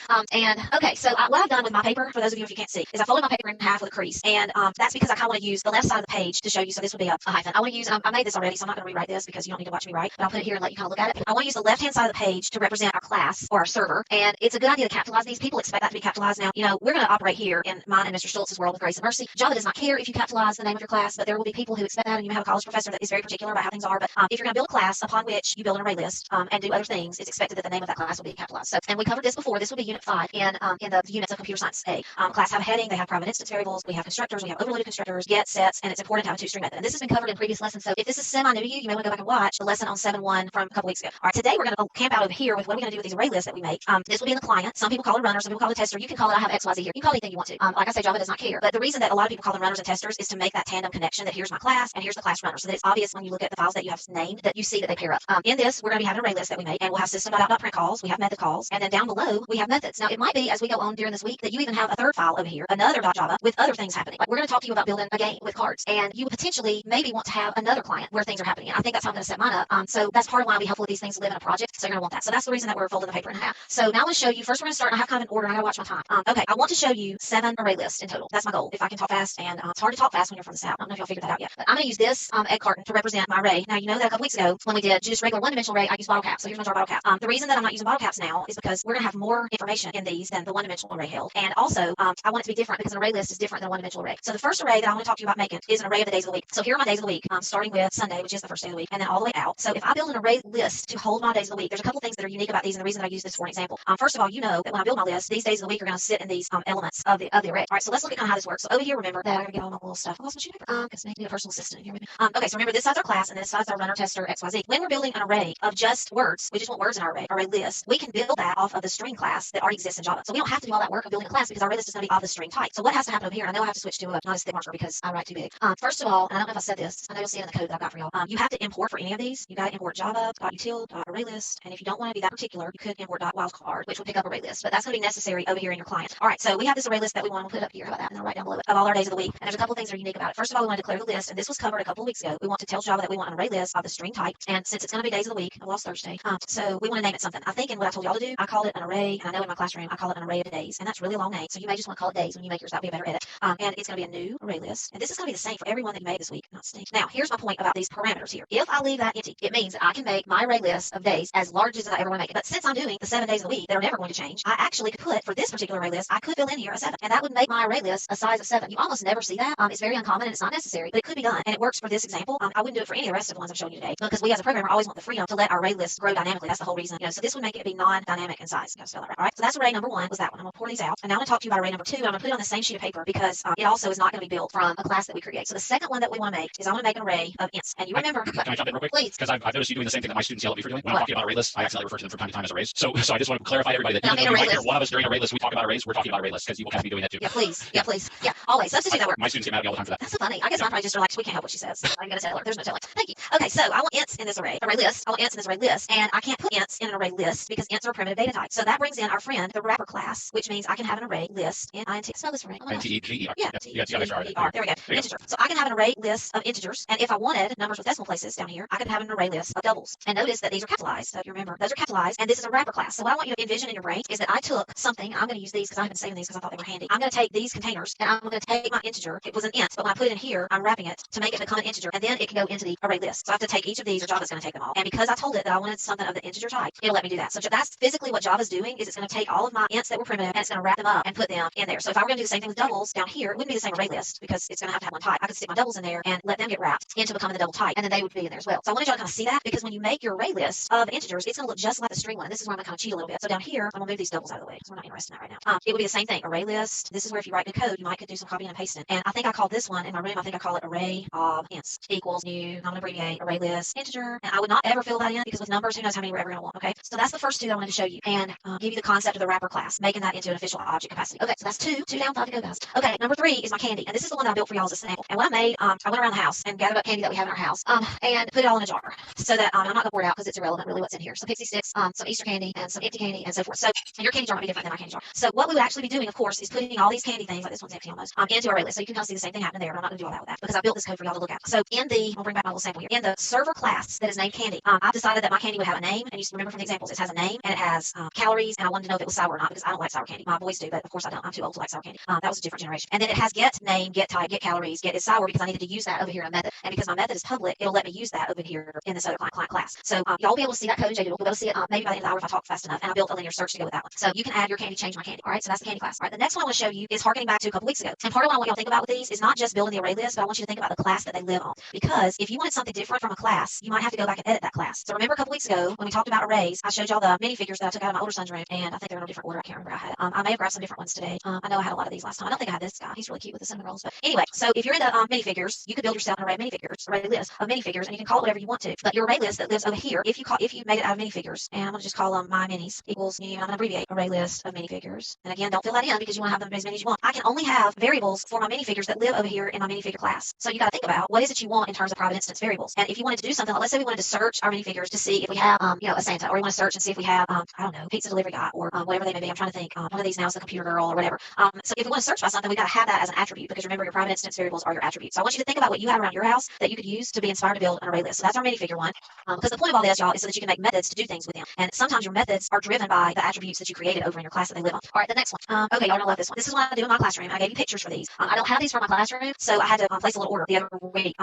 Okay, so what I've done with my paper, for those of you if you can't see, is I folded my paper in half with a crease, and that's because I kind of want to use the left side of the page to show you. So this would be a hyphen. I want to use, I made this already, so I'm not going to rewrite this because you don't need to watch me write, but I'll put it here and let you kind of look at it. I want to use the left-hand side of the page to represent our class or our server, and it's a good idea to capitalize these. People expect that to be capitalized now. We're going to operate here in mine and Mr. Stoltz's world with grace and mercy. Java does not care if you capitalize the name of your class, but there will be people who expect that, and you may have a college professor that is very particular about how things are. But if you're going to build a class upon which you build an array list and do other things, it's expected that the name of that class will be capitalized. capitalized. So, and we covered this before. This would be Unit 5 in the units of Computer Science A. Class have a heading. They have private instance variables. We have constructors. We have overloaded constructors, get, sets, and it's important to have a two-string method. And this has been covered in previous lessons. So if this is semi-new to you, you may want to go back and watch the lesson on 7.1 from a couple weeks ago. All right, today we're going to camp out over here with what are we going to do with these array lists that we make. This will be in the client. Some people call it a runner. Some people call it a tester. You can call it I have XYZ here. You can call it anything you want to. Like I say, Java does not care. But the reason that a lot of people call them runners and testers is to make that tandem connection that here's my class and here's the class runner. So that it's obvious when you look at the files that you have named that you see that they pair up. In this, we're going to be having an array list that we make, and we'll have system.out.print calls. We have method calls, and then down below we have methods. Now it might be as we go on during this week that you even have a third file over here, another .java with other things happening. Like we're going to talk to you about building a game with cards, and you potentially maybe want to have another client where things are happening. And I think that's how I'm going to set mine up. So that's part of why we helpful these things live in a project. So you're going to want that. So that's the reason that we're folding the paper in half. So now I'm going to show you. First, we're going to start. And I have kind of an order. I got to watch my time. Okay, I want to show you 7 array lists in total. That's my goal. If I can talk fast, and it's hard to talk fast when you're from the South. I don't know if y'all figured that out yet. But I'm going to use this egg carton to represent my array. Now you know that a couple weeks ago when we did just regular one-dimensional array, I used bottle caps. So here's my jar bottle caps. The reason that I'm not using bottle caps now is because we're going to have more information in these than the one-dimensional array held. And also, I want it to be different because an array list is different than a one-dimensional array. So the first array that I want to talk to you about making is an array of the days of the week. So here are my days of the week, starting with Sunday, which is the first day of the week, and then all the way out. So if I build an array list to hold my days of the week, there's a couple things that are unique about these, and the reason that I use this for an example. First of all, you know that when I build my list, these days of the week are going to sit in these elements of the array. All right, so let's look at kind of how this works. So over here, remember that I got to get all my little stuff. I lost my sheet of paper because I need a personal assistant here with me. Okay, so remember this side's our class and this side's our runner, tester, XYZ. When we're building an array of just words, we just want words in our array list, we can build that off of the string class that already exists in Java. So we don't have to do all that work of building a class because our array list is going to be of the string type. So what has to happen over here, and I know I have to switch to a not as thick marker because I write too big. First of all, and I don't know if I said this, I know you'll see it in the code that I've got for y'all. You have to import for any of these. You got to import Java, .util, .ArrayList, and if you don't want to be that particular, you could import .wildcard, which will pick up array list, but that's going to be necessary over here in your client. All right, so we have this array list that we want to put up here. How about that? And then right down below it of all our days of the week. And there's a couple things that are unique about it. First of all, we want to declare the list, and this was covered a couple of weeks ago. We want to tell Java that we want an array list of the string type, and since it's going to be days of the week, I lost Thursday, so we want to name it something. I think in what I told y'all to do, I called it an array, and I know in my classroom I call it an array of days, and that's really a long name. So you may just want to call it days when you make yours. That'd be a better edit. And it's going to be a new array list, and this is going to be the same for everyone that you made this week. Not stink. Now here's my point about these parameters here. If I leave that empty, it means that I can make my array list of days as large as I ever want to make it. But since I'm doing the 7 days of the week that are never going to change, I actually could put for this particular array list, I could fill in here a 7, and that would make my array list a size of 7. You almost never see that. It's very uncommon and it's not necessary, but it could be done, and it works for this example. I wouldn't do it for any of the rest of the ones I'm showing you today because we as a programmer always want the freedom to let our array list grow dynamically. That's the whole reason. So this would make it be non-dynamic in size. You spell that right. All right. So that's array number 1 was that one. I'm gonna pour these out, and now I'm gonna talk to you about array number 2. I'm gonna put it on the same sheet of paper because it also is not going to be built from a class that we create. So the second one that we want to make is I want to make an array of ints, and you remember. Can I jump in real quick? Please. Because I've noticed you doing the same thing that my students yell at me for doing. When I'm talking about array lists, I accidentally refer to them from time to time as arrays. So I just want to clarify everybody that even though you might hear one of us during array lists, we talk about arrays, we're talking about array lists because you will have to be doing that too. Yeah, please. Yeah, please. Yeah, always. Substitute that word. My students get mad at me all the time for that. That's so funny. I guess mine probably just are like, we can't help what she says. I'm going to tell her. There's no telling. Thank you. Okay, so I want ints in this array list. I want ints in this array list, and I can't put ints in an array list because ints are a primitive data type. So that brings in our friend, the wrapper class, which means I can have an array list in int. Spell this array. Integer. Yeah. There we go. Integer. So I can have an array list of integers, and if I wanted numbers with decimal places down here, I could have an array list of doubles. And notice that these are capitalized. So if you remember, those are capitalized, and this is a wrapper class. So what I want you to envision in your brain is that I took something. I'm going to use these because I've been saving these because I thought they were handy. I'm going to take these containers, and I'm going to take my integer. It was an int, but when I put it in here, I'm wrapping it to make it become an integer, and then it can go into the array list. So I have to take each of these, or Java's going to take them all. And because I told it that I wanted something of the integer type, it'll let me do that. So that's physically what Java's doing, is it's going to take all of my ints that were primitive, and it's going to wrap them up and put them in there. So if I were going to do the same thing with doubles down here, it wouldn't be the same array list because it's going to have one type. I could stick my doubles in there and let them get wrapped into becoming the double type, and then they would be in there as well. So I wanted y'all to kind of see that, because when you make your array list of integers, it's going to look just like the string one. And this is where I'm going to kind of cheat a little bit. So down here, I'm going to move these doubles out of the way because we're not interested in that right now. It would be the same thing. Array list. This is where if you write new code, you might could do some copying and pasting. And I think I called this one in my room, I think I call it array of ints equals new. I'm going to abbreviate array list integer. And I would not ever fill that in because with numbers, who knows how many we're ever going to want. Okay. So that's the first two that I wanted to show you and give you the concept of the wrapper class, making that into an official object capacity. Okay. So that's two down, 5 to go, guys. Okay. Number 3 is my candy. And this is the one that I built for y'all as a sample. And what I made, I went around the house and gathered up candy that we have in our house and put it all in a jar so that I'm not going to pour it out because it's irrelevant really what's in here. Some pixie sticks, some Easter candy, and some empty candy, and so forth. So your candy jar might be different than my candy jar. So what we would actually be doing, of course, is putting all these candy things, like this one's empty almost, into array list. So you can kind of see the same thing happening there, but I'm not going to do all that with that because I built this code for y'all to look at. So I'll bring back my little sample here. In the server class that is named candy, I've decided that my candy would have a name, and you remember from the examples, it has a name and it has calories, and I wanted to know if it was sour or not because I don't like sour candy. My boys do, but of course I don't. I'm too old to like sour candy. That was a different generation. And then it has get name, get type, get calories, get is sour because I needed to use that over here in a method, and because my method is public, it'll let me use that over here in this other client class. So y'all will be able to see that code in JDoodle. You'll be able to see it maybe by the end of the hour if I talk fast enough. And I built a linear search to go with that one. So you can add your candy, change my candy. All right, so that's the candy class. All right, the next one I want to show you is harkening back to a couple weeks ago. And part of what I want y'all to think about with these is not just building the array list, but I want you to think about the class that they live on. Because if you wanted something different from a class, you might have to go back and edit that class. So remember a couple weeks ago when we talked about arrays, I showed y'all the minifig minifigures that I took out of my older son's room, and I think they're in a different order. I can't remember how I had it. I may have grabbed some different ones today. I know I had a lot of these last time. I don't think I had this guy. He's really cute with the cinnamon rolls. But anyway, so if you're into minifigures, you could build yourself an array of minifigures, array list of minifigures, and you can call it whatever you want to. But your array list that lives over here, if you made it out of minifigures, and I'm gonna just call them my minis equals new. I'm gonna abbreviate array list of minifigures. And again, don't fill that in because you want to have them as many as you want. I can only have variables for my minifigures that live over here in my minifigure class. So you got to think about what is it you want in terms of private instance variables. And if you wanted to do something, like, let's say we wanted to search our minifigures to see if we have, a Santa, or we want to search and see if we have, I don't know, pizza delivery guy, or whatever they may be. I'm trying to think. One of these now is the computer girl or whatever. So if we want to search by something, we got to have that as an attribute, because remember, your private instance variables are your attributes. So I want you to think about what you have around your house that you could use to be inspired to build an array list. So that's our minifigure one. Because the point of all this, y'all, is so that you can make methods to do things with them. And sometimes your methods are driven by the attributes that you created over in your class that they live on. All right, the next one. Okay, y'all gonna love this one. This is what I do in my classroom. I gave you pictures for these. I don't have these for my classroom, so I had to place a little order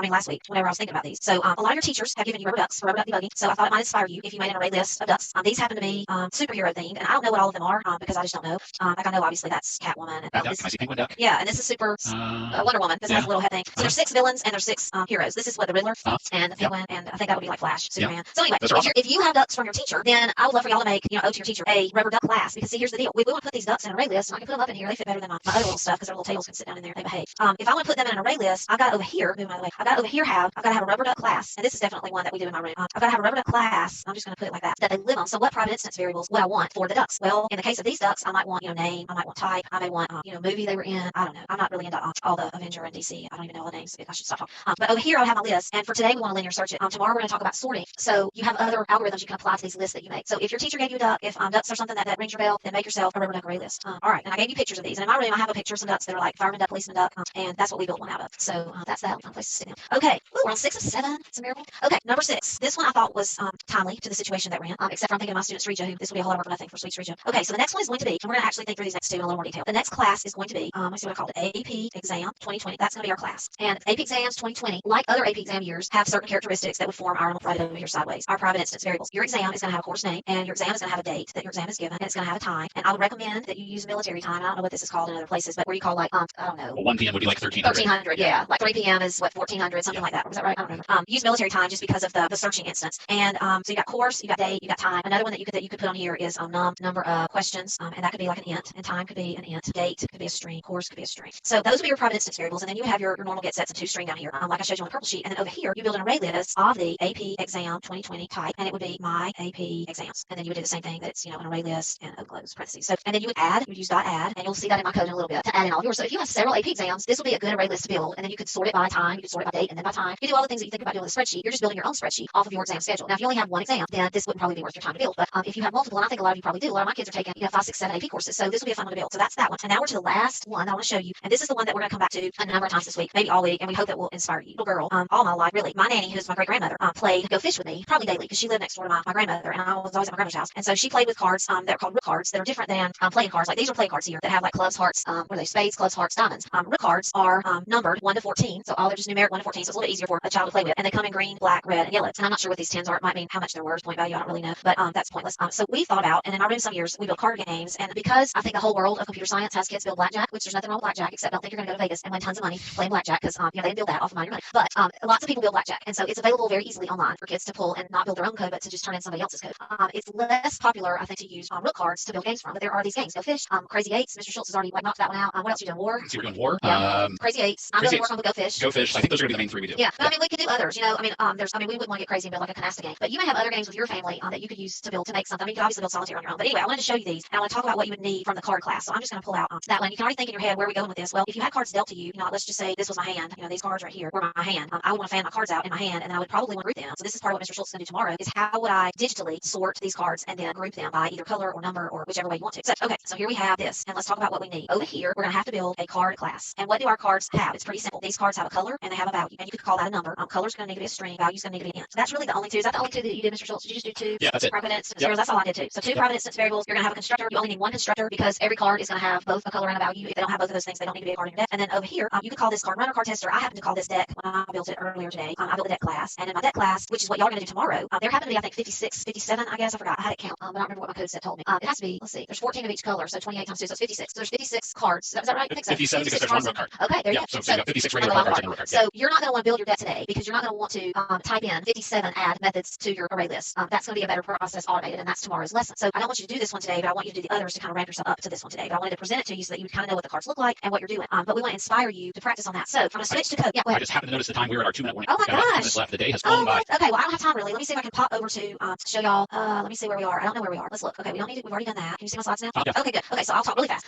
last week, whenever I was thinking about these. So a lot of your teachers have given you rubber ducks for rubber duck debugging. So I thought it might inspire you if you made an array list of ducks. These happen to be superhero themed, and I don't know what all of them are because I just don't know. Like I know obviously that's Catwoman. And, Can I see Penguin Duck? Yeah, and this is Super Wonder Woman. This has a little head thing. So there's 6 villains and there's 6 heroes. This is what the Riddler and the Penguin, and I think that would be like Flash, Superman. So anyway, if you have ducks from your teacher, then I would love for y'all to make, owe to your teacher a rubber duck class, because see, here's the deal. We want to put these ducks in an array list, and I can put them up in here. They fit better than my other little stuff because their little tails can sit down in there. They behave. If I want to put them in an array list, I've got over here, I've got to have a rubber duck class, and this is definitely one that we do in my room. I've got to have a rubber duck class. I'm just going to put it like that they live on. So what private instance variables would I want for the ducks? Well, in the case of these ducks, I might want, name, I might want type, I may want, movie they were in. I don't know. I'm not really into all the Avenger and DC. I don't even know all the names. I should stop talking. But over here, I have my list, and for today, we want to linear search it. Tomorrow, we're going to talk about sorting. So you have other algorithms you can apply to these lists that you make. So if your teacher gave you a duck, if ducks are something that rings your bell, then make yourself a rubber duck array list. All right, and I gave you pictures of these, and in my room, I have a picture of some ducks that are like fireman duck, policeman duck, and that's what we built one out of. So that's that. Fun place to sit down. Okay, ooh, we're on 6 of 7. It's a miracle. Okay, number 6. This one I thought was timely to the situation that we're in, except for I'm thinking of my student Srija, who this will be a whole lot of work for nothing for sweet Srija. Okay, so the next one is going to be, and we're going to actually think through these next two in a little more detail. The next class is going to be, let's see what I called it, AP Exam 2020. That's going to be our class. And AP Exams 2020, like other AP exam years, have certain characteristics that would form our right over here sideways, our private instance variables. Your exam is going to have a course name, and your exam is going to have a date that your exam is given, and it's going to have a time. And I would recommend that you use military time. I don't know what this is called in other places, but where you call like, I don't know. Well, 1 p.m. would be like 1300. 1300, yeah. Like 3 p.m. is what, 1400, something like that. Was that right? I don't remember. Use military time just because of the searching instance. And so you got course, you got date, you got time. Another one that you could put on here is number of questions, and that could be like an int, and time could be an int, date could be a string, course could be a string. So those would be your private instance variables, and then you would have your normal get sets of 2 string down here, like I showed you on the purple sheet. And then over here, you build an array list of the AP Exam 2020 type, and it would be my AP exams. And then you would do the same thing, that it's an array list and close parentheses. So and then you would use .add, and you'll see that in my code in a little bit to add in all yours. So if you have several AP exams, this would be a good array list to build, and then you could sort it by time, you could sort it by date, and then by time. You do all the things that you think about doing with a spreadsheet. You're just building your own spreadsheet off of your exam schedule. Now, if you only have one exam, then this wouldn't probably be worth your time to build. But if you have multiple, and I think a lot of you probably do, a lot of my kids are taking 5, 6, 7 AP courses, so this will be a fun one to build. So that's that one. And now we're to the last one that I want to show you, and this is the one that we're going to come back to a number of times this week, maybe all week, and we hope that will inspire you. Little girl, all my life, really. My nanny, who's my great grandmother, played Go Fish with me probably daily because she lived next door to my grandmother, and I was always at my grandmother's house. And so she played with cards that are called rook cards that are different than playing cards. Like these are play cards here that have like clubs, hearts, what are they? Spades, clubs, hearts, diamonds. Rook cards are numbered 1 to 14, so all they're just numeric 1 to 14, so it's a little bit easier for a child to play with. And they come in green, black, red, and yellow. And I'm not sure what these 10s are. It might mean how much they're worth, point value. I don't really know, but that's pointless. So we thought about, and in our room some years we built card games, and because I think the whole world of computer science has kids build blackjack, which there's nothing wrong with blackjack, except don't think you're going to go to Vegas and win tons of money playing blackjack, because they didn't build that off of your money. But lots of people build blackjack, and so it's available very easily online for kids to pull and not build their own code, but to just turn in somebody else's code. It's less popular, I think, to use rook cards to build games from, but there are these games. Go Fish, Crazy Eights. Mr. Schultz has already knocked that one out. What else are you doing? War. So we're doing War. Yeah. Crazy Eights. I'm really working on the Go Fish. Go Fish. I think those are going to be the main 3 we do. Yeah, but I mean, we could do others. We wouldn't want to get crazy and build like a canasta game, but you may have other games with your family that you could use to make something. I mean, you could obviously build solitaire on your own. But anyway, I wanted to show you these, and I want to talk about what you would need from the card class. So I'm just going to pull out that one. You can already think in your head where we're going with this. Well, if you had cards dealt to you, let's just say this was my hand. These cards right here were my hand. I would want to fan my cards out in my hand, and then I would probably want to group them. So this is part of what Mr. Schultz is going to do tomorrow, is how would I digitally sort these cards and then group them by either color or number or whichever way you want to. So here we have this, and let's talk about what we need. Over here, we're going to have to build a card class. And what do our cards have? It's pretty simple. These cards have a color and they have a value, and you could call that a number. Color's going to need to be a string, value's going to need to be an int. So that's really the only 2. Is that the only 2 that you did, Mr. Schultz? Did you just do 2? Yeah, that's it. Private instance variables. That's all I did too. So 2 private instance variables. You're going to have a constructor. You only need 1 constructor because every card is going to have both a color and a value. If they don't have both of those things, they don't need to be a card in your deck. And then over here, you could call this card runner, card tester. I happen to call this deck when I built it earlier today. I built the deck class, and in my deck class, which is what y'all are going to do tomorrow, there happen to be, I think, 56, 57, I guess. I forgot. I had it count, but I don't remember what my code set told me. It has to be, let's see, there's 14 of each color, so 28 times 2, so it's 56. So there's 56 cards. Is that right? I think so. 57 because there's 1 rook card. Okay, there you go. go. So you got 56 regular cards and a rook card. So you're not going to want to build your deck today because you're not going to want to type in 57 add methods to your array list. That's going to be a better process automated. and that's tomorrow's lesson. So I don't want you to do this one today, but I want you to do the others to kind of ramp yourself up to this one today. But I wanted to present it to you so that you would kind of know what the cards look like and what you're doing. But we want to inspire you to practice on that. So I'm going to switch to code. Yeah, go I ahead. just happened to notice the time. We're at our 2-minute warning. Oh my We've got about 2 gosh. minutes left. The day has flown by. Okay, well, I don't have time really. Let me see if I can pop over to show y'all. Let me see where we are. I don't know where we are. Let's look. Okay, we don't need to. We've already done that. Can you see my slides now? Yeah. Okay, good. Okay, so I'll talk really fast.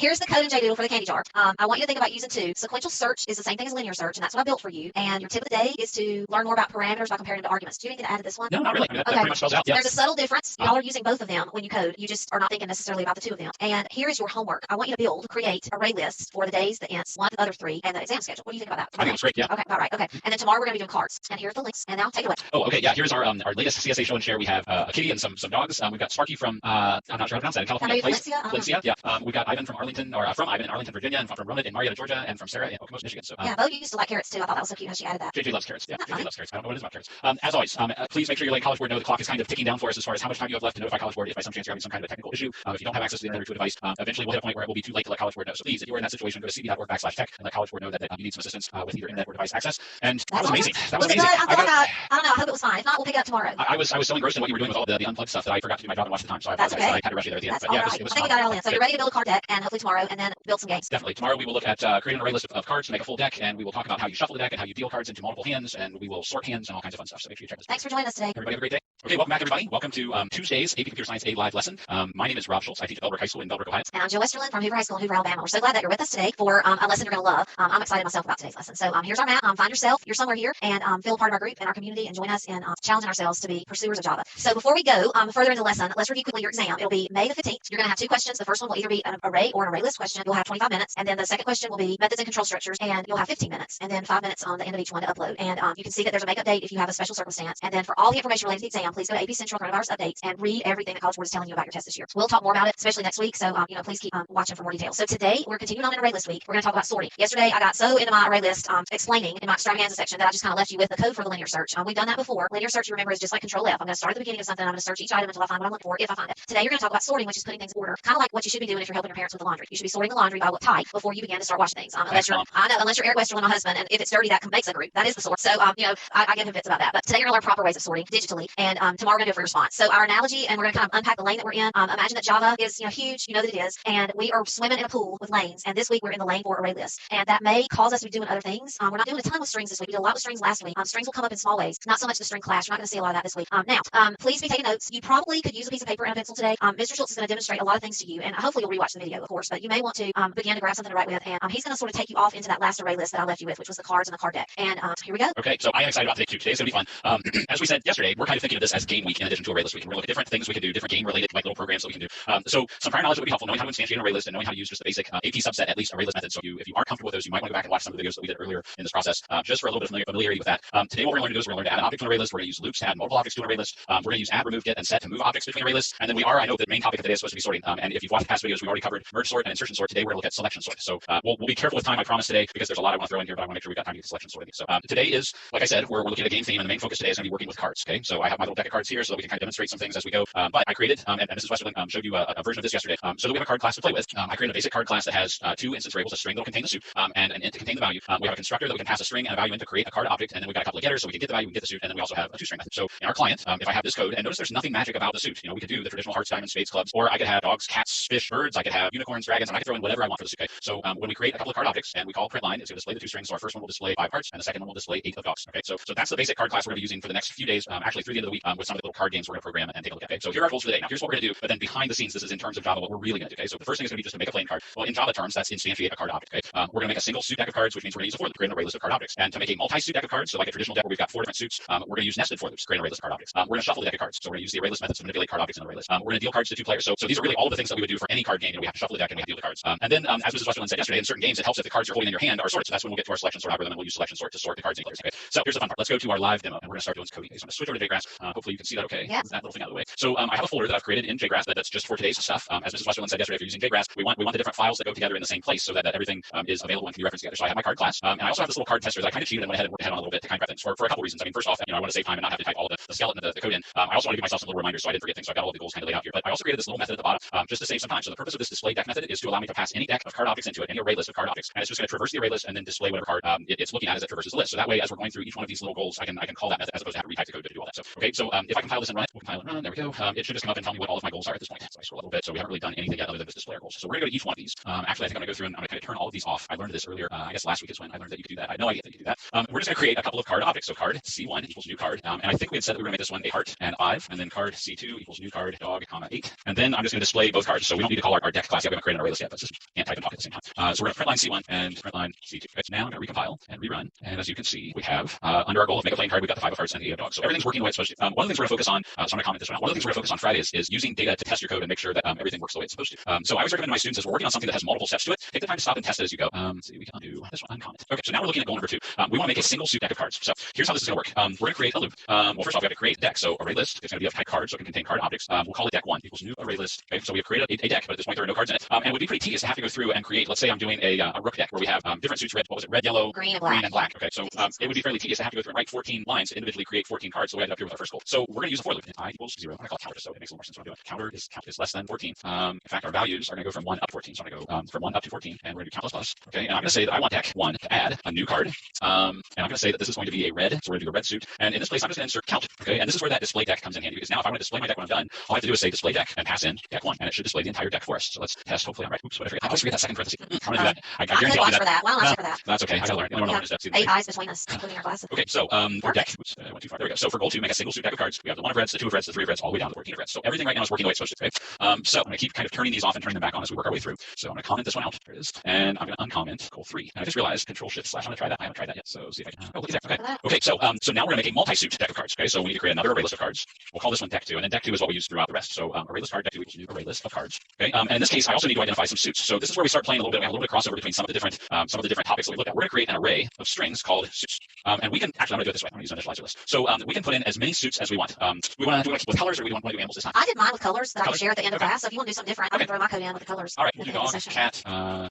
Here's the code in JDoodle for the candy jar. I want you to think about using two. Sequential search is the same thing as linear search, and that's what I built for you. And your tip of the day is to learn more about parameters by comparing them to arguments. Do you need to add to this one? No, not really. I mean, that Okay. pretty much spells out. Yeah. There's a subtle difference. Y'all are using both of them when you code. You just are not thinking necessarily about the two of them. And here is your homework. I want you to create array lists for the days, the ints, one, the other three, and the exam schedule. What do you think about that? I think it's great. Yeah. Okay, all right. Okay. And then tomorrow we're going to be doing cards. And here's the links. And now take it away. Oh, okay. Yeah. Here's our latest CSA show and share. We have a kitty and some dogs. We've got Sparky from I'm not sure how to pronounce that in California. Valencia. Yeah. We've got Ivan from Arlington, or from Ivan in Arlington, Virginia, and from Ronan in Marietta, Georgia, and from Sarah in Okemos, Michigan. So yeah, Bo used to like carrots too. I thought that was so cute how she added that. JJ loves carrots. Yeah, JJ loves carrots. I don't know what it is about carrots. As always, please make sure you let College Board know the clock is kind of ticking down for us as far as how much time you have left to notify College Board if by some chance you're having some kind of a technical issue. If you don't have access to the internet or to a device, eventually we'll hit a point where it will be too late to let College Board know. So please, if you are in that situation, go to cb.org/tech and let College Board know that you need some assistance with either internet or device access. And that was amazing. That was amazing. I don't know. I hope it was fine. If not, we'll pick it up tomorrow. I was so engrossed in what you were doing with all the unplugged stuff that I forgot to do my job and watch the time. So I That's apologize. okay. I had to rush you there at the end. That's But yeah, all right. it was I think we got it all in. So you're ready to build a card deck, and hopefully tomorrow, and then build some games. Definitely. Tomorrow we will look at creating an array list of cards to make a full deck, and we will talk about how you shuffle the deck and how you deal cards into multiple hands, and we will sort hands and all kinds of fun stuff. So make sure you check this. Thanks for joining us today. Everybody have a great day. Okay, welcome back, everybody. Welcome to Tuesday's AP Computer Science A live lesson. My name is Rob Schultz. I teach at Bellbrook High School in Bellbrook, Ohio. And I'm Jill Westerland from Hoover High School in Hoover, Alabama. We're so glad that you're with us today for a lesson you're going to love. I'm excited myself about today's lesson. So here's our map. Find yourself. You're somewhere here, and feel a part of our group and our community, and join us in challenging ourselves to be pursuers of Java. So before we go further into the lesson, let's review quickly your exam. It'll be May the 15th. You're going to have two questions. The first one will either be an array or an array list question. You'll have 25 minutes, and then the second question will be methods and control structures, and you'll have 15 minutes, and then 5 minutes on the end of each one to upload. And you can see that there's a makeup date if you have a special circumstance. And then for all the information related to the exam, please go to AP Central Coronavirus Updates and read everything that College Board is telling you about your test this year. We'll talk more about it, especially next week. So please keep watching for more details. So today we're continuing on in array list week. We're going to talk about sorting. Yesterday I got so into my array list explaining in my extravaganza section that I just kind of left you with the code for the linear search. We've done that before. Linear search, you remember, is just like Control F. I'm going to start at the beginning of something. I'm going to search each item until I find what I'm looking for, if I find it. Today you're going to talk about sorting, which is putting things in order, kind of like what you should be doing if you're helping your parents with the laundry. You should be sorting the laundry by what type before you begin to start washing things. Unless you're Eric Westerland, my husband, and if it's dirty, that makes a group. That is the sort. So I give him fits about that. But today you're going to learn proper ways of sorting digitally, and tomorrow we're going to do it for response. So our analogy, and we're going to kind of unpack the lane that we're in. Imagine that Java is huge. You know that it is, and we are swimming in a pool with lanes. And this week we're in the lane for array lists, and that may cause us to be doing other things. We're not doing a ton with strings this week. We did a lot with strings last week. Strings will come up in small ways, not so much the string class. You're not going to see a lot of that this week. Now, please be taking notes. You probably could use a piece of paper and a pencil today. Mr. Schultz is going to demonstrate a lot of things to you, and hopefully you'll rewatch the video, of course. But you may want to begin to grab something to write with, and he's going to sort of take you off into that last array list that I left you with, which was the cards and the card deck. And here we go. Okay, so I am excited about today too. Today's going to be fun. As we said yesterday, we're kind of thinking of this as game week in addition to array list week. And we're looking at different things we can do, different game-related like little programs that we can do. So some prior knowledge would be helpful, knowing how to instantiate an array list and knowing how to use just the basic AP subset, at least ArrayList methods. So if you aren't comfortable with those, you might want to go back and watch some of the videos that we did earlier in this process, just for a little bit of familiarity with that. Today what we're going to do is we're going to learn to add an object to an array list. We're going to use loops to add multiple objects to an array list. We're going to use add, remove, get, and set to move objects between array lists. And then I know the main topic of today is supposed to be sorting. And if you've watched past videos, we've already covered merge sort and insertion sort. Today we're going to look at selection sort. So we'll be careful with time, I promise, today, because there's a lot I want to throw in here, but I want to make sure we've got time to get to selection sorting. So today is, like I said, we're looking at a game theme, and the main focus today is going to be working with cards. Okay, so I have my little deck of cards here so that we can kind of demonstrate some things as we go. But I created, and Mrs. Westerland showed you a version of this yesterday, so that we have a card class to play with. I created a basic card class that has two instance variables, a string that will contain the suit, and an int to contain the value. We have a constructor that we can pass a string and a value in to create a card object, and then we've got a couple of getters so we can get the value and get the suit, and then we also have a toString method. So in our client, if I have this code, and notice there's nothing magic about the suit. We could do the traditional hearts, diamonds, spades, clubs, or I could have dogs, cats, fish, birds. I could have unicorns, dragons, and I could throw in whatever I want for the suit. Okay? So when we create a couple of card objects and we call print line, it's going to display the two strings. So our first one will display 5 hearts, and the second one will display 8 of dogs. Okay, so that's the basic card class we're going to be using for the next few days, actually through the end of the week, with some of the little card games we're going to program and take a look at. Okay, so here are our goals for the day. Now here's what we're going to do, but then behind the scenes, this is in terms of Java what we're really going to do. Okay, so the first thing is going to be just to make a plain card. Well, in Java terms, that's instantiate a card object. Okay, we're going to make a single suit deck of cards, which means we're going to use a for loop, create an array list of card objects. And to make a multi-suit deck of cards, so like a traditional deck where we've got 4 different suits, we're going to use nested for loops, create an array list of card objects. We're going to shuffle the deck of cards, so we're going to use the ArrayList methods to manipulate card objects in the array list. We're going to deal cards to 2 players. So these are really all of the things that we would do for any card game. We have to shuffle the deck and we have to deal the cards. And then, as Mrs. Westerland said yesterday, in certain games, it helps if the cards you're holding in your hand are sorted. So that's when we'll get to our selection sort algorithm, and we'll use selection sort to sort the cards in players. Okay, so here's the fun part. Let's go to our live demo, and we're going to start doing some coding. So I'm going to switch over to JGrass. Hopefully you can see that okay. Yeah. That little thing out of the way. So I have a folder that I've created in JGrass that's just for today's stuff. As Mrs. Westerland said yesterday, if you're using JGrass, we want the different files that go together in the same place so that everything is available and can be referenced together. So I have my card class, and I also have this little card tester that I kind of cheated and went ahead and worked ahead on a little bit to kind of grab things for a couple reasons. I mean, first off, I want to save time and not have to type all the skeleton of the code in. I also want to give myself some little reminders so I didn't forget things. So I've got all the goals kind of laid out here. But I also created this little method at the bottom just to save some time. So the purpose of this display deck method is to allow me to pass any deck of card objects into it, any array list of card objects, and it's just going to traverse the array list and then display whatever card it's looking at as it traverses the list. So that way, as we're going through each one of these little goals, I can call that method as opposed to have to retype the code to do all that. So okay, so So if I compile this and run it, we'll compile and run. There we go. It should just come up and tell me what all of my goals are at this point. So I scroll a little bit. So we haven't really done anything yet other than this display our goals. So we're gonna go to each one of these. Actually, I think I'm gonna go through and I'm gonna kind of turn all of these off. I learned this earlier. I guess last week is when I learned that you could do that. I had no idea that you could do that. We're just gonna create a couple of card objects. So card C1 equals new card. And I think we had said that we were gonna make this one a heart and 5, and then card C2 equals new card dog, comma 8. And then I'm just gonna display both cards. So we don't need to call our deck class yet. We haven't created an ArrayList yet, but just can't type and talk at the same time. So we're gonna printline C1 and printline C2. Okay, so now I'm gonna recompile and rerun. And as you can see, we have under our goal of make a playing card, we've got the 5 of hearts and the 8 of dogs. So everything's working the way it's supposed to. One of the things we're gonna focus on, so I'm gonna comment this one out. One of the things we're gonna focus on Friday is using data to test your code and make sure that everything works the way it's supposed to. So I always recommend to my students as we're working on something that has multiple steps to it, take the time to stop and test it as you go. Let's see, we can undo this one, uncomment. Okay, so now we're looking at goal number 2. We want to make a single suit deck of cards. So here's how this is gonna work. We're gonna create a loop. Well, first off, we have to create a deck. So ArrayList is gonna be of type cards, so it can contain card objects. We'll call it deck 1 equals new ArrayList. Okay, so we have created a deck, but at this point there are no cards in it. And it would be pretty tedious to have to go through and create. Let's say I'm doing a rook deck where we have different suits: red, what was it, red, yellow, green, and black. Okay, so it would be fairly tedious to have to go through and write 14 lines to individually create 14 cards. So we ended up here with our first goal. So we're gonna use a for loop. I equals 0. I'm gonna call it counter, so it makes a little more sense what I'm doing. Count is less than 14. In fact, our values are gonna go from 1 up to 14. So I'm gonna go from 1 up to 14, and we're gonna do count plus. Okay, and I'm gonna say that I want deck 1 to add a new card. And I'm gonna say that this is going to be a red. So we're gonna do a red suit. And in this place, I'm just gonna insert count. Okay, and this is where that display deck comes in handy, because now if I want to display my deck when I'm done, all I have to do is say display deck and pass in deck 1, and it should display the entire deck for us. So let's test. Hopefully I'm right. Oops, what I forget. I always forget that second parenthesis. I'm gonna do that. I guarantee I'll do that. Well, not for that. That's okay. I gotta learn. Everyone knows that. 8 eyes between us, including our glasses. Okay, so our deck. Oops, I went too far. There we go. So for goal 2, make a single suit deck of cards. We have the 1 of reds, the 2 of reds, the 3 of reds, all the way down to the 14 of reds. So everything right now is working the way it's supposed to. Okay. So I'm gonna keep kind of turning these off and turning them back on as we work our way through. So I'm gonna comment this one out. There it is. And I'm gonna uncomment goal 3. And I just realized Control-Shift/. I'm gonna try that. I haven't tried that yet. So see if I can. Oh, look at that. Okay. Okay. So now we're gonna make a multi-suit deck of cards. Okay. So we need to create another ArrayList of cards. We'll call this one deck 2, and then deck 2 is what we use throughout the rest. So ArrayList card deck 2 equals new ArrayList of cards. Okay. And in this case, I also need to identify some suits. So this is where we start playing a little bit. We have a little bit of crossover between some of the different topics that we look at. We're gonna create an array of strings called suits. And we can actually, I'm gonna do it this way. I'm gonna use an initializer list. So we can put in as many suits as we want. We want to keep with colors, or we want to do animals this time. I did mine with colors that I can share at the end of class. So if you want to do something different, I can throw my code in with the colors. All right, we'll do dog, cat,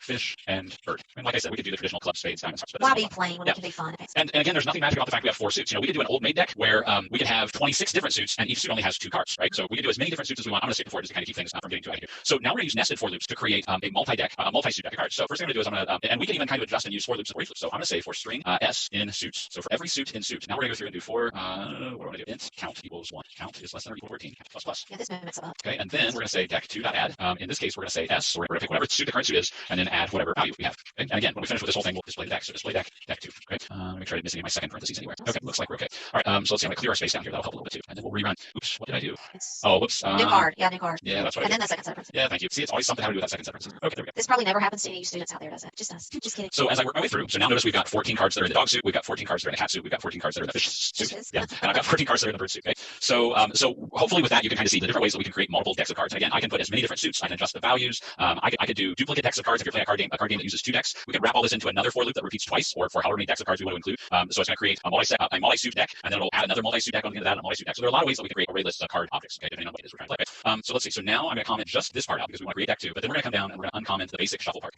fish, and bird. And like I said, we could do the traditional club, spades, diamonds, hearts. Why be plain when it can be fun? And again, there's nothing magic about the fact we have 4 suits. We could do an old maid deck where we could have 26 different suits, and each suit only has 2 cards, right? So we can do as many different suits as we want. I'm gonna skip before just to kind of keep things from getting too out of here. So now we're gonna use nested for loops to create a multi-suit deck of cards. So first thing I'm gonna do is I'm gonna, and we can even kind of adjust and use for loops and for each loop. So I'm gonna say for string s in suits. So for every suit in suit. Now we're gonna go through and do for, what do I want to do? Int count equals 1. Count is less than or equal to 14. Count plus plus. Yeah, this mimics up. Okay, and then we're gonna say deck2.add. In this case, we're gonna say s. So we're gonna pick whatever suit the current suit is, and then add whatever value we have. Okay? And again, when we finish with this whole thing, we'll display the deck. So display deck 2. Okay. Make sure I didn't miss any of my second parentheses anywhere. Okay, looks like we're okay. All right. So let's see. I'm gonna clear our space down here. That'll help a little bit too. And then we'll rerun. Oops. What did I do? Oh, whoops. New card. Yeah, new card. Yeah, that's what. And then the second set of parentheses. Yeah, thank you. See, it's always something having to do with that second set of parentheses. Okay, there we go. This probably never happens to any students out there, does it? Just us. Just kidding. So as I work my way through, so now notice we've got 14 cards that are in the dog suit. We've got 14 cards that are in the cat suit. We've got 14 cards that are in the fish suit. Yeah, and I've got 14 cards that are in the bird suit. Okay. So hopefully with that you can kind of see the different ways that we can create multiple decks of cards. And again, I can put as many different suits. I can adjust the values. I could do duplicate decks of cards. If you're playing a card game that uses 2 decks, we can wrap all this into another for loop that repeats twice, or for however many decks of cards we want to include. So it's going to create a multi-suit deck, and then it'll add another multi-suit deck on the end of that, and a multi-suit deck. So there are a lot of ways that we can create ArrayList card objects. Okay, depending on what it is we're trying to play. Okay. So let's see. So now I'm going to comment just this part out because we want to create deck 2, but then we're going to come down and we're going to uncomment the basic shuffle part.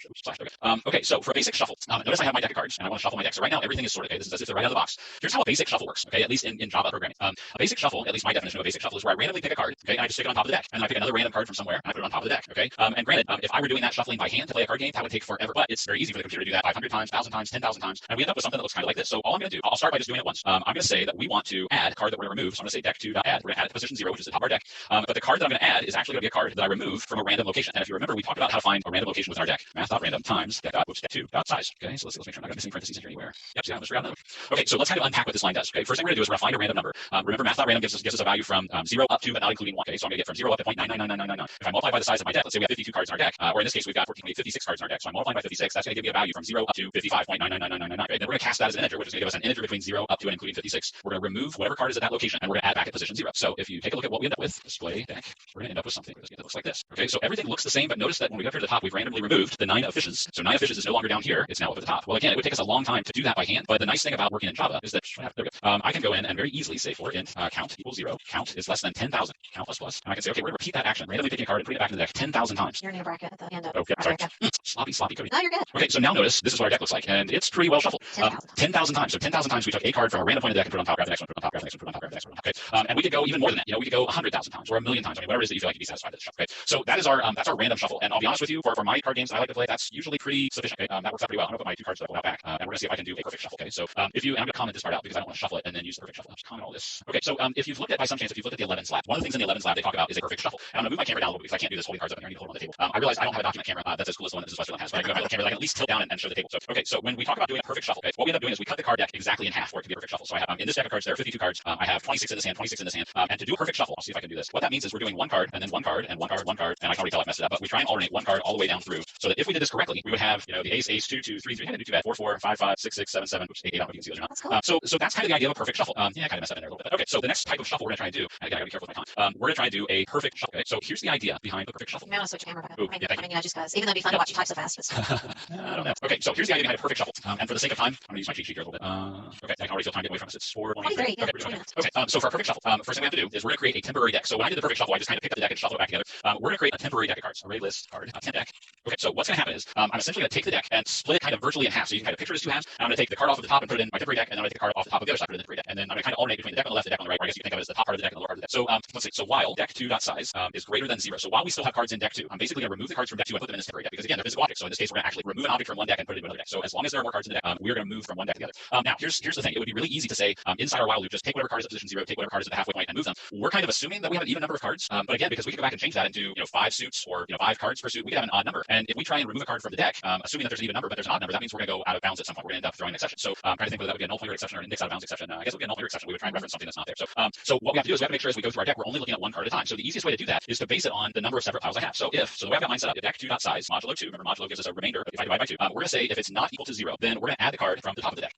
Okay. So for a basic shuffle, notice I have my deck of cards and I want to shuffle my deck. So right now everything is sorted. Okay, this is as if they're right out of the box. Here's how a basic shuffle works. Okay, at least in Java programming. A basic shuffle, at least my definition of a basic shuffle, is where I randomly pick a card. Okay, and I just stick it on top of the deck, and then I pick another random card from somewhere and I put it on top of the deck. Okay, and granted, if I were doing that shuffling by hand to play a card game, that would take forever. But it's very easy for the computer to do that 500 times, 1,000 times, 10,000 times, and we end up with something that looks kind of like this. So all I'm going to do, I'll start by just doing it once. I'm going to say that we want to add a card that we're going to remove. So I'm going to say deck2.add. We're going to add it to position 0, which is the top of our deck. But the card that I'm going to add is actually going to be a card that I remove from a random location. And if you remember, we talked about how to find a random location within our deck. Math.random times deck2.size. Okay, so let's make sure I'm not going to miss any parentheses in here anywhere. Yep, see, I almost forgot them. Okay, so let's kind of unpack what this line does. Okay, first thing we're going to do is we're going to find a random number. Remember, math.random gives us a value from 0 up to, but not including 1. Okay, so I'm going to get from 0 up to 0.999999. If I multiply by the size of my deck, let's say we have 52 cards in our deck, or in this case we've got 56 cards in our deck. So I'm multiplying by 56. That's going to give me a value from 0 up to 55.999999. Okay, then we're going to cast that as an integer, which is going to give us an integer between 0 up to and including 56. We're going to remove whatever card is at that location, and we're going to add back at position 0. So if you take a look at what we end up with, display deck, we're going to end up with something that looks like this. Okay, so everything looks the same, but notice that when we go up here to the top, we've randomly removed the 9 of fishes. So 9 of fishes is no longer down here; it's now up at the top. Well, again, it would take us a long time to do that by hand. But the nice thing about working in Java is that I can go in and very easily say for int count equals 0. Count is less than 10,000. Count plus plus, and I can say, okay, we're going to repeat that action, randomly picking a card and putting it back in the deck 10,000 times. You're in a bracket at the end of. Okay, sorry. Sloppy coding. No, you're good. Okay, so now notice this is what our deck looks like, and it's pretty well shuffled. 10,000 times. So 10,000 times we took a card from a random point of the deck and put it on top, grab the next one, put it on top, grab the next one, put it on top, grab the next one, put it on top. Okay, and we could go even more than that. We could go 100,000 times or 1,000,000 times. I mean, whatever it is that you feel like you'd be satisfied with this shuffle. Okay, so that's our random shuffle. And I'll be honest with you, for my card games I like to play, that's usually pretty sufficient. Okay, that works out pretty well. I'm gonna put my 2 cards that I pulled out back, and we're gonna see if I can do a perfect shuffle. Okay, so if you, and I'm going to comment this part out because I don't want to shuffle it and then use the perfect shuffle. I'll just comment all this. Okay, so if you've looked at, by some chance, if you've looked at the 11s lab, one of the things in the 11s lab they talk about is a perfect shuffle. And I'm going to move my camera down a little bit because I can't do this holding cards up in here. I need to hold them on the table. I realize I don't have a document camera that's as cool as the one that Mrs. Westerland has, but I do have my little camera that I can at least tilt down and show the table. So, okay, so when we talk about doing a perfect shuffle, okay, what we end up doing is we cut the card deck exactly in half for it to be a perfect shuffle. So I have in this deck of cards there are 52 cards. I have 26 in this hand, 26 in this hand, and to do a perfect shuffle, I'll see if I can do this. What that means is we're doing one card and then one card and one card, one card, and I can already tell I've messed it up, but we try and alternate one card all the way down through, so that if we did this correctly, we would have, you know, the ace, ace, 2, 2, 3, 3. I didn't do too bad. 4, 4, 5, 5, 6, 6, 7, 7, which 8, 8. I don't know if you can see those or not. That's cool. So that's kind of the idea of a perfect shuffle. Yeah, I kind of messed up in there a little bit. Okay, so the next type of shuffle we're gonna try and do, and again, I gotta be careful with my time. We're gonna try and do a perfect shuffle. Okay, so here's the idea behind the perfect shuffle. You may want to switch your camera back up. Ooh, I mean, yeah, you know, just because, even though it'd be fun to watch you type so fast. I don't know. Okay, so here's the idea behind a perfect shuffle. And for the sake of time, I'm gonna use my cheat sheet here a little bit. Okay, I can already feel time getting away from us. It's 4:23. Okay, yeah, okay, so for a perfect shuffle, first thing we have to do is we're gonna create a temporary deck. So when I did the perfect shuffle, I just kind of picked up the deck and shuffled it back together. We're gonna create a temporary deck of cards. ArrayList card 10 deck. Okay, so what's gonna happen is I'm essentially gonna take the deck and split it kind of virtually in half. So you can kind of picture it as two halves. I'm gonna take the card off of the top and put it in my temporary deck, and then I'm gonna take the card off the top of the other side, put it in the temporary deck, and then I'm gonna kind of alternate between the deck on the left and the deck on the right. Or I guess you can think of it as the top part of the deck and the lower part of the deck. So let's see. So while deck 2.size is greater than 0, so while we still have cards in deck 2, I'm basically gonna remove the cards from deck 2 and put them in this temporary deck because again they're physical objects. So in this case, we're gonna actually remove an object from one deck and put it into another deck. So as long as there are more cards in the deck, we're gonna move from one deck to the other. Now here's the thing. It would be really easy to say inside our while loop, just take whatever card is at position 0, take whatever card is at the halfway point, and move them. We're kind of assuming that we have an even number of cards, but again, because we can go back and change that into 5 suits or 5 cards per suit, we can have an odd number. And if we try and remove a card from the deck, assuming that there's an even number but there's an odd number, that means we're gonna go out of bounds at some point. We're gonna end up throwing an exception. So I'm trying to think whether that would be a null pointer exception or an index out of bounds exception. I guess it would be a null pointer exception. We would try and reference something that's not there. So what we have to do is we have to make sure as we go through our deck, we're only looking at one card at a time. So the easiest way to do that is to base it on the number of separate piles I have. So the way I've got mine set up, if deck 2.size modulo 2, remember modulo gives us a remainder. If I divide by 2, we're gonna say if it's not equal to 0, then we're gonna add the card from the top of the deck.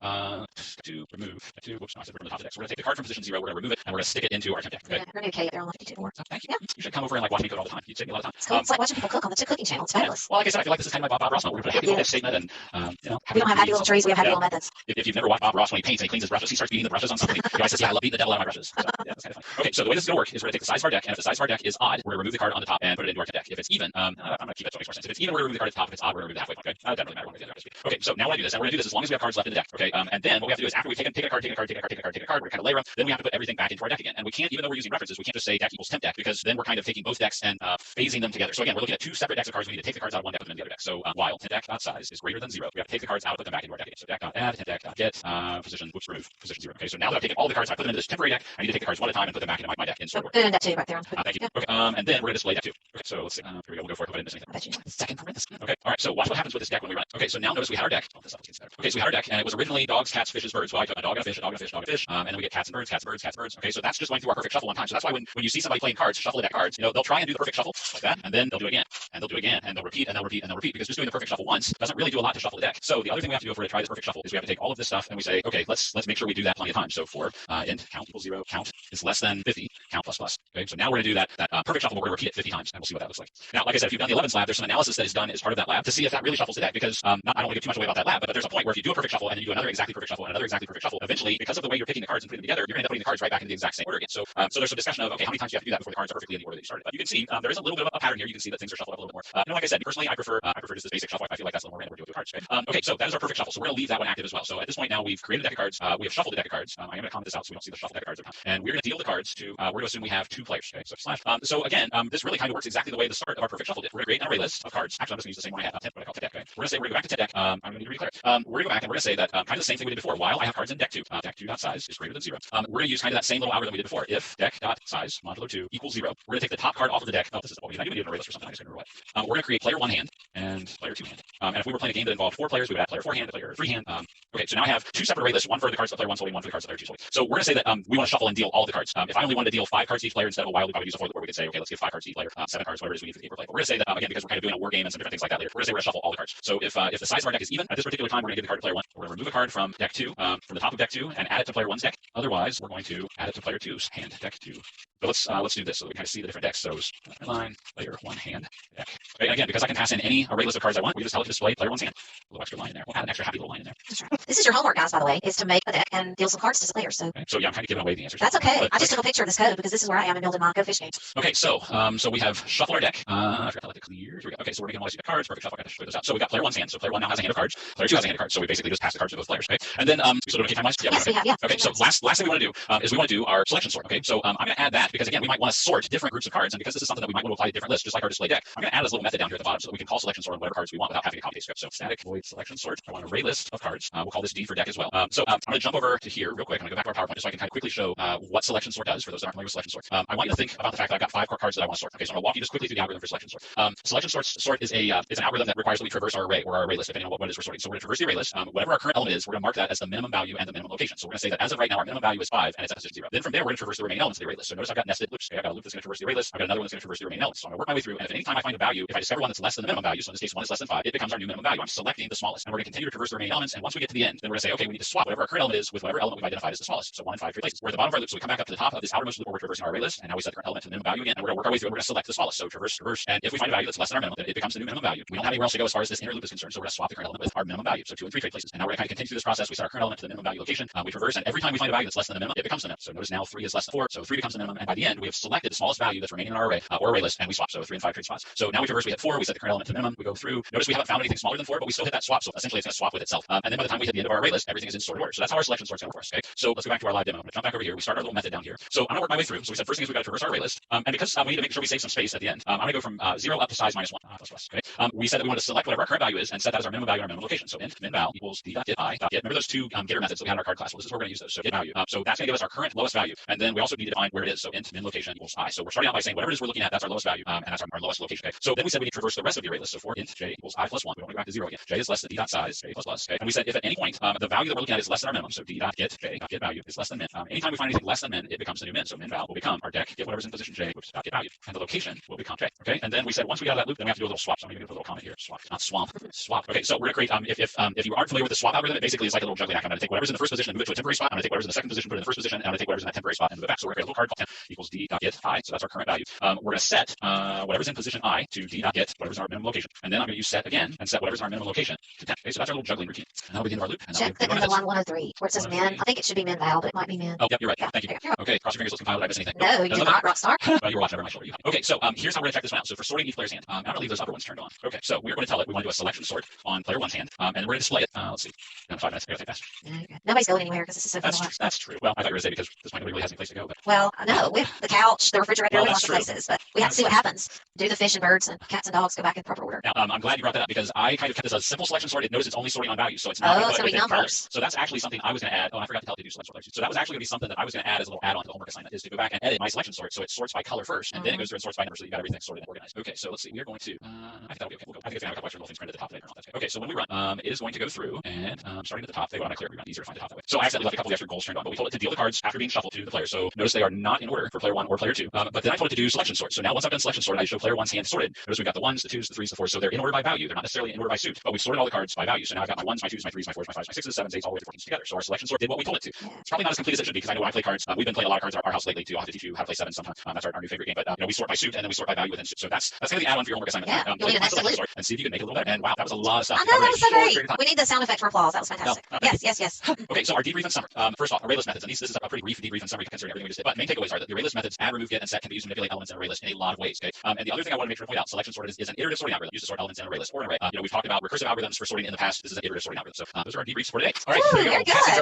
To remove whoops, no, I said from the top of the deck. So we're gonna take the card from position 0, we're gonna remove it, and we're gonna stick it into our temp deck. Okay. Yeah, we're gonna K up there on the 52. Thank you. Yeah. You should come over and like watch me code all the time. You'd save me a lot of time. It's cool. It's like watching people cook on the cooking channel. It's fabulous. Well, like I said, I feel like this is kind of my Bob Ross moment. We're gonna put a happy little statement, and we don't have happy little trees. We have happy little methods. If you've never watched Bob Ross when he paints and he cleans his brushes, he starts beating the brushes on something. The guy says, "Yeah, I love beating the devil out of my brushes." So, yeah, that's kind of fun. Okay, so the way this is gonna work is we're gonna take the size of our deck, and if the size of our deck is odd, we're gonna remove the card on the top and put it into our deck. If it's even, I'm gonna keep it so it makes more sense. If it's even, we're gonna remove the card at the top. If it's odd, we're gonna remove the halfway point. Okay, that doesn't really matter one way or the other. Okay, so now when I do this, and we're gonna do this as long as we have cards left in the deck. Okay, and then what we have to do is after we've taken a card, we're gonna kind of layer them. Then we have to put everything back into our deck again. And we can't, even though we're using references, we can't just say deck equals temp deck because then we're kind of taking both decks and phasing them together. So again, we're looking at 2 separate decks of cards. We need to take the cards out of one deck, put them in the other deck. So while temp deck.size is greater than 0, we have to take the cards out, put them back into our deck again. So deck.add, temp deck.get, position, remove, position 0. Okay, so now that I've taken all the cards, I put them into this temporary deck. I need to take the cards one at a time and put them back into my deck in sort of order. And deck 2 right there. Thank you. Okay, and then we're gonna display deck 2. Okay, so let's see. Here we go. We'll go for it. Put it in this second parenthesis. Okay, all right. So watch what happens with this deck when we run it. Okay, so now notice we had our deck. Oh, this up gets better. Okay, so we had our deck, and it was originally dogs, cats, fishes, birds. Well, I took a dog and a fish, a dog and a fish, a dog and a fish, and then we get cats and birds, cats, birds, cats, birds. Okay, so that's just going through our perfect shuffle one time. So that's why when you see somebody playing cards, shuffle a deck of cards, they'll try and do the perfect shuffle like that, and then they'll do it again, and they'll do it again, and they'll repeat, and they'll repeat, and they'll repeat, because just doing the perfect shuffle once doesn't really do a lot to shuffle the deck. So the other thing we have to do if we're to try this perfect shuffle is we have to take all of this stuff and we say, okay, let's make sure we do that plenty of times. So for int count equals 0, count is less than 50, count plus plus. Okay, so now we're gonna do that perfect shuffle, but we're gonna repeat it 50 times, and we'll see what that looks like. Now, like I said, if you've done the 11s lab, there's some analysis that is done as part of that lab to see if that really shuffles the deck, because I don't want to give too much away about that lab, but there's a point where if you do a perfect shuffle and then you do another exactly perfect shuffle and another exactly perfect shuffle, eventually, because of the way you're picking the cards and putting them together, you're gonna end up putting the cards right back into the exact same order again. So there's some discussion of, okay, how many times do you have to do that before the cards are perfectly in the order that you started? But you can see there is a little bit of a pattern here. You can see that things are shuffled up a little bit more. Like I said, personally, I prefer just this basic shuffle. I feel like that's a little more random. We're doing cards. Okay, so that is our perfect shuffle. So we're gonna leave that one active as well. So at this point now, we've created a deck of cards. We have shuffled a deck of cards. I'm gonna comment this out so we don't see the shuffle deck of cards, and we're gonna deal the cards to. We're gonna assume we have 2 players. Okay, so slash. So again, this really kind of works exactly the way the start of our perfect shuffle did. We're gonna create an array list of cards. Actually, I'm just gonna use the same one I had. What I call deck. Okay. We're gonna say we're gonna go back to temp deck. I'm gonna need to declare. We're gonna go back and we're gonna say that kind of the same thing we did before. While I have cards in deck 2, deck 2.size is greater than 0. We're gonna use kind of that same little algorithm we did before. If deck.size modulo 2 equals 0, we're gonna take the top card off of the deck. Oh, this is what we do. I do need an array list or something. I just remember what. We're gonna create player 1 hand and player 2 hand. And if we were playing a game that involved 4 players, we would add player 4 hand to player 3 hand. Okay, so now I have 2 separate array lists, one for the cards that player 1's holding, one for the cards that player 2's holding. So we're gonna say that we want to shuffle and deal all the cards. If I only wanted to deal 5 cards to each player instead of a while loop, I would use a for loop where we could say, okay, let's give 5 cards to each player, 7 cards, whatever it is we need for the game we're playing. But we're gonna say that again, because we're kind of doing a war game and some different things like that later, we're gonna say we're gonna shuffle all the cards. So if the size of our deck is even at this particular time, we're gonna give the card to player 1. We're gonna remove a card from deck 2, from the top of deck 2, and add it to player 1's deck. Otherwise, we're going to add it to player 2's hand, deck 2. So let's do this so that we kind of see the different decks. So line, player 1 hand, deck. Okay, and again, because I can pass in any array list of cards I want, we just tell it to display player 1's hand. A little extra line in there. We'll add an extra happy little line in there. That's right. This is your homework, guys, by the way, is to make a deck and deal some cards to players. So, okay. So yeah, I'm kind of giving away the answers. That's okay. I just took a picture of this code because this is where I am in building my Go Fish games. Okay, so we have shuffled our deck. I forgot to let it clear. Here we go. Okay, so we're making all these cards. Perfect shuffle. I got to show those out. So we got player 1's hand. So player 1 now has a hand of cards. Player 2 has a hand of cards. So we basically just pass the cards to both players. Okay, and then so do we time wise? Yeah, yes, okay. We have, yeah. Okay, so last thing we want to do is we want to do our selection sort. Okay, so I'm going to add that because again we might want to sort different groups of cards, and because this is something that we might want to apply to different lists, just like our display deck. I'm going to add this little method down here at the bottom so that we can call selection sort on whatever cards we want without having to copy the script. So static void selection sort. I want an array list of cards. We'll call this D for deck as well. I'm going to jump over to here real quick. I'm going to go back to our PowerPoint just so I can kind of quickly show what selection sort does for those that aren't familiar with selection sort. I want you to think about the fact that I've got 5 cards that I want to sort. Okay, so I'm going to walk you just quickly through the algorithm for selection sort. Selection sort is an algorithm that requires that we traverse our array or our array list depending on what it is we're sorting. So we're going to traverse the array list. Whatever our current element is, we're going to mark that as the minimum value and the minimum location. So we're going to say that as of right now, our minimum value is 5 and it's at position 0. Then from there, we're going to traverse the remaining elements of the array list. So notice I've got nested loops. Okay, I've got a loop that's going to traverse the array list. I've got another one that's going to traverse the remaining elements. So I'm going to work my way through, and if any time I find a value, if I discover one that's less than the minimum value, so in this case 1 is less than 5, it becomes our new minimum value. I'm selecting the smallest, and we're going to continue to traverse the remaining elements. And once we get to the end, then we're going to say, okay, we need to swap whatever our current element is with whatever element we've identified as the smallest. So 1 and 5 trade places. We're at the bottom of our loop, so we come back up to the top of this outermost loop where we're traversing our array list, and now we set the current element to the minimum value again, and we're going to work our way through, and we're going to select the smallest. So traverse, and if we find a value that's less than our minimum, then it becomes the new minimum value. We don't have anywhere else to go as far as this inner loop is concerned, so we're going to swap the current element with our minimum value. So 2 and 3 trade places. And now we're going to kind of continue through this process. We set our current element to the minimum value location. We traverse, and every time we find a value that's less than the minimum, it becomes the minimum. So notice now 3 is less than 4, so 3 becomes the minimum, and by the end, we have selected the smallest value that's remaining in our array or array list, and we swap. So 3 and 5 trade spots. So now we traverse, we hit 4, we set the current element to minimum, we go through. Notice we haven't found anything smaller than 4, but we still hit that swap. So essentially, it's going to swap with itself. And then by the time we hit the end of our array list, everything is in sorted order. So that's how our selection sort's going to work for us. Okay. So let's go back to our live demo. I'm going to jump back over here. We start our little method down here. So I'm going to work my way through. So we said first thing is we've got to traverse our array list. And because we need to make sure we save some space at the end, I'm going to go from 0 up to size -1 plus. Okay. We said that we want to select whatever our current value is and set that as our minimum value and our minimum location. So int min val equals d.getI.get. Remember those two getter methods that we had in our card class? Well, this is where we're going to use those. So get value. So that's going to give us our current lowest value. And then we also need to define where it is. So int min location equals I. So we're starting out by saying whatever it is we're looking at, that's our lowest value, and that's our lowest location. Okay. So then we said we need to traverse the rest of the array list. So for int j equals I plus 1, we don't go back to 0 again. J is less than d.size, j plus. Okay. And we said if at any point the value that we're looking at is less than our minimum, so d.get j.get value is less than min. Anytime we find anything less than min, it becomes the new min. So min val will become our deck, get whatever's in position j, get value, and the location will become j. Okay. And then we said once we got that loop, then we have to do a little swap. So I'm going to put a little comment here. Swap, not swamp. Swap. Okay. So we're going to create if you aren't familiar with the swap algorithm, it basically is like a little juggling act. I'm going to take whatever's in the first position and move it to a temporary spot. I'm going to take whatever's in the second position, put it in the first position, and I'm going to take whatever's in that temporary spot and move it back. So we're going to create a little card called temp equals d.get I. So that's our current value. We're going to set whatever's in position I to d.get whatever's in our minimum location. And then I'm going to use set again and set whatever's in our minimum location to temp. Okay, so that's our little juggling routine. And that'll begin our loop. And check the line 103 where it says min. I think it should be min val, but it might be min. Oh, yep, you're right. Yeah. Thank you. Okay, cross your fingers, let's compile. Did I miss anything? No, you did not, Rockstar. You were watching over my shoulder. Okay, so here's how we're going to check this one out. So for sorting each player's hand, I'm going to leave those upper ones turned on. Okay, so we're going to tell it we want to do a selection sort on player 1's hand, and we're going to display it. Let's see, 5 minutes. I got to think fast. Okay. Nobody's going anywhere because this is so fun to watch. That's true. Well, I thought you were going to say because this point nobody really has any place to go. But well, no, with the couch, the refrigerator, well, lots of places, but we have to see what happens. Do the fish and birds and cats and dogs go back in proper order? Now, I'm glad you brought that up because I kind of kept this a simple selection sort. It knows it's only sorting on values, so it's not going to be numbers. So that's actually something I was going to add. Oh, I forgot to tell it to do selection sort. So that was actually going to be something that I was going to add as a little add-on to the homework assignment is to go back and edit my selection sort so it sorts by color first, and then it goes through and sorts by number so you got everything sorted and organized. Okay, so let's see. We are going to. I think that'll be okay. We'll go. I think it's going to have a couple extra little things printed at the top later on. That's okay. Okay, so when we run, it is going to go through and starting at the top. They want to clear. We run easier to find the top that way. So I accidentally left a couple of extra goals turned on, but we told it to deal the cards after being shuffled to the player. So notice they are not in order for player 1 or player 2. But then I told it to do selection sort. So now once I've done selection sort, I show player 1's hand sorted. Notice we've got the 1s, the 2s, the 3s, the 4s. So they're in order by value. They're not necessarily in order by suit, but we've sorted all the cards by value. So now I've got my 1s, my 2s, my 3s, my 4s, my 5s, my 6s, 7s, 8s, all the way to 14s together. So our selection sort did what we told it to. It's probably not as complete as it should be because I know when I play cards, we've been playing a lot of cards at our house lately too. I'll have to teach you how to play 7 sometime. That's our new favorite game. But we sort by suit and then we sort by value within suit. So that's kind of the add-on for your homework assignment. Yeah, you'll need an extra loop. And see if you can make it a little better. And wow, that was a lot of stuff. I know, that was so great. We need the sound effect for applause. That was fantastic. No, yes. Okay, so our debrief and summary. First off, ArrayList methods. And this is a pretty brief debrief and summary considering everything we just did. But main takeaways are that the ArrayList methods add, remove, get, and set can be used to manipulate elements in ArrayList in a lot of ways. Okay. And the other thing I want to make sure to point out, selection sort is an iterative sorting algorithm used to sort elements in an ArrayList or an array. We've talked about recursive algorithms for sorting in the past. This is an iterative sorting algorithm. So those are our debriefs for today. All right, very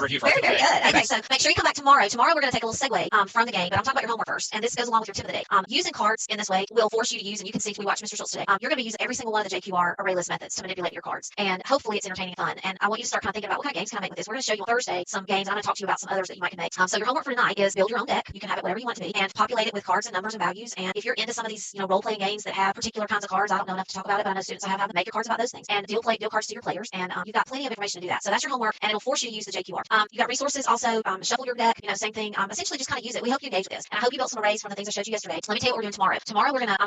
good. Very good. Okay, so make sure you come back tomorrow. Tomorrow we're going to take a little segue from the game, but I'm talking about your homework first. And this goes along with your tip of the day. Using cards in this way will force you to use, and you can see if we watch Mr. Schultz today, you're going to use every single one of the JQR ArrayList methods to manipulate your cards. And hopefully it's entertaining and fun. And I want you to start kind of thinking about what kind of games can I make with this. We're going to show you on Thursday some games. I'm going to talk to you about some others that you might can make. So your homework for tonight is build your own deck. You can have it whatever you want it to be and populate it with cards and numbers and values. And if you're into some of these, role-playing games that have particular kinds of cards, I don't know enough to talk about it, but I know students I have to make your cards about those things and deal cards to your players. And you've got plenty of information to do that. So that's your homework, and it'll force you to use the JQR. You got resources also. Shuffle your deck. Same thing. Essentially just kind of use it. We hope you engage with this, and I hope you built some arrays from the things I showed you yesterday. So let me tell you what we're doing tomorrow. Tomorrow we're gonna.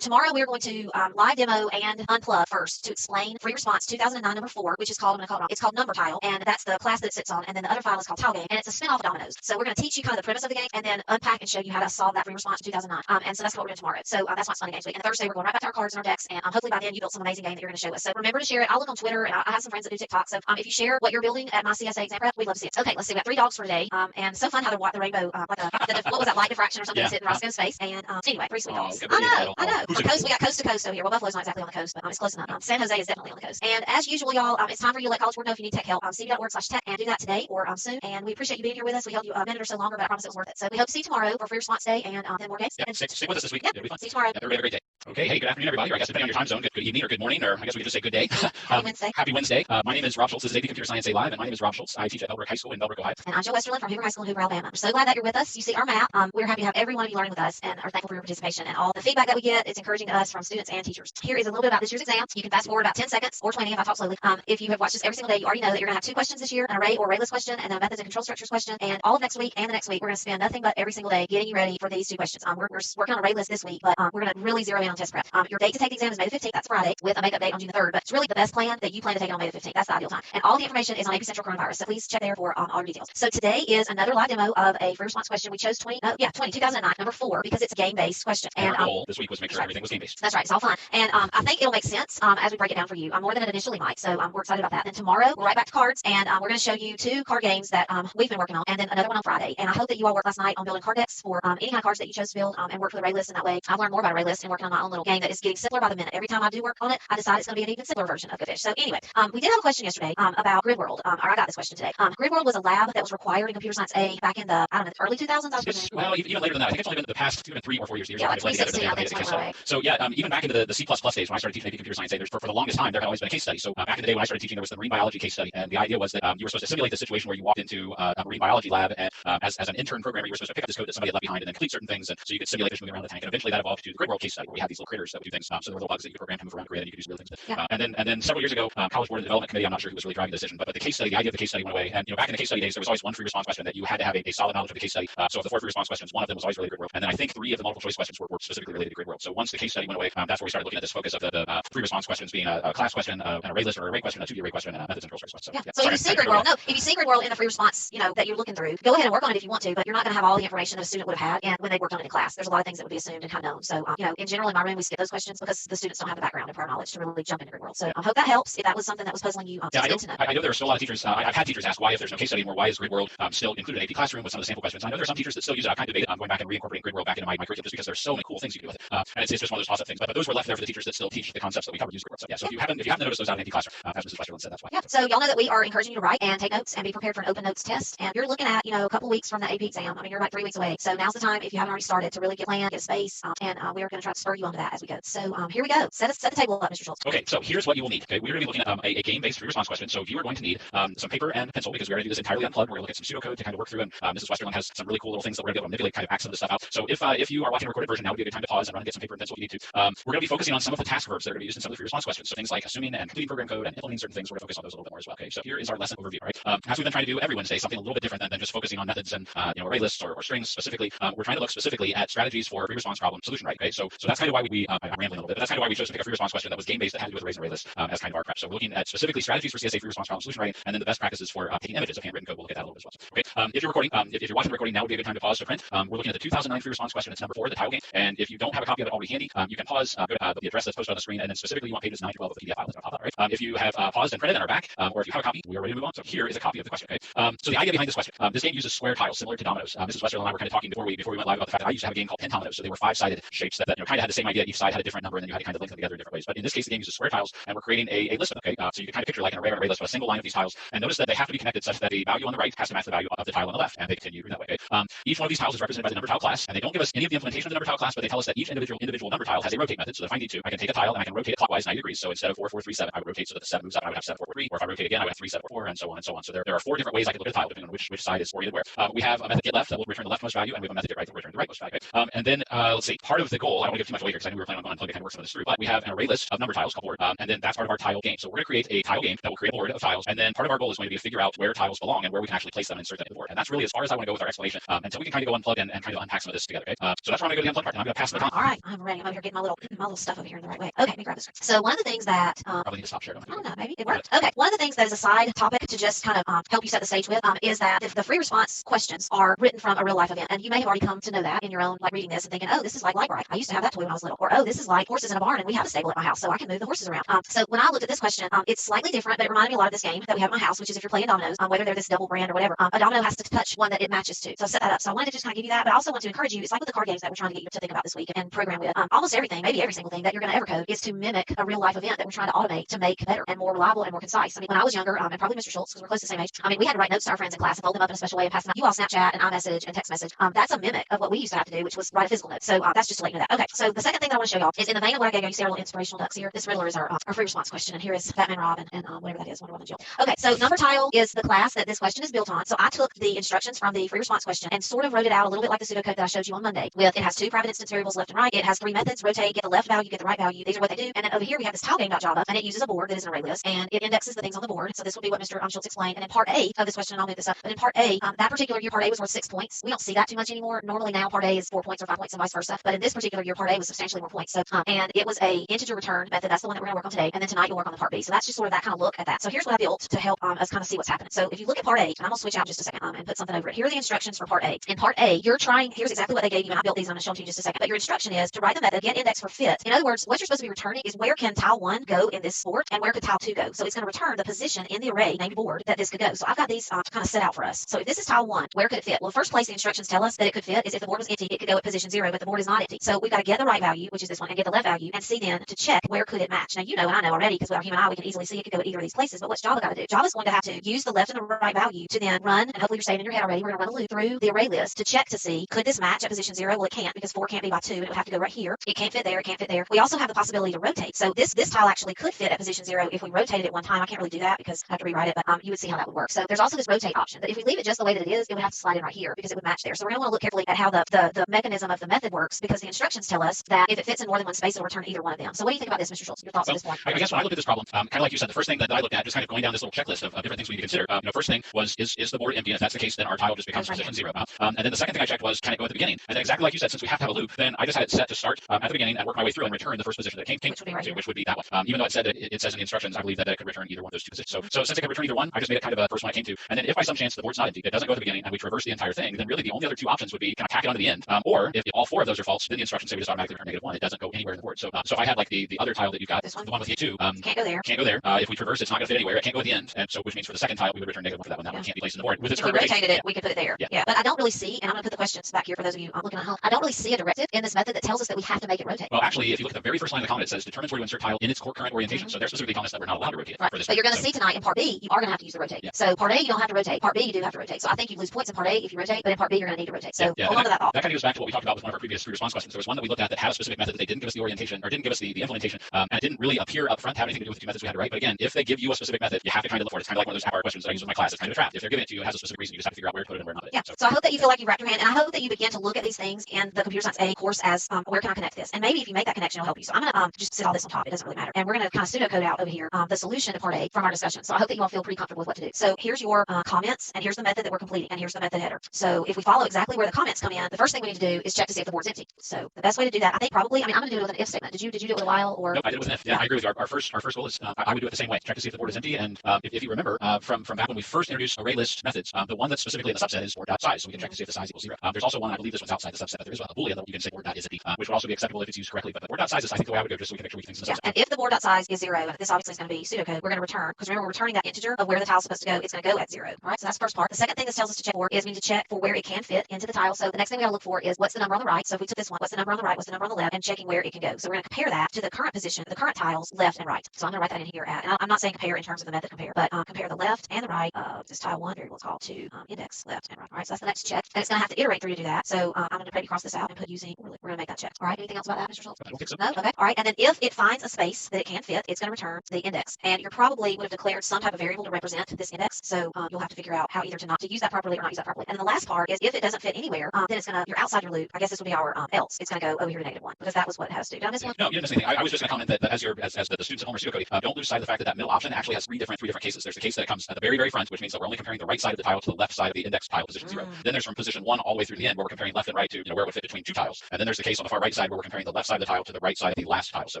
Tomorrow we're going to live demo and unplug first to explain free response 2009 number 4, which is called it's called number tile, and that's the class that it sits on. And then the other file is called tile game, and it's a spin-off of dominoes. So we're going to teach you kind of the premise of the game, and then unpack and show you how to solve that free response to 2009. And so that's what we're doing tomorrow. So that's what's fun games week. And Thursday we're going right back to our cards and our decks, and hopefully by then you built some amazing game that you're going to show us. So remember to share it. I'll look on Twitter, and I have some friends that do TikTok. So if you share what you're building at my CSA exam prep, we'd love to see it. Okay, let's see. We got 3 dogs for today. And so fun how the rainbow, what was that, light diffraction or something, is hitting Roscoe's face. And anyway, pretty sweet dogs. I know. We got coast to coast over here. Well, Buffalo's not exactly on the coast, but it's close enough. San Jose is definitely on the coast. And as usual, y'all, it's time for you to let College Board know if you need tech help. cb.org/tech, and do that today or soon. And we appreciate you being here with us. We held you a minute or so longer, but I promise it was worth it. So we hope to see you tomorrow for free response day and then more games. Yeah, stick with us this week. Yep. It'll be fun. See you tomorrow. Everybody have a great day. Okay, hey, good afternoon, everybody. Or I guess depending on your time zone, good evening or good morning, or I guess we could just say good day. Happy Wednesday. Happy Wednesday. My name is Rob Schultz. This is AP Computer Science A Live, and my name is Rob Schultz. I teach at Bellbrook High School in Bellbrook, Ohio. And I'm Jill Westerland from Hoover High School in Hoover, Alabama. We're so glad that you're with us. You see our map. We're happy to have every one of you learning with us and are thankful for your participation and all the feedback that we get. It's encouraging to us from students and teachers. Here is a little bit about this year's exam. You can fast forward about 10 seconds or 20 if I talk slowly. If you have watched this every single day, you already know that you're going to have 2 questions this year, an array or ArrayList question, and then a methods and control structures question. And all of next week and the next week, we're going to spend nothing but every single day getting you ready for these 2 questions. We're working on ArrayList this week, but we're going to really zero in on test prep. Your date to take the exam is May the 15th. That's Friday, with a makeup date on June the 3rd. But it's really the best plan that you plan to take it on May the 15th. That's the ideal time. And all the information is on AP Central Coronavirus. So please check there for all your details. So today is another live demo of a free response question. We chose 2009, number 4, because it's a game-based question. And our goal this week was to make sure everything was game-based. That's right. It's all fun. And I think it'll make sense as we break it down for you. More than it initially might. So we're excited about that. Then tomorrow, we're right back to cards, and we're going to show you 2 card games that we've been working on, and then another one on Friday. And I hope that you all worked last night on building card decks for any kind of cards that you chose to build and work for the ArrayList. And that way, I've learned more about ArrayList and working on my own little game that is getting simpler by the minute. Every time I do work on it, I decide it's going to be an even simpler version of GoFish. So anyway, we did have a question yesterday about Grid World. Or I got this question today. Grid World was a lab that was required in Computer Science A back in the, early 2000s. Well, even later than that. I think it's only been the past 3 or 4 years. Yeah, like 2016, I think. So yeah, even back into the C++ days when I started teaching AP Computer Science A, for the longest time there had always been a case study. So back in the day when I started teaching, there was the marine biology case study, and the idea was that you were supposed to simulate the situation where you walked into a marine biology lab, and as an intern programmer, you were supposed to pick up this code that somebody had left behind and then complete certain things, and so you could simulate fish moving around the tank. And eventually that evolved to the Grid World case study, where we had these little critters that would do things. So there were little bugs that you could program to move around the grid, and you could do some real things. Yeah. And then several years ago, College Board and Development Committee, I'm not sure who was really driving the decision, but the case study, the idea of the case study went away. And back in the case study days, there was always one free response question that you had to have a solid knowledge of the case study. So of the 4 free response questions, one of them was always related to Grid World, and then I think 3 of the multiple choice questions were specifically related to Grid World. So once the case study went away, that's where we started looking at this focus of the free response questions being a class question, an ArrayList or array question, a 2D array question, and a methods and control structures question. So if you see Grid World, if you see Grid World in the free response, that you're looking through, go ahead and work on it if you want to, but you're not going to have all the information that a student would have had and when they worked on it in class. There's a lot of things that would be assumed and kind of known. So, in general, in my room, we skip those questions because the students don't have the background and prior knowledge to really jump into Grid World. So I hope that helps. If that was something that was puzzling you, I know there are still a lot of teachers. I've had teachers ask why, if there's no case study anymore, why is Grid World still included in AP Classroom with some of the sample questions. I know there are some teachers that still use it. I've kind of debated going back and reincorporating Grid World back into my curriculum just because there's so many cool things you can do with it. And it's just one of those toss-up things. But those were left there for the teachers that still teach the concepts that we covered. Use Grid World. So yeah. So if you haven't noticed those out in AP Classroom, as Mrs. Westerland said, that's why. Yeah. So y'all know that we are encouraging you to write and take notes and be prepared for an open notes test. And you're looking at a couple weeks from the AP exam. You're about 3 weeks away. So now's the time, if you haven't already started, to really get planned, get space, and we are going to try to spur you onto that as we go. So here we go. Set the table up, Mr. Schultz. Okay, so here's what you will need. Okay, we're going to be looking at a game-based free response question. So you are going to need some paper and pencil because we're going to do this entirely unplugged. We're going to look at some pseudocode to kind of work through, and Mrs. Westerland has some really cool little things that we're going to be able to manipulate, kind of back some of the stuff out. So if you are watching a recorded version, now would be a good time to pause and run and get some paper and pencil if you need to. We're going to be focusing on some of the task verbs that are going to be used in some of the free response questions. So things like assuming and completing program code and implementing certain things. We're going to focus on those a little bit more as well. Okay, so here is our lesson overview. Right, as we've been trying to do every Wednesday, something a little bit different than just focusing on methods and array lists or strings specifically. We're trying to look specifically at strategies for free response problem solution. Right. Okay, so that's kind of why I'm rambling a little bit, but that's kind of why we chose to pick a free response question that was game based that had to do with arrays and array lists as kind of our prep. So we're looking at specifically strategies for CSA free response problem solution writing, and then the best practices for taking images of handwritten code. We'll look at that a little bit as well. Okay, if you're recording, if you're watching the recording, now would be a good time to pause to print. We're looking at the 2009 free response question. It's number 4, the tile game. And if you don't have a copy of it already handy, you can pause, go to the address that's posted on the screen, and then specifically you want pages 9 to 12 of the PDF file that's on top of that. Right. If you have paused and printed and are back, or if you have a copy, we are ready to move on. So here is a copy of the question. Okay. So the idea behind this question, this game uses square tiles similar to dominoes. Mrs. Westerland and I were kind of talking before we went live about the fact that I used to have a game called pentominoes. So they were 5-sided shapes that kind of had the same idea. Each side had a different number, and then you had to kind of link them together in different ways. But in this case, the game uses square tiles, and we're creating a list of them. Okay. So you can kind of picture like an array list with a single line of these tiles, and notice that they have to be connected such that the value on the right has to match the value of the tile on the left, and they continue that way. Okay. Each one of these tiles is represented by the number tile class, and they don't give us any of the implementation of the number tile class, but they tell us that each individual number tile has a rotate method. So if I need to, I can take a tile and I can rotate it clockwise 90 degrees. So instead of 4, 4, 3, 7, I would rotate so that the 7 moves up, and I would have 7, 4, 4, 3. Or if I rotate again, I would have 3, 7, 4, 4, and so on and so on. So there are 4 different ways I can look at a tile depending on which side is oriented where. We have a method get left that will return the leftmost value, and we have a method get right that will return the rightmost value. Okay. And then let's see, part of the goal, I don't want to give too much away here because I knew we were planning on unplugging to kind of work some of this through, but we have an array list of number tiles called board, and then that's part of our tile game. So we're going to create a tile game that will create a board of tiles, and then part of our goal is going to be to figure out where tiles belong and where we can actually place them and insert them in the board. And that's really as far as I want to go with our explanation until we can kind of go unplug and kind of unpack some of this together. Okay. So that's where I'm going to go to the unplug part, and I'm going to pass the baton. All right, I'm ready. I'm over here getting my little stuff over here in the right way. Okay, let me grab this. So one of the things that probably need to stop sharing. I don't know, maybe it worked. Okay, one of the things that is a side topic to just kind of help you set the stage with is that if the free response questions are written from a real life event, and you may have already come to know that in your own, like reading this and thinking, oh, this is like library. I used to have that toy when I was little. Or, oh, this is like horses in a barn, and we have a stable at my house, so I can move the horses around. So when I looked at this question, it's slightly different, but it reminded me a lot of this game that we have in my house, which is if you're playing dominoes, whether they're this double brand or whatever, a domino has to touch one that it matches to. So set that up. So I wanted to just kind of give you that, but I also want to encourage you. It's like with the card games that we're trying to get you to think about this week and program with. Almost everything, maybe every single thing that you're going to ever code is to mimic a real life event that we're trying to automate to make better and more reliable and more concise. I mean, when I was younger, and probably Mr. Schultz, because we're close to the same age, I mean, we had to write notes to our friends in class and fold them up in a special way and pass them out. You all Snapchat and iMessage and text message. That's a mimic of what we used to have to do, which was write a physical note. So that's just to let you know that. Okay, so the second second thing that I want to show y'all is in the vein of what I gave you. You see our little inspirational ducks here. This riddler is our free response question, and here is Batman Rob and whatever that is, Wonder Woman Jill. Okay, so number tile is the class that this question is built on. So I took the instructions from the free response question and sort of wrote it out a little bit like the pseudocode that I showed you on Monday. With it has two private instance variables left and right. It has three methods: rotate, get the left value, get the right value. These are what they do. And then over here we have this tilegame.java, and it uses a board that is an array list, and it indexes the things on the board. So this would be what Mr. Schultz explained. And in part A of this question, and I'll move this up, but in part A, that particular year, part A was worth 6 points. We don't see that too much anymore. Normally now part A is 4 points or 5 points and vice versa. But in this particular year, part A was substantially more points. So and it was a integer return method. That's the one that we're going to work on today. And then tonight you'll work on the part B. So that's just sort of that kind of look at that. So here's what I built to help us kind of see what's happening. So if you look at part A, and I'm going to switch out just a second and put something over it. Here are the instructions for part A. In part A, you're trying, here's exactly what they gave you, and I built these, I'm going to show them to you in just a second. But your instruction is to write the method get index for fit. In other words, what you're supposed to be returning is where can tile 1 go in this sort, and where could tile 2 go. So it's going to return the position in the array named board that this could go. So I've got these kind of set out for us. So if this is tile 1, where could it fit? Well, first place the instructions tell us that it could fit is if the board was empty, it could go at position 0, but the board is not empty. So we've got to get the right value, which is this one, and get the left value, and see then to check where could it match. Now you know, and I know already, because with our human eye we can easily see it could go at either of these places. But what's Java got to do? Java's going to have to use the left and the right value to then run, and hopefully you're saying in your head already, we're going to run a loop through the array list to check to see could this match at position 0. Well, it can't, because 4 can't be by 2, and it would have to go right here. It can't fit there. It can't fit there. We also have the possibility to rotate. So this tile actually could fit at position 0 if we rotated it one time. I can't really do that because I have to rewrite it, but you would see how that would work. So there's also this rotate option. But if we leave it just the way that it is, it would have to slide in right here because it would match there. So we're going to want to look carefully at how the mechanism of the method works, because the instructions tell us that if it fits in more than one space, it'll return either one of them. So what do you think about this, Mr. Schultz? Your thoughts at this point? I guess when I looked at this problem, kind of like you said, the first thing that I looked at, just kind of going down this little checklist of different things we need to consider. First thing was, is the board empty? And if that's the case, then our tile just becomes position 0. And then the second thing I checked was, can it go at the beginning? And then exactly like you said, since we have to have a loop, then I just had it set to start at the beginning and work my way through and return the first position that it came to, which would be that one. Even though it said that it says in the instructions, I believe that it could return either one of those two positions. So since it could return either one, I just made it kind of a first one I came to. And then if by some chance the board's not empty, it doesn't go at the beginning, and we traverse the entire thing, then really the only other two options would be kind of tack it onto the end. Or if all 4 of those are false, then the instructions say we just automatically return -1. It doesn't go anywhere in the board. So if I had like the other tile that you've got, this one? the one with the 2, can't go there. Can't go there. If we traverse, it's not going to fit anywhere. It can't go at the end. And so which means for the second tile, we would return -1 for that one. That one can't be placed in the board. With its if we rotated it, we could put it there. Yeah. But I don't really see, and I'm going to put the questions back here for those of you looking at home. I don't really see a directive in this method that tells us that we have to make it rotate. Well, actually, if you look at the very first line of the comment, it says determines where to insert tile in its core current orientation. So they're specifically telling us that we're not allowed to rotate it for this. But you're going to see tonight in part B, you are going to have to use the rotate. So part A, you don't have to rotate. Part B, you do have to rotate. So I think you lose points in part A if you rotate, but in part B, you're going to need to rotate. So hold on to that thought. That kind of goes back to what we talked about with one of our previous free response questions. There was one that we looked at that had a specific method that they didn't give us the orientation, or didn't give us the implementation, and it didn't really appear up front to have anything to do with the two methods we had to write. But again, if they give you a specific method, you have to kind of look for it. It's kind of like one of those half-hour questions that I use with my class. It's kind of a trap. If they're giving it to you, it has a specific reason. You just have to figure out where to put it and where not to. Yeah. So I hope that you feel like you've wrapped your hand, and I hope that you begin to look at these things in the Computer Science A course as where can I connect this? And maybe if you make that connection, it'll help you. So I'm going to just sit all this on top. It doesn't really matter. And we're going to kind of pseudocode out over here the solution to part A from our discussion. So I hope that you all feel pretty comfortable with what to do. So here's your comments, and here's the method that we're completing, and here's the method header. So if we follow exactly where the comments come in, the first thing we need to do is check to see if the board's empty. So the best way to do that, I think probably, I'm going to do it with an if statement. Did you do it with a while or? No, I did it with an if. Yeah, I agree with you. Our first goal is I would do it the same way. Check to see if the board is empty. And if you remember from back when we first introduced ArrayList methods, the one that's specifically in the subset is board.size. So we can check to see if the size equals 0. There's also one, I believe this one's outside the subset, but there is a Boolean that you can say board.isempty, which would also be acceptable if it's used correctly. But the board.size is, I think, the way I would go, just so we can make sure we things in the subset. And if the board.size is 0, this obviously is going to be pseudocode. We're going to return, because remember we're returning that integer of where the tile's supposed to go. It's going to go at 0. All right, so that's the first part. The second thing this tells us to check for is we need to check for where it can fit into the tile. So the next thing we got to look for is what's the number on the right. So if we took this one, what's the number on the right, what's the number on the left, and checking where it can go. So we're going to compare that to the current position, the current tiles left and right. So I'm going to write that in here and I'm not saying compare in terms of the method compare, but compare the left and the right of this tile 1 variable called to index left and right. All right, so that's the next check, and it's going to have to iterate through to do that. So I'm going to maybe cross this out and put using. We're going to make that check. All right, anything else about that, Mr. Schultz? I don't think so. No. Okay. All right, and then if it finds a space that it can fit, it's going to return the index, and you probably would have declared some type of variable to represent this index. So you'll have to figure out how either to use that properly or not use that properly. And then the last part is if it doesn't fit anywhere, then it's going to, you're outside your loop. I guess this would be our else. It's going to go over here to -1 because that was what it has to do. Did I miss one? No, you didn't miss anything. I was just going to comment that as the students at home are pseudocoding, don't lose sight of the fact that that middle option actually has three different cases. There's the case that it comes at the very front, which means that we're only comparing the right side of the tile to the left side of the index tile position 0. Then there's from position 1 all the way through the end where we're comparing left and right to where it would fit between two tiles. And then there's the case on the far right side where we're comparing the left side of the tile to the right side of the last tile. So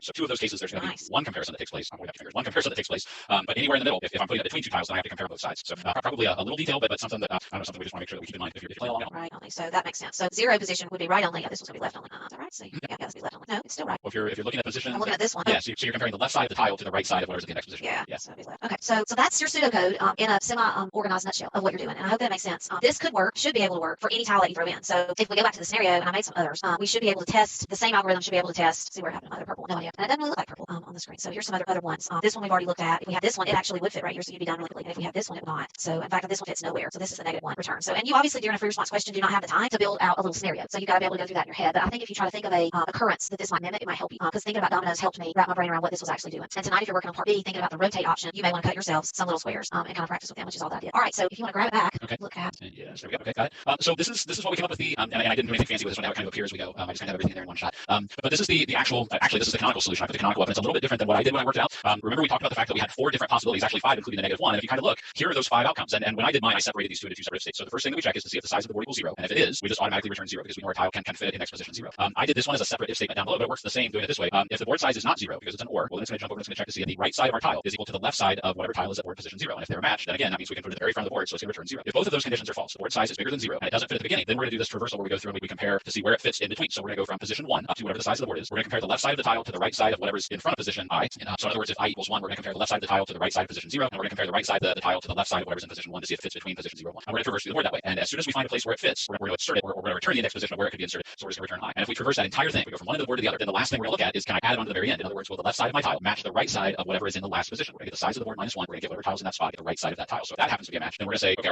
two of those cases, there's going to be one comparison that takes place. I'm going to have fingers. One comparison that takes place. But anywhere in the middle, if I'm putting it between two tiles, then I have to compare both sides. So probably a little detail, but something that I don't know, something we just want to make sure that we keep in mind if you play along. Right only. So that makes sense. So 0 position would be right only. This one's going to be left only. Is that right? So yeah, this be left only. No, it's still right. Well, if you're looking at position, I'm looking at this one. Yeah, so you're comparing the left side of the tile to the right side of whatever's in the index position. Yeah. So it'd be left. Okay. So that's your pseudocode in a semi-organized nutshell of what you're doing, and I hope that makes sense. This could work, should be able to work for any tile that you throw in. So if we go back to the scenario, and I made some others, we should be able to test the same algorithm. Should be able to test. See where it happened. Other purple. No idea. And it doesn't really look like purple on the screen. So here's some other ones. This one we've already looked at. If we have this one, it actually would fit right here, so you'd be done really quickly. And if we have this one, it would not. So in fact, this one fits nowhere. So this is the -1 return. So and you obviously during a free response question do not have the time to build out a little scenario. So you got to be able to go through that in your head. But I think if you try to think of a occurrence that this might mimic, it might help you. Because thinking about dominoes helped me wrap my brain around what this was actually doing. And tonight, if you're working on part B, thinking about the rotate option, you may want to cut yourselves some little squares and kind of practice with them, which is all that I did. All right, so if you want to grab it back, look at. Yes, there we go. Okay, got it. So this is what we came up with and I didn't do anything fancy with this one. How it kind of appears as we go. I just kind of have everything in there in one shot. But this is the actual. Actually, this is the canonical solution. I put the canonical up, and it's a little bit different than what I did when I worked it out. Remember, we talked about the fact that we had 4 different possibilities, actually 5, including the -1. And if you kind of look, here are those 5 outcomes. And when I did mine, I separated these two into 2 separate states. So the first thing that we check is to see if the size of the board equals 0. And if it is, we just automatically return 0 because we know our tile can fit in X position 0. I did this one as a separate if statement down below, but it works the same doing it this way. If the board size is not 0 because it's an OR, well, then it's going to jump over and it's going to check to see if the right side of our tile is equal to the left side of whatever tile is at board position 0. And if they're matched, then again, that means we can put it at the very front of the board, so it's going to return 0. If both of those conditions are false, the board size is bigger than 0 and it doesn't fit at the beginning, then we're going to do this traversal where we go through and we compare to see where it fits in between. So we're going to go from position 1 up to whatever the size of the board is. We're going to compare the left side of the tile to the right side of whatever's in front of position I. So in other words, if I equals 1, we're going to compare the left side of the tile to the right side of position 0, and we're going to compare the right side of the tile to the left side of whatever's in position 1 to see if it fits between position 0 and 1. And we're going to traverse through the board that way. And as soon as we find a place where it fits, we're going to insert it, or we're going to return the index position of where it could be inserted. So we're just going to return I. And if we traverse that entire thing, we go from one end of the board to the other, then the last thing we're going to look at is, can I add it onto the very end? In other words, will the left side of my tile match the right side of whatever is in the last position? We're going to get the size of the board -1. We're going to get whatever tiles in that spot, get the right side of that tile. So if that happens to be a match, then we're going to say, okay,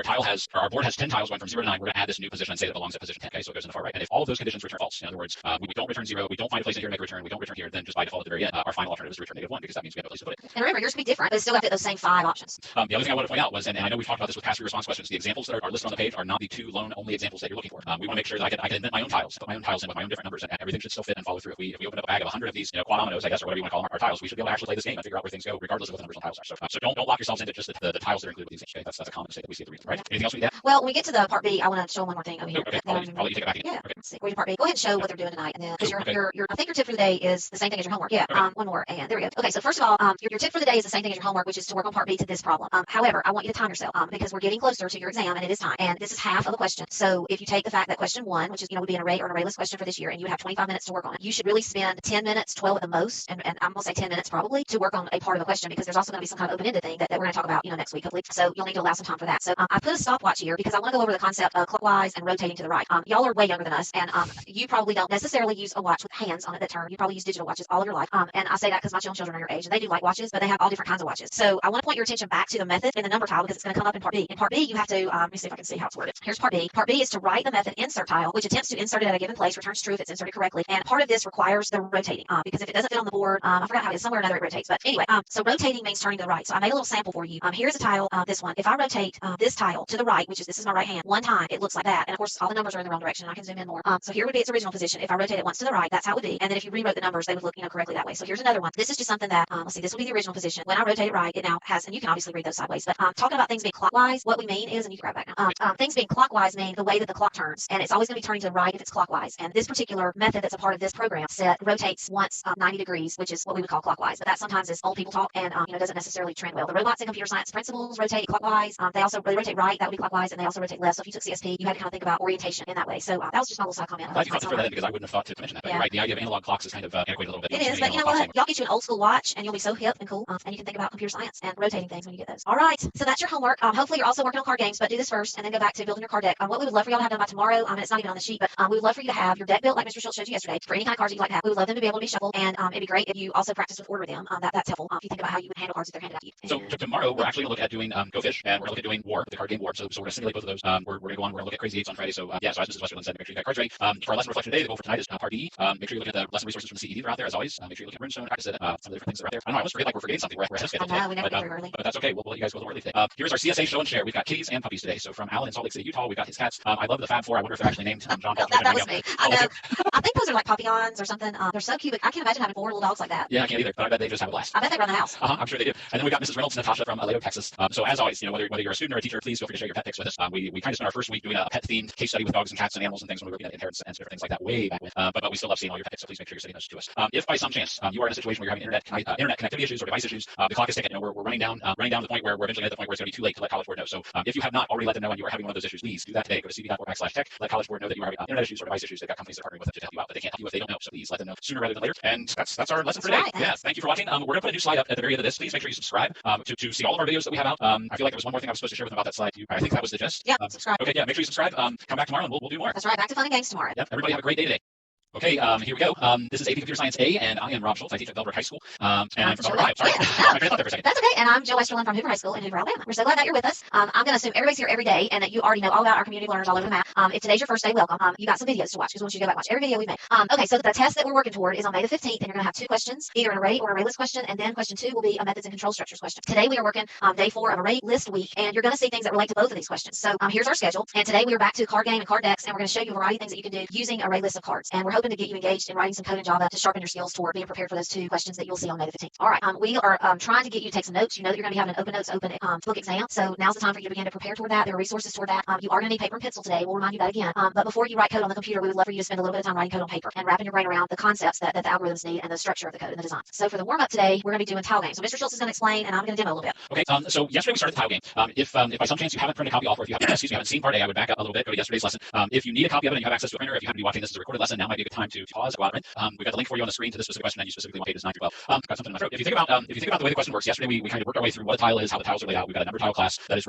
our board has 10 tiles going from 0 to 9. We're going to add this new position and say that it belongs at position 10. Okay, so it goes in the far right. And if all of those conditions return false, in other words, we don't return 0, we don't find a place in here to make a return, we don't return here, then just by default at the very end, our final alternative is to return -1 because that means we have a place to put it. And remember, yours can be different, but it still got to fit those same 5 options. The other thing I wanted to point out was, and I know we've talked about this with past response questions, the examples that are listed on the page are not the 2 lone only examples that you're looking for. We want to make sure that I can invent my own tiles, put my own tiles in with my own different numbers, and everything should still fit and follow through. If we open up a bag of 100 of these, quad dominoes, I guess, or whatever you want to call them, our tiles, we should be able to actually play this game and figure out where things go, regardless of what the numbers on tiles are. So don't lock yourselves into just the tiles that are included with these things. Okay? That's a common mistake that we see at the reason, right? Anything else we need to add? Well, when we get to the part B, I want to show one more thing over here. Okay, I'll let you take it back again. Yeah. Okay. Let's see. We're to part B. Go ahead and show what they're doing tonight, and then because I think your tip for the day is the same thing as your homework. Yeah. Okay. One more, and there we go. Okay. So first of all, your tip for the day is the same thing as your homework, which is to work on part B to this problem. However, I want you to time yourself because we're getting closer to your exam, and it is time. And this is half of a question. So if you take the fact that question 1, which is would be an array or an ArrayList question for this year, and you would have 25 minutes to work on it, you should really spend 10 minutes, 12 at the most, and I'm gonna say 10 minutes probably to work on a part of a question because there's also going to be some kind of open-ended thing that we're going to talk about next week hopefully. So you'll need to allow some time for that. So I put a stopwatch here because I want to go over the concept of clockwise and rotating to the right. Y'all are way younger than us, and you probably don't necessarily use a watch with hands on it that turn. You probably use digital watches all of your life. And I say that because my children are your age and they do like watches, but they have all different kinds of watches. So I want to point your attention back to the method in the number tile because it's going to come up in part B. In part B, you have to, let me see if I can see how it's worded. Here's part B. Part B is to write the method insert tile, which attempts to insert it at a given place, returns true if it's inserted correctly. And part of this requires the rotating because if it doesn't fit on the board, I forgot how it is, somewhere or another it rotates. But anyway, so rotating means turning to the right. So I made a little sample for you. Here's a tile, this one. If I rotate this tile to the right, which is this is my right hand, one time, it looks like that. And of course, all the numbers are in the wrong direction. I can zoom in more. So here would be its original position. If I rotate it once to the right, that's how it would be. And then if you rewrote the numbers, they would look correctly that way. So here's another one. This is just something that, let's see, this would be the original position. When I rotate it right, it now has, and you can obviously read those sideways, but talking about things being clockwise, what we mean is, and you can grab back now, things being clockwise mean the way that the clock turns, and it's always going to be turning to the right if it's clockwise. And this particular method that's a part of this program set rotates once 90 degrees, which is what we would call clockwise. But that sometimes is old people talk and doesn't necessarily trend well. The robots in computer science principles rotate clockwise. They rotate right, that would be clockwise, and they also rotate left. So if you took CSP, you had to kind of think about orientation in that way. So that was just my little side comment. I'm glad you thought to throw that in because I wouldn't have thought to mention that. But you're right, the idea of analog clocks is kind of antiquated a little bit. It is, but you know what? Y'all get you an old school watch and you'll be so hip and cool, and you can think about computer science and rotating things when you get those. All right, so that's your homework. Hopefully you're also working on card games, but do this first and then go back to building your card deck. What we would love for y'all to have done by tomorrow, and it's not even on the sheet, but we would love for you to have your deck built like Mr. Schultz showed you yesterday for any kind of cards that you'd like to have. We would love them to be able to be shuffled, and it'd be great if you also practice with order them. That's helpful if you think about how you would handle cards if they're handed out to you. So tomorrow we're actually going to look at doing Go Fish, and we're going to look at doing War, the card game War. So we're going to simulate both of those. We're going to go on. We're going to look at Crazy Eights on Friday. So so as Mrs. Westerland said, make sure you got cards ready. For our lesson reflection today, the goal for tonight is part B. Make sure you look at the lesson resources from the CED that are out there as always. Make sure you look at Runestone and practice it. Some of the different things that are out there. I know I almost forget like we're forgetting something. We're ahead of schedule I know, we never today, get very early. but that's okay. We'll let you guys go a little early today. Here's our CSA show and share. We've got kitties and puppies today. So from Alan in Salt Lake City, Utah, we've got his cats. I love the Fab Four. I wonder if they're actually named John. That was me. I know. I think those are like papillons or something. They're so cute. I can't imagine having 4 little dogs like that. Yeah, I can't either. But I bet they just have a blast. I bet they run the house. I'm sure they do. And then we've got Mrs. Reynolds, Natasha from Aledo, Texas. So as always, whether you're a student or a teacher, please feel free to share your pet pics with us. We kind of spent our first week doing a pet-themed case study with dogs and cats and animals and things when we were looking at inheritance and different things like that way back when. But we still love seeing all your pet pics, so please make sure you're sending those to us. If by some chance you are in a situation where you're having internet connectivity issues or device issues, the clock is ticking. We're running down to the point where we're eventually at the point where it's going to be too late to let College Board know. So if you have not already let them know and you are having one of those issues, please do that today. Go to cb.org/tech. Let College Board know that you are having internet issues or device issues. They've got companies that are partnering with them to help you out, but they can't help you if they don't know. So please let them know sooner rather than later. And that's our lesson for today. Right, yeah, thank you for watching. We're going to put a new slide up at the very end of this. Please make sure you subscribe to see all of our videos that we have out. I feel like there was one more thing I was supposed to share with them about that slide. I think that was the gist. Yeah, subscribe. Okay, yeah, make sure you subscribe. Come back tomorrow and we'll do more. That's right. Back to fun and games tomorrow. Yep. Everybody have a great day today. Okay, here we go. This is AP Computer Science A, and I am Rob Schultz. I teach at Bellbrook High School. And I'm from Bellbrook High. Sorry. I thought there for a second. That's okay. And I'm Jill Westerlin from Hoover High School in Hoover, Alabama. We're so glad that you're with us. I'm going to assume everybody's here every day and that you already know all about our community learners all over the map. If today's your first day, welcome. You got some videos to watch because we want you to go back and watch every video we've made. Okay, so the test that we're working toward is on May the 15th, and you're going to have 2 questions, either an array or ArrayList question, and then question 2 will be a methods and control structures question. Today we are working day 4 of ArrayList week, and you're going to see things that relate to both of these questions. So here's our schedule, and today we are back to card game and card decks, and we're going to show you a variety of things that you can do using ArrayList of cards. And we're hoping to get you engaged in writing some code in Java to sharpen your skills toward being prepared for those 2 questions that you'll see on May the 15th. All right, we are trying to get you to take some notes. You know that you're going to be having an open notes, open book exam, so now's the time for you to begin to prepare toward that. There are resources toward that. You are going to need paper and pencil today. We'll remind you that again. But before you write code on the computer, we would love for you to spend a little bit of time writing code on paper and wrapping your brain around the concepts that the algorithms need and the structure of the code and the design. So for the warm-up today, we're going to be doing tile games. So Mr. Schultz is going to explain, and I'm going to demo a little bit. Okay, so yesterday we started the tile game. If by some chance you haven't printed a copy off, or if you haven't seen part A, I would back up a little bit, go to yesterday's lesson. If you need a copy of it and you have access to a printer, if you happen to be watching this as a recorded lesson, now might be a good time to pause, go out and print. We've got the link for you on the screen to this specific question that you specifically want pages 9 through 12. Got something in my throat. If you think about the way the question works, yesterday we kind of worked our way through what a tile is, how the tiles are laid out. We've got a number tile class that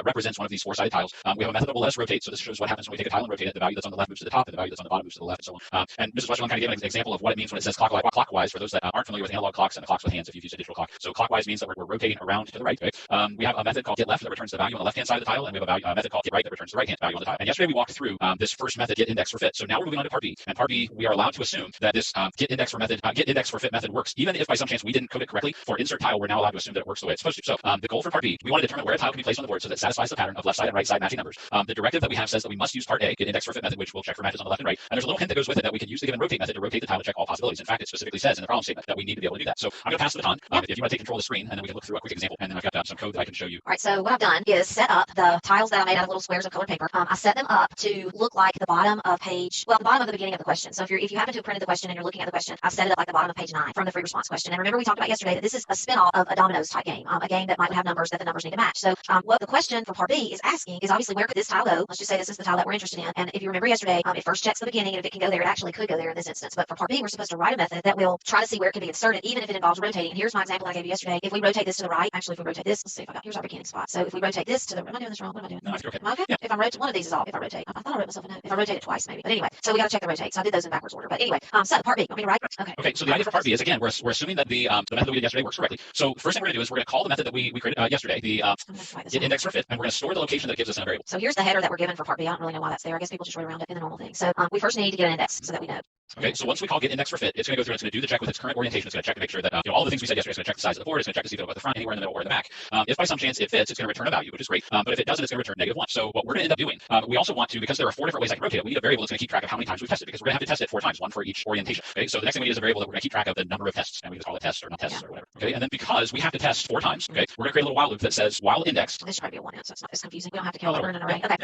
represents one of these 4-sided tiles. We have a method that will let us rotate, so this shows what happens when we take a tile and rotate it. The value that's on the left moves to the top, and the value that's on the bottom moves to the left, and so on. And Mrs. Westerlin kind of gave an example of what it means when it says clockwise for those that aren't familiar with analog clocks and the clocks with hands if you've used a digital clock. So clockwise means that we're rotating around to the right. Okay? We have a method called getLeft that returns the value on the left-hand side of the tile, and we have a method called getRight that returns the right-hand value on the tile. And yesterday we walked through this first method, getIndexForFit. So now we're moving on to part B. And part B, we are allowed to assume that this getIndexForFit method works, even if by some chance we didn't code it correctly. For insert tile, we're now allowed to assume that it works the way it's supposed to. So the goal for part B, we want to determine where a tile can be placed on the board so that it satisfies the pattern of left side and right side matching numbers. The directive that we have says that we must use part A, getIndexForFit method, which will check for matches on the left and right. And there's a little hint that goes with it that we can use the given rotate method to rotate the tile to check all possibilities. In fact, it specifically says in the problem statement that we need to be able to do that. So I'm going to pass the baton. If you want to take control of the screen, and then we can look through a quick example, and then I've got some code that I can show you. All right, so what I've done is set up the tiles that I made out of little squares of colored paper. I set them up to look like the bottom of the bottom of the beginning of the question. So if you happen to have printed the question and you're looking at the question, I've set it up like the bottom of page 9 from the free response question. And remember, we talked about yesterday that this is a spin-off of a dominoes type game, a game that might have numbers that the numbers need to match. So what the question for part B is asking is obviously where could this tile go? Let's just say this is the tile that we're interested in. And if you remember yesterday, it first checks the beginning, and if it can go there, it actually could go there in this instance. But for part B, we're supposed to write a method that will try to see where it can be inserted, even if it involves rotating. And here's my example I gave you yesterday. If we rotate this to the right, actually, if we rotate this, let's see if here's our beginning spot. So if we rotate this to the, am I doing this wrong? What am I doing? No, it's okay. Okay. If I rotate, one of these is off. If I rotate, I thought I wrote myself a note. If I rotate it twice, maybe. But anyway, so we got to check the rotate. So I did those in backwards order. But anyway, so part B, want me to write? Okay. Okay. So the idea for part B is, again, we're assuming that the method that we did yesterday works correctly. So the first thing we're going to do is we're going to call the method that we created yesterday, the getIndexForFit, and we're going to store the location that it gives us in a variable. So here's the header that we're given for part B. I don't really know why that's there. I guess people just write around it in the normal thing. So we first need to get an index so that we know. Okay, so once we call getIndexForFit, it's going to go through and it's going to do the check with its current orientation. It's going to check to make sure that all the things we said yesterday. It's going to check the size of the board. It's going to check to see if it'll go at the front, anywhere in the middle, or in the back. If by some chance it fits, it's going to return a value, which is great. But if it doesn't, it's going to return -1. So what we're going to end up doing, we also want to, because there are 4 different ways I can rotate it, we need a variable that's going to keep track of how many times we've tested, because we're going to have to test it 4 times, one for each orientation. Okay, so the next thing we need is a variable that we're going to keep track of the number of tests, and we just call it tests or not tests or whatever. Okay, and then because we have to test 4 times, okay, we're going to create a little while loop that says while index. This should probably be a 1 so it's not as confusing. We don't have to count over in an array. Okay.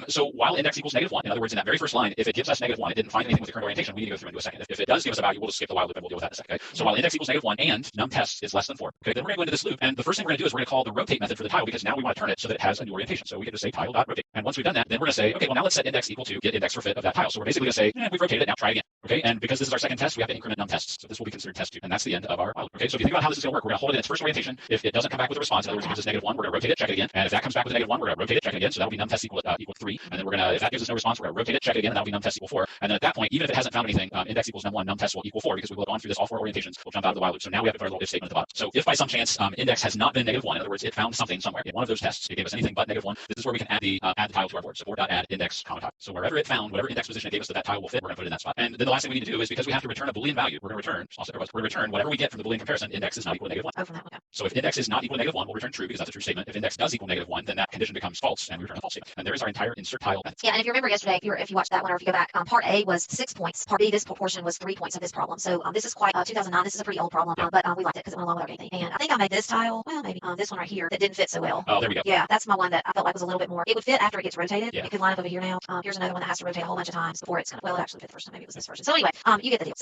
So while index equals -1, in other words, in that very first line, if it gives us -1, it didn't find anything with the current orientation, we need to go through and do a second. If it does give us a value, we'll just skip the while loop and we'll deal with that in a second. Okay? So while index equals -1 and num test is less than 4, okay, then we're going to go into this loop, and the first thing we're going to do is we're going to call the rotate method for the tile, because now we want to turn it so that it has a new orientation. So we can just say tile.rotate. And once we've done that, then we're going to say, okay, well now let's set index equal to getIndexForFit of that tile. So we're basically going to say, we've rotated it, now try again. Okay, and because this is our second test, we have to increment num tests. So this will be considered test 2, and that's the end of our while loop. Okay, so if you think about how this is going to work, we're going to hold it in its first orientation. If it doesn't come back with a response, in other words, it gives us -1, we're going to rotate it, check it again. And if that comes back with -1, we're going to rotate it, check it again. So that'll be num test equal 3. And then we're going to, if that gives us no response, we're going to rotate it, check it again, and that'll be num test equal 4. And then at that point, even if it hasn't found anything, index equals num1, num test will equal 4, because we will have gone through this all 4 orientations. We'll jump out of the while loop. So now we have to put our little if statement at the bottom. So if by some chance index has not been -1, in other words, it found something somewhere in one of those tests, it gave us anything but -1, this is where we can add the tile to our board. So board.add index, tile. So wherever it found, whatever index position it gave us that tile will fit, we're going to put it in that spot. And then the last thing we need to do is, because we have to return a Boolean value, we're going to return whatever we get from the Boolean comparison. Index is not equal to -1. Oh, from that one. So if index is not equal to -1, we'll return true, because that's a true statement. If index does equal -1, then that condition becomes false, and we return a false statement. And there is our entire insert tile method. Yeah, and if you remember yesterday, if you watched that one, or if you go back, part A was 6 points. Part B, this portion was 3 points of this problem. So this is quite 2009. This is a pretty old problem, but we liked it because it went along with everything. And I think I made this tile, well, maybe this one right here that didn't fit so well. Oh, there we go. Yeah, that's my one that I felt like was a little bit more. It would fit after it gets rotated. Yeah. It could line up over here now. Here's another one that has to rotate a whole bunch of times before it's gonna. Well, it actually fit the first time. Maybe it was this version. So anyway, you get the deal.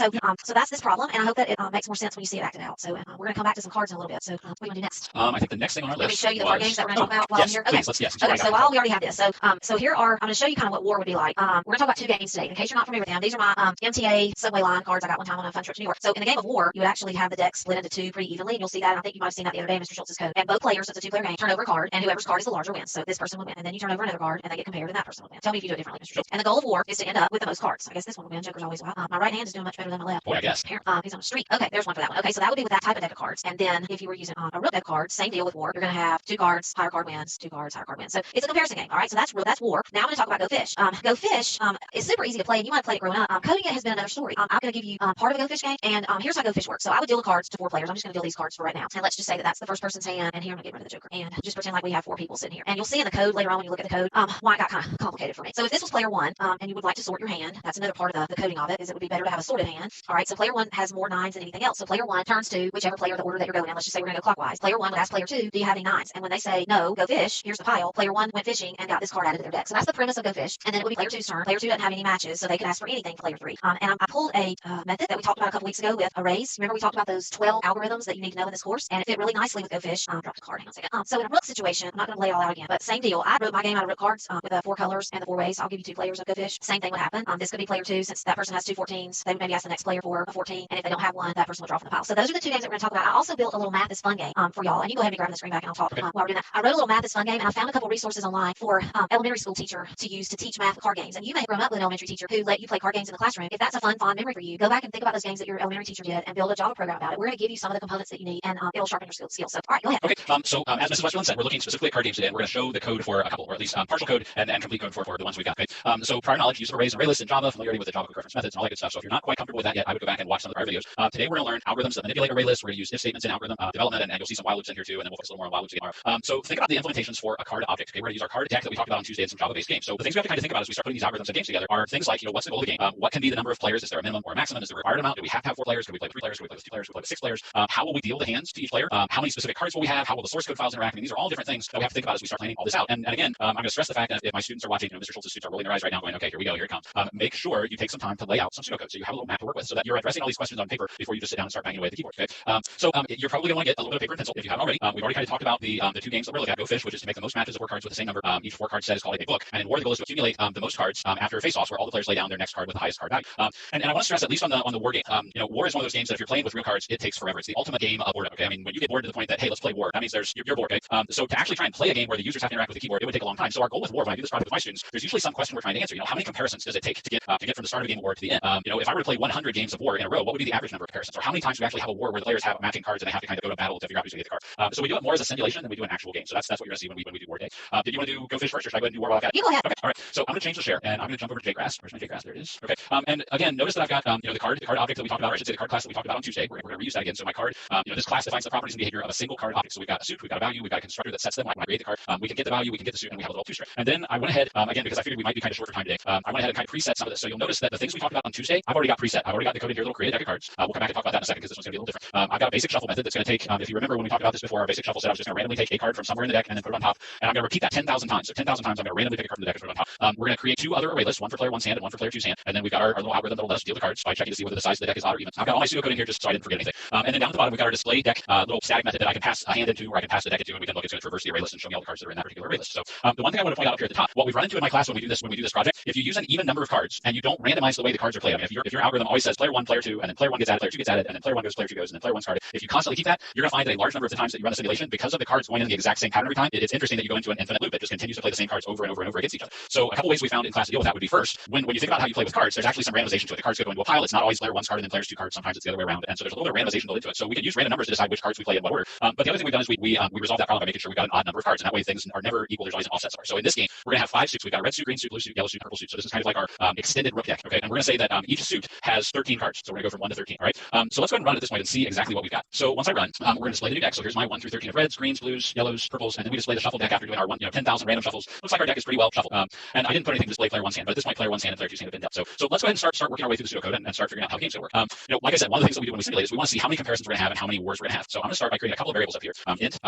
So that's this problem, and I hope that it makes more sense when you see it acted out. So we're gonna come back to some cards in a little bit. So what do you want to do next? I think the next thing on our list. Let me show you the card games that we're gonna talk about while I'm here. Okay. Please, let's, Okay. So while we already have this, so here are I'm gonna show you kind of what war would be like. We're gonna talk about 2 games today. In case you're not familiar with them, these are my MTA subway line cards I got one time on a fun trip to New York. So in the game of war, you would actually have the deck split into 2 pretty evenly, and you'll see that. And I think you might have seen that the other day in Mr. Schultz's code. And both players, it's a 2-player game, turn over a card, and whoever's card is the larger wins. So this person would win, and then you turn over another card, and they get compared, and that person will win. Tell me if you do it differently, Mr. Schultz. And the goal of war is to end up with the most cards. I guess this one will win. Joker's always wild. My right hand is doing much better than my left. Boy, I guess. He's on a streak. Okay, there's one for that one. Okay, so that would be with that type of deck of cards. And then if you were using a rook deck of cards, same deal with war. You're going to have 2 cards, higher card wins, 2 cards, higher card wins. So it's a comparison game. All right, so that's war. Now I'm going to talk about Go Fish. Go Fish is super easy to play, and you might have played it growing up. Coding it has been another story. I'm going to give you part of a Go Fish game, and here's how Go Fish works. So I would deal the cards to 4 players. I'm just going to deal these cards for right now. And let's just say that that's the first person's hand, and here I'm going to get rid of the Joker. And just pretend like we have 4 people sitting here. And you'll see in the code later on when you look at the code, why it got kind of complicated for me. So if this was player 1, and you would like to sort your hand, that's another part of the coding of it, is it would be better to have a sorted hand. All right, so player 1 has more 9s than anything else. So player 1 turns to whichever player, the order that you're going in. Let's just say we're going to go clockwise. Player 1 would ask player 2, do you have any 9s? And when they say no, go fish, here's the pile. Player 1 went fishing and got this card added to their deck. So that's the premise of Go Fish. And then it would be player 2's turn. Player 2 doesn't have any matches, so they can ask for anything player 3. And I pulled a method that we talked about a couple weeks ago with arrays. Remember we talked about those 12 algorithms that you need to know in this course, and it fit really nicely with Go Fish. Drop the card, hang on a second. So in a rook situation, I'm not going to lay it all out again, but same deal. I wrote my game out of rook cards with the 4 colors and the 4 ways. I'll give you 2 players of Go Fish. Same thing would happen. This could be player 2, since that person has 2 14s. They would maybe ask the next player for a 14, and if they don't have one, that person will draw from the pile. So those are the 2 games that we're going to talk about. I also built a little Math is Fun game for y'all, and you go ahead and grab the screen back, and I'll talk while we're doing that. I wrote a little Math is Fun game, and I found a couple resources online for elementary school teacher to use to teach math card games. And you may have grown up with an elementary teacher who let you play card games in the classroom. If that's a fun, fond memory for you, go back and think about those games that your elementary teacher did and build a Java program about it. We're going to give you some of the components that you need, and it'll sharpen your skills. So, all right, go ahead. Okay, so as Mrs. Westmoreland said, we're looking specifically at card games today, and we're going to show the code for a couple, or at least partial code and complete code for the ones we got. Okay, so prior knowledge, use of arrays and ArrayLists in Java, familiarity with the Java quick reference methods, and all that good stuff. So if you're not quite comfortable with that yet, I would go back and watch some of the prior videos. Today we're going to learn algorithms that manipulate ArrayLists. We're going to use if statements in algorithm development, and you'll see some while loops in here too, and then we'll focus a little more on while loops tomorrow. So think about the implementations for a card object. Okay, we're going to use our card deck that we talked about on Tuesday in some Java-based games. So the things we have to kind of think about as we start putting these algorithms and games together are things like, what's the goal of the game? What can be the number of players? Is there a minimum or a maximum? Is there a required amount? Do we have to have 4 players? Can we play with 3 players? Can we play with 2 players? Can we play with 6 players? How will we deal the hands to each player? How many specific cards will we have? How will the source code files interact? I mean, these are all different things that we have to think about as we start planning all this out. And again, I'm going to stress the fact that if my students are watching, Mr. Schultz's students are rolling their eyes right now going, okay, here we go, here it comes. Make sure you take some time to lay out some pseudocode so you have a little map to work with so that you're addressing all these questions on paper before you just sit down and start banging away at the keyboard. Okay? You're probably going to want to get a little bit of paper and pencil if you haven't already. We've already kind of talked about the 2 games that we're looking at. Go Fish, which is to make the most matches of war cards with the same number. Each 4 card set is called a book. And in War, the goal is to accumulate the most cards after face-offs where all the players lay down their next card with the highest card value. And I want to stress, at least on the War game, War is one of those games that if you're playing with real cards, it takes forever. It's the ultimate game of boredom. Okay, I mean, when you get bored to the point that, hey, let's play War, that means you're bored. Okay, so to actually try and play a game where the users have to interact with the keyboard, it would take a long time. So our goal with War, when I do this project with my students, there's usually some question we're trying to answer. How many comparisons does it take to get from the start of the game of War to the end? If I were to play 100 games of War in a row, what would be the average number of comparisons? Or how many times do we actually have a war where the players have matching cards and they have to kind of go to battle to figure out who's going to get the card? So we do it more as a simulation than we do an actual game. So that's what you're going to see when we do War Day. Did you want to do Go Fish first, or should I go ahead and do War while I've got it? You go ahead. Okay, all right. So I'm going to change the share, and I'm going to jump over to JGrass. Where's my JGrass? There it is. Okay. And again, notice that I've got the card object that we talked about, or I should say the card class that we talked about on Tuesday. We're going to reuse that again. So my card, this class defines the properties and behavior of a single card object. So we've got a suit, we've got a value, we've got a constructor that sets them. When I create the card, we can get the value, we can get the suit, and we have a little two-string. And then I went ahead, again, because I figured we might be kind of short for time today, I went ahead and kind of preset some of this. So you'll notice that the things we talked about on Tuesday, I've already got preset. I've already got the code in here, little create a deck of cards. We'll come back and talk about that in a second because this one's going to be a little different. I've got a basic shuffle method that's going to take, if you remember when we talked about this before, our basic shuffle said I was just going to randomly take a card from somewhere in the deck and then put it on top. And I'm going to repeat that 10,000 times. So 10,000 times I'm going to randomly pick a card from the deck and put it on top. We're going to create 2 other ArrayLists, one for player 1's hand and one for player 2's hand. And then we've got our little algorithm that'll let us deal the cards by checking to see whether the size of the deck is odd or even. I've got all my pseudocode in here just so I didn't forget anything. And then down at the bottom, we've got our display deck little static method that I can pass a hand into, or I can pass the deck into, and we can look, it's going to traverse the ArrayList and show me all the cards that are in that particular ArrayList. So the one thing I want to point out up here at the top, what we've run into in my class when we do this project, if you use an even number of cards and you don't randomize the way the cards are played, I mean, if your algorithm always says player 1, player 2, and then player 1 gets added, player 2 gets added, and then player 1 goes, player 2 goes, and then player 1's card, if you constantly keep that, you're going to find that a large number of the times that you run the simulation, because of the cards going in the exact same pattern every time, it's interesting that you go into an infinite loop that just continues to play the same cards over and over and over against each other. So a couple ways we found in class to deal with that would be, first, when you think about how you play with cards, there's actually some randomization to it. The cards go into a pile. It's not always player 1's card and then player's 2 cards. Sometimes it's the other way around. And so there's a little bit of randomization built into it. So we can use random numbers to decide which cards we play in what order. But the other thing we've done is we resolve that problem by making sure we've got an odd number of cards, and that way things are never equal. There's always an offset somewhere. So in this game, we're going to have 5 suits. We've got a red suit, green suit, blue suit, yellow suit, purple suit. So this is kind of like our extended rook deck. Okay, and we're going to say that each suit has 13 cards. So we're going to go from 1 to 13. All right. So let's go ahead and run it this way and see exactly what we've got. So once I run, we're going to display the new deck. So here's my 1 through 13 of reds, greens, blues, yellows, purples, and then we display the shuffle deck after doing our 10,000 random shuffles. Looks like our deck is pretty well shuffled. And I didn't put anything to display player 1's hand, but at this point player 1's hand and player 2's hand have been dealt. So let's go ahead and start working our way through the pseudocode and start figuring out how the game's going to work. Like I said, one of the things that we do when we simulate is we want to see how many comparisons we're going to have and how many wars we're going to have. So I'm going to start by creating a couple of variables up here. Int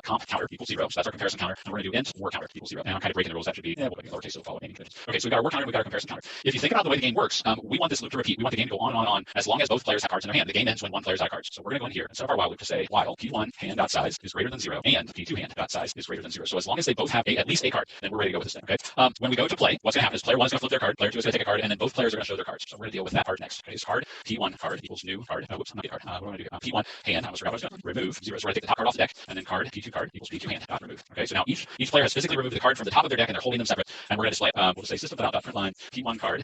comp counter equals 0. So that's our comparison counter. And we're going to do int war counter equals 0. And I'm kind of breaking the rules. That should be we'll make it lowercase so follow naming conventions. Okay, so we've got our war counter, we've got our comparison counter. If you think about the way the game works, we want this loop to repeat. We want the game to go on and on as long as both players have cards in their hand. The game ends when one player's out of cards. So we're going to go in here instead of our while loop to say while p1 hand.size is greater than 0 and p2 hand.size is greater than 0. So as long as they both have at least a card, then we're ready to go with this thing. Okay. When we go to play, what's going to happen is player 1 is going to flip their card, player 2 is going to take a card, and then both players are going to show their cards. So we're going to deal with that part next. Okay, so card p1 card equals new card. Whoops, I'm not getting card. What do I do? P1 hand. I almost forgot what I was going to remove 0. So we're going to take the top card off the deck, and then card p2 card equals p2 hand. Remove. Okay, so now each player has physically removed the card from the top of their deck, and they're holding them separate. And we're going to display. We'll say system.println p1 card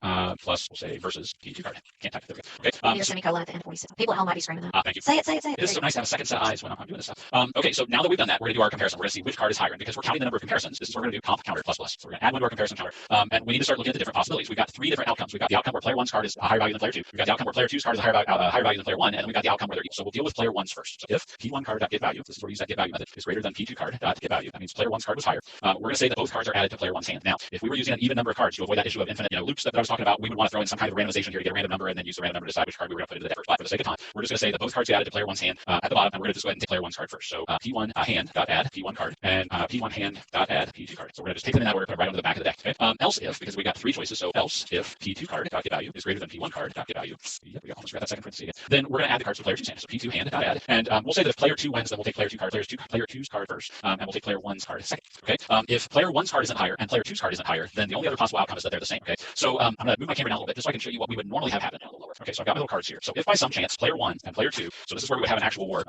plus, we'll say versus P2 card. Can't type it. There we go. You need Okay. a semicolon at the end of 46. People at home might be screaming that. Thank you. Say it. It is so nice to have a second set of eyes when I'm doing this stuff. Okay, so now that we've done that, we're going to do our comparison. We're going to see which card is higher. And because we're counting the number of comparisons, this is what we're going to do, comp counter plus plus. So we're going to add one to our comparison counter. And we need to start looking at the different possibilities. We've got three different outcomes. We've got the outcome where player 1's card is a higher value than player 2. We've got the outcome where player 2's card is a higher value than player 1. And then we've got the outcome where they're equal. So we'll deal with player 1's first. So if P1 card.getValue, this is where we use that getValue method, is greater than P2 card.getValue. That means player 1's card was higher. We're going to say that both cards are added to player 1's hand. Now, if we were using an even number of cards to avoid that issue of infinite loops that I was talking about, we would want to throw in some kind of randomization here to get a random number and then use the random number to decide which card we were going to put into the deck first. But for the sake of time, we're just going to say that both cards get added to player 1's hand at the bottom, and we're going to just go ahead and take player 1's card first. So P1 hand.add P1 card and P1 hand.add P2 card. So we're going to just take them in that order, put them right onto the back of the deck. Okay? Else if, because we got three choices, so else if P2 card.getValue is greater than P1 card.getValue. Yep, we almost got that second parenthesis again. Then we're going to add the cards to player 2's hand. So P2 hand.add, and we'll say that if player 2 wins, then we'll take player 2 card, player 2's card first, and we'll take player 1's card second. Okay. If player 1's card isn't higher and player 2's card isn't higher, then the only other possible outcome is that they're the same. Okay. So I'm going to move my camera down a little bit just so I can show you what we would normally have happen a little lower. Okay. So I've got my little cards here. So if by some chance player 1 and player 2, so this is where we would have an actual war.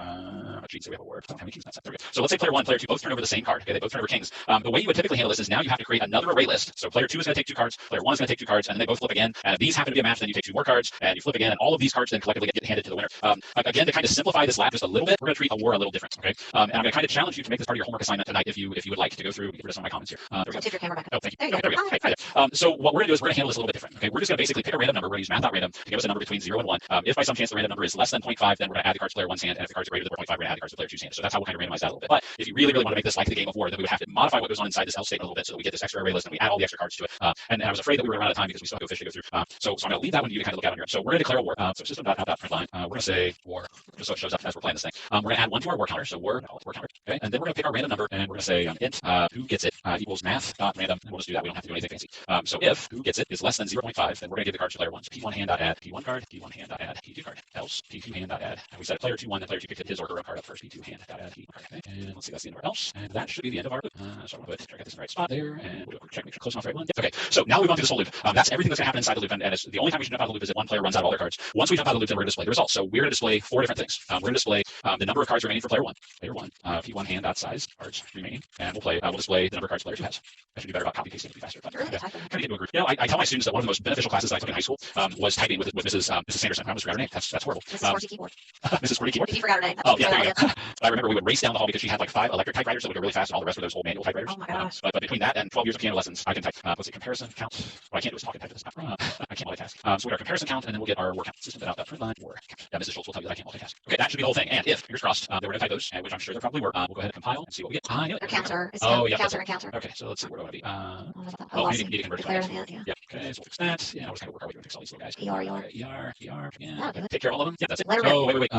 Geez, so we have a war. How many kings? There we go. So let's say player 1 and player 2 both turn over the same card. Okay. They both turn over kings. The way you would typically handle this is now you have to create another array list. So player 2 is going to take two cards, player 1 is going to take two cards, and then they both flip again. And if these happen to be a match, then you take two more cards and you flip again, and all of these cards then collectively get handed to the winner. Again, to kind of simplify this lap just a little bit, we're going to treat a war a little different. Okay. And I'm going to kind of challenge you to make this part of your homework assignment tonight if you would like to go through. Get rid of some of my comments here. Tip your camera back. Oh, thank you. There you go. There we go. So what we're going to do is we're going to handle this a little bit different. Okay. We're just going to basically pick a random number. We're going to use math.random to give us a number between 0 and 1. If by some chance the random number is less than 0.5, then we're going to add the cards to player 1's hand, and if the cards are greater than 0.5, we're going to add the cards to player 2's hand. So that's how we'll kind of randomize that a little bit. But if you really want to make this like the game of war, then we would have to modify what goes on inside this else statement a little bit so that we get this extra array list and we add all the extra cards to it. And I was afraid that we were running out of time because we still have to go fish to go through. So I'm going to leave that one to you to kind of look at on your own. So we're going to declare a war. So system.out.println. We're going to say war, just so it shows up as we're playing this thing. We're going to add one to our war counter. So war counter. Okay. And then we're going to pick our random number and we're going to say int who gets it equals math.random. And we'll just do that. We don't have to do anything fancy. So if who gets it is less than 0.5, then we're going to give the cards to player 1. So P1 hand.add P1 card, P1 hand.add P2 card. Else P2 hand.add. And we set player 2 1, then player 2 picked his or her own card up first. P2 hand.add P1 card. Okay. And let's see, that's the end of our else. And that should be the end of our loop. So I'm going to put, I got this in the right spot there, and we'll do a quick check, make sure close enough for everyone. Okay. So now we've gone through this whole loop. That's everything that's going to happen inside the loop, and it's the only time we should jump out of the loop is if one player runs out of all their cards. Once we jump out of the loop, then we're going to display the results. So we're going to display four different things. We're going to display the number of cards remaining for player 1. Player 1, P1 hand.size cards remaining, and we'll display the number of cards player 2 has. I should do better about copy pasting to be faster. But, yeah, kind of get into a group. You know, I tell my students that one of the most beneficial classes that I took in high school was typing with Mrs. Sanderson. I almost forgot her name. That's horrible. Mrs. Forty Keyboard. Mrs. Forty Keyboard. You forgot her name. Oh yeah, there you go. I remember we would race down the hall because she had like 5 electric typewriters that would go really fast, and all the rest were those old manual typewriters. Oh my gosh. But between that and 12 years of piano lessons, I can type. Let's see, comparison count. What I can't do is talk and type at this time. I can't multitask. So we'll get our comparison count, and then we'll get our war count. System.out.println war count. Yeah, Mrs. Schultz will tell you that I can't multitask. Okay, that should be the whole thing. And if, fingers crossed, there were no typos, which I'm sure there probably were, we'll go ahead and compile and see what we get. I knew it. Or counter. Oh, yeah. Counter. Okay, so let's see, where do I want to be? Oh, need to convert to yeah. Yeah, okay, so we'll fix that. Yeah, we'll just kind of work our way through and fix all these little guys. ER. Yeah. Take care of all of them. Yeah, that's it. Letter Oh, wait.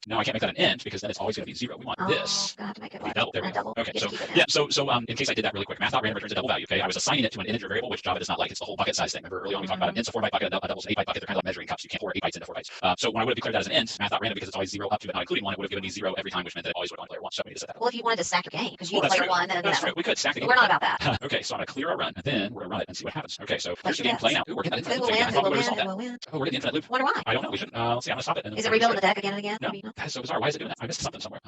No, I can't make that an int because then it's always going to be 0. We want this. God, to make it Double. There we go. Okay, so in case I did that really quick, math.random returns a double value. Okay, I was assigning it to an integer variable, which Java does not like. It's the whole bucket size thing. Remember earlier on we talked about an int's a 4-byte bucket, a double's an 8-byte bucket. They're kind of like measuring cups. You can't pour 8 bytes into 4 bytes. So when I would have declared that as an int, math.random, because it's always 0 up to but not including 1, it would have given me 0 every time, which meant that it always would have gone player 1. So we need to set that. Well, if you wanted to stack your game, because you that's player true. 1, then that's true. We could stack the game. We're not about that. Okay, so I'm going to clear our run, and then we're going to run it and see what happens. Okay, so here's the game playing out. Ooh, we're getting that infinite loop. Who will win? Oh, we're getting the infinite loop. Wonder why? I don't know. We should. Let's see. I'm going to stop it. Is it rebuilding the deck again and again? No. That's so bizarre. Why is it doing that? I missed something somewhere.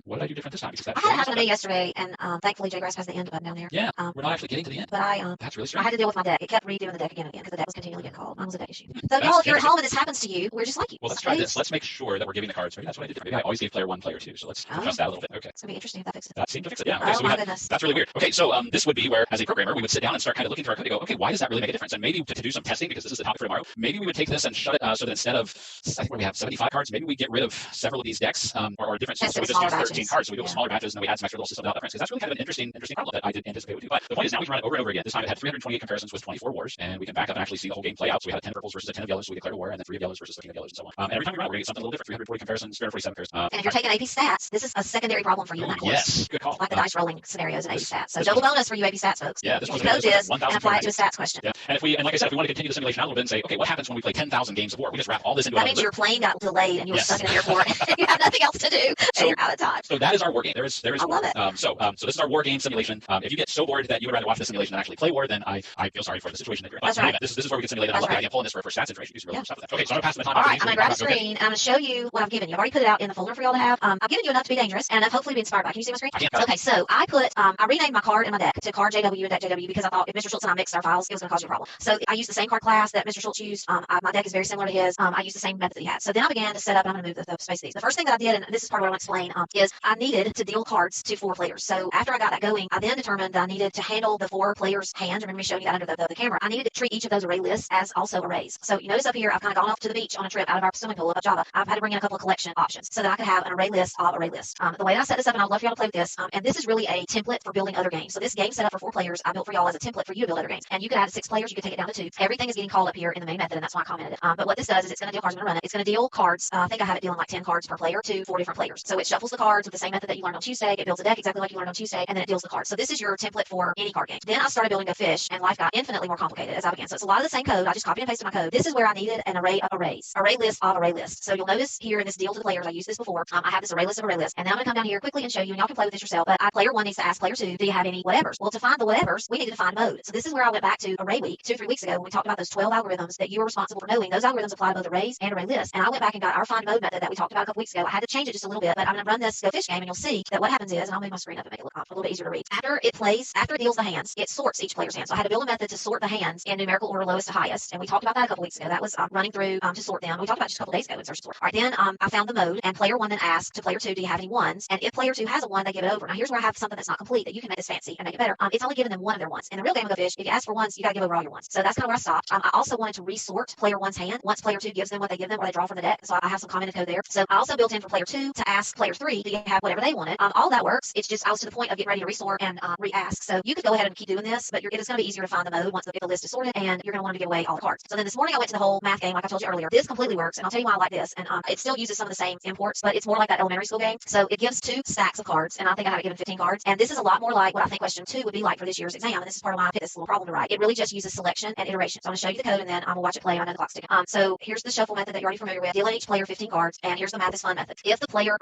What did I do different this time? Because I had it happen to me yesterday, and thankfully JGrass has the end button down there. Yeah, we're not actually getting to the end. But that's really I strange. had to deal with my deck. It kept redoing the deck again and again because the deck was continually getting called. Mine was a deck issue. So y'all, if you're at home and this happens to you, we're just like you. Well, let's try this. Let's make sure that we're giving the cards. Maybe that's what I did. Maybe I always gave player 1, player 2. So let's adjust that a little bit. Okay. It's gonna be interesting if that fixes it. That seemed to fix it. Yeah. Okay. Oh my goodness. That's really weird. Okay. So this would be where, as a programmer, we would sit down and start kind of looking through our code and go, okay, why does that really make a difference? And maybe to do some testing, because this is the topic for tomorrow, maybe we would take this and shut it so that instead of, I think where we have 75 cards, maybe we get rid of several of these decks or different systems. So we just use 13 cards. So we do it smaller batches and then we add some extra little systems out difference. Because that's really kind of an interesting problem that I didn't anticipate would do. But the point is now we can run it over and over again. This time it had 328 comparisons with 24 wars, and we can back up and actually see the whole game play out. So we had a 10 of purples versus a 10 of yellows, so we declared a war, and then 3 of yellows versus 13 of yellows, and so on. And every time we run it, we're going to get something a little different. 340 comparisons, 347 comparisons. And if you're taking AP stats, this is a secondary problem for you in that course. Yes, good call. Like the dice rolling scenarios in AP stats. So double bonus for you AP stats folks. Yeah, this was code this and apply it to a stats question. Yeah, and like I said, if we want to continue the simulation out a little bit and say, okay, what happens when we play 10,000 games of war? We just wrap all this into that means your plane got delayed and you were stuck in an airport. You have nothing else to do. So you're out of time. So that is our war game. There is I love it. So this is our war game simulation. If you get so bored that you would rather watch the simulation than actually play war, then I feel sorry for the situation that you're in. That's right. This is where we get simulated. I love the idea of pulling this for stats information. These are really stuff with that. Okay, so I'm gonna pass the time. All right, I'm gonna grab a screen and I'm gonna show you what I've given you. I've already put it out in the folder for y'all to have. I've given you enough to be dangerous and enough hopefully to be inspired by. Can you see my screen? Okay, so I put I renamed my card and my deck to card JW and deck JW because I thought if Mr. Schultz and I mixed our files, it was gonna cause you a problem. So I used the same card class that Mr. Schultz used. My deck is very similar to his. I used the same method that he had. So then I began to set up. I'm gonna move the space of these. The first thing that I did, and this is part of what I want to explain, is I needed to deal cards to 4 players. So after I got that going, I then determined that I needed to handle the 4 players' hands. Remember me showing you that under the camera. I needed to treat each of those array lists as also arrays. So you notice up here, I've kind of gone off to the beach on a trip out of our swimming pool of Java. I've had to bring in a couple of collection options so that I could have an array list of array lists. The way that I set this up, and I'd love for y'all to play with this, and this is really a template for building other games. So this game set up for 4 players, I built for y'all as a template for you to build other games. And you could add 6 players, you could take it down to 2. Everything is getting called up here in the main method, and that's why I commented it. But what this does is it's going to deal cards. I'm going to run it. It's going to deal cards. I think I have it dealing like 10 cards per player to 4 different players. So it shuffles the cards with the same method that you learned on Tuesday. It builds a deck exactly like you learned on Tuesday, and then it deals the cards. So this is your template for any card game. Then I started building a fish, and life got infinitely more complicated as I began. So it's a lot of the same code. I just copied and pasted my code. This is where I needed an array of arrays, array list of array lists. So you'll notice here in this deal to the players, I used this before. I have this array list of array lists, and then I'm going to come down here quickly and show you, and y'all can play with this yourself. But player 1 needs to ask player 2, do you have any whatevers? Well, to find the whatevers, we needed to find mode. So this is where I went back to Array Week 2 or 3 weeks ago when we talked about those 12 algorithms that you were responsible for knowing. Those algorithms apply to both arrays and array lists. And I went back and got our find mode method that we talked about a couple weeks ago. I had to change it just a little bit, but I'm going to run this Go Fish game, and you'll see that what happens is, and I'll move my screen up and make it look a little bit easier to read. After it deals the hands, it sorts each player's hands. So I had to build a method to sort the hands in numerical order, lowest to highest. And we talked about that a couple weeks ago. That was running through to sort them. We talked about just a couple days ago Insertion sort. All right, then I found the mode, and player 1 then asked to player 2, do you have any ones? And if player 2 has a 1, they give it over. Now here's where I have something that's not complete that you can make this fancy and make it better. It's only giving them 1 of their ones. In the real game of Go Fish, if you ask for ones, you got to give over all your ones. So that's kind of where I stopped. I also wanted to resort player 1's hand once player 2 gives them what they give them or they draw from the deck. So I have some commented code there. So I also built in for player 2 to ask player 3, do you have whatever they wanted? All that works. It's just I was to the point of getting ready to resort and re-ask. So you could go ahead and keep doing this, but it is going to be easier to find the mode once the list is sorted, and you're going to want to give away all the cards. So then this morning I went to the whole math game like I told you earlier. This completely works, and I'll tell you why I like this. And it still uses some of the same imports, but it's more like that elementary school game. So it gives 2 stacks of cards, and I think I have it given 15 cards. And this is a lot more like what I think question 2 would be like for this year's exam. And this is part of why I picked this little problem to write. It really just uses selection and iteration. So I'm going to show you the code, and then I'm going to watch it play. I know the clock's ticking. So here's the shuffle method that you're already familiar with. Dealing each player 15 cards, and here's the math is fun method. If the player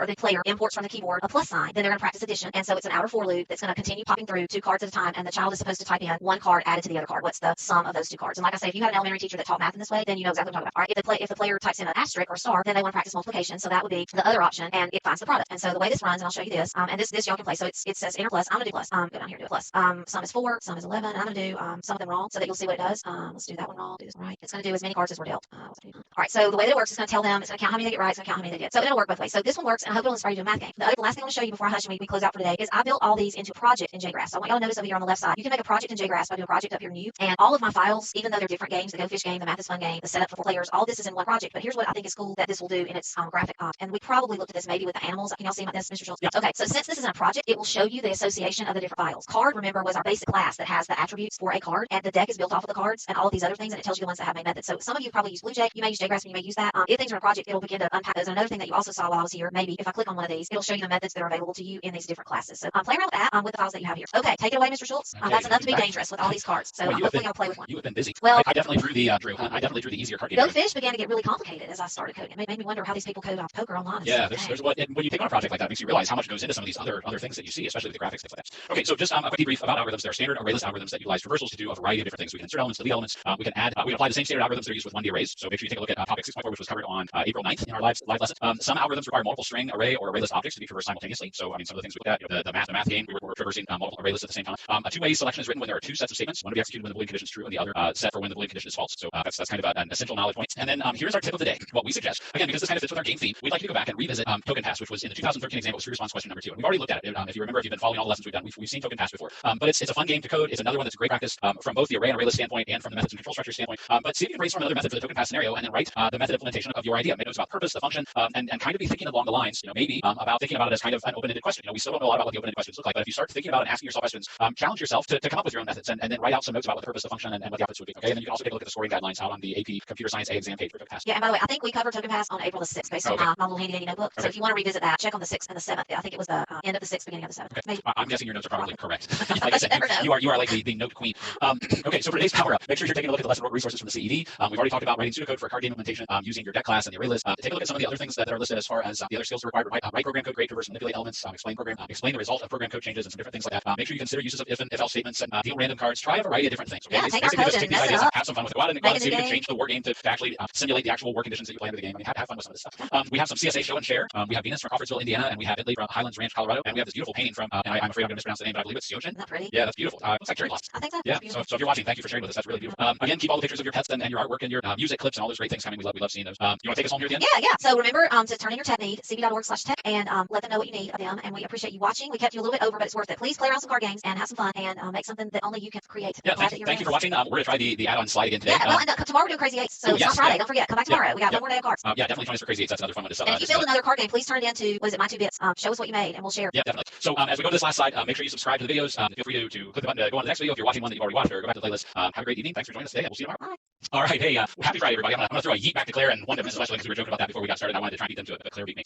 imports from the keyboard a plus sign, then they're going to practice addition. And so it's an outer for loop that's going to continue popping through 2 cards at a time, and the child is supposed to type in 1 card added to the other card. What's the sum of those 2 cards? And like I say, if you had an elementary teacher that taught math in this way, then you know exactly what I'm talking about. All right, if the player types in an asterisk or a star, then they want to practice multiplication. So that would be the other option, and it finds the product. And so the way this runs, and I'll show you this, and this y'all can play. So it says enter plus. I'm going to do plus. Go down here, do a plus. Sum is 4, sum is 11. And I'm going to do some of them wrong so that you'll see what it does. Let's do that one wrong. Do this one right. It's going to do as many cards as were dealt. All right, so the way that it works is going to tell them, it's going to count how many they get right, it's going to count how many they get. So it'll work both ways. So this one works, and I hope it'll inspire you to do a math game. The last thing I want to show you before I hush and we close out for today is I built all these into a project in JGraphs. So I want y'all to notice over here on the left side, you can make a project in JGraphs by doing a project up here new. And all of my files, even though they're different games, the Go Fish game, the Math is Fun game, the setup for 4 players, all this is in one project. But here's what I think is cool that this will do in its graphic. And we probably looked at this maybe with the animals. Can y'all see this, Mr. Schultz? Yeah. Okay, so since this is in a project, it will show you the association of the different files. Card, remember, was our basic class that has the attributes for a card, and the deck is built off of the cards and all of these other things, and it tells you the ones that have main methods. So some of you probably use BlueJ, you may use JGraphs, and you may use that. If things are in a project, it'll begin to unpack those. And another thing that you also saw while I was here, maybe if I click on one of these, it'll show you the methods that are available to you in these different classes. So play around with that with the files that you have here. Okay, take it away, Mr. Schultz. That's enough to be dangerous with all these cards. So hopefully I'll play with one. You have been busy. Well, I definitely drew the I definitely drew the easier card game. Go Fish began to get really complicated as I started coding. It made me wonder how these people code poker online. Yeah, there's what when you take on a project like that, it makes you realize how much goes into some of these other things that you see, especially with the graphics, things like that. Okay, so just a quick debrief about algorithms. There are standard ArrayList algorithms that utilize traversals to do a variety of different things. We can insert elements, delete elements. We can add. We can apply the same standard algorithms that are used with 1D arrays. So make sure you take a look at topic 6.4, which was covered on April 9th in our live lesson. Some algorithms require multiple string array or ArrayList objects to be traversed simultaneously. So I mean, some of the things we looked at, the math game, we were traversing multiple ArrayLists at the same time. A two-way selection is written when there are 2 sets of statements, one to be executed when the Boolean condition is true, and the other set for when the Boolean condition is false. So that's kind of an essential knowledge point. And then here's our tip of the day. What we suggest, again, because this kind of fits with our game theme, we'd like you to go back and revisit token pass, which was in the 2013 exam. It was free response question number 2. And we've already looked at it. If you remember, if you've been following all the lessons we've done, we've seen token pass before. But it's a fun game to code. It's another one that's a great practice from both the array and ArrayList standpoint and from the methods and control structure standpoint. But see if you can brainstorm another method for the token pass scenario and then write the method implementation of your idea. Make notes about purpose, the function, and kind of be thinking along the lines, maybe about thinking about it as kind of an open-ended question. We still don't know a lot about what the open-ended questions look like, but if you start thinking about it and asking yourself questions, challenge yourself to come up with your own methods and then write out some notes about what the purpose, the function, and what the outputs would be. Okay, and then you can also take a look at the scoring guidelines out on the AP Computer Science A exam page for token pass. Yeah, and by the way, I think we covered token pass on April the 6th based on my little handy dandy notebook. So if you want to revisit that, check on the 6th and the 7th. I think it was the end of the 6th, beginning of the 7th. Okay. I'm guessing your notes are probably correct. Like I said, you are like the note queen. Okay, so for today's power up, make sure you're taking a look at the lesson resources from the CED. We've already talked about writing pseudocode for a card game implementation using your deck class and the ArrayList. Take a look at some of the other things that are listed as far as the other skills required. write program code, create, traverse, manipulate elements, explain the result of program code changes and some different things like that. Make sure you consider uses of if and if else statements and deal random cards. Try a variety of different things. Okay? Yeah, take our Basically, code just and take these mess it ideas up. and have some fun with it. Go out and see if you can change the war game to actually simulate the actual war conditions that you play under the game. I mean, have fun with some of this stuff. We have some CSA show and share. We have Venus from Crawfordsville, Indiana, and we have Italy from Highlands Ranch, Colorado, and we have this beautiful painting from, and I'm afraid I'm going to mispronounce the name, but I believe it's Syojin. Isn't that pretty? Yeah, that's beautiful. Looks like cherry blossoms. I think so. Yeah. So if you're watching, thank you for sharing with us. That's really beautiful. Again, keep all the pictures of your pets and your artwork and your music clips and all those great things coming. We love seeing those. You want to take us home here at the end? Yeah. So remember to turn in your tech need, cb.org/tech, and let them know what you need of them. And we appreciate you watching. We kept you a little bit over, but it's worth it. Please play around some card games and have some fun and make something that only you can create. Yeah. Thank you for watching. We're going to try the add-on slide again today. Yeah. Well, and tomorrow we're doing Crazy Eights, so it's not Friday. Don't forget. Come back tomorrow. We got one more day of cards. Yeah, definitely join us for Crazy Eights. That's another fun one to sell. And if you build another card game, please turn it into My 2 Bits. Show us what you made, and we'll share. Yeah, definitely. So as we go to this last slide, make sure you subscribe to the videos. Feel free to click the button to go on to the next video if you're watching one that you've already watched, or go back to the playlist. Have a great evening. Thanks for joining us today, and we'll see you tomorrow. Bye. All right. Hey, happy Friday, everybody. I'm going to throw a yeet back to Claire and one to Mrs. Wesley because we were joking about that before we got started. I wanted to try and beat them to it, but Claire beat me.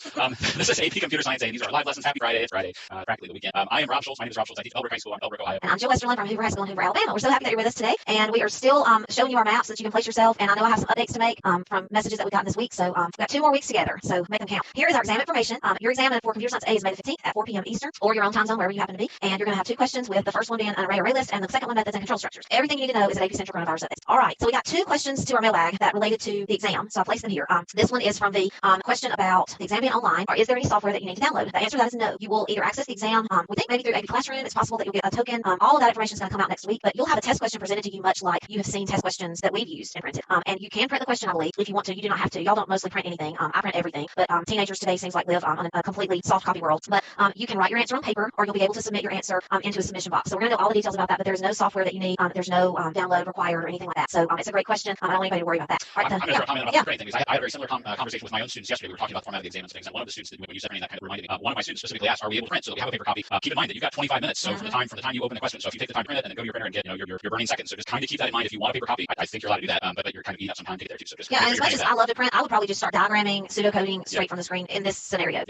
This is AP Computer Science A, and these are our live lessons. Happy Friday. It's Friday, practically the weekend. I am Rob Schultz. My name is Rob Schultz. I teach Elbrook High School in Elbrook, Ohio. And I'm Jill Westerlund from Hoover High School in Hoover, Alabama. We're so happy that you're with us today, and we are still showing you our maps so that you can place yourself. And I know I have some updates to make from messages that we got this week, so we've got 2 more weeks together, so make them count. Here is our exam information. Your exam for Computer Science A is May the 15th at 4 p.m. Eastern, or your own time zone, wherever you happen to be. And you're going to have 2 questions, with the first one being an array list, and the second one methods and control structures. Everything you need to know is at AP Central Coronavirus Updates. All right, so we got 2 questions to our mailbag that related to the exam, so I placed them here. This one is from the question about the exam being online, or is there any software that you need to download? The answer to that is no. You will either access the exam, we think maybe through AP Classroom. It's possible that you'll get a token. All of that information is going to come out next week, but you'll have a test question presented to you, much like you have seen test questions that we've used and printed. And you can print the question, I believe, if you want to. You do not have to. Y'all don't mostly print anything. I print everything, but teenagers today seems like live on a completely soft copy world. But you can write your answer on paper, or you'll be able to submit your answer into a submission box. So we're going to know all the details about that, but there's no software that you need. There's no download required or anything like that. So it's a great question. I don't want anybody to worry about that. All right, I'm going to throw a comment about the thing, because I had a very similar conversation with my own students yesterday. We were talking about the format of the exam and things, and one of the students, when you said anything, that kind of reminded me. One of my students specifically asked, "Are we able to print?" So we have a paper copy. Keep in mind that you've got 25 minutes. So from the time you open the question, so if you take the time to print it and then go to your printer and get you're burning seconds. So just kind of keep that in mind if you want a paper copy. I think you're allowed to do that, but you're kind of eating up some time to get there too. So just and as much as I love to print, I would probably just start diagramming, pseudocoding straight from the screen in this scenario.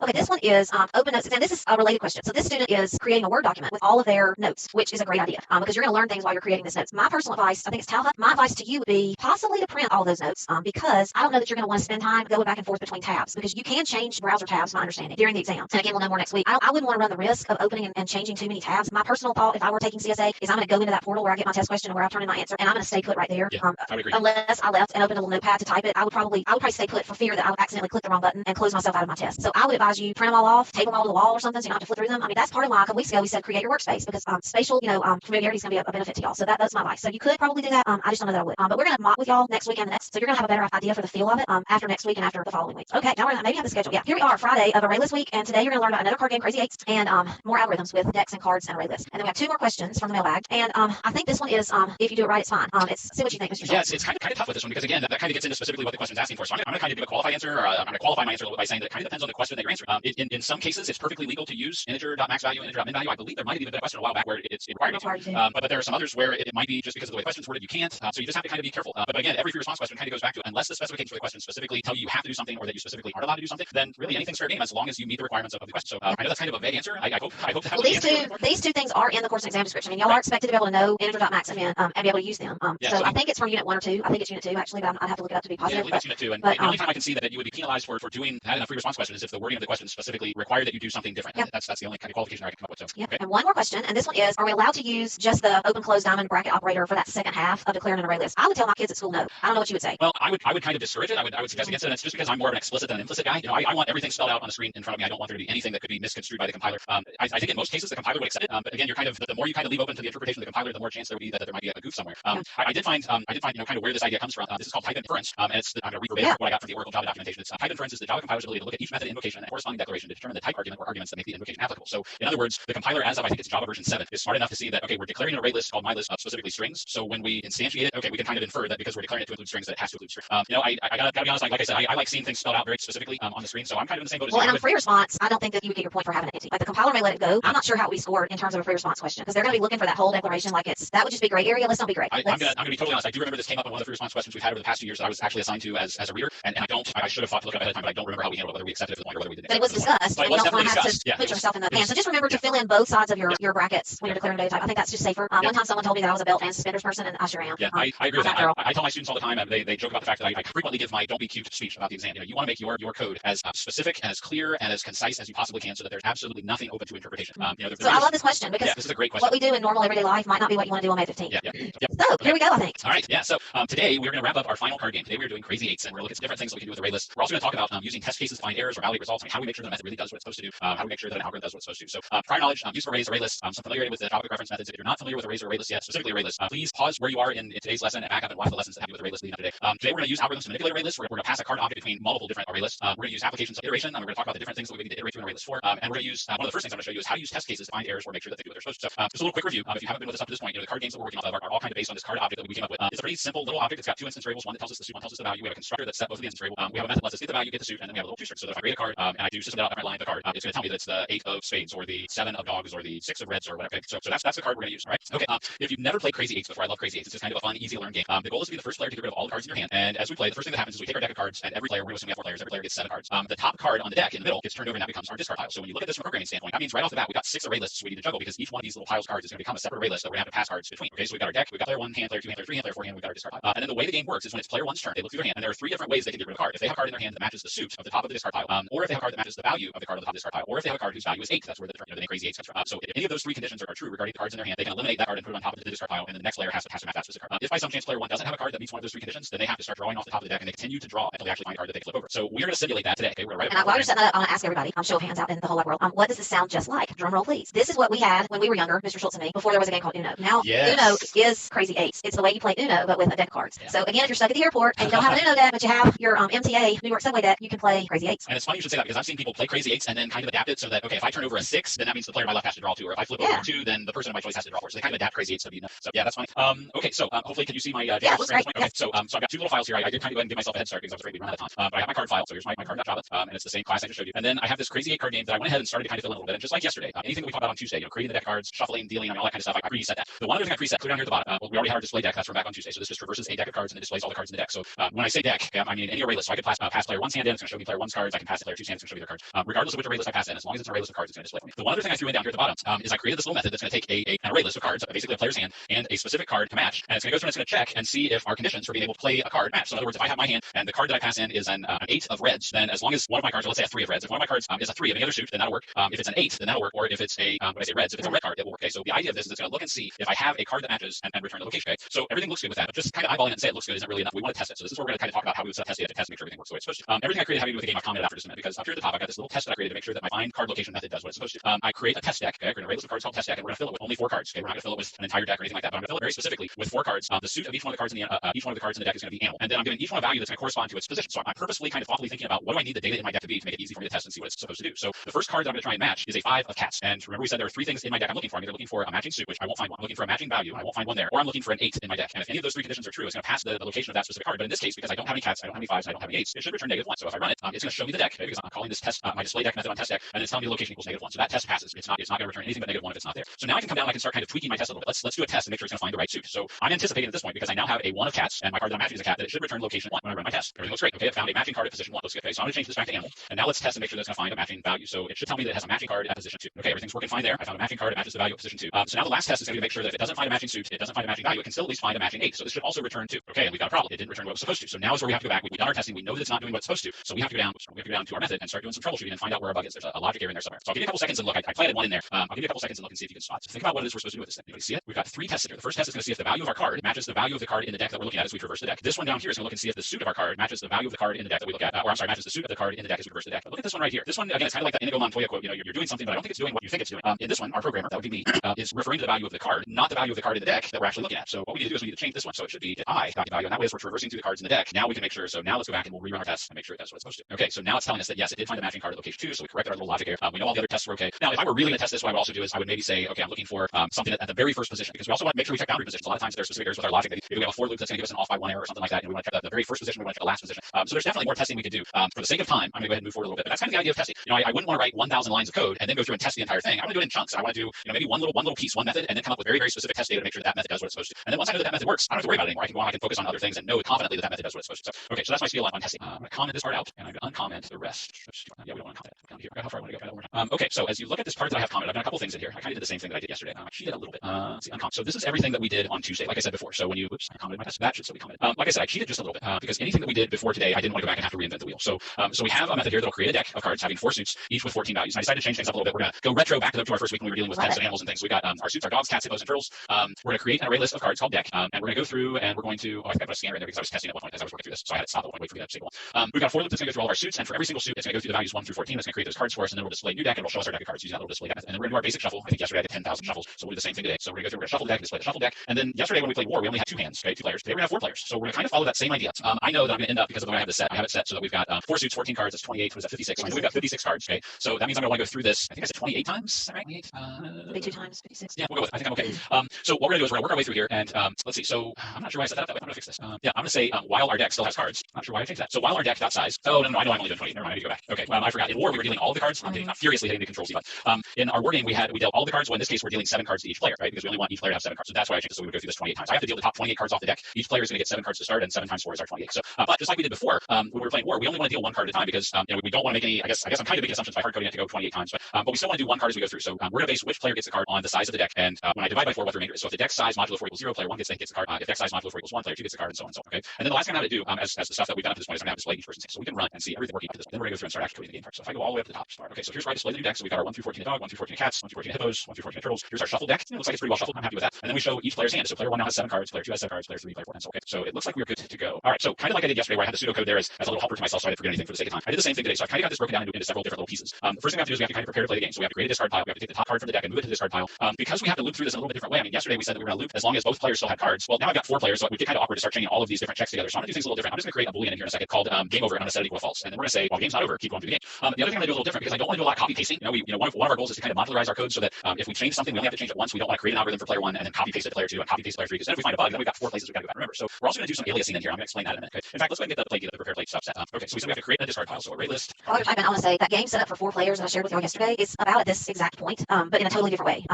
Okay, this one is open notes, and this is a related question. So this student is creating a Word document with all of their notes, which is a great idea because you're going to learn things while you're creating this notes. My personal advice, I think it's Talha. My advice to you would be possibly to print all those notes because I don't know that you're going to want to spend time going back and forth between tabs, because you can change browser tabs, my understanding, during the exam. And again, we'll know more next week. I wouldn't want to run the risk of opening and changing too many tabs. My personal thought, if I were taking CSA, is I'm going to go into that portal where I get my test question and where I turn in my answer, and I'm going to stay put right there. I would agree. Unless I left and opened a little notepad to type it, I would probably stay put for fear that I would accidentally click the wrong button and close myself out of my test. So I would advise you print them all off, tape them all to the wall or something, so you don't have to flip through them. I mean, that's part of why a couple weeks ago we said create your workspace, because spatial, familiarity is going to be a benefit to y'all. So that's my advice. So you could probably do that. I just don't know that I would. But we're going to mock with y'all next week and the next, so you're going to have a better idea for the feel of it after next week and after the following week. Okay, now we're going to maybe have the schedule. Yeah, here we are, Friday of ArrayList week, and today you're going to learn about another card game, Crazy Eights, and more algorithms with decks and cards and ArrayList. And then we have 2 more questions from the mailbag, and I think this one is if you do it right, it's fine. See what you think, Mr. Schultz. Yeah, it's kind of tough with this one because again, that kind of gets into specifically what the question's asking for. So I'm going to kind of give a qualified answer, or I'm going to qualify my answer a little bit by saying that it kind of depends on the question that you're answering. In some cases, it's perfectly legal to use integer.max value and integer.min value. I believe there might have even been a question a while back where it's required to. But there are some others where it might be just because of the way the question's worded, you can't. So you just have to kind of be careful. But again, every free response question kind of goes back to, unless the specifications for the question specifically tell you have to do something or that you specifically aren't allowed to do something, then really anything's fair game as long as you meet the requirements of the question. So I know that's kind of a vague answer. I hope to have these two things are in the course exam description. I mean, y'all are expected to be able to know integer.max and min and be able to use them. So I think it's from unit 1 or 2. I think it's unit 2 actually, but I'd have to look it up to be positive. Yeah, unit 2. And the only time I can see that you would be penalized for doing having a free response question is if the wording of the question specifically required that you do something different. That's the only kind of qualification I can come up with. So, okay. And one more question, and this one is: are we allowed to use just the open-close diamond bracket operator for that second half of declaring an array list? I would tell my kids at school no. I don't know what you would say. Well, I would kind of discourage it. I would suggest against it. And it's just because I'm more of an explicit than an implicit guy. I want everything spelled out on the screen in front of me. I don't want there to be anything that could be misconstrued by the compiler. I think in most cases the compiler would accept it. But again, you're kind of the more you kind of leave open to the interpretation of the compiler, the more chance there would be that there might be a goof somewhere. I did find kind of where this idea comes from. This is called type inference, and it's I'm going to read verbatim what I got from the Oracle Java documentation. It's type inference is the Java compiler's ability to look at each method invocation and corresponding declaration to determine the type argument or arguments that make the invocation applicable. So in other words, the compiler, as of I think it's Java version 7, is smart enough to see that okay, we're declaring an array list called mylist specifically strings. So when we instantiate it, okay, we can kind of infer that because we're declaring it to include strings, that it has to include strings. I gotta be honest. Like I said, I like seeing things spelled out very specifically on the screen. So I'm kind of in the same boat as you. Well, and on free response, I don't think that you would get your point for having it empty. Like the compiler may let it go. I'm not sure how it would be scored in terms of a free response question because they're going to be looking for that whole declaration. Like that would just be gray area. Let's not be great. I'm going to be totally honest. I do remember this came up in one of the free response questions we've had over the past 2 years that I was actually assigned to as a reader, and I should have thought to look up ahead of time, but I don't remember how we handled it, whether we accepted it to the point or whether we didn't. But it was discussed. But you don't want to have to put yourself in the pan. So just remember to fill in both sides of your brackets when you're declaring data type. I think that's just safer. One time someone told me that I was a belt and suspenders person, and I sure am. Yeah, I agree with that. I tell my students all the time, they joke about the fact that I frequently give my don't be cute speech about the exam. You want to make your code as specific specific and as clear and as concise as you possibly can, so that there's absolutely nothing open to interpretation. So I love this question because this is a great question. what we do in normal everyday life might not be what you want to do on May 15th. So here we go, I think. All right, yeah. So today we're going to wrap up our final card game. Today we're doing crazy eights, and we're going to look at some different things that we can do with ArrayLists. We're also going to talk about using test cases to find errors or validate results, and how we make sure the method really does what it's supposed to do. How we make sure that an algorithm does what it's supposed to do. So prior knowledge, use of arrays, ArrayLists, some familiarity with the topic reference methods. If you're not familiar with arrays or ArrayLists yet, specifically ArrayLists, please pause where you are in today's lesson and back up and watch the lessons that have to do with ArrayLists leading up today. Today we're going to use algorithms to manipulate ArrayLists. We're going to pass a card object between multiple different ArrayLists. We're going to use applications of iteration, and we're going to talk about the different things that we need to iterate through an ArrayList for. And we're going to use one of the first things I'm going to show you is how to use test cases to find errors or make sure that they do what they're supposed to. So just a little quick review. If you haven't been with us up to this point, the card games that we're working off of are all kind of based on this card object that we came up with. It's a pretty simple little object. It's got two instance variables, one that tells us the suit, one tells us the value. We have a constructor that set both of the instance variables. We have a method that lets us get the value, get the suit, and then we have a little two-string. So that if I create a card and I do system.out line the card, it's going to tell me that it's the 8 of spades or the 7 of dogs or the 6 of reds or whatever. Okay, so that's the card we're going to use. All right. Okay. If you've never played Crazy Eights before, I love Crazy Eights. It's just kind of a fun, easy to learn game. The goal is to be the first player to get rid of all the cards in your hand. And as we play, the first thing that happens is we take our deck of cards, and every player, we're going to assume we have 4 players. Every player gets 7 cards. The top card on the deck in the middle gets turned over, and that becomes our discard pile. So when you look at this from a programming standpoint, that means right off the bat we got 6 array lists we need to juggle, because each one of these little piles of cards is going to become a separate array list that we're going to have to pass cards between. Okay, so we've got our deck, we've got player 1 hand, player 2 hand, player 3 hand, player 4 hand, we've got our discard pile. And then the way the game works is when it's player 1's turn, they look through their hand, and there are 3 different ways they can get rid of a card. If they have a card in their hand that matches the suit of the top of the discard pile, or if they have a card that matches the value of the card on the top of the discard pile, or if they have a card whose value is 8, that's where the name Crazy Eights comes from. So if any of those 3 conditions are true regarding the cards in their hand, they can eliminate that card and put it on top of the discard pile, and then the next player has to match that specific card. If by some chance player 1 doesn't have a card that meets one of those 3 conditions, then they have to start drawing off the top of the deck, and they continue to draw until they actually find a card that they can flip over. So we're going to simulate that today. Okay, we're going to write And while you're setting that up, I want to ask everybody, show of hands out in the whole wide world, what does this sound just like? Drum roll, please. This is what we had when we were younger, Mr. Schultz and me, before there was a game called Uno. Now, Uno is Crazy Eights. It's the way you play Uno, but with a deck of cards. So again, if you're stuck at the airport and you don't have an Uno deck, but you have your MTA, New York Subway deck, you can play Crazy Eights. And it's funny you should say that, because I've seen people play Crazy Eights and then kind of adapt it so that, okay, if I turn over a 6, then that means the player on my left has to draw 2, or if I flip over a 2, then the person of my choice has to draw 4. So they kind of adapt Crazy Eights to be, so yeah, that's funny. Okay, so hopefully can you see my yeah, that's great. Okay, so I've got 2 little files here. I did kind of go ahead and give myself a head start because I was afraid we'd run out of time. But I have my card file, so here's my card.java, and it's the same class I just showed you. And then I have this Crazy 8 card game that I went ahead and started to kind of fill in a little bit. And just like yesterday, anything that we talked about on Tuesday, creating the deck cards, shuffling, dealing, all that kind of stuff, I preset that. The one other thing I preset, clear down here at the bottom, we already had our display deck. That's from back on Tuesday. So this just traverses a deck of cards and it displays all the cards in the deck. So when I say deck, I mean any array list. So I could pass player 1's hand in, it's going to show me player 1's cards. I can pass player 2's hand, it's going to show me their cards. Regardless of which array list I pass in, as long as it's an array list of cards, it's going to display for me. The one other thing I threw in down here at the bottom is I created this little method that's going to take an array list of cards, basically a player's hand, and a specific card to match. And it's going to go through and it's going to check and see if our conditions for being able to play a card match. So in other words, if I have my hand and the card that I pass in is an 8 of reds, then as long as one of my cards, or let's say a 3 of reds, if one of my cards is a 3 of any other suit, then that'll work. If it's an 8, then that'll work. Or if it's a when I say reds, if it's a red card, it will work. Okay, so the idea of this is it's going to look and see if I have a card that matches and return the location. Okay, so everything looks good with that, but just kind of eyeballing it and say it looks good isn't really enough. We want to test it. So this is where we're going to kind of talk about how we would test it to test, make sure everything works the way it's supposed to. Everything I created having to do with the game, I've commented after just a minute, because up here at the top, I've got this little test that I created to make sure that my find card location method does what it's supposed to. I create a test deck. Okay, I create an array list of cards called test deck, and we're going to fill it with only 4 cards. Okay, we're not going to fill it with an entire deck or anything like that, but I'm going to fill it very specifically with 4 cards. The suit of each one of the cards in the each one of the cards in the deck is going to be animal, and then I'm giving each one a value that's going to correspond to its position. So I'm purposefully kind of thoughtfully thinking about what do I need the data in my deck to be to make it easy for me to test and see what it's supposed to do. So the first card that I'm going to try and match is a 5 of cats. And remember we said there are 3 things in my deck I'm looking for. I'm either looking for a matching suit, which I won't find one. I'm looking for a matching value, and I won't find one there, or I'm looking for an 8 in my deck. And if any of those 3 conditions are true, it's going to pass the location of that specific card. But in this case, because I don't have any cats, I don't have any 5s, I don't have any 8s, it should return -1. So if I run it, it's going to show me the deck, okay, because I'm calling this test my display deck method on test deck, and it's telling me the location equals -1. So that test passes. It's not going to return anything but -1 if it's not there. So now I can come down and I can start kind of tweaking my test a little bit. Let's do a test and make sure it's going to find the right suit. So I'm anticipating at this point, because I now have a 1 of cats and my card that I'm matching is a cat, that it should return location 1 when I run my test. Everything looks great. Okay, it found a matching card at position 1. Looks good. Okay, so I'm going to change this back to animal, and now let's test and make sure that it's going to find a matching value. So it should tell me that it has a matching card at position 2. Okay, everything's working fine there. I found a matching card that matches the value at position 2. So now the last test is going to make sure that if it doesn't find a matching suit, it doesn't find a matching value, it can still at least find a matching 8. So this should also return 2. Okay, and we got a problem. It didn't return what it was supposed to. So now is where we have to go back. We've done our testing. We know that it's not doing what it's supposed to. So we have to go down to our method and start doing some troubleshooting and find out where our bug is. There's a logic error in there somewhere. So I'll give you a couple seconds and look. I planted one in there. I'll give you a couple seconds and look and see if you can spot. So think about what it is we're supposed to do with this thing. Anybody see it? We've got 3 tests in here. The first test is going to see if the value of our card matches the value of the card in the deck that we're looking at as we traverse the deck. This one down here is going to look and see if the suit of our card matches the value of the card in the deck that we look at. Or I'm sorry, matches the suit of the card in the deck as we traverse the deck. But look at this one right here. This one, again, it's kind of like that Inigo Montoya quote. You're doing something, but I don't think it's doing what you think it's doing. In this one, our programmer, that would be me, is referring to the value of the card, not the value of the card in the deck that we're actually looking at. So what we need to do is we need to change this one. So it should be I got the value, and that way as we're traversing through the cards in the deck, now we can make sure. So now let's go back and we'll rerun our test and make sure it does what it's supposed to. Okay, so now it's telling us that yes, it did find the matching card at location 2. So we corrected our little logic error. We know all the other tests were okay. Now, if I were really going to test this, what I would also do is I would maybe say, okay, I'm looking for something at the very first position, because we also want to make sure we check boundary positions. A lot of times there's specific errors with our logic. If we have a for loop that's going to give us an off by 1 error or something like that, and we want to check the very first position, we want to check the last position. So there's definitely more testing we could do. For the sake of time, I'm going to go ahead and move forward a little bit. But that's kind of the idea of testing. I wouldn't want to write 1,000 lines of code and then go through and test the entire thing. I want to do it in chunks. I want to do maybe one little piece, one method, and then come up with very, very specific test data to make sure that method does what it's supposed to. And then once I know that method works, I don't have to worry about it anymore. I can go on, I can focus on other things and know confidently that method does what it's supposed to. So, okay, so that's my spiel on testing. I'm going to comment this part out, and I'm going to uncomment the rest. Yeah, we don't want to comment down here. How far I want to go? Okay, so as you look at this part that I have commented, I've done a couple things in here. I kind of did the same thing that I did yesterday. I cheated a little bit. Let's see, uncomment. So this is everything that we did on Tuesday, like I said before. So when you, I commented my test, that should still be commented. Like I said, I cheated just a little bit because anything that we did before today, I didn't want to go back and have to reinvent the wheel. So we have have a method here that'll create a deck of cards having 4 suits, each with 14 values. And I decided to change things up a little bit. We're going to go retro back to our first week when we were dealing with pets and animals and things. So we got our suits, our dogs, cats, hippos, and turtles. We're going to create an array list of cards called deck, and we're going to go through and we're going to, I think I put a scan right there because I was testing it at one point as I was working through this, so I had to stop at one point, wait for me to save one. We've got a for loop that's going to go through all of our suits, and for every single suit, it's going to go through the values 1 through 14. That's going to create those cards for us, and then we'll display a new deck, and it'll show us our deck of cards using that little display deck. And then we're going to do our basic shuffle. I think yesterday I did 10,000 shuffles, so we'll do the same thing today. So we're going to go through, we're going to shuffle the deck, display the shuffle deck, and then yesterday when we played War, we only had 2 hands, okay, 2 players. Today we're going to have 4 players, so we're going to kind of follow that same idea. I know that I'm going to end up, because of the way I have this set, I have it set so that we've got 4 suits, 14 cards, that's 28, what is that, 56. So I know we've got 56 cards, okay, so that means I'm going to want to go through this, I think I said 28 times, is that right? 28? Maybe 2 times, 56. Yeah, we'll go with it. I think I'm okay. So what we're going to do is we're going to work our way through here, and let's see, so I'm not sure why I set that up that way. I'm going to fix this. Yeah, I'm going to say while our deck still has cards. I'm not sure why I changed that. So while our deck dot size, oh, no, I know I'm only doing 20. Never mind, I need to go back. Okay, I forgot. In War, we were dealing all of the cards. I'm furiously hitting the control C button. In our War game, we dealt all the cards. Well, in this case, we're dealing 7 cards to each player, right? Because we only want each player to have 7 cards. So that's why I changed it. So we would go through this 28 times. I have to deal the top 28 cards off the deck. Each player is going to get 7 cards to start, and 7 times 4 is our 28. So, but just like we did before, when we were playing War, we only want to deal 1 card at a time because we don't want to make any. I guess I'm kind of making assumptions by hard coding it to go 28 times, but we still want to do 1 card as we go through. So we're going to base which player gets the card on the size of the deck, and when I divide by 4, what the remainder is. So if the deck size modulo 4 equals 0, player 1 gets the card. If deck size modulo 4 equals 1, player 2 gets the card, and so on and so on. Okay, and then the last thing I'm going to do, as the stuff that we've done up to this point, is I'm going to display each person's name, so we can run and see everything working up to this point. Then we're going to go through and start actually coding the game card. So if I go all the way up to the top, start. Okay, so here's where I display the new deck. So we've got our 1 through 14 dog, 1 through 14 cats, 1 through 14 hippos, 1 through 14 turtles. Here's our shuffle deck. It looks like it's pretty well shuffled. I'm happy with that. And then we show each player's hand. So player 1 now has 7 cards, player 2 has 7 cards, player 3, player 4, and so okay. So it looks like we're good to go. All right, so kind of like I did yesterday, where I had the pseudocode there as a little helper to myself, so I didn't forget anything for the sake of time. I did the same thing today. So I kind of got this broken down into several different little pieces. The first thing we have to do is we have to kind of prepare to play the game. So we have to create a discard pile. We have to take the top card from the deck and move it to the discard pile. Because we have to loop through this in a little bit different way. I mean, yesterday we said that we were going to loop as long as both players still had cards. Well, now I've got 4 players, so it would get kind of awkward to start chaining all of these different checks together. So I'm going to do things a little different. I'm just going to create a boolean in here in a second called game over, and I'm going to set it equal to false. And then we're going to say, well, game's not over. Keep going through the game. The other thing I'm going to do a little different because I don't want to do a lot of copy pasting. One of our goals is to kind of modularize our code so that if we change something, we only have to change it once. We don't want to create an algorithm for player 1 and then copy paste it to player 2 and copy paste to player 3. Because then if we find a bug, then we've got 4 places we've got to go back and remember. So we're also going to do some aliasing in here. I'm going to explain that in a minute. Okay. In fact, let's go ahead and get the prepared plate stuff set up. Okay, so we said we have to create a discard pile. So ArrayList. While you're typing, I want to say that game set up for 4 players that I shared with you all yesterday is about at this exact point, but in a totally different way.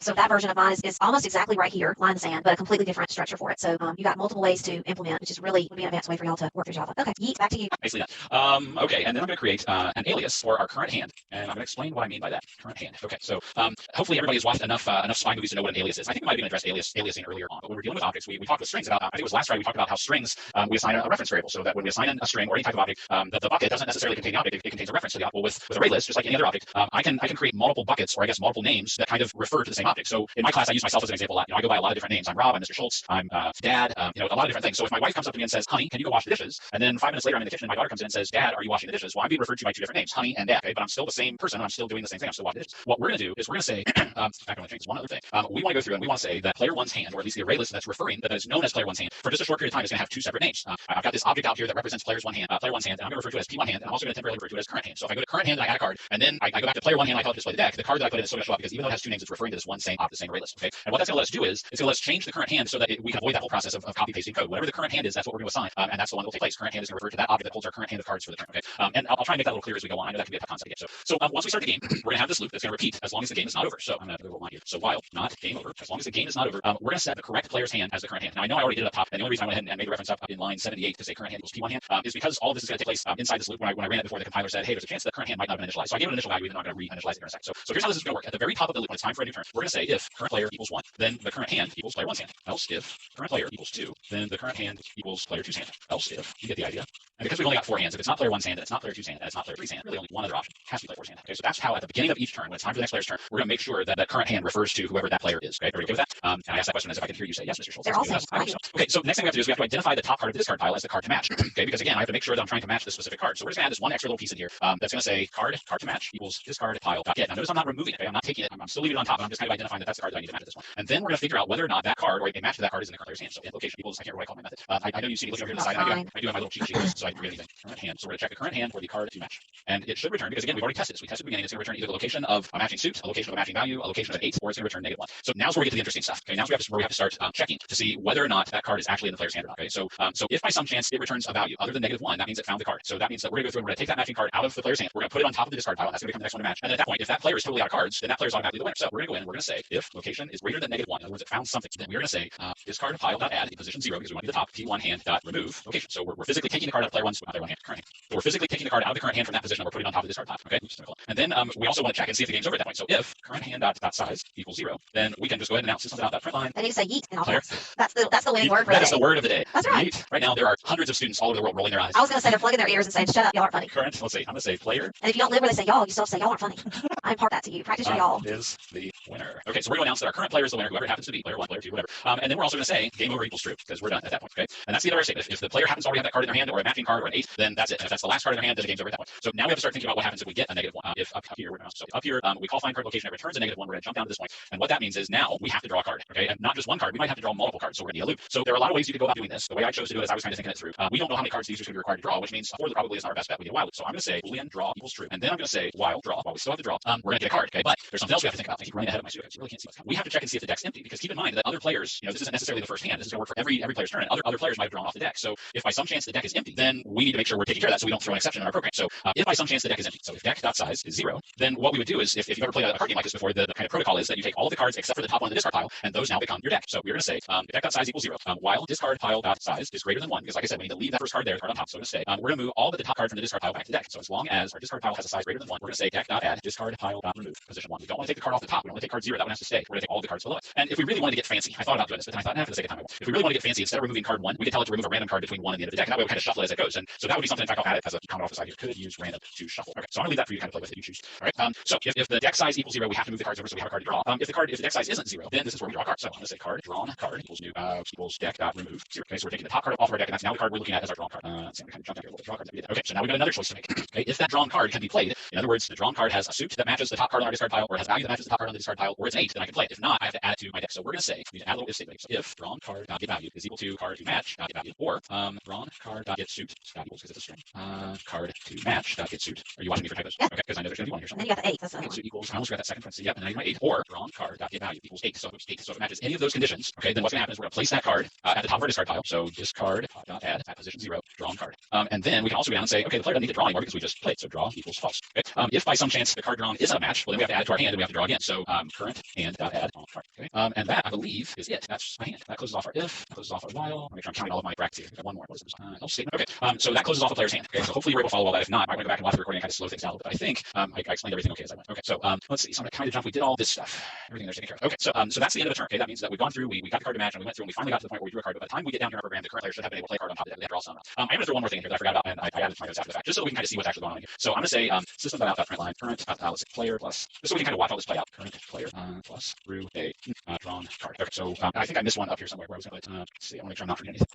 So that version of mine is almost exactly right here, line in the sand, but a completely different structure for it. So you got multiple ways to implement, which is really would be an advanced way for y'all to work through Java. Okay, Yeet, back to you. Nicely done. Okay, and then I'm going to create an alias for our current hand, and I'm going to explain what I mean by that. Current hand. Okay, so hopefully everybody has watched enough spy movies to know what an alias is. I think we might have even addressed aliasing earlier on, but when we're dealing with objects, we talked with strings about. I think it was last Friday we talked about how strings we assign a reference variable, so that when we assign a string or any type of object, the bucket doesn't necessarily contain the object; it contains a reference to the object. Well, with ArrayList, just like any other object, I can create multiple buckets, or I guess multiple names that kind of refer to the same object. So in my class, I use myself as an example a lot. I go by a lot of different names. I'm Rob. I'm Mr. Schultz. I'm Dad. A lot of different things. So if my wife comes up to me and says, "Honey, can you go wash the dishes?" and then 5 minutes later I'm in the kitchen and my daughter comes in and says, "Dad, are you washing the dishes?" Well, I'm being referred to by 2 different names, Honey and Dad. Okay, but I'm still the same person. I'm still doing the same thing. I'm still washing the dishes. What we're going to do is we're going to say, in fact, I'm going to change one other thing. We want to go through and we want to say that player 1's hand, or at least the ArrayList that's referring that is known as player 1's hand, for just a short period of time is going to have 2 separate names. I've got this object out here that represents player 1's hand, and I'm going to refer to it as P1 hand, and I'm also going to temporarily refer to it as current hand. So if I go to current hand and I add a card, and then I go back to player 1 hand and I call it display the deck, the card that I put in is still going to show up because even though it has 2 names, it's referring to this one same object, the same ArrayList. Okay, and what that's going to let us do is it's going to let us change the current hand so that we can avoid that whole process of copy pasting code. Whatever the current hand is, that's what we're going to assign, and that's the one that will take place. Current hand is going to refer to that object that holds our current hand of cards for the turn. Okay, and I'll try and make that a little clearer as we go on. I know that can be a tough concept to get. So once we start the game, we're going to have this loop that's going to repeat as long as the game is not over. So I'm going to have a little line here. So while not game over, as long as the game is not over, we're going to set the correct player's hand as the current hand. Now I know I already did it up top, and the only reason I went ahead and made a reference up in line 78 to say current hand equals P1 hand is because all of this is going to take place inside this loop. When I ran it before, the compiler said, hey, there's a chance that current hand might not have been initialized. So I gave it an initial value, even though I'm going to re-initialize it in a second. So here's how this is going to work. At the very top of the loop, when it's time for a new turn, we're going to say if current player equals 1, then the current hand equals player 1's hand. Else if current player equals 2, then the current hand equals player 2's hand. Else if, you get the idea. And because we've only got 4 hands, if it's not player 1's hand, then it's not player 2's hand, and it's not player 3's hand, really only one other option. It has to be player 4's hand. Okay, so that's how at the beginning of each turn, when it's time for the next player's turn, we're going to make sure that that current hand refers to whoever that player is. Okay, are you okay with that? And I asked that question as if I could hear you say yes, Mr. Schultz. They're all same. Okay, so next thing we have to do is we have to identify the top card of the discard pile as the card to match. Okay, because again, I have to make sure that I'm trying to match the specific card. So we're just going to add this one extra little piece in here that's going to say card to match equals discard pile dot get. Now notice I'm not removing it. Okay, I'm not taking it. I'm still leaving it on top. I'm just kind of identifying that that's the card that I need to match this one. And then we're going to figure out whether or not that card or a match to that card is in the current player's hand. So in location equals, I can't remember what I call my method. I know you see me looking over here to the side. I do have my little cheat sheet, so I can forget anything. Current hand. So we're going to check the current hand for the card to match. And it should return, because again, we've already tested this. We tested the beginning. It's going to return either the location of a matching suit, a location of a matching value, a location of an 8, or it's going to return -1. So now's where we get to the interesting stuff. Okay, now's where we have to start checking to see whether or not that card is actually in the player's hand or not. Okay, so if by some chance it returns a value other than -1, that means it found the card. So that means that we're going to go through and we're going to take that matching card out of the player's hand. We're going to put it on top of the discard pile. That's going to become the next one to match. And then at that point, if that player is totally out of cards, then that player is automatically the winner. So we're going to go in and we're going to say if location is greater than -1, in other words, it found something, then we're going to say discard pile dot add in position 0 because we want to be the top P1 hand dot remove location. So we're physically taking the card out of player 1's current hand. So we're physically taking the card out of the current hand from that position and we're putting it on top of the discard pile. Okay, and then we also want to check and see if the game's over at that point. So if current hand dot size equals 0, then we can just go ahead and announce system dot print line. Then you say yeet in all caps. That's the winning word for that is the word of the day. That's right. Yeet. Right now there are hundreds of students all over the world rolling their eyes. I was going to say they're plugging their ears and saying shut up. Y'all aren't funny. Current, let's see, I'm going to say player. And if you don't live where they say y'all, you still have to say y'all aren't funny. I impart that to you. Practice your y'all. Is the winner. Okay, so we're going to announce that our current player is the winner, whoever it happens to be, player 1, player 2, whatever. And then we're also going to say game over equals true, because we're done at that point, okay? And that's the end of our statement. If the player happens to already have that card in their hand, or a matching card, or an 8, then that's it. And if that's the last card in their hand, then the game's over at that point. So now we have to start thinking about what happens if we get a -1. If up here, we call find card location, it returns a -1, we're going to jump down to this point. And what that means is now we have to draw a card, okay? And not just one card, we might have to draw multiple cards, so we're going to need a loop. So there are a lot of ways you could go about doing this. The way I chose to do it is I was kind of thinking it through. We don't know how many cards the user is going to be required to draw, which means 4 probably is not our best bet. We need a while loop. So I'm going to say boolean draw equals true. And then I'm going to say while draw, while we still have to draw, we're going to get a card, okay? But there's something else we have to think about. I keep running ahead of my pseudo, so you really can't see what's coming. We have to check and see if the deck's empty, because keep in mind that other players, this isn't necessarily the first hand. This is going to work for every player's turn, and other players might have drawn off the deck. So if by some chance the deck is empty, then we need to make sure we're taking care of that so we don't throw an exception in our program. So if by some chance the deck is empty, so if deck.size is 0, then what we would do is, if you've ever played a card game like this before, the kind of protocol is that you take all of the cards except for the top one in the discard pile, and those now become your deck. So we're going to say if deck.size equals 0, while discard pile.size is greater than 1, because like I said, we need to leave that first card there, the card on top. So we're going to say we're going to move all but the top card from the discard pile back to deck. So as long as our discard pile has a size greater than 1, we're going to say deck.add discard pile.remove position 1. We don't want to take the card off the top. We don't want to take card 0. That one has to stay. We're going to take all the cards below it. And if we really wanted to get fancy, I thought about doing this, but then I thought, for the sake of time, if we really want to get fancy, instead of removing card 1, we could tell it to remove a random card between 1 and the end of the deck, and that way we kind of shuffle it as it goes. And so that would be something, in fact, I'll add it as a comment office idea. Could use random to shuffle. Okay, so I'm going to leave that for you to kind of play with it. You choose. All right. So if the deck size equals 0, we have to move the cards over so we have a card to draw. If the deck size isn't 0, then this is where we draw a card. So I'm going to say card drawn card equals new equals deck.remove 0. Okay, so we're taking the top card off our deck, and that's now the card we're looking at as our drawn card. So I'm going to kind of jump down here a little bit. Draw card. Okay, so now we've got another choice to make. Okay, if that drawn card can be played, in other words, the drawn card has a suit that matches the top card on our discard pile, or has value that matches the top card on the discard pile, or it's 8, then I can play it. If not, I have to add it to my deck. So we're going to say we need to add a little if statement. So if drawn card get value is equal to card to match get value, or drawn card get suit equals, because it's a string, card to match get suit. Are you watching me for typos? Yeah. Okay, because I know there's going to be one here somewhere. And then you got the 8. That's the Okay, other so one. equals, I almost got that second parenthesis. Yep, and now you got 8. Or drawn card get value equals 8. So it's 8. So if it matches any of those conditions, okay, then what's going to happen is we're going to place that card at the top of our discard pile. So discard add at position 0 drawn card. And then we can also go down and say, okay, the player doesn't need to draw anymore because we just played. So draw equals false. Okay. If by some chance the card drawn isn't a match, well then we have to add it to our hand and we have to draw again. So current hand add drawn card. Okay. And that I believe is it. That's my hand. That closes off our if. That closes off our while. I'll make sure I'm counting all of my brackets here. We've got one more. What is this? Else statement. Okay. So that closes off a player's hand. Okay. So hopefully you're able to follow all that. If not, I'm going to go back and watch the recording and kind of slow things down a little bit. I think I explained everything okay as I went. Okay. So let's see. So I'm going to kind of jump. We did all this stuff. Everything there's taken care of. Okay. So that's the end of the turn. Okay. That means that we've gone through. We got the card to match and we went through and we finally got to the point where we drew a card. But by the time we get down here in our program, the current player should have been able to play a card on top of it. They have to draw some. I'm going to throw one more thing in here that I forgot about, and I added to my notes after the fact, just so we can kind of see what's actually going on here. So I'm going to say system.out.println current let's say player plus, just so we can kind of watch all this play out. Current player plus through a drawn card. Okay. So I think I missed one up here somewhere where I was going to let's see. I want to make sure I'm not forgetting anything.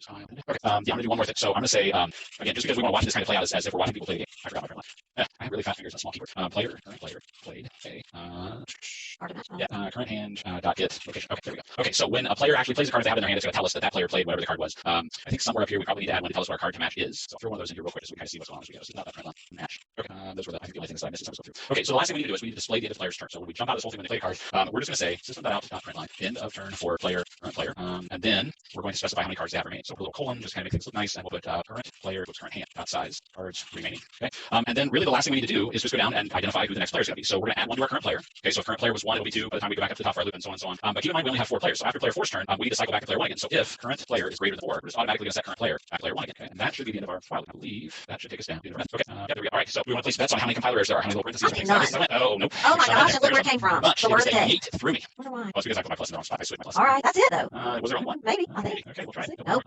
Okay. Yeah, I'm going to do one more thing. So I'm going to say again, just because we want to watch this kind of play out as if we're watching people play the game. I forgot my print line. I have really fast fingers and small keyboard. Player current player played a current hand dot get location. Okay, there we go. Okay, so when a player actually plays a card they have in their hand, it's going to tell us that player played whatever the card was. I think somewhere up here we probably need to add one to tell us what our card to match is. So I'll throw one of those in here real quick just so we kind of see what's going on as we go. So not that match. Okay, those were I think the only things that I missed as I was going through. Okay, so the last thing we need to do is we need to display the end of the player's turn. So when we jump out of this whole thing when they play a card, we're just going to say system.out.println end of turn for player current player, and then we're going to specify how many cards they have remaining. So put a little colon, just kind of make things look nice, and we'll put current player equals current hand dot size cards remaining. Okay, and then really the last thing we need to do is just go down and identify who the next player is going to be. So we're going to add one to our current player. Okay, so if current player was 1, it'll be 2 by the time we go back up to the top of our loop and so on and so on. But keep in mind we only have 4 players. So after player 4's turn, we need to cycle back to player 1 again. So if current player is greater than 4, we're just automatically going to set current player at player 1 again. Okay, and that should be the end of our file. I believe that should take us down. Okay, yeah, there we go. All right, so we want to place bets on how many compilers there are, how many little parentheses. Oh no. Oh my gosh, look where it came from. The word of the day. Through me. Wonder why. Well, it's because I put my plus in the wrong spot. I switched my plus. All right, that's it though. Was there only one? Maybe, I think. Okay, we'll try it. Nope.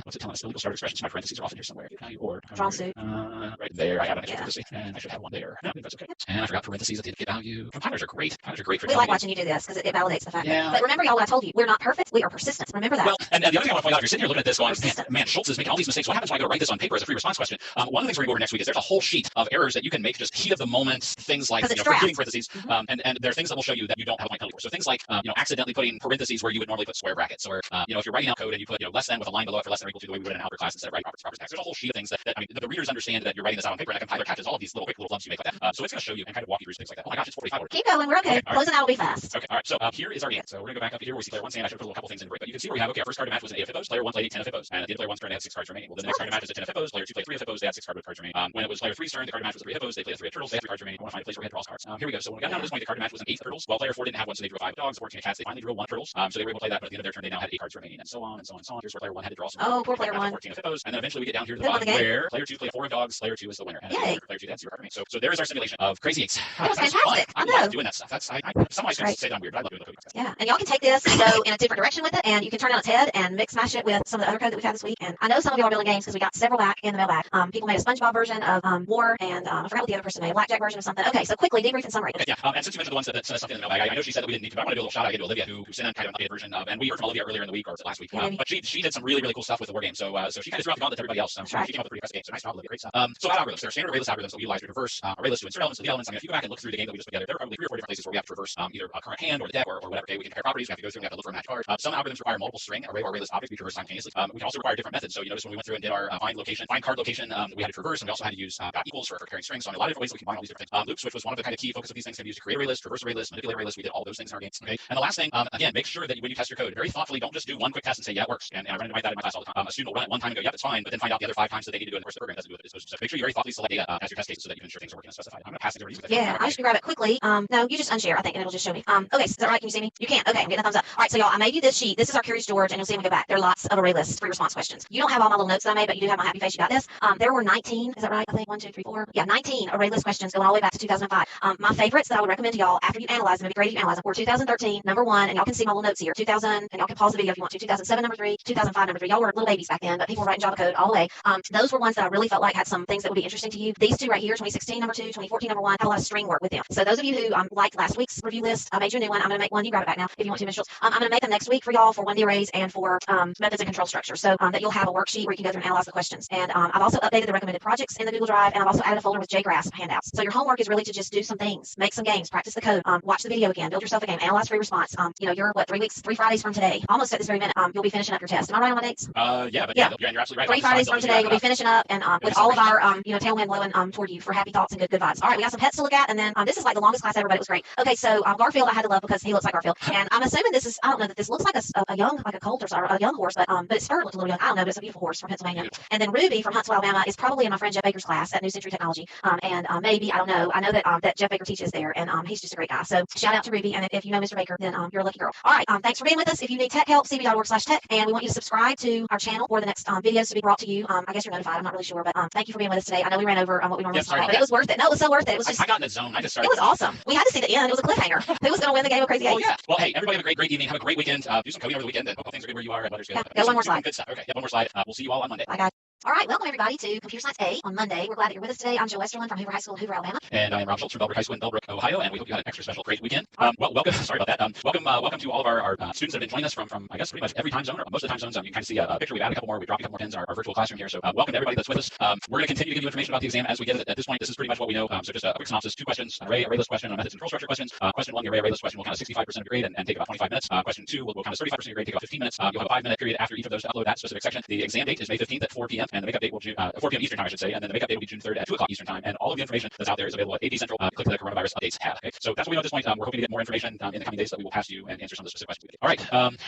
What's it telling us? Illegal start expressions. My parentheses are off in here somewhere. Value or drawn suit. Right there, I have an extra parenthesis, and I should have one there. No, I think that's okay. And I forgot parentheses at the end of get value. Compilers are great. Compilers are great for. We like watching you do this because it validates the fact. Yeah. But remember, y'all, what I told you, we're not perfect. We are persistent. Remember that. Well, and the other thing I want to point out, if you're sitting here looking at this going, man, Schultz is making all these mistakes. What happens when I go to write this on paper as a free response question? One of the things we're going to go over next week is there's a whole sheet of errors that you can make, just heat of the moment, things like forgetting parentheses, and there are things that will show you that you don't have a line penalty for. So things like accidentally putting parentheses where you would normally put square brackets, or if you're writing out code and you put less than with a line below it for less than or equal to the way we would in an algebra class instead of writing properties. There's a whole sheet of things that I mean the readers understand that you're writing this out on paper, and the compiler catches all of these little quick little lumps you make like that. So it's going to show you and kind of walk you through things like that. Oh my gosh, it's 45 words. Keep going. We're okay. Closing out will be fast. Okay. All right. So here is our end. So we're going to go back up here where we see player 1 saying I should put a couple things in break, but you can see where we have our first card to match was an 8 of hippos. Player 1 played 10 of hippos, and at the end of player 1's turn they had 6 cards remaining. Well, the next card to match is a 10 of hippos. Player 2 played 3 of hippos. They had 6 cards remaining. When it was player 3's turn, the card to match was 3 hippos. They played 3 of turtles. They had 3 cards remaining. I want to find a place where we had draw cards. Here we go. So when we got down to this point, the card to match was an 8 of turtles. Well, player 4 didn't have one, so they drew 5 dogs. 14 cats. They finally drew 1 turtles. So they were able to play that, but at the end of their turn, they now had 8 cards remaining, and so on and so on and so on. Here's where player 1 had to draw some. Oh, poor player 1. 14 of hippos, and then eventually we get down here to the bottom where player 2 played 4 of dogs. Player 2 is the winner. And player 2 had 0 cards remaining. So there is our simulation of crazy 8s. That was fantastic. I love doing that stuff. I Some of my students say that I'm weird, but I love doing the coding process. Yeah, and y'all can take this and go in a different direction with it, and you can turn it on its head and mix mash it with some of the other code that we've had this week. And I know some of y'all are building games because we got several back in the mailbag. People made a SpongeBob version of War, and I forgot what the other person made, a Blackjack version of something. Okay, so quickly, debrief and summary. Okay, yeah, and since you mentioned the ones that sent us something in the mailbag, I know she said that we didn't need to, but I want to do a little shout out again to Olivia, who sent in kind of an updated version of, and we heard from Olivia earlier in the week, or was it last week? But she did some really cool stuff with the war game. So she kind of threw out the gauntlet to everybody else. She came up with a pretty impressive game. So nice job, Olivia. Great stuff. So about ArrayLists, there are standard ArrayList algorithms that we utilize to traverse ArrayList to insert elements to the elements. I mean, if you go back and look through the game that we just put together, there are probably 3 or 4 different places where we have to traverse either a current hand or the deck or whatever. Okay, we can compare properties. We have to go through and we have to look for a match card. Some algorithms require multiple string array or ArrayList objects to be traversed simultaneously. We can also require different methods. So you notice when we went through and did our find card location, we had to traverse, and we also had to use equals for carrying strings. So I mean, a lot of different ways we combine all these different things. Loop switch was one of the kind of key focus of these things. Can be used to create ArrayList, traverse ArrayList, manipulate ArrayList. We did all those things in our games. Okay, and the last thing, again, make sure that when you test your code, very thoughtfully, don't just do one quick test and say, yeah, it works. And I run into that in my class all the time. A student will run it one time and go, yeah, it's fine, but then find out the other 5 times that they need to do it in the course of the program doesn't do it. So make sure you very thoughtfully select data as your test cases so that you can ensure things are working as specified. I'm going to pass it over to you. Yeah, I just can grab it quickly. No, you just unshare, I think, and it'll just show me. Okay, is that right? Can you see me? You can. Okay, I'm getting a thumbs up. All right, so y'all, I made you this sheet. This is our Curious George, and you'll see when we go back. There are lots of ArrayLists free response questions. You don't have all my little notes that I made, but you do have my happy face. You got this. There were 19. Is that right? I think 1, 2, 3, 4. Yeah, 19 ArrayList questions going all the way back to 2005. My favorites that I would recommend to y'all after you analyze them, it'd be great if you analyze them, were 2013, number 1, and y'all can see my little notes here. 2000, and y'all can pause the video if you want to. 2007, number 3. 2005, number 3. Y'all were little babies back then, but people were writing Java code all the way. Those were ones that I really felt like had some things that would be interesting to you. These 2 right here, 2016, number 2, 2014, number 1, have a lot of string work with them. So those of you who liked last week's review list, I made you a new one. I'm going to make one. You grab it back now if you want to, Mitchell. I'm going to make them next week for y'all for 1D arrays and for methods and control structures, so that you'll have a worksheet where you can go through and analyze the questions. And I've also updated the recommended projects in the Google Drive, and I've also added a folder with JGraphs handouts. So your homework is really to just do some things, make some games, practice the code, watch the video again, build yourself a game, analyze free response. You're what, 3 Fridays from today, almost at this very minute, you'll be finishing up your test. Am I right on my dates? Yeah, but yeah, you're absolutely right. 3 Fridays from today, you'll be finishing up, and with all of our tailwind blowing toward you for happy thoughts and good vibes. All right, we got some pets to look at, and then this is like the longest class ever, but it was great. Okay, so Garfield I had to love because he looks like Garfield, and I'm assuming this is, I don't know that this looks like a young, like a colt or a young horse, but its fur looked a little young. I don't know, but it's a beautiful horse from Pennsylvania. And then Ruby from Huntsville, Alabama is probably in my friend Jeff Baker's class at New Century Technology, and maybe, I don't know, I know that Jeff Baker teaches there, and he's just a great guy. So shout out to Ruby, and if you know Mr. Baker, then you're a lucky girl. All right, thanks for being with us. If you need tech help, cb.org/tech, and we want you to subscribe to our channel for the next videos to be brought to you. I guess you're notified. I'm not really sure, but thank you for being with us today. I know we ran over what we normally talk about, but it was worth it. No, it was so worth it. It was just, I got in the zone. I just started. It was awesome. We had to see the end. It was a cliffhanger. Who was going to win the game of Crazy Eights? Oh yeah. Well, hey, everybody have a great evening. Have a great weekend. Do some coding over the weekend, and hope things are good where you are. And yeah, go one more slide. Good stuff. Okay, yeah, one more slide. We'll see you all on Monday. Bye, guys. All right, welcome everybody to Computer Science A on Monday. We're glad that you're with us today. I'm Jill Westerlin from Hoover High School in Hoover, Alabama. And I am Rob Schultz from Bellbrook High School in Bellbrook, Ohio, and we hope you had an extra special great weekend. Well, welcome, sorry about that. Welcome to all of our students that have been joining us from I guess, pretty much every time zone, or most of the time zones. You can kind of see a picture. We've added a couple more. We dropped a couple more pins in our virtual classroom here. So welcome to everybody that's with us. We're going to continue to give you information about the exam as we get it. At this point, this is pretty much what we know. So just a quick synopsis. 2 questions, ArrayList question, methods and control structure questions. Question 1, the ArrayList question will count as 65% of your grade and take about 25 minutes. Question 2 will count as 35% of your grade, take about 15 minutes. You'll have a 5-minute period after each of those to upload that specific section. The exam date is May 15th at 4 p.m. and the makeup date will 4 p.m. Eastern time, I should say. And then the makeup date will be June 3rd at 2 o'clock Eastern time. And all of the information that's out there is available at AD Central. Click the coronavirus updates tab. Okay, so that's what we know at this point. We're hoping to get more information in the coming days that we will pass to you and answer some of the specific questions. All right,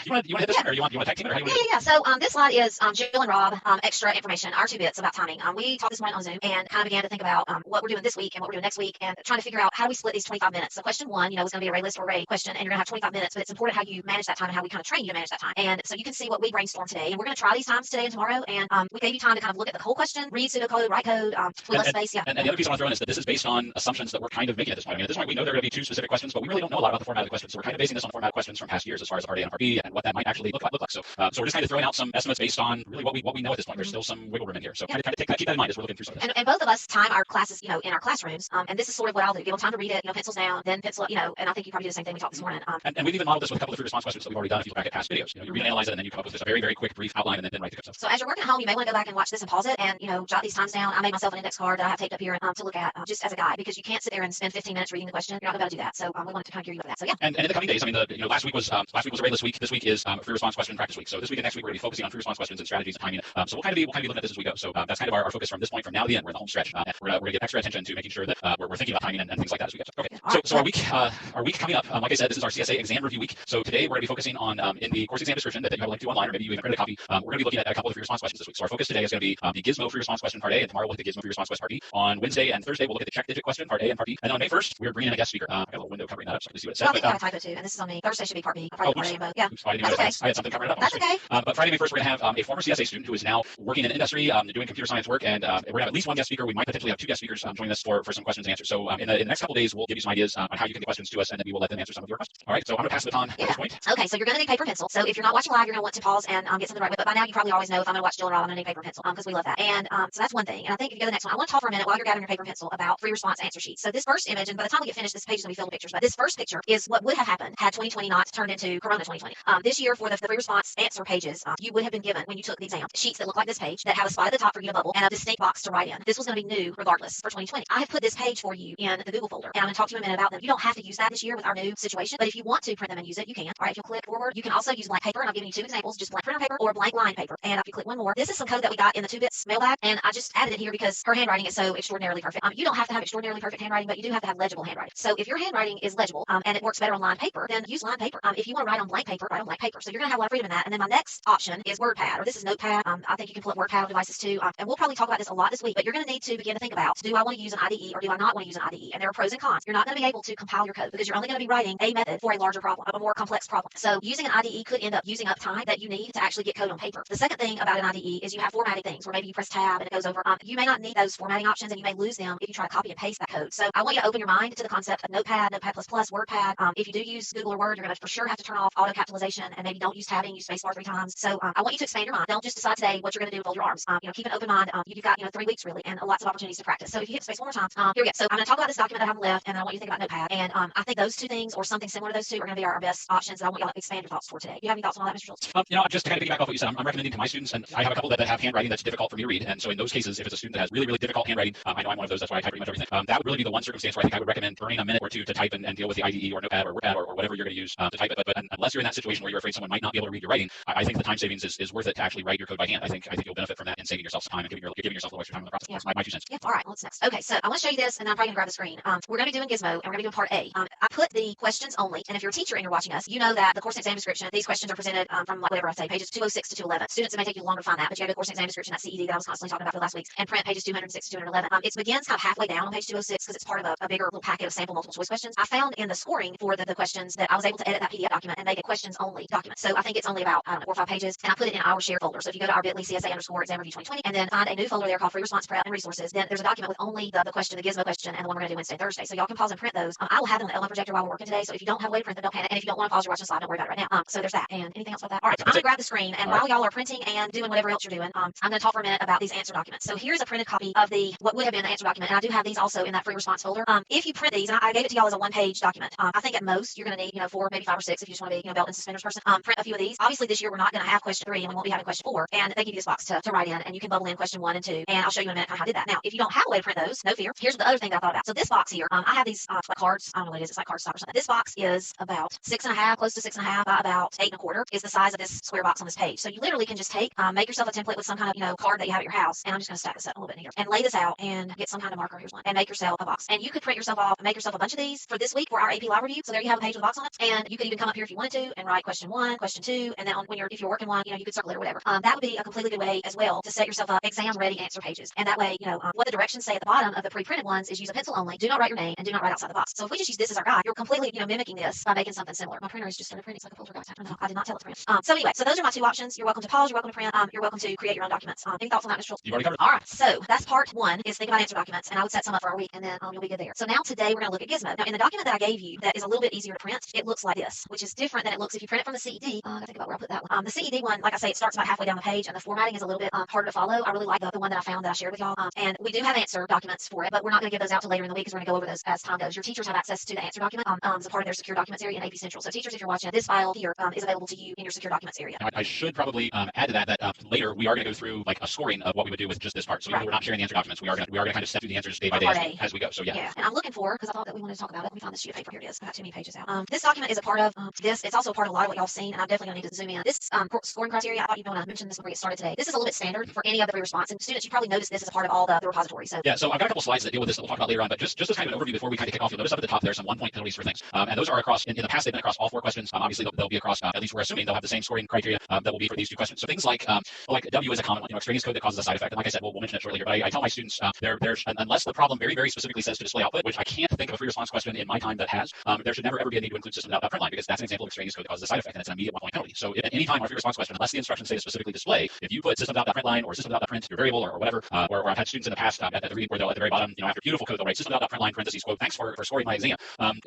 you want to hit this one, or you want to tag team it, or how do you want to do it? So this slide is Jill and Rob extra information, our 2 bits about timing. We talked this morning on Zoom and kind of began to think about what we're doing this week and what we're doing next week, and trying to figure out how do we split these 25 minutes. So question 1, is going to be ArrayList or array question, and you're going to have 25 minutes, but it's important how you manage that time and how we kind of train you to manage that time. And so you can see what we brainstormed today, and we're going to try these times today and tomorrow, and we gave you time to kind of look at the whole question, read pseudocode, write code, with less space. Yeah. And the other piece I want to throw in is that this is based on assumptions that we're kind of making at this point. I mean, at this point, we know there are going to be 2 specific questions, but we really don't know a lot about the format of the questions. So we're kind of basing this on format questions from past years as far as RD and RB and what that might actually look like. So we're just kind of throwing out some estimates based on really what we know at this point. There's still some wiggle room in here. So kind of keep that in mind as we're looking through some of this. And both of us time our classes, in our classrooms. And this is sort of what I'll do. Give them time to read it, pencils down, then pencil, and I think you probably do the same thing we talked this morning. And we've even modeled this with a couple of free response questions that we've already done if you look back at past videos. You read and analyze it, and then you come up with just a very, very quick, brief outline, and then write the code stuff. So as you're working at home, you may want to go back and watch this and pause it and, jot these times down. I made myself an index card that I have taped up here to look at just as a guide, because you can't sit there and spend 15 minutes reading the question. You're not going to be able to do that. So we wanted to kind of gear you up for that. So yeah. And in the coming days, I mean, last week was ArrayList week. This week is free response question practice week. So this week and next week we're going to be focusing on free response questions and strategies and timing. So we'll kind of be looking at this as we go. So that's kind of our focus from this point, from now to the end. We're in the home stretch. We're going to give extra attention to making sure that we're thinking about timing and things like that as we get. Okay. So our week coming up, like I said, this is our CSA exam review week. So today we're going to be focusing on in the course exam description that you have a link to online, or maybe you even printed a copy. We're going to be looking at a couple of free response questions this week. So our focus today is is going to be the Gizmo free response question part A, and tomorrow we'll hit the Gizmo free response question part B. On Wednesday and Thursday, we'll look at the check digit question part A and part B. And then on May 1st, we're bringing in a guest speaker. I got a little window covering that up so I can see what it says. I think I have a typo too, and this is on me. Thursday should be part B. Friday, part A, and both. Yeah. Oops, I didn't notice that. I had something covering it up. That's okay. But Friday, May 1st, we're going to have a former CSA student who is now working in industry, doing computer science work, and we're going to have at least one guest speaker. We might potentially have two guest speakers joining us for some questions and answers. So in the next couple of days, we'll give you some ideas on how you can get questions to us, and then we will let them answer some of your questions. All right, so I'm going to pass the baton at this point. Okay, so you're going to need paper and pencil. So if you're not watching live, you're going to want to pause and get something to write with. But by now, you probably always know if I'm going to watch Jill and Rob, I'm going to need paper and pencil because we love that. And so that's one thing. And I think if you go to the next one, I want to talk for a minute while you're gathering your paper and pencil about free response answer sheets. So this first image, and by the time we get finished, this page is going to be filled with pictures. But this first picture is what would have happened had 2020 not turned into Corona 2020. This year, for the free response answer pages, you would have been given when you took the exam sheets that look like this page that have a spot at the top for you to bubble and a distinct box to write in. This was going to be new regardless for 2020. I have put this page for you in the Google folder, and I'm going to talk to you in a minute about them. You don't have to use that this year with our new situation, but if you want to print them and use it, you can. All right, if you'll click forward, you can also use blank paper, and I'm giving you two examples, just blank printer paper or blank line paper. And if you click one more, this is some code that we got in the 2bits mailbag, and I just added it here because her handwriting is so extraordinarily perfect. You don't have to have extraordinarily perfect handwriting, but you do have to have legible handwriting. So if your handwriting is legible and it works better on lined paper, then use lined paper. If you want to write on blank paper, write on blank paper. So you're going to have a lot of freedom in that. And then my next option is WordPad, or this is Notepad. I think you can pull up WordPad on devices too. And we'll probably talk about this a lot this week, but you're going to need to begin to think about, do I want to use an IDE or do I not want to use an IDE? And there are pros and cons. You're not going to be able to compile your code because you're only going to be writing a method for a larger problem, a more complex problem. So using an IDE could end up using up time that you need to actually get code on paper. The second thing about an IDE is you have formatting things where maybe you press tab and it goes over. You may not need those formatting options and you may lose them if you try to copy and paste that code. So I want you to open your mind to the concept of Notepad, Notepad++, WordPad. If you do use Google or Word, you're going to for sure have to turn off auto capitalization and maybe don't use tabbing, use spacebar 3 times. So I want you to expand your mind. Don't just decide today what you're going to do and fold your arms. Keep an open mind. You've got 3 weeks really and lots of opportunities to practice. So if you hit space one more time, here we go. So I'm going to talk about this document that I have left, and then I want you to think about Notepad. And I think those two things or something similar to those two are going to be our best options. And I want you to expand your thoughts for today. Do you have any thoughts on all that, Mr. Schultz? Just to kind of piggyback off what you said, I'm recommending to my students, and I have a couple that have handwriting that's difficult for me to read. And so in those cases, if it's a student that has really, really difficult handwriting, I know I'm one of those, that's why I type pretty much everything. That would really be the one circumstance where I think I would recommend burning a minute or two to type and deal with the IDE or Notepad or WordPad or whatever you're going to use to type it. But unless you're in that situation where you're afraid someone might not be able to read your writing, I think the time savings is worth it to actually write your code by hand. I think you'll benefit from that and saving yourself some time and giving yourself a little extra time in the process. Yeah. That's my 2 cents. Yeah. All right. What's next? Okay. So I want to show you this, and then I'm probably going to grab the screen. We're going to be doing Gizmo, and we're going to be doing part A. I put the questions only, and if you're a teacher and you're watching us, you know that the course exam description, these questions are presented from whatever I say, pages 206 to 211. Students, it may take you longer to find that, but you have the course exam description, that CED that I was constantly talking about for the last weeks, and print pages 206 to 211. It begins kind of halfway down on page 206 because it's part of a bigger little packet of sample multiple choice questions. I found in the scoring for the questions that I was able to edit that PDF document and make a questions only document. So I think it's only about 4 or 5 pages, and I put it in our shared folder. So if you go to our bit.ly CSA _exam review 2020 and then find a new folder there called free response prep and resources, then there's a document with only the question, the Gizmo question, and the one we're going to do Wednesday and Thursday. So y'all can pause and print those. I will have them on the L1 projector while we're working today. So if you don't have a way to print them, don't panic. And if you don't want to pause your watching slide, don't worry about it right now. So there's that. And anything else about that? All right. I'm going to grab the screen, and while y'all are printing and doing whatever else you're doing, I'm going to talk for a minute about these answer documents. So here's a printed copy of what would have been the answer document, and I do have these also in that free response folder. If you print these, and I gave it to y'all as a 1-page document. I think at most you're going to need 4, maybe 5 or 6 if you just want to be belt and suspenders person. Print a few of these. Obviously this year we're not going to have question 3, and we won't be having question 4. And they give you this box to write in, and you can bubble in question 1 and 2. And I'll show you in a minute how I did that. Now, if you don't have a way to print those, no fear. Here's the other thing that I thought about. So this box here, I have these like cards. I don't know what it is. It's like cardstock or something. This box is about 6.5, close to 6.5 by about 8.25 is the size of this square box on this page. So you literally can just take, make yourself a template with some kind of card that you have at your house. And I'm just going to stack this up a little bit neater and lay this out and get some kind of marker. Here's one, and make yourself a box. And you could print yourself off, make yourself a bunch of these for this week for our AP Live review. So there you have a page with a box on it, and you could even come up here if you wanted to and write question 1, question 2, and then if you're working one, you could circle it or whatever. That would be a completely good way as well to set yourself up exam ready answer pages. And that way, what the directions say at the bottom of the pre-printed ones is use a pencil only. Do not write your name and do not write outside the box. So if we just use this as our guide, you're completely mimicking this by making something similar. My printer is just started printing. It's like a filter guys. I don't know. I did not tell it to print. So anyway, so those are my 2 options. You're welcome to pause. You're welcome to print. You're welcome to create your own documents. Any thoughts on that, Mr. Schultz? You've already covered it. All right. So that's part 1 is think about answer documents, and I would set some up for our week, and then you'll be good there. So now today we're going to look at Gizmo. Now in the document that I gave you that is a little bit easier to print, it looks like this, which is different than it looks if you print it from the CED. I gotta think about where I put that one. The CED one, like I say, it starts about halfway down the page, and the formatting is a little bit harder to follow. I really like the one that I found that I shared with y'all. And we do have answer documents for it, but we're not going to give those out till later in the week because we're going to go over those as time goes. Your teachers have access to the answer document as a part of their secure documents area in AP Central. So teachers, if you're watching, this file here is available to you in your secure documents area. Now, I should probably add to that later we are going to go through like a scoring of what we would do with just this part. So even though we're not sharing the answer documents, we are going to kind of step through the answers day by day as we go. So yeah. And I'm looking for, because I thought that we wanted to talk about it. Let me find this sheet of paper. Here it is. I got too many pages out. This document is a part of this. It's also a part of a lot of what y'all have seen, and I'm definitely going to need to zoom in. This scoring criteria, I thought you'd want to mention this before we get started today. This is a little bit standard for any of the free response. And students, you probably noticed this as a part of all the repositories. So yeah, so I've got a couple slides that deal with this that we'll talk about later on, but just as kind of an overview before we kind of kick off, you'll notice up at the top there are some 1-point penalties for things. And those are across, in the past they've been across all 4 questions. Obviously they'll be across, at least we're assuming they'll have the same scoring criteria that will be for these 2 questions. So things like W is a common extraneous code that causes a side effect. And like I said, we'll mention it shortly here. But I tell my students there's unless the problem very, very specifically says to display output, which I can't think of a free response question in my time that has, there should never ever be a need to include system.out.println because that's an example of extraneous code that causes a side effect, and it's an immediate 1 point penalty. So at any time on a free response question, unless the instructions say to specifically display, if you put system.out.println or system.out.print your variable or whatever, or I've had students in the past at the reading where they'll at the very bottom, after beautiful code, they'll write system.out.println parentheses quote thanks for scoring my exam.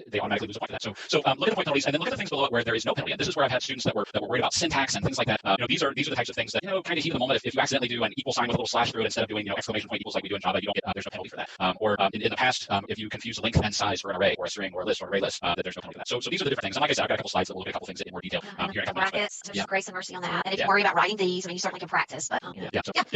They automatically lose a point to that. So look at the point penalties and then look at the things below it where there is no penalty. And this is where I've had students that were worried about syntax and things like that. These are the types of things that kind of heat in the moment. If you accidentally do an equal sign with a little slash through it instead of doing exclamation point equals like we do in Java, you don't get there's no penalty for that. Or in the past, if you confuse length and size for an array or a string or a list or ArrayList, that there's no penalty for that. So these are the different things. And like I said, I've got a couple slides that will look at a couple things in more detail here in a couple minutes. There's grace and mercy on that. And if you worry about writing these, I mean, you certainly can practice. But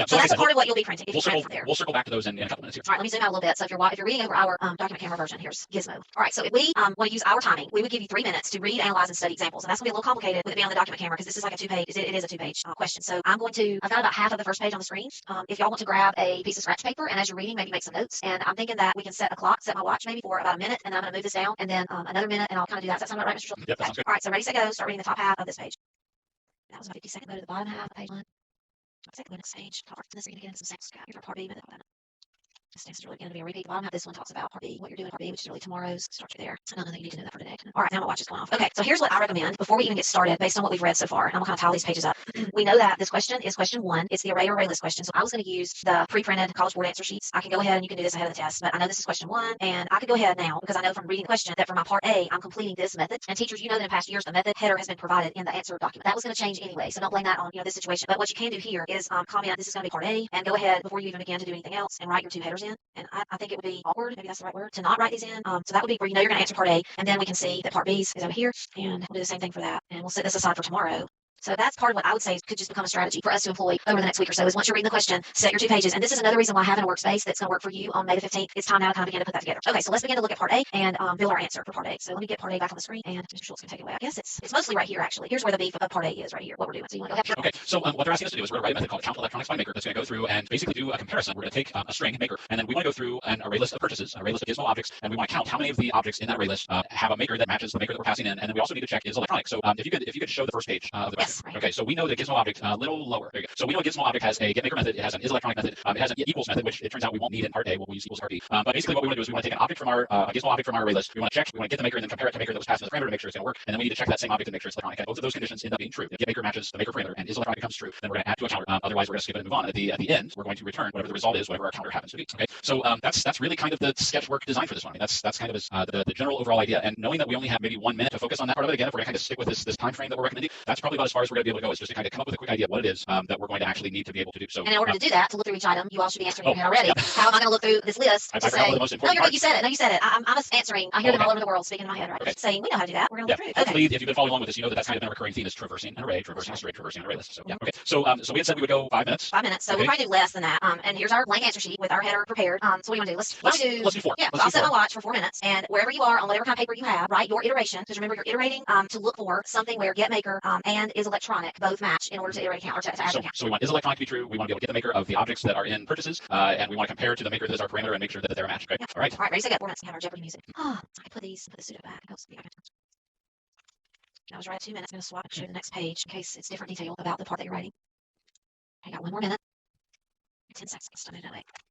So that's a part of what you'll be printing. We'll circle back to those in a couple minutes here. All right, let me zoom out a little bit. So if you're reading over our document camera version, here's Gizmo. All right, so if we want to use our timing, we would give you 3 minutes to read, analyze, and study examples. And that's going to be a little complicated with it being on the document camera because this is like a 2-page. It is a 2-page question. So I've got about half of the first page on the screen. If y'all want to grab a piece of scratch paper and as you're reading, maybe make some notes. And I'm thinking that we can set my watch maybe for about a minute, and then I'm going to move this down, and then another minute, and I'll kind of do that. Does that sound about right, Mr. Schultz? Yep, that sounds good. All right, so ready, set, go. Start reading the top half of this page. That was my 50-second go to the bottom half of page 1. Second next page. Top part. This is going to get into some sex. Here's our part B method. This next is really going to be a repeat. The bottom half of this one talks about part B, what you're doing in part B, which is really tomorrow's. Start you there. I don't know that you need to know that for today. All right, now my watch is going off. Okay, so here's what I recommend before we even get started based on what we've read so far. And I'm going to kind of tile these pages up. We know that this question is question 1. It's the array or ArrayList question. So I was going to use the pre-printed College Board answer sheets. I can go ahead and you can do this ahead of the test, but I know this is question 1, and I could go ahead now because I know from reading the question that for my part A, I'm completing this method. And teachers, you know that in past years, the method header has been provided in the answer document. That was going to change anyway, so don't blame that on this situation. But what you can do here is comment, this is going to be part A, and go ahead before you even begin to do anything else and write your 2 headers in. And I think it would be awkward, maybe that's the right word, to not write these in. So that would be where you're going to answer part A, and then we can see that part B is over here, and we'll do the same thing for that. And we'll set this aside for tomorrow. So that's part of what I would say could just become a strategy for us to employ over the next week or so is once you're reading the question, set your 2 pages. And this is another reason why having a workspace that's going to work for you on May the 15th, it's time now to kind of begin to put that together. Okay, so let's begin to look at part A and build our answer for part A. So let me get part A back on the screen, and Mr. Schultz can take it away. I guess it's mostly right here, actually. Here's where the beef of part A is right here, what we're doing. So you want to go ahead? Okay, so what they're asking us to do is we're going to write a method called count electronics by maker that's going to go through and basically do a comparison. We're going to take a string maker, and then we want to go through an array list of purchases, an array list of Gizmo objects, and we want to count how many of the objects in that array list have a maker that matches the maker that we're passing in, and then we also need to check is electronic. So if you could show the first page of the question. Yes, right. Okay, so we know the Gizmo object a little lower. There you go. So we know a Gizmo object has a getMaker method, it has an isElectronic method, it has an equals method, which it turns out we won't need in part A. We'll use equals part B. But basically what we want to do is we want to take an object from our a Gizmo object from our array list. We want to check, we want to get the maker and then compare it to maker that was passed in the parameter to make sure it's going to work. And then we need to check that same object and make sure it's electronic. And both of those conditions end up being true. If getMaker matches the maker parameter and isElectronic becomes true, then we're going to add to a counter. Otherwise we're going to skip it and move on. At the end, we're going to return whatever the result is, whatever our counter happens to be. Okay. So that's really kind of the sketchwork design for this one. I mean, that's kind of the general overall idea. And knowing that we only have maybe 1 minute to focus on that part of it, again, if we're going to kind of stick with this time frame that we're recommending, that's probably about as far as we're going to be able to go. Is just to kind of come up with a quick idea of what it is that we're going to actually need to be able to do. So, and in order to do that, to look through each item, you all should be answering in your head already. How am I going to look through this list to say, no, you're right, you said it. No, you said it. I'm just answering. I hear them all over the world speaking in my head, right? Saying, we know how to do that. We're going to look through. Hopefully, if you've been following along with this, you know that that's kind of been a recurring theme is traversing an array, traversing a string, traversing an array list. So, yeah. Okay. So we had said we would go 5 minutes. 5 minutes. So we'll probably do less than that. And here's our blank answer sheet with our header prepared. So what do you want to do? Let's do 4. Yeah. So I'll set my watch for 4 minutes. And wherever you are on whatever kind of paper you have, write your iteration. Because remember, you're iterating to look for something where getMaker and isElectronic both match in order to iterate a count or to add a count. So we want isElectronic to be true. We want to be able to get the maker of the objects that are in purchases, and we want to compare to the maker that is our parameter and make sure that they're a match. Okay. Yeah. All right. All right. Ready, set, go. 4 minutes. We have our Jeopardy music. I can put the pseudo back. It helps me. I was right at 2 minutes. I'm going to swap and show the next page in case it's different detail about the part that you're writing. I got 1 more minute. 10 seconds.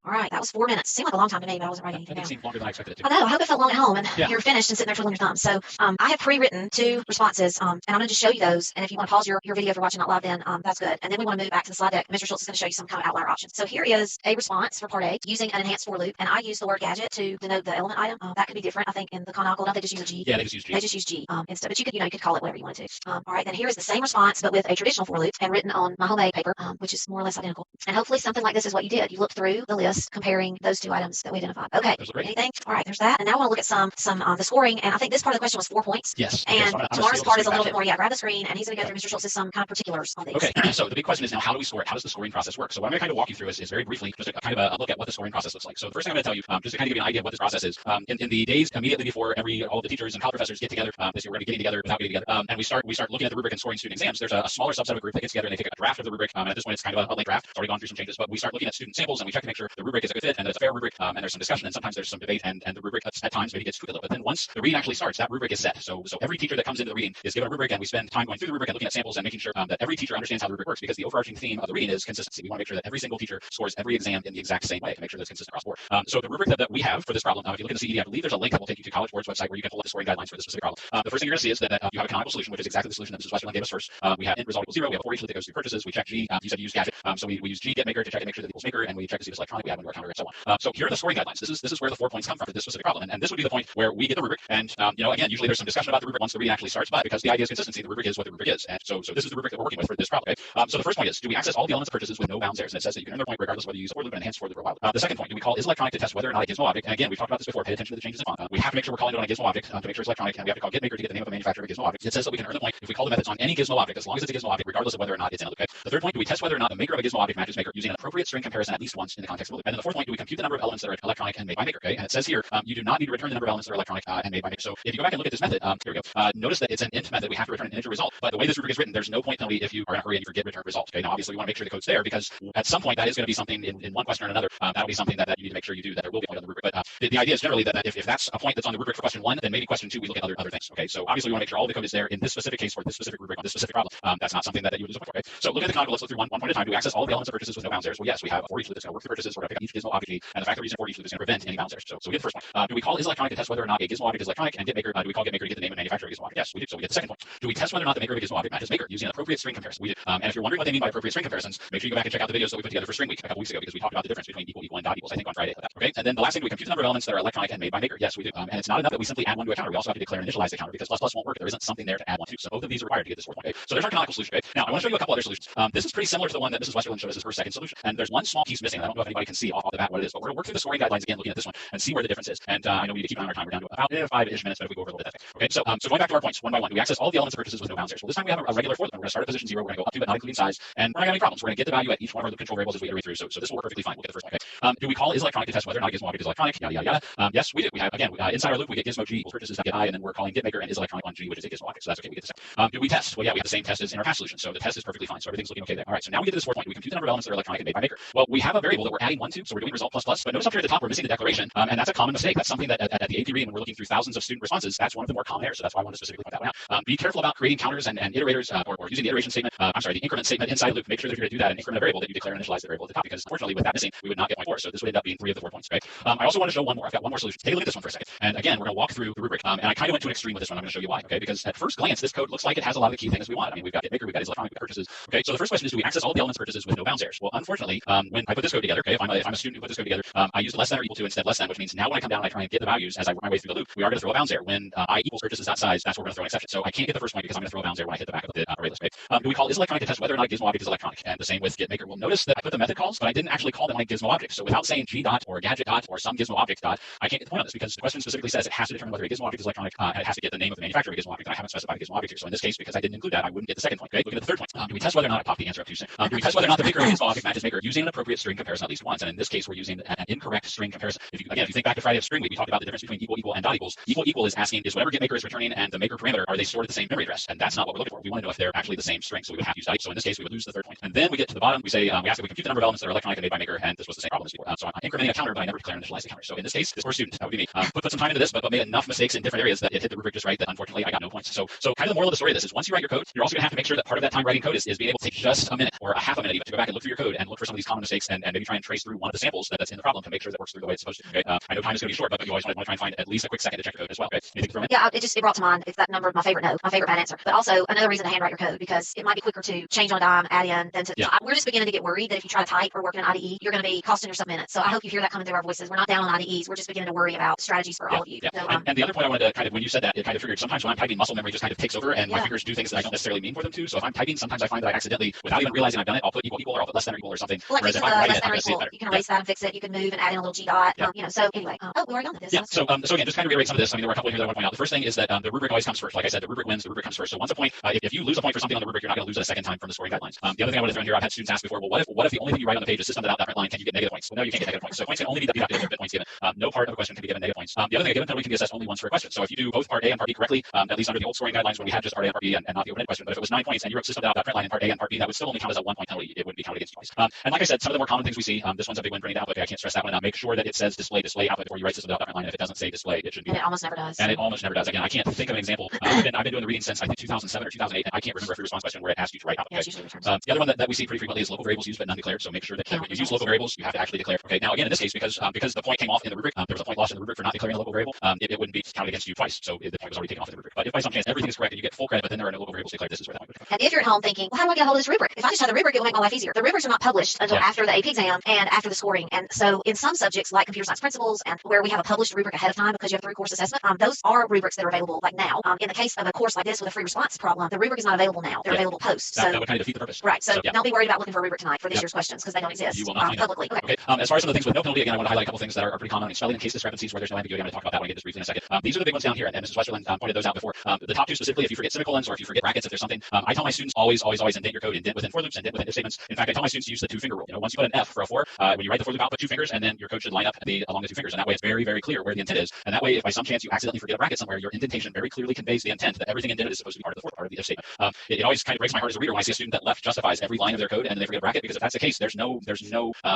All right, that was 4 minutes. Seemed like a long time to me, but I wasn't writing anything down. It seemed longer than I expected it to. I know. I hope it felt long at home, and you're finished and sitting there twiddling your thumbs. So I have pre-written 2 responses, and I'm going to just show you those. And if you want to pause your video if you're watching out loud, then that's good. And then we want to move back to the slide deck. Mr. Schultz is going to show you some kind of outlier options. So here is a response for part A using an enhanced for loop, and I use the word gadget to denote the element item. That could be different, I think, in the canonical. Don't they just use a G? Yeah, they just use G. They just use G instead, but you could call it whatever you wanted to. All right, then here is the same response, but with a traditional for loop and written on my homemade paper, which is more or less identical. And hopefully something like this is what you did. You looked through the list comparing those 2 items that we identified. Okay, anything? All right, there's that. And now I want to look at some the scoring, and I think this part of the question was 4 points. Yes. And tomorrow's part is a little bit more. Yeah, grab the screen, and he's going to go through Mr. Schultz's some kind of particulars on these. Okay, so the big question is now, how do we score it? How does the scoring process work? So what I'm going to kind of walk you through is very briefly just a kind of a look at what the scoring process looks like. So the first thing I'm going to tell you, just to kind of give you an idea of what this process is, in the days immediately before all the teachers and college professors get together, this year we're going to be getting together without getting together, and we start looking at the rubric and scoring student exams. There's a smaller subset of a group that gets together and they take a draft of the rubric, and at this point it's kind of a late draft. It's already gone through some changes, but we start looking at student samples and we check to make sure the rubric is a good fit and that it's a fair rubric, and there's some discussion and sometimes there's some debate and the rubric at times maybe gets tweaked a little. But then once the reading actually starts, that rubric is set. So every teacher that comes into the reading is given a rubric, and we spend time going through the rubric and looking at samples and making sure that every teacher understands how the rubric works, because the overarching theme of the reading is consistency. We want to make sure that every single teacher scores every exam in the exact same way to make sure that it's consistent across the board. So the rubric that we have for this problem, if you look at the CED, I believe there's a link that will take you to College Board's website where you can pull up the scoring guidelines for this specific problem. The first thing you're going to see is that you have a canonical solution, which is exactly the solution that Mrs. Westerland gave us first. We have int result equals 0. We have a for each loop that goes through purchases. We check G. You said you use gadget. So we use G get maker to check and make sure that equals maker, and we check to see if it's electronic. We add one to our counter and so on. So here are the scoring guidelines. This is where the 4 points come from for this specific problem, and this would be the point where we get the rubric. And again, usually there's some discussion about the rubric once the reading actually starts, but because the idea is consistency, the rubric is what the rubric is. And so this is the rubric that we're working with for this problem. Okay? So the first point is, do we access all the elements of purchases with no bounds errors? And it says that you can earn their point regardless of whether you use a for loop and enhanced for loop or a while loop. The second point, do we call is electronic to test whether or not a gizmo object? And again, we've talked about this before. Pay attention to the changes in font. We have to make sure we're calling it on a gizmo object to make sure it's electronic, and we have to call get maker to get the name of the manufacturer of a gizmo object. It says that we can earn the point if we call the methods on any gizmo object, as long as it's a gizmo object, regardless of whether or not it's in a loop. Okay? The third point, do we test whether or not the maker of a gizmo object matches maker using an appropriate string comparison at least once in the context of a loop? And then the fourth point, do we compute the number of elements that are electronic and made by maker? Okay? And it says here, you do not need to return the number of elements that are electronic and made by maker. So if you go back and look at this method, here we go. Notice that it's an int method. We have to return an integer result. But the way this rubric is written, there's no point penalty if you are in a hurry and you forget return result. Okay? Now, obviously, we want to make sure the code's there because at some point that is going to be something in one question or another. That'll be something that you need to make sure you do. That there will be a point on the rubric. But the idea is generally that if that's a point that's on the rubric for question 1, then maybe question 2 we look at other things. Okay? So obviously we want to make sure all the code is there in this specific case for this specific rubric on this specific problem. That's not something that you would lose a point for. Okay? So look at the canonical. Let's look through one point at a time. Do we access all the elements of purchases with no bounds errors? Well, yes, we have a for each loop that's going to work through purchases. We're going to pick up each gizmo object G, and the fact that we're using for each loop is going to prevent any bounds errors. So we get the first point. Do we call is electronic to test whether or not a gizmo object is electronic, and get maker? Do we call get maker to get the name and manufacturer of a gizmo object? Yes, we do. So we get the second point. Do we test whether or not the maker of a gizmo object matches maker using an appropriate string comparison? We do. And if you're wondering what they mean by appropriate string comparisons, make sure you go back and check out the videos that we put together for string week a couple weeks ago, because we talked about the difference between equal and dot equals, I think, on Friday. Okay. And then the last thing, do we compute the number of elements that are electronic and made by maker? Yes, we do. And it's not enough that we simply add one to a counter. We also have to declare and initialize the counter, because plus won't work if there isn't something there to add one to. So both of these are required to get this fourth point. Okay. So there's our canonical solution. Okay. Now I want to show you a couple other solutions. This is pretty similar to the one that Mrs. Westerland showed us as her second solution. And there's one small piece missing. I don't know if anybody can see off the bat what it is, but we're going to work through the scoring guidelines again, looking at this one and see where the difference is. And I know we need to keep an eye on our time. We're down to about 5-ish minutes, but if we go over a little bit, that's okay. Okay. So going back to our points one by one, do we access all the elements of purchases with no bounds errors? Well, this time we have a regular for loop. We're going to start at position 0. We're going to go up to but not including size, and we're not going to have any problems. We're going to get the value at each one of our loop control variables as we iterate through. So this will work perfectly fine. We'll get the first one. Okay. Do we call is electronic to test whether or not a gizmo object is electronic? Yada yada yada. Yes, we do. We have again inside our loop we get gizmo G equals purchases get I, and then we're calling get maker and is electronic on G, which is a gizmo object. So that's okay. We get this. Do we test? Well, yeah, we have the same test as in our past solution. So the test is perfectly fine. So everything's looking okay there. All right. So now we get to this fourth point. We compute the number of elements that are electronic and made by maker. Well, we have a variable that we're adding 1 to, so we're doing result plus plus. But notice up here at the top we're missing the declaration, and that's a common mistake. That's something that at the AP reading when we're looking through thousands of student responses, that's one of the more common errors. So that's why I want to specifically point that one out. Be careful about creating counters and iterators or using the iteration statement. The increment statement inside loop. Make sure that if you're going to do that and increment a variable that you declare and initialize the variable at the top, because unfortunately with that missing we would not get point 4. So this would end up being 3 of the 4 points. Okay. I also want to show one more. I've got one more solution. Take a look at this one for a second. And again, we're going to walk through the rubric. And I kind of went to an extreme with this one. I'm going to show you why. Okay. Because at first glance this code looks like it has a lot of the key things we want. I mean, we've got get maker, we've got is electronic, we've got purchases. Okay. So the first question is, do we access all the elements purchases with no bounds errors? Well, unfortunately, when I put this code together, okay, if I'm a student who put this code together, I use less than or equal to instead less than, which means now when I come down and I try and get the values as I work my way through the loop, we are going to throw a bounds error. When I equals purchases.size, that's where we're going to throw an exception. So I can't get the first point because I'm going to throw a bounds error when I hit the back of the ArrayList. Okay. Do we call is electronic to test whether or not a gizmo object is electronic? And the same with get maker. Well, notice that I put the method calls, but I didn't actually call them like gizmo objects. So without saying g dot or gadget dot or some gizmo object dot, I can't get the point on this because the question specifically says it has to determine whether a gizmo object is electronic, and it has to get the name of the manufacturer of a gizmo object. And I haven't specified a gizmo object here. So in this case, because I didn't include that, I wouldn't get the second point. Okay. Look at the third point. Do we test whether or not I popped the answer up too soon? Do we test whether or not the maker of a gizmo object matches maker using an appropriate string comparison at least once? And in this case, we're using an incorrect string comparison. If you think back to Friday of string week, we talked about the difference between equal and dot equals. Equal is asking is whatever get maker is returning and the maker parameter, are they stored at the same memory address? And that's not what we're looking for. We want to know if they're actually the same string. So we would have to use dot. So in this case, we would lose the third point. And then we get to the bottom. We say we ask if we compute the number of elements that are electronic and made by maker, and this was the same problem as before. So I'm incrementing a counter, but I never declare and initialize the counter. So in this case, this poor student, that would be me, put some time into this, but made enough mistakes in different areas that it hit the rubric just right that unfortunately I got no points. So kind of the moral of the story of this is once you write your code, you're also going to have to make sure that part of that time writing code is being able to take just a minute or a half a minute even to go back and look through your code and look for some of these common mistakes and maybe try and trace through one of the samples that's in the problem to make sure that works through the way it's supposed to. Okay? I know time is going to be short, but you always want to try and find at least a quick second to check your code as well. Okay? Anything from it? Yeah, it brought to mind. It's that number, my favorite note, my favorite bad answer. But also another reason to handwrite your code because it might be quicker to change on a dime, add in than to. Yeah. We're just beginning to get worried that if you try to type or work in an IDE, you're going to be costing yourself minutes. So I hope you hear that coming through our voices. We're not down on IDEs. We're just beginning to worry about strategies for all of you. Yeah. So, and the other point I wanted to kind of, when you said that, it kind of figured sometimes when I'm typing, muscle memory just kind of takes over and my fingers do things that I don't necessarily mean for them to. So if I'm typing, sometimes I find that I accidentally, without even realizing I've done it, I'll put equal or I'll put less than or equal or something. Well, like whereas if I'm writing it, I'm going to see it better. You can erase that and fix it. You can move and add in a little G dot. So anyway, we already done this. Yeah. So again, just kind of reiterate some of this. I mean, there were a couple here that I want to point out. The first thing is that the rubric always comes first. Like I said, the rubric wins. The rubric comes first. So once a point, if you lose a point for something on the rubric, you're not going to lose it a second time from the scoring guidelines. The other thing I want to throw in here, I've had students ask before, well, what if the only thing you write on the page is system.out.println, can you get negative points? Well, no, you can't get negative points. So points can only be deducted if points given. No part of a question can be given negative points. The other thing, a given penalty can be assessed only once for a question. So if you do both part A and part B correctly, at least under the old scoring guidelines when we had just part A and part B and not the open-ended question, but if it was 9 points and you wrote system.out.println in part A and part B, that would still only count as a 1 point penalty. It wouldn't be counted against you twice. And like I said, some of the more common things we see, this one's a big one for any output. Okay, I can't stress that one enough. Make sure that it says display output before you write this without that line. If it doesn't say display, it shouldn't be. And it almost never does. And it almost never does. Again, I can't think of an example. I've been doing the reading since I think 2007 or 2008, and I can't remember a free response question where it asked you to write output. Yeah, it's usually returns. The other one that we see pretty frequently is local variables used but none declared. So make sure that when you use local variables, you have to actually declare. Okay, now again, in this case, because the point came off in the rubric, there was a point lost in the rubric for not declaring a local variable. It wouldn't be counted against you twice. So the point was already taken off in the rubric. But if by some chance everything is correct and you get full credit, but then there are no local variables declared, this is where that would come. And if you're at home thinking, well, how do I get a hold of this rubric? If I just have the rubric, it will make my life easier. The rubrics are not published until after the AP exam and after the scoring. And so in some subjects like computer science principles and where we have a published rubric ahead of time because you have a 3-course assessment, those are rubrics that are available like now. In the case of a course like this with a free response problem, the rubric is not available now. They're available post. That would kind of defeat the purpose. Right. So don't be worried about looking for a rubric tonight for this year's questions because they don't exist you will not publicly. Okay. As far as some of the things with no penalty, again, I want to highlight a couple things that are pretty common. Spelling and case discrepancies where there's no ambiguity. I'm going to talk about that when I get this briefly in a second. These are the big ones down here, and Mrs. Westerland pointed those out before. The top two specifically, if you forget semicolons or if you forget brackets, if there's something, I tell my students always indent your code, indent within for loops, indent within if statements. In fact, I tell my students to use the 2-finger rule. Once you put an F for a 4, when you write the for loop out, put 2 fingers, and then your code should line up along the 2 fingers. And that way, it's very, very clear where the intent is. And that way, if by some chance you accidentally forget a bracket somewhere, your indentation very clearly conveys the intent that everything indented is supposed to be part of the fourth part of the if statement. It always kind of breaks my heart as a reader when I see a student that left justifies every line of their code and then they forget a bracket, because if that's the case, there's no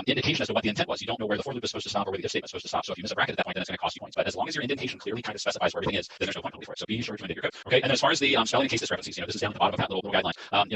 indication as to what the intent was. You don't know where the for loop is supposed to stop or where the if statement is supposed to stop. So if you miss a bracket at that point, then it's going to cost you points. But as long as your indentation clearly kind of specifies where everything is, then there's no point penalty for it. So be sure to indent your code. Okay. And then as far as the spelling and case discrepancies, this is down at the bottom of that little guideline.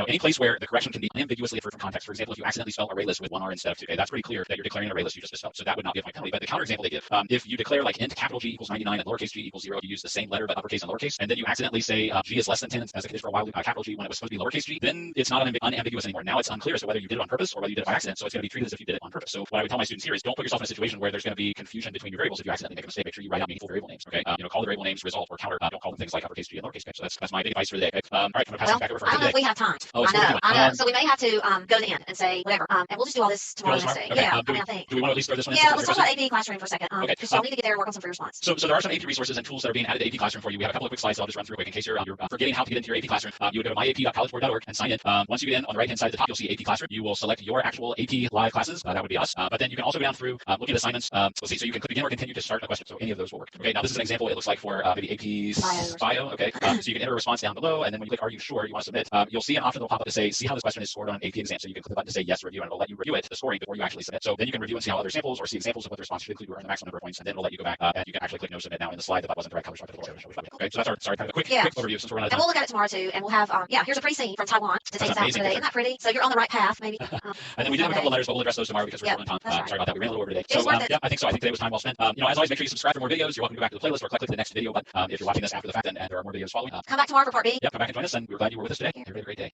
Any place where the correction can be unambiguously inferred from context. For example, if you accidentally spell ArrayList with 1 R instead of 2, okay, that's pretty clear that you're declaring an ArrayList you just misspelled. So that would not be a point penalty. But the counterexample they give, if you declare like int capital G equals 99 and lowercase g equals 0, you use the same letter but uppercase and lowercase, and then you accidentally say G is less than 10 as a condition for a while loop, capital G when it was supposed to be lowercase g, then it's not unambiguous anymore. Now it's unclear as to whether you did it on purpose or whether you did it by accident. So it's going to be treated as if you did it on purpose. So what I would tell my students here is don't put yourself in a situation where there's going to be confusion between your variables if you accidentally make a mistake. Make sure you write out meaningful variable names. Okay, call the variable names result or counter. Don't call them things like uppercase G and lowercase g. So that's my big advice for the day. Okay? All right, I'm going to pass it back over for I don't know today. if we have time. Oh, I know. So we may have to go to the end and say whatever. And we'll just do all this tomorrow Wednesday. Okay. Yeah, I think. Do we want to at least throw this one in? Yeah, let's talk about AP Classroom for a second. Okay. Because y'all need to get there and work on some free response. So there are some AP resources and tools that are being added to AP Classroom for you. We have a couple of quick slides that I'll just run through quick in case you're forgetting how to get into your AP Classroom. You would go to myap.collegeborg.org and sign in. Once you get in, on the right hand side at the top, you'll see AP Classroom. You will select your actual AP live classes. That would be us. But then you can also go down through looking at assignments. Let's see. So you can click begin or continue to start a question. So any of those will work. Okay. Now this is an example. It looks like for maybe AP bio. Okay. So you can enter a response down below, and then when you click "Are you sure?" you want to submit. You'll see an option that will pop up to say, "See how this question is scored on an AP exam." So you can click the button to say yes, review, and it'll let you review it, the scoring, before you actually submit. So then you can review and see how other samples or see examples of what the response should include or earn the maximum number of points, and then it'll let you go back and you can actually click no submit now in the slide that wasn't the right color. Okay, so that's our kind of a quick overview since we're running out of time. And we'll look at it tomorrow too, and we'll have here's a pretty scene from Taiwan to take us out today. Isn't that pretty? So you're on the right path, maybe. And then we did have a couple of letters, but we'll address those tomorrow because we're short on time. Right. Sorry about that. We ran a little over today. So yeah, I think so. I think today was time well spent. As always, make sure you subscribe for more videos. You're welcome to go back to the playlist or click the next video button if you're watching this after the fact and there are more videos following. Come back tomorrow for part B. Yep, come back and join us, and we're glad you were with us today. Everybody have a great day.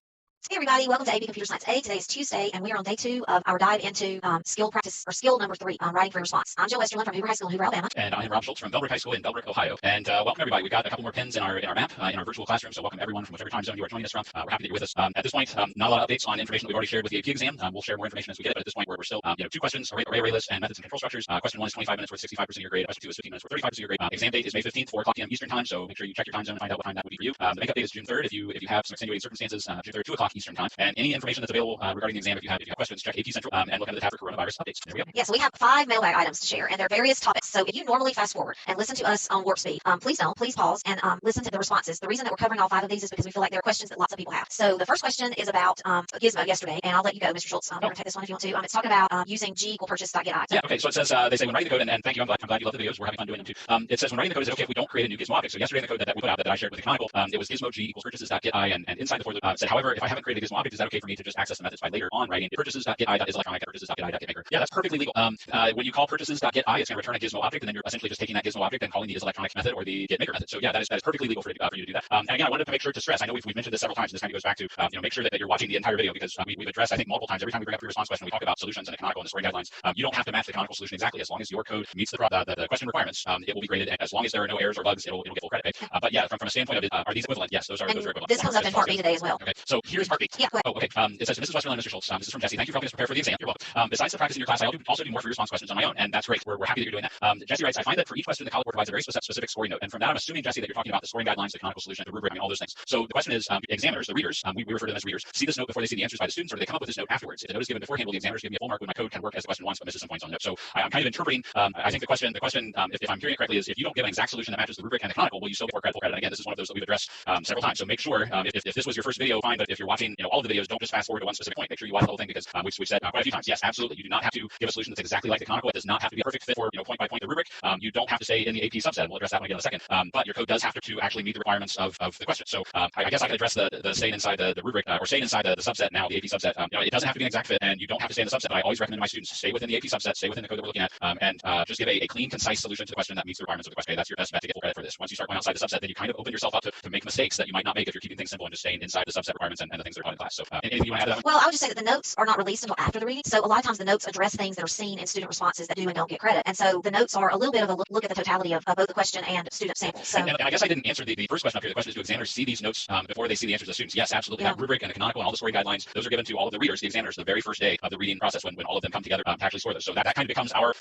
Hey everybody, welcome to AP Computer Science A. Today is Tuesday, and we are on day 2 of our dive into skill practice, or skill number 3 on writing free response. I'm Jill Westerland from Hoover High School in Hoover, Alabama. And I'm Rob Schultz from Bellbrook High School in Bellbrook, Ohio. And welcome everybody. We've got a couple more pins in our map, in our virtual classroom. So welcome everyone from whichever time zone you are joining us from. We're happy that you're with us. At this point, not a lot of updates on information that we've already shared with the AP exam. We'll share more information as we get it, but at this point we're still, 2 questions, ArrayLists and methods and control structures. Question 1 is 25 minutes worth 65% of your grade. Question 2 is 15 minutes worth 35% of your grade. Exam date is May 15th, 4 o'clock p.m. Eastern time. So make sure you check your time zone and find out what time that would be for you. The makeup date is June 3rd if you have some extenuating circumstances. June 3rd, 2 o'clock Eastern time. And any information that's available regarding the exam, if you have questions, check AP Central and look under the tab for coronavirus updates. There we go. Yeah, so we have 5 mailbag items to share, and they're various topics. So if you normally fast forward and listen to us on warp speed, please don't. Please pause and listen to the responses. The reason that we're covering all 5 of these is because we feel like there are questions that lots of people have. So the first question is about Gizmo yesterday, and I'll let you go, Mr. Schultz. You're going to take this one if you want to. It's talking about using G equal purchase.getI. Yeah, okay. So it says, they say when writing the code, and thank you, I'm glad you love the videos. We're having fun doing them too. It says when writing the code, is it okay if we don't create a new Gizmo object? So yesterday in the code that we put out that I shared with the canonical, it was Gizmo G equals purchases.getI, and inside the for loop said, however, if I haven't created a Gizmo object, is that okay for me to just access the methods by later on writing purchases.getI.isElectronic and purchases.getI.getMaker? Yeah, that's perfectly legal. When you call purchases.getI, it's going to return a Gizmo object, and then you're essentially just taking that Gizmo object and calling the isElectronics method or the getMaker method. So yeah, that is perfectly legal for you to do that. And again, I wanted to make sure to stress, I know we've mentioned this several times, and this kind of goes back to, make sure that you're watching the entire video, because we've addressed, I think, multiple times, every time we bring up a response question, we talk about solutions and the canonical and the scoring guidelines. You don't have to match the canonical solution exactly. As long as your code meets the question requirements, it will be graded, and as long as there are no errors or bugs, it'll get full credit. But yeah, from a standpoint of are these equivalent? Yes, those are equivalent. This comes up in part B today as well. Okay, so here's part B. Yeah, go ahead. Oh, okay. It says, Mrs. Westerland and Mr. Schultz, this is from Jesse. Thank you for helping us prepare for the exam. You're welcome. Besides the practice in your class, I also do more free response questions on my own, and that's great. We're happy that you're doing that. Jesse writes, I find that for each question, the College Board provides a very specific scoring note, and from that, I'm assuming, Jesse, that you're talking about the scoring guidelines, the canonical solution, the rubric, all those things. So the question is, examiners, the readers, we refer to them as readers, see this note before they see the answers by the students, or do they come up with this note afterwards? If the note is given beforehand, will the examiners give me a full mark when my code can work as the question once, but misses some points on the note? So I'm kind of interpreting. I think the question, if I'm hearing it correctly, is if you don't give an exact solution that matches the rubric and the canonical, will you still get full credit? And again, this is one of those that we've addressed several times. So make sure if this was your first video, fine. But if you're watching watching all of the videos, don't just fast forward to one specific point. Make sure you watch the whole thing because we've said quite a few times, yes, absolutely. You do not have to give a solution that's exactly like the canonical. It does not have to be a perfect fit for point by point the rubric. You don't have to stay in the AP subset. We'll address that one again in a second. But your code does have to actually meet the requirements of the question. So I guess I can address the staying inside the rubric or staying inside the subset now, the AP subset. It doesn't have to be an exact fit, and you don't have to stay in the subset. But I always recommend to my students stay within the AP subset, stay within the code that we're looking at, and just give a clean, concise solution to the question that meets the requirements of the question. Okay, that's your best bet to get full credit for this. Once you start going outside the subset, then you kind of open yourself up to make mistakes that you might not make if you're keeping things simple and just staying inside the subset requirements and the things that are taught in class. So anything you want to add to that one? Well, I would just say that the notes are not released until after the reading. So a lot of times the notes address things that are seen in student responses that do and don't get credit. And so the notes are a little bit of a look at the totality of both the question and student samples. So and I guess I didn't answer the first question up here. The question is, do examiners see these notes before they see the answers of the students? Yes, absolutely. That rubric and the canonical and all the scoring guidelines, those are given to all of the readers, the examiners, the very first day of the reading process when all of them come together to actually score those. So that kind of becomes our,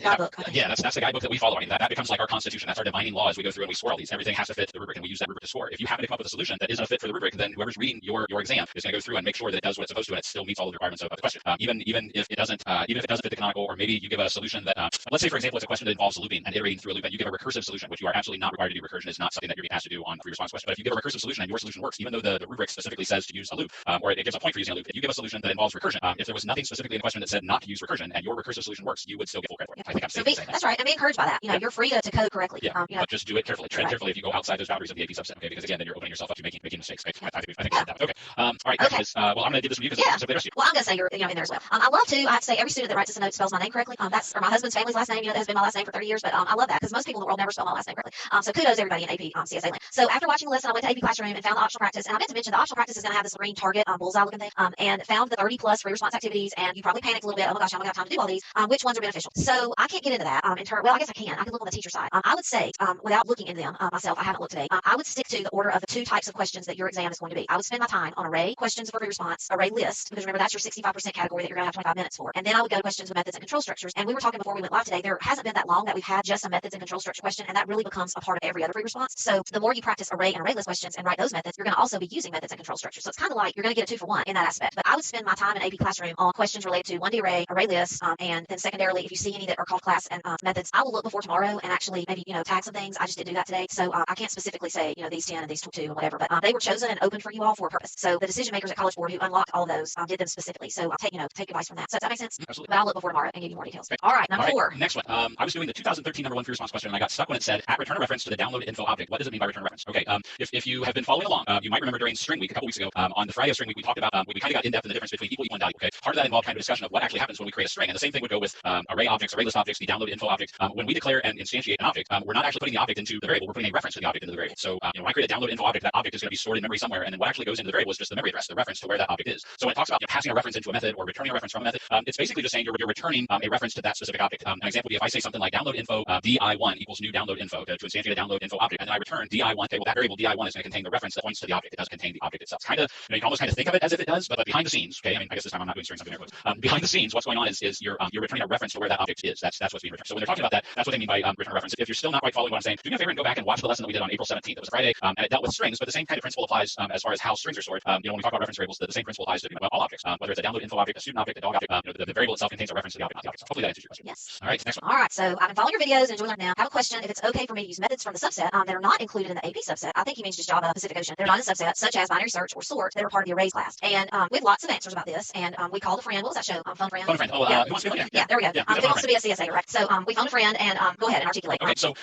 guidebook. Yeah, that's the guidebook that we follow. I mean, that becomes like our constitution. That's our defining law as we go through and we score all these. Everything has to fit the rubric, and we use that rubric to score. If you happen to come up with a solution that isn't a fit for the rubric, then whoever's reading your exam is going to go through and make sure that it does what it's supposed to and it still meets all of the requirements of the question. Even if it doesn't fit the canonical, or maybe you give a solution that let's say for example it's a question that involves looping and iterating through a loop, and you give a recursive solution, which you are absolutely not required to do. Recursion is not something that you're being asked to do on a free response question. But if you give a recursive solution and your solution works, even though the rubric specifically says to use a loop, or it gives a point for using a loop, if you give a solution that involves recursion, if there was nothing specifically in the question that said not to use recursion and your recursive solution works, you would still get full credit for it. I think I'm safe saying that. That's right, and be encouraged by that. You're free to code correctly. But just do it carefully. Tread carefully if you go outside those boundaries of the AP subset, okay? Because again, then you're opening yourself up to making mistakes. Right? I think we said that. Okay. All right. Okay. Well, I'm going to do this with you because it's interesting. Well, I'm going to say you're in there as well. I love to. I have to say every student that writes us a note spells my name correctly. That's or my husband's family's last name. That has been my last name for 30 years. But I love that because most people in the world never spell my last name correctly. So kudos to everybody in AP CSA land. So after watching the lesson, I went to AP Classroom and found the optional practice. And I meant to mention the optional practice is going to have this green target bullseye looking thing. And found the 30 plus free response activities. And you probably panicked a little bit. Oh my gosh, I'm going to have time to do all these. Which ones are beneficial? So I can't get into that. Well, I guess I can. I can look on the teacher side. I would say without looking into them myself, I haven't looked today. I would stick to the order of the two types of questions that your exam is going to be. I would spend my time on array questions for free response, ArrayList, because remember that's your 65% category that you're going to have 25 minutes for. And then I would go to questions with methods and control structures. And we were talking before we went live today, there hasn't been that long that we've had just a methods and control structure question, and that really becomes a part of every other free response. So the more you practice array and ArrayList questions and write those methods, you're going to also be using methods and control structures. So it's kind of like you're going to get a 2-for-1 in that aspect. But I would spend my time in AP Classroom on questions related to 1D array, ArrayList, and then secondarily, if you see any that are called class and methods, I will look before tomorrow and actually maybe tag some things. I just didn't do that today, so I can't specifically say these 10 and these 2 and whatever. But they were chosen and open for you all for a purpose. So the decision makers at College Board who unlocked all of those did them specifically. So take advice from that. So does that make sense? Absolutely. But I'll look before tomorrow and give you more details. Okay. All right, number 4. Next one. I was doing the 2013 number 1 free response question and I got stuck when it said at return a reference to the download info object. What does it mean by return a reference? Okay. If you have been following along, you might remember during String Week a couple weeks ago, on the Friday of String Week, we talked about we kind of got in depth in the difference between equal and value. Okay. Part of that involved kind of a discussion of what actually happens when we create a string, and the same thing would go with array objects, ArrayList objects, the download info object. When we declare and instantiate an object, we're not actually putting the object into the variable. We're putting a reference to the object into the variable. So when I create a download info object, that object is going to be stored in memory somewhere, and then what actually goes into the variable is just the memory address, the reference to where that object is. So when it talks about passing a reference into a method or returning a reference from a method, it's basically just saying you're returning a reference to that specific object. An example would be if I say something like download info di1 equals new download info to instantiate a download info object, and then I return di1. Okay, well that variable di1 is going to contain the reference that points to the object. It doesn't contain the object itself. It's kind of you can almost kind of think of it as if it does, but behind the scenes, okay. I mean, I guess this time I'm not doing strings, I'm doing air quotes. Behind the scenes, what's going on is you're returning a reference to where that object is. That's what's being returned. So when they're talking about that, that's what they mean by return a reference. If you're still not quite following what I'm saying, do me a favor and go back and watch the lesson that we did on April 17th. It was a Friday, and it dealt with strings, but the same kind of principle applies as far as how strings are stored. When we talk about reference variables, the same principle applies to all objects, whether it's a download info object, a student object, a dog object. The variable itself contains a reference to the object, not the object. So hopefully that answers your question. Yes. All right, next one. All right, so I've been following your videos and enjoying learning now. I have a question. If it's okay for me to use methods from the subset that are not included in the AP subset, I think he means just Java, Pacific Ocean. They're not in the subset, such as binary search or sort, that are part of the arrays class. And we have lots of answers about this. And we called a friend. What was that show? Phone Friend. Phone Friend. Oh, yeah. Who wants to be on? Yeah, there we go. Yeah, who wants to be a CSA, right? So we phoned a friend and go ahead and articulate. Okay, so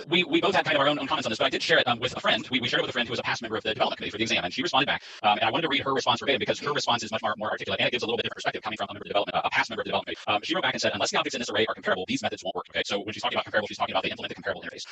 we both had kind of our own comments on this, but I did share it with a friend. We shared it with a friend who was a past member of the development committee for the exam, and she responded back. And I wanted to read her response verbatim because her response is much more articulate and it gives a little bit different perspective coming from a member of the development, a past member of the development committee. She wrote back and said, unless the objects in this array are comparable, these methods won't work. Okay, so when she's talking about comparable, she's talking about the implement the comparable interface.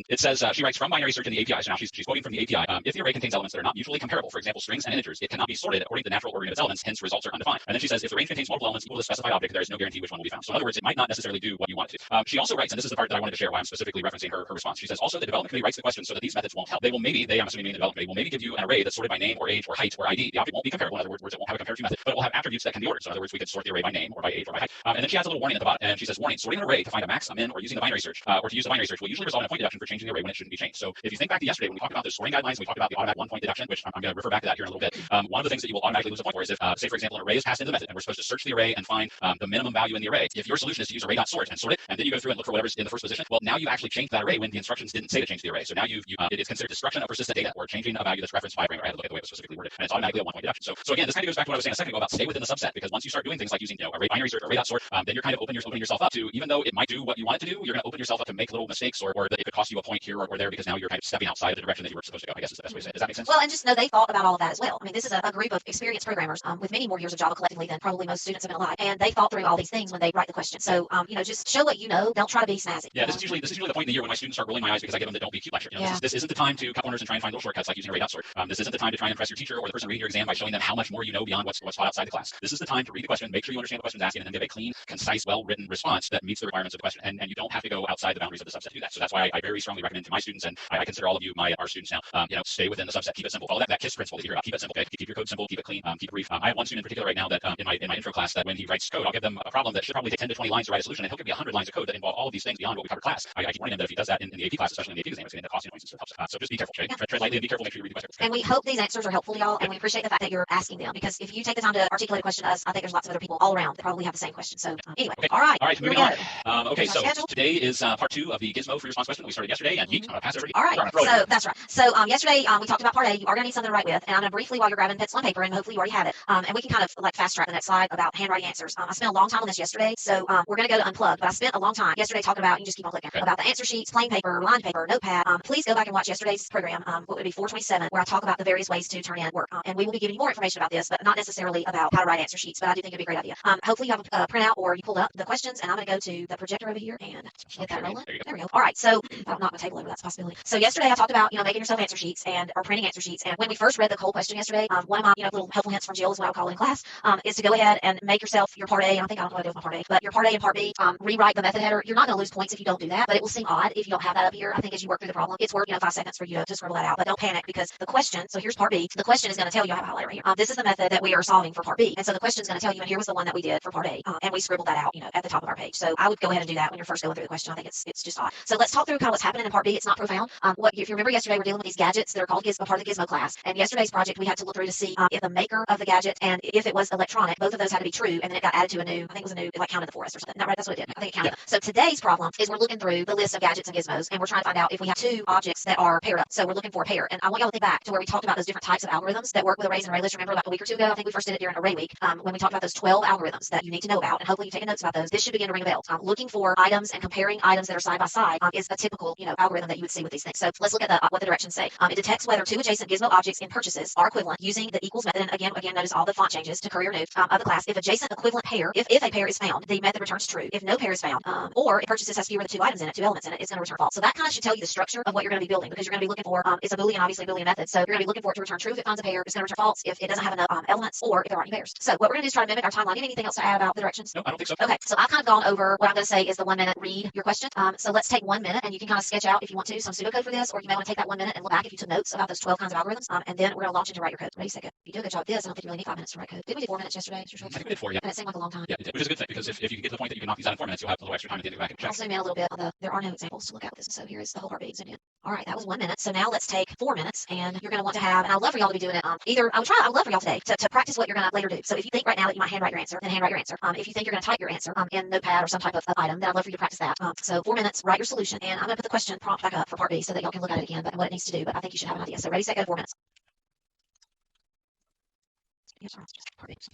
It says she writes from binary search in the API. So now she's quoting from the API. If the array contains elements that are not mutually comparable, for example, strings and integers, it cannot be sorted according to the natural ordering of its elements. Hence, results are undefined. And then she says, if the range contains multiple elements equal to the specified object, there is no guarantee which one will be found. So in other words, it might not necessarily do what you want it to. She also writes, and this is the part that I wanted to share, why I'm specifically referencing her response. She says, also the development committee writes the question so that these methods won't help. I'm assuming the development committee will maybe give you an array that's sorted by name or age or height or ID. The object won't be comparable. In other words, it won't have a comparative method, but it will have attributes that can be ordered. So in other words, we could sort the array by name or by age or by height. And then she has a little warning at the bottom, and she says, warning, sorting an array to find a max, a min, or using the binary search, or to use the binary search will usually result in a point deduction for changing the array when it shouldn't be changed. So if you think back to yesterday when we talked about the sorting guidelines, we talked about the automatic 1-point deduction, which I'm going to refer back to that here in a little bit. One of the things that you will automatically lose a point for is if, say for example, an array is passed into the method, and we're supposed to search the array and find the minimum value in the array. If your solution is to use array.sort and sort it, and then you go through and look for whatever's in the first position, well, now you actually changed that array when the instructions didn't say to change the array. So now it is considered destruction of persistent data or changing a value that's referenced by a parameter. I had to look at the way it was specifically worded. and it's automatically a 1-point deduction. So again, this kind of goes back to what I was saying a second ago about stay within the subset, because once you start doing things like using array binary search, array.sort, then you're kind of opening yourself up to, even though it might do what you want it to do, you're going to open yourself up to make little mistakes, or that it could cost you a point here or there, because now you're kind of stepping outside of the direction that you were supposed to go, I guess is the best way to say it. Does that make sense? Well, and just know they thought about all of that as well. I mean, this is a group of experienced programmers with many more years of Java collectively than probably most students have been alive, and they thought through all these things when they write the question. So, just show what you know. Don't try to be snazzy. Yeah, this is usually the point in the year when my students start rolling my eyes because I give them the don't be cute lecture. This isn't the time to cut corners and try and find little shortcuts like using array.sort. This isn't the time to try and impress your teacher or the person reading your exam by showing them how much more you know beyond what's taught outside the class. This is the time to read the question, make sure you understand what the question's asking, and then give a clean, concise, well-written response that meets the requirements of the question. And you don't have to go outside the boundaries of the subset to do that. So that's why I very strongly recommend to my students, and I consider all of you our students now, stay within the subset, keep it simple. Follow that KISS principle that you hear about. Keep it simple, okay? Keep your code simple, keep it clean, keep it brief. I have one student in particular right now that in my intro class, that when he writes code, I'll give them a problem that should probably take 10 to 20 lines to write a solution, and he'll give me 100 lines of code that involve all of these things beyond what we covered class. I keep warning him that if he does that in the AP class, especially in the AP exam, it's going to end up costing points and stuff. So just be careful, okay? Yeah. Tread lightly and be careful. Make sure you read the question. And we hope these answers are helpful to y'all, and we appreciate the fact that you're asking them, because if you take the time to articulate a question to us, I think there's lots of other people all around that probably have the same question. So anyway, okay. All right, moving on. Okay, so today is part 2 of the Gizmo free response question that we started yesterday, and I'm gonna pass it over to you. All right, so that's right. So yesterday we talked about part A. You are going to need something to write with, and I'm going to briefly, while you're grabbing pencil and paper, and hopefully you already have it, and we can kind of like fast track the next slide about handwriting answers. I spent a long time on this yesterday, so we're going to go to unplugged, but I spent a long time yesterday talking about, you just keep on clicking, about the answer sheets, plain paper, lined paper, notepad. Please go back and watch yesterday's program, what would be 427, where I talk about the various ways to turn in work, and we will be giving you more information about this, but not necessarily about how to write answer sheets, but I do think it'd be a great idea. Hopefully you have a printout or you pulled up the questions, and I'm going to go to the projector over here and get that rolling. There we go. All right, so I'll knock my table over, that's a possibility. So yesterday I talked about, making yourself answer sheets or printing answer sheets, and when we first read the whole question yesterday, one of my, little helpful hints from Jill is what I would call it in class, is to go ahead and make yourself your part A. I don't know what I do with my part A, but your part A and part B, rewrite the method header. You're not going to lose points if you don't do that, but it will seem odd if you don't have that up here. I think as you work through the problem, it's worth 5 seconds for you to scribble that out, but don't panic, because the question, so here's part B, the question is going to tell you, I have a highlight right here. This is the method that we are solving for part B, and so the question is going to tell you, and here was the one that we did for part A, and we scribbled that out, at the top of our page. So I would go ahead and do that when you're first going through the question. I think it's just odd. So let's talk through kind of what's happening in part B. It's not profound. If you remember yesterday, we're dealing with these gadgets that are called a part of the Gizmo class, and yesterday's project we had to look through to see if the maker of the gadget and if it was electronic, both of those had to be true, and then it got added to a new, I think it was a new, it like counted the forest or something. Not right, that's what it did. I think it counted. Yeah. So today's problem is we're looking through the list of gadgets and gizmos, and we're trying to find out if we have 2 objects that are paired up. So we're looking for a pair, and I want y'all to think back to where we talked about those different types of algorithms that work with arrays and ArrayLists. Remember about a week or 2 ago? I think we first did it during Array Week, when we talked about those 12 algorithms that you need to know about, and hopefully you've taken notes about those. This should begin to ring a bell. Looking for items and comparing items that are side by side is a typical, algorithm that you would see with these things. So let's look at what the directions say. It detects whether 2 adjacent gizmo objects in purchases are equivalent using the equals method. And again, notice all the font changes to Courier New of the class. If adjacent equivalent pair, if a pair is found, the method returns true. If no pair is found, or if purchases has fewer than 2 items in it, 2 elements in it, it's going to return false. So that kind of should tell you the structure of what you're going to be building, because you're going to be looking for, it's a Boolean, obviously Boolean method. So you're going to be looking for it to return true if it finds a pair. It's going to return false if it doesn't have enough elements, or if there aren't any pairs. So what we're going to do is try to mimic our timeline. Anything else to add about the directions? No, I don't think so. Okay, so I've kind of gone over what I'm going to say is the 1 minute read your question. So let's take 1 minute, and you can kind of sketch out, if you want to, some pseudocode for this, or you may want to take that 1 minute and look back if you took notes about those 12 kinds of algorithms, and then we're going to launch into write your code. Ready, second. If you do a good job of this, I don't think you really need 5 minutes to write code. Did we do 4 minutes yesterday? I think we did 4, yeah. And it seemed like a long time. Yeah, it did, which is a good thing, because if you can get to the point that you can knock these out in 4 minutes, you'll have a little extra time to get back and check. I'll zoom in a little bit. There are no examples to look at with this, so here is the whole part being zoomed in. All right, that was 1 minute. So now let's take 4 minutes, and you're going to want to have, and I'd love for y'all to be doing it. I would love for y'all today to practice what you're going to later do. So if you think right now that you might handwrite your answer, then handwrite your answer. If you think you're going to type your answer in Notepad or some type of item, then I'd love for you to practice that. So 4 minutes, write your solution, and I'm going to put the question prompt back up for part B so that y'all can look at it again, and what it needs to do. But I think you should have an idea. So ready, set, go. 4 minutes.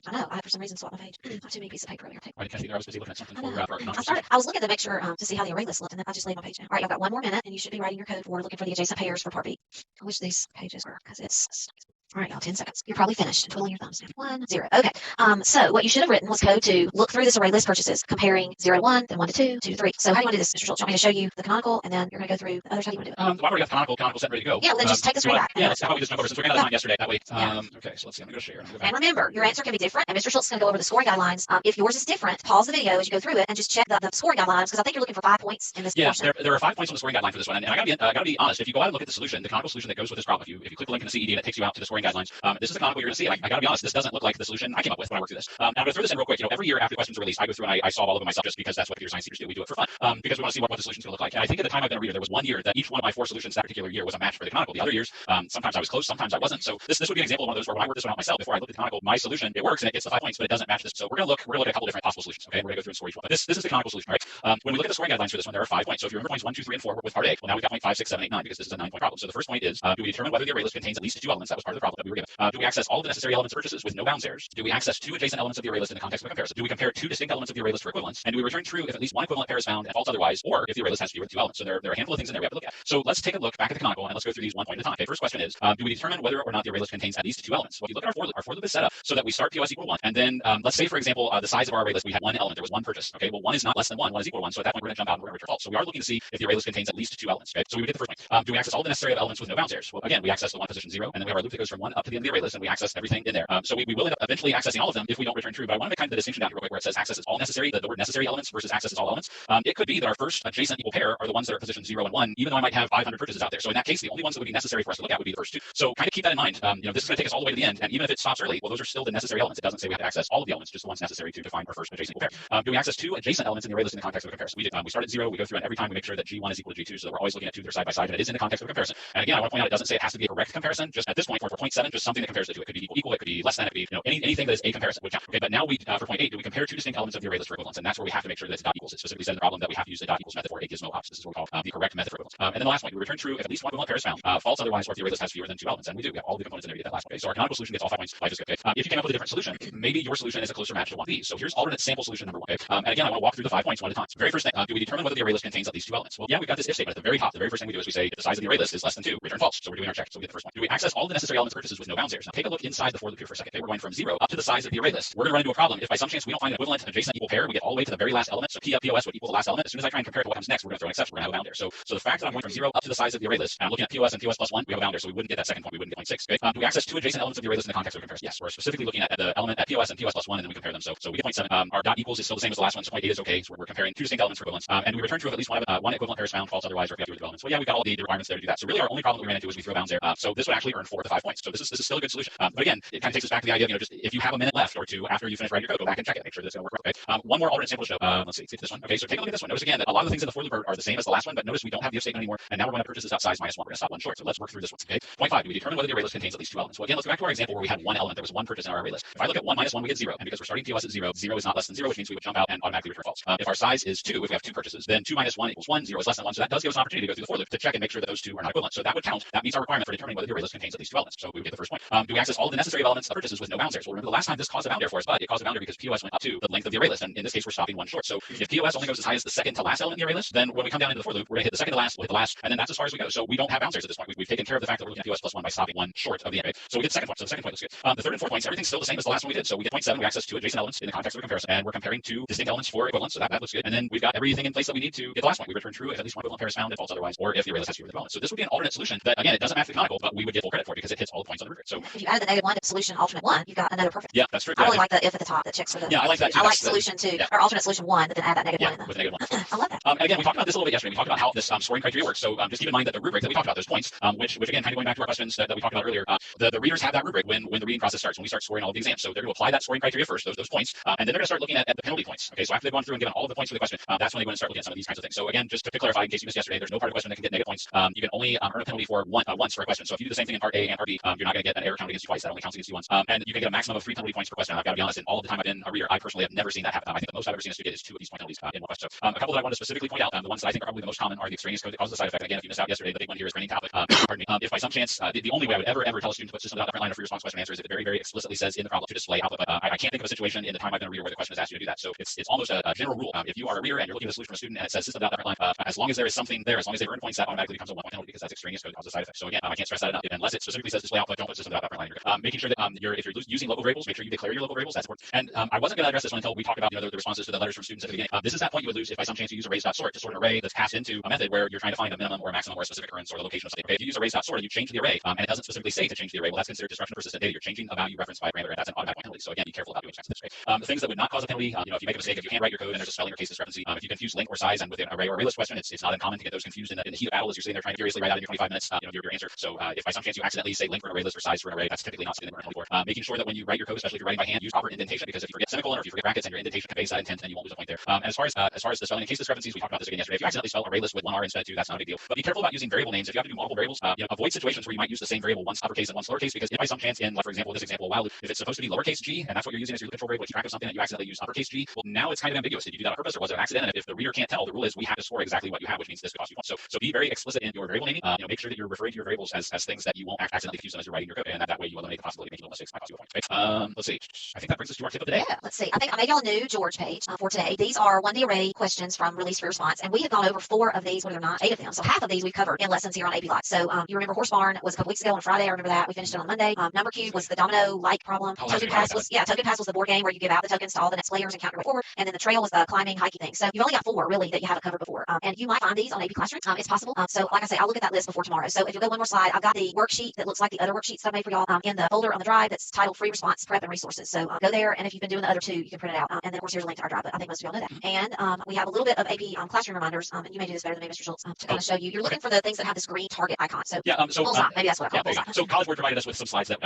I know. I for some reason swapped my page. I have too many pieces of paper over here. Right, I think I was busy looking at something I was looking to make sure to see how the array list looked, and then I just laid my page down. All right, I've got 1 more minute, and you should be writing your code for looking for the adjacent pairs for part B. I wish these pages were, because it's. All right, y'all, 10 seconds. You're probably finished and twiddling your thumbs now. 1, 0. Okay. So what you should have written was code to look through this array list purchases, comparing 0 to 1, then 1 to 2, 2 to 3. So how do you want to do this, Mr. Schultz? Do you want me to show you the canonical, and then you're going to go through the others? How do you want to do it? Why don't we have canonical set ready to go? Yeah, well, then just take this right back. Yeah, how about we just jump over, since we got time yesterday that way. Okay, so let's see. I'm going to go share. And remember, your answer can be different, and Mr. Schultz is going to go over the scoring guidelines. If yours is different, pause the video as you go through it and just check the scoring guidelines, because I think you're looking for 5 points in this portion. There are 5 points on the scoring guideline for this one, and I gotta be honest. If you go out and look at the solution, the canonical solution that goes with this problem, if you click the link in the CED and it takes you out to the scoring guidelines, this is the canonical you're going to see. I gotta be honest, this doesn't look like the solution I came up with when I worked through this. I'm going to throw this in real quick. Every year after questions are released, I go through and I solve all of them myself, just because that's what computer science teachers do. We do it for fun, because we want to see what the solution's going to look like. And I think at the time I've been a reader, there was 1 year that each one of my 4 solutions that particular year was a match for the canonical. The other years, sometimes I was close, sometimes I wasn't. So this would be an example of one of those where when I work this one out myself, before I look at the canonical, my solution, it works and it gets the 5 points, but it doesn't match this. So we're going to look at a couple different possible solutions. Okay, we're going to go through and score each one. But this is the canonical solution, right? When we look at the scoring guidelines for this one, there are 5 points. So if you remember points 1, 2, 3, and 4 with part A, well, now we've got point 5, 6, 7, 8, 9, because this is a 9-point problem. So the first point is, do we determine whether the array list contains at least 2 elements? That was part of the problem that we were given. Do we access all of the necessary elements of purchases with no bounds errors? Do we access two adjacent elements of the array list in the context of a comparison? Do we compare two distinct elements of the array list for equivalence? And do we return true if at least one equivalent pair is found and false otherwise, or if the array list has fewer than two elements? So there are a handful of things in there we have to look at. So let's take a look back at the canonical and let's go through these one point at a time. Okay, first question is, do we determine whether or not the array list contains at least two elements? Well, if you look at our for loop is set up so that we start POS equal 1, and then let's say, for example, the size of our array list, we had one element, there was one purchase. Okay, well, 1 is not less than 1, 1 is equal to 1, so at that point we're going to jump out and we're going to return false. So we are looking to see if the array list contains at least two elements. Okay, so we would get the first point. Do we access all the necessary elements with no bounds errors? Well, again, we access the one position 0, and then we have our loop that goes from 1 up to the end of the array list, and we access everything in there. So we will end up eventually accessing all of them if we don't return true. But I want to make kind of the distinction down here real quick where it says access is all necessary, the word necessary elements versus access is all elements. It could be that our first adjacent equal pair are the ones that are position 0 and 1, even though I might have 500 purchases out there. So in that case, the only ones that would be necessary for us to look at would be the first two. So kind of keep that in mind. This is going to take us all the way to the end, and even if it stops early, well, those are still the necessary elements. It doesn't say we have to access all of the elements, just the ones necessary to define our first adjacent equal pair. Do we access two adjacent elements in the array list in the context of a comparison? We do. We start at 0, we go through, and every time we make sure that G1 is equal to G2, so that we're always looking at two that are side by side, and it is in the context of a comparison. And again, I want to point out it doesn't say it has to be a correct comparison. Just at this point, for point 7, just something that compares the two. It could be equal, it could be less than, it could be anything that is a comparison would count. Okay, but now we for point 8, do we compare two distinct elements of the array list for equivalence? And that's where we have to make sure that it's dot equals. It specifically said in the problem that we have to use the dot equals method for a gizmo ops. This is what we call the correct method for equivalence. And then the last point, we return true if at least one equivalent pair is found. False otherwise, or if the array list has fewer than two elements. And we do. We have all the components in there to get that last one. Okay, so our canonical solution gets all 5 points. Life is good. Okay. If you came up with a different solution, maybe your solution is a closer match to one of these. So here's alternate sample solution number 1. Okay. And again, I want to walk through the 5 points one at a time. So very first thing, do we determine whether the array list contains at least two elements? Well, yeah, we've got this if statement at the very top. The very first thing we do is we say if the size of the array list is less than 2, return false. So we're doing our check. So we get the first one. Do we access all the necessary elements purchases with no bounds errors? Now take a look inside the for loop here for a second. Okay, we're going from 0 up to the size of the array list. We're going to run into a problem if by some chance we don't find an equivalent adjacent equal pair. We get all the way to the very last element. So POS would equal the last element. As soon as I try and compare it to what comes next, we're going to throw an exception. We're going to have a bound there. So the fact that I'm going from 0 up to the size of the array list, and I'm looking at POS and POS plus 1, we have a bound there. So we wouldn't get that second point. We wouldn't get point 6. Okay. Do we access two adjacent elements of the array list in the context of a comparison? Yes, we're specifically looking at the element at POS and POS plus 1, and then we compare them. So we get point 7. Our dot equals is still the same as the last one. So point 8 is okay. So we're comparing two distinct elements for equivalence. And we return true if at least one equivalent pair is found. False otherwise, or if we have two equivalents. Well, yeah, we've got all the requirements there to do that. So really, our only problem that we ran into is we throw bounds there. So this would actually earn 4 of the 5 points. So this is still a good solution. But again, it kind of takes us back to the idea of just if you have a minute left or two after you finish writing your code, go back and check it, make sure that's going to work. Okay. One more alternate sample to show. Let's see this one. Okay, so take a look at this one. Notice again that a lot of the things in the for loop are the same as the last one, but notice we don't have the if statement anymore, and now we're going to purchase this out size -1. We're going to stop one short. So let's work through this one. Okay. Point 5. Do we determine whether the array list contains at least two elements? Well, again, let's go back to our example where we had one element. There was one purchase in our array list. If I look at 1 minus 1, we get 0, and because we're starting POS at 0, 0 is not less than 0, which means we would jump out and automatically return false. If our size is 2, if we have two purchases, then 2 minus 1 equals 1, 0 is less than 1. So that does give us an opportunity to go through the for loop to check and make sure that those two are not equivalent. So that would count. That meets our requirement for determining whether the array list contains at least two elements. So we would get the first point. Do we access all the necessary elements of purchases with no bounds errors? Well, remember the last time this caused a bound error for us, but it caused a bound error because POS went up to the length of the array list, and in this case we're stopping one short. So if POS only goes as high as the second to last element in the array list, then when we come down into the for loop, we're going to hit the second to last, we'll hit the last, and then that's as far as we go. So we don't have bounds errors at this point. We've taken care of the fact that we're looking at POS plus 1 by stopping one short of the array. So we get the second point. So the second point looks good. The third and fourth points, everything's still the same as the last one we did. So we get point 7. We access two adjacent elements in the context of a comparison, and we're comparing two distinct elements for equivalence. So that looks good. And then we've got everything in place that we need to get the last point. We return true if at least one equivalent pair is found, if false otherwise, or if the array list has fewer than elements. So this would be an alternate solution that again it doesn't match the canonical, but we would get full credit for it because it hits all the points on the rubric. So if you added the -1 to solution alternate 1, you've got another perfect. Yeah, that's true. I really like the if at the top that checks for the. Yeah, I like that too. I like solution 2 or alternate solution 1, but then add that -1 in there. With a -1. I love that. And again, we talked about this a little bit yesterday. We talked about how this scoring criteria works. So just keep in mind that the rubric that we talked about, those points, which again, kind of going back to our questions that we talked about earlier, the readers have that rubric when the reading process starts, when we start scoring all of the exams. So they're going to apply that scoring criteria first, those points, and then they're going to start looking at the penalty points. Okay, so after they've gone through and given all of the points for the question, that's when they're going to start looking at some of these kinds of things. So again, just to clarify, in case you missed yesterday, there's no part of the question that can get negative points. You can only earn a penalty for once for a question. So if you do the same thing in part A and part B, you're not going to get an error count against you twice. That only counts against you once. And you can get a maximum of 3 penalty points per question. And I've got to be honest, in all of the time I've been a reader, I personally have never seen that happen. I think the most I've ever seen us get is 2 of these point penalties in one question. So a couple that I want to specifically point out, the ones that I think are probably the most common are the extraneous code that causes the side effect. Again, if you missed out yesterday, the big one here is grading tablet. Pardon me. If by some chance, the only way I would ever tell a student to put system different line of free response question answer is if it very, very explicitly says in the problem to display output. But I can't think of a situation in the time I've been a reader where the question has asked you to do that. So it's almost a general rule. If you are a reader and you're looking at a solution from a student and it says system different line, as long as there is something there, as long as they've earned points, that automatically becomes a 1 point penalty because that's extraneous code that causes a side effect. So again, I can't stress that enough. Unless it specifically says display output, don't put system different line. Making sure that if you're using local variables, make sure you declare your local variables. That's important. And I wasn't going to address this one until we talked about the responses to the letters from students at the beginning. This is that point you would lose if by some chance you use arrays.sort to sort an array that's passed into a method where you're trying to find a minimum or a maximum or a specific occurrence or the location of something. Okay, if you use arrays.sort and you change the array and it doesn't specifically say to change the array, well, that's considered destruction of persistent data. You're changing a value referenced by a parameter, and that's an automatic penalty. So again, be careful about doing checks this way. The things that would not cause a penalty, if you make a mistake, if you can't write your code and there's a spelling or case discrepancy, if you confuse length or size and with an array or ArrayList question, it's not uncommon to get those confused in the heat of battle as you're sitting there trying to furiously write out in your 25 minutes, your answer. So if by some chance you accidentally say length for an ArrayList or size for an array, that's typically not something that we're penalty for. Making sure that when you write your code, especially if you're writing by hand, use proper indentation, because if you forget semicolon or if you forget brackets and your indentation conveys that intent, then you won't lose a point there. And as far as the spelling and case discrepancies, we talked about this again yesterday. If you accidentally spell ArrayList with 1 R instead of 2, that's not a big deal. But be careful about using variable names. If you have to do multiple variables, avoid situations where you might use the same variable once uppercase and once lowercase, because if by some chance in, like for example, this example, while if it's supposed to be lowercase g and that's what you're using as your loop control variable to keep track of something that you accidentally use uppercase g, well, now it's kind of ambiguous. Did you do that on purpose or was it an accident? And if the reader can't tell, the rule is we have to store exactly what you have, which means this could cost you points. So be very explicit in your variable naming. Make sure that you're referring to your variables as things that you won't accidentally confuse them system as you're writing your code, and that way you eliminate the possibility of making little mistakes that might cost you a point. Okay? Let's see. I think that brings us to our tip of the day. Yeah, let's see. I think I made y'all a new George page for today. These are 1D array questions from release free response, and we have gone over 4 of these, believe it or not, 8 of them. So half of these we've covered in lessons here on AP Lots. So you remember Horse Barn was a couple weeks ago on Friday. I remember that. We finished it on Monday. Number Cube was the domino-like problem. Token Pass was Token Pass was the board game where you give out the tokens to all the next players and count your way forward. And then the trail was the climbing, hiking thing. So you've only got 4 really that you haven't covered before. And you might find these on AP Classroom. It's possible. So like I say, I'll look at that list before tomorrow. So if you go one more slide, I've got the worksheet that looks like the other worksheets that I made for y'all in the folder on the drive that's titled Free Response Prep and Resources. So go there, and if you've been doing the other 2, you can print it out. And then of course here's a link to our drive, but I think most of y'all know that. And we have a little bit of AP Classroom reminders, and you may do this better than me, Mr. Schultz, to kind of show you. You're looking for the things that have this green target icon. So bullseye, maybe that's what I call bullseye. So College Board provided us with some slides that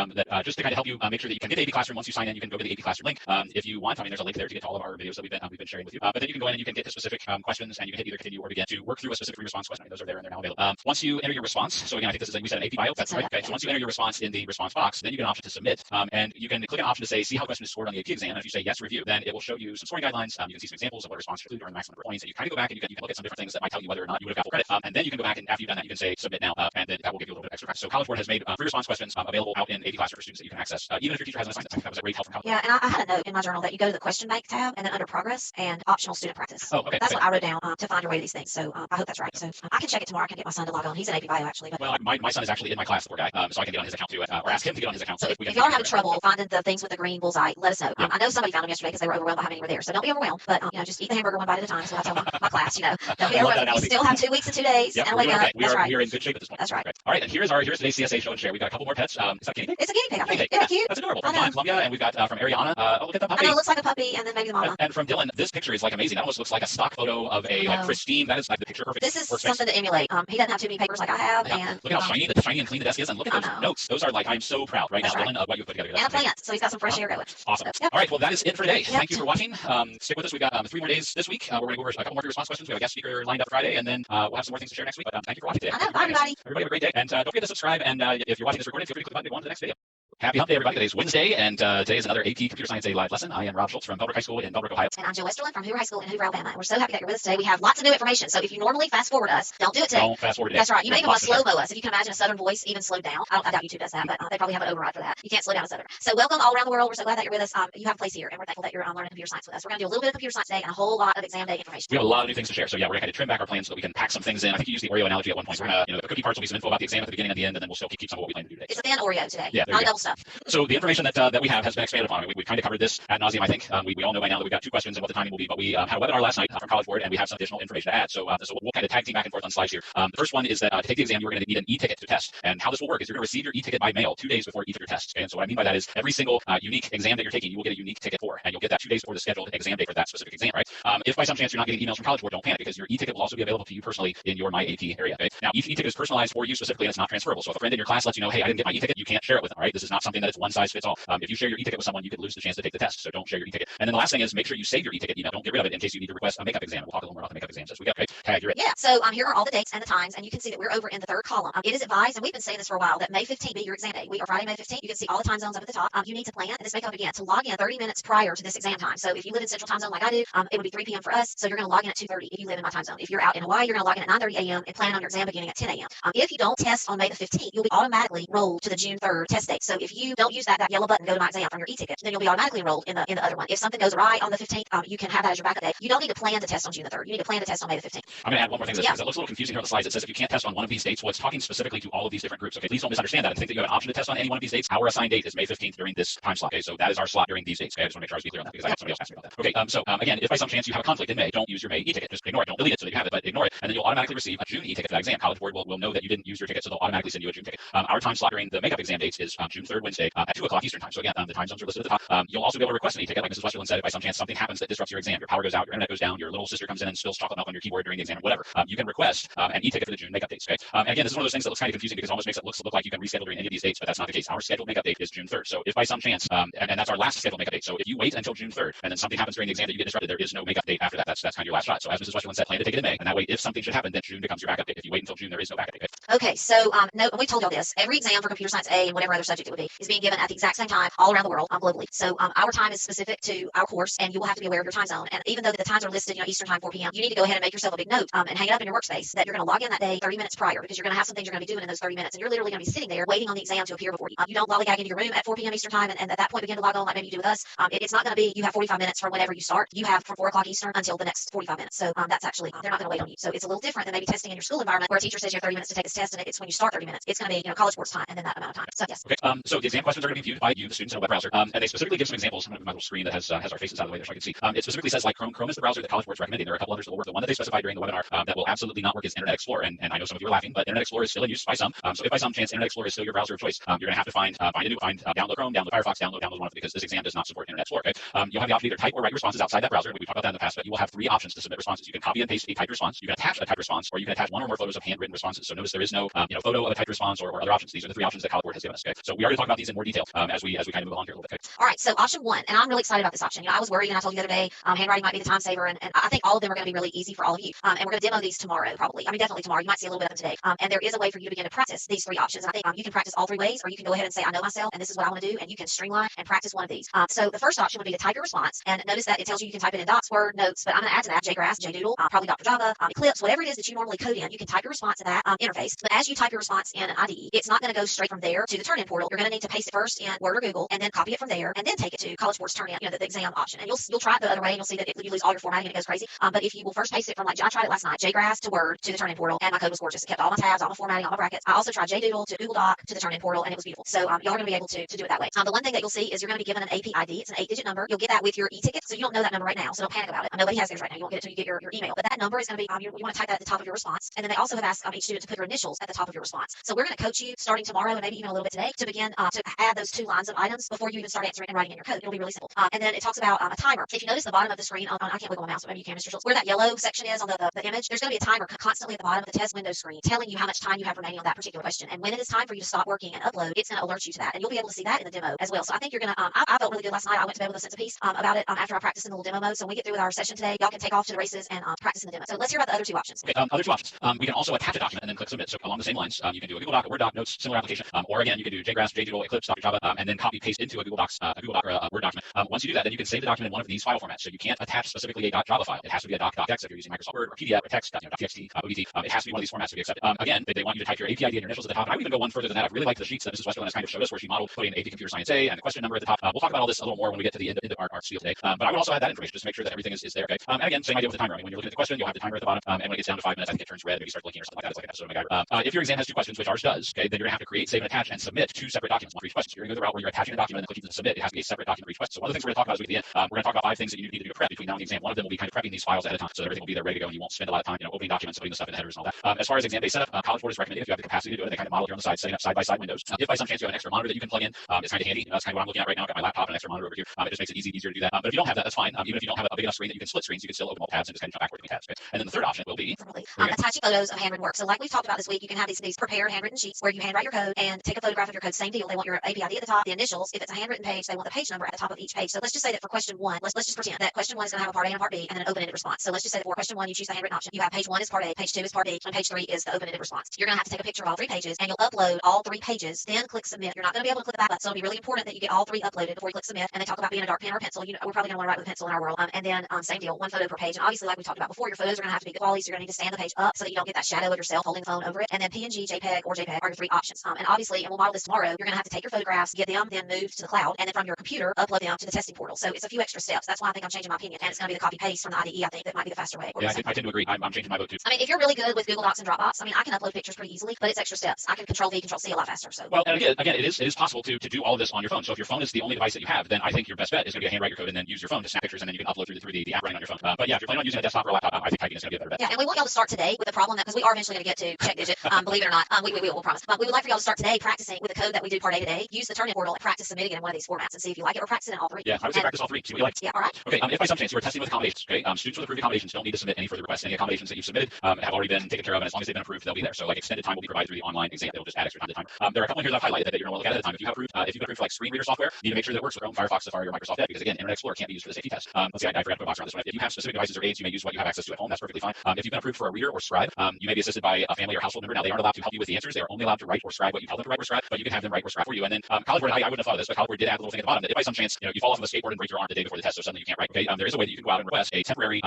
just to kind of help you make sure that you can get the AP Classroom. Once you sign in, you can go to the AP Classroom link if you want. I mean, there's a link there to get to all of our videos that we've been sharing with you. But then you can go in and you can get to specific questions, and you can hit either continue or begin to work through a specific response question. I mean, those are there and they're now available. Once you enter your response, so again, I think this is we said an AP bio. That's right. Okay. So once you enter your response in the response box, then you get an option to submit, and you can click an option to say see how the question is scored on the AP exam. And if you say yes, review, then it will show you some scoring guidelines. You can see some examples of what a response should include or the maximum number of points, and you kind of go back and you can look at some different things that might tell you whether or not you would have got full credit. And then you can go back and after you've done that, you can say submit now, and then that will give you a little bit of extra practice. So College Board has made free response questions available out in AP Classroom for students that you can access, even if your teacher hasn't assigned it. I think that was a great help from College Board. Yeah, and I had a note in my journal that you go to the question bank tab, and then under progress and optional student practice. Oh, okay. That's what I wrote down to find your way to these things. So I hope that's right. So I can check it tomorrow. I can get my son to log on. He's an AP bio actually. But well, my son is actually in my class, the poor guy, so I can get on his account too, or ask him to get on his account. So if y'all are having trouble finding the things with the green bullseye, let us know. I know somebody found them yesterday because they were overwhelmed by how many were there. So don't be overwhelmed, but just eat the hamburger one bite at a time. So I tell my class, don't be overwhelmed. You still have 2 weeks and 2 days, and wake up. That's right. We're in good shape at this point. That's right. All right, and here's today's CSA show and share. We've got a couple more pets. Is that guinea pig? It's a guinea pig. I think. Isn't that cute? That's adorable. From John Columbia, and we've got from Ariana. Oh, look at the puppy. I know, it looks like a puppy, and then maybe the mama. And from Dylan, this picture is like amazing. That almost looks like a stock photo of a pristine. That is like the picture perfect. This is something to emulate. He doesn't have too many papers like I have, and look at how shiny and clean the desk is, and look at those notes. Those are like I'm so proud right now, Dylan, of what you put together. And a plant, so he's got some fresh air going. Awesome. So, all right, well that is it for today. Thank you for watching. Stick with us. We've got 3 more days this week. We're going to go over a couple more response questions. We have a guest speaker lined up Friday, and then we'll have some more things to share next week. But thank you for watching today. I know. Bye, everybody. Everybody have a great day, and don't forget to subscribe. And if you're watching this recording, feel free to click the button to go on to the next video. Happy Hump Day, everybody. Today's Wednesday, and today is another AP Computer Science Day live lesson. I am Rob Schultz from Bellbrook High School in Bellbrook, Ohio. And I'm Jill Westerland from Hoover High School in Hoover, Alabama. And we're so happy that you're with us today. We have lots of new information. So if you normally fast forward us, don't do it today. Don't fast forward today. That's right. You may even want to slow-mo us. If you can imagine a Southern voice even slowed down. I doubt YouTube does that, but they probably have an override for that. You can't slow down a Southern. So welcome all around the world. We're so glad that you're with us. You have a place here, and we're thankful that you're learning computer science with us. We're going to do a little bit of computer science today and a whole lot of exam day information. We have a lot of new things to share. So yeah, we're going to kind of trim back our plans so that we can pack some things in. I think you used the Oreo analogy at one point. We're going to, the cookie parts will be some info about the exam at the beginning and the end, and then we'll still keep some of what we plan to do today. It's a thin Oreo today. Yeah, not double stuff. So the information that we have has been expanded upon. We've kind of covered this ad nauseum, I think. We all know by now that we've got 2 questions and what the timing will be, but we had a webinar last night from College Board, and we have some additional information to add. So we'll kind of tag team back and forth on slides here. The first one is that to take the exam, you're going to need an e-ticket to test. And how this will work is you're going to receive your e-ticket by mail 2 days before each of your tests. And so what I mean by that is every single unique exam that you're taking, you will get a unique ticket for, and you'll get that 2 days before the scheduled exam day for that specific exam, right? If by some chance you're not getting emails from College Board, don't panic, because your e-ticket will also be available to you personally in your My AP area. Okay? Now, each e-ticket is personalized for you specifically, and it's not transferable. So if a friend in your class lets you know, hey, I didn't get my e-ticket, you can't share it with them, right? This is not something that it's one size fits all. If you share your e-ticket with someone, you could lose the chance to take the test. So don't share your e-ticket. And then the last thing is make sure you save your e-ticket email. Don't get rid of it in case you need to request a makeup exam. We'll talk a little more about the makeup exams as we go. Okay, tag, you're it. Yeah. So here are all the dates and the times, and you can see that we're over in the 3rd column. It is advised, and we've been saying this for a while, that May 15th be your exam day. We are Friday, May 15th. You can see all the time zones up at the top. You need to plan, and this may come up again, to log in 30 minutes prior to this exam time. So if you live in Central Time Zone like I do, it would be 3 p.m. for us. So you're going to log in at 2:30 if you live in my time zone. If you're out in Hawaii, you're going to log in at 9:30 a.m. and plan on your exam beginning at 10 a.m. If you don't test on May the 15th, you'll be automatically rolled to the June 3rd test date. So if you don't use that yellow button, go to my exam from your e-ticket, then you'll be automatically enrolled in the other one. If something goes awry on the 15th, you can have that as your backup day. You don't need to plan to test on June the 3rd. You need to plan to test on May the 15th. I'm going to add one more thing to this because it looks a little confusing here on the slides. It says if you can't test on one of these dates, well, it's talking specifically to all of these different groups. Okay, please don't misunderstand that and think that you have an option to test on any one of these dates. Our assigned date is May 15th during this time slot. Okay, so that is our slot during these dates. Okay, I just want to make sure I was clear on that because I had somebody else ask me about that. Okay, again, if by some chance you have a conflict in May, don't use your May e-ticket. Just ignore it. Don't delete it so that you have it, but ignore it, and then you'll automatically receive a June e-ticket for that exam. College Board will know that you didn't use your ticket, so they'll automatically send you a June ticket. Our time slot during the makeup exam dates is June 3rd, Wednesday at 2 o'clock Eastern time. So again, the time zones are listed at the top. You'll also be able to request an e-ticket, like Mrs. Westerland said. If by some chance something happens that disrupts your exam, your power goes out, your internet goes down, your little sister comes in and spills chocolate milk on your keyboard during the exam, or whatever, you can request an e-ticket for the June makeup dates. Okay, and again, this is one of those things that looks kind of confusing because it almost makes it look like you can reschedule during any of these dates, but that's not the case. Our scheduled makeup date is June 3rd. So if by some chance, and that's our last scheduled makeup date. So if you wait until June 3rd and then something happens during the exam that you get disrupted, there is no makeup date after that. That's kind of your last shot. So as Mrs. Westerland said, plan to take it in May, and that way, if something should happen, then June becomes your backup date. If you wait until June, there is no backup date. Okay, so no, we told y'all this. Every exam for computer science A and whatever other subject it would be, is being given at the exact same time all around the world, globally. So our time is specific to our course, and you will have to be aware of your time zone. And even though the times are listed, Eastern time, 4 p.m., you need to go ahead and make yourself a big note and hang it up in your workspace that you're going to log in that day 30 minutes prior, because you're going to have some things you're going to be doing in those 30 minutes, and you're literally going to be sitting there waiting on the exam to appear before you. You don't lollygag into your room at 4 p.m. Eastern time and at that point begin to log on like maybe you do with us. It's not going to be you have 45 minutes from whenever you start. You have from 4 o'clock Eastern until the next 45 minutes. So that's actually, they're not going to wait on you. So it's a little different than maybe testing in your school environment where a teacher says you have 30 minutes to take this test, and it's when you start 30 minutes. It's going to be, college sports time and then that amount of time. So yes. Okay. So the exam questions are going to be viewed by you, the students, in a web browser. And they specifically give some examples. I'm going to my little screen that has our faces out of the way there so I can see. It specifically says like Chrome is the browser that College Board's recommending. There are a couple others that will work. The one that they specified during the webinar that will absolutely not work is Internet Explorer. And I know some of you are laughing, but Internet Explorer is still in use by some. So if by some chance Internet Explorer is still your browser of choice, you're going to have to download Chrome, download Firefox, download one of them, because this exam does not support Internet Explorer. Okay. You'll have the option to either type or write responses outside that browser. We've talked about that in the past, but you will have 3 options to submit responses. You can copy and paste a typed response, you can attach a typed response, or you can attach one or more photos of handwritten responses. So notice there is no photo of a typed response or other options. These are the 3 options that College Board has given us. Okay. So we are going to talk about these in more detail as we kind of move along here a little bit. Okay. All right, so option 1, and I'm really excited about this option. I was worried, and I told you the other day, handwriting might be the time saver, and I think all of them are going to be really easy for all of you. And we're going to demo these tomorrow, probably. Definitely tomorrow. You might see a little bit of them today. And there is a way for you to begin to practice these 3 options. And I think you can practice all 3 ways, or you can go ahead and say, I know myself, and this is what I want to do, and you can streamline and practice one of these. So the first option would be to type your response, and notice that it tells you can type it in Docs, Word, Notes, but I'm going to add to that JGrass, JDoodle, probably Dr. Java, Eclipse, whatever it is that you normally code in. You can type your response in that interface. But as you type your response in an IDE, it's not going to go straight from there to the Turn-In portal. You're going to need to paste it first in Word or Google, and then copy it from there, and then take it to College Board's Turn-In, the exam option. And you'll try it the other way, and you'll see that you lose all your formatting and it goes crazy. But if you will first paste it from, like I tried it last night, JGrass to Word to the Turn-In portal, and my code was gorgeous. It kept all my tabs, all my formatting, all my brackets. I also tried JDoodle to Google Doc to the Turn-In portal, and it was beautiful. So y'all are going to be able to do it that way. The one thing that you'll see is you're going to be given an AP ID. It's an 8-digit number. You'll get that with your e-ticket, so you don't know that number right now. So don't panic about it. Nobody has theirs right now. You won't get it until you get your email. But that number is going to be, you want to type that at the top of your response. And then they also have asked each student to put their initials at the top of your response. So we're going to coach you starting tomorrow and maybe even a little bit today to begin to add those 2 lines of items before you even start answering and writing in your code. It'll be really simple. And then it talks about a timer. If you notice the bottom of the screen, I can't wiggle my mouse, but maybe you can, Mr. Schultz, where that yellow section is on the image, there's going to be a timer constantly at the bottom of the test window screen telling you how much time you have remaining on that particular question. And when it is time for you to stop working and upload, it's going to alert you to that. And you'll be able to see that in the demo as well. So I think you're going to, I felt really good last night. I went to bed with a sense of peace about it after I practiced in the little demo mode. So when we get through with our session today, y'all can take off to the races and practice in the demo. So let's hear about the other 2 options. Okay, other 2 options. We can also attach a document and then click submit. So along the same lines, you can do a Google Doc, a Word Doc, Notes, similar application. Or again, you can do JGrass, JDoodle, Eclipse, Dr. Java, and then copy paste into a Google Doc or a Word document. Once you do that, then you can save the document in one of these file formats. So you can't attach specifically a .java file. It has to be a .docx if you're using Microsoft Word, or PDF, or text, .txt, ODT. It has to be one of these formats to be accepted. Again, they want you to type your AP ID and your initials at the top. And I would even go one further than that. I really like the sheets that Mrs. Westerland has kind of showed us, where she modeled putting AP Computer Science A and the question number at the top. We'll talk about all this a little more when we get to the end of our spiel today. But I would also add that information just to make sure that everything is there. Okay. And again, same idea with the timer. I mean, when you're looking at the question, you'll have the timer at the bottom. And when it gets down to 5 minutes, I think it turns red, maybe start blinking or something like that. It's like an episode of MacGyver. If your exam has 2 questions, which ours does, okay, then you're gonna have to create, save, and attach, and submit 2 separate documents, one for each question. So you're gonna go the route where you're attaching a document and then clicking submit. It has to be a separate document for each question. So one of the things we're gonna talk about as we get to the end, we're gonna talk about 5 things that you need to do to prep between now and the exam. One of them will be kind of prepping these files ahead of time, so that everything will be there ready to go, and you won't spend a lot of time, opening documents, putting the stuff in the headers and all that. As far as exam day setup, College Board is recommended if you have the capacity to do it. They kind of model here on the side, setting up side-by-side windows. If by some chance you have an extra monitor that you can plug in, it's kind of handy. That's kind of what I'm looking at right now. I've got my laptop and an extra monitor over here. It just makes it easier to do that. But if you don't have that, that's fine. Even if you don't have a big enough screen that you can split screens, you can still open all tabs and just kind of jump backward between tabs. Okay? And then the third option will be attaching photos of handwritten work. So like we've talked about this week, you can have these prepared handwritten sheets where you handwrite your code and take a photograph of your code. Same deal. They want your AP ID at the top, the initials. If it's a handwritten page, they want the page number at the top of each page. So let's just say that for question 1, let's just pretend that question 1 is going to have a part A and a part B and an open-ended response. So let's just say that for question 1, you choose the handwritten option. You have page 1 is part A, page 2 is part B, and page 3 is the open-ended response. You're going to have to take a picture of all 3 pages and you'll upload all 3 pages, then click submit. You're not going to be able to click the back button. So it'll be really important that you get all 3 uploaded before you click submit. And they talk about being a dark pen or a pencil. We're probably going to want to write with a pencil in our world. And then same deal, 1 photo per page. And obviously, like we talked about before, your photos are going to have to be good quality. So you're going to need to stand the page up so that you don't get that shadow of yourself holding the phone over it. And then PNG, JPEG, or JPEG are your 3 options. And obviously, and we'll model this tomorrow, you're going to have to take your photographs, get them, then move to the cloud, and then from your computer, upload them to the testing portal. So it's a few extra steps. That's why I think I'm changing my opinion. And it's going to be the copy paste from the IDE. I think that might be the faster way. Yeah, I tend to agree. I'm changing my vote too. I mean, if you're really good with Google Docs and Dropbox, I mean, I can upload pictures pretty easily, but it's extra steps. I can Control V, Control C a lot faster. So well, and again, it is possible to do all of this on your phone. So if your phone is the only device that you have, then I think your best bet is going to be to handwrite your code and then use your phone to snap pictures, and then you can upload through the app running on your phone. But yeah, if you're planning on using a desktop or a laptop, I think typing is going to be a better bet. Yeah, and we want y'all to start today with the problem that, because we are eventually going to get to check digit, believe it or not, we will, we'll promise. But we would like for y'all to start today practicing with the code that we do part A today. Use the Turn-In portal and practice submitting it in one of these formats and see if you like it, or practice it in all 3. Yeah, I would say practice all 3. See what you like. Yeah, all right. Okay, if by some chance you are testing with accommodations, okay, students with approved accommodations don't need to submit any further requests. Any accommodations that you've submitted have already been taken care of, and as long as they've been approved, they'll be there. So like extended time will be provided through the online exam. They'll just add extra time to time. There are a couple here that I've highlighted that you're going to want to look at a time. If you've been approved for like screen reader software, you need to make sure that it works with Chrome, Firefox, Safari, or Microsoft Edge, because again, Internet Explorer can't be used for the safety test. Let's see, I forgot to put a box around this one. If you have specific devices or aids, you may use what you have access to at home. That's perfectly fine. If you've been approved for a reader or scribe, you may be assisted by a family or household member. Now they aren't allowed to help you with the answers. They are only allowed to write or scribe what you tell them to write or scribe, but you can have them write or scrap for you. And then College Board, I wouldn't have thought of this, but College Board did add a little thing at the bottom that if by some chance you fall off of a skateboard and break your arm the day before the test, so suddenly you can't write. Okay, there is a way that you can go out and request a temporary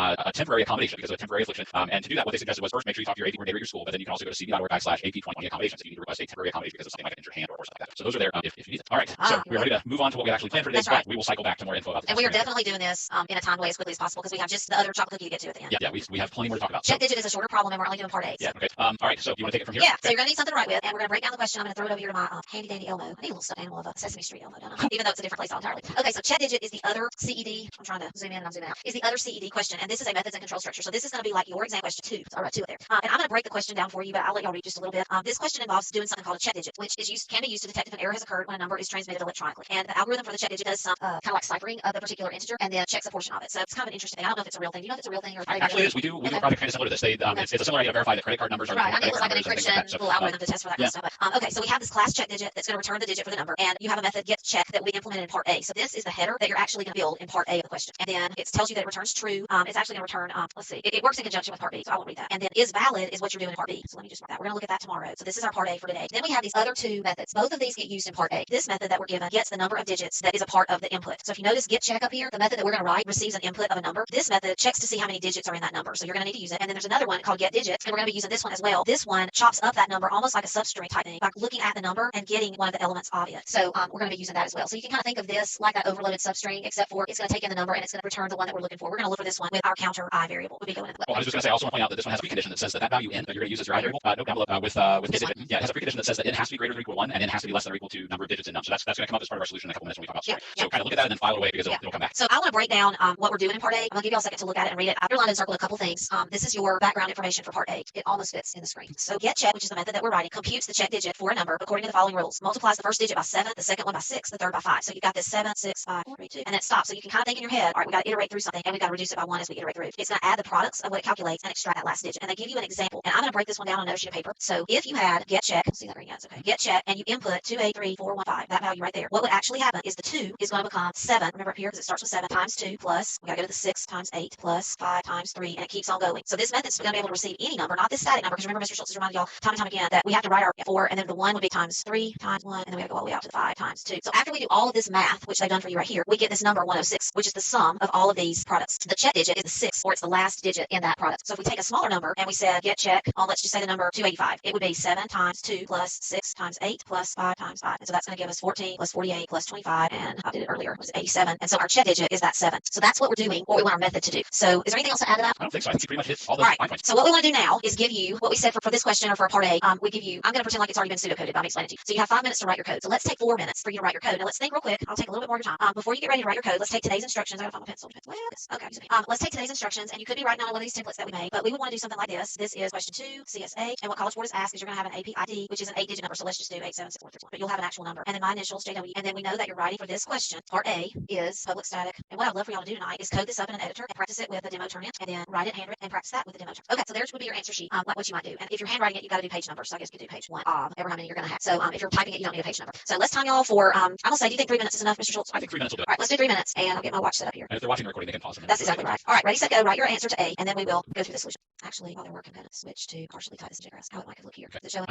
accommodation because of a temporary affliction. And to do that, what they suggested was first make sure you talk to your AP coordinator at your school, but then you can also go to cb.org/AP2020 accommodations if you need to request a temporary accommodation because of something like an injured hand or something like that. So those are there if you need them. All right, so we're ready to move on to what we actually planned for today. That's right. We will cycle back to more info about this. And we are definitely doing this in a timed way as quickly as possible because we have just the other chocolate cookie to get to at the end. Yeah, we have plenty more to talk about. Check digit is a shorter problem and we're only doing part A. Yeah, okay. All right, so you want to take it from here? Yeah, so you're going to need something to write with, and we're going to break down the question. I'm going to throw it over here to my handy dandy Elmo. I need a little stuffed animal of a Sesame Street Elmo, don't I? Even though it's a different place entirely. Okay, so check digit is the other CED. I'm trying to zoom in and I'm zooming out. Is the other CED question, and this is a methods and control structure. So this is going to be like your exam question 2. So I'll write 2 up there. And I'm going to break the question down for you, but I'll let y'all read just a little bit. This question involves doing something called a check digit, which can be used to detect if an error has occurred when a number is transmitted electronically. And the algorithm for the check digit does some kind of like ciphering of the particular integer and then checks a portion of it. So it's kind of an interesting thing. I don't know if it's a real thing. Do you know if it's a real thing or actually it is. We do a project kind of similar to this. It's a similar idea to verify that credit card numbers are right. I mean, it was like an encryption so, algorithm to test for that kind of stuff. But, okay, so we have this class check digit that's going to return the digit for the number, and you have a method get check that we implemented in part A. So this is the header that you're actually going to build in part A of the question, and then it tells you that it returns true. It's actually going to return. Let's see, it works in conjunction with part B, so I won't read that. And then is valid is what you're doing in part B. So let me just mark that. We're going to look at that tomorrow. So this is our part A for today. Then we have these other 2 methods. Both of these get used in part A. This method that we're given gets the number of digits that is a part of the input. So if you notice get check up here, the method that we're going to write receives an input of a number. This method checks to see how many digits are in that number. So you're going to need to use it. And then there's another one called get digits, and we're going to be using this one as well. This one chops up that number almost like a substring type thing, like looking at the number and getting one of the elements of it. So we're going to be using that as well. So you can kind of think of this like that overloaded substring, except for it's going to take in the number and it's going to return the one that we're looking for. We're going to look for this one with our counter I variable. We'll be going into that. Well, I was just going to say, I also want to point out that this one has a precondition that says that value n that you're going to use as your I variable. Note down below with get digit. Yeah, it has a precondition that says that it has to be greater than or equal to 1 and it has to be less than or equal to number of digits in num. So that's going to come up as part of our solution in a couple minutes when we talk about story. So kind of look at that and then file it away because it'll come back. So I want to break down what we're doing in part A. I'm going to give you all a second to look at it and read it. I've underlined and circled a couple things. This is your background information for part A. It almost fits in the screen. So get check, which is the method that we're writing, computes the check digit for a number according to the following rules. Multiplies the first digit by 7, the second one by 6, the third by 5. So you've got this 7, 6, 5, 4, 3, 2, and then it stops. So you can kind of think in your head, all right, we got to iterate through something and we got to reduce it by 1 as we iterate through. It's going to add the products of what it calculates and extract that last digit. And they give you an example. And I'm going to break this one down on another sheet of paper. So if you had get check, see that ring? Yes, okay. Get check and you input 2834115, that value right there. What would actually happen is the 2 is going to become 7. Remember up here because it starts with 7 times 2 plus, we got to go to the 6 times 8 plus 5 times 3, and it keeps on going. So this method's going to be able to receive any number, not this static number, because remember Mr. Schultz has reminded y'all time and time again that we have to write our 4, and then the 1 would be times 3 times 1, and then we have to go all the way out to the 5 times 2. So after we do all of this math, which they've done for you right here, we get this number 106, which is the sum of all of these products. The check digit is the 6, or it's the last digit in that product. So if we take a smaller number and we said get check on, let's just say the number 285, it would be 7 times 2 plus 6 times 8 plus 5 times 5. And so that's going to give us 14 plus 48 plus 25, and I did it earlier, it was 87. And so our check digit is that 7. So that's what we're doing, what we want our method to do. So is there anything else to add to that? I don't think so. I think you pretty much hit all those fine points. So what we want to do now is give you what we said for this question or for part A. We give you, I'm going to pretend like it's already been pseudocoded, but I'm explaining it to you. So you have 5 minutes to write your code. So let's take 4 minutes for you to write your code. Now let's think real quick. I'll take a little bit more of your time. Before you get ready to write your code, let's take today's instructions. I gotta find my pencil. Well, yes. Okay. Let's take today's instructions, and you could be writing on one of these templates that we made, but we would want to do something like this. This is question 2, CSA, and what College Board has asked is you're going to have an AP ID, which is an 8-digit number. So let's just do 87641. But you'll have an actual number, and then my initials, JW, and then we know that you're writing for this question. Part A is public static, and what I'd love for y'all to do tonight is code this up in an editor and practice it with a demo turn in, and then write it handwritten and practice that with a demo turn. Okay, so there's would be your answer sheet. What you might do, and if you're handwriting it, you got to do page numbers. So I guess you could do page 1 of ever how many you're going to have. So if you're typing it, you don't need a page number. So let's time y'all for I'm gonna say, do you think 3 minutes is enough, Mr. Schultz? I think 3 minutes will do it. All right, let's do 3 minutes, and I'll get my watch set up here. And if they're watching the recording, they can pause. That's exactly right. All right, ready, set, go. Write your answer to A, and then we will go through the solution. Actually, while they're working, I'm going to switch to partially type this in JGraphs. How it might look here. Is it showing?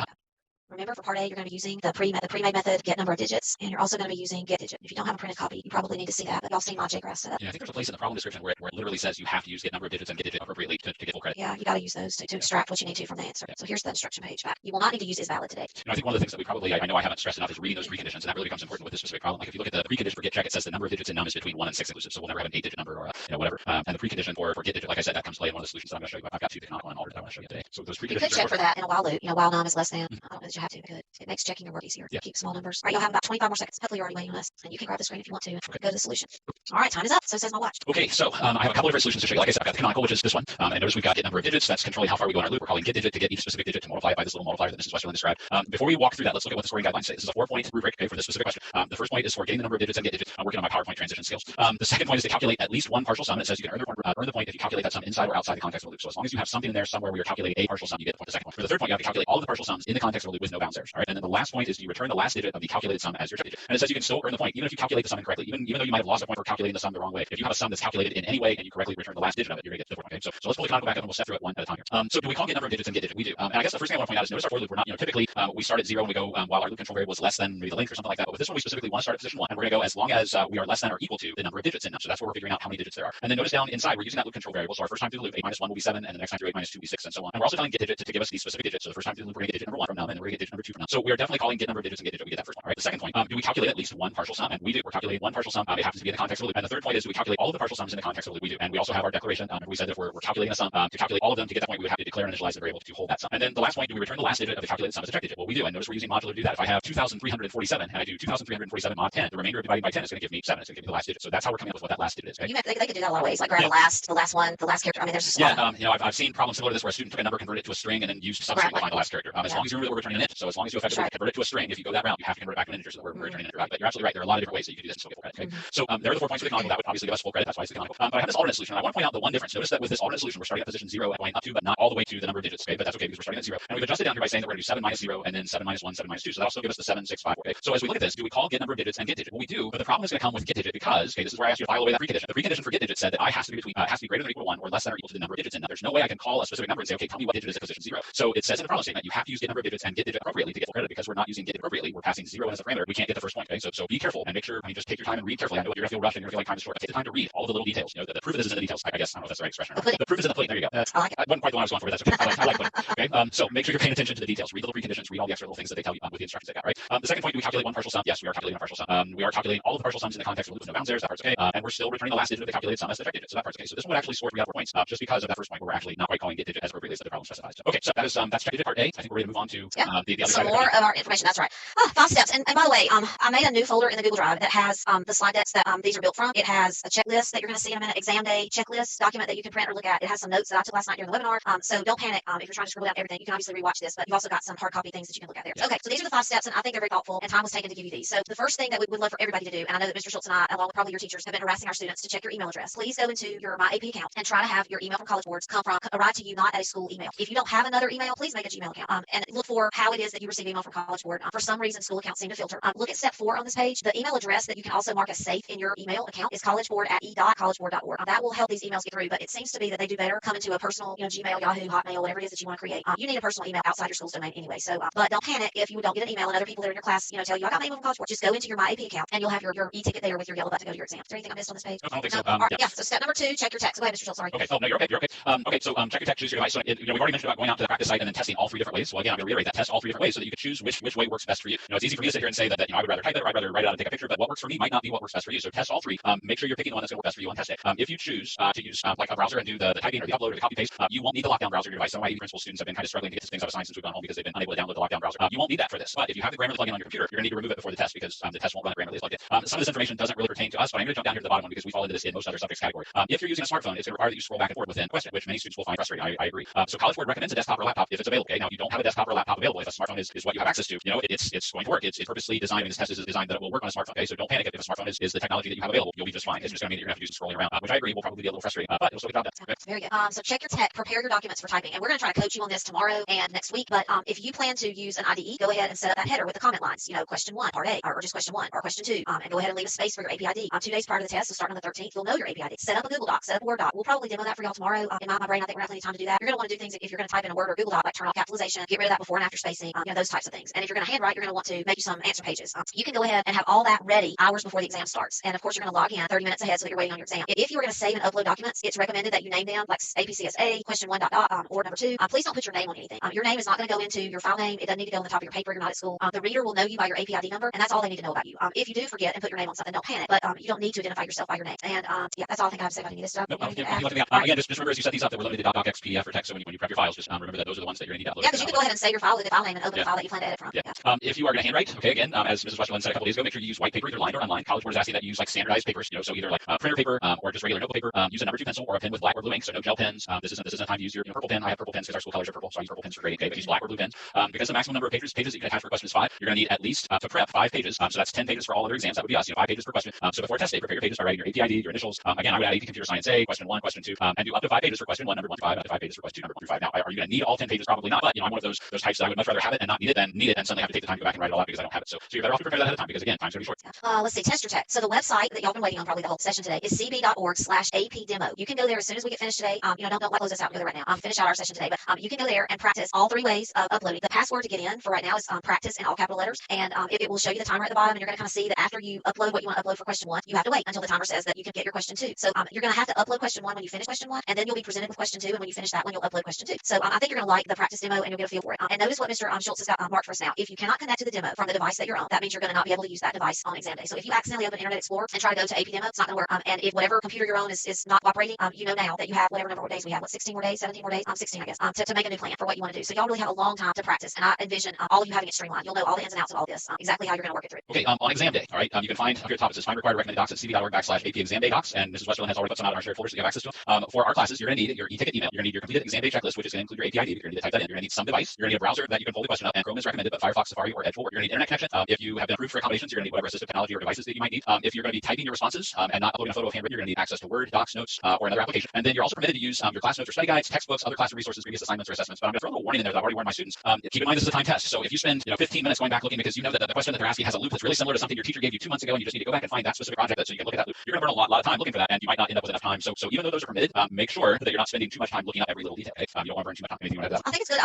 Remember, for part A, you're going to be using the pre-made method, get number of digits, and you're also going to be using get digit. If you don't have a printed copy, you probably need to see that, but y'all seen my JGraphs setup. Yeah, I think there's a place in the problem description where it literally says you have to use get number of digits and get digit appropriately to get full credit. Yeah, you got to use those to extract what you need to from the answer. So here's the instruction page back. You will not need to use is valid today. I think one of the things that we probably, I know I haven't stressed enough, is reading those preconditions, and that really becomes important with this specific problem. Like if you look at the precondition for get check, it says the number of digits in num is between 1 and 6 inclusive, so we'll never have an 8-digit number or whatever. And the precondition for get digit, like I said, that comes play in one of the solutions that I'm going to show you. I've got 2 canonical and ordered that I want to show you today. So those preconditions. You could check for that in a while loop. While num is less than. I don't know that you have to. Good. It makes checking your work easier. Yeah. Keep small numbers. All right, you'll have about 25 more seconds. Hopefully you're already waiting on this, and you can grab the screen if you want to and go to the solution. All right, time is up. So says my watch. Okay, so I have a couple of different solutions to show you. Like I said, I've got the canonical, which is this one. And notice we've got get number of digits. That's controlling how far we go in our loop. We're calling get digit to get each specific digit to multiply it by this little multiplier that Mrs. Westerlund described. Before we walk through that, let's look at what the scoring guidelines say. This is a 4-point rubric, okay, for this specific question. The first point is for getting the number of digits and get digits. I'm working on my PowerPoint transition skills. The second point is to calculate at least one partial sum. It says you can earn the point if you calculate that sum inside or outside the context of the loop. So as long as you have something in there somewhere where you're calculating a partial sum, you get the point. The second one. For the third point, you have to calculate all of the partial sums in the context of the loop with no bounds errors. All right. And then the last point is you return the last digit of the calculated sum as your check digit. And it says you can still earn the point even if you calculate the sum incorrectly, even though you might have lost a point for calculating the sum the wrong way. If you have a sum that's calculated in any way and you correctly return the last digit of it, you're going to get the point. Okay. So let's pull the canonical back up and we'll step through it one at a time here. So do we call get number of digits and get digit? We do. And I guess the first thing I want to point out is notice our for loop. We're not, typically we start at 0 and we go while our loop control variable is less than maybe the length or something like that. But with this one, we specifically want to start at position 1, and we're going to go as long as we are less than or equal to the number of digits in them. So that's where we're figuring out how many digits there are. And then notice down inside, we're using that loop control variable. So our first time through the loop, 8 minus 1 will be 7, and the next time through 8 minus 2 will be 6, and so on. And we're also telling get digit to give us these specific digits. So the first time through the loop, we're going to get digit number 1 from num, and then we're going to get digit number 2 from num. So we are definitely calling get number of digits and get digit. We get that first one. All right. The second point, do we calculate at least one partial sum? And we do. We're calculating one partial sum. It happens to be in the context of the loop. And the third point is do we calculate all of the partial sums in the context of the loop? We do. And we also have our declaration. We said that if we're calculating a sum, to calculate all of them to get that point, we would have to declare and initialize the variable to hold that sum. And then the last point, do we return the last digit of the calculated sum as a check digit? Well, we do. And notice we're using modular to do that. If I have 2,347 and I do 2,347 mod 10, the remainder divided by 10 is going to give me 7. It's going to give me the last digit. So that's how we're coming up with what that last digit is. Okay? They could do that a lot of ways, like grab the last one, the last character. I mean, there's just I've seen problems similar to this where a student took a number, converted it to a string, and then used substring to find the last character. As long as you remember that we're returning an int, so as long as you effectively convert it to a string, if you go that route, you have to convert it back to an integer, so that we're returning an integer back. But you're absolutely right. There are a lot of different ways that you can do this and still get full credit. Okay? So there are the 4 points for the canonical. That would obviously give us full credit. That's why it's the canonical. But I have this alternate solution. I want to point out the one difference. Notice that with this alternate solution, we're starting at position 0 and going up to, but not all the way to the number of digits. Okay, but that's okay because we're starting at 0. And we've adjusted down here by saying that we're going to do 7 minus 0 and then 7 minus 1, 7 minus 2. So that'll still give us the 7, 6, 5. Okay. So as we look at this, do we call get number of digits and get digit? Well, we do, but the problem is going to come with get digit because, okay, this is where I asked you to file away that precondition. The precondition for get digit said that I has to be greater than or equal to 1 or less than or equal to the number of digits in. Now, there's no way I can call a specific number and say, okay, tell me what digit is at position 0. So it says in the problem statement, you have to use get number of digits and get digit appropriately to get full credit because we're not using get appropriately. We're passing 0 as a parameter. We can't get the first point. Okay, so be careful and make sure. Just take your time and read carefully. I know you're going to feel rushed and you're going to feel like time is short. But take the time to read all the little details. The proof of this is in the details. I guess I don't know if that's the right expression. The proof is in the pudding. There you go. I like it. I wasn't quite the one I was going for, but that's okay. I like pudding. Okay. So make sure you're paying attention to the details. Read the little preconditions. Read all the extra little things that they tell you with the instructions they got. Right. The second point, do we calculate one partial sum? Yes, we are calculating a partial sum. We are calculating all of the partial sums in the context of loops, no bounds errors. That part's okay. And we're still returning the last digit of the calculated sum as the check digit. So that part's okay. So this one would actually score 3 out of 4 points just because of that first point where we're actually not quite calling get digit as appropriately as the problem specifies. Okay. So that is that's check digit part A. I think we're ready to move on to the other some more of our information. That's right. 5 steps. And by the way, I made a new folder in the Google Drive that has the slide decks that these are built from. It has a checklist that you're going to see in a minute, exam day checklist document that you can print or look at. It has some notes that I took last night during the webinar. So don't panic if you're trying to scribble down everything. You can obviously rewatch this, but you've also got some hard copy things that you can look at there. Okay, so these are the 5 steps, and I think they're very thoughtful, and time was taken to give you these. So the first thing that we would love for everybody to do, and I know that Mr. Schultz and I, along with probably your teachers, have been harassing our students to check your email address. Please go into your My AP account and try to have your email from College Boards arrive to you not at a school email. If you don't have another email, please make a Gmail account and look for how it is that you receive email from College Board. For some reason, school accounts seem to filter. Look at step 4 on this page. The email address that you can also mark as safe in your email account is collegeboard@e.collegeboard.org. That will help these emails get through, but it seems to be that they do better coming to a personal, Gmail, Yahoo, Hotmail, whatever it is that you want to create. You need a personal email outside your school's domain anyway. So, but don't panic if you don't get an email and other people that are in your class, tell you I got my email from College Board. Just go into your My AP account and you'll have your e-ticket there with your yellow button to go to your exam. Is there anything I missed on this page? No, I don't think so. Yeah. So step number 2, check your text. Go ahead, Mr. Schultz. Sorry. Okay. Oh no, you're okay. You're okay. Okay. So check your text. Choose your device. So we've already mentioned about going out to the practice site and then testing all 3 different ways. So again, I'm going to reiterate that test all 3 different ways so that you can choose which way works best for you. It's easy for me to sit here and say that I would rather type it or I'd rather write it out and take a picture, but what works for me might not be what works best for you. So test all 3. Make sure you're picking the one that's going to work best for you and test it. If you choose to use like a browser and do the typing or the upload or the copy paste, you won't need the lockdown browser on your device. Some of my AD principal students have been kind of struggling to get things out of science since we've gone home because they've been unable to download the lockdown browser. You won't need that for this. But if you have the Grammarly plugin on your computer, you're going to need to remove it before the test because the test won't run Grammarly as plugged in. Some of this information doesn't really pertain to us, but I'm going to jump down here to the bottom one because we fall into this in most other subjects category. If you're using a smartphone, it's going to require that you scroll back and forth within a question, which many students will find frustrating. I agree. So College Board recommends a desktop or laptop if it's available. Okay, now if you don't have a desktop or laptop available, if a smartphone is what you have access to, it's going to work. It's purposely designed. This test is designed that it will work on a smartphone. Okay, so don't panic if a smartphone is the technology that you have available. You'll be just fine. It's just going to mean that you're going to have to do some scrolling around, which I agree will probably be a little frustrating, but it'll still get job done. Okay. Very good. So check your tech, prepare your documents for typing, and we're going to try to coach you on this tomorrow and next week. But if you plan to use an IDE, go ahead and set up that header with the comment lines. Question 1, part A, or just question 1, or question 2, and go ahead and leave a space for your APID. 2 days prior to the test, so starting on the 13th, you'll know your APID. Set up a Google Doc, set up a Word doc. We'll probably demo that for y'all tomorrow. In my brain, I think we're going to have plenty of time to do that. You're going to want to do things if you're going to type in a Word or Google Doc, like turn off capitalization, get rid of that before and after spacing, those types of things. And if you're going to handwrite, you're going to want to make you some answer pages. You can go ahead and have all that ready hours before the exam starts. And of course, you're going to log in 30 minutes ahead so that you're waiting on your exam. If you were going to save and upload documents, it's recommended that you name them like APCSA, question 1, or number 2. Please don't put your name on anything. Your name is not going to go into your file name. It doesn't need to go on the top of your paper. You're not at school. The reader will know you by your APID number, and that's all they need to know about you. If you do forget and put your name on something, don't panic. But you don't need to identify yourself by your name. And that's all I think I have to say about any of this stuff. Again, just remember as you set these up that we're limited to .docx, PDF, or text. So when you prep your files, just remember that those are the ones that you're going to need to upload. Yeah, because you can go ahead and save your file with the file name and open the file that you plan to edit from. Yeah. If you are going to handwrite, okay, again, as Mrs. Westland said a couple days ago, make sure you use white paper, either lined or unlined. College Board is asking that you use like standardized papers, so either like printer paper or just regular notebook paper. Use a number 2 pencil or a pen with black or blue ink, so no gel pens. This isn't time to use your purple pen. I have purple pens because our school colors are purple, so I use purple pens for grading. Okay, but use black or blue pens. Because the maximum number of pages that you can attach for a question is 5, you're going to need at least to prep 5 pages. So that's 10 pages for all other exams. That would be us. 5 pages per question. So before test day, prepare your pages by writing your APID, your initials. Again, I would add AP Computer Science A, question 1, question 2, and do up to 5 pages for question 1, number 1 to 5, up to 5 pages for question 2, number 1 through 5. Now, are you going to need all 10 pages? Probably not. But I'm one of those types that I would much rather rather have it and not need it than need it and suddenly have to take the time to go back and write it all out because I don't have it. So you're better off to prepare that ahead of time because again, time's going to be short. Let's see, tester tech. So the website that y'all been waiting on probably the whole session today is cb.org/apdemo. You can go there as soon as we get finished today. Don't close this out and go there right now. Finish out our session today, but you can go there and practice all 3 ways of uploading. The password to get in for right now is practice in all capital letters, and it will show you the timer at the bottom, and you're going to kind of see that after you upload what you want to upload for question 1, you have to wait until the timer says that you can get your question 2. So you're going to have to upload question 1 when you finish question 1, and then you'll be presented with question 2, and when you finish that one, you'll upload question 2. So I think you're going to like the practice demo, and you'll get a feel for it. And notice what Mr. Schultz has got marked for us now. If you cannot connect to the demo from the device that you're on, that means you're going to not be able to use that device on exam day. So if you accidentally open Internet Explorer and try to go to AP demo, it's not going to work. And if whatever computer you're on is not cooperating, you know now that you have whatever number of days we have. 16 more days, 17 more days, 16 I guess, to make a new plan for what you want to do. So y'all really have a long time to practice, and I envision all of you having it streamlined. You'll know all the ins and outs of all this, exactly how you're going to work it through. Okay, on exam day, all right, you can find up here at the top it says find required recommended docs at cb.org/AP exam day docs, and Mrs. Westerland has already put some out in our shared folders that you have access to. For our classes, you're going to need your e-ticket email. You're going to need your completed exam day checklist, which is going to include your API ID. You're going to need to type that in. You're going to need some device. You're going to need a browser that you can pull the question up, and Chrome is recommended, but Firefox, Safari, or Edge will work. You're going to need internet connection. If you have been approved for accommodations, you're going to need whatever assistive technology or devices that you might need. If you're going to be typing your responses and not uploading a photo of handwritten, you're going to need access to Word, Docs, Notes, or another application. And then you're also permitted to use your class notes or study guides, textbooks, other classroom resources, previous assignments or assessments. But I'm going to throw a little warning in there that I've already warned my students. Keep in mind this is a time test. So if you spend 15 minutes going back looking because you know that the question that they're asking has a loop that's really similar to something your teacher gave you 2 months ago, and you just need to go back and find that specific project so you can look at that loop, you're going to burn a lot of time looking for that, and you might not end up with enough time. So even though those are permitted, make sure that you're not spending too much time looking up every little detail. Okay? You don't want to burn too much time. Anything you want to add? I think it's good.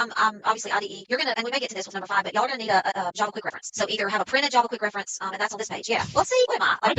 Obviously IDE. You're gonna, and we may get to this with number 5, but y'all are gonna need a Java quick reference. So either have a printed Java quick reference, and that's on this page. Yeah. Well, see, what am I?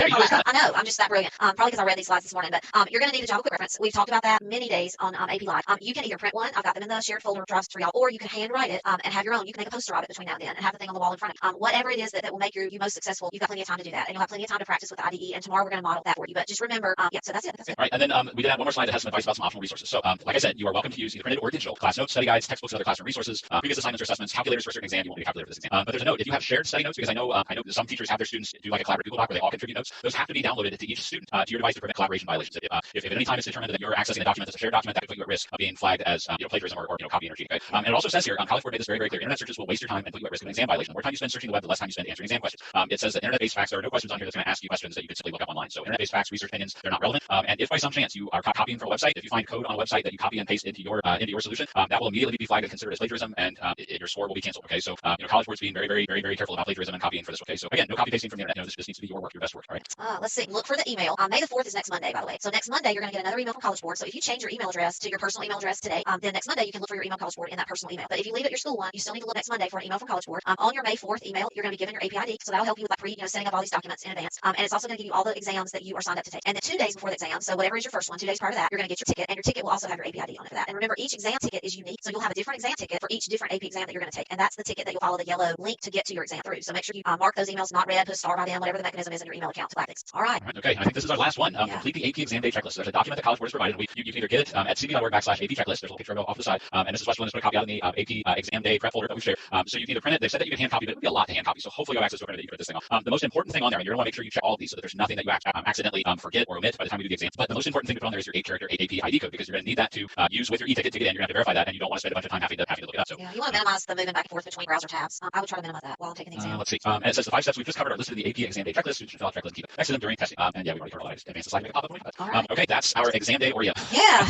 I know. I'm just that brilliant. Probably because I read these slides this morning. But you're gonna need a Java quick reference. We've talked about that many days on AP Live. You can either print one. I've got them in the shared folder drives for y'all, or you can handwrite it and have your own. You can make a poster of it between now and then, and have the thing on the wall in front of you. Whatever it is that will make you most successful, you've got plenty of time to do that, and you'll have plenty of time to practice with the IDE. And tomorrow we're gonna model that for you. But just remember, yeah. So that's it. That's it. All right, and then we did add one more slide that has some advice about some optional resources. So, like I said, you are welcome to use either printed or digital class notes, study guides, textbooks, and other classroom resources, previous assignments or assessments, calculators for a certain exam. You won't need a calculator for this exam. But there's a note. If you have shared study notes, because I know some teachers have their students do like a collaborative Google Doc where they all contribute notes. Those have to be downloaded to each student to your device to prevent collaboration violations. If at any time it's determined that you're accessing a document as a shared document, that could put you at risk of being flagged as plagiarism or copying or cheating. Okay? And it also says here, College Board made this very, very clear. Internet searches will waste your time and put you at risk of an exam violation. The more time you spend searching the web, the less time you spend answering exam questions. It says that internet-based facts, there are no questions on here that's going to ask you questions that you can simply look up online. So internet-based facts, research opinions, they're not relevant. And if by some chance you are copying from a website, if you find code on a website that you copy and paste into your solution, that will immediately be flagged and considered as plagiarism, and your score will be canceled. Okay, so College Board's being very, very, very, very careful about plagiarism and copying for this. Okay, so again, no copy pasting from the internet. This needs to be your work, your best work. All right. Let's see. Look for the email. May the 4th is next Monday, by the way. So next Monday you're going to get another email from College Board. So if you change your email address to your personal email address today, then next Monday you can look for your email College Board in that personal email. But if you leave it your school one, you still need to look next Monday for an email from College Board. On your May 4th email, you're going to be given your API ID, so that'll help you with like setting up all these documents in advance. And it's also going to give you all the exams that you are signed up to take. And then 2 days before the exam, so whatever is your first one, 2 days prior to that, you're going to get your ticket, and your ticket will also have your API ID on it for that. And remember, each exam ticket is unique, so you'll have a different exam ticket for each different AP exam that you're going to take, and that's the ticket that you'll follow the yellow link to get to your exam through. So make sure you mark those emails not read, put a star by them, whatever the mechanism is in your email account to flag things. All right. Okay, I think this is our last one. Complete the AP exam day checklist. There's a document that College Board has provided. You can either get it at cb.org/AP checklist. There's a little picture of it off the side. And Mrs. Westland has put a copy out in the AP exam day prep folder that we share. So you can either print it. They said that you can hand copy, but it would be a lot to hand copy. So hopefully you have access to a printer that you can print this thing off. The most important thing on there, and you're going to want to make sure you check all of these so that there's nothing that you accidentally forget or omit by the time you do the exams. But the most important thing to put on there is your 8-character AP ID code, because you're going to need that to use with your e-ticket to get in. You're going to have to verify that, and you don't want to spend a bunch of time having to look it up. So yeah, you want to minimize the moving back and forth between browser tabs. I would try to minimize that while I'm taking the exam. Let's see. And it says the 5 steps we've just covered are listed in the AP exam day checklist. Students should fill out checklist and keep it next to them during testing. And yeah, we've already covered all that. Advance the slide, make a pop up. Right. Okay, that's our exam day Oreo. Yeah.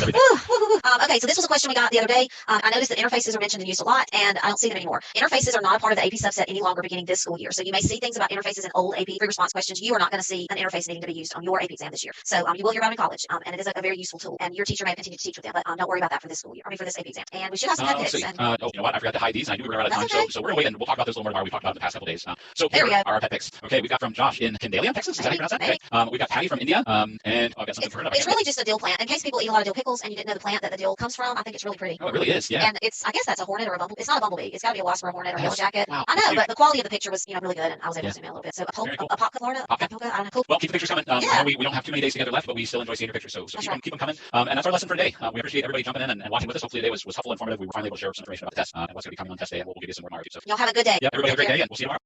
Okay, so this was a question we got the other day. I noticed that interfaces are mentioned and used a lot, and I don't see them anymore. Interfaces are not a part of the AP subset any longer beginning this school year. So you may see things about interfaces in old AP free-response questions. You are not going to see an interface needing to be used on your AP exam this year. So you will hear about it in college, and it is a very useful tool. And your teacher may continue to teach with them, but don't worry about that for this school year. For this AP exam. And we should have some picks. You know what? I forgot to hide these, and I knew we were out of time. Okay. So we're going to wait, and we'll talk about those a little more tomorrow. We talked about it the past couple days. So there we here go. are our pet picks. Okay, we've got from Josh in Candalia, Texas. Is that how you pronounce that? Okay. We've got Patty from India, and I've got something for her. It's really just a dill plant. In case people eat a lot of dill pickles and you didn't know the plant that the dill comes from, I think it's really pretty. Oh, it really is, yeah. And I guess that's a hornet or a bumblebee. It's not a bumblebee. It's got to be a wasp or a hornet or a yellow jacket. Wow. I know, but the quality of the picture was, really good, and I was able to zoom in a little bit. So Cool. a Popka Florida, I don't know. Well, keep the pictures coming. Yeah. We don't have too many days together left, but we still enjoy seeing your pictures. So keep them coming. And that's our lesson for today. We appreciate everybody jumping in and watching with us. Hopefully today was helpful and informative. We were finally able to share some information about the test and what's going to be coming on test day, and we'll give you some more tomorrow. So y'all have a good day. Yeah, everybody have a great day, and we'll see you tomorrow.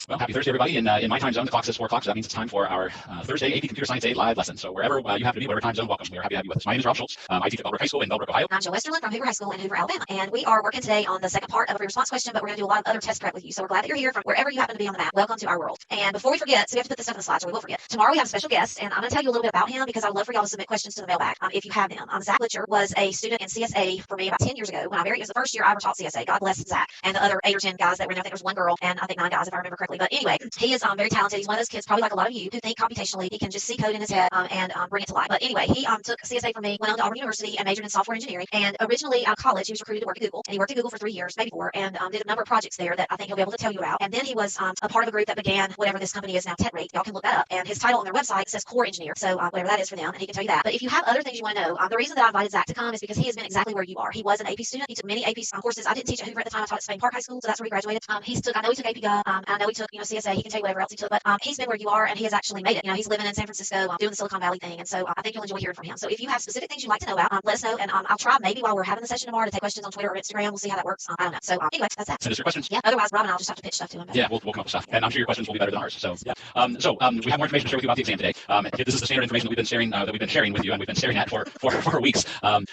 Well, happy Thursday, everybody. In my time zone, the clock says 4 o'clock, so that means it's time for our Thursday AP Computer Science Aid live lesson. So wherever you have to be, whatever time zone, welcome. We are happy to have you with us. My name is Rob Schultz. I teach at Bellbrook High School in Bellbrook, Ohio. I'm Jill Westerland from Hoover High School in Hoover, Alabama. And we are working today on the second part of a response question, but we're going to do a lot of other test prep with you. So we're glad that you're here from wherever you happen to be on the map. Welcome to our world. And before we forget, so we have to put this stuff in the slides or we will forget. Tomorrow we have a special guest, and I'm going to tell you a little bit about him because I'd love for y'all to submit questions to the mailbag if you have them. Zach Litcher was a student in CSA for me about 10 years ago when it was the first year I ever taught CSA. God bless Zach and the other 8 or 10 guys that were in there. I think there was 1 girl and I think 9 guys if I remember correctly. But anyway, he is very talented. He's one of those kids, probably like a lot of you, who think computationally. He can just see code in his head and bring it to life. But anyway, he took CSA from me, went on to Auburn University and majored in software engineering. And originally out of college, he was recruited to work at Google. And he worked at Google for 3 years, maybe 4, and did a number of projects there that I think he'll be able to tell you about. And then he was a part of a group that began whatever this company is now, TechRate. Y'all can look that up. And his title on their website says core engineer. So whatever that is for them, and he can tell you that. But if you have other things you want to know, the reason that I invited Zach to come is because he has been exactly where you are. He was an AP student. He took many AP courses. I didn't teach at Hoover at the time. I taught at Spain Park High School, so that's where he graduated. I know he took AP Gov. I know he took CSA. He can tell you whatever else he took. But he's been where you are, and he has actually made it. He's living in San Francisco, doing the Silicon Valley thing. And so I think you'll enjoy hearing from him. So if you have specific things you'd like to know about, let us know, and I'll try maybe while we're having the session tomorrow to take questions on Twitter or Instagram. We'll see how that works. I don't know. So anyway, that's that. Send us your questions. Yeah. Otherwise, Rob and I'll just have to pitch stuff to him. Yeah, we'll come up with stuff, and I'm sure your questions will be better than ours. So yeah. We have more information to share with you about the exam today. This is the standard information that we've been sharing with you, and we've been staring at for weeks.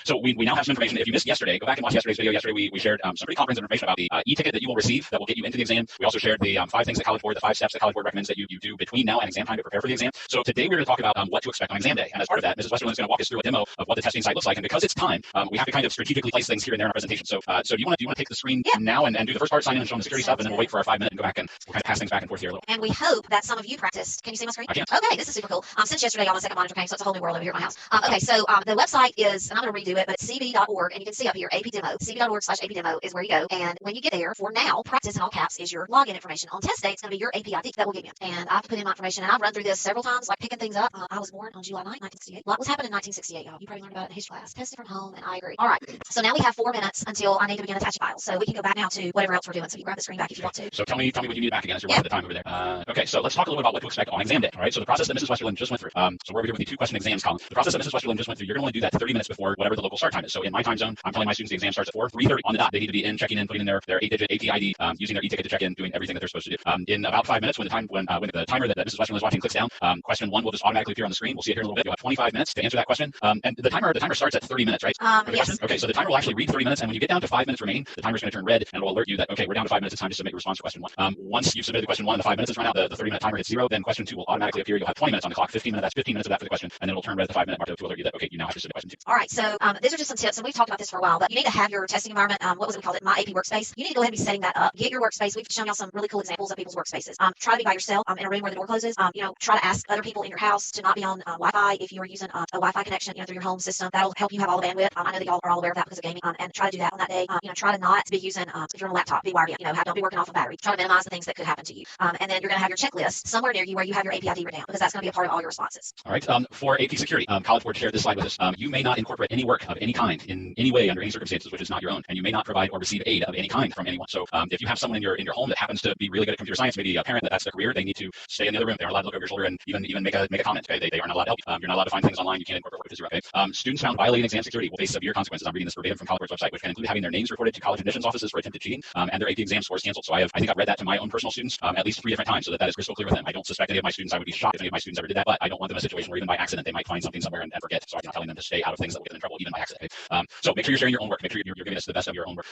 So we now have some information. If you missed yesterday, go back and watch yesterday's video. Yesterday we shared some pretty comprehensive information about the e-ticket that you will receive that will get you into the exam. We also shared the 5 things that College Board, the 5 steps that College Board recommends that you do between now and exam time to prepare for the exam. So today we're going to talk about what to expect on exam day. And as part of that, Mrs. Westerland is going to walk us through a demo of what the testing site looks like. And because it's time, we have to kind of strategically place things here and there in our presentation. So do you want to take the screen now and do the first part, sign in and show them the security stuff, and then we'll wait for our 5 minutes and go back and we'll kind of pass things back and forth here a little. And we hope that some of you practiced. Can you see my screen? I can. Okay, this is super cool. Since yesterday on my second monitor came, so it's a whole new world over here at my house. Okay, so the website is, and I'm going to redo it, but it's cb.org, and you can see up here AP demo. cb.org/AP demo is where you go. And when you get there, for now, practice in all caps is your login information. On test day, it's going to be your AP ID that will give you. And I have to put in my information, and I've run through this several times, like picking things up. I was born on July 9, 1968. What was happening in 1968, y'all? You probably learned about it in history class. Tested from home, and I agree. All right, so now we have 4 minutes until I need to begin attaching files. So we can go back now to whatever else we're doing. So you grab the screen back if you want to. So tell me what you need back again as you're running the time over there. Okay, so let's talk a little bit about what to expect on exam day. All right, so the process that Mrs. Westerland just went through. So we're over here with the 2-question exams column. The process that Mrs. Westerland just went through, you're going to want to do that 30 minutes before whatever the local start time is. So in my time zone, I'm telling my students the exam starts at 3:30 on the dot. They need to be in, checking in, putting in their 8-digit AP ID, using their e-ticket to check in, doing everything that they're supposed to do. In about 5 minutes, when the timer that Mrs. Westerland is watching clicks down, question 1 will just automatically appear on the screen. We'll see it here in a little bit. You'll have 25 minutes to answer that question. And the timer starts at 30 minutes, right? Yes. Okay, so the timer will actually read 30 minutes, and when you get down to 5 minutes remaining, the timer's going to turn red, and it will alert you that, okay, we're down to 5 minutes, it's time to submit your response to question 1. Once you've submitted the question 1 and the 5 minutes is run out, the 30-minute timer hits 0, then question 2 will automatically appear. You'll have 20 minutes on the clock, 15 minutes of that for the question, and then it'll turn red at the 5-minute mark to alert you that, okay, you now have to submit question 2. All right, so these are just some tips, and we've talked about this for a while, but you need to have your testing environment, what was it we called it, My AP Workspace. You need to go ahead and be setting that up. Get your workspace. We've shown y'all some really cool examples of people's workspaces. Try to be by yourself in a room where the door closes. Try to ask other people in your house to not be on Wi-Fi if you are using a Wi-Fi connection, through your home system. That'll help you have all the bandwidth. I know that y'all are all aware of that because of gaming, and try to do that on that day. Try to not be using, if you're on a laptop, be wired in. Don't be working off a battery. Try to minimize the things that could happen to you. And then you're going to have your checklist somewhere near you where you have your AP ID written down, because that's going to be a part of all your responses. All right. For AP security, College Board shared this slide with us. You may not incorporate any work of any kind in any way under any circumstances which is not your own, and you may not provide or receive aid of any kind from anyone. So if you have someone in your home that happens to be really good at computer science, maybe a parent that's their career, they need to stay in the other room. They're not allowed to look over your shoulder and even make a comment. Okay, they are not allowed to help you. You're not allowed to find things online. You can't incorporate work if it's okay. Students found violating exam security will face severe consequences. I'm reading this verbatim from College Board's website, which can include having their names reported to college admissions offices for attempted cheating, and their AP exam scores canceled. So I think I've read that to my own personal students at least 3 different times, so that is crystal clear with them. I don't suspect any of my students. I would be shocked if any of my students ever did that, but I don't want them in a situation where even by accident they might find something somewhere and forget. So I'm not telling them to stay out of things that will get them in trouble even by accident. Okay? So make sure you're sharing your own work. Make sure you're giving us the best of your own work.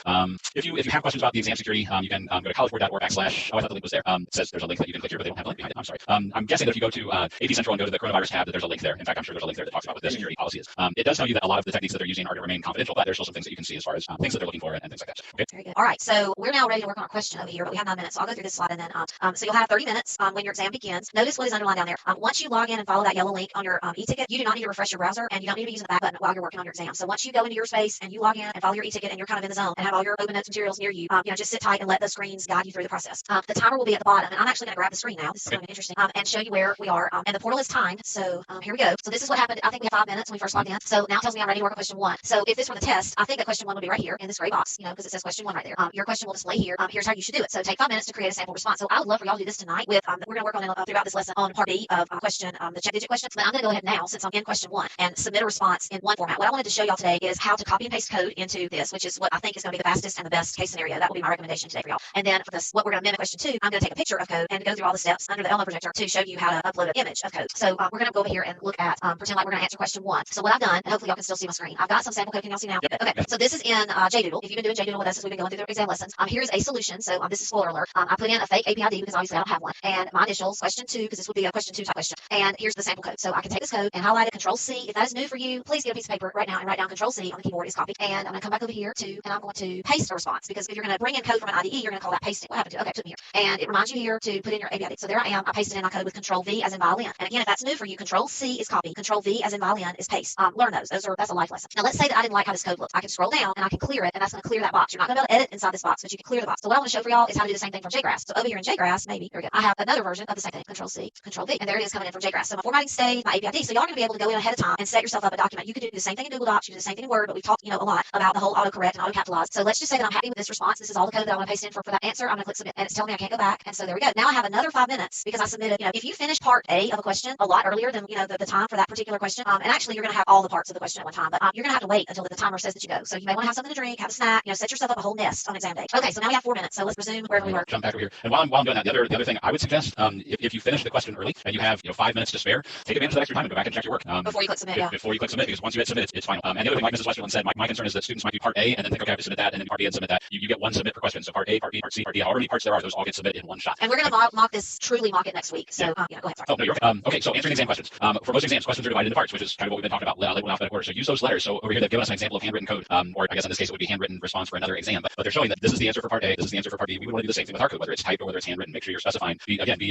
If you have questions about the exam security, you can go to collegeboard.org/. Oh, I thought the link was there. It says there's a link that you can click here, but they don't have a link behind it. I'm sorry. I'm guessing that if you go to AP Central and go to the coronavirus tab, that there's a link there. In fact, I'm sure there's a link there that talks about what the security policy is. It does tell you that a lot of the techniques that they're using are to remain confidential, but there's still some things that you can see as far as things that they're looking for and things like that. Okay. Very good. All right, so we're now ready to work on our question over here, but we have 9 minutes. So I'll go through this slide, and then so you'll have 30 minutes when your exam begins. Notice what is underlined down there. Once you log in and follow that yellow link on your e-ticket, you do not need to refresh your browser, and you don't need to be using the back button while you're working on your exam. So once you go into your space and you log in and follow your e-ticket and you're kind of in the zone and have all your open notes materials near you, just sit tight and let the screens guide you through the process. The timer will be at the bottom, and I'm actually going to grab the screen now. This is going to be interesting, and show you where we are. And the portal is timed. So here we go. So this is what happened. I think we have 5 minutes when we first logged in. So now it tells me I'm ready to work on question 1. So if this were the test, I think that question 1 would be right here in this gray box, because it says question 1 right there. Your question will display here. Here's how you should do it. So take 5 minutes to create a sample response. So I would love for y'all to do this tonight with, we're going to work on it throughout this lesson on part B of question, the check digit question. But I'm going to go ahead now, since I'm in question 1, and submit a response in one format. What I wanted to show y'all today is how to copy and paste code into this, which is what I think is going to be the fastest and the best case scenario. That will be my recommendation today for y'all. And then for this, what we're going to mimic question 2 I'm going to take a picture of code and go through all the steps under the Elmo projector to show you how to upload an image of code. So we're going to go over here and look at, pretend like we're going to answer question 1. So what I've done, and hopefully y'all can still see my screen, I've got some sample code. Can y'all see now? Yep. Okay, so this is in JDoodle. If you've been doing JDoodle with us as we've been going through the exam lessons, here's a solution. So this is spoiler alert. I put in a fake API ID because obviously I don't have one, and my initials, question 2, because this would be a question 2 type question. And here's the sample code. So I can take this code and highlight it, Control C. If that is new for you, please get a piece of paper right now and write down Control C on the keyboard is copy. And I'm going to come back over here to, and I'm going to paste a response, because if you're going to bring in code from an IDE, you're going to call that pasting. What happened to? Okay, it took me here. And it reminds you here to put in your API ID. So there I am. I pasted in my code with Control V as in violin. And again, if that's new for you, Control C is copy. Control V as in violin is paste. Learn those. That's a life lesson. Now let's say that I didn't like how this code looks. I can scroll down and I can clear it, and that's going to clear that box. You're not going to be able to edit inside this box, but you can clear the box. So what I want to show for y'all is how to do the same thing from JGrass. So over here in JGrass, maybe, here we go. I have another version of the same thing. Control C, Control V. And there it is coming in from JGrass. So my formatting stayed, my API ID. So y'all are going to be able to go in ahead of time and set yourself up a document. You could do the same thing in Google Docs. You do the same thing in Word, but we've talked, a lot about the whole autocorrect and autocapitalize. So let's just say that I'm happy with this response. This is all the code that I want to paste in for that answer. I'm going to click submit, and it's telling me I can't go back. And so there we go. Now I have another 5 minutes because I submitted, if you finish part A of a question a lot earlier than, the time for that particular question, and actually you're going to have all the parts of the question at one time, but you're going to have to wait until the timer says that you go. So you may want to have something to drink, have a snack, set yourself up a whole nest on exam day. Okay, so now we have 4 minutes. So let's resume wherever we were. Jump back over here. And while I'm doing that, the other thing I would suggest, if you finish the question early and you have 5 minutes to spare, take advantage of that extra time and go back and check your work. Before you click submit, Before you click submit, because once you hit submit, it's final. And the other thing, like Mrs. Westerland said, my concern is that students might do part A and then think, okay, I have to submit that, and then part B and submit that. You get one submit per question. So part A, part B, part C, part D, however many parts there are, those all get submitted in one shot. And we're going to truly mock it next week. So go ahead. Sorry. Oh, no, you're okay. Okay, so answering exam questions. For most exams, questions are divided into parts, which is kind of what we've been talking about, labeled in alphabetical order. So use those letters. So over here, they've given us an example of handwritten code, or I guess in this case, it would be handwritten response for another exam. But they're showing that this is the answer for part A, this is the answer for part B. We would want to do the same thing with our code, whether it's typed or whether it's handwritten. Make sure you're specifying.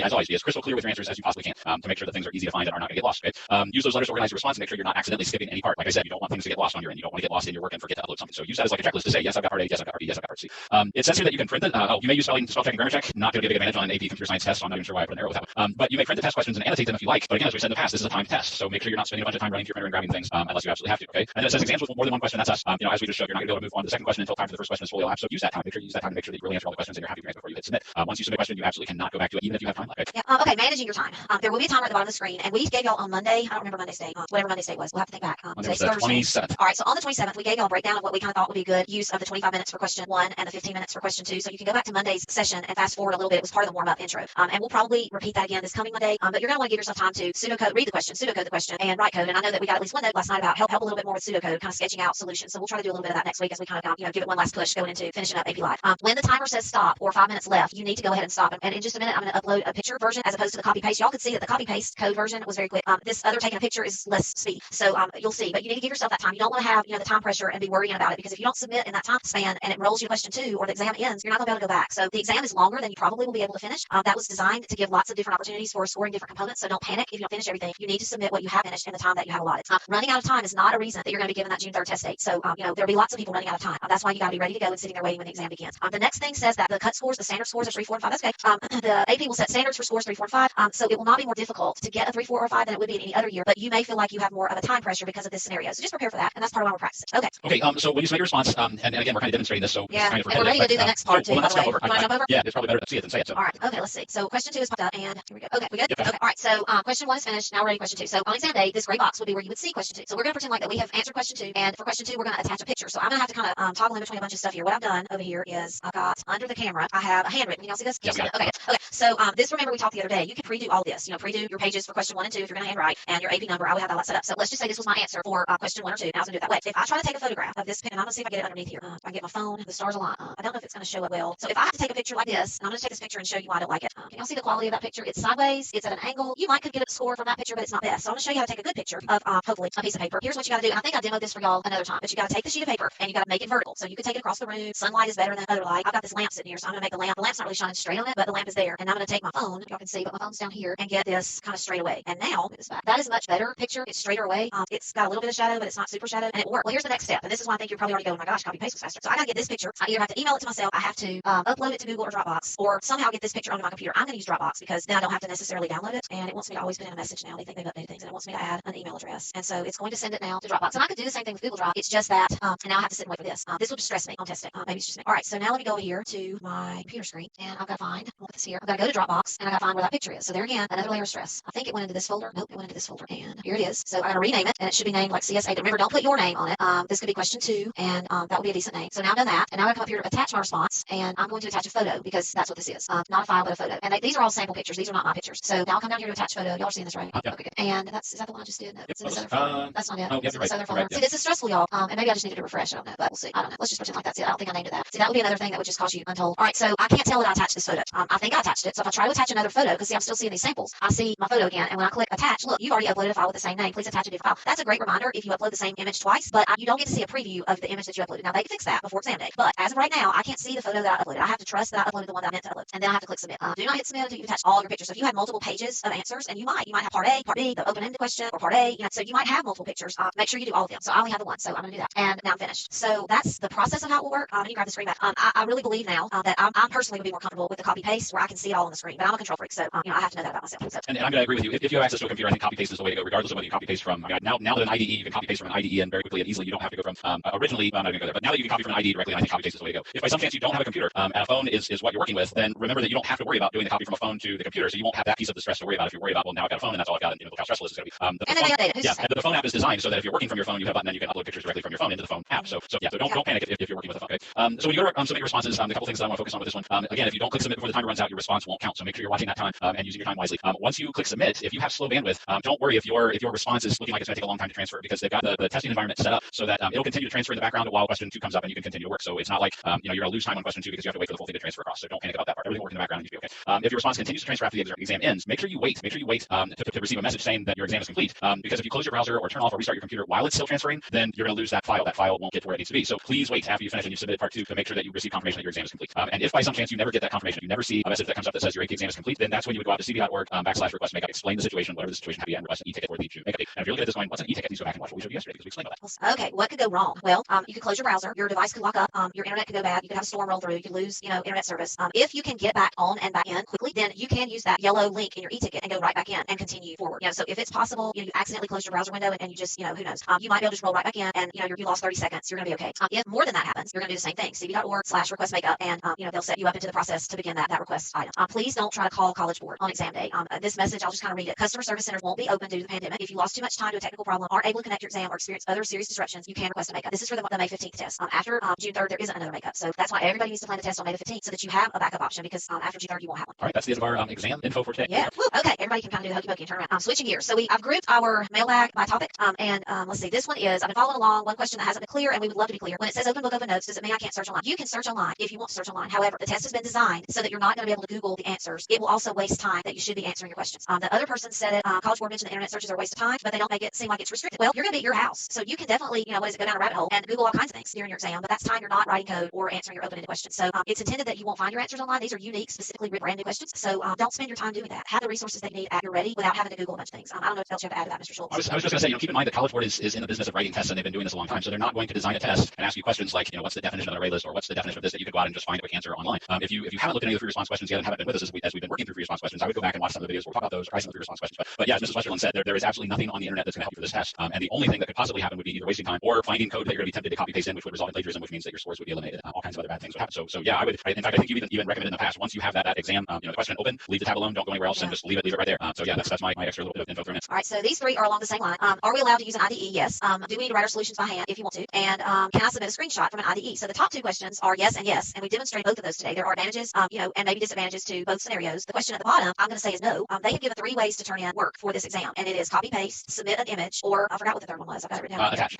As always, be as crystal clear with your answers as you possibly can, to make sure that things are easy to find and are not going to get lost. Okay? Use those letters to organize your response and make sure you're not accidentally skipping any part. Like I said, you don't want things to get lost on your end. You don't want to get lost in your work and forget to upload something. So use that as like a checklist to say, yes, I've got part A, yes, I've got part B, yes, I've got part C. It says here that you can print it. You may use spell check and grammar check. Not going to be a big advantage on an AP computer science test, so I'm not even sure why I put an arrow with that one. But you may print the test questions and annotate them if you like. But again, as we said in the past, this is a timed test, so make sure you're not spending a bunch of time running to your printer and grabbing things unless you absolutely have to. Okay. And then it says exams with more than one question. That's us. As we just showed, you're not going to be able to move on to the second question until time for the first question is fully elapsed. So use that time. Make sure you use that time to make sure that you really answer all the questions and you're happy with your answer before you hit submit. Once you submit a question, you absolutely cannot go back to it, even if you have time left. Okay. Yeah, okay, managing your time. There will be a timer at the bottom of the screen, and we gave y'all on Monday. I don't remember Monday's date. Whatever Monday's date was, we'll have to think back. Monday was the 27th. All right, so on the 27th, we gave y'all a breakdown of what we kind of thought would be good use of the 25 minutes for question 1 and the 15 minutes for question 2. So you can go back to Monday's session and fast forward a little bit. It was part of the warm-up intro. And we'll probably repeat that again this coming Monday. But you're going to want to give yourself time to pseudocode, read the question, pseudocode the question, and write code. And I know that we got at least one note last night about help a little bit more with pseudocode, kind of sketching out solutions. So we'll try to do a little bit of that next week as we kind of give it one last push going into finishing up AP Live. When the timer says stop or 5 minutes left, you need to go ahead and stop. And in just a minute, I'm going to upload a picture version as opposed to the copy paste. Y'all could see that the copy paste code version was very quick. This other taking a picture is less speedy. So you'll see, but you need to give yourself that time. You don't want to have the time pressure and be worrying about it, because if you don't submit in that time span and it rolls you to question 2 or the exam ends, you're not going to be able to go back. So the exam is longer than you probably will be able to finish. That was designed to give lots of different opportunities for scoring different components. So don't panic if you don't finish everything. You need to submit what you have finished in the time that you have allotted. Running out of time is not a reason that you're going to be given that June 3rd test date. So there'll be lots of people running out of time. That's why you got to be ready to go and sitting there waiting when the exam begins. The next thing says that the cut scores, the standard scores are 3, 4, and 5. That's okay. The AP will set standards for scores 3, 4, and 5. So it will not be more difficult to get a 3, 4, or 5 than it would be in any other year. But you may feel like you have more of a time pressure because of this scenario. So just prepare for that, and that's part of why we're practicing. Okay. Okay. So when you submit your response, and again, we're kind of demonstrating this, so yeah, kind of and we're ready to do the next part too. Well, let's jump over. You want to jump over? Yeah, it's probably better to see it than say it. So. All right. Okay. Let's see. So question 2 is popped up, and here we go. Okay. We good? Yep. Okay. All right. So question 1 is finished. Now we're ready for question 2. So on exam day, this gray box would be where you would see question 2. So we're going to pretend like that we have answered question 2, and for question 2, we're going to attach a picture. So I'm going to have to kind of toggle in between a bunch of stuff here. What I've done over here is I've got under the camera, I have a handwritten. Can y'all see this? Yes, Okay. Okay. So this, remember we talked the other day. You can pre-do all this. Pre-do your pages for question 1 and 2 if you're going to handwrite, and your AP number. I would have that all set up. So let's just say this was my answer for question 1 or 2. Now I was going to do it that way. If I try to take a photograph of this pin, and I'm going to see if I get it underneath here. If I can get my phone, the stars align. I don't know if it's going to show it well. So if I have to take a picture like this, and I'm going to take this picture and show you why I don't like it. Can y'all see the quality of that picture? It's sideways. It's at an angle. You might could get a score from that picture, but it's not best. So I'm going to show you how to take a good picture of hopefully a piece of paper. Here's what you got to do. And I think I demoed this for y'all another time, but you got to take the sheet of paper and you got to make it vertical. So you could take it across the room. Sunlight is better than other light. I've got this lamp sitting here, so I'm going to make the lamp. The lamp's not really shining straight on it, but the lamp is there. And I'm going to take my phone. Y'all can see, but my phone's down here, and get this kind of straight away. And now that is a much better picture. It's straighter away. It's got a little bit of shadow, but it's not super shadow, and it will work. Well, here's the next step, and this is why I think you're probably already going, oh my gosh, copy paste was faster. So I got to get this picture. I either have to email it to myself, I have to upload it to Google or Dropbox, or somehow get this picture onto my computer. I'm going to use Dropbox because then I don't have to necessarily download it, and it wants me to always put in a message now. They think they've updated things, and it wants me to add an email address, and so it's going to send it now to Dropbox. And I could do the same thing with Google Drive. It's just that, and now I have to sit and wait for this. This will distress me on testing. Maybe it's just me. All right, so now let me go over here to my computer screen, and I've got to find. I'll put this here. I've got to go to Dropbox, and I got to find where that picture is. So there again, another layer of stress. I think it went into this folder. Nope, it went into this folder, and here it is. So I got to rename it, and it should be named like CSA. Remember, don't put your name on it. This could be question 2, and that would be a decent name. So now I've done that, and now I come up here to attach my response, and I'm going to attach a photo because that's what this this is. Not a file, but a photo. And these are all sample pictures. These are not my pictures. So now I'll come down here to attach photo. Y'all are seeing this, right? Yeah. Okay, good. And is that the one I just did? No, it's in this other Yep. folder. That's not it. Oh, yeah, It's in you're this right. other folder. You're right. See, this is stressful, y'all. And maybe I just needed to refresh. I don't know, but we'll see. I don't know. Let's just pretend like that's it. I don't think I named it that. See, that would be another thing that would just cause you untold. All right, so I can't tell that I attached this photo. I think I attached it. So if I try to attach another photo, because see, I'm still seeing these samples, I see my photo again. And when I click attach, look, you've already uploaded a file with the same name. Please attach a new file. That's a great reminder if you upload the same image twice, but you don't get to see a preview of the image that you uploaded. Now, they can fix that before exam day. But as of right now, I can't see the photo that I uploaded. I have to trust that I uploaded the one that I meant to upload. And then I have to click submit. Do not hit submit until you've attached all your pictures. So if you have multiple pages of answers, and you might have part A, part B, the open-ended question, or part A, so you might have multiple pictures. Make sure you do all of them. So I only have the one, so I'm going to do that. And now I'm finished. So that's the process of how it will work. You can grab the screen back. I really believe now that I personally would be more comfortable with the copy paste where I can see it all on the screen. But I'm a control freak, so I have to know that about myself. So. And I'm going to agree with you. If you have access to a computer, I think copy paste is the way to go, regardless of whether you copy paste from. Now that an IDE, you can copy paste from an IDE and very quickly and easily. You don't have to go from originally. I'm not going to go there, but now that you can copy from an IDE directly, I think copy paste is the way to go. If by some chance you don't have a computer and a phone is what you're working with, then remember that you don't have to worry about doing the copy from a phone to the computer. So you won't have that piece of the stress to worry about. If you worry about, well, now I've got a phone and that's all I've got, and look how stressful this is going to be. And then they update it. Yeah, and the phone app is designed so that if you're working from your phone, you have a button and you can upload pictures directly from your phone into the phone app. So don't panic if you're working with a phone. Okay. So when you go to submit your responses, the couple things that I want to focus on with this one. Again, if you don't click submit before the timer runs out, your response won't count. So make sure you're watching that time and using your time wisely. Once you click submit, if you have slow bandwidth, don't worry if your response is looking like it's going to take a long time to transfer, because they've got the testing environment set up so that it'll continue to transfer in the background while question 2 comes up and you can continue to work. So it's not like you're going to lose time on question 2 because you have to wait for the full thing to transfer across. So don't panic about that part. Everything will work in the background and you should be okay. If your response continues to transfer after the exam ends, make sure you wait. Make sure you wait to receive a message saying that your exam is complete. Because if you close your browser or turn off or restart your computer while it's still transferring, then you're going to lose that file. That file won't get to where it needs to be. So please wait after you finish and you submit part 2 to make sure that you receive confirmation that your exam is complete. And if by some chance you never get that confirmation, you never see a message that comes up that says your AP exam is complete, then that's when you would go out to cb.org /request makeup, explain the situation, whatever the situation happy, and request an e-ticket for the makeup. And if you're looking at this going, what's an e-ticket? Please go back and watch what we showed yesterday because we explained all that. Okay, what could go wrong? Well, you could close your browser, your device could lock up, your internet could go bad, you could have a storm roll through, you could lose, internet service. If you can get back on and back in quickly, then you can use that yellow link in your e-ticket and go right back in and continue forward. So if it's possible, you accidentally close your browser window and you just, who knows, you might be able to just roll right back in and you lost 30 seconds. You're gonna be okay. If more than that happens, you're gonna do the same thing. cb.org /request makeup, and they'll set you up into the process to begin that request item. Please don't try to call College Board on exam day. This message, I'll just kind of read it. Customer service centers won't be open due to the pandemic. If you lost too much time to a technical problem, aren't able to connect your exam, or experience other serious disruptions, you can request a makeup. This is for the May 15th test. After June 3rd, there isn't another makeup. So that's why everybody needs to plan the test on May the 15th so that you have a backup option, because after June 3rd, you won't have one. All right, that's the end of our exam info for today. Yeah. Woo. Okay, everybody can kind of do the hokey pokey and turn around. Switching gears. So I've grouped our mailbag by topic. Let's see. This one is, I've been following along. One question that hasn't been clear, and we would love to be clear. When it says open book, open notes, does it mean I can't search online? You can search online if you want to search online. However, the test has been designed so that you're not going to be able to Google the answers. It will also waste time that you should be answering your questions. The other person said it. College Board mentioned the internet searches are a waste of time, but they don't make it seem like it's restricted. Well, you're going to be at your house, so you can definitely, go down a rabbit hole and Google all kinds of things during your exam. But that's time you're not writing code or answering your open-ended questions. So it's intended that you won't find your answers online. These are unique, specifically brand new questions. So don't spend your time doing that. Have the resources that you need at your ready without having to Google a bunch of things. I don't know what else you have to add to that, Mr. Schultz. I was just going to say, keep in mind that College Board is in the business of writing tests, and they've been doing this a long time. So they're not going to design a test and ask you questions like, what's the definition of an array list, or what's the definition of this, that you could go out and just find a quick answer online. If you haven't looked at any of the free response questions yet and haven't been with us as we've been working through free response questions, I would go back and watch some of the videos. We'll talk about those, try some of the free response questions. But yeah, as Mrs. Westerland said, there is absolutely nothing on the internet that's going to help you for this test. And the only thing that could possibly happen would be either wasting time or finding code that you're going to be tempted to copy paste in, which would result in plagiarism, which means that your scores would be eliminated. All kinds of other bad things would happen. So yeah, in fact, I think you've even recommended in the past, once you have that exam, the question open, leave the tab alone, don't go anywhere else, and just leave it right there. So yeah, that's my extra little bit of info thrown in. All right, so these three are along the same line. Are we allowed to use an IDE? Yes. Do we need to write our solutions by hand if you want to? And can I submit a screenshot from an IDE? So the top 2 questions are yes and yes, and we demonstrated both of those today. There are advantages, and maybe disadvantages to both scenarios. The question at the bottom, I'm going to say is no. They have given 3 ways to turn in work for this exam, and it is copy paste, submit an image, or I forgot what the third one was. I've got it written down. Attach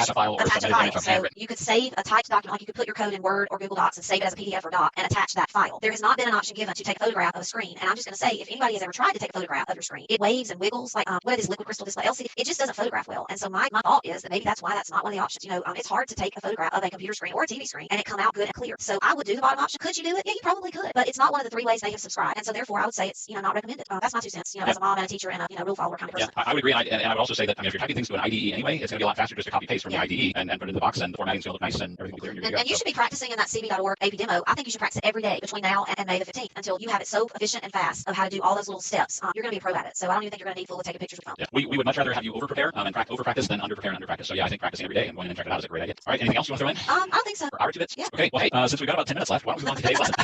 a file, or attach a submit an image file. from So handwritten. you could save a typed document, like you could put your code in Word or Google Docs and save it as a PDF or doc and attach that file. There has not been an option given to take a photograph of a screen, and I'm just going to say, if anybody has ever tried to take a photograph of your screen, it waves and wiggles like what is liquid crystal display LCD. It just doesn't photograph well, and so my thought is that maybe that's why that's not one of the options. It's hard to take a photograph of a computer screen or a TV screen and it come out good and clear. So I would do the bottom option. Could you do it? Yeah, you probably could, but it's not one of the 3 ways they have subscribed, and so therefore I would say it's not recommended. That's my 2 cents. As a mom and a teacher and a rule follower kind of person. Yeah, I would agree, and I would also say that if you're typing things to an IDE anyway, it's going to be a lot faster just to copy paste from the IDE and put it in the box, and the formatting's going to look nice and everything will be clear. And you're good to go. And you should be practicing in that cb.org AP demo. I think you should practice it every day between now and May the 15th until you have it so efficient and fast of how to do all those little steps. You're going to be a pro at it. So I don't even think you're going to need full taking pictures with phone. Yeah, we would much rather have you over prepare and over practice than under prepare and under practice. So yeah, I think practicing every day and going in and check it out is a great idea. All right, anything else you want to throw in? I don't think so. For our 2 bits? Yeah. Okay, well, hey, since we've got about 10 minutes left, why don't we move on to today's lesson?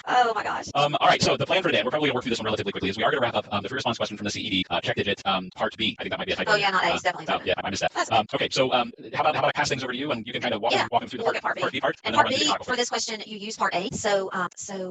Oh my gosh. All right, so the plan for today, we're probably going to work through this one relatively quickly, is we are going to wrap up the free response question from the CED, check digit, part B. I think that might be a typo. Oh yeah, not A, it's definitely yeah, I missed that. Okay, so how about I pass things over to you, and you can kind of walk them through the part B part. And part B for this question, you use part A. So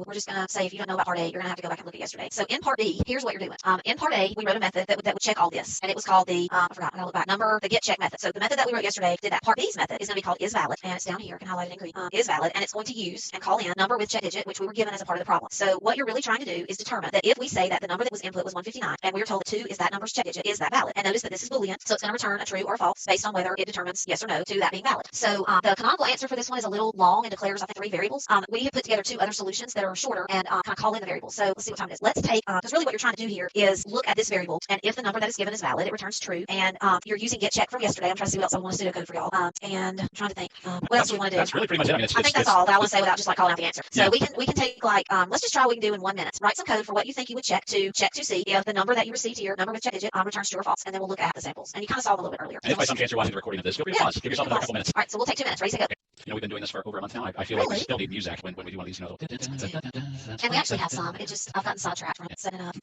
we're just going to say if you don't know about part A, you're going to have to go back and look at yesterday. So in part B, here's what you're doing. In part A, we wrote a method that would check all this, and it was called the I forgot, I gotta look back. The get check method. So the method that we wrote yesterday did that. Part B's method is going to be called is valid, and it's down here. I can highlight it in green. Is valid, and it's going to use and call in number with check digit, which we were given as a part of the problem. So what you're really trying to do is determine that if we say that the number that was input was 159, and we were told that 2 is that number's check digit, is that valid? And notice that this is Boolean, so it's going to return a true or false based on whether it determines yes or no to that being valid. So the canonical answer for this one is a little long and declares, I think, 3 variables. We have put together 2 other solutions that are shorter and kind of call in the variables. So let's see what time it is. Let's take, because really what you're trying to do here is look at this variable, and if the number that is given is valid, it returns true. And you're using get check from yesterday. I'm trying to see what else I want to pseudo code for y'all. And I'm trying to think, what else do we want to do? That's really pretty much it. I mean, I think that's all that I want to say without just like calling out the answer. So we can take like, let's just try what we can do in 1 minute. Write some code for what you think you would check to see if the number that you received here, number with check digit, returns true or false, and then we'll look at the samples. And you kind of saw them a little bit earlier. And if by some chance you're watching the recording of this, feel free to pause. Give yourself another couple minutes. All right, so we'll take 2 minutes. Ready, set, go. You know, we've been doing this for over a month now. I feel like we still need music when we do one of these, you know. And we actually have some. It just, I've gotten sidetracked from it, setting up.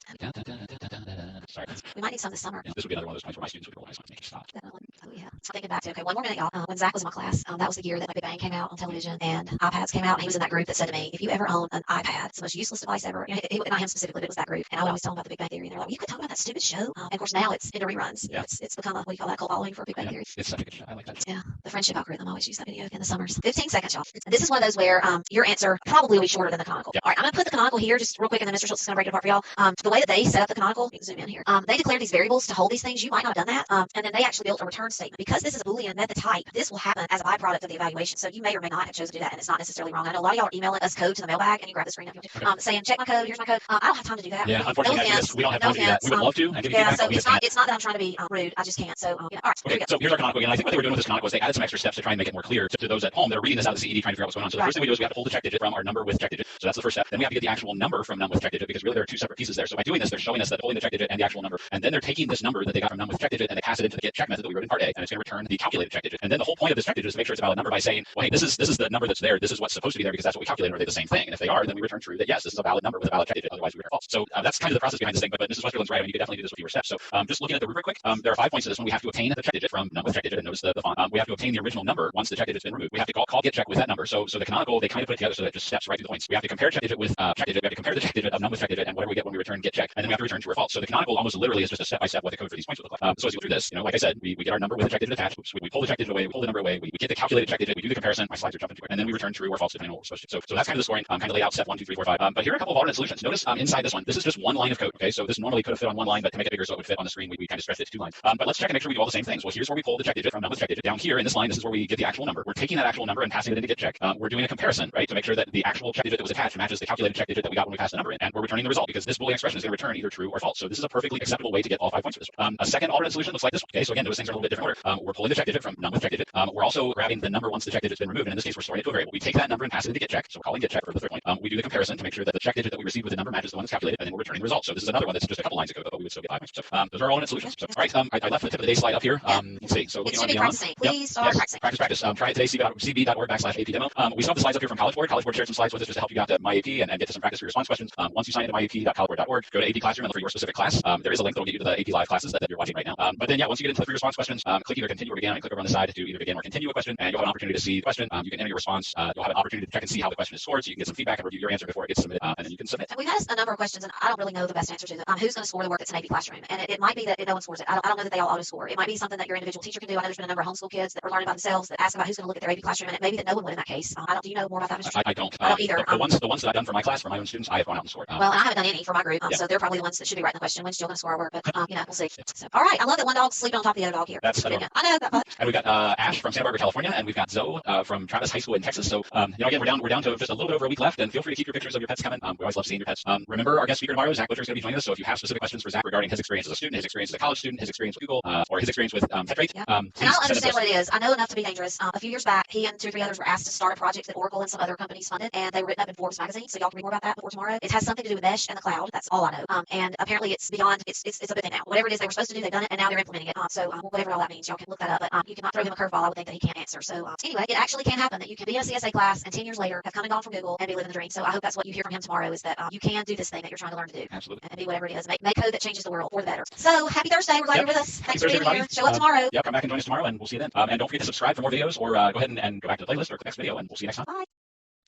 Sorry. We might need some this summer. Yeah, this would be another one of those times where my students would be real nice to make you stop. Oh yeah. I'm thinking back to, okay, 1 more minute, y'all. When Zach was in my class, that was the year that Big Bang came out on television and iPads came out. And he was in that group that said to me, if you ever own an iPad, it's the most useless device ever. You know, not him specifically, but it was that group. And I would always tell him about the Big Bang Theory. And they're like, well, you could talk about that stupid show. And of course now it's into reruns. Yeah. It's become a, what do you call that, cult following for Big Bang Theory. It's such a good show. I like that. Yeah. The friendship algorithm. I always use that video in the summers. 15 seconds, y'all. This is one of those where your answer probably will be shorter than the canonical. Yeah. All right, I'm going to put the canonical here just real quick, and then Mr. Schultz is going to break it apart for y'all. The way that they set up the canonical, you can zoom in here. They declared these variables to hold these things. You might not have done that. And then they actually built a return statement. Because this is a Boolean method type, this will happen as a byproduct of the evaluation. So you may or may not have chosen to do that, and it's not necessarily wrong. I know a lot of y'all are emailing us code to the mailbag, and you grab the screen up here, saying, check my code, here's my code. I don't have time to do that. Yeah, unfortunately, we don't have time to do that. We would love to. And give you yeah, feedback, so it's not that I'm trying to be rude. I just can't. So, all right. Okay, so here's our canonical again. I think what they were doing with this canonical was they added some extra steps to try and make it more clear to those at home that are reading this out of the CED trying to figure out what's going on. So the first thing we do is we have to pull the check digit from our number with check digit. So that's the first step. Then we have to get the actual number from num with check digit because really there are 2 separate pieces there. So by doing this, they're showing us that pulling the check digit and the actual number. And then they're taking this number that they got from num with check digit and they pass it into the get check method that we wrote in part A, and it's going to return the calculated check digit. And then the whole point of this check digit is to make sure it's a valid number by saying, well, hey, this is the number that's there. This is what's supposed to be there because that's what we calculated. Are they the same thing? And if they are, then we return true that yes, this is a valid number with a valid check digit. Otherwise, we return false. So that's kind of the process behind this thing. But Mrs. Westerland's right. I mean, you could definitely do this with fewer steps. So just looking at the rubric quick, there are 5 points to this one. We have to obtain the check digit from num with check digit, and notice the font. We have to obtain the original number once the check digit's been removed. We have to call get check with that number. So the canonical, they kind of put it together so that it just steps right through the points. We have to compare check digit with check digit. We have to compare the check digit of num with check digit and whatever we get when we return get check, and then we have to return true or false. So the canonical almost literally is just a step by step what the code for these points would look like. So as you go through this, you know, like I said, we get our number with the check digit attached. Oops, we pull the check digit away, we pull the number away, we get the calculated check digit, we do the comparison. My slides are jumping too quick, and then we return true or false depending on what we're supposed to. So that's kind of the scoring. Kind of laid out step 1, 2, 3, 4, 5. But here are a couple of alternate solutions. Notice inside this one, this is just 1 line of code. Okay, so this normally could have fit on 1 line, but to make it bigger so it would fit on the screen, we kind of stretched it to 2 lines. But let's check and make sure we do all the same things. Well, here's where we pull the check digit from num with check digit. Down here in this line, this is where we get the actual number. We're taking that actual number and passing it into get check. We're doing a comparison, right, to make sure that the actual check digit that was attached matches the calculated check digit that we got when we passed the number in, and we're returning the result because this Boolean expression is going to return either true or false. So this is a perfectly acceptable way to get all 5 points for this one. A second alternate solution looks like this one. Okay, so again, those things are a little bit different order. We're pulling the check digit from num with check digit. We're also grabbing the number once the check digit's been removed, and in this case, we're storing it to a variable. We take that number and pass it into get check. So we're calling get check for the third point. We do the comparison to make sure that the check digit that we received with the number matches the one that's calculated, and then we're returning the result. So this is another one that's just a couple lines of code, but we would still get 5 points. So those are alternate solutions. So, all right, I left the tip of the day slide up here. Let's see. So looking on the practicing. Please start practicing. Practice. Try it today. cb.org/AP demo. We still have the slides up here from College Board. College Board shared some slides with us just to help you out to my AP and get to some practice for your response questions. Once you sign into myap.collegeboard.org, go to AP Classroom and look for your specific class. There is a link that will get you to the AP Live classes that you're watching right now. But then, yeah, once you get into the free response questions, click either continue or begin, and click over on the side to either begin or continue a question, and you'll have an opportunity to see the question. You can enter your response. You'll have an opportunity to check and see how the question is scored, so you can get some feedback and review your answer before it gets submitted, and then you can submit. And we've had a number of questions, and I don't really know the best answer to them. Who's going to score the work that's in AP Classroom? And it might be that no one scores it. I don't know that they all auto score. It might be something that your individual teacher can do. I know there's been a number of homeschool kids that are learning by themselves that ask about who's going to look at their AP Classroom, and it may be that no one would in that case. Do you know more about that, Mr. I don't. I don't either. The ones that I've done for my class, for my own students, I have gone out and scored. Well, I haven't done any for my group, so they're probably the ones that should be writing the question. When's Jill going to score our work? But we'll see. So, all right, I love that one dog's sleeping on top of the other dog here. That's I know. And we've got Ash from Santa Barbara, California, and we've got Zoe from Travis High School in Texas. So, again, we're down to just a little bit over a week left, and feel free to keep your pictures of your pets coming. We always love seeing your pets. Remember, our guest speaker tomorrow, Zach Butcher, is going to be joining us. So if you have specific questions for Zach regarding his experience as a student, his experience as a college student, his experience with Google, or his experience with Tetrate, and I don't understand what it is. I know enough to be dangerous. A few years back, he and 2 or 3 others were asked to start a project that Oracle and some other companies funded, and they were written up in Forbes magazine. So y'all can read more about that before tomorrow. It has something to do with mesh and the cloud. That's all I know. And apparently, it's beyond and it's a good thing now. Whatever it is they were supposed to do, they've done it, and now they're implementing it. So whatever all that means, y'all can look that up. But you cannot throw him a curveball. I would think that he can't answer. So anyway, it actually can happen that you can be in a CSA class and 10 years later have come and gone from Google and be living the dream. So I hope that's what you hear from him tomorrow, is that you can do this thing that you're trying to learn to do. Absolutely. And be whatever it is. Make code that changes the world for the better. So happy Thursday. We're glad you're with us. Thanks for being Thursday, here. Show up tomorrow. Yeah, come back and join us tomorrow, and we'll see you then. And don't forget to subscribe for more videos, or go ahead and go back to the playlist or click next video, and we'll see you next time. Bye.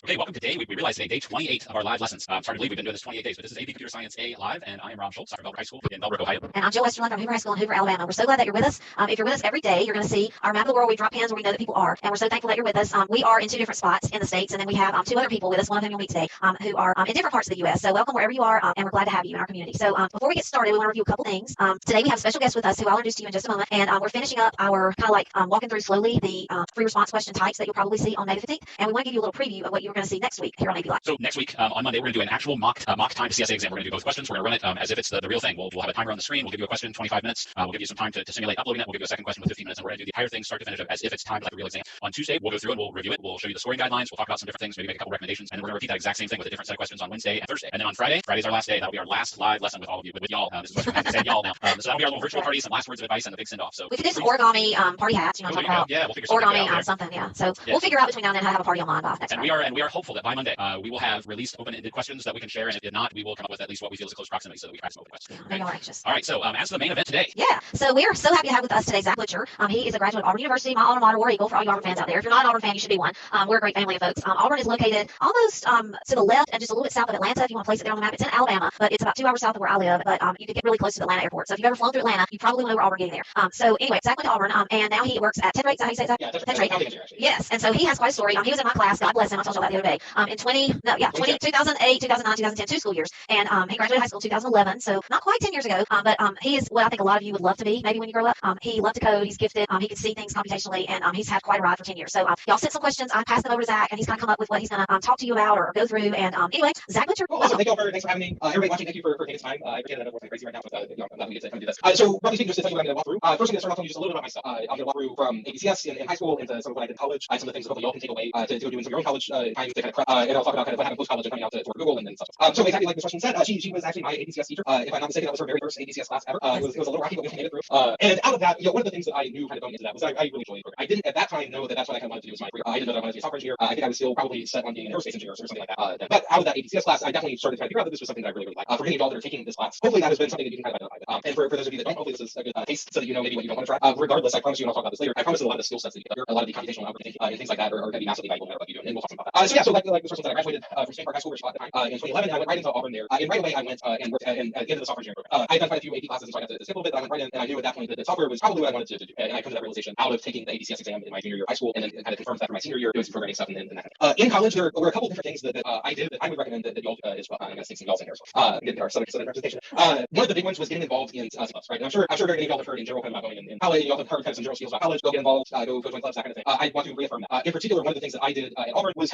Okay, welcome to we realize today, day 28 of our live lessons. I'm sorry to believe we've been doing this 28 days, but this is AP Computer Science A Live, and I am Rob Schultz, Dr. Bellbrook High School in Bellbrook, Ohio. And I'm Jill Westerlund from Hoover High School in Hoover, Alabama. We're so glad that you're with us. If you're with us every day, you're going to see our map of the world. We drop pins where we know that people are, and we're so thankful that you're with us. We are in 2 different spots in the States, and then we have 2 other people with us, one of whom you'll meet today, who are in different parts of the U.S. So welcome wherever you are, and we're glad to have you in our community. So before we get started, we want to review a couple things. Today we have a special guest with us who I'll introduce to you in just a moment, and we're finishing up our kind of like walking through slowly the free response question types that you'll probably see on May the 15th, and we want to give you a little preview of what you're going to see next week here on AP Live. So next week, on Monday, we're going to do an actual mock time CSA exam. We're going to do both questions. We're going to run it as if it's the real thing. We'll have a timer on the screen. We'll give you a question, 25 minutes. We'll give you some time to simulate uploading it. We'll give you a second question with 15 minutes, and we're going to do the entire thing start to finish as if it's timed like a real exam. On Tuesday, we'll go through it. We'll review it. We'll show you the scoring guidelines. We'll talk about some different things, maybe make a couple recommendations, and then we're going to repeat that exact same thing with a different set of questions on Wednesday and Thursday. And then on Friday's our last day. That'll be our last live lesson with all of you, with y'all. This is what we're saying, y'all now. So that'll be our little virtual party, some last words of advice, and the big send-off. So we could do some origami party hats. You know what I'm talking about? Yeah, we'll figure something origami out something. Yeah. So we'll figure out between now and then how to have a party online by next Friday. And we are hopeful that by Monday we will have released open-ended questions that we can share, and if not, we will come up with at least what we feel is a close proximity so that we can practice open questions. Yeah, right? Anxious. All right, so as to the main event today. Yeah, so we are so happy to have with us today Zach Butcher. He is a graduate of Auburn University, my alma mater, War Eagle, for all you Auburn fans out there. If you're not an Auburn fan, you should be one. We're a great family of folks. Auburn is located almost to the left and just a little bit south of Atlanta, if you want to place it there on the map. It's in Alabama, but it's about 2 hours south of where I live, but you can get really close to the Atlanta airport. So if you've ever flown through Atlanta, you probably know where Auburn getting there. So anyway, Zach went to Auburn, and now he works at Tetrate. Is that how you say that? Yeah, Tetrate. Yes, and so he has quite a story. He was in my class, God bless him, I told you that the other day, in 2008, 2009, 2010, 2 school years, and he graduated high school in 2011, so not quite 10 years ago, but he is what I think a lot of you would love to be, maybe when you grow up. He loved to code, he's gifted, he can see things computationally, and he's had quite a ride for 10 years. So y'all sent some questions, I passed them over to Zach, and he's going to come up with what he's going to talk to you about or go through, and anyway, Zach Butcher. Well, awesome. Thanks for having me. Everybody watching, thank you for taking this time. I appreciate it. I'm working crazy right now, but I'm glad we get to come do this. So, roughly speaking, just to tell you what I'm going to walk through. First, I'm going to start off telling you just a little bit about myself. I'm going to walk through from ABCS in high school into some of what I did in college, some of the things that hopefully y'all can take away to go do in some of your own college time to kind of prep, and I'll talk about kind of what happened post-college and coming out to Google and stuff. So exactly like the question said, she was actually my ABCS teacher. If I'm not mistaken, that was her very first ABCS class ever. It was a little rocky, but we made it through. And out of that, one of the things that I knew kind of going into that was that I really enjoyed the program. I didn't at that time know that that's what I kind of wanted to do as my career. I didn't know that I wanted to be a software engineer. I think I was still probably set on being an aerospace engineer or something like that. But out of that ABCS class, I definitely started to figure out that this was something that I really, really liked. For any of y'all that are taking this class, hopefully that has been something that you can kind of identify with. And for those of you that don't, hopefully this is a good taste so that you know maybe what you don't want to try. Regardless, I promise you, and I'll talk about this later, I promise that a lot of the skill sets that you get, a lot of the computational algorithm and things like that are going to be massively valuable no matter what you do, and we'll talk about that. So yeah, so like the person said, I graduated from Stanford High School, which at the time, in 2011, and I went right into Auburn there. And right away, I went and worked into the software engineering program. I had done quite a few AP classes, and so I got to skip a little bit, but I went right in, and I knew at that point that software was probably what I wanted to do. And I come to that realization out of taking the ABCS exam in my junior year of high school, and then kind of confirmed that for my senior year, doing some programming stuff and that. In college, there were a couple different things that I did that I would recommend that y'all as well. I'm going to stick some y'all in here as well. Get our southern representation. One of the big ones was getting involved in clubs, right? And I'm sure very many of y'all have heard in general kind of about going in college. Y'all have heard kind of some general skills about college. Go get involved. Go join clubs, that kind of thing. I want to reaffirm that. In particular, one of the things that I did at Auburn was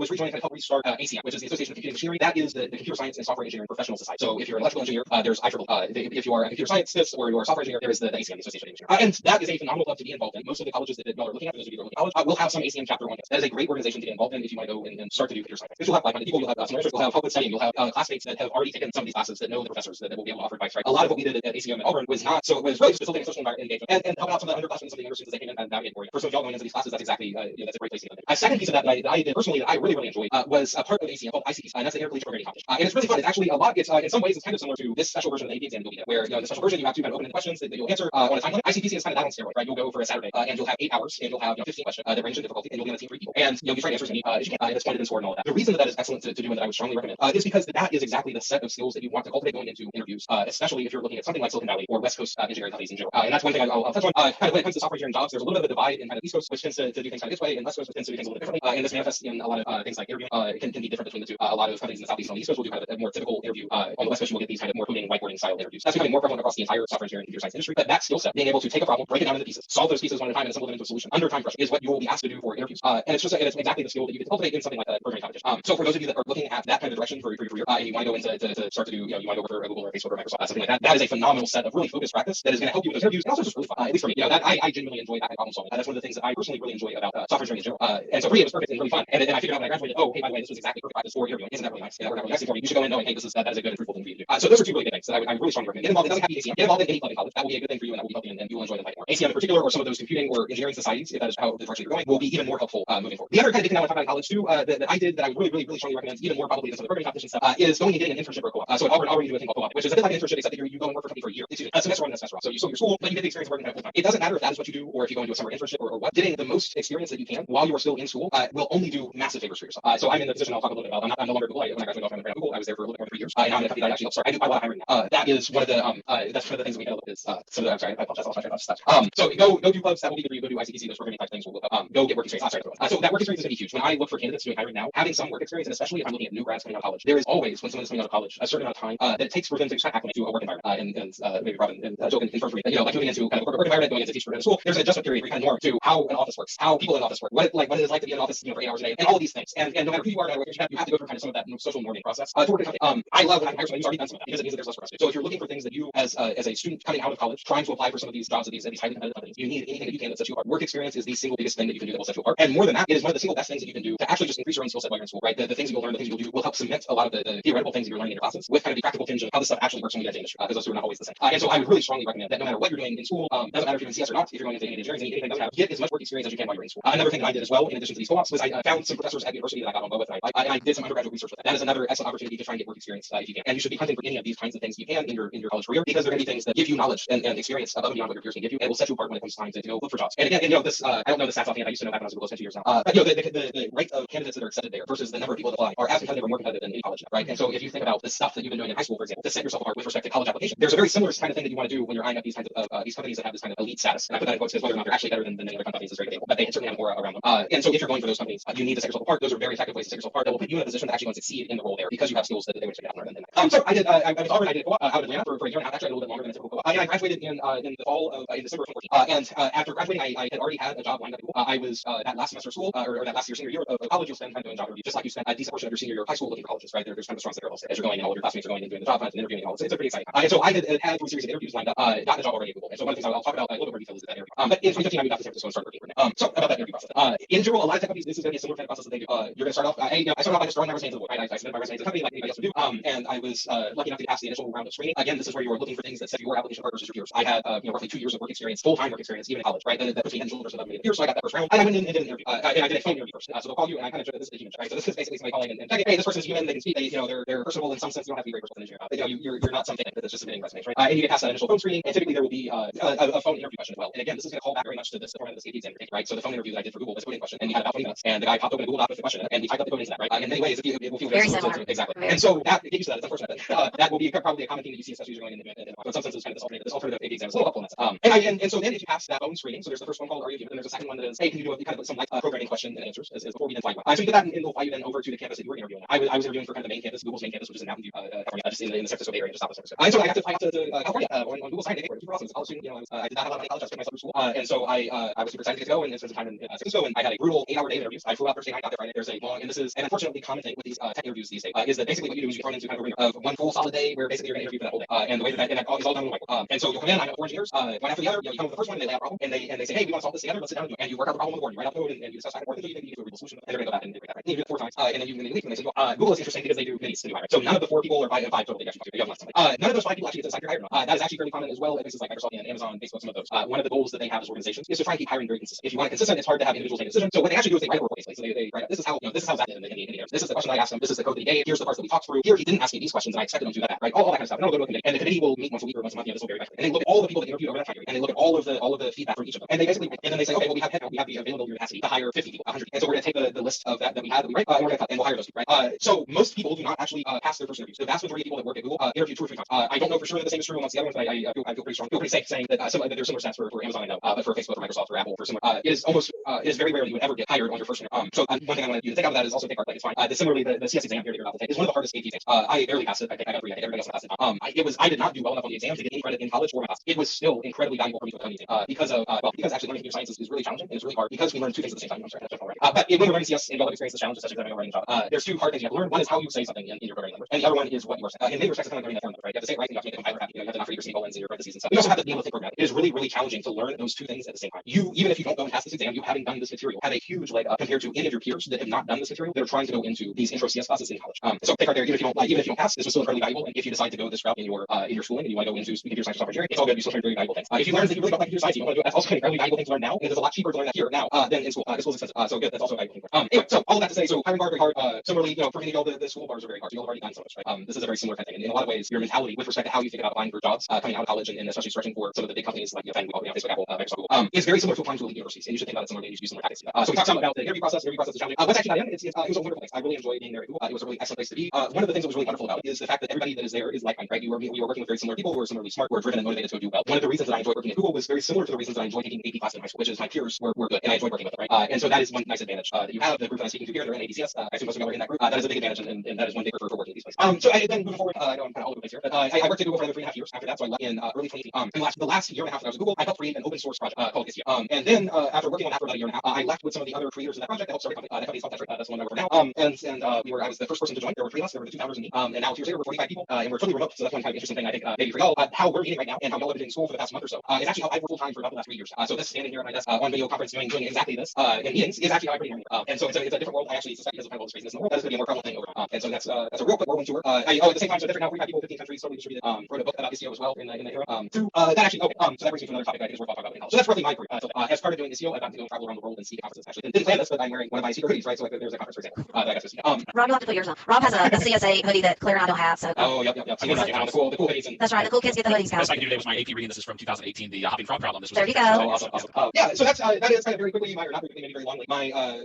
rejoin and help restart ACM, which is the Association of Computing Machinery. That is the Computer Science and Software Engineering Professional Society. So if you're an electrical engineer, there's IEEE. If you are a computer scientist or you are a software engineer, there is the ACM, the Association of Engineers. And that is a phenomenal club to be involved in. Most of the colleges that y'all are looking at, for those of you that are looking at college, will have some ACM chapter on it. That is a great organization to get involved in if you want to go and start to do computer science. Because you'll have like-minded people, you'll have some you'll have public studying, you'll have classmates that have already taken some of these classes that know the professors that will be able to offer advice. Right? A lot of what we did at ACM at Auburn was not, so it was really just facilitating social engagement and helping out some of the underclassmen, some of the younger students as they came in and navigate for you. For some of y'all going into these classes, that's exactly that's a great place to go. A second piece of that that I did personally that I really enjoyed was a part of ACM called ICPs, and that's the Intercollegiate Programming Competition. And it's really fun. It's actually a lot. It's in some ways it's kind of similar to this special version of the AP exam that we did, where in the special version you have to kind of open ended questions that you'll answer on a time limit. ICPC is kind of that on steroids, right? You'll go for a Saturday and you'll have 8 hours and you'll have 15 questions that range in difficulty, and you'll be on a team of 3 people, and you'll be trying to answer as many as you can, and it's pointed and scored and all that. The reason that is excellent to do and that I would strongly recommend is because that is exactly the set of skills that you want to cultivate going into interviews, especially if you're looking at something like Silicon Valley or West Coast engineering companies in general. And that's one thing I'll touch on. Kind of when it comes to software engineering jobs, there's a little bit of a divide in kind of East Coast, which tends to do things kind of this way, and West Coast, which tends to do things a little differently. And this manifests in a lot of things like interviewing. It can be different between the two. A lot of companies in the Southeast and the East Coast will do kind of a more typical interview. On the West Coast, you will get these kind of more coding, whiteboarding style interviews. That's becoming more prevalent across the entire software engineering and computer science industry. But that skill set, being able to take a problem, break it down into pieces, solve those pieces one at a time, and assemble them into a solution under time pressure, is what you will be asked to do for interviews. And it's exactly the skill that you get to cultivate in something like a programming competition. So for those of you that are looking at that kind of direction for your career, and you want to go into to start to do, you want to go for a Google or a Facebook or Microsoft, something like that, that is a phenomenal set of really focused practice that is going to help you with those interviews, and also just really fun. At least for me, that I genuinely enjoy that kind of problem solving. That's one of the things that I personally really enjoy about software engineering in general. And so for me, it was perfect and really fun. And I figured out when I graduated, oh, hey, by the way, this was exactly perfect practice for interviewing. Isn't that really nice? Yeah, that worked out really nicely for me. You should go in knowing, hey, this is that is a good and fruitful thing for you to do. So those are two really good things that I really strongly recommend. Get involved. It doesn't have to be ACM. Get involved in any club in college. That will be a good thing for you, and that will be helping, and you will enjoy them more. ACM in particular, or some of those computing or engineering societies, if that is how the direction you're going, will be even more helpful moving forward. The other kind of big thing I want to talk about in college too, that I did that I really strongly recommend, even more probably than some of the programming competition stuff, is going and getting an internship or co-op. So at Auburn you do a thing called co-op, which is a bit like an internship, except that you go and work for a company for a year. Excuse me, a semester on and a semester off. So you still your school, but you get the experience of working full time. It doesn't matter if that is what you do, or if you go into a summer internship or what. Getting the most experience that you can while you are still in school will only do massive favors for yourself. So I'm in the position I'll talk a little bit about. I'm no longer at Google. When I graduated from Google, I was there for a little bit more than 3 years. And now I'm in a company that I actually helped start. I do quite a lot of hiring now. That is one of the that's one of the things that we get is some of the, I'm sorry, I apologize, I lost my train of thought. So go do clubs. That will be good for you. Go do ICTC. Those programming type things will go get work experience. So that work experience is going to be huge. When I look for candidates doing hiring now, having some work experience, and especially if I'm looking at new grads coming out of college, there is always, when someone is coming out of college, a certain amount of time that it takes for them to kind of acclimate to a work environment. And maybe Robin and Joe can confirm for me, like moving into kind of a work environment, going into teaching for school, there's an adjustment period where you kind of norm to how an office works, how people in an office work, what it is like to be in an office, for 8 hours a day, and all of these things. And no matter who you are, no matter what you have to go through kind of some of that social norming process to work in a company. I love when I hire someone who's already done some of that because it means that there's less stress. So if you're looking for things that you, as a student coming out of college, trying to apply for some of these jobs at these highly competitive companies, you need anything that you can that sets you apart. Work experience is the single biggest thing that you can do that will set you apart. And more than that, it is one of the single best things that you can do to actually just increase your own skill set while you're in school, right? The things you'll learn, the things you'll do will help cement a lot of the theoretical things that you're learning in your classes with kind of the practical tinge of how this stuff actually works when you get into industry, because those two are not always the same. And so I would really strongly recommend that no matter what you're doing in school, doesn't matter if you're in CS or not, if you're going into engineering, anything doesn't matter, get as much work experience as you can while you're in school. Another thing that I did as well, in addition to these co-ops, was I found some professors at university that I got on well with, and I did some undergraduate research with them. That is another excellent opportunity to try and get work experience if you can. And you should be hunting for any of these kinds of things you can in your college career, because they're going to be things that give you knowledge and experience above and beyond what your peers can give you, and it will set you apart when it comes time to look for jobs. And again, this I don't know the stats offhand. I used to know back when I was at Google 2 years now. But the rate of candidates that are accepted there versus the number of people that apply are as competitive or more competitive than any college, right? And so if you think about the stuff that you've been doing in high school, for example, to set yourself apart with respect to college application, there's a very similar kind of thing that you want to do when you're eyeing up these kinds of these companies that have this kind of elite status. And I put that in quotes because whether or not they're actually better than any other companies is very debatable, but they certainly have more around them. And so if you're going for those companies, you need to set yourself apart. Those are very effective ways to set yourself apart that will put you in a position to actually want to succeed in the role there because you have skills that they would expect you to learn. So I was Auburn. I did a co-op out of Atlanta for a year and a half, actually a little bit longer than a typical co-op. And I graduated in the fall of in December of 2014. And after graduating, I had already had a job lined up at Google. I was that last semester of school, or that last year, senior year of college, you'll spend time doing job interviews, just like you spent a decent portion of your senior year of high school looking for colleges, right? There's kind of a strong parallels as you're going, and all of your classmates are going and doing the job hunt and interviewing and all. It's pretty exciting. And so I had through a series of interviews lined up, got the job already at Google. And so one of the things I'll talk about a little bit more detail is that interview. But in 2015, I moved out to San Francisco and started working for them. So about that interview process. In general, a lot of tech companies, this is going to be a similar kind of process that they do. You're going to start off. I started off by just throwing my resume into the wood, right? I submitted my resume to the company like anybody else would do. And I was lucky enough to pass the initial round of screening. Again, this is where you are looking for things that set your application apart versus your peers. I had roughly 2 years of work experience, full-time work experience, even in college, right? That puts me head and shoulders above many peers. So I got that first round. And I went in and did an interview. And I did a phone interview first. So they'll call you, and I kind of this is a human check, right? So this is basically somebody calling and checking, hey, this person is human. They can speak. They're personable in some sense. You don't have to be very personal in engineering. You're not something that's just submitting resumes, right? And you get past that initial phone screening, and typically there will be a phone interview question as well. And again, this is going to call back very much to the format of the AP exam, right? So the phone interview that I did for Google was a coding question, and we had about 20 minutes, and the guy popped open a Google Doc with the question, and he typed up the code into that, right? In many ways, it will feel very similar to exactly. And so that get used to that. It's unfortunate, but that will be probably a common thing that you see, especially as you're going into it. In some sense, it's kind of this alternative AP exam is a little helpful in that. And so then if you pass that phone screening, so there's the first one called Are You Human? And there's a second one that is, hey, can you do kind of some programming question and answers as before we then fly you out. So you get that, and they'll fly you then over to the campus that you were interviewing. I was interviewing for kind of the main campus, Google's main campus, which is in Mountain View, California, just in the San Francisco Bay Area, just south of San Francisco. And so I got to California on Google's side. Super awesome. As a college student, I did not have a lot of college. I was putting myself through school, and so I was super excited to go and spend some time in San Francisco. And I had a brutal 8-hour day of interviews. I flew out Thursday night, got there Friday. There's a long, and this is an unfortunately common thing with these tech interviews these days, is that basically what you do is you get thrown into kind of a ring of one full solid day where basically you're going to interview for that whole day. And the way that is all done with whiteboard. And so you'll come in. I know 4 engineers, one after the other. You come with the first one, and they lay out a problem, and they say, hey, we want to solve this together. Let's sit down and do it. And you work out the problem on the board. You write out the code, and you discuss back and forth until you get to a real solution. And they're going to go back and break that. Right? And you do it 4 times, and then you leave, and they say, Google is interesting because they do minis to do hiring. So none of the 4 people or 5 total they actually you have something. None of those 5 people actually get to decide you're hired. That is actually fairly common as well at places like Microsoft and Amazon, Facebook, some of those. One of the goals that they have as organizations is to try and keep hiring very consistent. If you want it consistent, it's hard to have individuals make decisions. So what they actually do is they write a report basically. So they write, this is how Zach did in the interview. This is the question I asked him. This is the code that he gave. Here's the parts that we talked through. Here he didn't ask me these questions, and I expected him to do that. Right? All that kind of stuff. And I'll go to a committee, and the committee will meet once a week or once a month. This will vary by and they look at all the people that interviewed over that time period, and they look at all of the feedback from each of them, and they basically and then they say, okay, well we have the available capacity to hire 50 people, 100, and so we're going to take the list of that we had that we write, and we're going to cut, and we'll hire those people, right? So most people do not actually pass their first interviews. The vast majority of people that work at Google interview 2 or 3 times. I don't know for sure that the same is true amongst the other ones, but I feel pretty safe saying that that there's similar stats for Amazon, I know, but for Facebook, for Microsoft, for Apple, for similar, it is very rare that you would ever get hired on your first interview. So one thing I want you to think of that is also take part, like it's fine. Similarly, the CS exam here that you're about to take is one of the hardest AP exams. I barely passed it. I think I got 3. I think everybody else passed it. I did not do well enough on the exam to get any credit in college or my class. It was still incredibly valuable for me to have anything because actually learning computer science is really challenging and it's really hard because we learn 2 things at the same time. I'm sorry, but when we're learning CS and development experience is challenge, especially if I'm writing a job. There's 2 hard things you have to learn. One is how you say something in your programming language, and the other one is what you are saying. In many respects, it's kind of learning that formula, right? You have to say it right, and you have to make the compiler happy. You have to not forget your semicolons and your parentheses and stuff. You also have to be able to think programmatic. It is really challenging to learn those 2 things at the same time. Even if you don't go and pass this exam, you having done this material have a huge leg up compared to any of your peers peers that have not done this material that are trying to go into these intro CS classes in college. So take right there, even if you don't pass, this was still incredibly valuable. And if you decide to go this route in your schooling and you want to go into computer science or software engineering, it's all good. You still learn very valuable things. If you learn that you really don't like computer science, you want to do it, that's also an incredibly valuable thing to learn now. And it's a lot cheaper to learn that here now than in school. School's expensive. So good. That's also a valuable thing. Anyway, so all of that to say, so hiring bar very hard. Similarly, for many of y'all, the school bars are very hard. So you'll have already done so much, right? This is a very similar kind of thing. And in a lot of ways, your mentality with respect to how you think about applying for jobs coming out of college and especially searching for some of the big companies like Facebook, Apple, Microsoft, Google, is very similar to applying to elite universities. And you should think about it similarly. You should use similar tactics. So we talked some about the interview process. Interview process is challenging. What's actually not in it was a wonderful place. I really enjoyed being there at Google. It was a really excellent place to be. One of the things that was really wonderful about it is the fact that everybody that is there is like-minded, right? We were working with very similar people who are similarly smart, who are driven and motivated to do well. One of the reasons that I enjoyed working at Google was very similar to the reasons that I enjoyed taking AP classes in high school, which is my peers were good and I enjoyed working with them, right? And so that is one nice advantage that you have. The group that I'm speaking to here, they're in ABCS. I assume most of you are in that group. That is a big advantage, and that is one big for working at these places. So then moving forward, I know I'm kind of all over the place here, but I worked at Google for another 3.5 years after that. So I left in early 2018. And the last year and a half that I was at Google, I helped create an open source project called Istio. And then after working on that for about a year and a half, I left with some of the other creators of that project to help start a company. That company is called Tetra. That's the one I work for now. I was the first person to join. There were 3 of us. There were the 2 founders and me. And now 2 years later, we're 45 people, and we're totally remote. So that's one kind of interesting thing I think maybe for y'all. How we're meeting right now and how y'all have been in school for the past month or so is actually how I've worked full time for about the last 3 years. So this standing here at my desk on video conference doing exactly this in meetings is actually how I'm here. And so it's a different world. I actually suspect because of all this craziness in the world, that is going to be a more prevalent thing over time. And so that's a real quick whirlwind tour. At the same time, so different now, 45 people, 15 countries, totally distributed. Wrote a book about Istio as well in the era. That actually so that brings me to another topic I think is worth talking about in college. So that's roughly my career. As part of doing Istio, I got to go travel around the world and speak at conferences. Actually, didn't plan this, but I'm wearing one of my speaker hoodies, right? So there's a conference, for example, that I got to speak. Rob, you'll have to put yours on. Rob has a CSA hoodie that Claire and I don't have. So. Oh, yep. So the cool hoodies. And, that's right. The cool kids get the hoodies. Best I can do today was my AP reading. This is from 2018, the hopping frog problem. This was there you go. Awesome. Yeah. So that is kind of very quickly, or not very quickly, maybe very longly.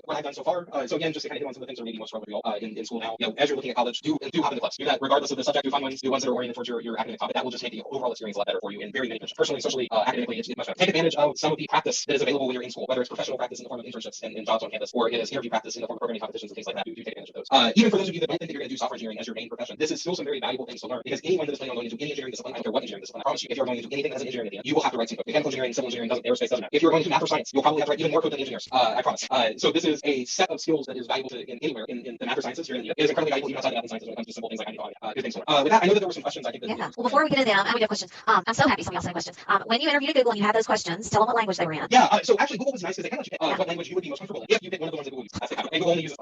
What I've done so far. So again, just to kind of hit on some of the things that are maybe most relevant to y'all in school now. As you're looking at college, do hop into clubs. Do that regardless of the subject. Do fun ones. Do ones that are oriented towards your academic topic. That will just make the overall experience a lot better for you in very many dimensions. Personally, socially, academically, it's much better. Take advantage of some of the practice that is available when you're in school, whether it's professional practice in the form of internships and jobs on campus, or it is interview practice in the form of programming competitions and things like that. Do take advantage of those. Even for those of you that don't think that you're going to do software engineering as your main profession, this is still some very valuable things to learn because anyone that is planning on going into any engineering discipline, I don't care what engineering discipline, I promise you, if you're going to do anything as an engineering, you will have to write some code. Mechanical engineering, civil engineering, aerospace doesn't matter. If you're going to math or science, you'll probably have to write even more code than engineers. I promise. So this is a set of skills that is valuable to anywhere in the math or sciences here in India. It is incredibly valuable even outside of math and sciences when it comes to simple things like good things. With that, I know that there were some questions I think that. Yeah. Well, before we get into them, we have questions. I'm so happy some of y'all sent questions. When you interviewed at Google and you had those questions, tell them what language they were in. Yeah. So actually, Google was nice because they kind of let you pick what language you would be most comfortable in. If you pick one of the ones that Google uses, as they have. And Google only uses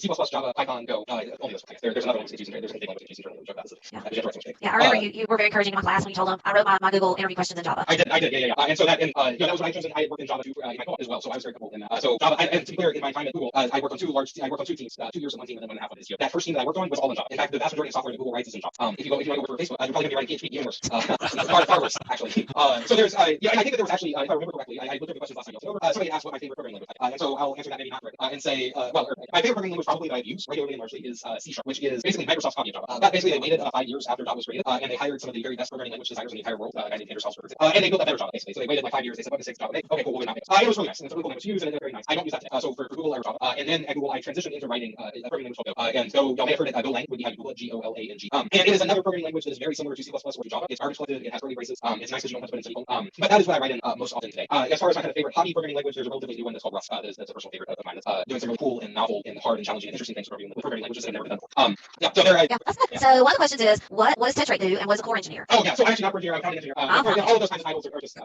C++, Java, Python, Go. Only those. There's another one that's using. There's a big language that's using internally. Joke about this. Yeah. I remember you were very encouraging in my class when you told them I wrote my Google interview questions in Java. I did. Yeah. And so that that was when I chose, and I had worked in Java too in my co-op as well. So I was very comfortable in that. So Java, and to be clear, in my time at Google, I worked on 2 teams, 2 years on one team and then 1.5 on this year. That first team that I worked on was all in Java. In fact, the vast majority of software that Google writes is in Java. If you want to go for Facebook, you're probably going to be writing PHP, even worse. Far worse, actually. So there's, and I think that there was actually, if I remember correctly, I looked at the questions last time you over. Somebody asked what my favorite programming language was. And so I'll answer that maybe not correctly. And say, my favorite programming language probably that I've used regularly and largely is C#, which is basically Microsoft's copy of Java. But basically, they waited 5 years after Java was created, and they hired some of the very best programming language designers in the entire world, guys named Anders and they built a better Java, basically. So they waited like 5 years. They said, what mistakes Java make? Okay, cool, we'll not make it. It was really nice, and it's a really cool language to use, and it's very nice. I don't use that today. So for Google, I wrote Java. And then at Google, I transitioned into writing a programming language called Go. And Go, y'all may have heard it, Golang would be how you Google it, Golang. And it is another programming language that is very similar to C++ or to Java. It's garbage collected, it has curly braces. It's nice because you don't have to put in semicolon. But that is what I write in most often today. As far as my kind of favorite hobby programming language, there's a relatively new one that's called Rust. That's a personal favorite of mine. That's doing some really cool and novel and hard and challenging and interesting things with programming languages that I've never done before. So there. So one of the questions is, what does Tetrate do, and what is a core engineer? Oh yeah, so I'm actually not a core engineer. I'm founding engineer. All of those kinds of titles are just.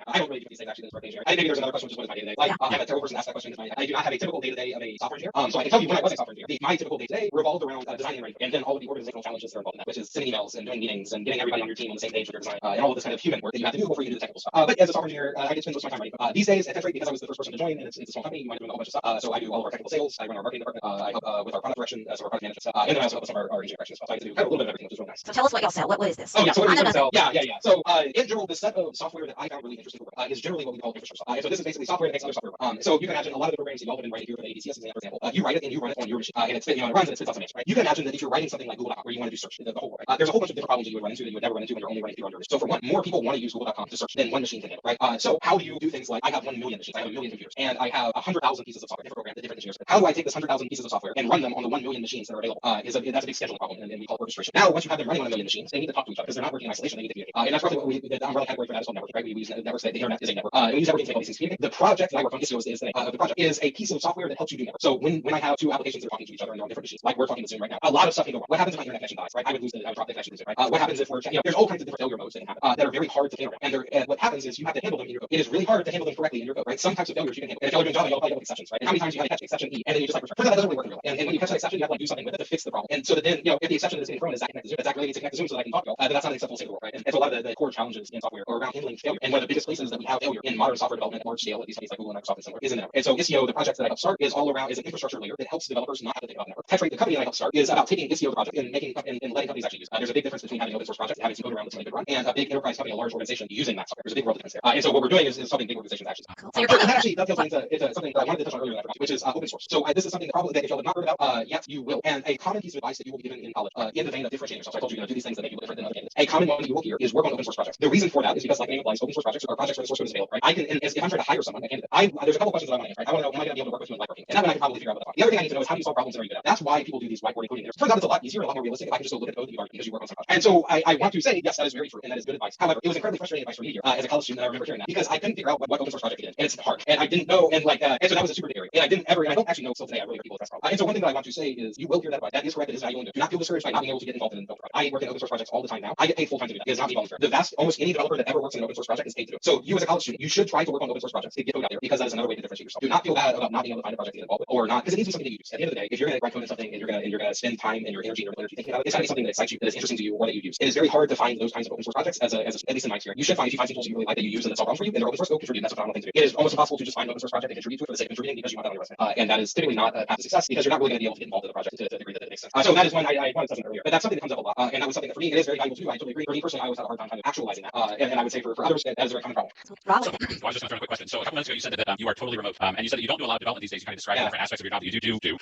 I don't really do these things actually. Engineer. I think maybe there's another question, which is what is my day-to-day. Like, I'm a terrible person to ask that question. I do not have a typical day-to-day of a software engineer. So I can tell you when I was a software engineer, my typical day-to-day revolved around designing and writing, and then all of the organizational challenges that are involved in that, which is sending emails and doing meetings and getting everybody on your team on the same page with your design, and all of this kind of human work that you have to do before you do the technical stuff. But as a software engineer, I get to spend most of my time writing. These days at Tetrate, because I was the first person to join, and it's a small company, you might be doing a whole bunch of stuff. So I do all of our technical sales, I run our marketing department, I help with our product direction, some of our product management, and then I also help with some of our engineering direction as well. So I get to do kind of a little bit of everything, which is really nice. So tell us what y'all sell. What is this? Oh yeah, so what do we sell? Yeah. So in general, the set of software that I found really interesting is generally what we call infrastructure. So this is basically software that makes other software work. So you can imagine a lot of the programs that y'all have been writing here for the ABCS exam, for example, you write it and you run it on your machine, and it runs and it spits out some answers, right? You can imagine that if you're writing something like Google.com, where you want to do search, the whole world, right? There's a whole bunch of different problems that you would run into that you would never run into when you're only running through your machine. So for one, more people want to use Google.com to search than one machine can handle, right? So how do you do things like, I have 1 million machines, I have 1 million computers, and I have 100,000 pieces of software, different programs that different engineers. How do I take this 100,000 pieces of software and run them on the 1 million machines that are available? That's a big scheduling problem, and we call it orchestration. Now, once you have them running on 1 million machines, they need to talk to each other because they're not working in isolation. They need to communicate. And that's roughly what the umbrella category for that is called networking, right? We use networks. The internet is a network. And we use networking to make all these things communicate. The project that I work on, Istio is the name of the project, is a piece of software that helps you do network. So when I have 2 applications that are talking to each other and they're on different machines, like we're talking to Zoom right now, a lot of stuff can go wrong. What happens if my internet connection dies, right? I would drop the connection to Zoom, right? What happens if there's all kinds of different failure modes that can happen that are very hard to handle. And what happens is you have to handle them in your code. It is really hard to handle them correctly in your code, right? Some types of failures you can handle. And if you're doing Java, you'll probably have exceptions, right? And how many times you have to catch exception E, and then you just like return. Turns out that doesn't really work in real life. And when you catch that exception, you have to like do something with it to fix the problem. And so that then, if the exception that's being thrown is Zach connect to Zoom, Zach really needs to connect to Zoom so that I can talk to you, then that's not an acceptable state of the world, right? And so a lot of the core challenges in software are around handling failure. And one of the biggest places that we have failure in modern software development at large scale, at least like Google and Microsoft and similar, is in the network. And so Istio, the project that I help start, is all around is an infrastructure layer that helps developers not have to think about the network. Tetrate, the company that I help start, is about taking Istio, the project, and making and letting companies actually use it. There's a big difference between having an open source project and having some code around that's really good run, and a big enterprise company, a large organization using that software. There's a big world difference there. And so what we're doing is something big organizations actually. Cool. And that actually dovetails into something that I wanted to touch on earlier that I forgot, which is open source. So this is something that probably that if y'all have not heard about yet, you will. And a common piece of advice that you will be given in college, in the vein of differentiating yourself. So I told you, do these things that make you different than other candidates. A common one that you will hear is work on open source projects. The reason for that is because, like name applies, open source projects are projects where the source code is available, right? I can, and if I'm trying to hire someone, a candidate, there's a couple questions that I want to answer, right? I want to know, am I going to be able to work with you in live working? And that one I can probably figure out what the fuck. The other thing I need to know is how do you solve problems that are you good at? That's why people do these whiteboard coding. Turns out it's a lot easier and a lot more realistic if I can just go look at code that you've already because you work on some project. And so I want to say, yes, that is very true, and that is good advice. However, it was incredibly frustrating advice for me here as a college student that I remember hearing that because I couldn't figure out what open source project it is, and it's hard, and I didn't know, and so that was a super big area, and I didn't ever, and I don't actually know still today. I really hear people with that problem. And so one thing that I want to say is you will hear that advice. That is correct. It is valuable. Do not feel discouraged by not being able to get involved in an open project. I work in open source projects all the time now. I get paid full time to do that. It is not me volunteer. Almost any developer that ever works in an open source project is paid to do it. So you as a college student, you should try to work on open source projects to get code out there because that is another way to differentiate yourself. Do not feel bad about not being able to find a project to get involved with or not, because it needs to be something that you use. At the end of the day, if you're going to write code in something and you're going to spend time and your energy and your energy thinking about it, it's got to be something that excites you, that is interesting to you, or that you use. It is very hard to find those kinds of open source projects at least in my experience. You should find if you find some tools you really like that you use and that solve problems for you and they're open source, go contribute. That's a phenomenal thing to do. It is almost impossible to just find an open source project and contribute to it for the sake of contributing because you want that on your resume. And that is typically not a path to success because you're not really going to be able to get involved in the project to the degree that it makes sense. So that is one I wanted to touch on earlier, but that's something that comes up a lot, and that was something that for me it is very valuable too. I totally agree. For me personally, I always had a hard time kind of actualizing that, and I would say for others that is a very common problem. So, I was just going to throw in a quick question. So a couple minutes ago, you said that you are totally remote, and you said that you don't do a lot of development these days. You kind of describe different aspects of your job that you do.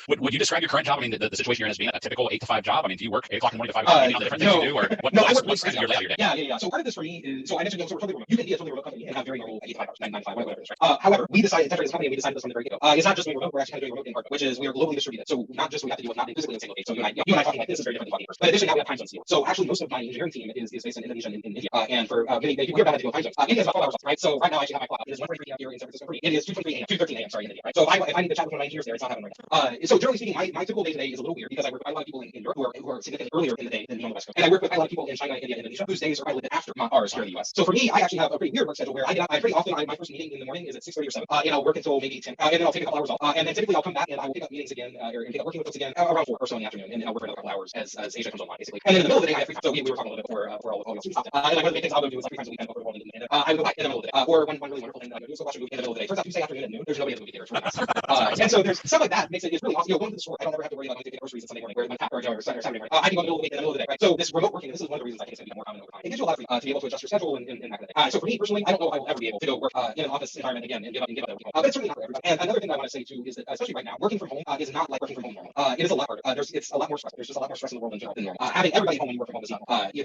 Would you describe your current job? I mean, the situation you're in as being a typical 8 to 5 job? I mean, do you work 8 o'clock in the morning to 5 o'clock on the different things you do, or what's your layout of your day? Yeah. So part of this for me is, so I mentioned, so we're totally remote. You can be a totally remote company and have very normal 8 to 5 hours, 9 to 5, whatever it is, right? However, we decided, Tetrate as a company, we decided this from the very get-go. It's not just doing remote, we're actually kind of doing remote in part, which is we are globally distributed. So not just we have to deal with not being physically in the same location. So you and I talking like this is very different than talking in person. But additionally, now we have time zones here. So actually, most of my engineering team is based in Indonesia and in India. And for many people here, I have to deal with time zones. India is about 12 hours off, right? So right now, I actually have my clock. It is 1:33 p.m. here in San Francisco. It is 2:13 a.m. Sorry, in India, right? So if I need to chat with one of my engineers there, it's not happening right now. So generally speaking, my typical day today is a little weird because I work with a lot of people in Europe who are significantly earlier in the day than me on the West Coast, and I work with a lot of people in China, India, and Indonesia whose days are a little bit after ours here in the US. So for me, I actually have a pretty weird work schedule where I get up. Pretty often, my first meeting in the morning is at 6:30 or 7, and I'll work until maybe 10, and then I'll take a couple hours off, and then typically I'll come back and I will pick up meetings again, or pick up working with folks again around 4 or so in the afternoon, and then I'll work for another couple hours as Asia comes online, basically. And then in the middle of the day, I have free time. So we were talking a little bit before all y'all stopped. And like one of the things I'll go do is like 3 times a week over the world, and I would go back in the middle of the day. Or one really wonderful thing that I go do is go watch a movie in the middle of the day. Turns out Tuesday afternoon at noon, there's nobody at the movie theater. It's really nice. And so there's stuff like that makes it really awesome. Going to the store, I don't ever have to worry about going to get groceries on Sunday morning, where my or Saturday morning. I can go in the middle of the week in the middle of the day, right? So this remote working, this is one of the reasons I think it's going to be more common over time. It gives you a lot of freedom to be able to adjust your schedule and that kind of thing. So for me personally, I don't know if I will ever be able to go work in an office environment again and give up people. But it's certainly not for everybody. And another thing that I want to say too is that especially right now, working from home is not like working from home normal. It is a lot harder. It's a lot more stress. There's just a lot more stress in the world in general than normal. Having everybody home when you work from home is not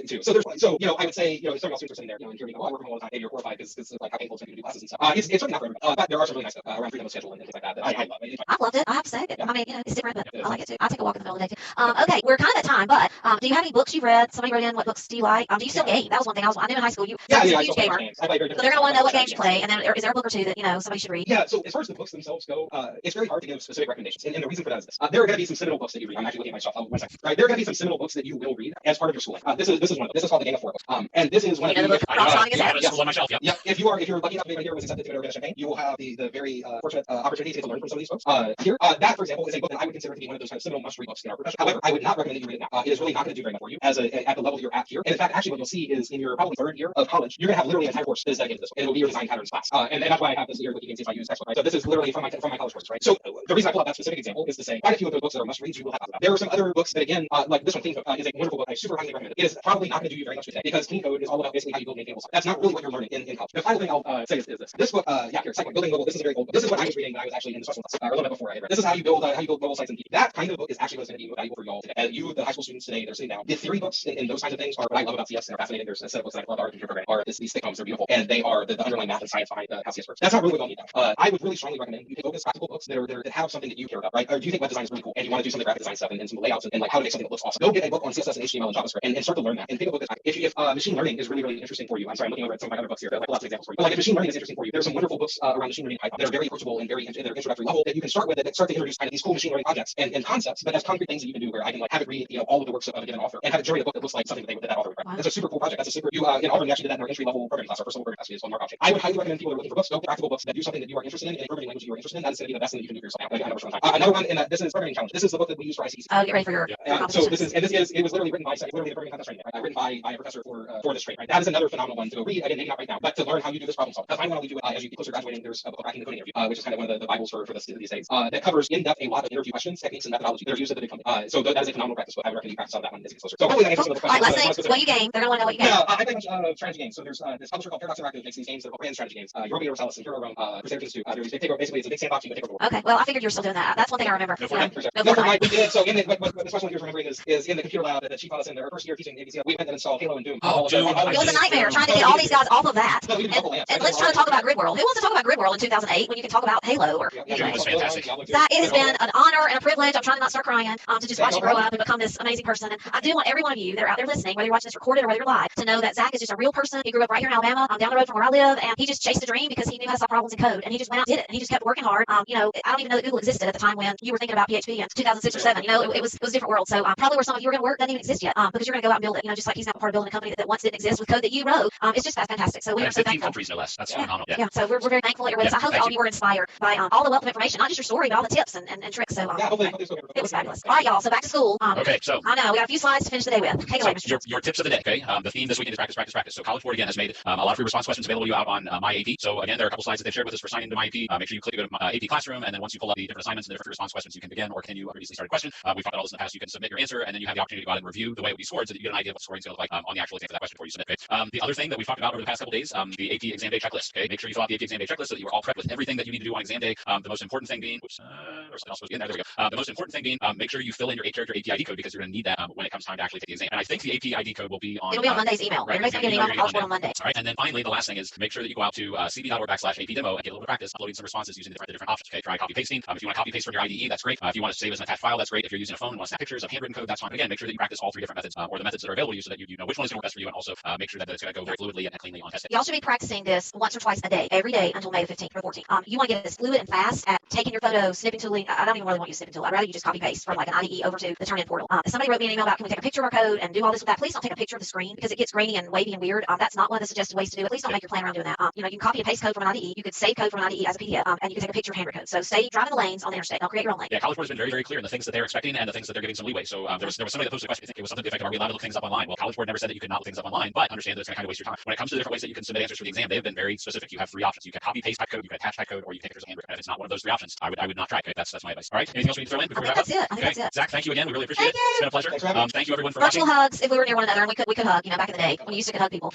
too. So I would say some of y'all students are sitting there and hearing I work from home all the time. Maybe you're horrified because like how painful it's going to do classes and stuff. It's certainly not for everybody. But there are some really nice stuff around freedom of schedule and things like that that I love. I've loved it. I have to say. I mean, it's different, but I like it too. I take a walk in the middle of the day too. Okay, we're kind of at time, but do you have any books you've read? Somebody wrote in, what books do you like? Do you still game? That was one thing I knew in high school. You're a huge gamer. So they're going to want to know what games you play, and then is there a book or two that somebody should read? Yeah. So as far as the books themselves go, it's very hard to give specific recommendations, and the reason for that is this: there are going to be some seminal books that you read. I'm actually looking at my shelf. One second. Right, there are going to be some seminal books that you will read as part of your schooling. This is one of them. This is called the Game of Four books. And this is one of the book. On my shelf. Yeah. If you're lucky enough to be right here was accepted to Middle Champaign, you will have the very fortunate opportunity to get to learn from some of these books. Here, that for example is a book that I would consider to be one of those kind of seminal must-read books in our profession. However, I would not recommend that you read it now. It is really not going to do very much for you at the level you're at here. And in fact, actually, what you'll see is in your probably 3rd year of college, you're going to have literally an entire course that is dedicated to this, and it will be your design patterns class. And that's why I have this here that you can see if I use textbook. Right? So this is literally from my college course, right? So the reason I pull out that specific example is to say quite a few of those books that are must-reads you will have. There are some other books that again, like this one, Clean Code, is a wonderful book. I super highly recommend it. It is probably not going to do you very much today because Clean Code is all about basically how you build maintainable software. That's not really what you're learning in college. The final thing I'll say is this. This book, here, second one, Building Mobile. This is a very old book. This is what I was reading when I was actually in the special class, or a little bit before I read. This is how you build mobile sites in PHP. That kind of book is actually what's going to be valuable for y'all today. You, the high school students today, they're sitting down. The theory books and those kinds of things are what I love about CS and are fascinating. There's a set of books that I love about computer programming are these thick tomes. They're beautiful and they are the underlying math and science behind how CS works. That's not really what y'all need now. I would really strongly recommend you take focus practical books that have something that you care about, right? Or do you think web design is really cool and you want to do some of the graphic design stuff and some layouts and like how to make something that looks awesome? Go get a book on CSS and HTML and JavaScript and start to learn that. And pick a book that if machine learning is really, really interesting for you. I'm sorry, I'm looking over at some of my other books here. Like lots of examples for you. But like if machine learning is interesting for you, there's some wonderful books around machine learning Python that are very approachable and very introductory level that you can start with that start to introduce kind of these cool machine learning projects and concepts, but as concrete things that you can do where I can like have it read all of the works of a given author and have it generate a book that looks like something that author would write. That's a super cool project. That's a super in Auburn we actually did that in our entry level programming class. Our first level programming class is one mark object. I would highly recommend people that are looking for books, go get practical books that do something that you are interested in a programming language you are interested in, that is going to be the best thing that you can do for yourself. I know we're short on time. Another one, and this is programming challenge. This is the book that we use for ICC. Oh, get ready for your So this is, it was literally written by, literally the programming contest training, right? Written by a professor for this trade, right? That is another phenomenal one to go read. Again, maybe not right now, but to learn how you do this problem solving. That's why when we do it as you get closer to graduating, there's a book called Coding Interview, which is kind of one of the Bibles for these days. That covers in depth a lot of interview questions, techniques, and methodology that are used at the big company. So that is a phenomenal practice book. I would recommend you practice on that one as it gets closer. So hopefully that answers some of the questions. All right, let's say what you game. They're gonna want to know what you game. Yeah, I play a bunch of strategy games. So there's this publisher called Paradox Interactive makes these games. They're called brand strategy games. Europa Universalis and Hero Realm, Crusader Kings 2. Basically, it's a big sandbox. You can take over. Okay, well, I figured you're still doing that. That's one thing I remember. No, Fortnite. We did. So in the, what this question you're remembering is in the computer lab that she taught us in our first year teaching ABC. We went and installed Halo and Doom. Oh, Doom. It was a nightmare trying to get all these guys off of that. No, and let's try to talk about Grid World. Who wants to talk about Grid World in 2008 when you can talk about Halo? Or Doom was fantastic. That it has been an honor and a privilege. I'm trying to not start crying. To just watch you grow up and become this amazing person. And I do want every one of you that are out there listening, whether you're watching this recorded or whether you're live, to know that Zach is just a real person. He grew up right here in Alabama, down the road from where I live, and he just chased a dream because he knew how to solve problems in code, and he just went out and did it, and he just kept working hard. I don't even know that Google existed at the time when you were thinking about PHP in 2006 or 7. It was a different world. So probably where some of you are going to work doesn't even exist yet, because you're going to go out and build it. Just like he's now part of building a company that once didn't exist with code that you wrote. It's just fantastic. So we are so 15 thankful. countries, no less. That's phenomenal. Yeah. So we're very thankful that you're with us. I hope that all of you were inspired by all the wealth of information, not just your story, but all the tips and tricks. So it was fabulous. All right, y'all. So back to school. Okay, so I know we got a few slides to finish the day with. Take it away, Mr. your tips of the day. Okay, the theme this weekend is practice, practice, practice. So College Board again has made a lot of free response questions available to you out on my AP. So again, there are a couple slides that they've shared with us for signing into my AP. Make sure you click to go to AP Classroom, and then once you pull up the different assignments and the different response questions, you can begin or continue a previously started question. We've talked about all this in the past. You can submit your answer, and then you have the opportunity to go out and review the way it would be scored, so that you get an idea of what scoring is going to look like on the actual exam for that question before you submit. Okay? The other thing that we've talked about over the past couple days, the AP exam day checklist. Okay, make sure you fill out the AP exam day checklist so that you are all prepped with everything that you need to do on exam day. The most important thing being, there's something else supposed to be in there. There we go. The most important thing being, make sure you fill in your 8-character AP ID code, because you're going to need that when it comes time to actually take the exam. And I think the AP ID code will be on. It'll be on Monday's email. Right, Everybody's going to get an email from College Board on Monday. All right, and then finally, the last thing is make sure that you go out to cb.org/AP demo and get a little bit of practice uploading some responses using the different options. Okay, try copy pasting. If you want to copy paste from your IDE, that's great. If you want to save as an attached file, that's great. If you're using a phone and want to snap pictures of handwritten code, that's fine. Again, make sure that you practice all three different methods or the methods that are available to you, so that you know which one is going to work best for you, and also make sure that it's going to go very fluidly and cleanly on testing. Y'all should be practicing this once or twice a day, every day until May the 15th or 14th. You want to get as fluid and fast at taking your photos, snipping tooling. I don't even really want you to snipping tool. I'd rather you just copy paste from like an IDE over to the turn-in portal. If somebody wrote me an email about, can we take a picture of our code and do all this with that? Please don't take a picture of the screen, because it gets grainy and wavy and weird. That's not one of the suggested ways to do it. Please don't make your plan around doing that. You can copy and paste code from an IDE. You could save code from an IDE as a PDF, and you can take a picture of handwritten code. So stay driving the lanes on the interstate. Don't create your own lane. Yeah, College Board has been very, very clear in the things that they're expecting and the things that they're giving some leeway. So there was somebody that posted a question. I think it was something to the effect of, are we allowed to look things up online? Well, College Board never said that you could not look things up online, but understand that it's going to kind of waste your time. When it comes to the different ways that you can submit answers for the exam, they've been very specific. You have 3 options. You can copy paste type code, you can attach type code, or you can take pictures of handwritten. If it's not one of those 3 options, I would not try. Okay, that's my advice. All right. Anything else we need to throw in before we wrap up? I think that's it. Zach, thank you again. We really appreciate it. It's been a pleasure. Thank you everyone for Virtual watching. hugs if we were near one another, and we could hug. Back in the day when you used to hug people.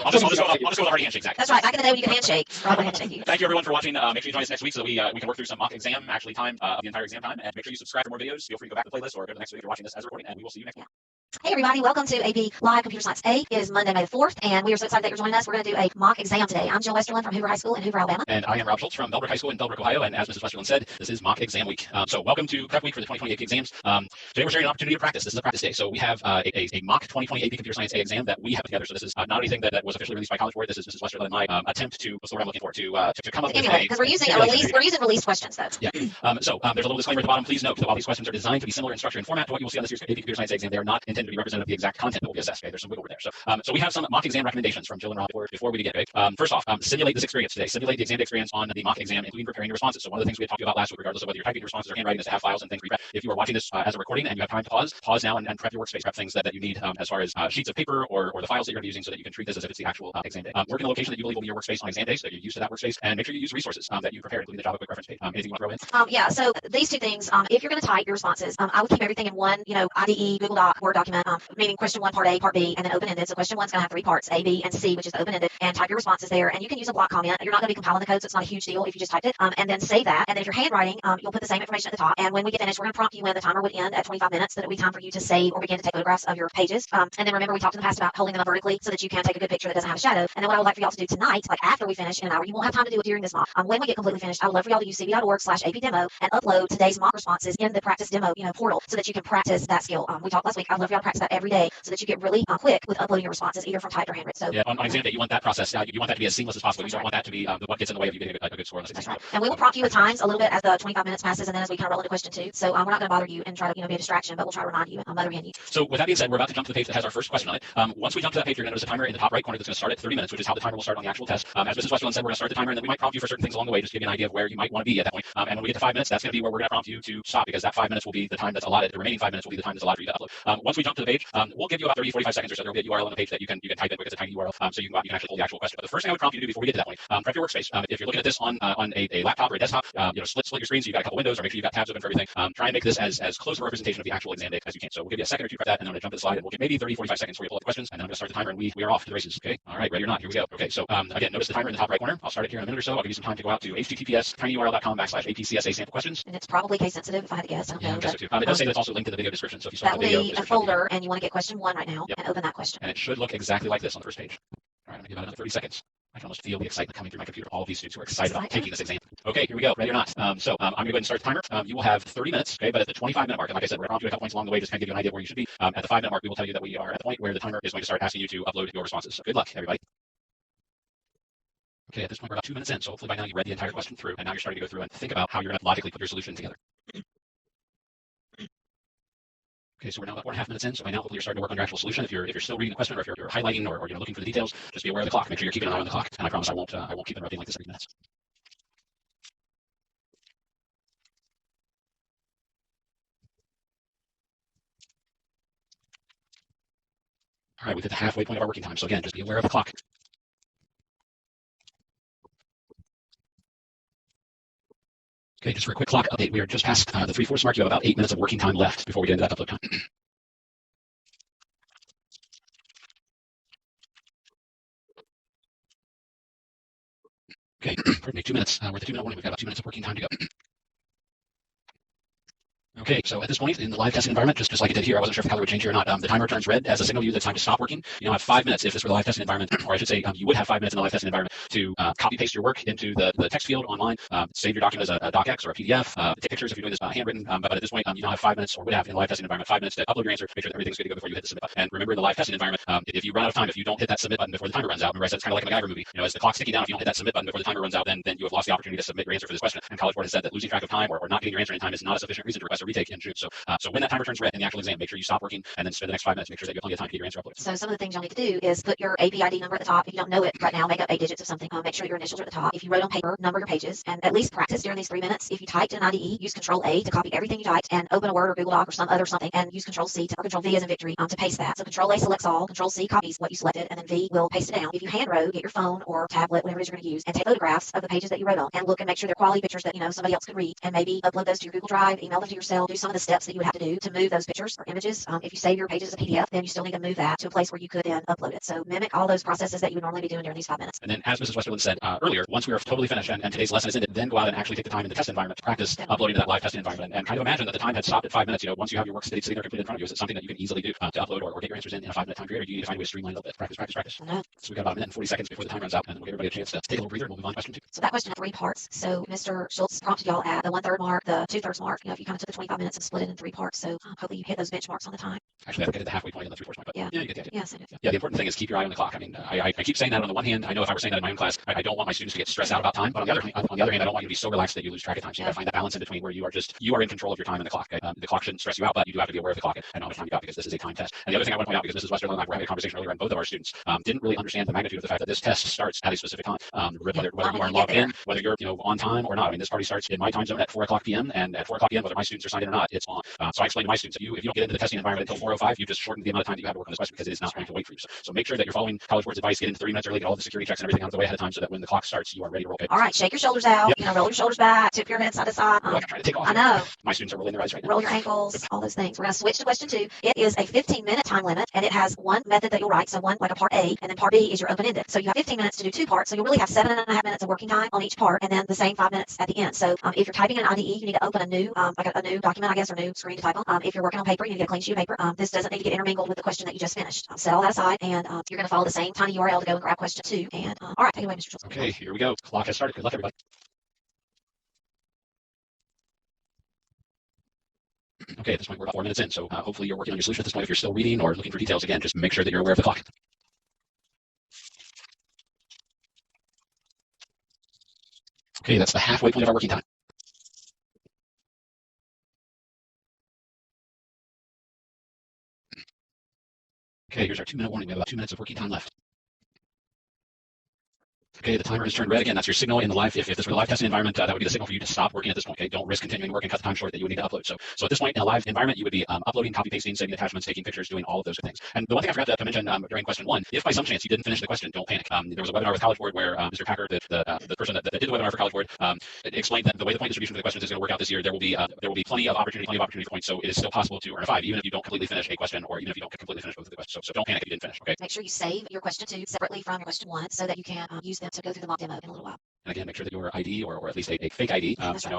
I'll just go with a hearty handshake, Zach. That's right. Back in the day when you could handshake. Probably handshake you. Thank you everyone for watching. Make sure you join us next week so that we can work through some mock exam time of the entire exam time. And make sure you subscribe for more videos. Feel free to go back to the playlist or go to the next week if you're watching this as a recording, and we will see you next week. Hey everybody, welcome to AP Live Computer Science A. It is Monday, May the 4th, and we are so excited that you're joining us. We're going to do a mock exam today. I'm Jill Westerlund from Hoover High School in Hoover, Alabama. And I am Rob Schultz from Bellbrook High School in Bellbrook, Ohio. And as Mrs. Westerlund said, this is mock exam week. So welcome to prep week for the 2020 AP exams. Today we're sharing an opportunity to practice. This is a practice day. So we have a mock 2020 AP Computer Science A exam that we have put together. So this is not anything that was officially released by College Board. This is Mrs. Westerlund and my attempt to, what's the word I'm looking for, to come up with anyway, because we're using released questions though. Yeah. So there's a little disclaimer at the bottom. Please note that while these questions are designed to be similar in structure and format to what you will see on this year's AP Computer Science exam, they are not intended to be representative of the exact content that will be assessed. Okay, there's some wiggle room there. So we have some mock exam recommendations from Jill and Rob before we begin. Okay? First off, simulate this experience today. Simulate the exam experience on the mock exam, including preparing your responses. So one of the things we had talked about last week, regardless of whether you're typing your responses or handwriting, is to have files and things pre-prep. If you are watching this as a recording and you have time to pause now and prep your workspace, prep things that you need as far as sheets of paper or the files that you're going to be using, so that you can treat this as if it's the actual exam day. Work in a location that you believe will be your workspace on exam day, so that you're used to that workspace, and make sure you use resources that you prepare, including the Java quick reference page. Anything you want to throw in? Yeah, so these 2 things, if you're going to type your responses, I would keep everything in one, IDE, Google Doc, Word document, meaning question 1, part A, part B, and then open-ended. So question 1's going to have 3 parts, A, B, and C, which is open-ended, and type your responses there. And you can use a block comment. You're not going to be compiling the code, so it's not a huge deal if you just typed it. And then save that. And then if you're handwriting, you'll put the same information at the top. And when we get finished, we're going to prompt you when the timer would end at 25 minutes, so that it'll be time for you to save or begin to take photographs of your pages. And then remember, we talked in the past about holding them up vertically so that you can take a good picture that doesn't have a shadow. And then what I would like for y'all to do tonight, like after we finish in an hour, you won't have time to do it during this mock. When we get completely finished, I would love for y'all to use cb.org/AP demo and upload today's mock responses in the practice demo, portal, so that you can practice that skill. We talked last week. I'd love for y'all you ought to practice that every day so that you get really quick with uploading your responses, either from typed or handwritten. So yeah, on exam day, you want that process. You want that to be as seamless as possible. You don't want that to be what gets in the way of you getting a good score on this exam. That's right. And we will prompt you with times a little bit as the 25 minutes passes, and then as we kind of roll into question 2. So we're not going to bother you and try to be a distraction, but we'll try to remind you and mother hen you. So with that being said, we're about to jump to the page that has our first question on it. Once we jump to that page, you're going to notice a timer in the top right corner that's going to start at 30 minutes, which is how the timer will start on the actual test. As Mrs. Westfield said, we're going to start the timer, and then we might prompt you for certain things along the way, just to give you an idea of where you might want to be at that point. And when we get to 5 minutes, that's going to be where we're going to prompt you to stop, because that 5 minutes will be the time that's allotted. The remaining 5 minutes will be the time that's allotted for you to upload. Once we jump to the page, we'll give you about 30, 45 seconds or so. There will be a URL on the page that you can type in, because it's a tiny URL, so you can actually pull the actual question. But the first thing I would prompt you to do before we get to that point, prep your workspace. If you're looking at this on a laptop or a desktop, split your screen so you've got a couple windows, or make sure you've got tabs open for everything. Try and make this as close a representation of the actual exam day as you can. So we'll give you a second or two for that, and then I'm going to jump to the slide, and we'll get maybe 30, 45 seconds for you to pull up the questions, and then I'm going to start the timer, and we are off to the races. Okay, all right, ready or not? Here we go. Okay, so again, notice the timer in the top right corner. I'll start it here in a minute or so. I'll give you some time to go out to https://apcsa sample-questions. And it's probably case sensitive if I had to guess. I don't know. I guess so too. It does say that's also linked to the video description. So if you saw that the video, will be a folder, and you want to get question 1 right now, and open that question. And it should look exactly like this on the first page. All right, I'm going to give it another 30 seconds. I can almost feel the excitement coming through my computer. All of these students who are excited about taking this exam. Okay, here we go. Ready or not? I'm going to go ahead and start the timer. You will have 30 minutes, okay? But at the 25-minute mark, and like I said, we're going to prompt you a couple points along the way, just kind of give you an idea of where you should be. At the 5-minute mark, we will tell you that we are at the point where the timer is going to start asking you to upload your responses. So good luck, everybody. Okay, at this point, we're about 2 minutes in, so hopefully by now you read the entire question through, and now you're starting to go through and think about how you're going to logically put your solution together. Okay, so we're now about 4.5 minutes in, so by now hopefully you're starting to work on your actual solution. If you're still reading the question, or if you're highlighting or looking for the details, just be aware of the clock. Make sure you're keeping an eye on the clock, and I promise I won't keep interrupting like this every minute. All right, we've hit the halfway point of our working time, so again, just be aware of the clock. Okay, just for a quick clock update, we are just past the 3/4 mark. You have about 8 minutes of working time left before we get into that upload time. Okay, pardon me, 2 minutes. We're at the 2-minute warning. We've got about 2 minutes of working time to go. Okay, so at this point in the live testing environment, just like it did here, I wasn't sure if the color would change here or not. The timer turns red as a signal to you that it's time to stop working. You now have 5 minutes if this were the live testing environment, or I should say you would have 5 minutes in the live testing environment to copy paste your work into the text field online, save your document as a docx or a PDF, take pictures if you're doing this handwritten. But at this point, you now have 5 minutes, or would have in the live testing environment, 5 minutes to upload your answer, make sure that everything's good to go before you hit the submit button. And remember, in the live testing environment, if you run out of time, if you don't hit that submit button before the timer runs out, remember I said it's kind of like a MacGyver movie. As the clock's ticking down, if you don't hit that submit button before the timer runs out, then you have lost the opportunity to submit your answer for this question. And College Board has said that losing track of time or not getting your answer in time is not a sufficient reason to request a retake in June. So when that timer turns red in the actual exam, make sure you stop working and then spend the next 5 minutes. Make sure that you have plenty of time to get your answer uploaded. So some of the things you'll need to do is put your APID number at the top. If you don't know it right now, make up 8 digits of something. Make sure your initials are at the top. If you wrote on paper, number your pages, and at least practice during these 3 minutes. If you typed in IDE, use Control-A to copy everything you typed, and open a Word or Google Doc or some other something, and use Control-C or Control-V as in victory to paste that. So Control-A selects all, Control-C copies what you selected, and then V will paste it down. If you hand wrote, get your phone or tablet, whatever it is you're going to use, and take photographs of the pages that you wrote on, and look and make sure they're quality pictures that somebody else could read, and maybe upload those to your Google Drive, email them to yourself, do some of the steps that you would have to do to move those pictures or images. If you save your pages as a PDF, then you still need to move that to a place where you could then upload it. So mimic all those processes that you would normally be doing during these 5 minutes. And then, as Mrs. Westerland said earlier, once we are totally finished and today's lesson is ended, then go out and actually take the time in the test environment to practice uploading to that live testing environment, and kind of imagine that the time had stopped at 5 minutes. Once you have your work sitting there completed in front of you, is it something that you can easily do to upload or get your answers in a 5-minute time period, or do you need to find a way to streamline a little bit? Practice. No. So we've got about 1 minute and 40 seconds before the time runs out, and then we'll give everybody a chance to take a little breather, and we'll move on to question 2. So that question had 3 parts. So Mr. Schultz prompted y'all at the 1/3 mark, the 2/3 mark. If you kind of took the 25 minutes and split it in 3 parts. So hopefully you hit those benchmarks on the time. Actually, I think I did the halfway point and the 3/4 point, but yeah, you get the idea. Yes, I did. Yeah, the important thing is keep your eye on the clock. I mean, I keep saying that on the one hand. I know if I were saying that in my own class, I don't want my students to get stressed out about time, but on the other hand, I don't want you to be so relaxed that you lose track of time. So you got to find that balance in between where you are in control of your time and the clock. The clock shouldn't stress you out, but you do have to be aware of the clock and how much time you got, because this is a time test. And the other thing I want to point out, because Mrs. Westerland and I were having a conversation earlier, and both of our students didn't really understand the magnitude of the fact that this test starts at a specific time. Whether you are logged in, whether you're on time or not. I mean, this party starts in my time zone at 4:00 p.m. and at 4:00 p.m. whether my students are signed in or not, it's on. So I explain to my students that if you don't get into the testing environment until 4:05, you just shorten the amount of time that you have to work on this question, because it is not going to wait for you. So make sure that you're following College Board's advice. Get in 30 minutes early, get all the security checks and everything out of the way ahead of time, so that when the clock starts, you are ready to roll. All right, shake your shoulders out. Roll your shoulders back, tip your head side to side. Like I'm trying to take off. I know. My students are rolling their eyes right now. Roll your ankles, all those things. We're going to switch to question 2. It is a 15-minute time limit, and it has one method that you'll write. So one, like a part A, and then part B is your open-ended. So you have 15 minutes to do 2 parts. So you'll really have 7.5 minutes of working time on each part, and then the same 5 minutes at the end. So if you're typing in IDE, you need to open a new, a new document, I guess, or new screen to type on. If you're working on paper, you need to get a clean sheet of paper. This doesn't need to get intermingled with the question that you just finished. Set all that aside, and you're going to follow the same tiny URL to go and grab question 2. And all right, take it away, Mr. Schultz. Okay, here we go. Clock has started. Good luck, everybody. Okay, at this point, we're about 4 minutes in, so hopefully you're working on your solution at this point. If you're still reading or looking for details, again, just make sure that you're aware of the clock. Okay, that's the halfway point of our working time. Okay, here's our 2-minute warning. We have about 2 minutes of working time left. Okay, the timer has turned red again. That's your signal in the live. If this were the live testing environment, that would be the signal for you to stop working at this point. Okay, don't risk continuing work and cut the time short that you would need to upload. So at this point in a live environment, you would be uploading, copy pasting, saving attachments, taking pictures, doing all of those things. And the one thing I forgot to mention during question 1, if by some chance you didn't finish the question, don't panic. There was a webinar with College Board where Mr. Packer, the person that did the webinar for College Board, explained that the way the point distribution for the questions is going to work out this year, there will be plenty of opportunity points. So it is still possible to earn a 5, even if you don't completely finish a question, or even if you don't completely finish both of the questions. So don't panic if you didn't finish. Okay. Make sure you save your question 2 separately from your question 1 so that you can use them to go through the mock demo in a little while. And again, make sure that your ID or at least a fake ID,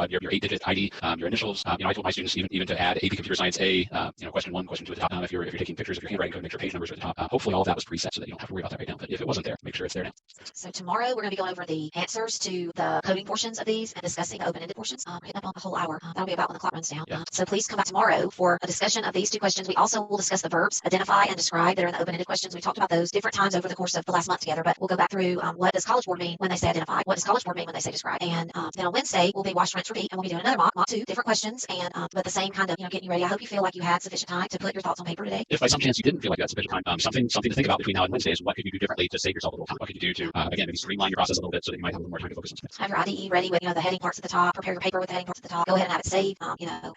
your 8-digit ID, your initials. I told my students even to add AP Computer Science A, question 1, question 2 at the top. If you're taking pictures of your handwriting code, make sure page numbers are at the top. Hopefully all of that was preset so that you don't have to worry about that right now. But if it wasn't there, make sure it's there now. So tomorrow we're going to be going over the answers to the coding portions of these and discussing the open-ended portions. Hitting up on a whole hour. That'll be about when the clock runs down. Yeah. So please come back tomorrow for a discussion of these 2 questions. We also will discuss the verbs identify and describe that are in the open-ended questions. We talked about those different times over the course of the last month together, but we'll go back through what does College Board mean when they say identify? What does College Board mean when they say describe? And then on Wednesday, we'll be wash, rinse, repeat, and we'll be doing another mock 2 different questions, and but the same kind of, getting you ready. I hope you feel like you had sufficient time to put your thoughts on paper today. If by some chance you didn't feel like you had sufficient time, something to think about between now and Wednesday is what could you do differently to save yourself a little time? What could you do to, again, maybe streamline your process a little bit so that you might have a little more time to focus on something? Have your IDE ready with, the heading parts at the top. Prepare your paper with the heading parts at the top. Go ahead and have it saved,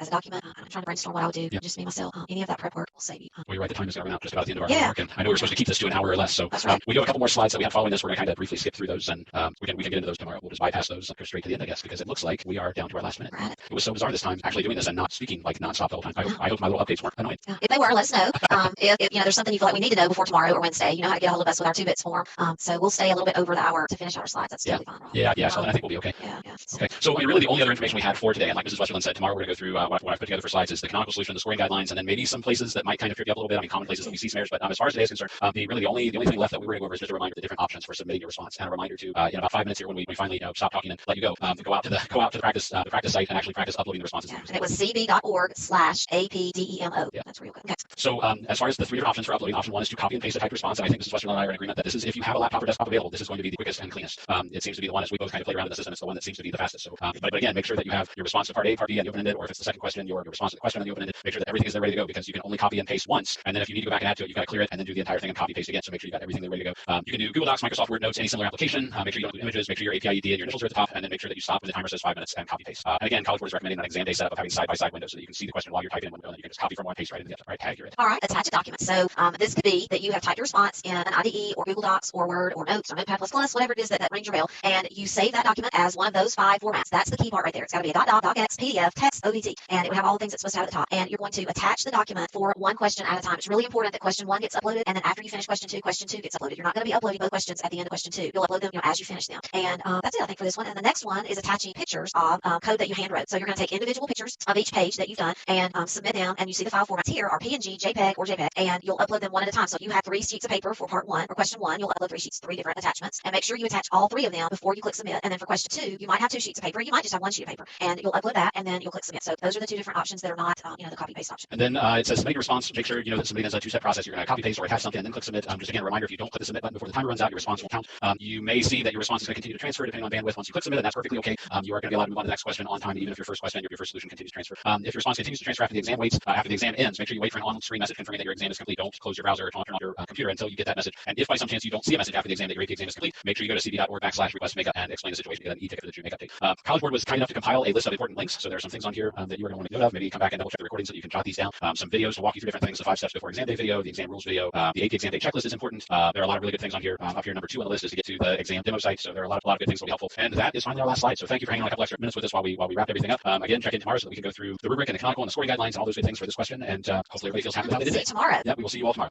as a document. I'm trying to brainstorm what I would do. Just me, myself. Any of that prep work will save you. Well, you're right. The time is going to run out just about at the end of our homework, and I know we're supposed to keep this to an hour or less. So we do have a couple more slides that we have following this. We're going to kind of briefly skip through those, and we can get into those tomorrow. We'll just bypass those, go straight to the end, I guess, because it looks like we are down to our last minute. It was so bizarre this time, actually doing this and not speaking like nonstop the whole time. I hope my little updates weren't annoying. If they were, let us know. If there's something you feel like we need to know before tomorrow or Wednesday, you know how to get a hold of us with our 2-bits form. So we'll stay a little bit over the hour to finish our slides. That's totally fine. Yeah. So then I think we'll be okay. Yeah. Okay. So really the only other information we had for today, and like Mrs. Westerland said, tomorrow we're going to go through what I've put together for slides is the canonical solution, the scoring guidelines, and then maybe some places that might kind of trip you up a little bit. Common places that we see snares. But as far as today is concerned, the only thing left that we were going to go over is just a reminder of the different options for submitting your response, and a reminder to in about 5 minutes here when we finally stop talking and let you go, to go out to the practice site and actually practice uploading the responses. And it was cb.org/apdemo. Yeah. That's where you'll go. Okay. So as far as the 3 different options for uploading, option 1 is to copy and paste a typed response, and I think Mrs. Westerland and I are in agreement that this is, if you have a laptop or desktop available, this is going to be the quickest and cleanest. It seems to be the one, as we both kind of play around in the system, it's the one that seems to be the fastest. So, but again, make sure that you have your response to part A, part B, and the open-ended, or if it's the second question, your response to the question on the open-ended. Make sure that everything is there ready to go, because you can only copy and paste once, and then if you need to go back and add to it, you've got to clear it and then do the entire thing and copy paste again. So make sure you got everything there ready to go. You can do Google Docs, Microsoft Word, Notes, any similar application. Make sure you don't do images. Make sure your API ID and your initials are at the top, and then make sure that you stop when the timer says 5 minutes and copy paste. And again, College Board is recommending an exam day setup of having side-by-side windows so that you can see the question while you're typing in one window, and you can just copy from one, paste right into the other. Right, tag you're in. All right, attach a document. So this could be that you have typed your response in an IDE or Google Docs or Word or Notes or Notepad++, whatever it is that rings your bell, and you save that document as one of those 5 formats. That's the key part right there. It's got to be a .docx, PDF, text, ODT, and it would have all the things it's supposed to have at the top. And you're going to attach the document for one question at a time. It's really important that question 1 gets uploaded, and then after you finish question 2 gets uploaded. You're not going to be uploading both questions at the end of question 2. You'll upload them as you finish them. And that's it, I think, for this one. And the next one is attaching pictures of code that you handwrote. So you're going to take individual pictures of each page that you've done and submit them. And you see the file formats here are PNG, JPEG, or JPEG, and you'll upload them one at a time. So if you have 3 sheets of paper for part 1 or question 1, you'll upload 3 sheets, 3 different attachments, and make sure you attach all 3 of them before you click submit. And then for question 2, you might have 2 sheets of paper, you might just have 1 sheet of paper, and you'll upload that, and then you'll click submit. So those are the 2 different options that are not, the copy paste option. And then it says submit your response. Make sure that submitting is a 2-step process. You're going to copy paste or attach something and then click submit. Just again, a reminder: if you don't click the submit button before the timer runs out, your response won't count. You may see that your response is going to continue to transfer depending on bandwidth once you click submit, and that's perfectly okay. You are going to be allowed to move on to the next question on time, even if your first question, your first solution continues to transfer. If your response continues to transfer after the exam after the exam ends, make sure you wait for an on-screen message confirming that your exam is complete. Don't close your browser or turn off your computer until you get that message. And if by some chance you don't see a message after the exam that your AP exam is complete, make sure you go to cb.org/request makeup and explain the situation. Get an e-ticket for the June makeup date. College Board was kind enough to compile a list of important links, so there are some things on here that you are going to want to make note of. Maybe come back and double check the recording so that you can jot these down. Some videos to walk you through different things: the 5 steps before exam day video, the exam rules video, the AP exam day checklist is important. There are a lot of really good things on here. Up here, number 2 on the list is to get to the exam demo site. So there are a lot of good things that will be helpful. And that is finally our last slide. So thank you for hanging on a couple extra minutes with us while we wrapped everything up. Again, check in tomorrow so that we can go through the rubric and the canonical and the scoring guidelines and all those good things for this question. And hopefully everybody feels happy about it. See you tomorrow. Yeah, we will see you all tomorrow.